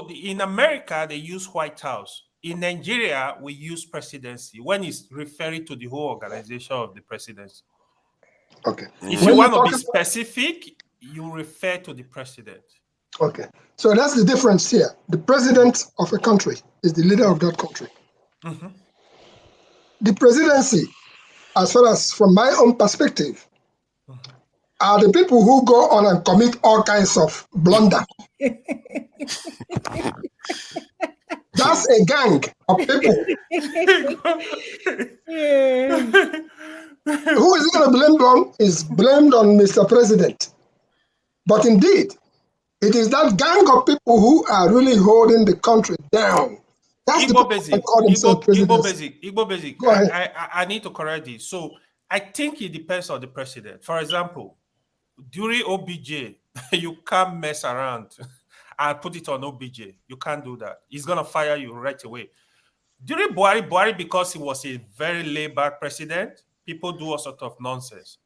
in America they use White House. In Nigeria we use presidency when it's referring to the whole organization of the presidency. Okay. If you want to be specific, you refer to the president. Okay. So that's the difference here. The president of a country is the leader of that country. Mhm. The presidency, as far as from my own perspective, are the people who go on and commit all kinds of blunder. That's a gang of people. Who is going to blame on is blamed on Mr. President. But indeed, it is that gang of people who are really holding the country down. That's the Igbo people basic. that call themselves presidents. Igbo basic. Go ahead. I need to correct this. So I think it depends on the president. For example, during OBJ, you can't mess around and put it on OBJ. You can't do that. He's gonna fire you right away. During Buhari, because he was a very laid-back president, people do all sort of nonsense.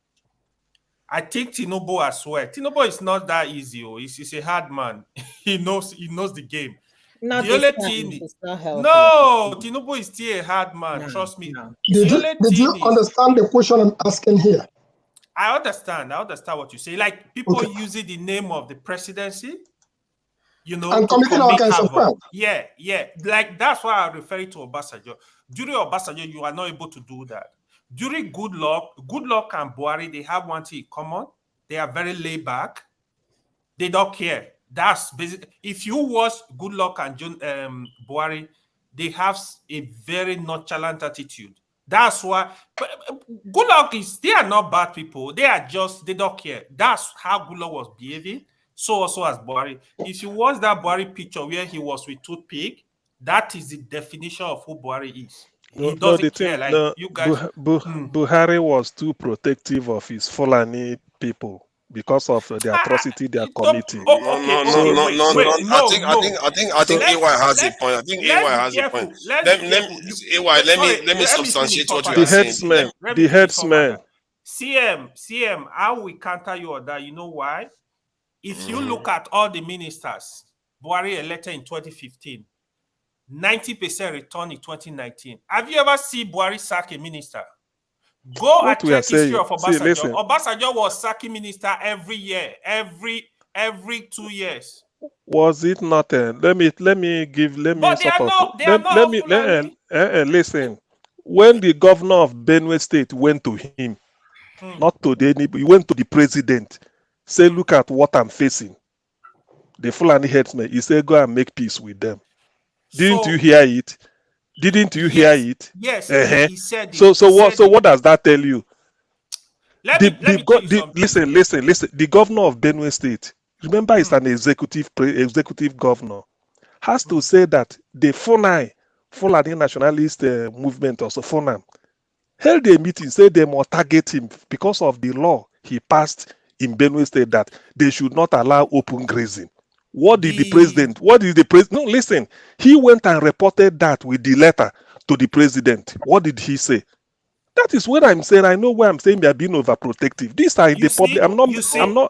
I think Tinubu as well. Tinubu is not that easy. He's a hard man. He knows the game. Not The only this time. thing, It's not healthy. no, Tinubu is still a hard man. No, Trust me. no. Did you understand the question I'm asking here? I understand what you say. Like people using the name of the presidency, And to committing all commit kinds of havoc. crimes. Yeah. Like that's why I refer to Obasanjo. During Obasanjo, you are not able to do that. During Goodluck and Buhari, they have one thing in common. They are very laid back. They don't care. That's basic. If you watch Goodluck and Buhari, they have a very nonchalant attitude. That's why. But Goodluck they are not bad people. They don't care. That's how Goodluck was behaving. So also as Buhari. If you watch that Buhari picture where he was with toothpick, that is the definition of who Buhari is. He doesn't care. Like you guys. Buhari was too protective of his Fulani people because of the atrocity they are committing. No. I think AY has a point. I think AY has a point. Let me substantiate what you are saying. The headsmen. CM, how we counter you on that? You know why? If you look at all the ministers, Buhari elected in 2015, 90% returned in 2019. Have you ever seen Buhari sack a minister? Go and check history of Obasanjo. Obasanjo was sacking minister every year, every 2 years. Was it not? Listen. When the governor of Benue State went to him, not to he went to the president, say, look at what I'm facing. The Fulani headsman, he said, go and make peace with them. Didn't you hear it? Didn't you hear it? Yes, he said it. So what does that tell you? Listen. The governor of Benue State, remember, it's an executive governor, has to say that the Fulani nationalist movement, also FUNAM, held a meeting, said they must target him because of the law he passed in Benue State that they should not allow open grazing. What did the president? No, listen. He went and reported that with the letter to the president. What did he say? That is what I'm saying. I know where I'm saying they are being overprotective. These are the public. I'm not.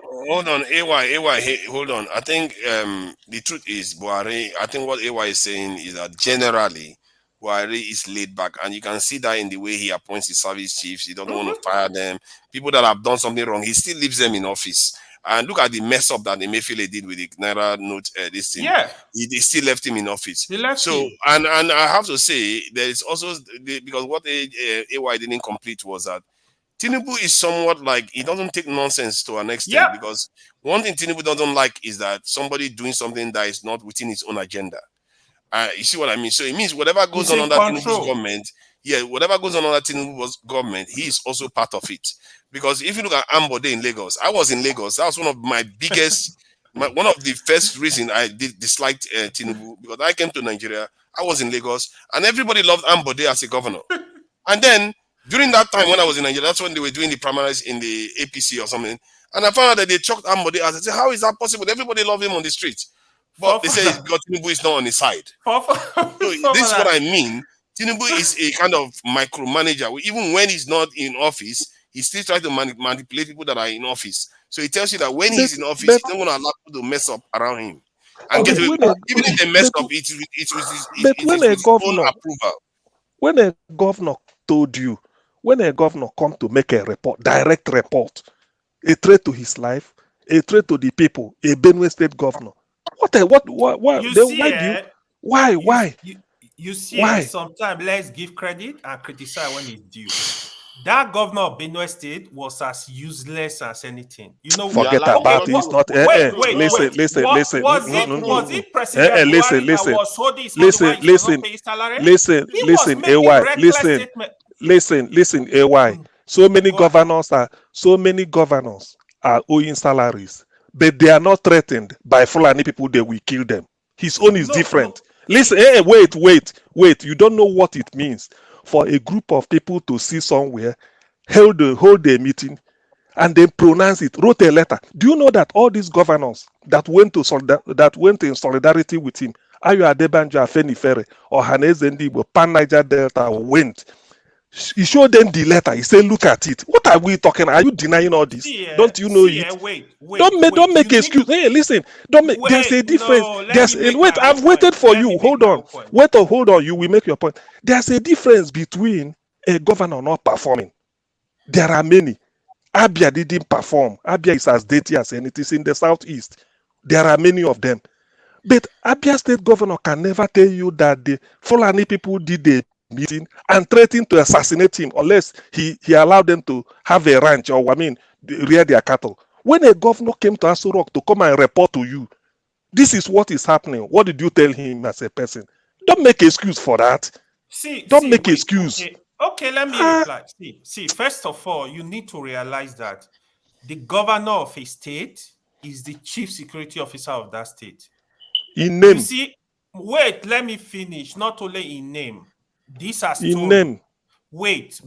Hold on, AY, hey, hold on. I think the truth is, Buhari. I think what AY is saying is that generally, Buhari is laid back, and you can see that in the way he appoints his service chiefs. He doesn't want to fire them. People that have done something wrong, he still leaves them in office. And look at the mess up that Emefiele did with the Naira note. This thing, yeah, he still left him in office. He left him. And I have to say there is also because what AY didn't complete was that Tinubu is somewhat like he doesn't take nonsense to an extent because one thing Tinubu doesn't like is that somebody doing something that is not within his own agenda. You see what I mean? So it means whatever goes on under Tinubu's government, whatever goes on under Tinubu's government, he is also part of it. Because if you look at Ambode in Lagos, I was in Lagos. That was one of my biggest, one of the first reasons I disliked Tinubu, because I came to Nigeria, I was in Lagos, and everybody loved Ambode as a governor. And then during that time when I was in Nigeria, that's when they were doing the primaries in the APC or something, and I found out that they chucked Ambode out. I said, how is that possible? Everybody loved him on the street. But they say because Tinubu is not on his side. So this is what I mean. Tinubu is a kind of micromanager. Even when he's not in office, he still tries to manipulate people that are in office. So he tells you that when he's in office, he's not going to allow people to mess up around him. And get away. Even if they mess up, it's with his own approval. When a governor told you, when a governor come to make a report, direct report, a threat to his life, a threat to the people, a Benue State governor, What? You Then see, why do you? Why? you see, Why? sometimes let's give credit and criticize when it's due. That governor of Benue State was as useless as anything. You know, Forget about it. It's not. wait. Listen. Was it President Buhari that was holding his money while he was not paying salary? Listen. He was making AY. reckless statements. Listen. AY. So many governors are owing salaries, but they are not threatened by Fulani people. They will kill them. His own is different. Listen. Wait. You don't know what it means for a group of people to see somewhere, hold a meeting, and then pronounce it, wrote a letter. Do you know that all these governors that went in solidarity with him, Ayo Adebanjo, Afenifere, or Haneze Ndigbo, Pan Niger Delta went. He showed them the letter. He said, "Look at it. What are we talking? Are you denying all this? Don't you know it? Wait. Don't make excuse. Hey, listen. Don't make. There's a difference. Wait. I've waited for you. Hold on. Hold on. You will make your point. There's a difference between a governor not performing. There are many. Abia didn't perform. Abia is as dirty as anything. It's in the southeast. There are many of them. But Abia state governor can never tell you that the Fulani people did a meeting and threatened to assassinate him unless he allowed them to have a ranch or rear their cattle. When a governor came to Aso Rock to come and report to you, this is what is happening. What did you tell him as a person? Don't make excuse for that. Don't make excuse. Okay, let me reply. See, first of all, you need to realize that the governor of a state is the chief security officer of that state. In name. You see, wait, let me finish. Not only in name. These are stories. In name. Wait.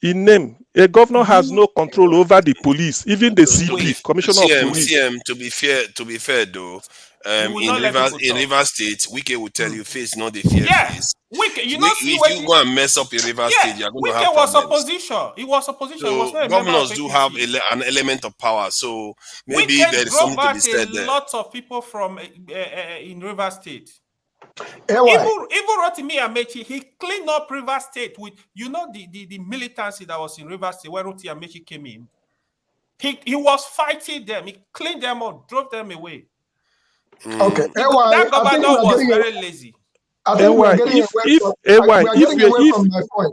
In name. A governor has no control over the police, even the CP, Commissioner of Police. To be fair though, in Rivers State, Wike will tell you face not the fear face. Wike, if you go and mess up in Rivers State, you're going to have problems. He was opposition. So he was not a governors do have an element of power. So maybe there is something to be said there. Lots of people from in Rivers State. Even Rotimi Amechi, he cleaned up Rivers State with the militancy that was in Rivers State where Rotimi Amechi came in. He was fighting them. He cleaned them up, drove them away. Okay, that governor was very lazy.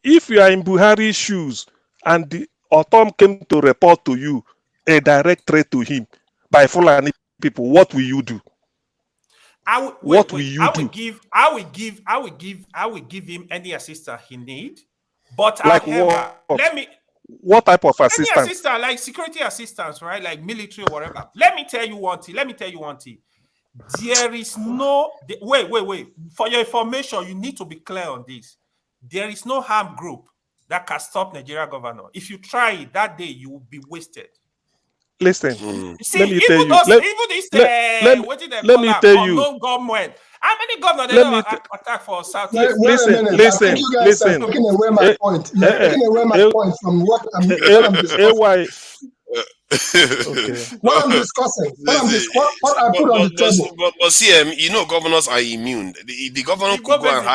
If you are in Buhari's shoes and the Otom came to report to you a direct threat to him by Fulani people, what will you do? I will give him any assistance he need. But like however, what type of assistance? Any assistance, like security assistance, right? Like military or whatever. Let me tell you one thing. There is no wait. For your information, you need to be clear on this. There is no harm group that can stop Nigeria governor. If you try it that day, you will be wasted. Listen, see, let me tell you. Let me tell you. Government. How many governors they don't attack for South? Listen. I think you guys are taking away my point. You're taking away my point from what I'm discussing. What I'm discussing, what I put on the table. But see, governors are immune. The governor could go and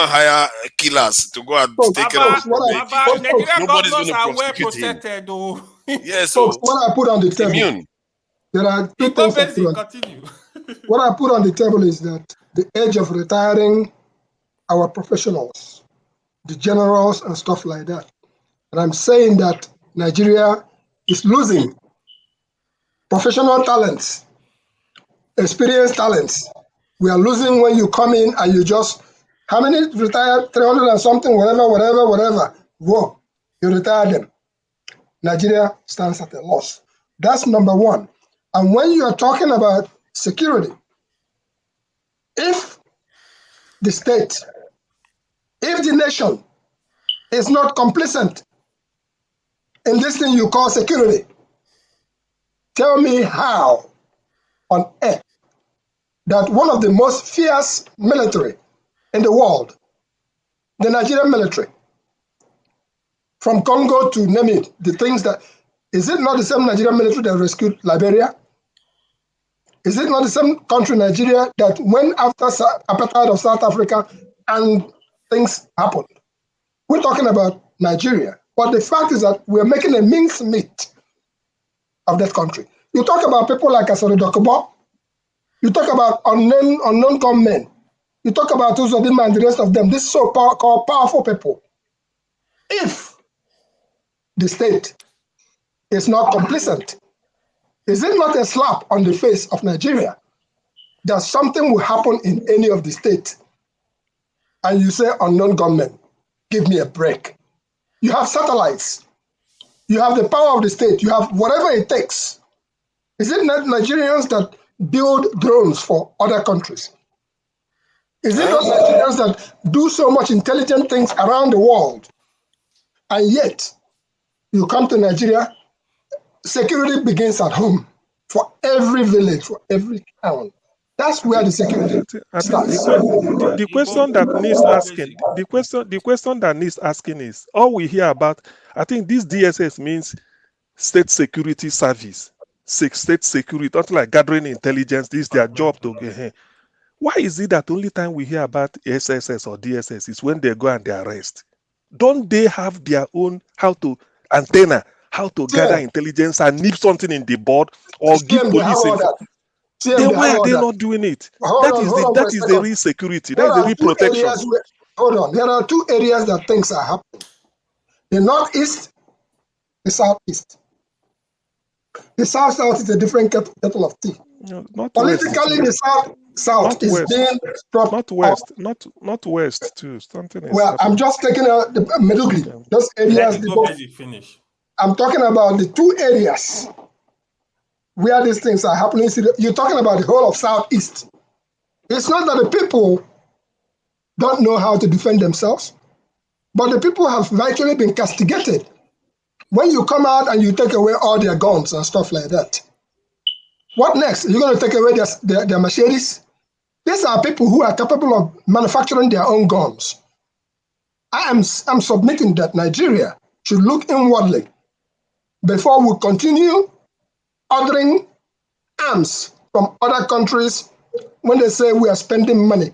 hire killers to go and take care of it. Nobody's going to prosecute him. Yes, so what I put on the table, immune. There are two things. What I put on the table is that the age of retiring our professionals, the generals and stuff like that. And I'm saying that Nigeria is losing professional talents, experienced talents. We are losing when you come in and you just, how many retired? 300 and something, whatever. Whoa, you retire them. Nigeria stands at a loss. That's number one. And when you are talking about security, if the state, if the nation is not complicit in this thing you call security, tell me how on earth that one of the most fierce military in the world, the Nigerian military, from Congo to name it, the things that, is it not the same Nigerian military that rescued Liberia? Is it not the same country, Nigeria, that went after apartheid of South Africa and things happened? We're talking about Nigeria. But the fact is that we're making a mincemeat of that country. You talk about people like Asoro Dokubo, You talk about unknown gunmen. You talk about Uzodinma and the rest of them. This is called powerful people. If the state is not complicit, is it not a slap on the face of Nigeria that something will happen in any of the states and you say unknown gunmen? Give me a break. You have satellites. You have the power of the state. You have whatever it takes. Is it not Nigerians that build drones for other countries? Is it not Nigerians that do so much intelligent things around the world? And yet, you come to Nigeria, security begins at home for every village, for every town. That's where the security starts. The question that needs asking, the question that needs asking is, all we hear about, I think this DSS means state security service, state security, not like gathering intelligence. This is their job to get here. Why is it that only time we hear about SSS or DSS is when they go and they arrest? Don't they have their own how to gather intelligence and nip something in the bud or give police info? Then why are they not doing it? That is the real security. That is the real protection. Hold on. There are two areas that things are happening. The northeast, the southeast. The south is a different kettle of tea. No, not politically, west, the south is west. being not west too. Something is well, happening. I'm just taking the middle ground. Those areas. Finish. I'm talking about the two areas where these things are happening. You're talking about the whole of southeast. It's not that the people don't know how to defend themselves, but the people have virtually been castigated. When you come out and you take away all their guns and stuff like that, what next? You're going to take away their machetes? These are people who are capable of manufacturing their own guns. I'm submitting that Nigeria should look inwardly before we continue ordering arms from other countries when they say we are spending money,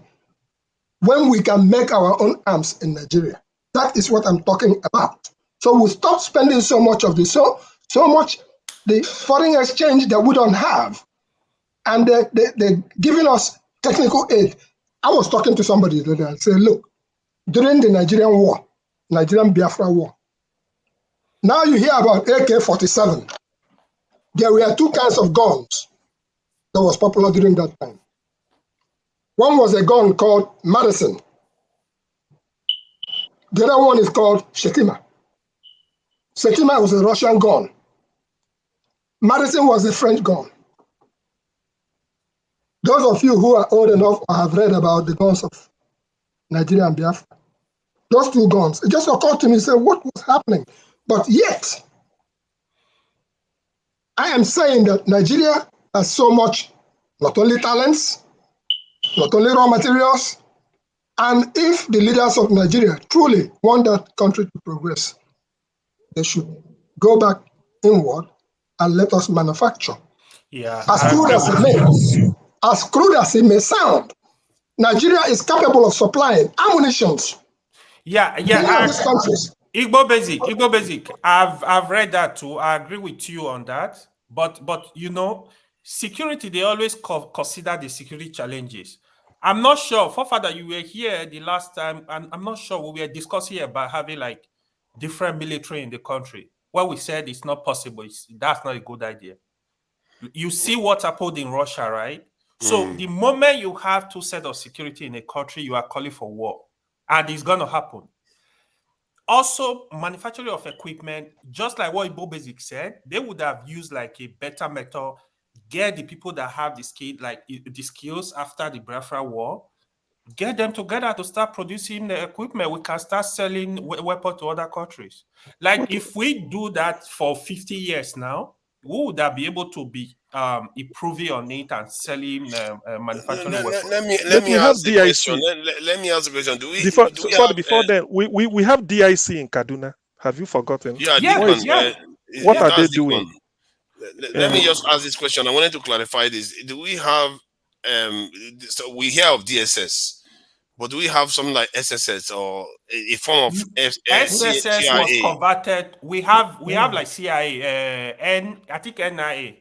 when we can make our own arms in Nigeria. That is what I'm talking about. So we stop spending so much of this, so much the foreign exchange that we don't have, and they're giving us technical aid. I was talking to somebody today and said, look, during the Nigerian Biafra war, now you hear about AK-47. There were two kinds of guns that was popular during that time. One was a gun called Madison. The other one is called Shetima. Shetima was a Russian gun. Madison was a French gun. Those of you who are old enough have read about the guns of Nigeria and Biafra. Those two guns, it just occurred to me, say, what was happening? But yet, I am saying that Nigeria has so much, not only talents, not only raw materials, and if the leaders of Nigeria truly want that country to progress, they should go back inward and let us manufacture. Yeah. As crude as it may sound, Nigeria is capable of supplying ammunitions. Yeah. Igbo basic. I've read that too. I agree with you on that. But you know, security, they always consider the security challenges. I'm not sure, Forefather, you were here the last time, and I'm not sure we were discussing about having like different military in the country. What we said is not possible. That's not a good idea. You see what happened in Russia, right? So the moment you have two sets of security in a country, you are calling for war, and it's going to happen. Also, manufacturing of equipment, just like what Ibo Basic said, they would have used like a better method, get the people that have the skill, like the skills after the Biafra war, get them together to start producing the equipment. We can start selling weapons to other countries. Like if we do that for 50 years now, we would be able to be improving on it and selling manufacturing weapons. Let me ask the question. Let me ask the question. Before then, we have DIC in Kaduna. Have you forgotten? Yeah. What are they doing? Let me just ask this question. I wanted to clarify this. Do we have so we hear of DSS, but do we have something like SSS or a form of SSS CIA? was converted. We have like CIA, I think NIA.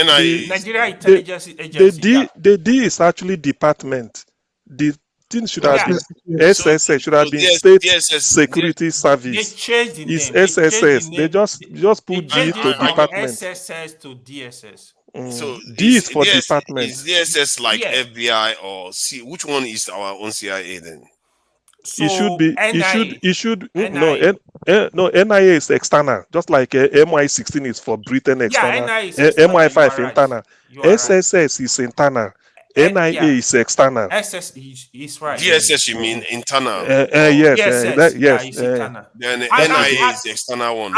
Nigeria Intelligence Agency. The D is actually department. The thing should have been SSS, should have been State Security Service. They changed the It's name. They changed SSS. the They name. just put D to department. SSS to DSS. So D is for department. Is DSS like FBI or C? Which one is our own CIA then? So It should be. NIA. It should. NIA. No. NIA is external, just like MI16 is for Britain external. NIA is external. MI5 internal. SSS is internal. NIA is external. SS is right. DSS, you mean internal? Yes. It's internal. Then NIA is the external one.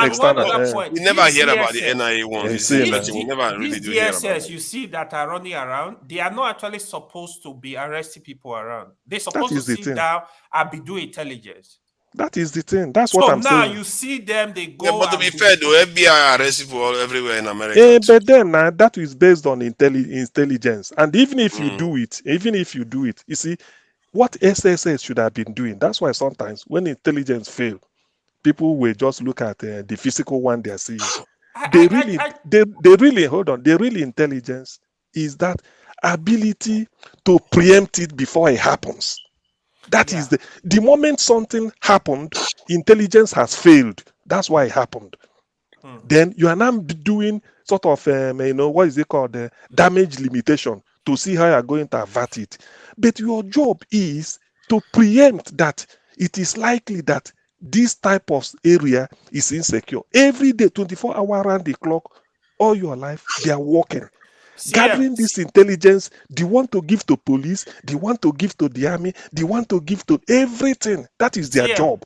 We never hear about the NIA one. We never really do hear about it. You see that are running around. They are not actually supposed to be arresting people around. They're supposed to sit down and be doing intelligence. That is the thing. That's what I'm saying. So now you see them, they go. But to be fair, though, FBI arrest people everywhere in America. But then that is based on intelligence. And even if you do it, you see, what SSS should have been doing. That's why sometimes when intelligence fails, people will just look at the physical one they're seeing. They really hold on. The real intelligence is that ability to preempt it before it happens. That is the moment something happened, intelligence has failed. That's why it happened. Then you are now doing sort of, what is it called? Damage limitation to see how you are going to avert it. But your job is to preempt that it is likely that this type of area is insecure. Every day, 24 hours around the clock, all your life, they are working. Gathering this intelligence, they want to give to police, they want to give to the army, they want to give to everything. That is their job.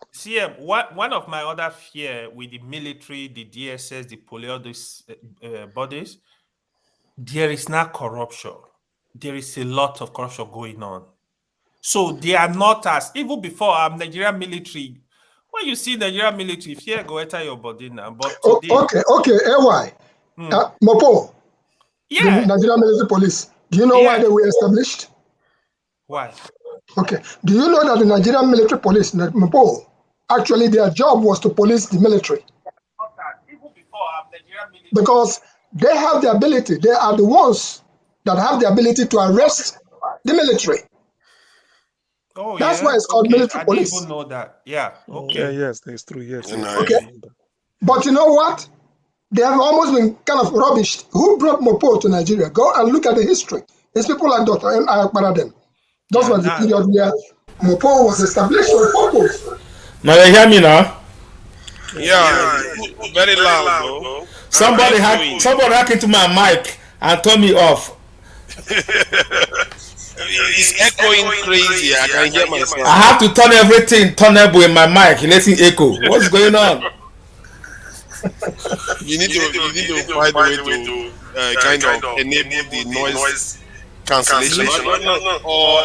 One of my other fear with the military, the DSS, the police, all these bodies, there is not corruption. There is a lot of corruption going on. So they are not as, even before Nigerian military, when you see Nigerian military, fear go enter your body now. But today, okay, AY. Mopo. Yeah. The Nigerian military police. Do you know why they were established? Why? Okay. Do you know that the Nigerian military police, Mopo, actually their job was to police the military? Because they have the ability, they are the ones that have the ability to arrest the military. Oh, that's why it's called military police. I didn't even know that. Yeah. Okay. Yes, that's true. Yes. Okay. But you know what? They have almost been kind of rubbished. Who brought Mopo to Nigeria? Go and look at the history. It's people like Dr. M. Patriotism. Those were the period where Mopo was established for purpose. Now you hear me now? Yeah, very loud, bro. Somebody hacked into my mic and turned me off. It's echoing crazy. I can hear myself. I have to turn everything tunnable in my mic, letting echo. What's going on? You need to find a way to kind of enable the noise cancellation or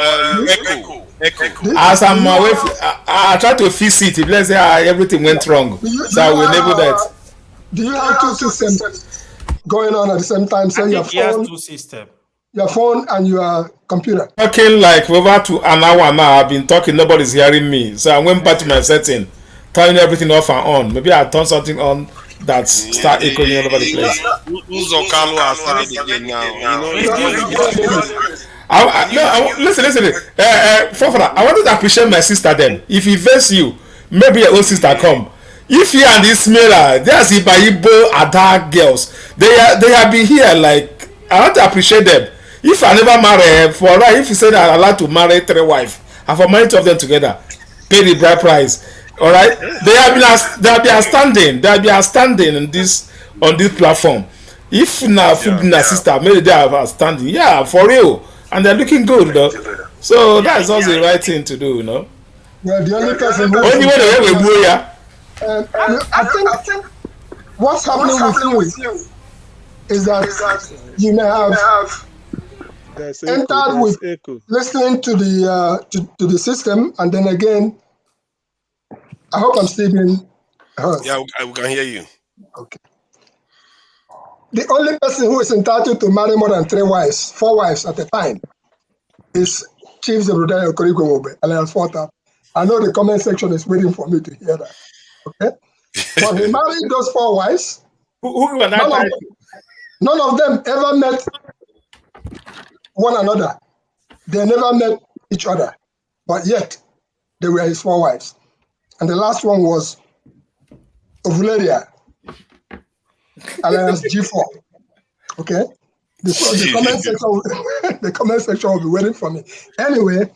echo. As I'm away, I try to fix it. If let's say everything went wrong, so I will enable that. Do you have two systems going on at the same time? So your phone and your computer. Talking like over to an hour now. I've been talking. Nobody's hearing me. So I went back to my setting, turning everything off and on. Maybe I turn something on that start echoing all over the place. Listen. I wanted to appreciate my sister then. If he vex you, maybe your own sister come. If you and Ismaila, there's Ibo Ada girls. They have been here. Like, I want to appreciate them. If I never marry, for right, if you say that I'm allowed to marry 3 wives, and for marry 2 of them together, pay the bride price. All right, they have been standing on this platform. If now sister, maybe they are standing. Yeah, for real, and they're looking good though. So that's also the right thing to do, you know. Well, the only person who I think what's happening with you is that you may have entered with listening to the system, and then again, I hope I'm still being heard. Yeah, we can hear you. Okay. The only person who is entitled to marry more than 4 wives at a time, is Chief Zebrudayo Okorigwe alias Forta. I know the comment section is waiting for me to hear that. Okay? But he married those 4 wives. Who was that? None of them ever met one another. They never met each other. But yet, they were his 4 wives. And the last one was Ovularia, alias G4. Okay? The comment section, the comment section will be waiting for me. Anyway,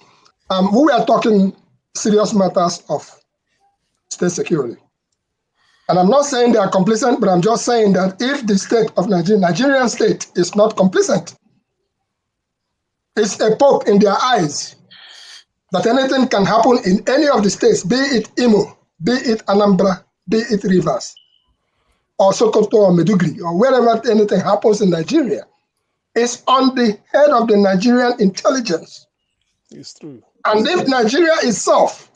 we are talking serious matters of state security. And I'm not saying they are complicit, but I'm just saying that if the state of Nigerian state is not complicit, it's a poke in their eyes that anything can happen in any of the states, be it Imo, be it Anambra, be it Rivers, or Sokoto or Meduguri, or wherever anything happens in Nigeria. It's on the head of the Nigerian intelligence. It's true. And if Nigeria itself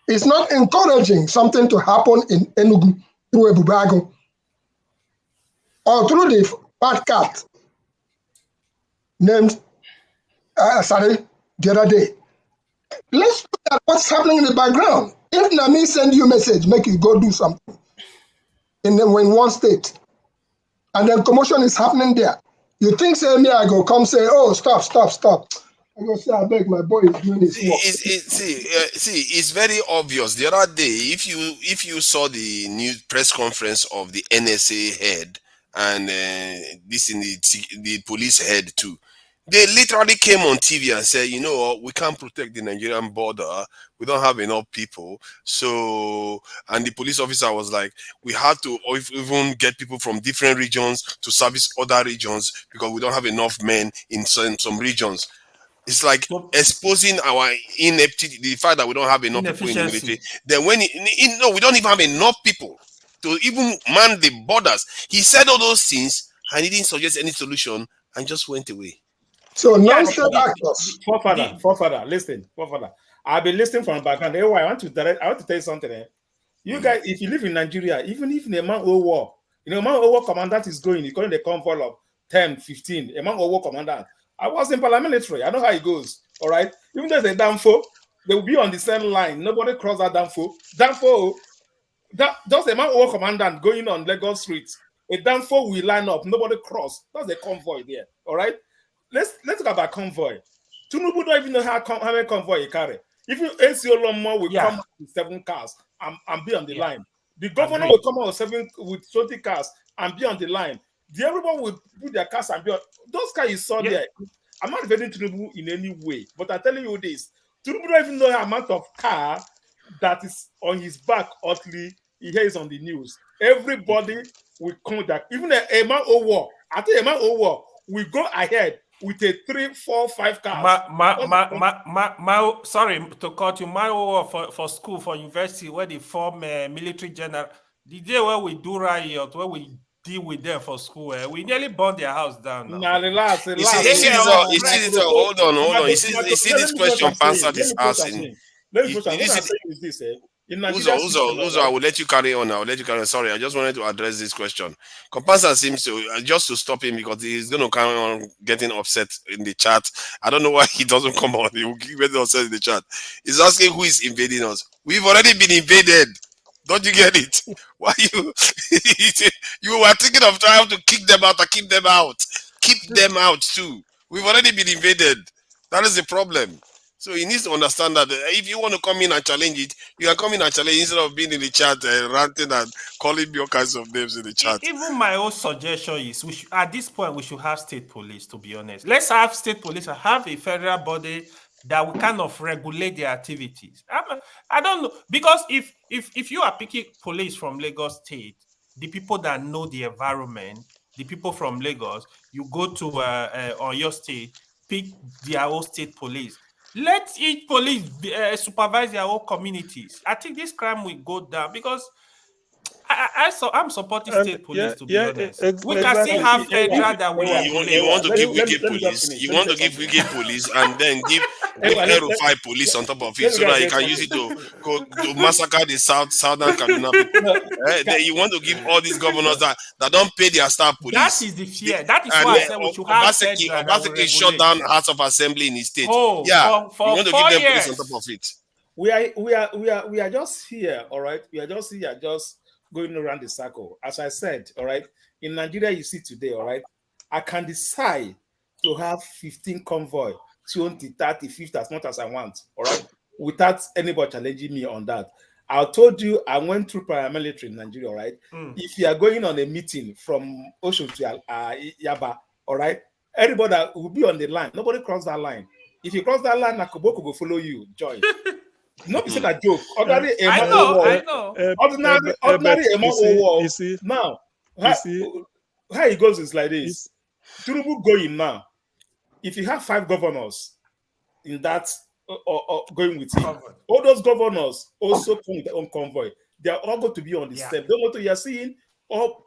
is not encouraging something to happen in Enugu through Ebubago or through the bad cat named Sari the other day, let's look at what's happening in the background. If Nami send you a message, make you go do something in one state, and then commotion is happening there, you think, say, me, I go come say, oh, stop. I go say, I beg, my boy is doing his work. It's very obvious. The other day, if you saw the new press conference of the NSA head and this in the police head too, they literally came on TV and said, you know what, we can't protect the Nigerian border. We don't have enough people. So, and the police officer was like, we have to even get people from different regions to service other regions because we don't have enough men in some regions. It's like exposing our ineptitude, the fact that we don't have enough people in the military. Then when we don't even have enough people to even man the borders. He said all those things and he didn't suggest any solution and just went away. So non-state actors. Forefather, listen, forefather. I've been listening from the background. I want to tell you something. You guys, if you live in Nigeria, even if in a man of war, a man of war commandant is going, he's calling the convoy of 10, 15, a man of war commandant. I was in paramilitary. I know how it goes. All right. Even though there's a Danfo, they will be on the same line. Nobody cross that Danfo. Just a man of war commandant going on Lagos streets. A Danfo will line up. Nobody cross. That's a convoy there. All right. Let's talk about convoy. Tinubu don't even know how many convoy he carry. If you NCO Lomo will come out with 7 cars and be on the line. The governor will come out with 20 cars and be on the line. Everyone will put their cars and be on. Those cars you saw there. I'm not defending Tinubu in any way, but I'm telling you this. Tinubu don't even know the amount of car that is on his back utterly. He hears on the news. Everybody will contact. Even a man of war. I think a man of war will go ahead with a 3, 4, 5 cars. Sorry to cut you. My for school, for university, where they form military general. The day where we do riot, where we deal with them for school, we nearly burned their house down. Now, relax. Hold on. You see this question Pansat is asking. Uzo, I will let you carry on. Sorry, I just wanted to address this question. Compasa seems to just to stop him because he's going to carry on getting upset in the chat. I don't know why he doesn't come on. He will get upset in the chat. He's asking who is invading us. We've already been invaded. Don't you get it? Why you were thinking of trying to kick them out or keep them out? Keep them out too. We've already been invaded. That is the problem. So he needs to understand that if you want to come in and challenge it, you can come in and challenge instead of being in the chat ranting and calling me all kinds of names in the chat. Even my own suggestion is, at this point, we should have state police, to be honest. Let's have state police and have a federal body that will kind of regulate their activities. I don't know, because if you are picking police from Lagos State, the people that know the environment, the people from Lagos, you go to or your state, pick their own state police. Let each police supervise their own communities. I think this crime will go down because I'm supporting state police, to be honest. We can still have federal that will. You want to give wicked police. You want to give wicked police and then give L5 police on top of it so that you can use it to massacre the southern Kaduna people. You want to give all these governors that don't pay their staff police. That is the fear. That is why I said we should have federal. Basically shut down House of Assembly in his state. For you want to give them police on top of it. We are just here, all right. We are just here, just going around the circle. As I said, all right, in Nigeria, you see today, all right, I can decide to have 15 convoy, 20, 30, 50, as much as I want, all right, without anybody challenging me on that. I told you I went through paramilitary in Nigeria, all right? If you are going on a meeting from Ocean to Yaba, all right, everybody that will be on the line. Nobody cross that line. If you cross that line, Nakoboko will follow you, joy. Not be said a joke. Ordinary I know. Ordinary you see, now, you see, how it goes is like this. Tinubu going now. If you have 5 governors in that or going with him, all those governors also come with their own convoy. They are all going to be on the same. Don't go to you are seeing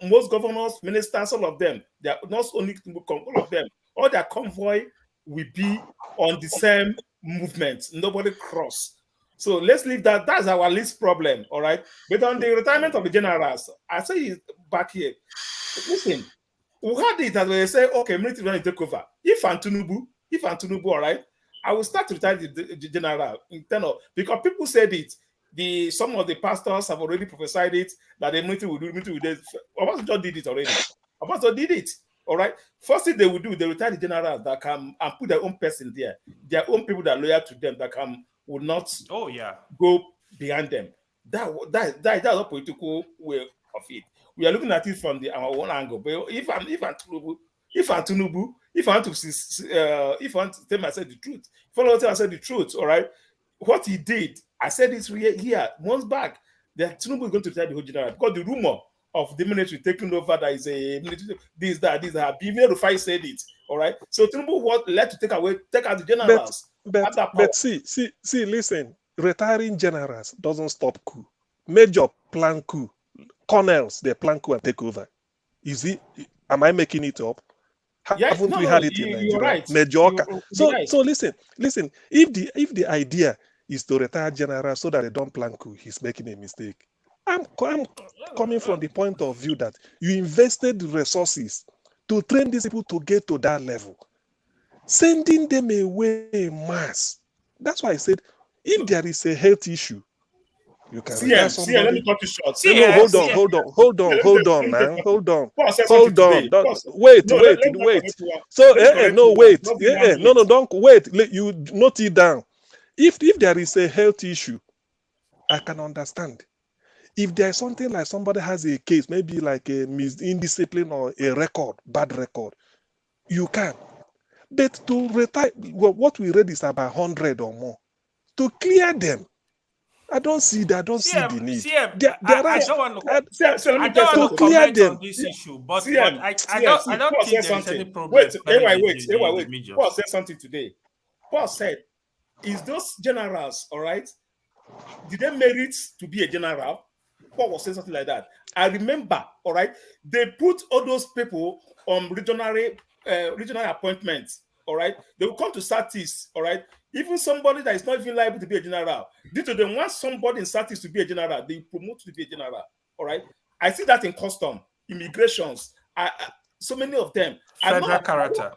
most governors, ministers, all of them. They are not only all of them. All their convoy will be on the same movement. Nobody cross. So let's leave that. That's our least problem. All right. But on the retirement of the generals, I say it back here. Listen, we had it as they say, okay, military going to take over. If Tinubu, all right, I will start to retire the general internal because people said it. Some of the pastors have already prophesied it that the military will do. Obasanjo did it already. Obasanjo did it. All right. First thing they will do, they retire the generals that come and put their own person there, their own people that are loyal to them that will not go behind them. That's a political way of it. We are looking at it from our own angle. But if I want to tell myself the truth, follow what I said the truth, all right. What he did, I said this here months back, that Tinubu is going to retire the whole general because the rumor of the military taking over that is a military, this, that, even the fight said it, all right. So Tinubu was led to take out the generals. But see, listen, retiring generals doesn't stop coup. Major plan coup. Colonels, they plan coup and take over. Am I making it up? Haven't we had it in Nigeria? Right. Majorca. Right. So listen. If the idea is to retire generals so that they don't plan coup, he's making a mistake. I'm coming from the point of view that you invested resources to train these people to get to that level. Sending them away en masse. That's why I said, if there is a health issue, you can retire somebody. Let me cut you short. Hold on. Wait. So, don't wait. You note it down. If there is a health issue, I can understand. If there's something like somebody has a case, maybe like a indiscipline or a bad record, you can. But to retire, what we read is about 100 or more. To clear them, I don't see the need. I don't want to comment on this issue, but I don't think there is any problem. Wait. Paul said something today. Paul said, is those generals, all right, did they merit to be a general? Paul was saying something like that. I remember, all right, they put all those people on regional appointments, all right? They will come to Satis, all right? Even somebody that is not even liable to be a general, due to them, want somebody in Satis to be a general, they promote to be a general, all right? I see that in custom, immigrations, so many of them. Federal character.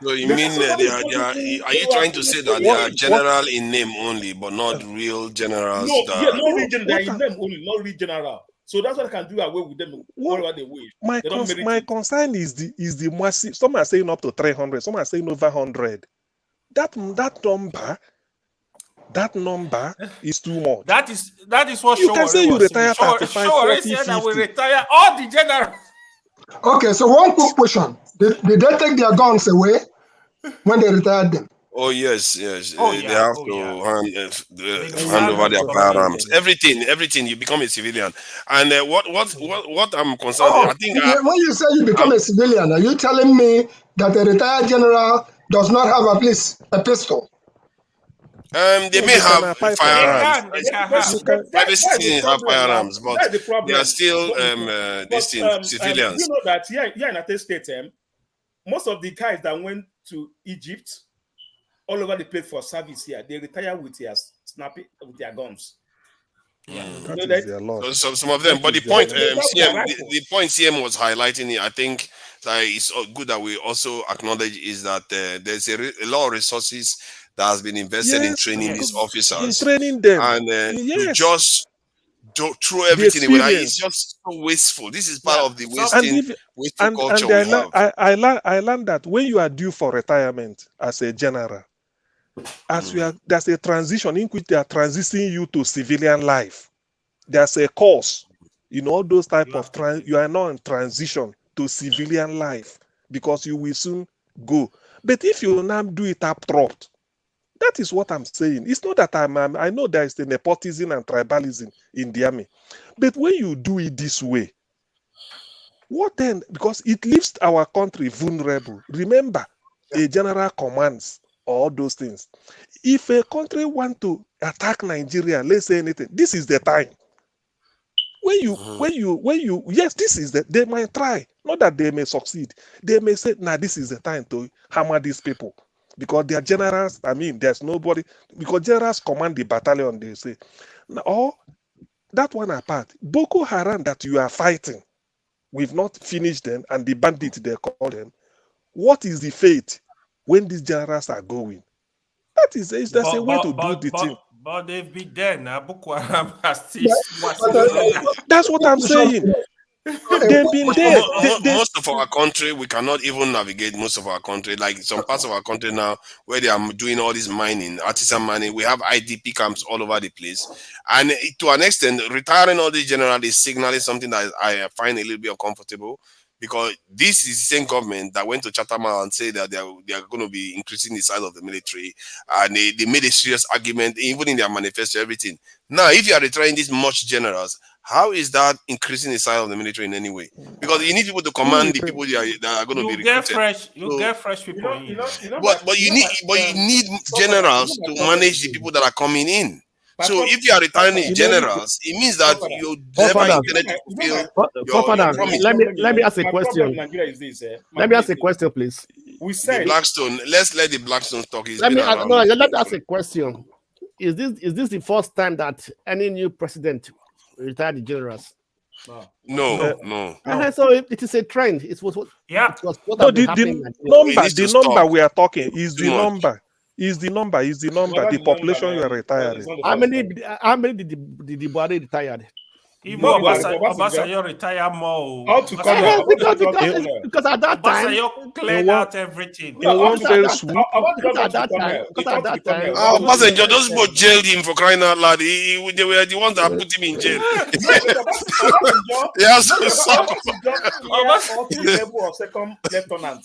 So you mean are you trying to say that they are general in name only, but not real generals? No real general in name only, not real general. So that's what I can do away with them whatever they wish. My concern is the massive. Some are saying up to 300, some are saying over 100. That number is too much. That is what you can say you retire 35, 40, 50. That we retire all the generals. Okay, so one quick question. Did they take their guns away when they retired them? Oh yes. They have to hand over their firearms. Everything. You become a civilian. And what I'm concerned, I think. When you say you become a civilian, are you telling me that a retired general does not have at least a pistol? They may have firearms. Private citizens have firearms, but they are still civilians. You know that here in United States, most of the guys that went to Egypt, all over the place for service here, they retire with their with their guns. Some of them, but the point the point CM was highlighting, I think that it's good that we also acknowledge is that there's a lot of resources that has been invested in training these officers, in training them, and to just throw everything away. Like, it's experience. just so wasteful. This is part of the And wasteful culture we have. I learned that when you are due for retirement as a general, there's a transition in which they are transitioning you to civilian life. There's a course, all those type of you are now in transition to civilian life because you will soon go. But if you now do it up front, that is what I'm saying. It's not that I know there is the nepotism and tribalism in the army, but when you do it this way, what then? Because it leaves our country vulnerable. Remember, a general commands all those things. If a country want to attack Nigeria, let's say anything, this is the time. Yes, this is they might try, not that they may succeed. They may say, this is the time to hammer these people because they are generals. I mean, there's nobody, because generals command the battalion, they say. Or that one apart, Boko Haram that you are fighting, we've not finished them, and the bandits they call them. What is the fate when these generals are going? That's a way to do the thing. But they've been there now. Boko Haram has That's what I'm saying. They've been there. Most of our country, we cannot even navigate most of our country. Like some parts of our country now, where they are doing all this mining, artisan mining, we have IDP camps all over the place. And to an extent, retiring all these generally is signaling something that I find a little bit uncomfortable. Because this is the same government that went to Chatham and said that they are going to be increasing the size of the military. And they made a serious argument, even in their manifesto, everything. Now, if you are retiring these much generals, how is that increasing the size of the military in any way? Because you need people to command the people that are going to be recruited. You get fresh people in. But you need generals to manage the people that are coming in. So if you are retiring generals, it means that you never intended to fulfill your promise. Let me ask a question. Let me ask a question, please. We said Blackstone. Let's let the Blackstone talk. Let me ask a question. Is this the first time that any new president retired the generals? No. So it is a trend. It was what the number we are talking is the number. Is the the population you are retiring. How many did the Buhari retired? Even Obasanjo retire more. Because at that time, Obasanjo cleared out everything. In one fell swoop. At that time, Obasanjo, those people jailed him for crying out loud. They were the ones that put him in jail. Yes, level of second lieutenant.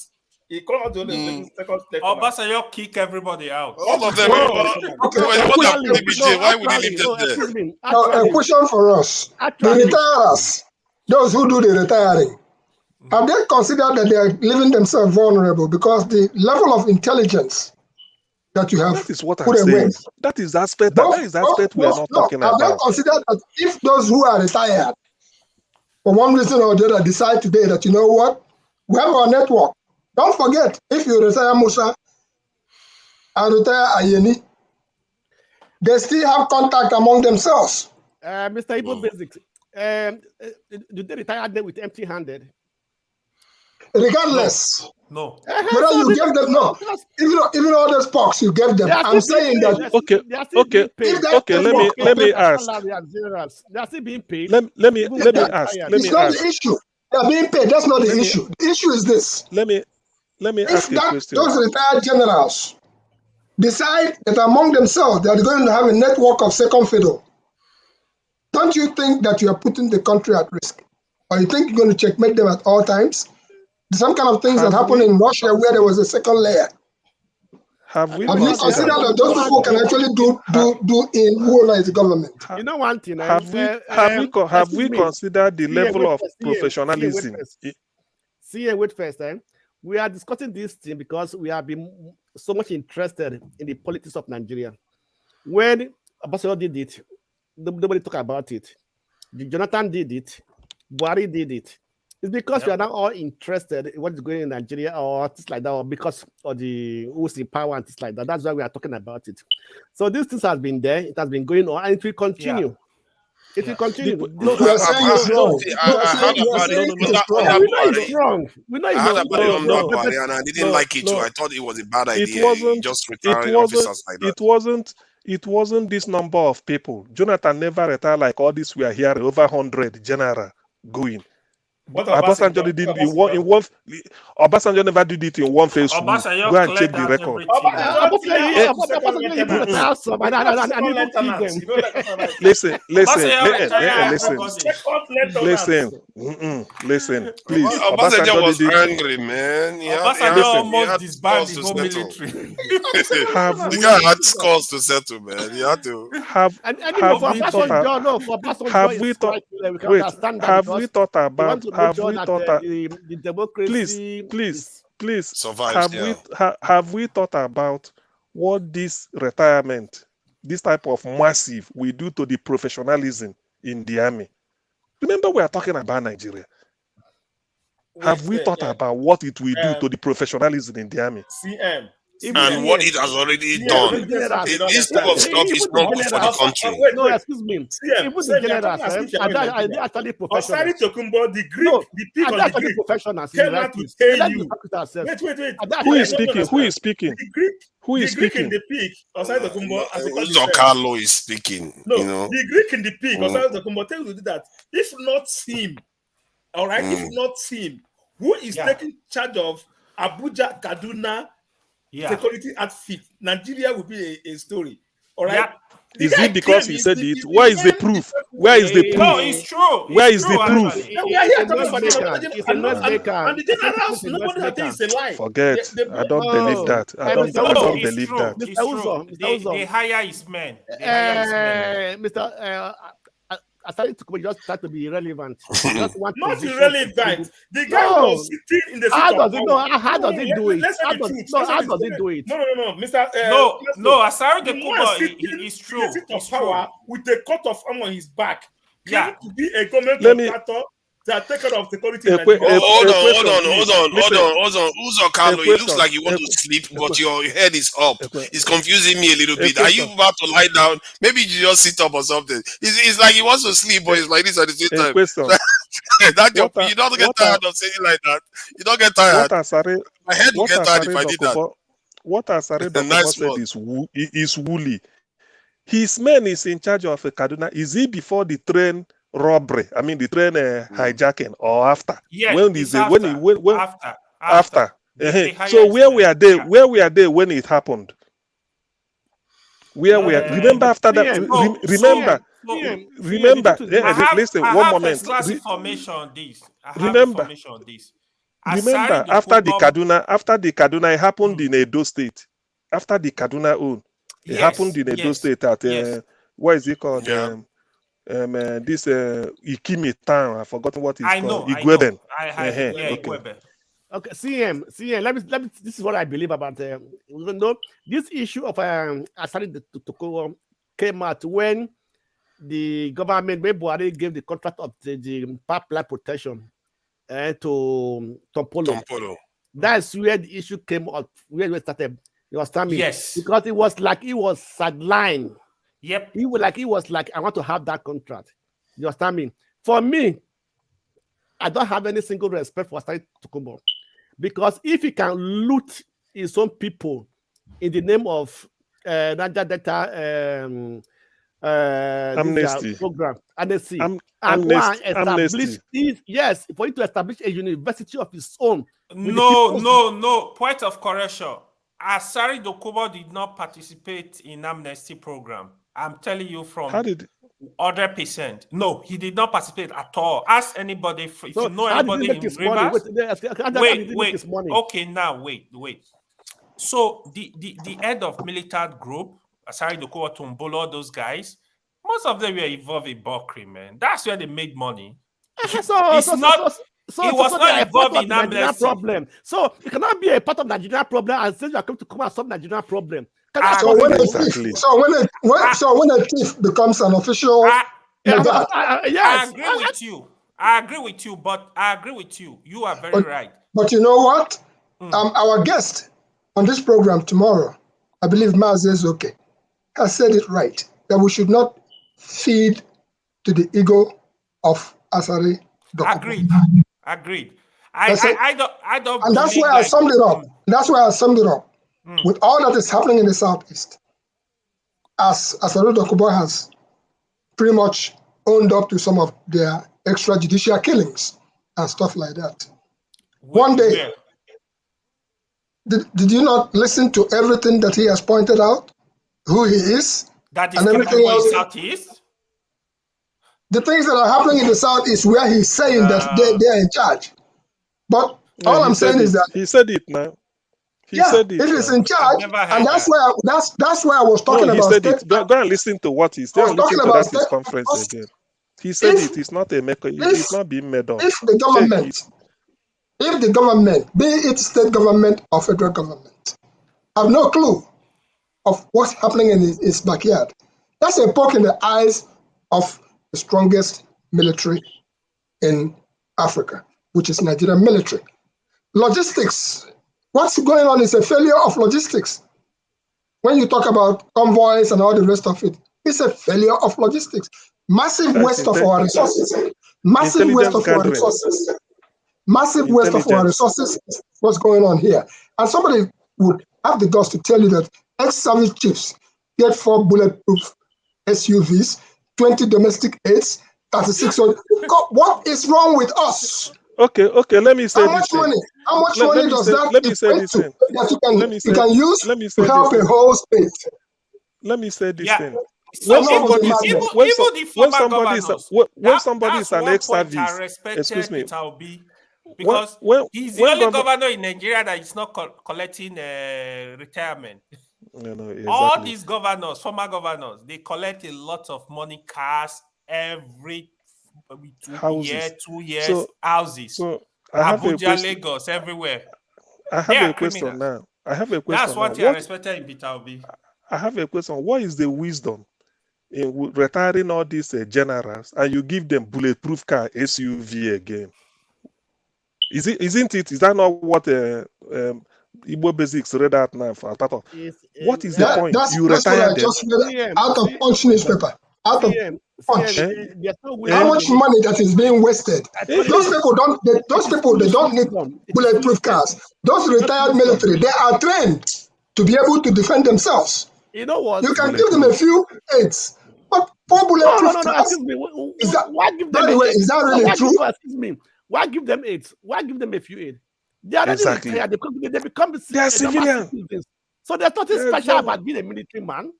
He cannot do the second lieutenant. Obasanjo kick everybody out. All of them. Why would he leave them there? A question for us: the retirers, those who do the retiring, have they considered that they are leaving themselves vulnerable because the level of intelligence that you have? That is what I'm saying. That is the aspect. That is the aspect we are not talking about. Have they considered that if those who are retired, for one reason or the other, decide today that you know what, we have our network. Don't forget, if you retire Musa and retire Ayeni, they still have contact among themselves. Mr. Ibo Basics, do they retire them with empty-handed? Regardless. No. Whether you give them, even all those pox you gave them. I'm saying that. Let me ask. They are still being paid. Let me ask. It's not the issue. They are being paid. That's not the issue. The issue is this. Let me ask a question. Those retired generals decide that among themselves they are going to have a network of second fiddle. Don't you think that you are putting the country at risk? Or you think you're going to checkmate them at all times? Some kind of things that happened in Russia where there was a second layer. Have you considered that those people can actually do in who is the government? You know one thing. Have we considered the level of professionalism? Wait first. We are discussing this thing because we have been so much interested in the politics of Nigeria. When Obasanjo did it, nobody talked about it. Jonathan did it. Buhari did it. It's because we are now all interested in what is going on in Nigeria or things like that, or because of the who's in power and things like that. That's why we are talking about it. So this thing has been there, it has been going on, and it will continue. Yeah. It will continue. No, we are saying it's wrong. It's wrong. We know it's wrong. And I didn't like it too. I thought it was a bad idea. Just retiring officers like that. It wasn't this number of people. Jonathan never retired like all this we are hearing, over 100 general going. What Obasanjo did it in one. Obasanjo never did it in one phase. Go Obasanjo and check cleared the out record. Listen, please. Obasanjo was did it. angry, man. Obasanjo almost disbanded to the whole settle. military. The guy had scores to settle, man. He had to. Have we thought about the democracy please survive, have we thought about what this retirement, this type of massive will do to the professionalism in the army? Remember, we are talking about Nigeria. Have we thought about what it will do to the professionalism in the army? And what it has already done. This type of stuff is not good for the country. No, excuse me. Even the generals, actually professionals. Tokumbo, the Greek, the peak of the Greek, professionals came out to tell you. Wait. Who is speaking? Who is speaking? Who is the Greek speaking? in the peak, Osai Tokumbo. Carlo is speaking. No, you know? the Greek in the peak, Osai Tokumbo tells you that if not him, all right, if not him, who is taking charge of Abuja, Kaduna, security outfit, Nigeria will be a story. All right. Is it because he said it? Where is the proof? Where is the proof? No, it's true. Where is the proof? We are here talking about and the generals, nobody has this is a lie. Forget. I don't believe that. I don't believe that. It's true. They hire his men. Mr. I started to just start to be irrelevant. Not irrelevant. The guy was sitting in the seat how of does it know? How does it do it? How does it do it? No, Mr. No, Asari the Kuba is true. In the seat of power with a coat of arm on his back. Yeah. To be a government contractor that take care of security. Hold on. Uzo Carlo, it looks like you want to sleep, but your head is up. It's confusing me a little bit. Are you about to lie down? Maybe you just sit up or something. It's like he wants to sleep, but it's like this at the same time. You don't get tired of saying like that. You don't get tired. My head will get tired if I did that. What Asare said is woolly. His man is in charge of Kaduna. Is he before the train robbery? I mean, the train hijacking, or after? Yeah, after. So where we are there when it happened? Remember after that? Remember. Listen, one moment. Information on this. Remember after the Kaduna, it happened in Edo State. After the Kaduna own, it happened in Edo State at what is it called? This Ikimi town. I've forgotten what it's called. Igweben. Igweben. Okay, CM. Let me. This is what I believe about this issue of Asari to came out when the government, when Buhari gave the contract of the pipeline protection to Tompolo. That's where the issue came up. Where we started. You understand me? Yes. Because it was like it was sidelined. Yep. He was like, I want to have that contract. You understand me? For me, I don't have any single respect for Asari Tokumbo. Because if he can loot his own people in the name of Niger Delta amnesty program, amnesty, yes, for him to establish a university of his own. No. Point of correction. Asari Dokubo did not participate in amnesty program. I'm telling you from 100%. No, he did not participate at all. Ask anybody if you know anybody in Rivers. Wait. Okay, now wait. So the head of militant group, Asari Dokubo, Tombolo, those guys, most of them were involved in Bokri, man. That's where they made money. He was not involved in amnesty problem. So it cannot be a part of Nigerian problem and say you are going to come and solve Nigerian problem. So when a thief becomes an official, I agree with you, but I agree with you. You are very right. But you know what? Our guest on this program tomorrow, I believe Mazi Oke, has said it right, that we should not feed to the ego of Asari Dokubo. Agreed. I don't. And that's where I summed it up. With all that is happening in the Southeast, as Asarudo Kubo has pretty much owned up to some of their extrajudicial killings and stuff like that. One day, did you not listen to everything that he has pointed out? Who he is? That is and everything in else. Southeast? The things that are happening in the South is where he's saying that they are in charge. But all I'm saying is that he said it now. He said it. if he's in charge, and that's why I was talking no, he about. Said it. Go and listen to what he's saying. Listen to that his conference again. He said it. It's not a make. It's not being made up. If the government, be it state government or federal government, have no clue of what's happening in his backyard, that's a poke in the eyes of the strongest military in Africa, which is Nigerian military. Logistics. What's going on is a failure of logistics. When you talk about convoys and all the rest of it, it's a failure of logistics. Massive waste of our resources. Massive waste of our resources. Massive waste of our resources. What's going on here? And somebody would have the guts to tell you that ex-service chiefs get 4 bulletproof SUVs, 20 domestic aids, 36. What is wrong with us? Okay. Let me say this. How much money does that equate to that you can use to help a whole state? Let me say this thing. So when somebody is an ex-service, excuse me, because he's the only governor in Nigeria that is not collecting retirement. Exactly. All these governors, former governors, they collect a lot of money, cars every 2 years, houses. So Abuja, Lagos, everywhere. I have a question now. That's what you are expecting in Peter Obi. I have a question. What is the wisdom in retiring all these generals and you give them bulletproof car SUV again? Isn't it? Is that not what Igbo Basics read out now for Tato? What is the point? You retire them out of Punch newspaper. Out of Punch. How much money that is being wasted? Those people don't need bulletproof cars. Those retired military, they are trained to be able to defend themselves. You know what? You can give them a few aids, but 4 bulletproof cars. Is that really true? Excuse me. Why give them aids? Why give them a few aids? They are already retired. They become civilians. So there's nothing special about being a military man.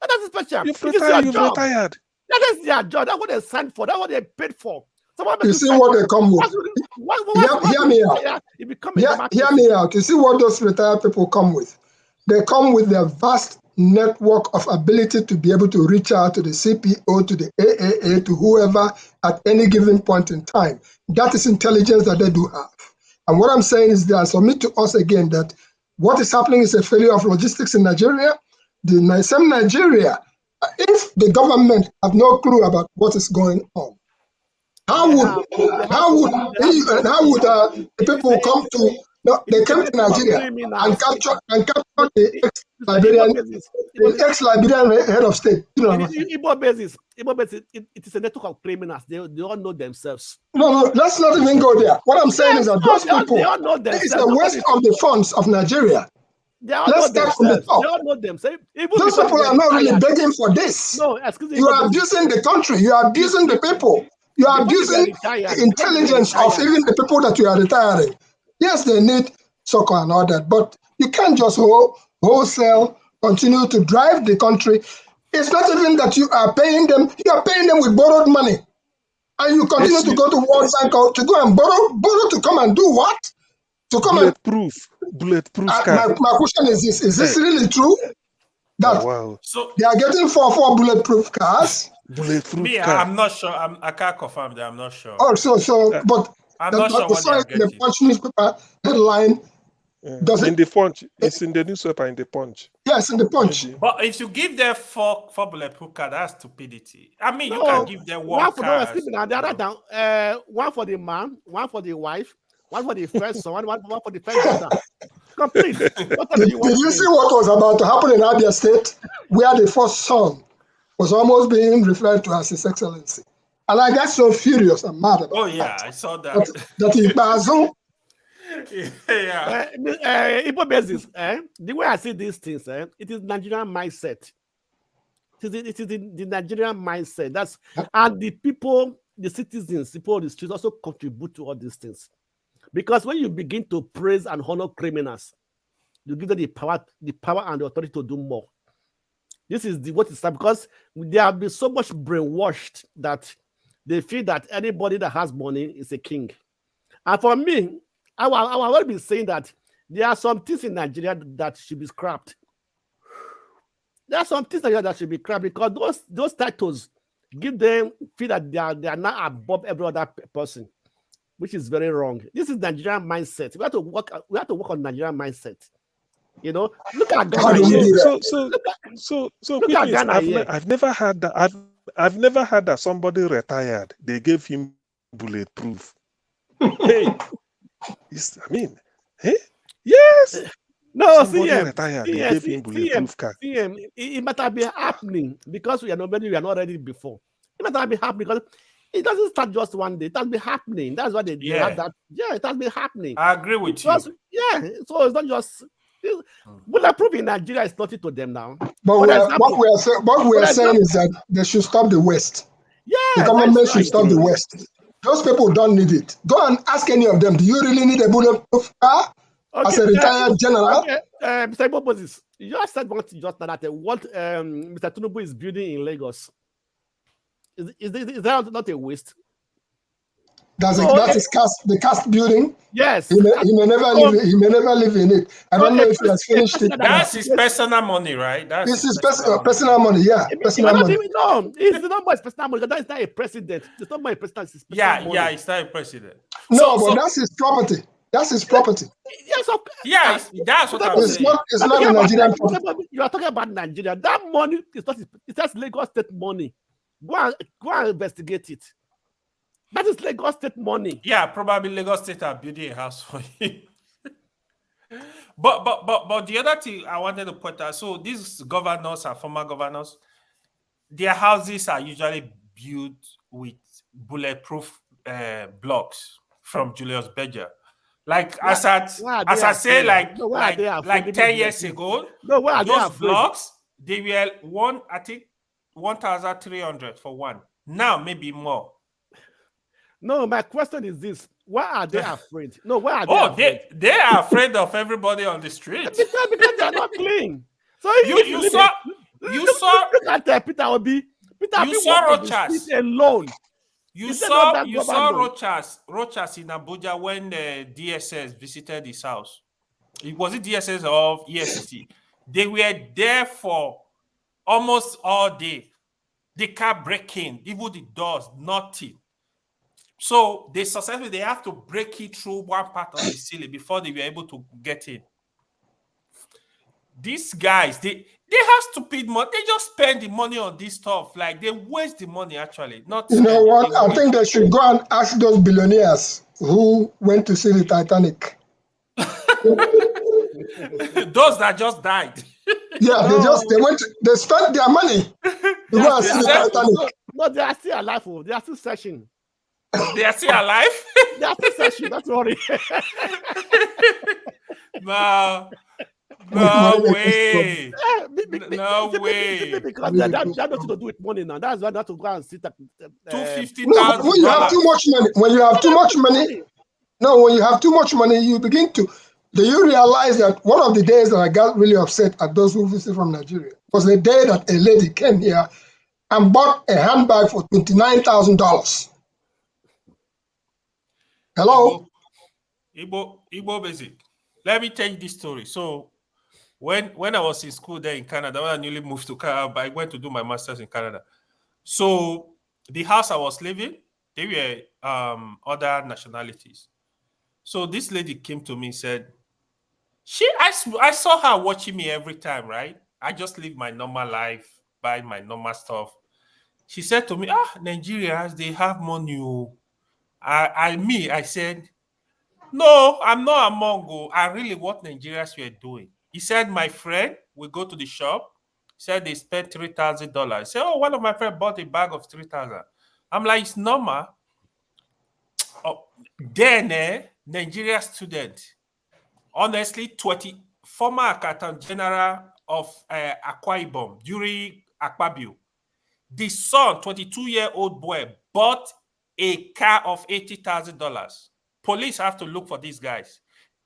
That's special. You've retired. That is their job. That's what they signed for. That's what they paid for. You see what they come with. Hear me out. Hear me out. You see what those retired people come with. They come with their vast network of ability to be able to reach out to the CPO, to the AAA, to whoever at any given point in time. That is intelligence that they do have. And what I'm saying is that submit to us again that what is happening is a failure of logistics in Nigeria. The same Nigeria, if the government have no clue about what is going on, how would the people come to? No, they came to Nigeria and captured the ex-Liberian head of state. Igbo basis, it is a network of criminals. They all know themselves. No, let's not even go there. What I'm saying is that those people, it's a waste of the funds of Nigeria. Let's start from the top. They all know themselves. Those people are not really begging for this. No, excuse me. You are abusing the country. You are abusing the people. You are abusing the intelligence of even the people that you are retiring. Yes, they need soccer and all that, but you can't just wholesale continue to drive the country. It's not even that you are paying them. You are paying them with borrowed money. And you continue to go to World Bank to go and borrow to come and do what? To come bulletproof car. My question is this: is this really true? That they are getting 4 bulletproof cars? I'm not sure. I can't confirm that. I'm not sure. But I'm not sure what they are getting. The Punch newspaper headline. In the Punch, it's in the newspaper in the Punch. Yes, in the Punch. But if you give them 4 bulletproof cars, that's stupidity. I mean, you can give them one car. One for the man, one for the wife, one for the first son, one for the first daughter. Complete. Did you see what was about to happen in Abia State, where the first son was almost being referred to as His Excellency? And I got so furious and mad about that. I saw that. That he bazoo. Igbo basis, the way I see these things, it is Nigerian mindset. It is the Nigerian mindset. That's and the people, the citizens, people on the streets also contribute to all these things. Because when you begin to praise and honor criminals, you give them the power and the authority to do more. This is what is because they have been so much brainwashed that they feel that anybody that has money is a king. And for me, I will always be saying that there are some things in Nigeria that should be scrapped. There are some things that should be scrapped because those titles give them feel that they are not above every other person, which is very wrong. This is Nigerian mindset. We have to work on Nigerian mindset. You know, look at Ghana. So I've never had that. I've never had that somebody retired. They gave him bulletproof. Hey, yes. No, somebody retired. They gave him bulletproof car. It might have been happening because we are not ready before. It might have been happening because it doesn't start just one day. It has been happening. That's why they have that. Yeah, it has been happening. I agree with you. Yeah, so it's not just. Bulletproof in Nigeria is nothing to them now. But what we are saying is that they should stop the West. Yeah, the government should stop the West. Those people don't need it. Go and ask any of them. Do you really need a bulletproof car as a retired general? Okay, Mr. Moses, you just said one thing just now that what Mr. Tinubu is building in Lagos. Is that not a waste? That is the cast building. Yes. He may never live in it. I don't know if he has finished it. That's his personal money, right? This is personal money, yeah. Personal money. No, it's not my personal money. That is not a president. It's not my president. It's money. Yeah, it's not a president. But that's his property. That's his property. Yes, that's what I'm saying. It's not a Nigerian property. You are talking about Nigeria. That money is not. It's just Lagos State money. Go and investigate it. That is Lagos State money. Yeah, probably Lagos State are building a house for him. But the other thing I wanted to point out, so these governors and former governors, their houses are usually built with bulletproof blocks from Julius Berger. Like as I say, like 10 years ago, those blocks they were 1,300 for one. Now maybe more. No, my question is this: why are they afraid? No, why are they afraid? They are afraid of everybody on the street because they are not clean. So you saw look at Peter Obi. You saw Rochas alone. You saw Rochas in Abuja when the DSS visited his house. Was it DSS or EFCC? They were there for almost all day. The car breaking, even the doors, nothing. So they have to break it through one part of the ceiling before they were able to get in. These guys, they have stupid money. They just spend the money on this stuff. Like they waste the money actually. You know what? I think they should go and ask those billionaires who went to see the Titanic. Those that just died. Yeah, they spent their money to go and see the Titanic. No, they are still alive. They are still searching. They are still alive? They are still searching. That's worry. No way. No way. Because they have nothing to do with money now. That's why they have to go and sit at $250,000. When you have too much money, when you have too much money, you begin to. Do you realize that one of the days that I got really upset at those who visit from Nigeria was the day that a lady came here and bought a handbag for $29,000. Hello? Igbo basic. Let me tell you this story. So when I was in school there in Canada, when I newly moved to Canada, I went to do my master's in Canada. So the house I was living, they were other nationalities. So this lady came to me and said, I saw her watching me every time, right? I just live my normal life, buy my normal stuff. She said to me, Nigerians, they have money. I said, no, I'm not among you. I really what Nigerians were doing. He said, my friend, we go to the shop. He said they spent $3,000. He said, one of my friends bought a bag of $3,000. I'm like, it's normal. Then, Nigeria student, honestly, former Accountant General of Akwa Ibom during Akpabio. The son, 22-year-old boy, bought a car of $80,000. Police have to look for these guys.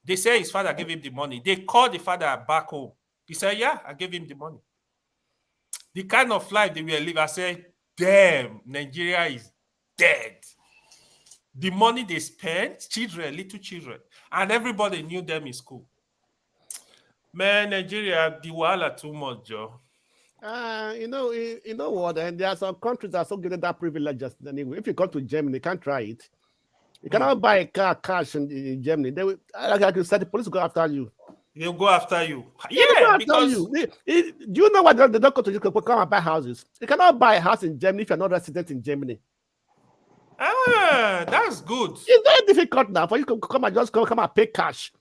They say his father gave him the money. They called the father back home. He said, yeah, I gave him the money. The kind of life they will live, I said, damn, Nigeria is dead. The money they spent, children, little children, and everybody knew them in school. Man, Nigeria, the wahala too much, Joe. You know what? And there are some countries that are so given that privilege. Just anyway, if you come to Germany, you can't try it. You cannot buy a car cash in Germany. They will, like you said, the police will go after you. They'll go after you. Yeah, because do you know what they don't come to you come and buy houses? You cannot buy a house in Germany if you're not resident in Germany. That's good. It's very difficult now for you to come and pay cash.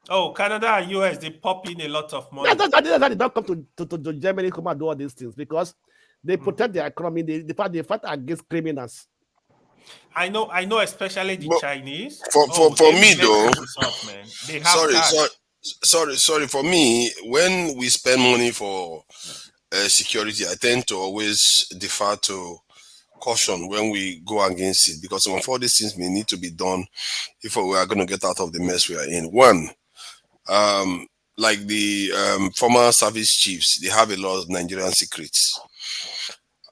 Oh, Canada and US, they pop in a lot of money. That's they don't come to Germany come and do all these things because they protect their economy. They fight against criminals. I know, especially the Chinese. For me though, they have sorry. For me, when we spend money for security, I tend to always defer to caution when we go against it because some of all these things may need to be done if we are going to get out of the mess we are in. One, like the former service chiefs, they have a lot of Nigerian secrets,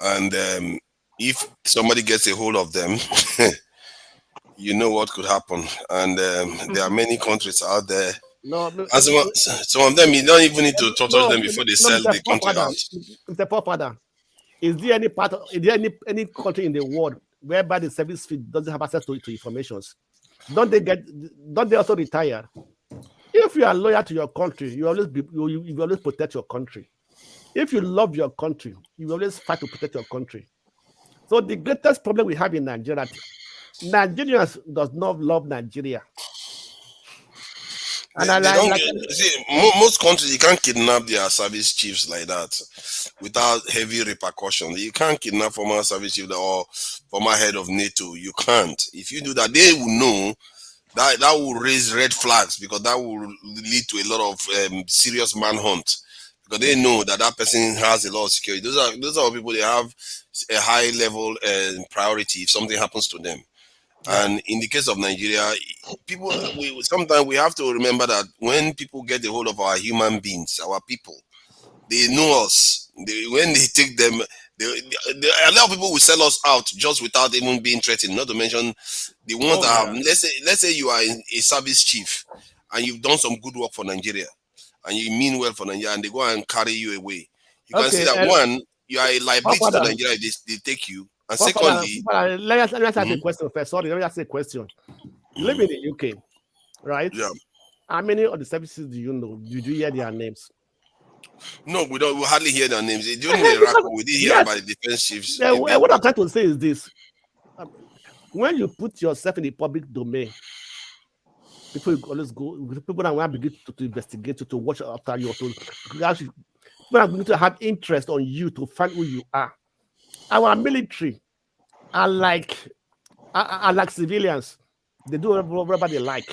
and if somebody gets a hold of them, you know what could happen. And there are many countries out there. Some of them, you don't even need to torture them before they sell the country out. Mr. Forefather, is there any country in the world whereby the service fee doesn't have access to informations? Don't they also retire? If you are loyal to your country, you always protect your country. If you love your country, you always fight to protect your country. So the greatest problem we have in Nigeria, Nigerians does not love Nigeria. And most countries, you can't kidnap their service chiefs like that without heavy repercussions. You can't kidnap former service chief or former head of NATO. You can't. If you do that, they will know that will raise red flags because that will lead to a lot of serious manhunt because they know that person has a lot of security. Those are people, they have a high level priority if something happens to them. And in the case of Nigeria, people, sometimes we have to remember that when people get a hold of our human beings, our people, they know us. When they take them, a lot of people will sell us out just without even being threatened. Not to mention the ones that have, let's say you are a service chief and you've done some good work for Nigeria and you mean well for Nigeria and they go and carry you away. You can see that one, you are a liability to Nigeria if they take you. And secondly, let me ask a question first. Sorry, let me ask a question. You live in the UK, right? Yeah. How many of the services do you know? Did you hear their names? No, we don't. We hardly hear their names. During the Iraq, we did hear about the defense chiefs. What I'm trying to say is this: when you put yourself in the public domain, people always go. People that want to begin to investigate you, to watch after you, people are going to have interest on you to find who you are. Our military are like civilians. They do whatever they like.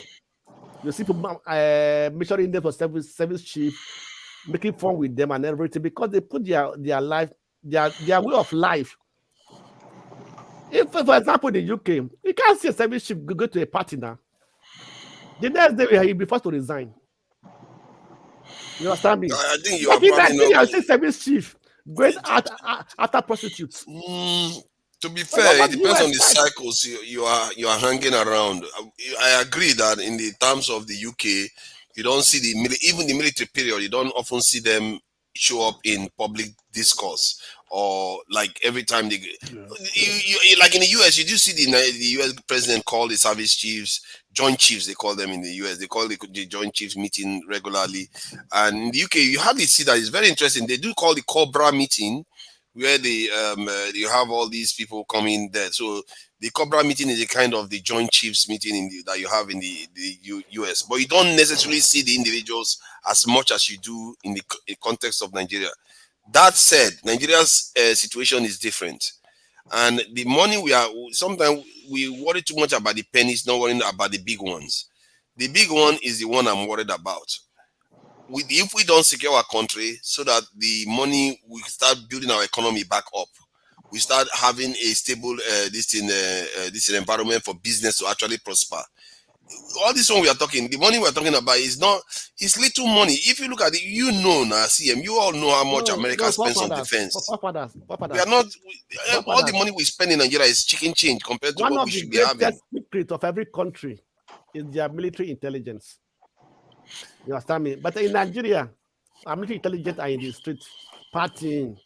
You see people measuring them for service chief, making fun with them and everything because they put their life, their way of life. If, for example, in the UK, you can't see a service chief go to a party now. The next day he'll be forced to resign. You understand me? I think you are probably not. Service chief going after prostitutes. To be fair, it depends on the cycles you are hanging around. I agree that in the terms of the UK, you don't see even the military period. You don't often see them show up in public discourse or like every time they. You like in the US, you do see the US president call the service chiefs, joint chiefs. They call them in the US. They call the joint chiefs meeting regularly, and in the UK, you hardly see that. It's very interesting. They do call the Cobra meeting, where you have all these people coming there. So the Cobra meeting is a kind of the joint chiefs meeting that you have in the US, but you don't necessarily see the individuals as much as you do in the context of Nigeria. That said, Nigeria's situation is different, and the money sometimes we worry too much about the pennies, not worrying about the big ones. The big one is the one I'm worried about. if we don't secure our country so that the money we start building our economy back up, we start having a stable this environment for business to actually prosper. All this one we are talking, the money we are talking about is little money. If you look at it, now, CM, you all know how much America spends on defense. We are not all the money we spend in Nigeria is chicken change compared to what we should be having. One of the greatest secrets of every country is their military intelligence. You understand me? But in Nigeria, our military intelligence are in the street, partying,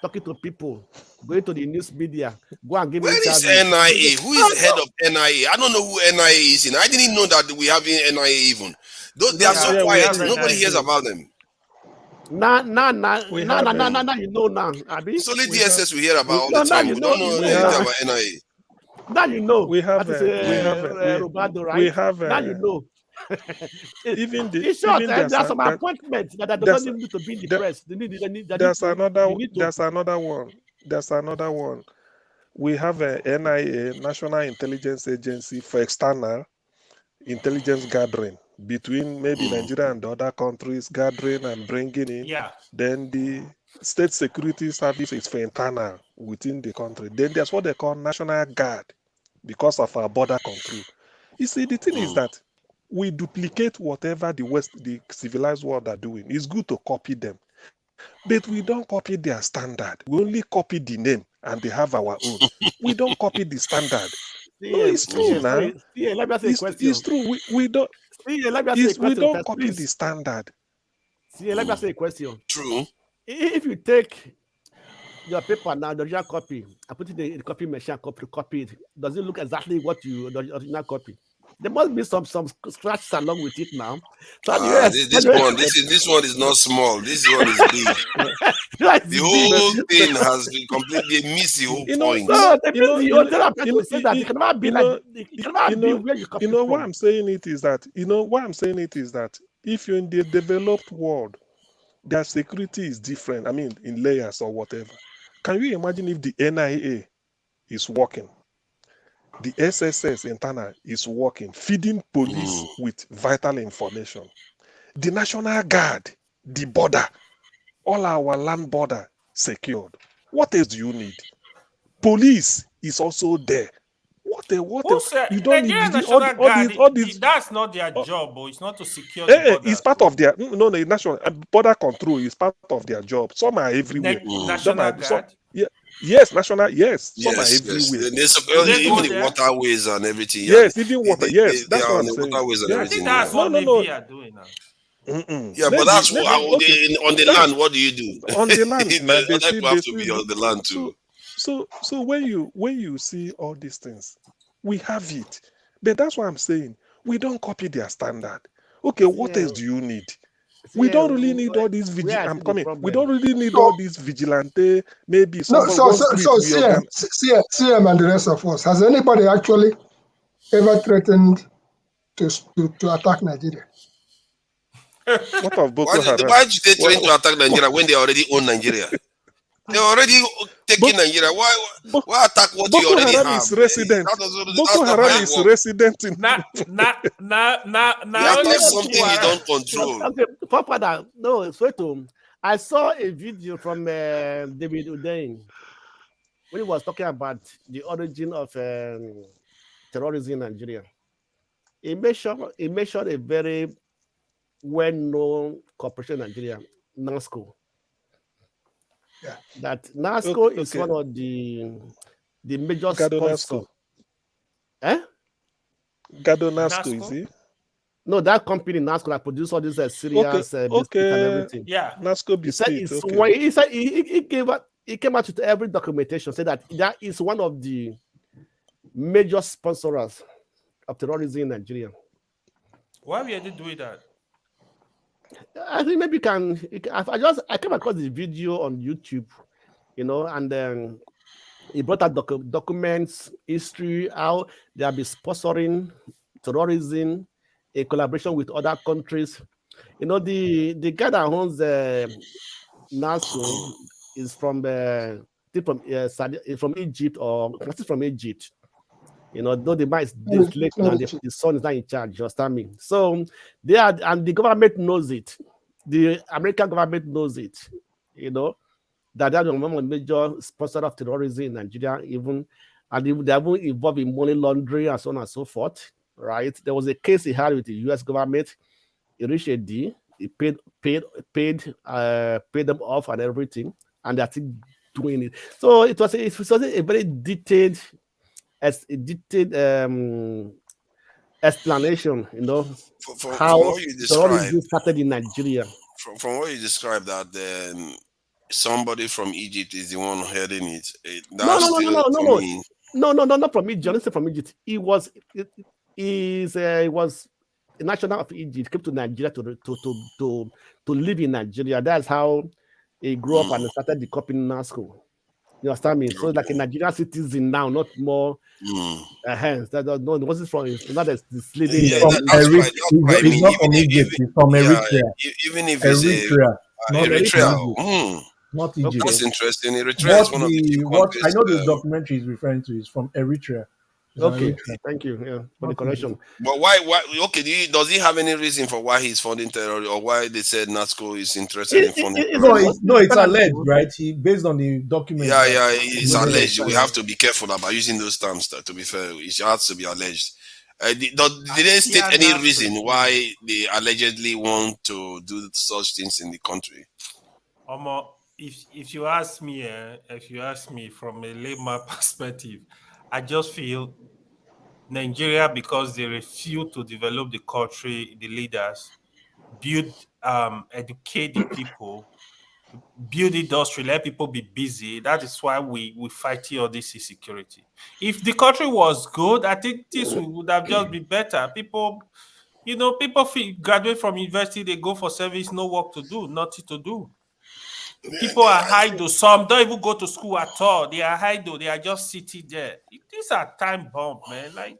talking to people, going to the news media, go and give Where is NIA? Who is the head of NIA? I don't know who NIA is. I didn't know that we have NIA even. They are so quiet. Nobody hears about them. Now, you know now. Abi? It's only DSS we hear about all the time. We don't know anything about NIA. Now you know. We have Roberto, right? Now you know. Even the in short, there's some appointments that don't need to be in the press. There's another one. We have a NIA, National Intelligence Agency, for external intelligence gathering between maybe Nigeria and other countries, gathering and bringing in. Yeah. Then the State Security Service is for internal within the country. Then there's what they call National Guard because of our border control. You see, the thing is that we duplicate whatever the civilized world are doing. It's good to copy them, but we don't copy their standard. We only copy the name, and they have our own. We don't copy the standard. It's true now. Let me ask you a question. It's true. We don't. We don't copy the standard. Let me ask you a question. True. If you take your paper now, the original copy, I put it in the copy machine, copy it. Does it look exactly what the original copy? There must be some scratches along with it now. So this one is not small. This one is big. The whole thing has been completely missed the whole point. Why I'm saying it is that if you're in the developed world, their security is different. I mean, in layers or whatever. Can you imagine if the NIA is working? The SSS internal is working, feeding police with vital information. The National Guard, the border, all our land border secured. What else do you need? Police is also there. What else? You don't need all these. That's not their job, but it's not to secure the border. It's part of their national border control is part of their job. Some are everywhere. National Guard. Yes, national. Yes, some are everywhere. Even the waterways and everything. Yes, even water. Yes, that's what I'm saying. Waterways and everything. That's what Navy are doing now. Yeah, but that's what on the land. What do you do? On the land, they have to be on the land too. So when you see all these things, we have it. But that's what I'm saying. We don't copy their standard. Okay, what else do you need? We don't really need all these vigilante. We don't really need all these vigilante. Maybe CM and the rest of us. Has anybody actually ever threatened to attack Nigeria? What of Boko Haram? Why did they trying to attack Nigeria when they already own Nigeria? They already taking Nigeria. Why attack what you already have? Boko Haram is resident in. That's something you don't control. Papa, no, Sweto. I saw a video from David Udain when he was talking about the origin of terrorism in Nigeria. He mentioned a very well-known corporation in Nigeria, NASCO. Yeah. That NASCO is one of the major sponsors. Gado NASCO, is it? No, that company NASCO that produces all these serious biscuits and everything. Yeah, NASCO biscuit. He said he came out with every documentation, said that is one of the major sponsors of terrorism in Nigeria. Why were they doing that? I think maybe I came across this video on YouTube, and then he brought out documents, history, how they have been sponsoring terrorism in collaboration with other countries. The guy that owns NASCO is from Egypt or from Egypt. Though the man is displaced and the son is not in charge, you understand me? So and the government knows it. the American government knows it, you know, that they are one of the major sponsor of terrorism in Nigeria, even, and they have been involved in money laundering and so on and so forth, right? There was a case he had with the U.S. government. He reached a deal. He paid them off and everything, and they're still doing it. So it was a very detailed explanation, you know, how what you terrorism described, started in Nigeria. from what you described, that somebody from Egypt is the one heading it. That's to me. No, not from Egypt. Honestly, from Egypt. He was a national of Egypt. Came to Nigeria to live in Nigeria. That's how he grew up and started the Coping school. You understand me? So like a Nigerian citizen now, not more. Hence, that no, it wasn't from. It's not a slaving. He's from Eritrea. He's not from Egypt. He's from Eritrea. Even if Eritrea, not Eritrea. Not Egypt. That's interesting. Eritrea is one of the few countries. I know this documentary is referring to is from Eritrea. Okay, thank you for the correction. But why? Okay, does he have any reason for why he's funding terror, or why they said NASCO is interested in funding? No, it's alleged, right? Based on the document. Yeah, it's alleged. We have to be careful about using those terms. To be fair, it has to be alleged. Did they state any reason why they allegedly want to do such things in the country? If you ask me from a layman perspective, I just feel Nigeria, because they refuse to develop the country, the leaders, educate the people, build industry, let people be busy. That is why we fight all this insecurity. If the country was good, I think this would have just been better. People graduate from university, they go for service, no work to do, nothing to do. People are idle. Some don't even go to school at all. They are idle. They are just sitting there. These are time bomb, man. Like,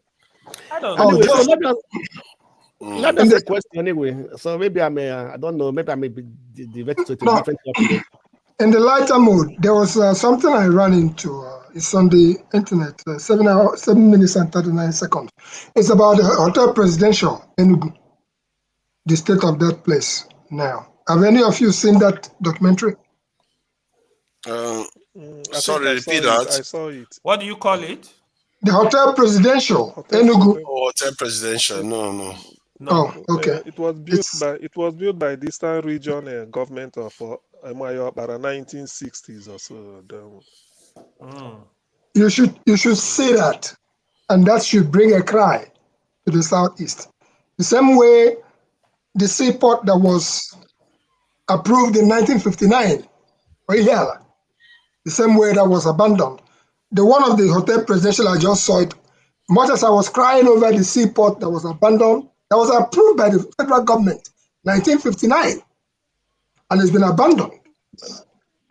I don't know. That's a question anyway. So maybe I don't know. Maybe I may be diverted to a different topic. In the lighter mood, there was something I ran into. It's on the internet. 7 minutes and 39 seconds. It's about the Hotel Presidential Enugu, the state of that place now. Have any of you seen that documentary? Sorry, repeat that. I saw it. What do you call it? The Hotel Presidential Enugu. Hotel Presidential. No. Oh, okay. It was built by the Eastern Region government of Amayo para 1960s or so. You should see that, and that should bring a cry to the southeast. The same way the seaport that was approved in 1959, the same way that was abandoned. The one of the Hotel Presidential, I just saw it. Much as I was crying over the seaport that was abandoned, that was approved by the federal government, 1959, and it's been abandoned.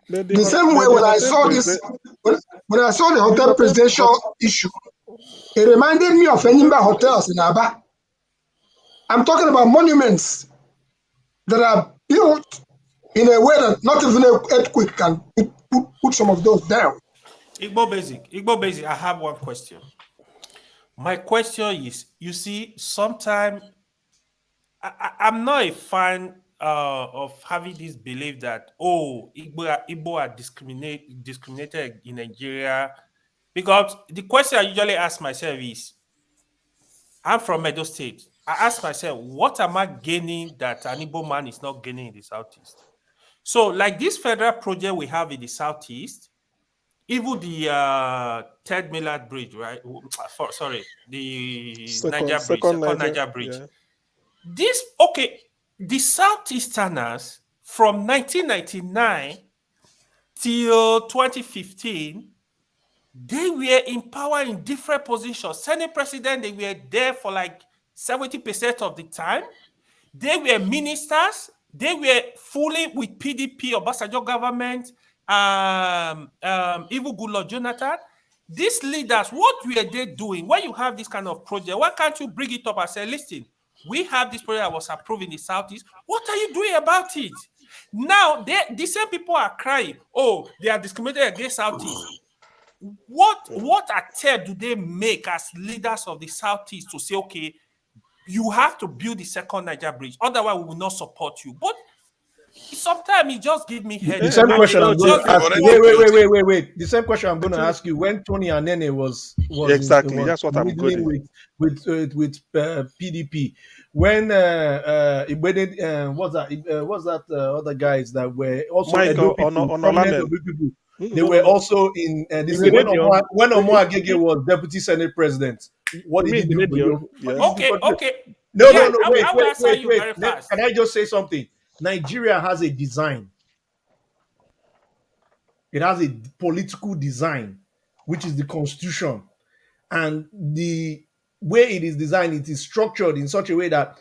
The same way when I saw this, when I saw the Hotel Presidential issue, it reminded me of Enimba hotels in Aba. I'm talking about monuments that are built in a way that not even an earthquake can put some of those down. Igbo Basic, I have one question. My question is, you see, sometimes I'm not a fan of having this belief that, Igbo are discriminated in Nigeria. Because the question I usually ask myself is, I'm from Edo State. I ask myself, what am I gaining that an Igbo man is not gaining in the Southeast? So, like this federal project we have in the Southeast, even the Third Millard Bridge, right? The Second Niger Bridge. Yeah. The Southeasterners from 1999 till 2015, they were in power in different positions. Senate president, they were there for like 70% of the time. They were ministers. They were fully with PDP or Obasanjo government. Even Goodluck Jonathan. These leaders, what were they doing? When you have this kind of project, why can't you bring it up and say, listen, we have this project that was approved in the Southeast. What are you doing about it? Now, the same people are crying, they are discriminated against Southeast. What attempt do they make as leaders of the Southeast to say, okay, you have to build the second Niger Bridge, otherwise we will not support you? But Sometimes he just give me headache. The same question I'm going to ask you. Wait. The same question I'm going to ask you. When Tony Anene was exactly, that's what I'm middling going with PDP, when what's that other guys that were also Michael prominent people, they were also in this. When Omo Agege was deputy senate president, what did he do for you? Okay. No, Wait. Can I just say something? Nigeria has a design. It has a political design, which is the constitution. And the way it is designed, it is structured in such a way that,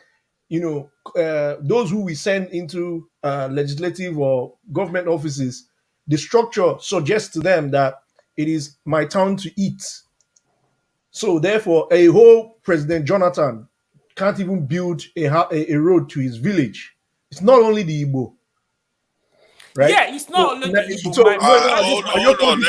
those who we send into legislative or government offices, the structure suggests to them that it is my turn to eat. So therefore, a whole President Jonathan can't even build a road to his village. It's not only the Igbo. Right? Yeah, it's not only the Igbo. Hold on.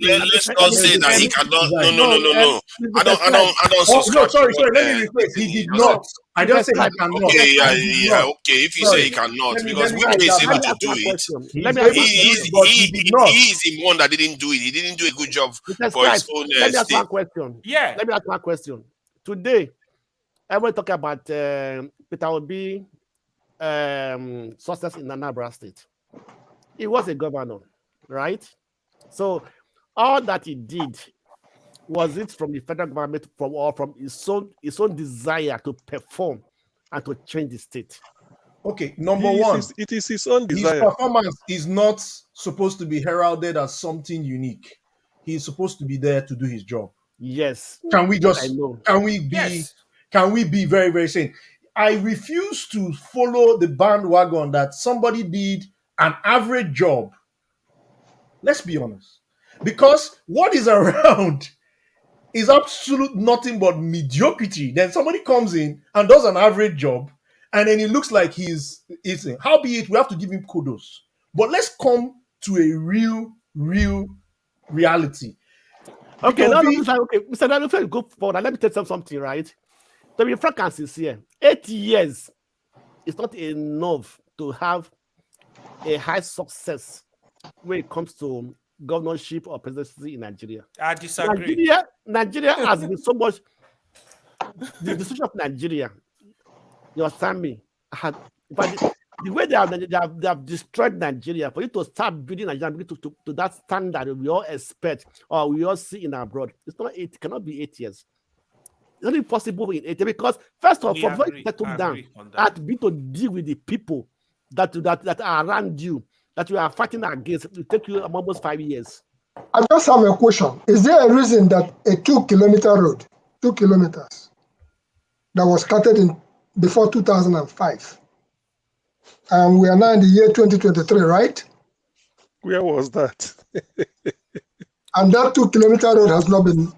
Let's not say that he cannot. No. I don't subscribe. Sorry. Let me rephrase. He did not. I don't say he cannot. Okay, yeah. Okay, if you say he cannot, because Wike is able to do it. He is the one that didn't do it. He didn't do a good job for his own Let me ask state. one question. Yeah. Let me ask one question. Today, everyone talk about Peter Obi success in Anambra State. He was a governor, right? So all that he did, was it from the federal government or from his own desire to perform and to change the state? Okay, number one, it is his own desire. His performance is not supposed to be heralded as something unique. He is supposed to be there to do his job. Yes. Can we be very, very sane? I refuse to follow the bandwagon that somebody did an average job. Let's be honest. Because what is around is absolute nothing but mediocrity. Then somebody comes in and does an average job, and then it looks like he's eating. Howbeit, we have to give him kudos. But let's come to a real reality. Okay, Mr. Daniel, go forward. Let me tell you something, right? To be frank and sincere, 8 years is not enough to have a high success when it comes to governorship or presidency in Nigeria. I disagree. Nigeria has been so much. The decision of Nigeria, you understand me? But the way they have destroyed Nigeria, for you to start building Nigeria to that standard we all expect or we all see in abroad, it cannot be 8 years. It's not impossible in 8 years because first of all, before you settle down, at be to deal with the people that are around you, that you are fighting against, it will take you almost 5 years. I just have a question. Is there a reason that a 2-kilometer road, 2 kilometers, that was started before 2005, and we are now in the year 2023, right? Where was that? And that 2-kilometer road has not been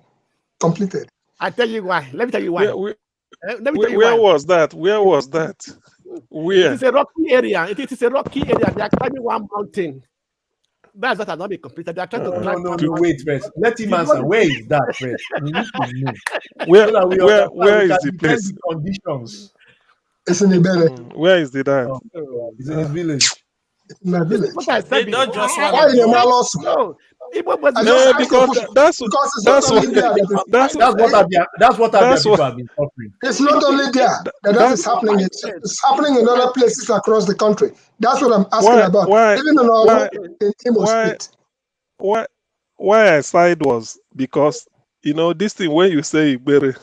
completed. I tell you why. Let me tell you why. Where was that? Where? It is a rocky area. It is a rocky area. They are climbing one mountain. That's that has not been completed. They are trying to climb. No, wait first. Let him answer. Where is that first? We need to know. Where is the place? The conditions. It's in the village. Where is the dam? It's in his village. In my village. What I said don't just why in the Malos? No. Because that's what people have been suffering. It's not only there that is happening. It's happening in other places across the country. That's what I'm asking about. Even in Imo State. Why I side was because this thing when you say Igbere,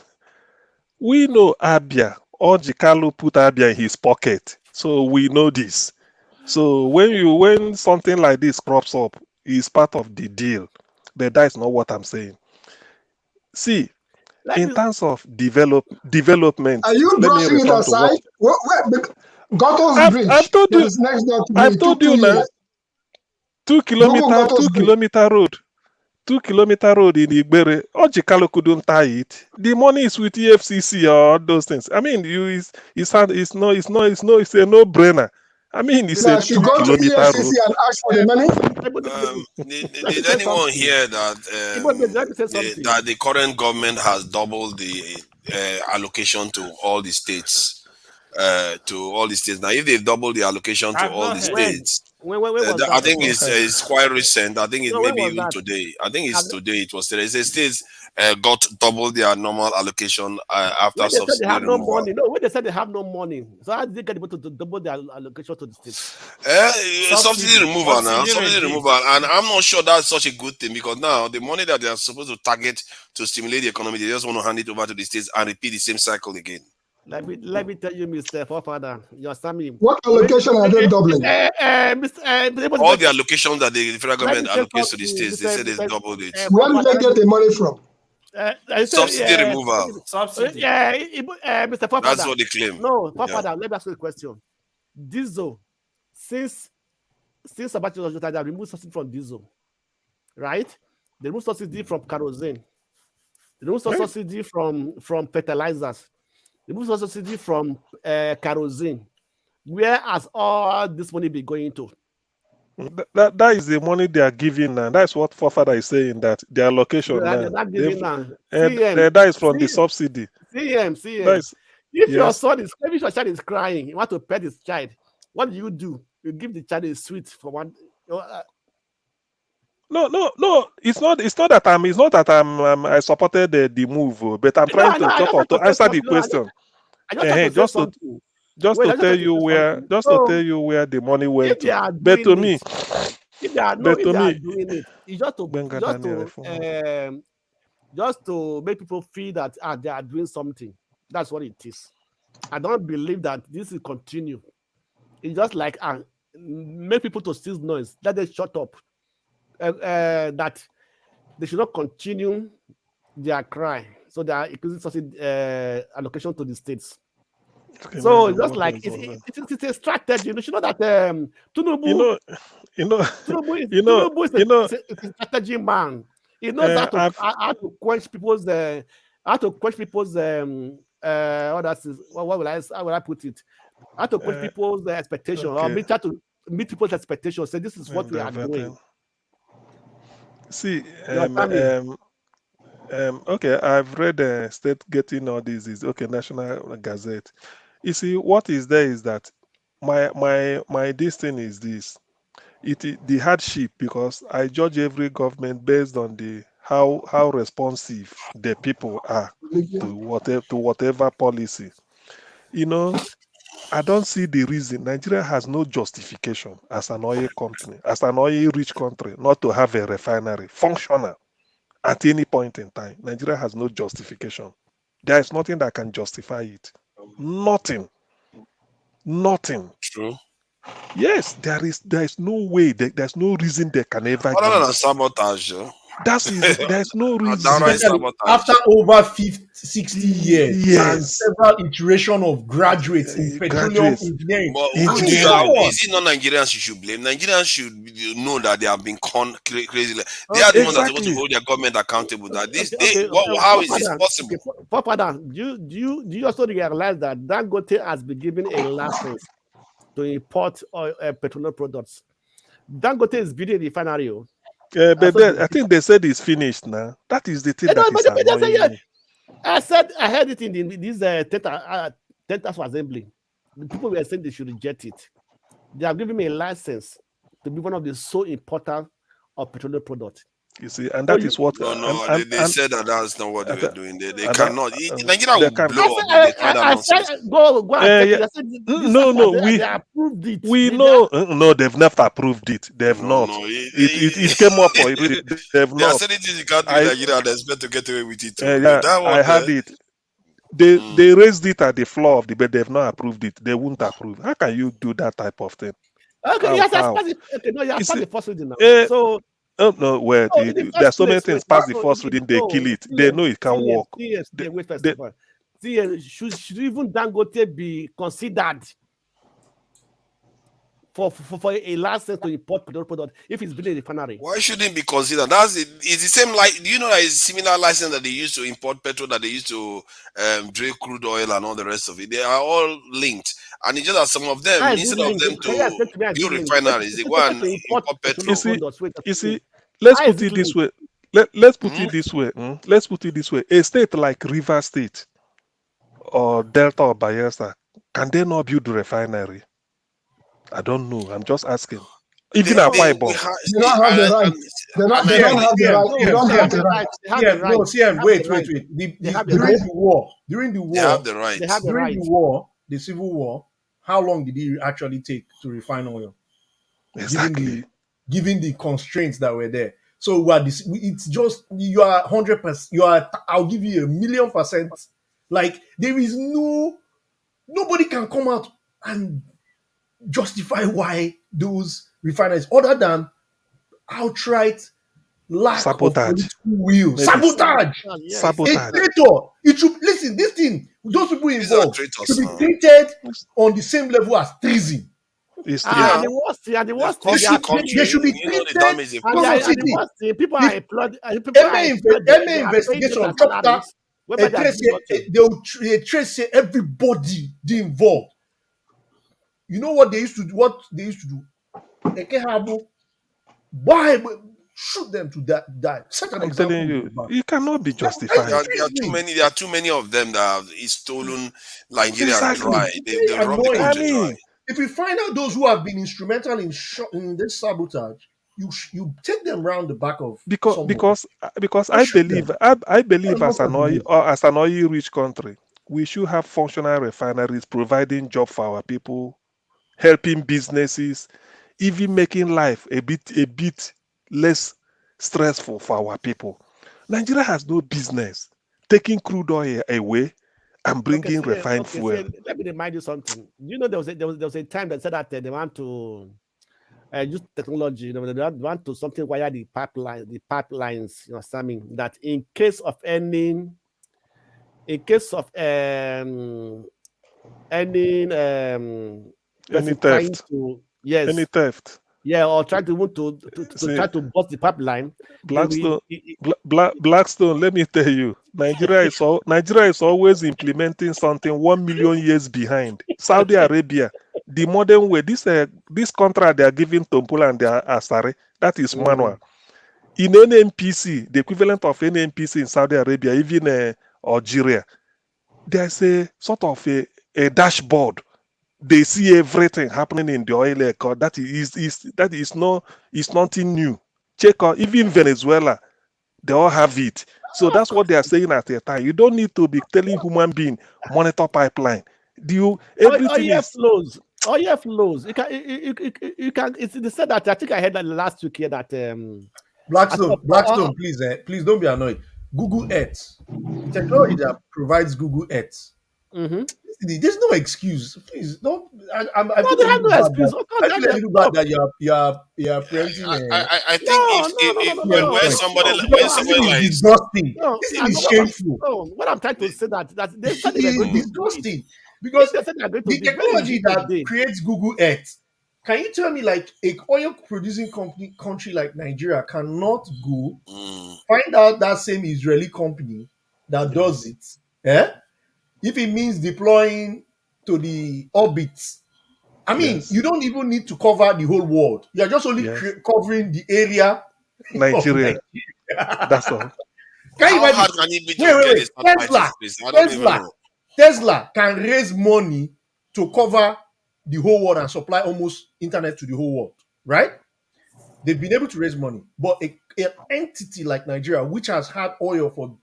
we know Abia. Ojikalu put Abia in his pocket, so we know this. So when something like this crops up, it's part of the deal. But that's not what I'm saying. See, in terms of development, are you brushing it aside? Goto's Bridge. I've told you. Next door to I've told you now. 2 kilometer road. 2 kilometer road in Igbere. Ojikalu couldn't tie it. The money is with EFCC or those things. I mean, it's a no-brainer. I mean, it's a 2 kilometer road. And ask for the money. Did anyone hear that that the current government has doubled the allocation to all the states to all the states. Now, if they've doubled the allocation to I've all not the heard. states, When was I that? think it's quite recent. I think it's No, when maybe was even that? today. I think it's Have- today. It was today. It says states got double their normal allocation after When they said they subsidy have no removal. money, no, when they said they have no money, so how did they get able to double their allocation to the states? Subsidy removal now, Subsidy subsidy regime. removal, and I'm not sure that's such a good thing because now the money that they are supposed to target to stimulate the economy, they just want to hand it over to the states and repeat the same cycle again. Let me tell you, Mr. Forefather, you understand me? What allocation are they doubling? All the allocations that the federal government Let me allocates to the states, they said they doubled it. Where do they get the money from? Subsidy removal. Subsidy. Mr. Forefather. That's what they claim. No, Yeah. Forefather, let me ask you a question. Diesel, since Sabato was they removed subsidy from diesel, right? They removed subsidy from kerosene. They removed subsidy from fertilizers. They removed subsidy from kerosene. Where has all this money be going to? That is the money they are giving now. That's what Forefather is saying, that the allocation They're now. not giving now. That is from the subsidy. CM. That is, If your yes. son is, if your child is crying, you want to pet his child, what do? You give the child a sweet for one. No. It's not that I supported the move, but I'm trying to talk or to answer the question. Just to tell you where the money went to. But to me, if they are doing it, it's just to make people feel that they are doing something. That's what it is. I don't believe that this will continue. It's just like make people to cease noise. Let them shut up. That they should not continue their cry. So they are increasing subsidy allocation to the states. Okay, so it's just like it's a strategy. You should know that Tinubu. Tinubu is a strategy man. He knows how to quench people's how will I put it? How to quench people's expectations or try to meet people's expectations. Say this is what we are doing. See, okay, I've read State Getting All This is okay, National Gazette. You see, what is there is that my this thing is this. The hardship, because I judge every government based on the how responsive the people are to whatever policy. I don't see the reason. Nigeria has no justification as an oil company, as an oil-rich country, not to have a refinery functional at any point in time. Nigeria has no justification. There is nothing that can justify it. Nothing. True. Yes, there is no way. There's no reason they can ever. Other than sabotage. There's no reason. After over 60 years Yes. and several iterations of graduates in petroleum engineering. But is it not Nigerians you should blame? Nigerians should know that they have been conned crazy. They are the ones that are supposed to hold their government accountable. That how is this possible? Papa, do you also realize that Dangote has been given a license to import petroleum products? Dangote is building a refinery. But I think they said it's finished now. That is the thing that is annoying me. I heard it in this 10th assembly. The people were saying they should reject it. They have given me a license to be one of the so important of petroleum products. You see, and that is what. They said that's not what they were doing. They cannot. Nigeria will blow up. They try that nonsense. Go and check it. No, they approved it. We know. No, they've never approved it. They've not. It came up for it. They've not. There are certain things you can't do in Nigeria and expect to get away with it. I had it. They raised it at the floor of the bed. They've not approved it. They won't approve. How can you do that type of thing? Okay, yes, that's the first reading now. So. Oh no, where there are so many things past the first reading, they kill it. They know it can work. Should even Dangote be considered for a license to import petroleum product if it's building a refinery? Why shouldn't it be considered? It's the same do you know that it's a similar license that they use to import petrol, that they use to drill crude oil and all the rest of it? They are all linked. And it's just that some of them, instead of them to build refineries, they go and import petrol. You see, let's put it this way. Let's put it this way. Let's put it this way. A state like River State or Delta or Bayelsa Can they not build a refinery? I don't know. I'm just asking. Even They Akwa Ibom. don't have the right. They don't have the right. They don't have the right. No, CM, wait. During the war, They have the right. during the war, the civil war, how long did it actually take to refine oil? Exactly. Given the constraints that were there. So it's just, you are 100%. I'll give you 1,000,000%. Like, there is nobody can come out and justify why those refineries, other than outright lack Sabotage. of political will. Maybe. Sabotage. Sabotage. A traitor. It should, listen, this thing, those people involved should be treated on the same level as treason. It's And the worst thing, they should be treated. and the worst thing, people are employed. Investigation chapter. They trace everybody involved. You know what they used to do? Why shoot them to die? I'm telling you, it cannot be justified. There are too many of them that have stolen Nigeria Exactly. dry. They robbed the country dry. If you find out those who have been instrumental in this sabotage, you take them round the back of because I believe as an oil-rich country, we should have functional refineries providing job for our people, helping businesses, even making life a bit less stressful for our people. Nigeria has no business taking crude oil away and bringing refined fuel. Let me remind you something. You know, there was a time that said that they want to use technology. They want to something via the pipelines. You know, something that in case of any theft. Any theft. Yeah, or trying to try to bust the pipeline. Blackstone, let me tell you, Nigeria is always implementing something 1 million years behind. Saudi Arabia, the modern way, this contract they are giving to Mpula and Asare, that is manual. In NNPC, the equivalent of NNPC in Saudi Arabia, even Algeria, there's a sort of a dashboard. They see everything happening in the oil record. That is nothing new. Check out even Venezuela, they all have it. So that's what they are saying at the time. You don't need to be telling human being monitor pipeline. Everything is flows. Oil flows. You can. They said that. I think I heard that last week here that Blackstone, please don't be annoyed. Google Earth, the technology that provides Google Earth. There's no excuse. Please don't. I feel a little bad that you are preempting. I think when somebody like disgusting. This is shameful. What I'm trying to say that they said it is disgusting because the technology that creates Google Earth. Can you tell me, like, a oil producing country like Nigeria cannot go find out that same Israeli company that does it? Yeah. If it means deploying to the orbits, I mean, you don't even need to cover the whole world. You're just only covering the area. Nigeria. That's all. How can it be to get Tesla can raise money to cover the whole world and supply almost internet to the whole world, right? They've been able to raise money, but an entity like Nigeria, which has had oil for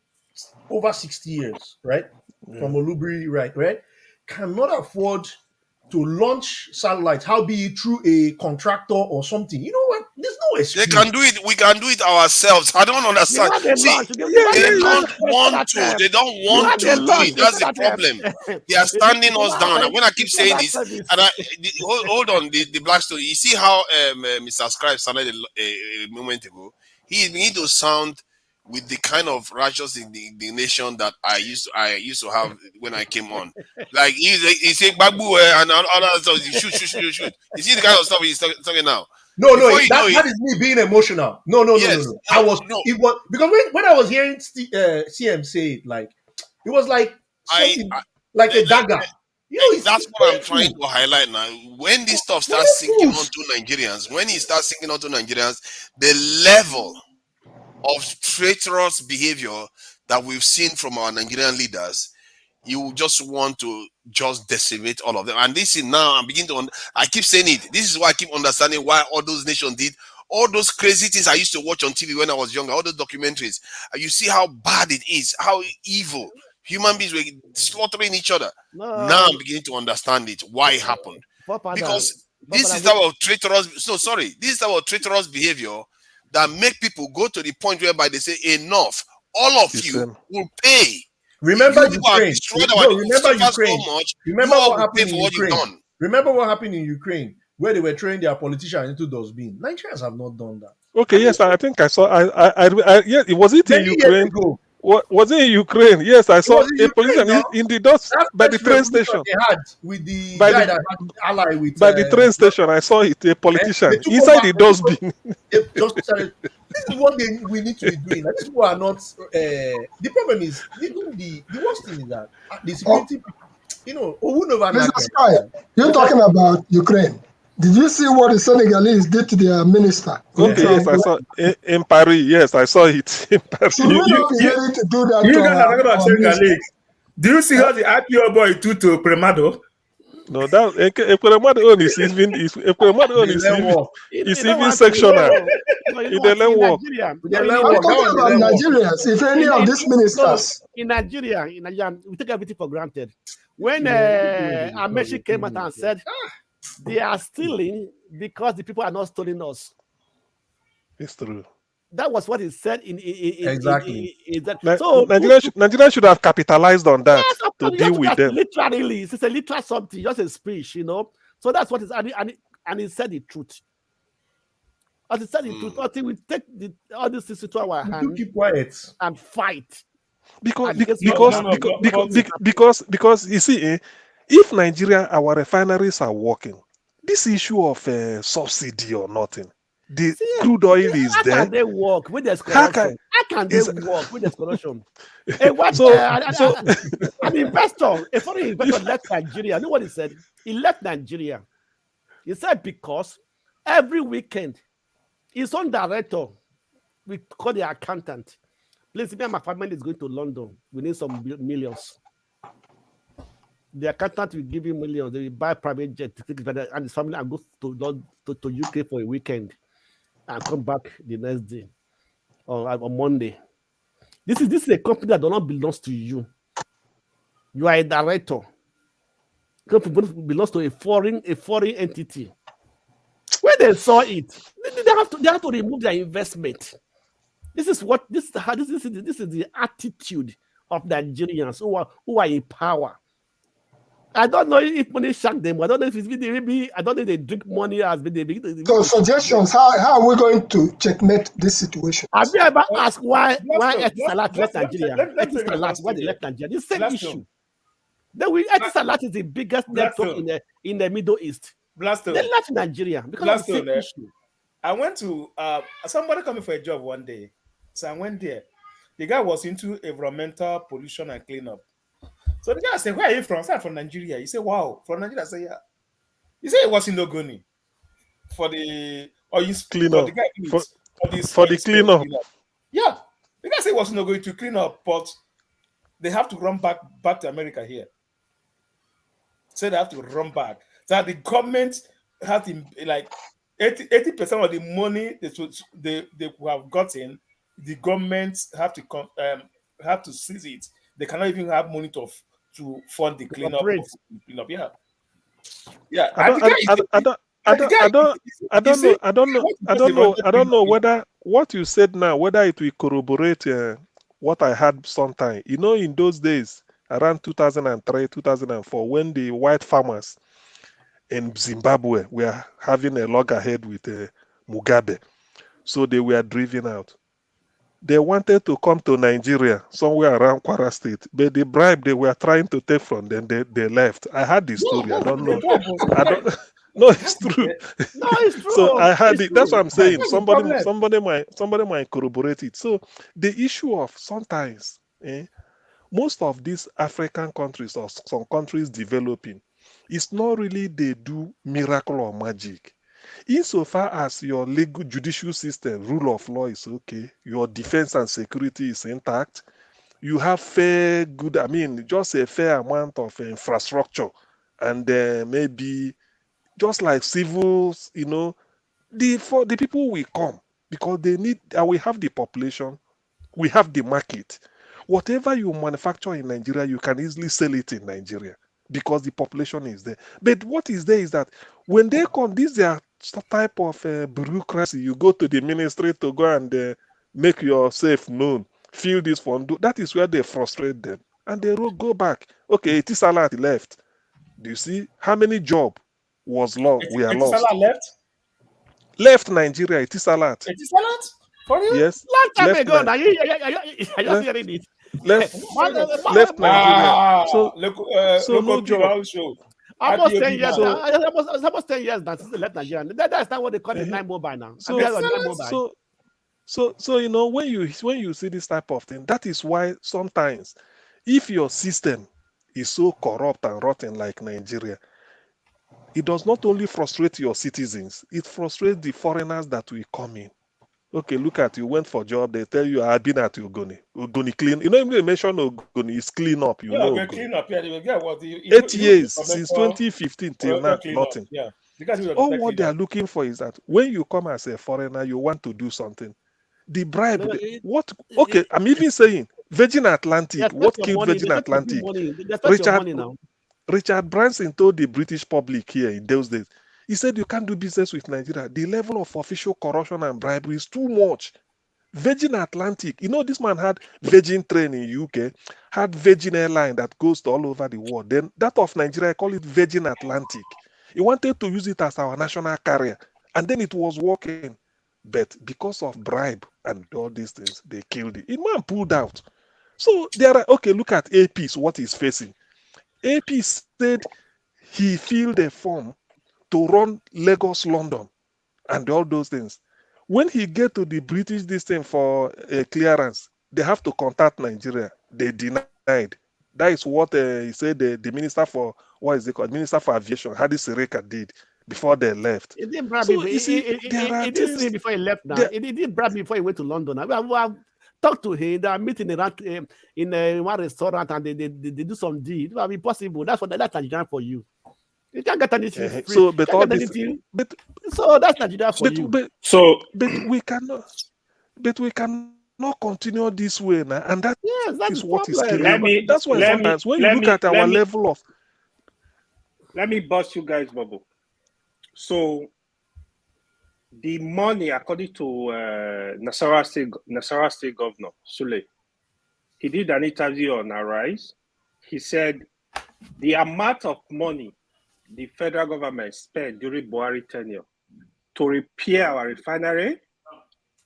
over 60 years, right? From Olubri, right, cannot afford to launch satellites, how be it through a contractor or something. You know what? There's no excuse. They can do it. We can do it ourselves. I don't understand. They don't want to. They don't want to do it. That's the problem. They are standing us down. And when I keep saying this, and hold on, the Blackstone. You see how Mr. Scribe sounded a moment ago. He need to sound with the kind of righteous indignation that I used to have when I came on. Like he said Babu and all that stuff. Shoot. You see the kind of stuff he's talking now. No, that is me being emotional. No. It was because when I was hearing CM say it, like it was like something like a dagger. That's what I'm trying to highlight now. When this stuff starts sinking onto Nigerians, the level of traitorous behavior that we've seen from our Nigerian leaders, you just want to just decimate all of them. And this is now, I'm beginning to, I keep saying it. This is why I keep understanding why all those nations did all those crazy things I used to watch on TV when I was younger, all those documentaries. You see how bad it is, how evil human beings were slaughtering each other. Now I'm beginning to understand it, why it happened. Because this is type of traitorous, this is type of traitorous behavior that make people go to the point whereby they say, enough, all of you will pay. Remember Ukraine. Remember Ukraine. So much, remember what happened in Ukraine. Remember what happened in Ukraine, where they were throwing their politicians into dustbin. Nigerians have not done that. Okay, yes, I think I saw. Yes, was it in Ukraine? Was it in Ukraine? Yes, I saw a politician in the dust by the train station. They had with the guy that had ally with by the train station. I saw it. A politician inside the dustbin. This is what we need to be doing. These people are not. The problem is the worst thing is that the security. Mr. Sky, you're talking about Ukraine. Did you see what the Senegalese did to their minister? Okay, yes, I saw in Paris. Yes, I saw it in Paris. Should we not be ready to do that? You guys are talking about Senegalese. Do you see how the IPO boy do to Premado? No, that Premado own is even sectional. They learn work. I'm talking about Nigerians. If any of these ministers in Nigeria, we take everything for granted. When Amechi came out and said they are stealing because the people are not stealing us. It's true. That was what he said exactly. So Nigeria should have capitalized on that to deal with them. Literally, it's a literal something, just a speech, So that's what is and he said the truth. As he said the truth, until we take all these things into our hands, keep quiet and fight. Because you see, if Nigeria, our refineries are working, this issue of subsidy or nothing, the crude oil is there. How can they work with there's corruption? How can they work with there's corruption? An investor, a foreign investor left Nigeria. You know what he said? He left Nigeria. He said because every weekend, his own director, we call the accountant, please, me and my family is going to London. We need some millions. The accountant will give you millions. They will buy private jet and his family and go to UK for a weekend and come back the next day or on Monday. This is a company that does not belong to you. You are a director. Company belongs to a foreign entity. When they saw it, they have to remove their investment. This is the attitude of Nigerians who are in power. I don't know if money shocked them. I don't know if it's maybe I don't know if they drink money as been. So suggestions, how are we going to checkmate this situation? Have you ever asked why Etisalat left Nigeria? Etisalat, why they left Nigeria? The same issue. Etisalat is the biggest network in the Middle East. They left Nigeria because of the same issue. I went to somebody coming for a job one day. So I went there. The guy was into environmental pollution and cleanup. So the guy said, "Where are you from?" I said, "From Nigeria." He said, "Wow, from Nigeria." I said, "Yeah." He said it was in Ogoni for the cleanup. For the cleanup. Yeah, the guy said it was not going to clean up, but they have to run back to America here. So they have to run back. So the government has like 80% of the money they could have gotten. The government have to seize it. They cannot even have money to fund the cleanup. Yeah. I don't know whether what you said now, whether it will corroborate what I had sometime. In those days, around 2003, 2004, when the white farmers in Zimbabwe were having a loggerhead with Mugabe, so they were driven out. They wanted to come to Nigeria, somewhere around Kwara State, but the bribe they were trying to take from them, they left. I had the story. I don't know. No, it's true. No, it's true. So I had it. That's what I'm saying. Somebody might corroborate it. So the issue of sometimes, most of these African countries or some countries developing, it's not really they do miracle or magic. Insofar as your legal judicial system, rule of law is okay, your defense and security is intact, you have fair, good, I mean, just a fair amount of infrastructure, and maybe just like civils, for the people will come because they need, and we have the population, we have the market. Whatever you manufacture in Nigeria, you can easily sell it in Nigeria because the population is there. But what is there is that when they come, this is type of bureaucracy. You go to the ministry to go and make yourself known, fill this form. That is where they frustrate them, and they will go back. Okay, it is salary left. Do you see how many jobs was lost? We are lost. Left Nigeria. It is salary. It is salad for you? Yes. Long time Left ago. Ni- Now, I just left, hearing it. left Nigeria. So no local job. show. Almost 10 years. So Almost 10 years now since they left Nigeria. That's not what they call it uh-huh. Nine Mobile now. So Have you heard of Nine Mobile? so when you see this type of thing, that is why sometimes if your system is so corrupt and rotten like Nigeria, it does not only frustrate your citizens, it frustrates the foreigners that will come in. Okay, look at you went for job, they tell you I've been at Ugoni. Ugoni clean. Even they mention Ugoni is clean up, Yeah, know they Ugoni. clean up. Yeah, they will get what 8 years since 2015 till now, clean up. nothing. Yeah, the guys will All what they are looking for is that when you come as a foreigner, you want to do something. The bribe, No, what? Okay, I'm even saying Virgin Atlantic. they expect What your killed money. Virgin They expect your big Atlantic? money. They expect your money now. Richard Branson told the British public here in those days, he said you can't do business with Nigeria. The level of official corruption and bribery is too much. Virgin Atlantic, this man had Virgin Train in UK, had Virgin Airline that goes to all over the world. Then that of Nigeria, I call it Virgin Atlantic. He wanted to use it as our national carrier, and then it was working. But because of bribe and all these things, they killed it. The man pulled out. So there are, okay, look at AP's what he's facing. AP said he filled a form to run Lagos, London, and all those things. When he get to the British this thing for clearance, they have to contact Nigeria. They denied. That is what he said the minister for, what is it called? Minister for Aviation, Hadi Sirika did before they left. He didn't bribe So me. you see, there are He didn't see things. him before he left now. He didn't bribe me before he went to London. I've talked to him. They are meeting in one restaurant and they do some deed. It will be possible. That's Nigeria for you. You can't get anything free. So, but all this, so that's Nigeria for you. But we cannot continue this way now, and that is what is killing. That's why sometimes when you look at our level of, let me bust you guys bubble. So the money, according to Nasarawa State Governor Sule, he did an interview on Arise. He said the amount of money the federal government spent during Buhari tenure to repair our refinery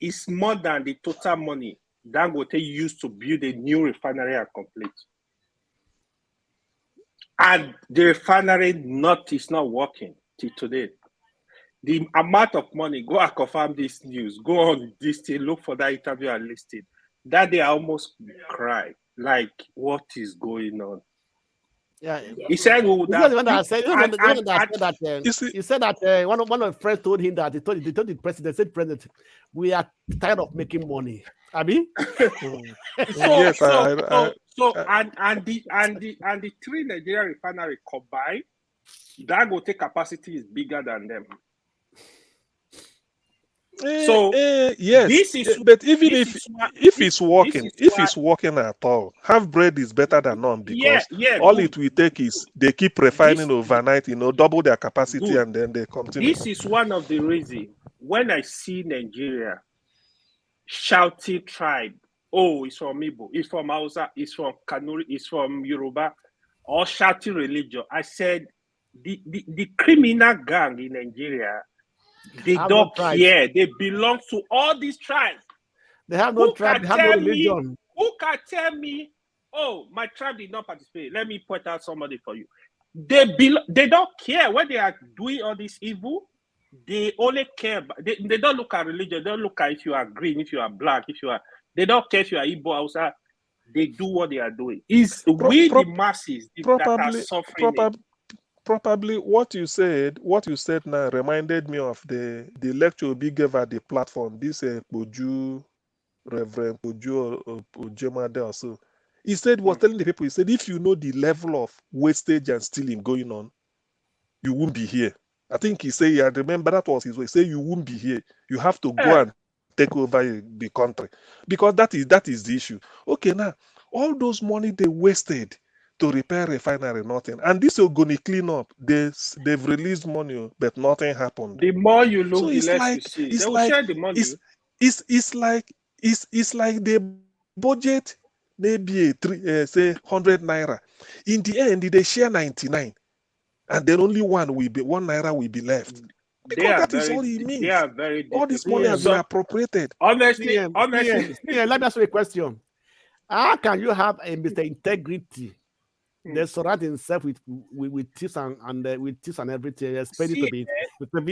is more than the total money Dangote used to build a new refinery and complete. And the refinery is not working till today. The amount of money, go and confirm this news, go on this thing, look for that interview and listen. That day I almost cried. Like, what is going on? Yeah, he said we would have. He said that one of his friends told him that they told the president, said, President, we are tired of making money. I mean, and the three Nigerian refinery combined, Dangote capacity is bigger than them. So yes, this is, but even if it's working at all, half bread is better than none, because all it will take is they keep refining overnight, double their capacity, and then they continue. This is one of the reasons when I see Nigeria shouting tribe, oh, it's from Igbo, it's from Hausa, it's from Kanuri, it's from Yoruba, or shouting religion, I said the criminal gang in Nigeria, they don't care. They belong to all these tribes. They have no tribe, they have no religion. Who can tell me, oh, my tribe did not participate? Let me point out somebody for you. They don't care when they are doing all this evil. They only care. They don't look at religion. They don't look at if you are green, if you are black, they don't care if you are Igbo, Hausa. They do what they are doing. The masses that are suffering. Probably what you said now reminded me of the lecture Obi gave at the platform. This Reverend Poju Ojemade also. He said, was telling the people, he said, if you know the level of wastage and stealing going on, you won't be here. I think he said, I remember that was his way. He said, you won't be here. You have to go and take over the country. Because that is the issue. Okay, now, all those money they wasted to repair refinery, nothing. And this is going to clean up. They've released money, but nothing happened. The more you look, So the it's less like, you see. it's They will like, share the money. it's like they budget maybe say 100 naira. In the end, they share 99, and then only one naira will be left. Because that is all it means. They are very All this difficult. money has been appropriated. Honestly, let me ask you a question. How can you have a Mr. Integrity that surround himself with tips and with tips and everything, expecting to be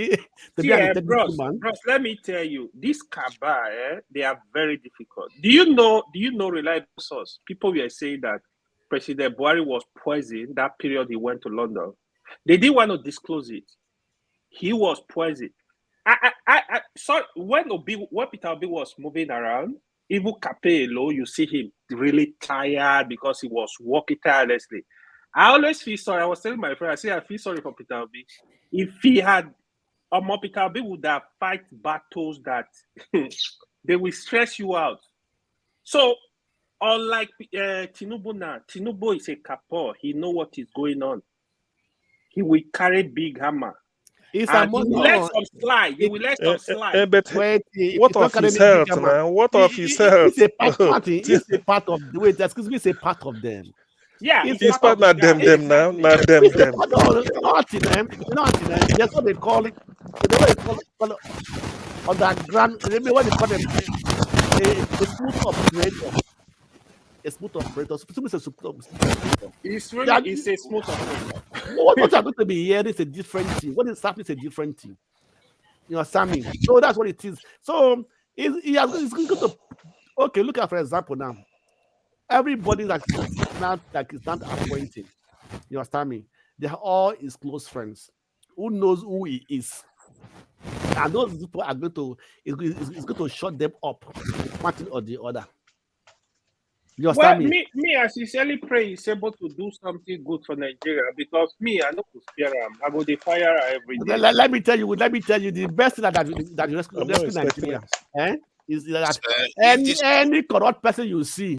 an integrity man? Bros, let me tell you, this cabal, they are very difficult. Do you know reliable source? People were saying that President Buhari was poisoned that period he went to London. They didn't want to disclose it. He was poisoned. So when Peter Obi was moving around, even Capello, you see him really tired because he was working tirelessly. I always feel sorry. I was telling my friend, I feel sorry for Peter Obi. If he had, Peter Obi would have fight battles that they will stress you out. So, unlike Tinubu now, Tinubu is a capo. He know what is going on. He will carry big hammer. And he will let some slide. He will let some slide. But what of his health now? What of his health? It's a part of the way. Excuse me, it's a part of them. Yeah, it's part of them now. Not them. Nothing them. That's what they call it. They call it underground. Maybe what they call them a smooth operator. A smooth operator. It's really a smooth operator. What you're going to be hearing is a different thing. What is happening is a different thing. You understand me? So that's what it is. So it's going to. Okay, look at, for example, now. Everybody that is not appointed, you understand me? They are all his close friends. Who knows who he is? And those people are going to it's going to shut them up, one thing or the other. You understand me? I sincerely pray he's able to do something good for Nigeria, because me, I know to spare him. I go to fire every day. Let me tell you, the best thing that rescue Nigeria is that any corrupt person you see,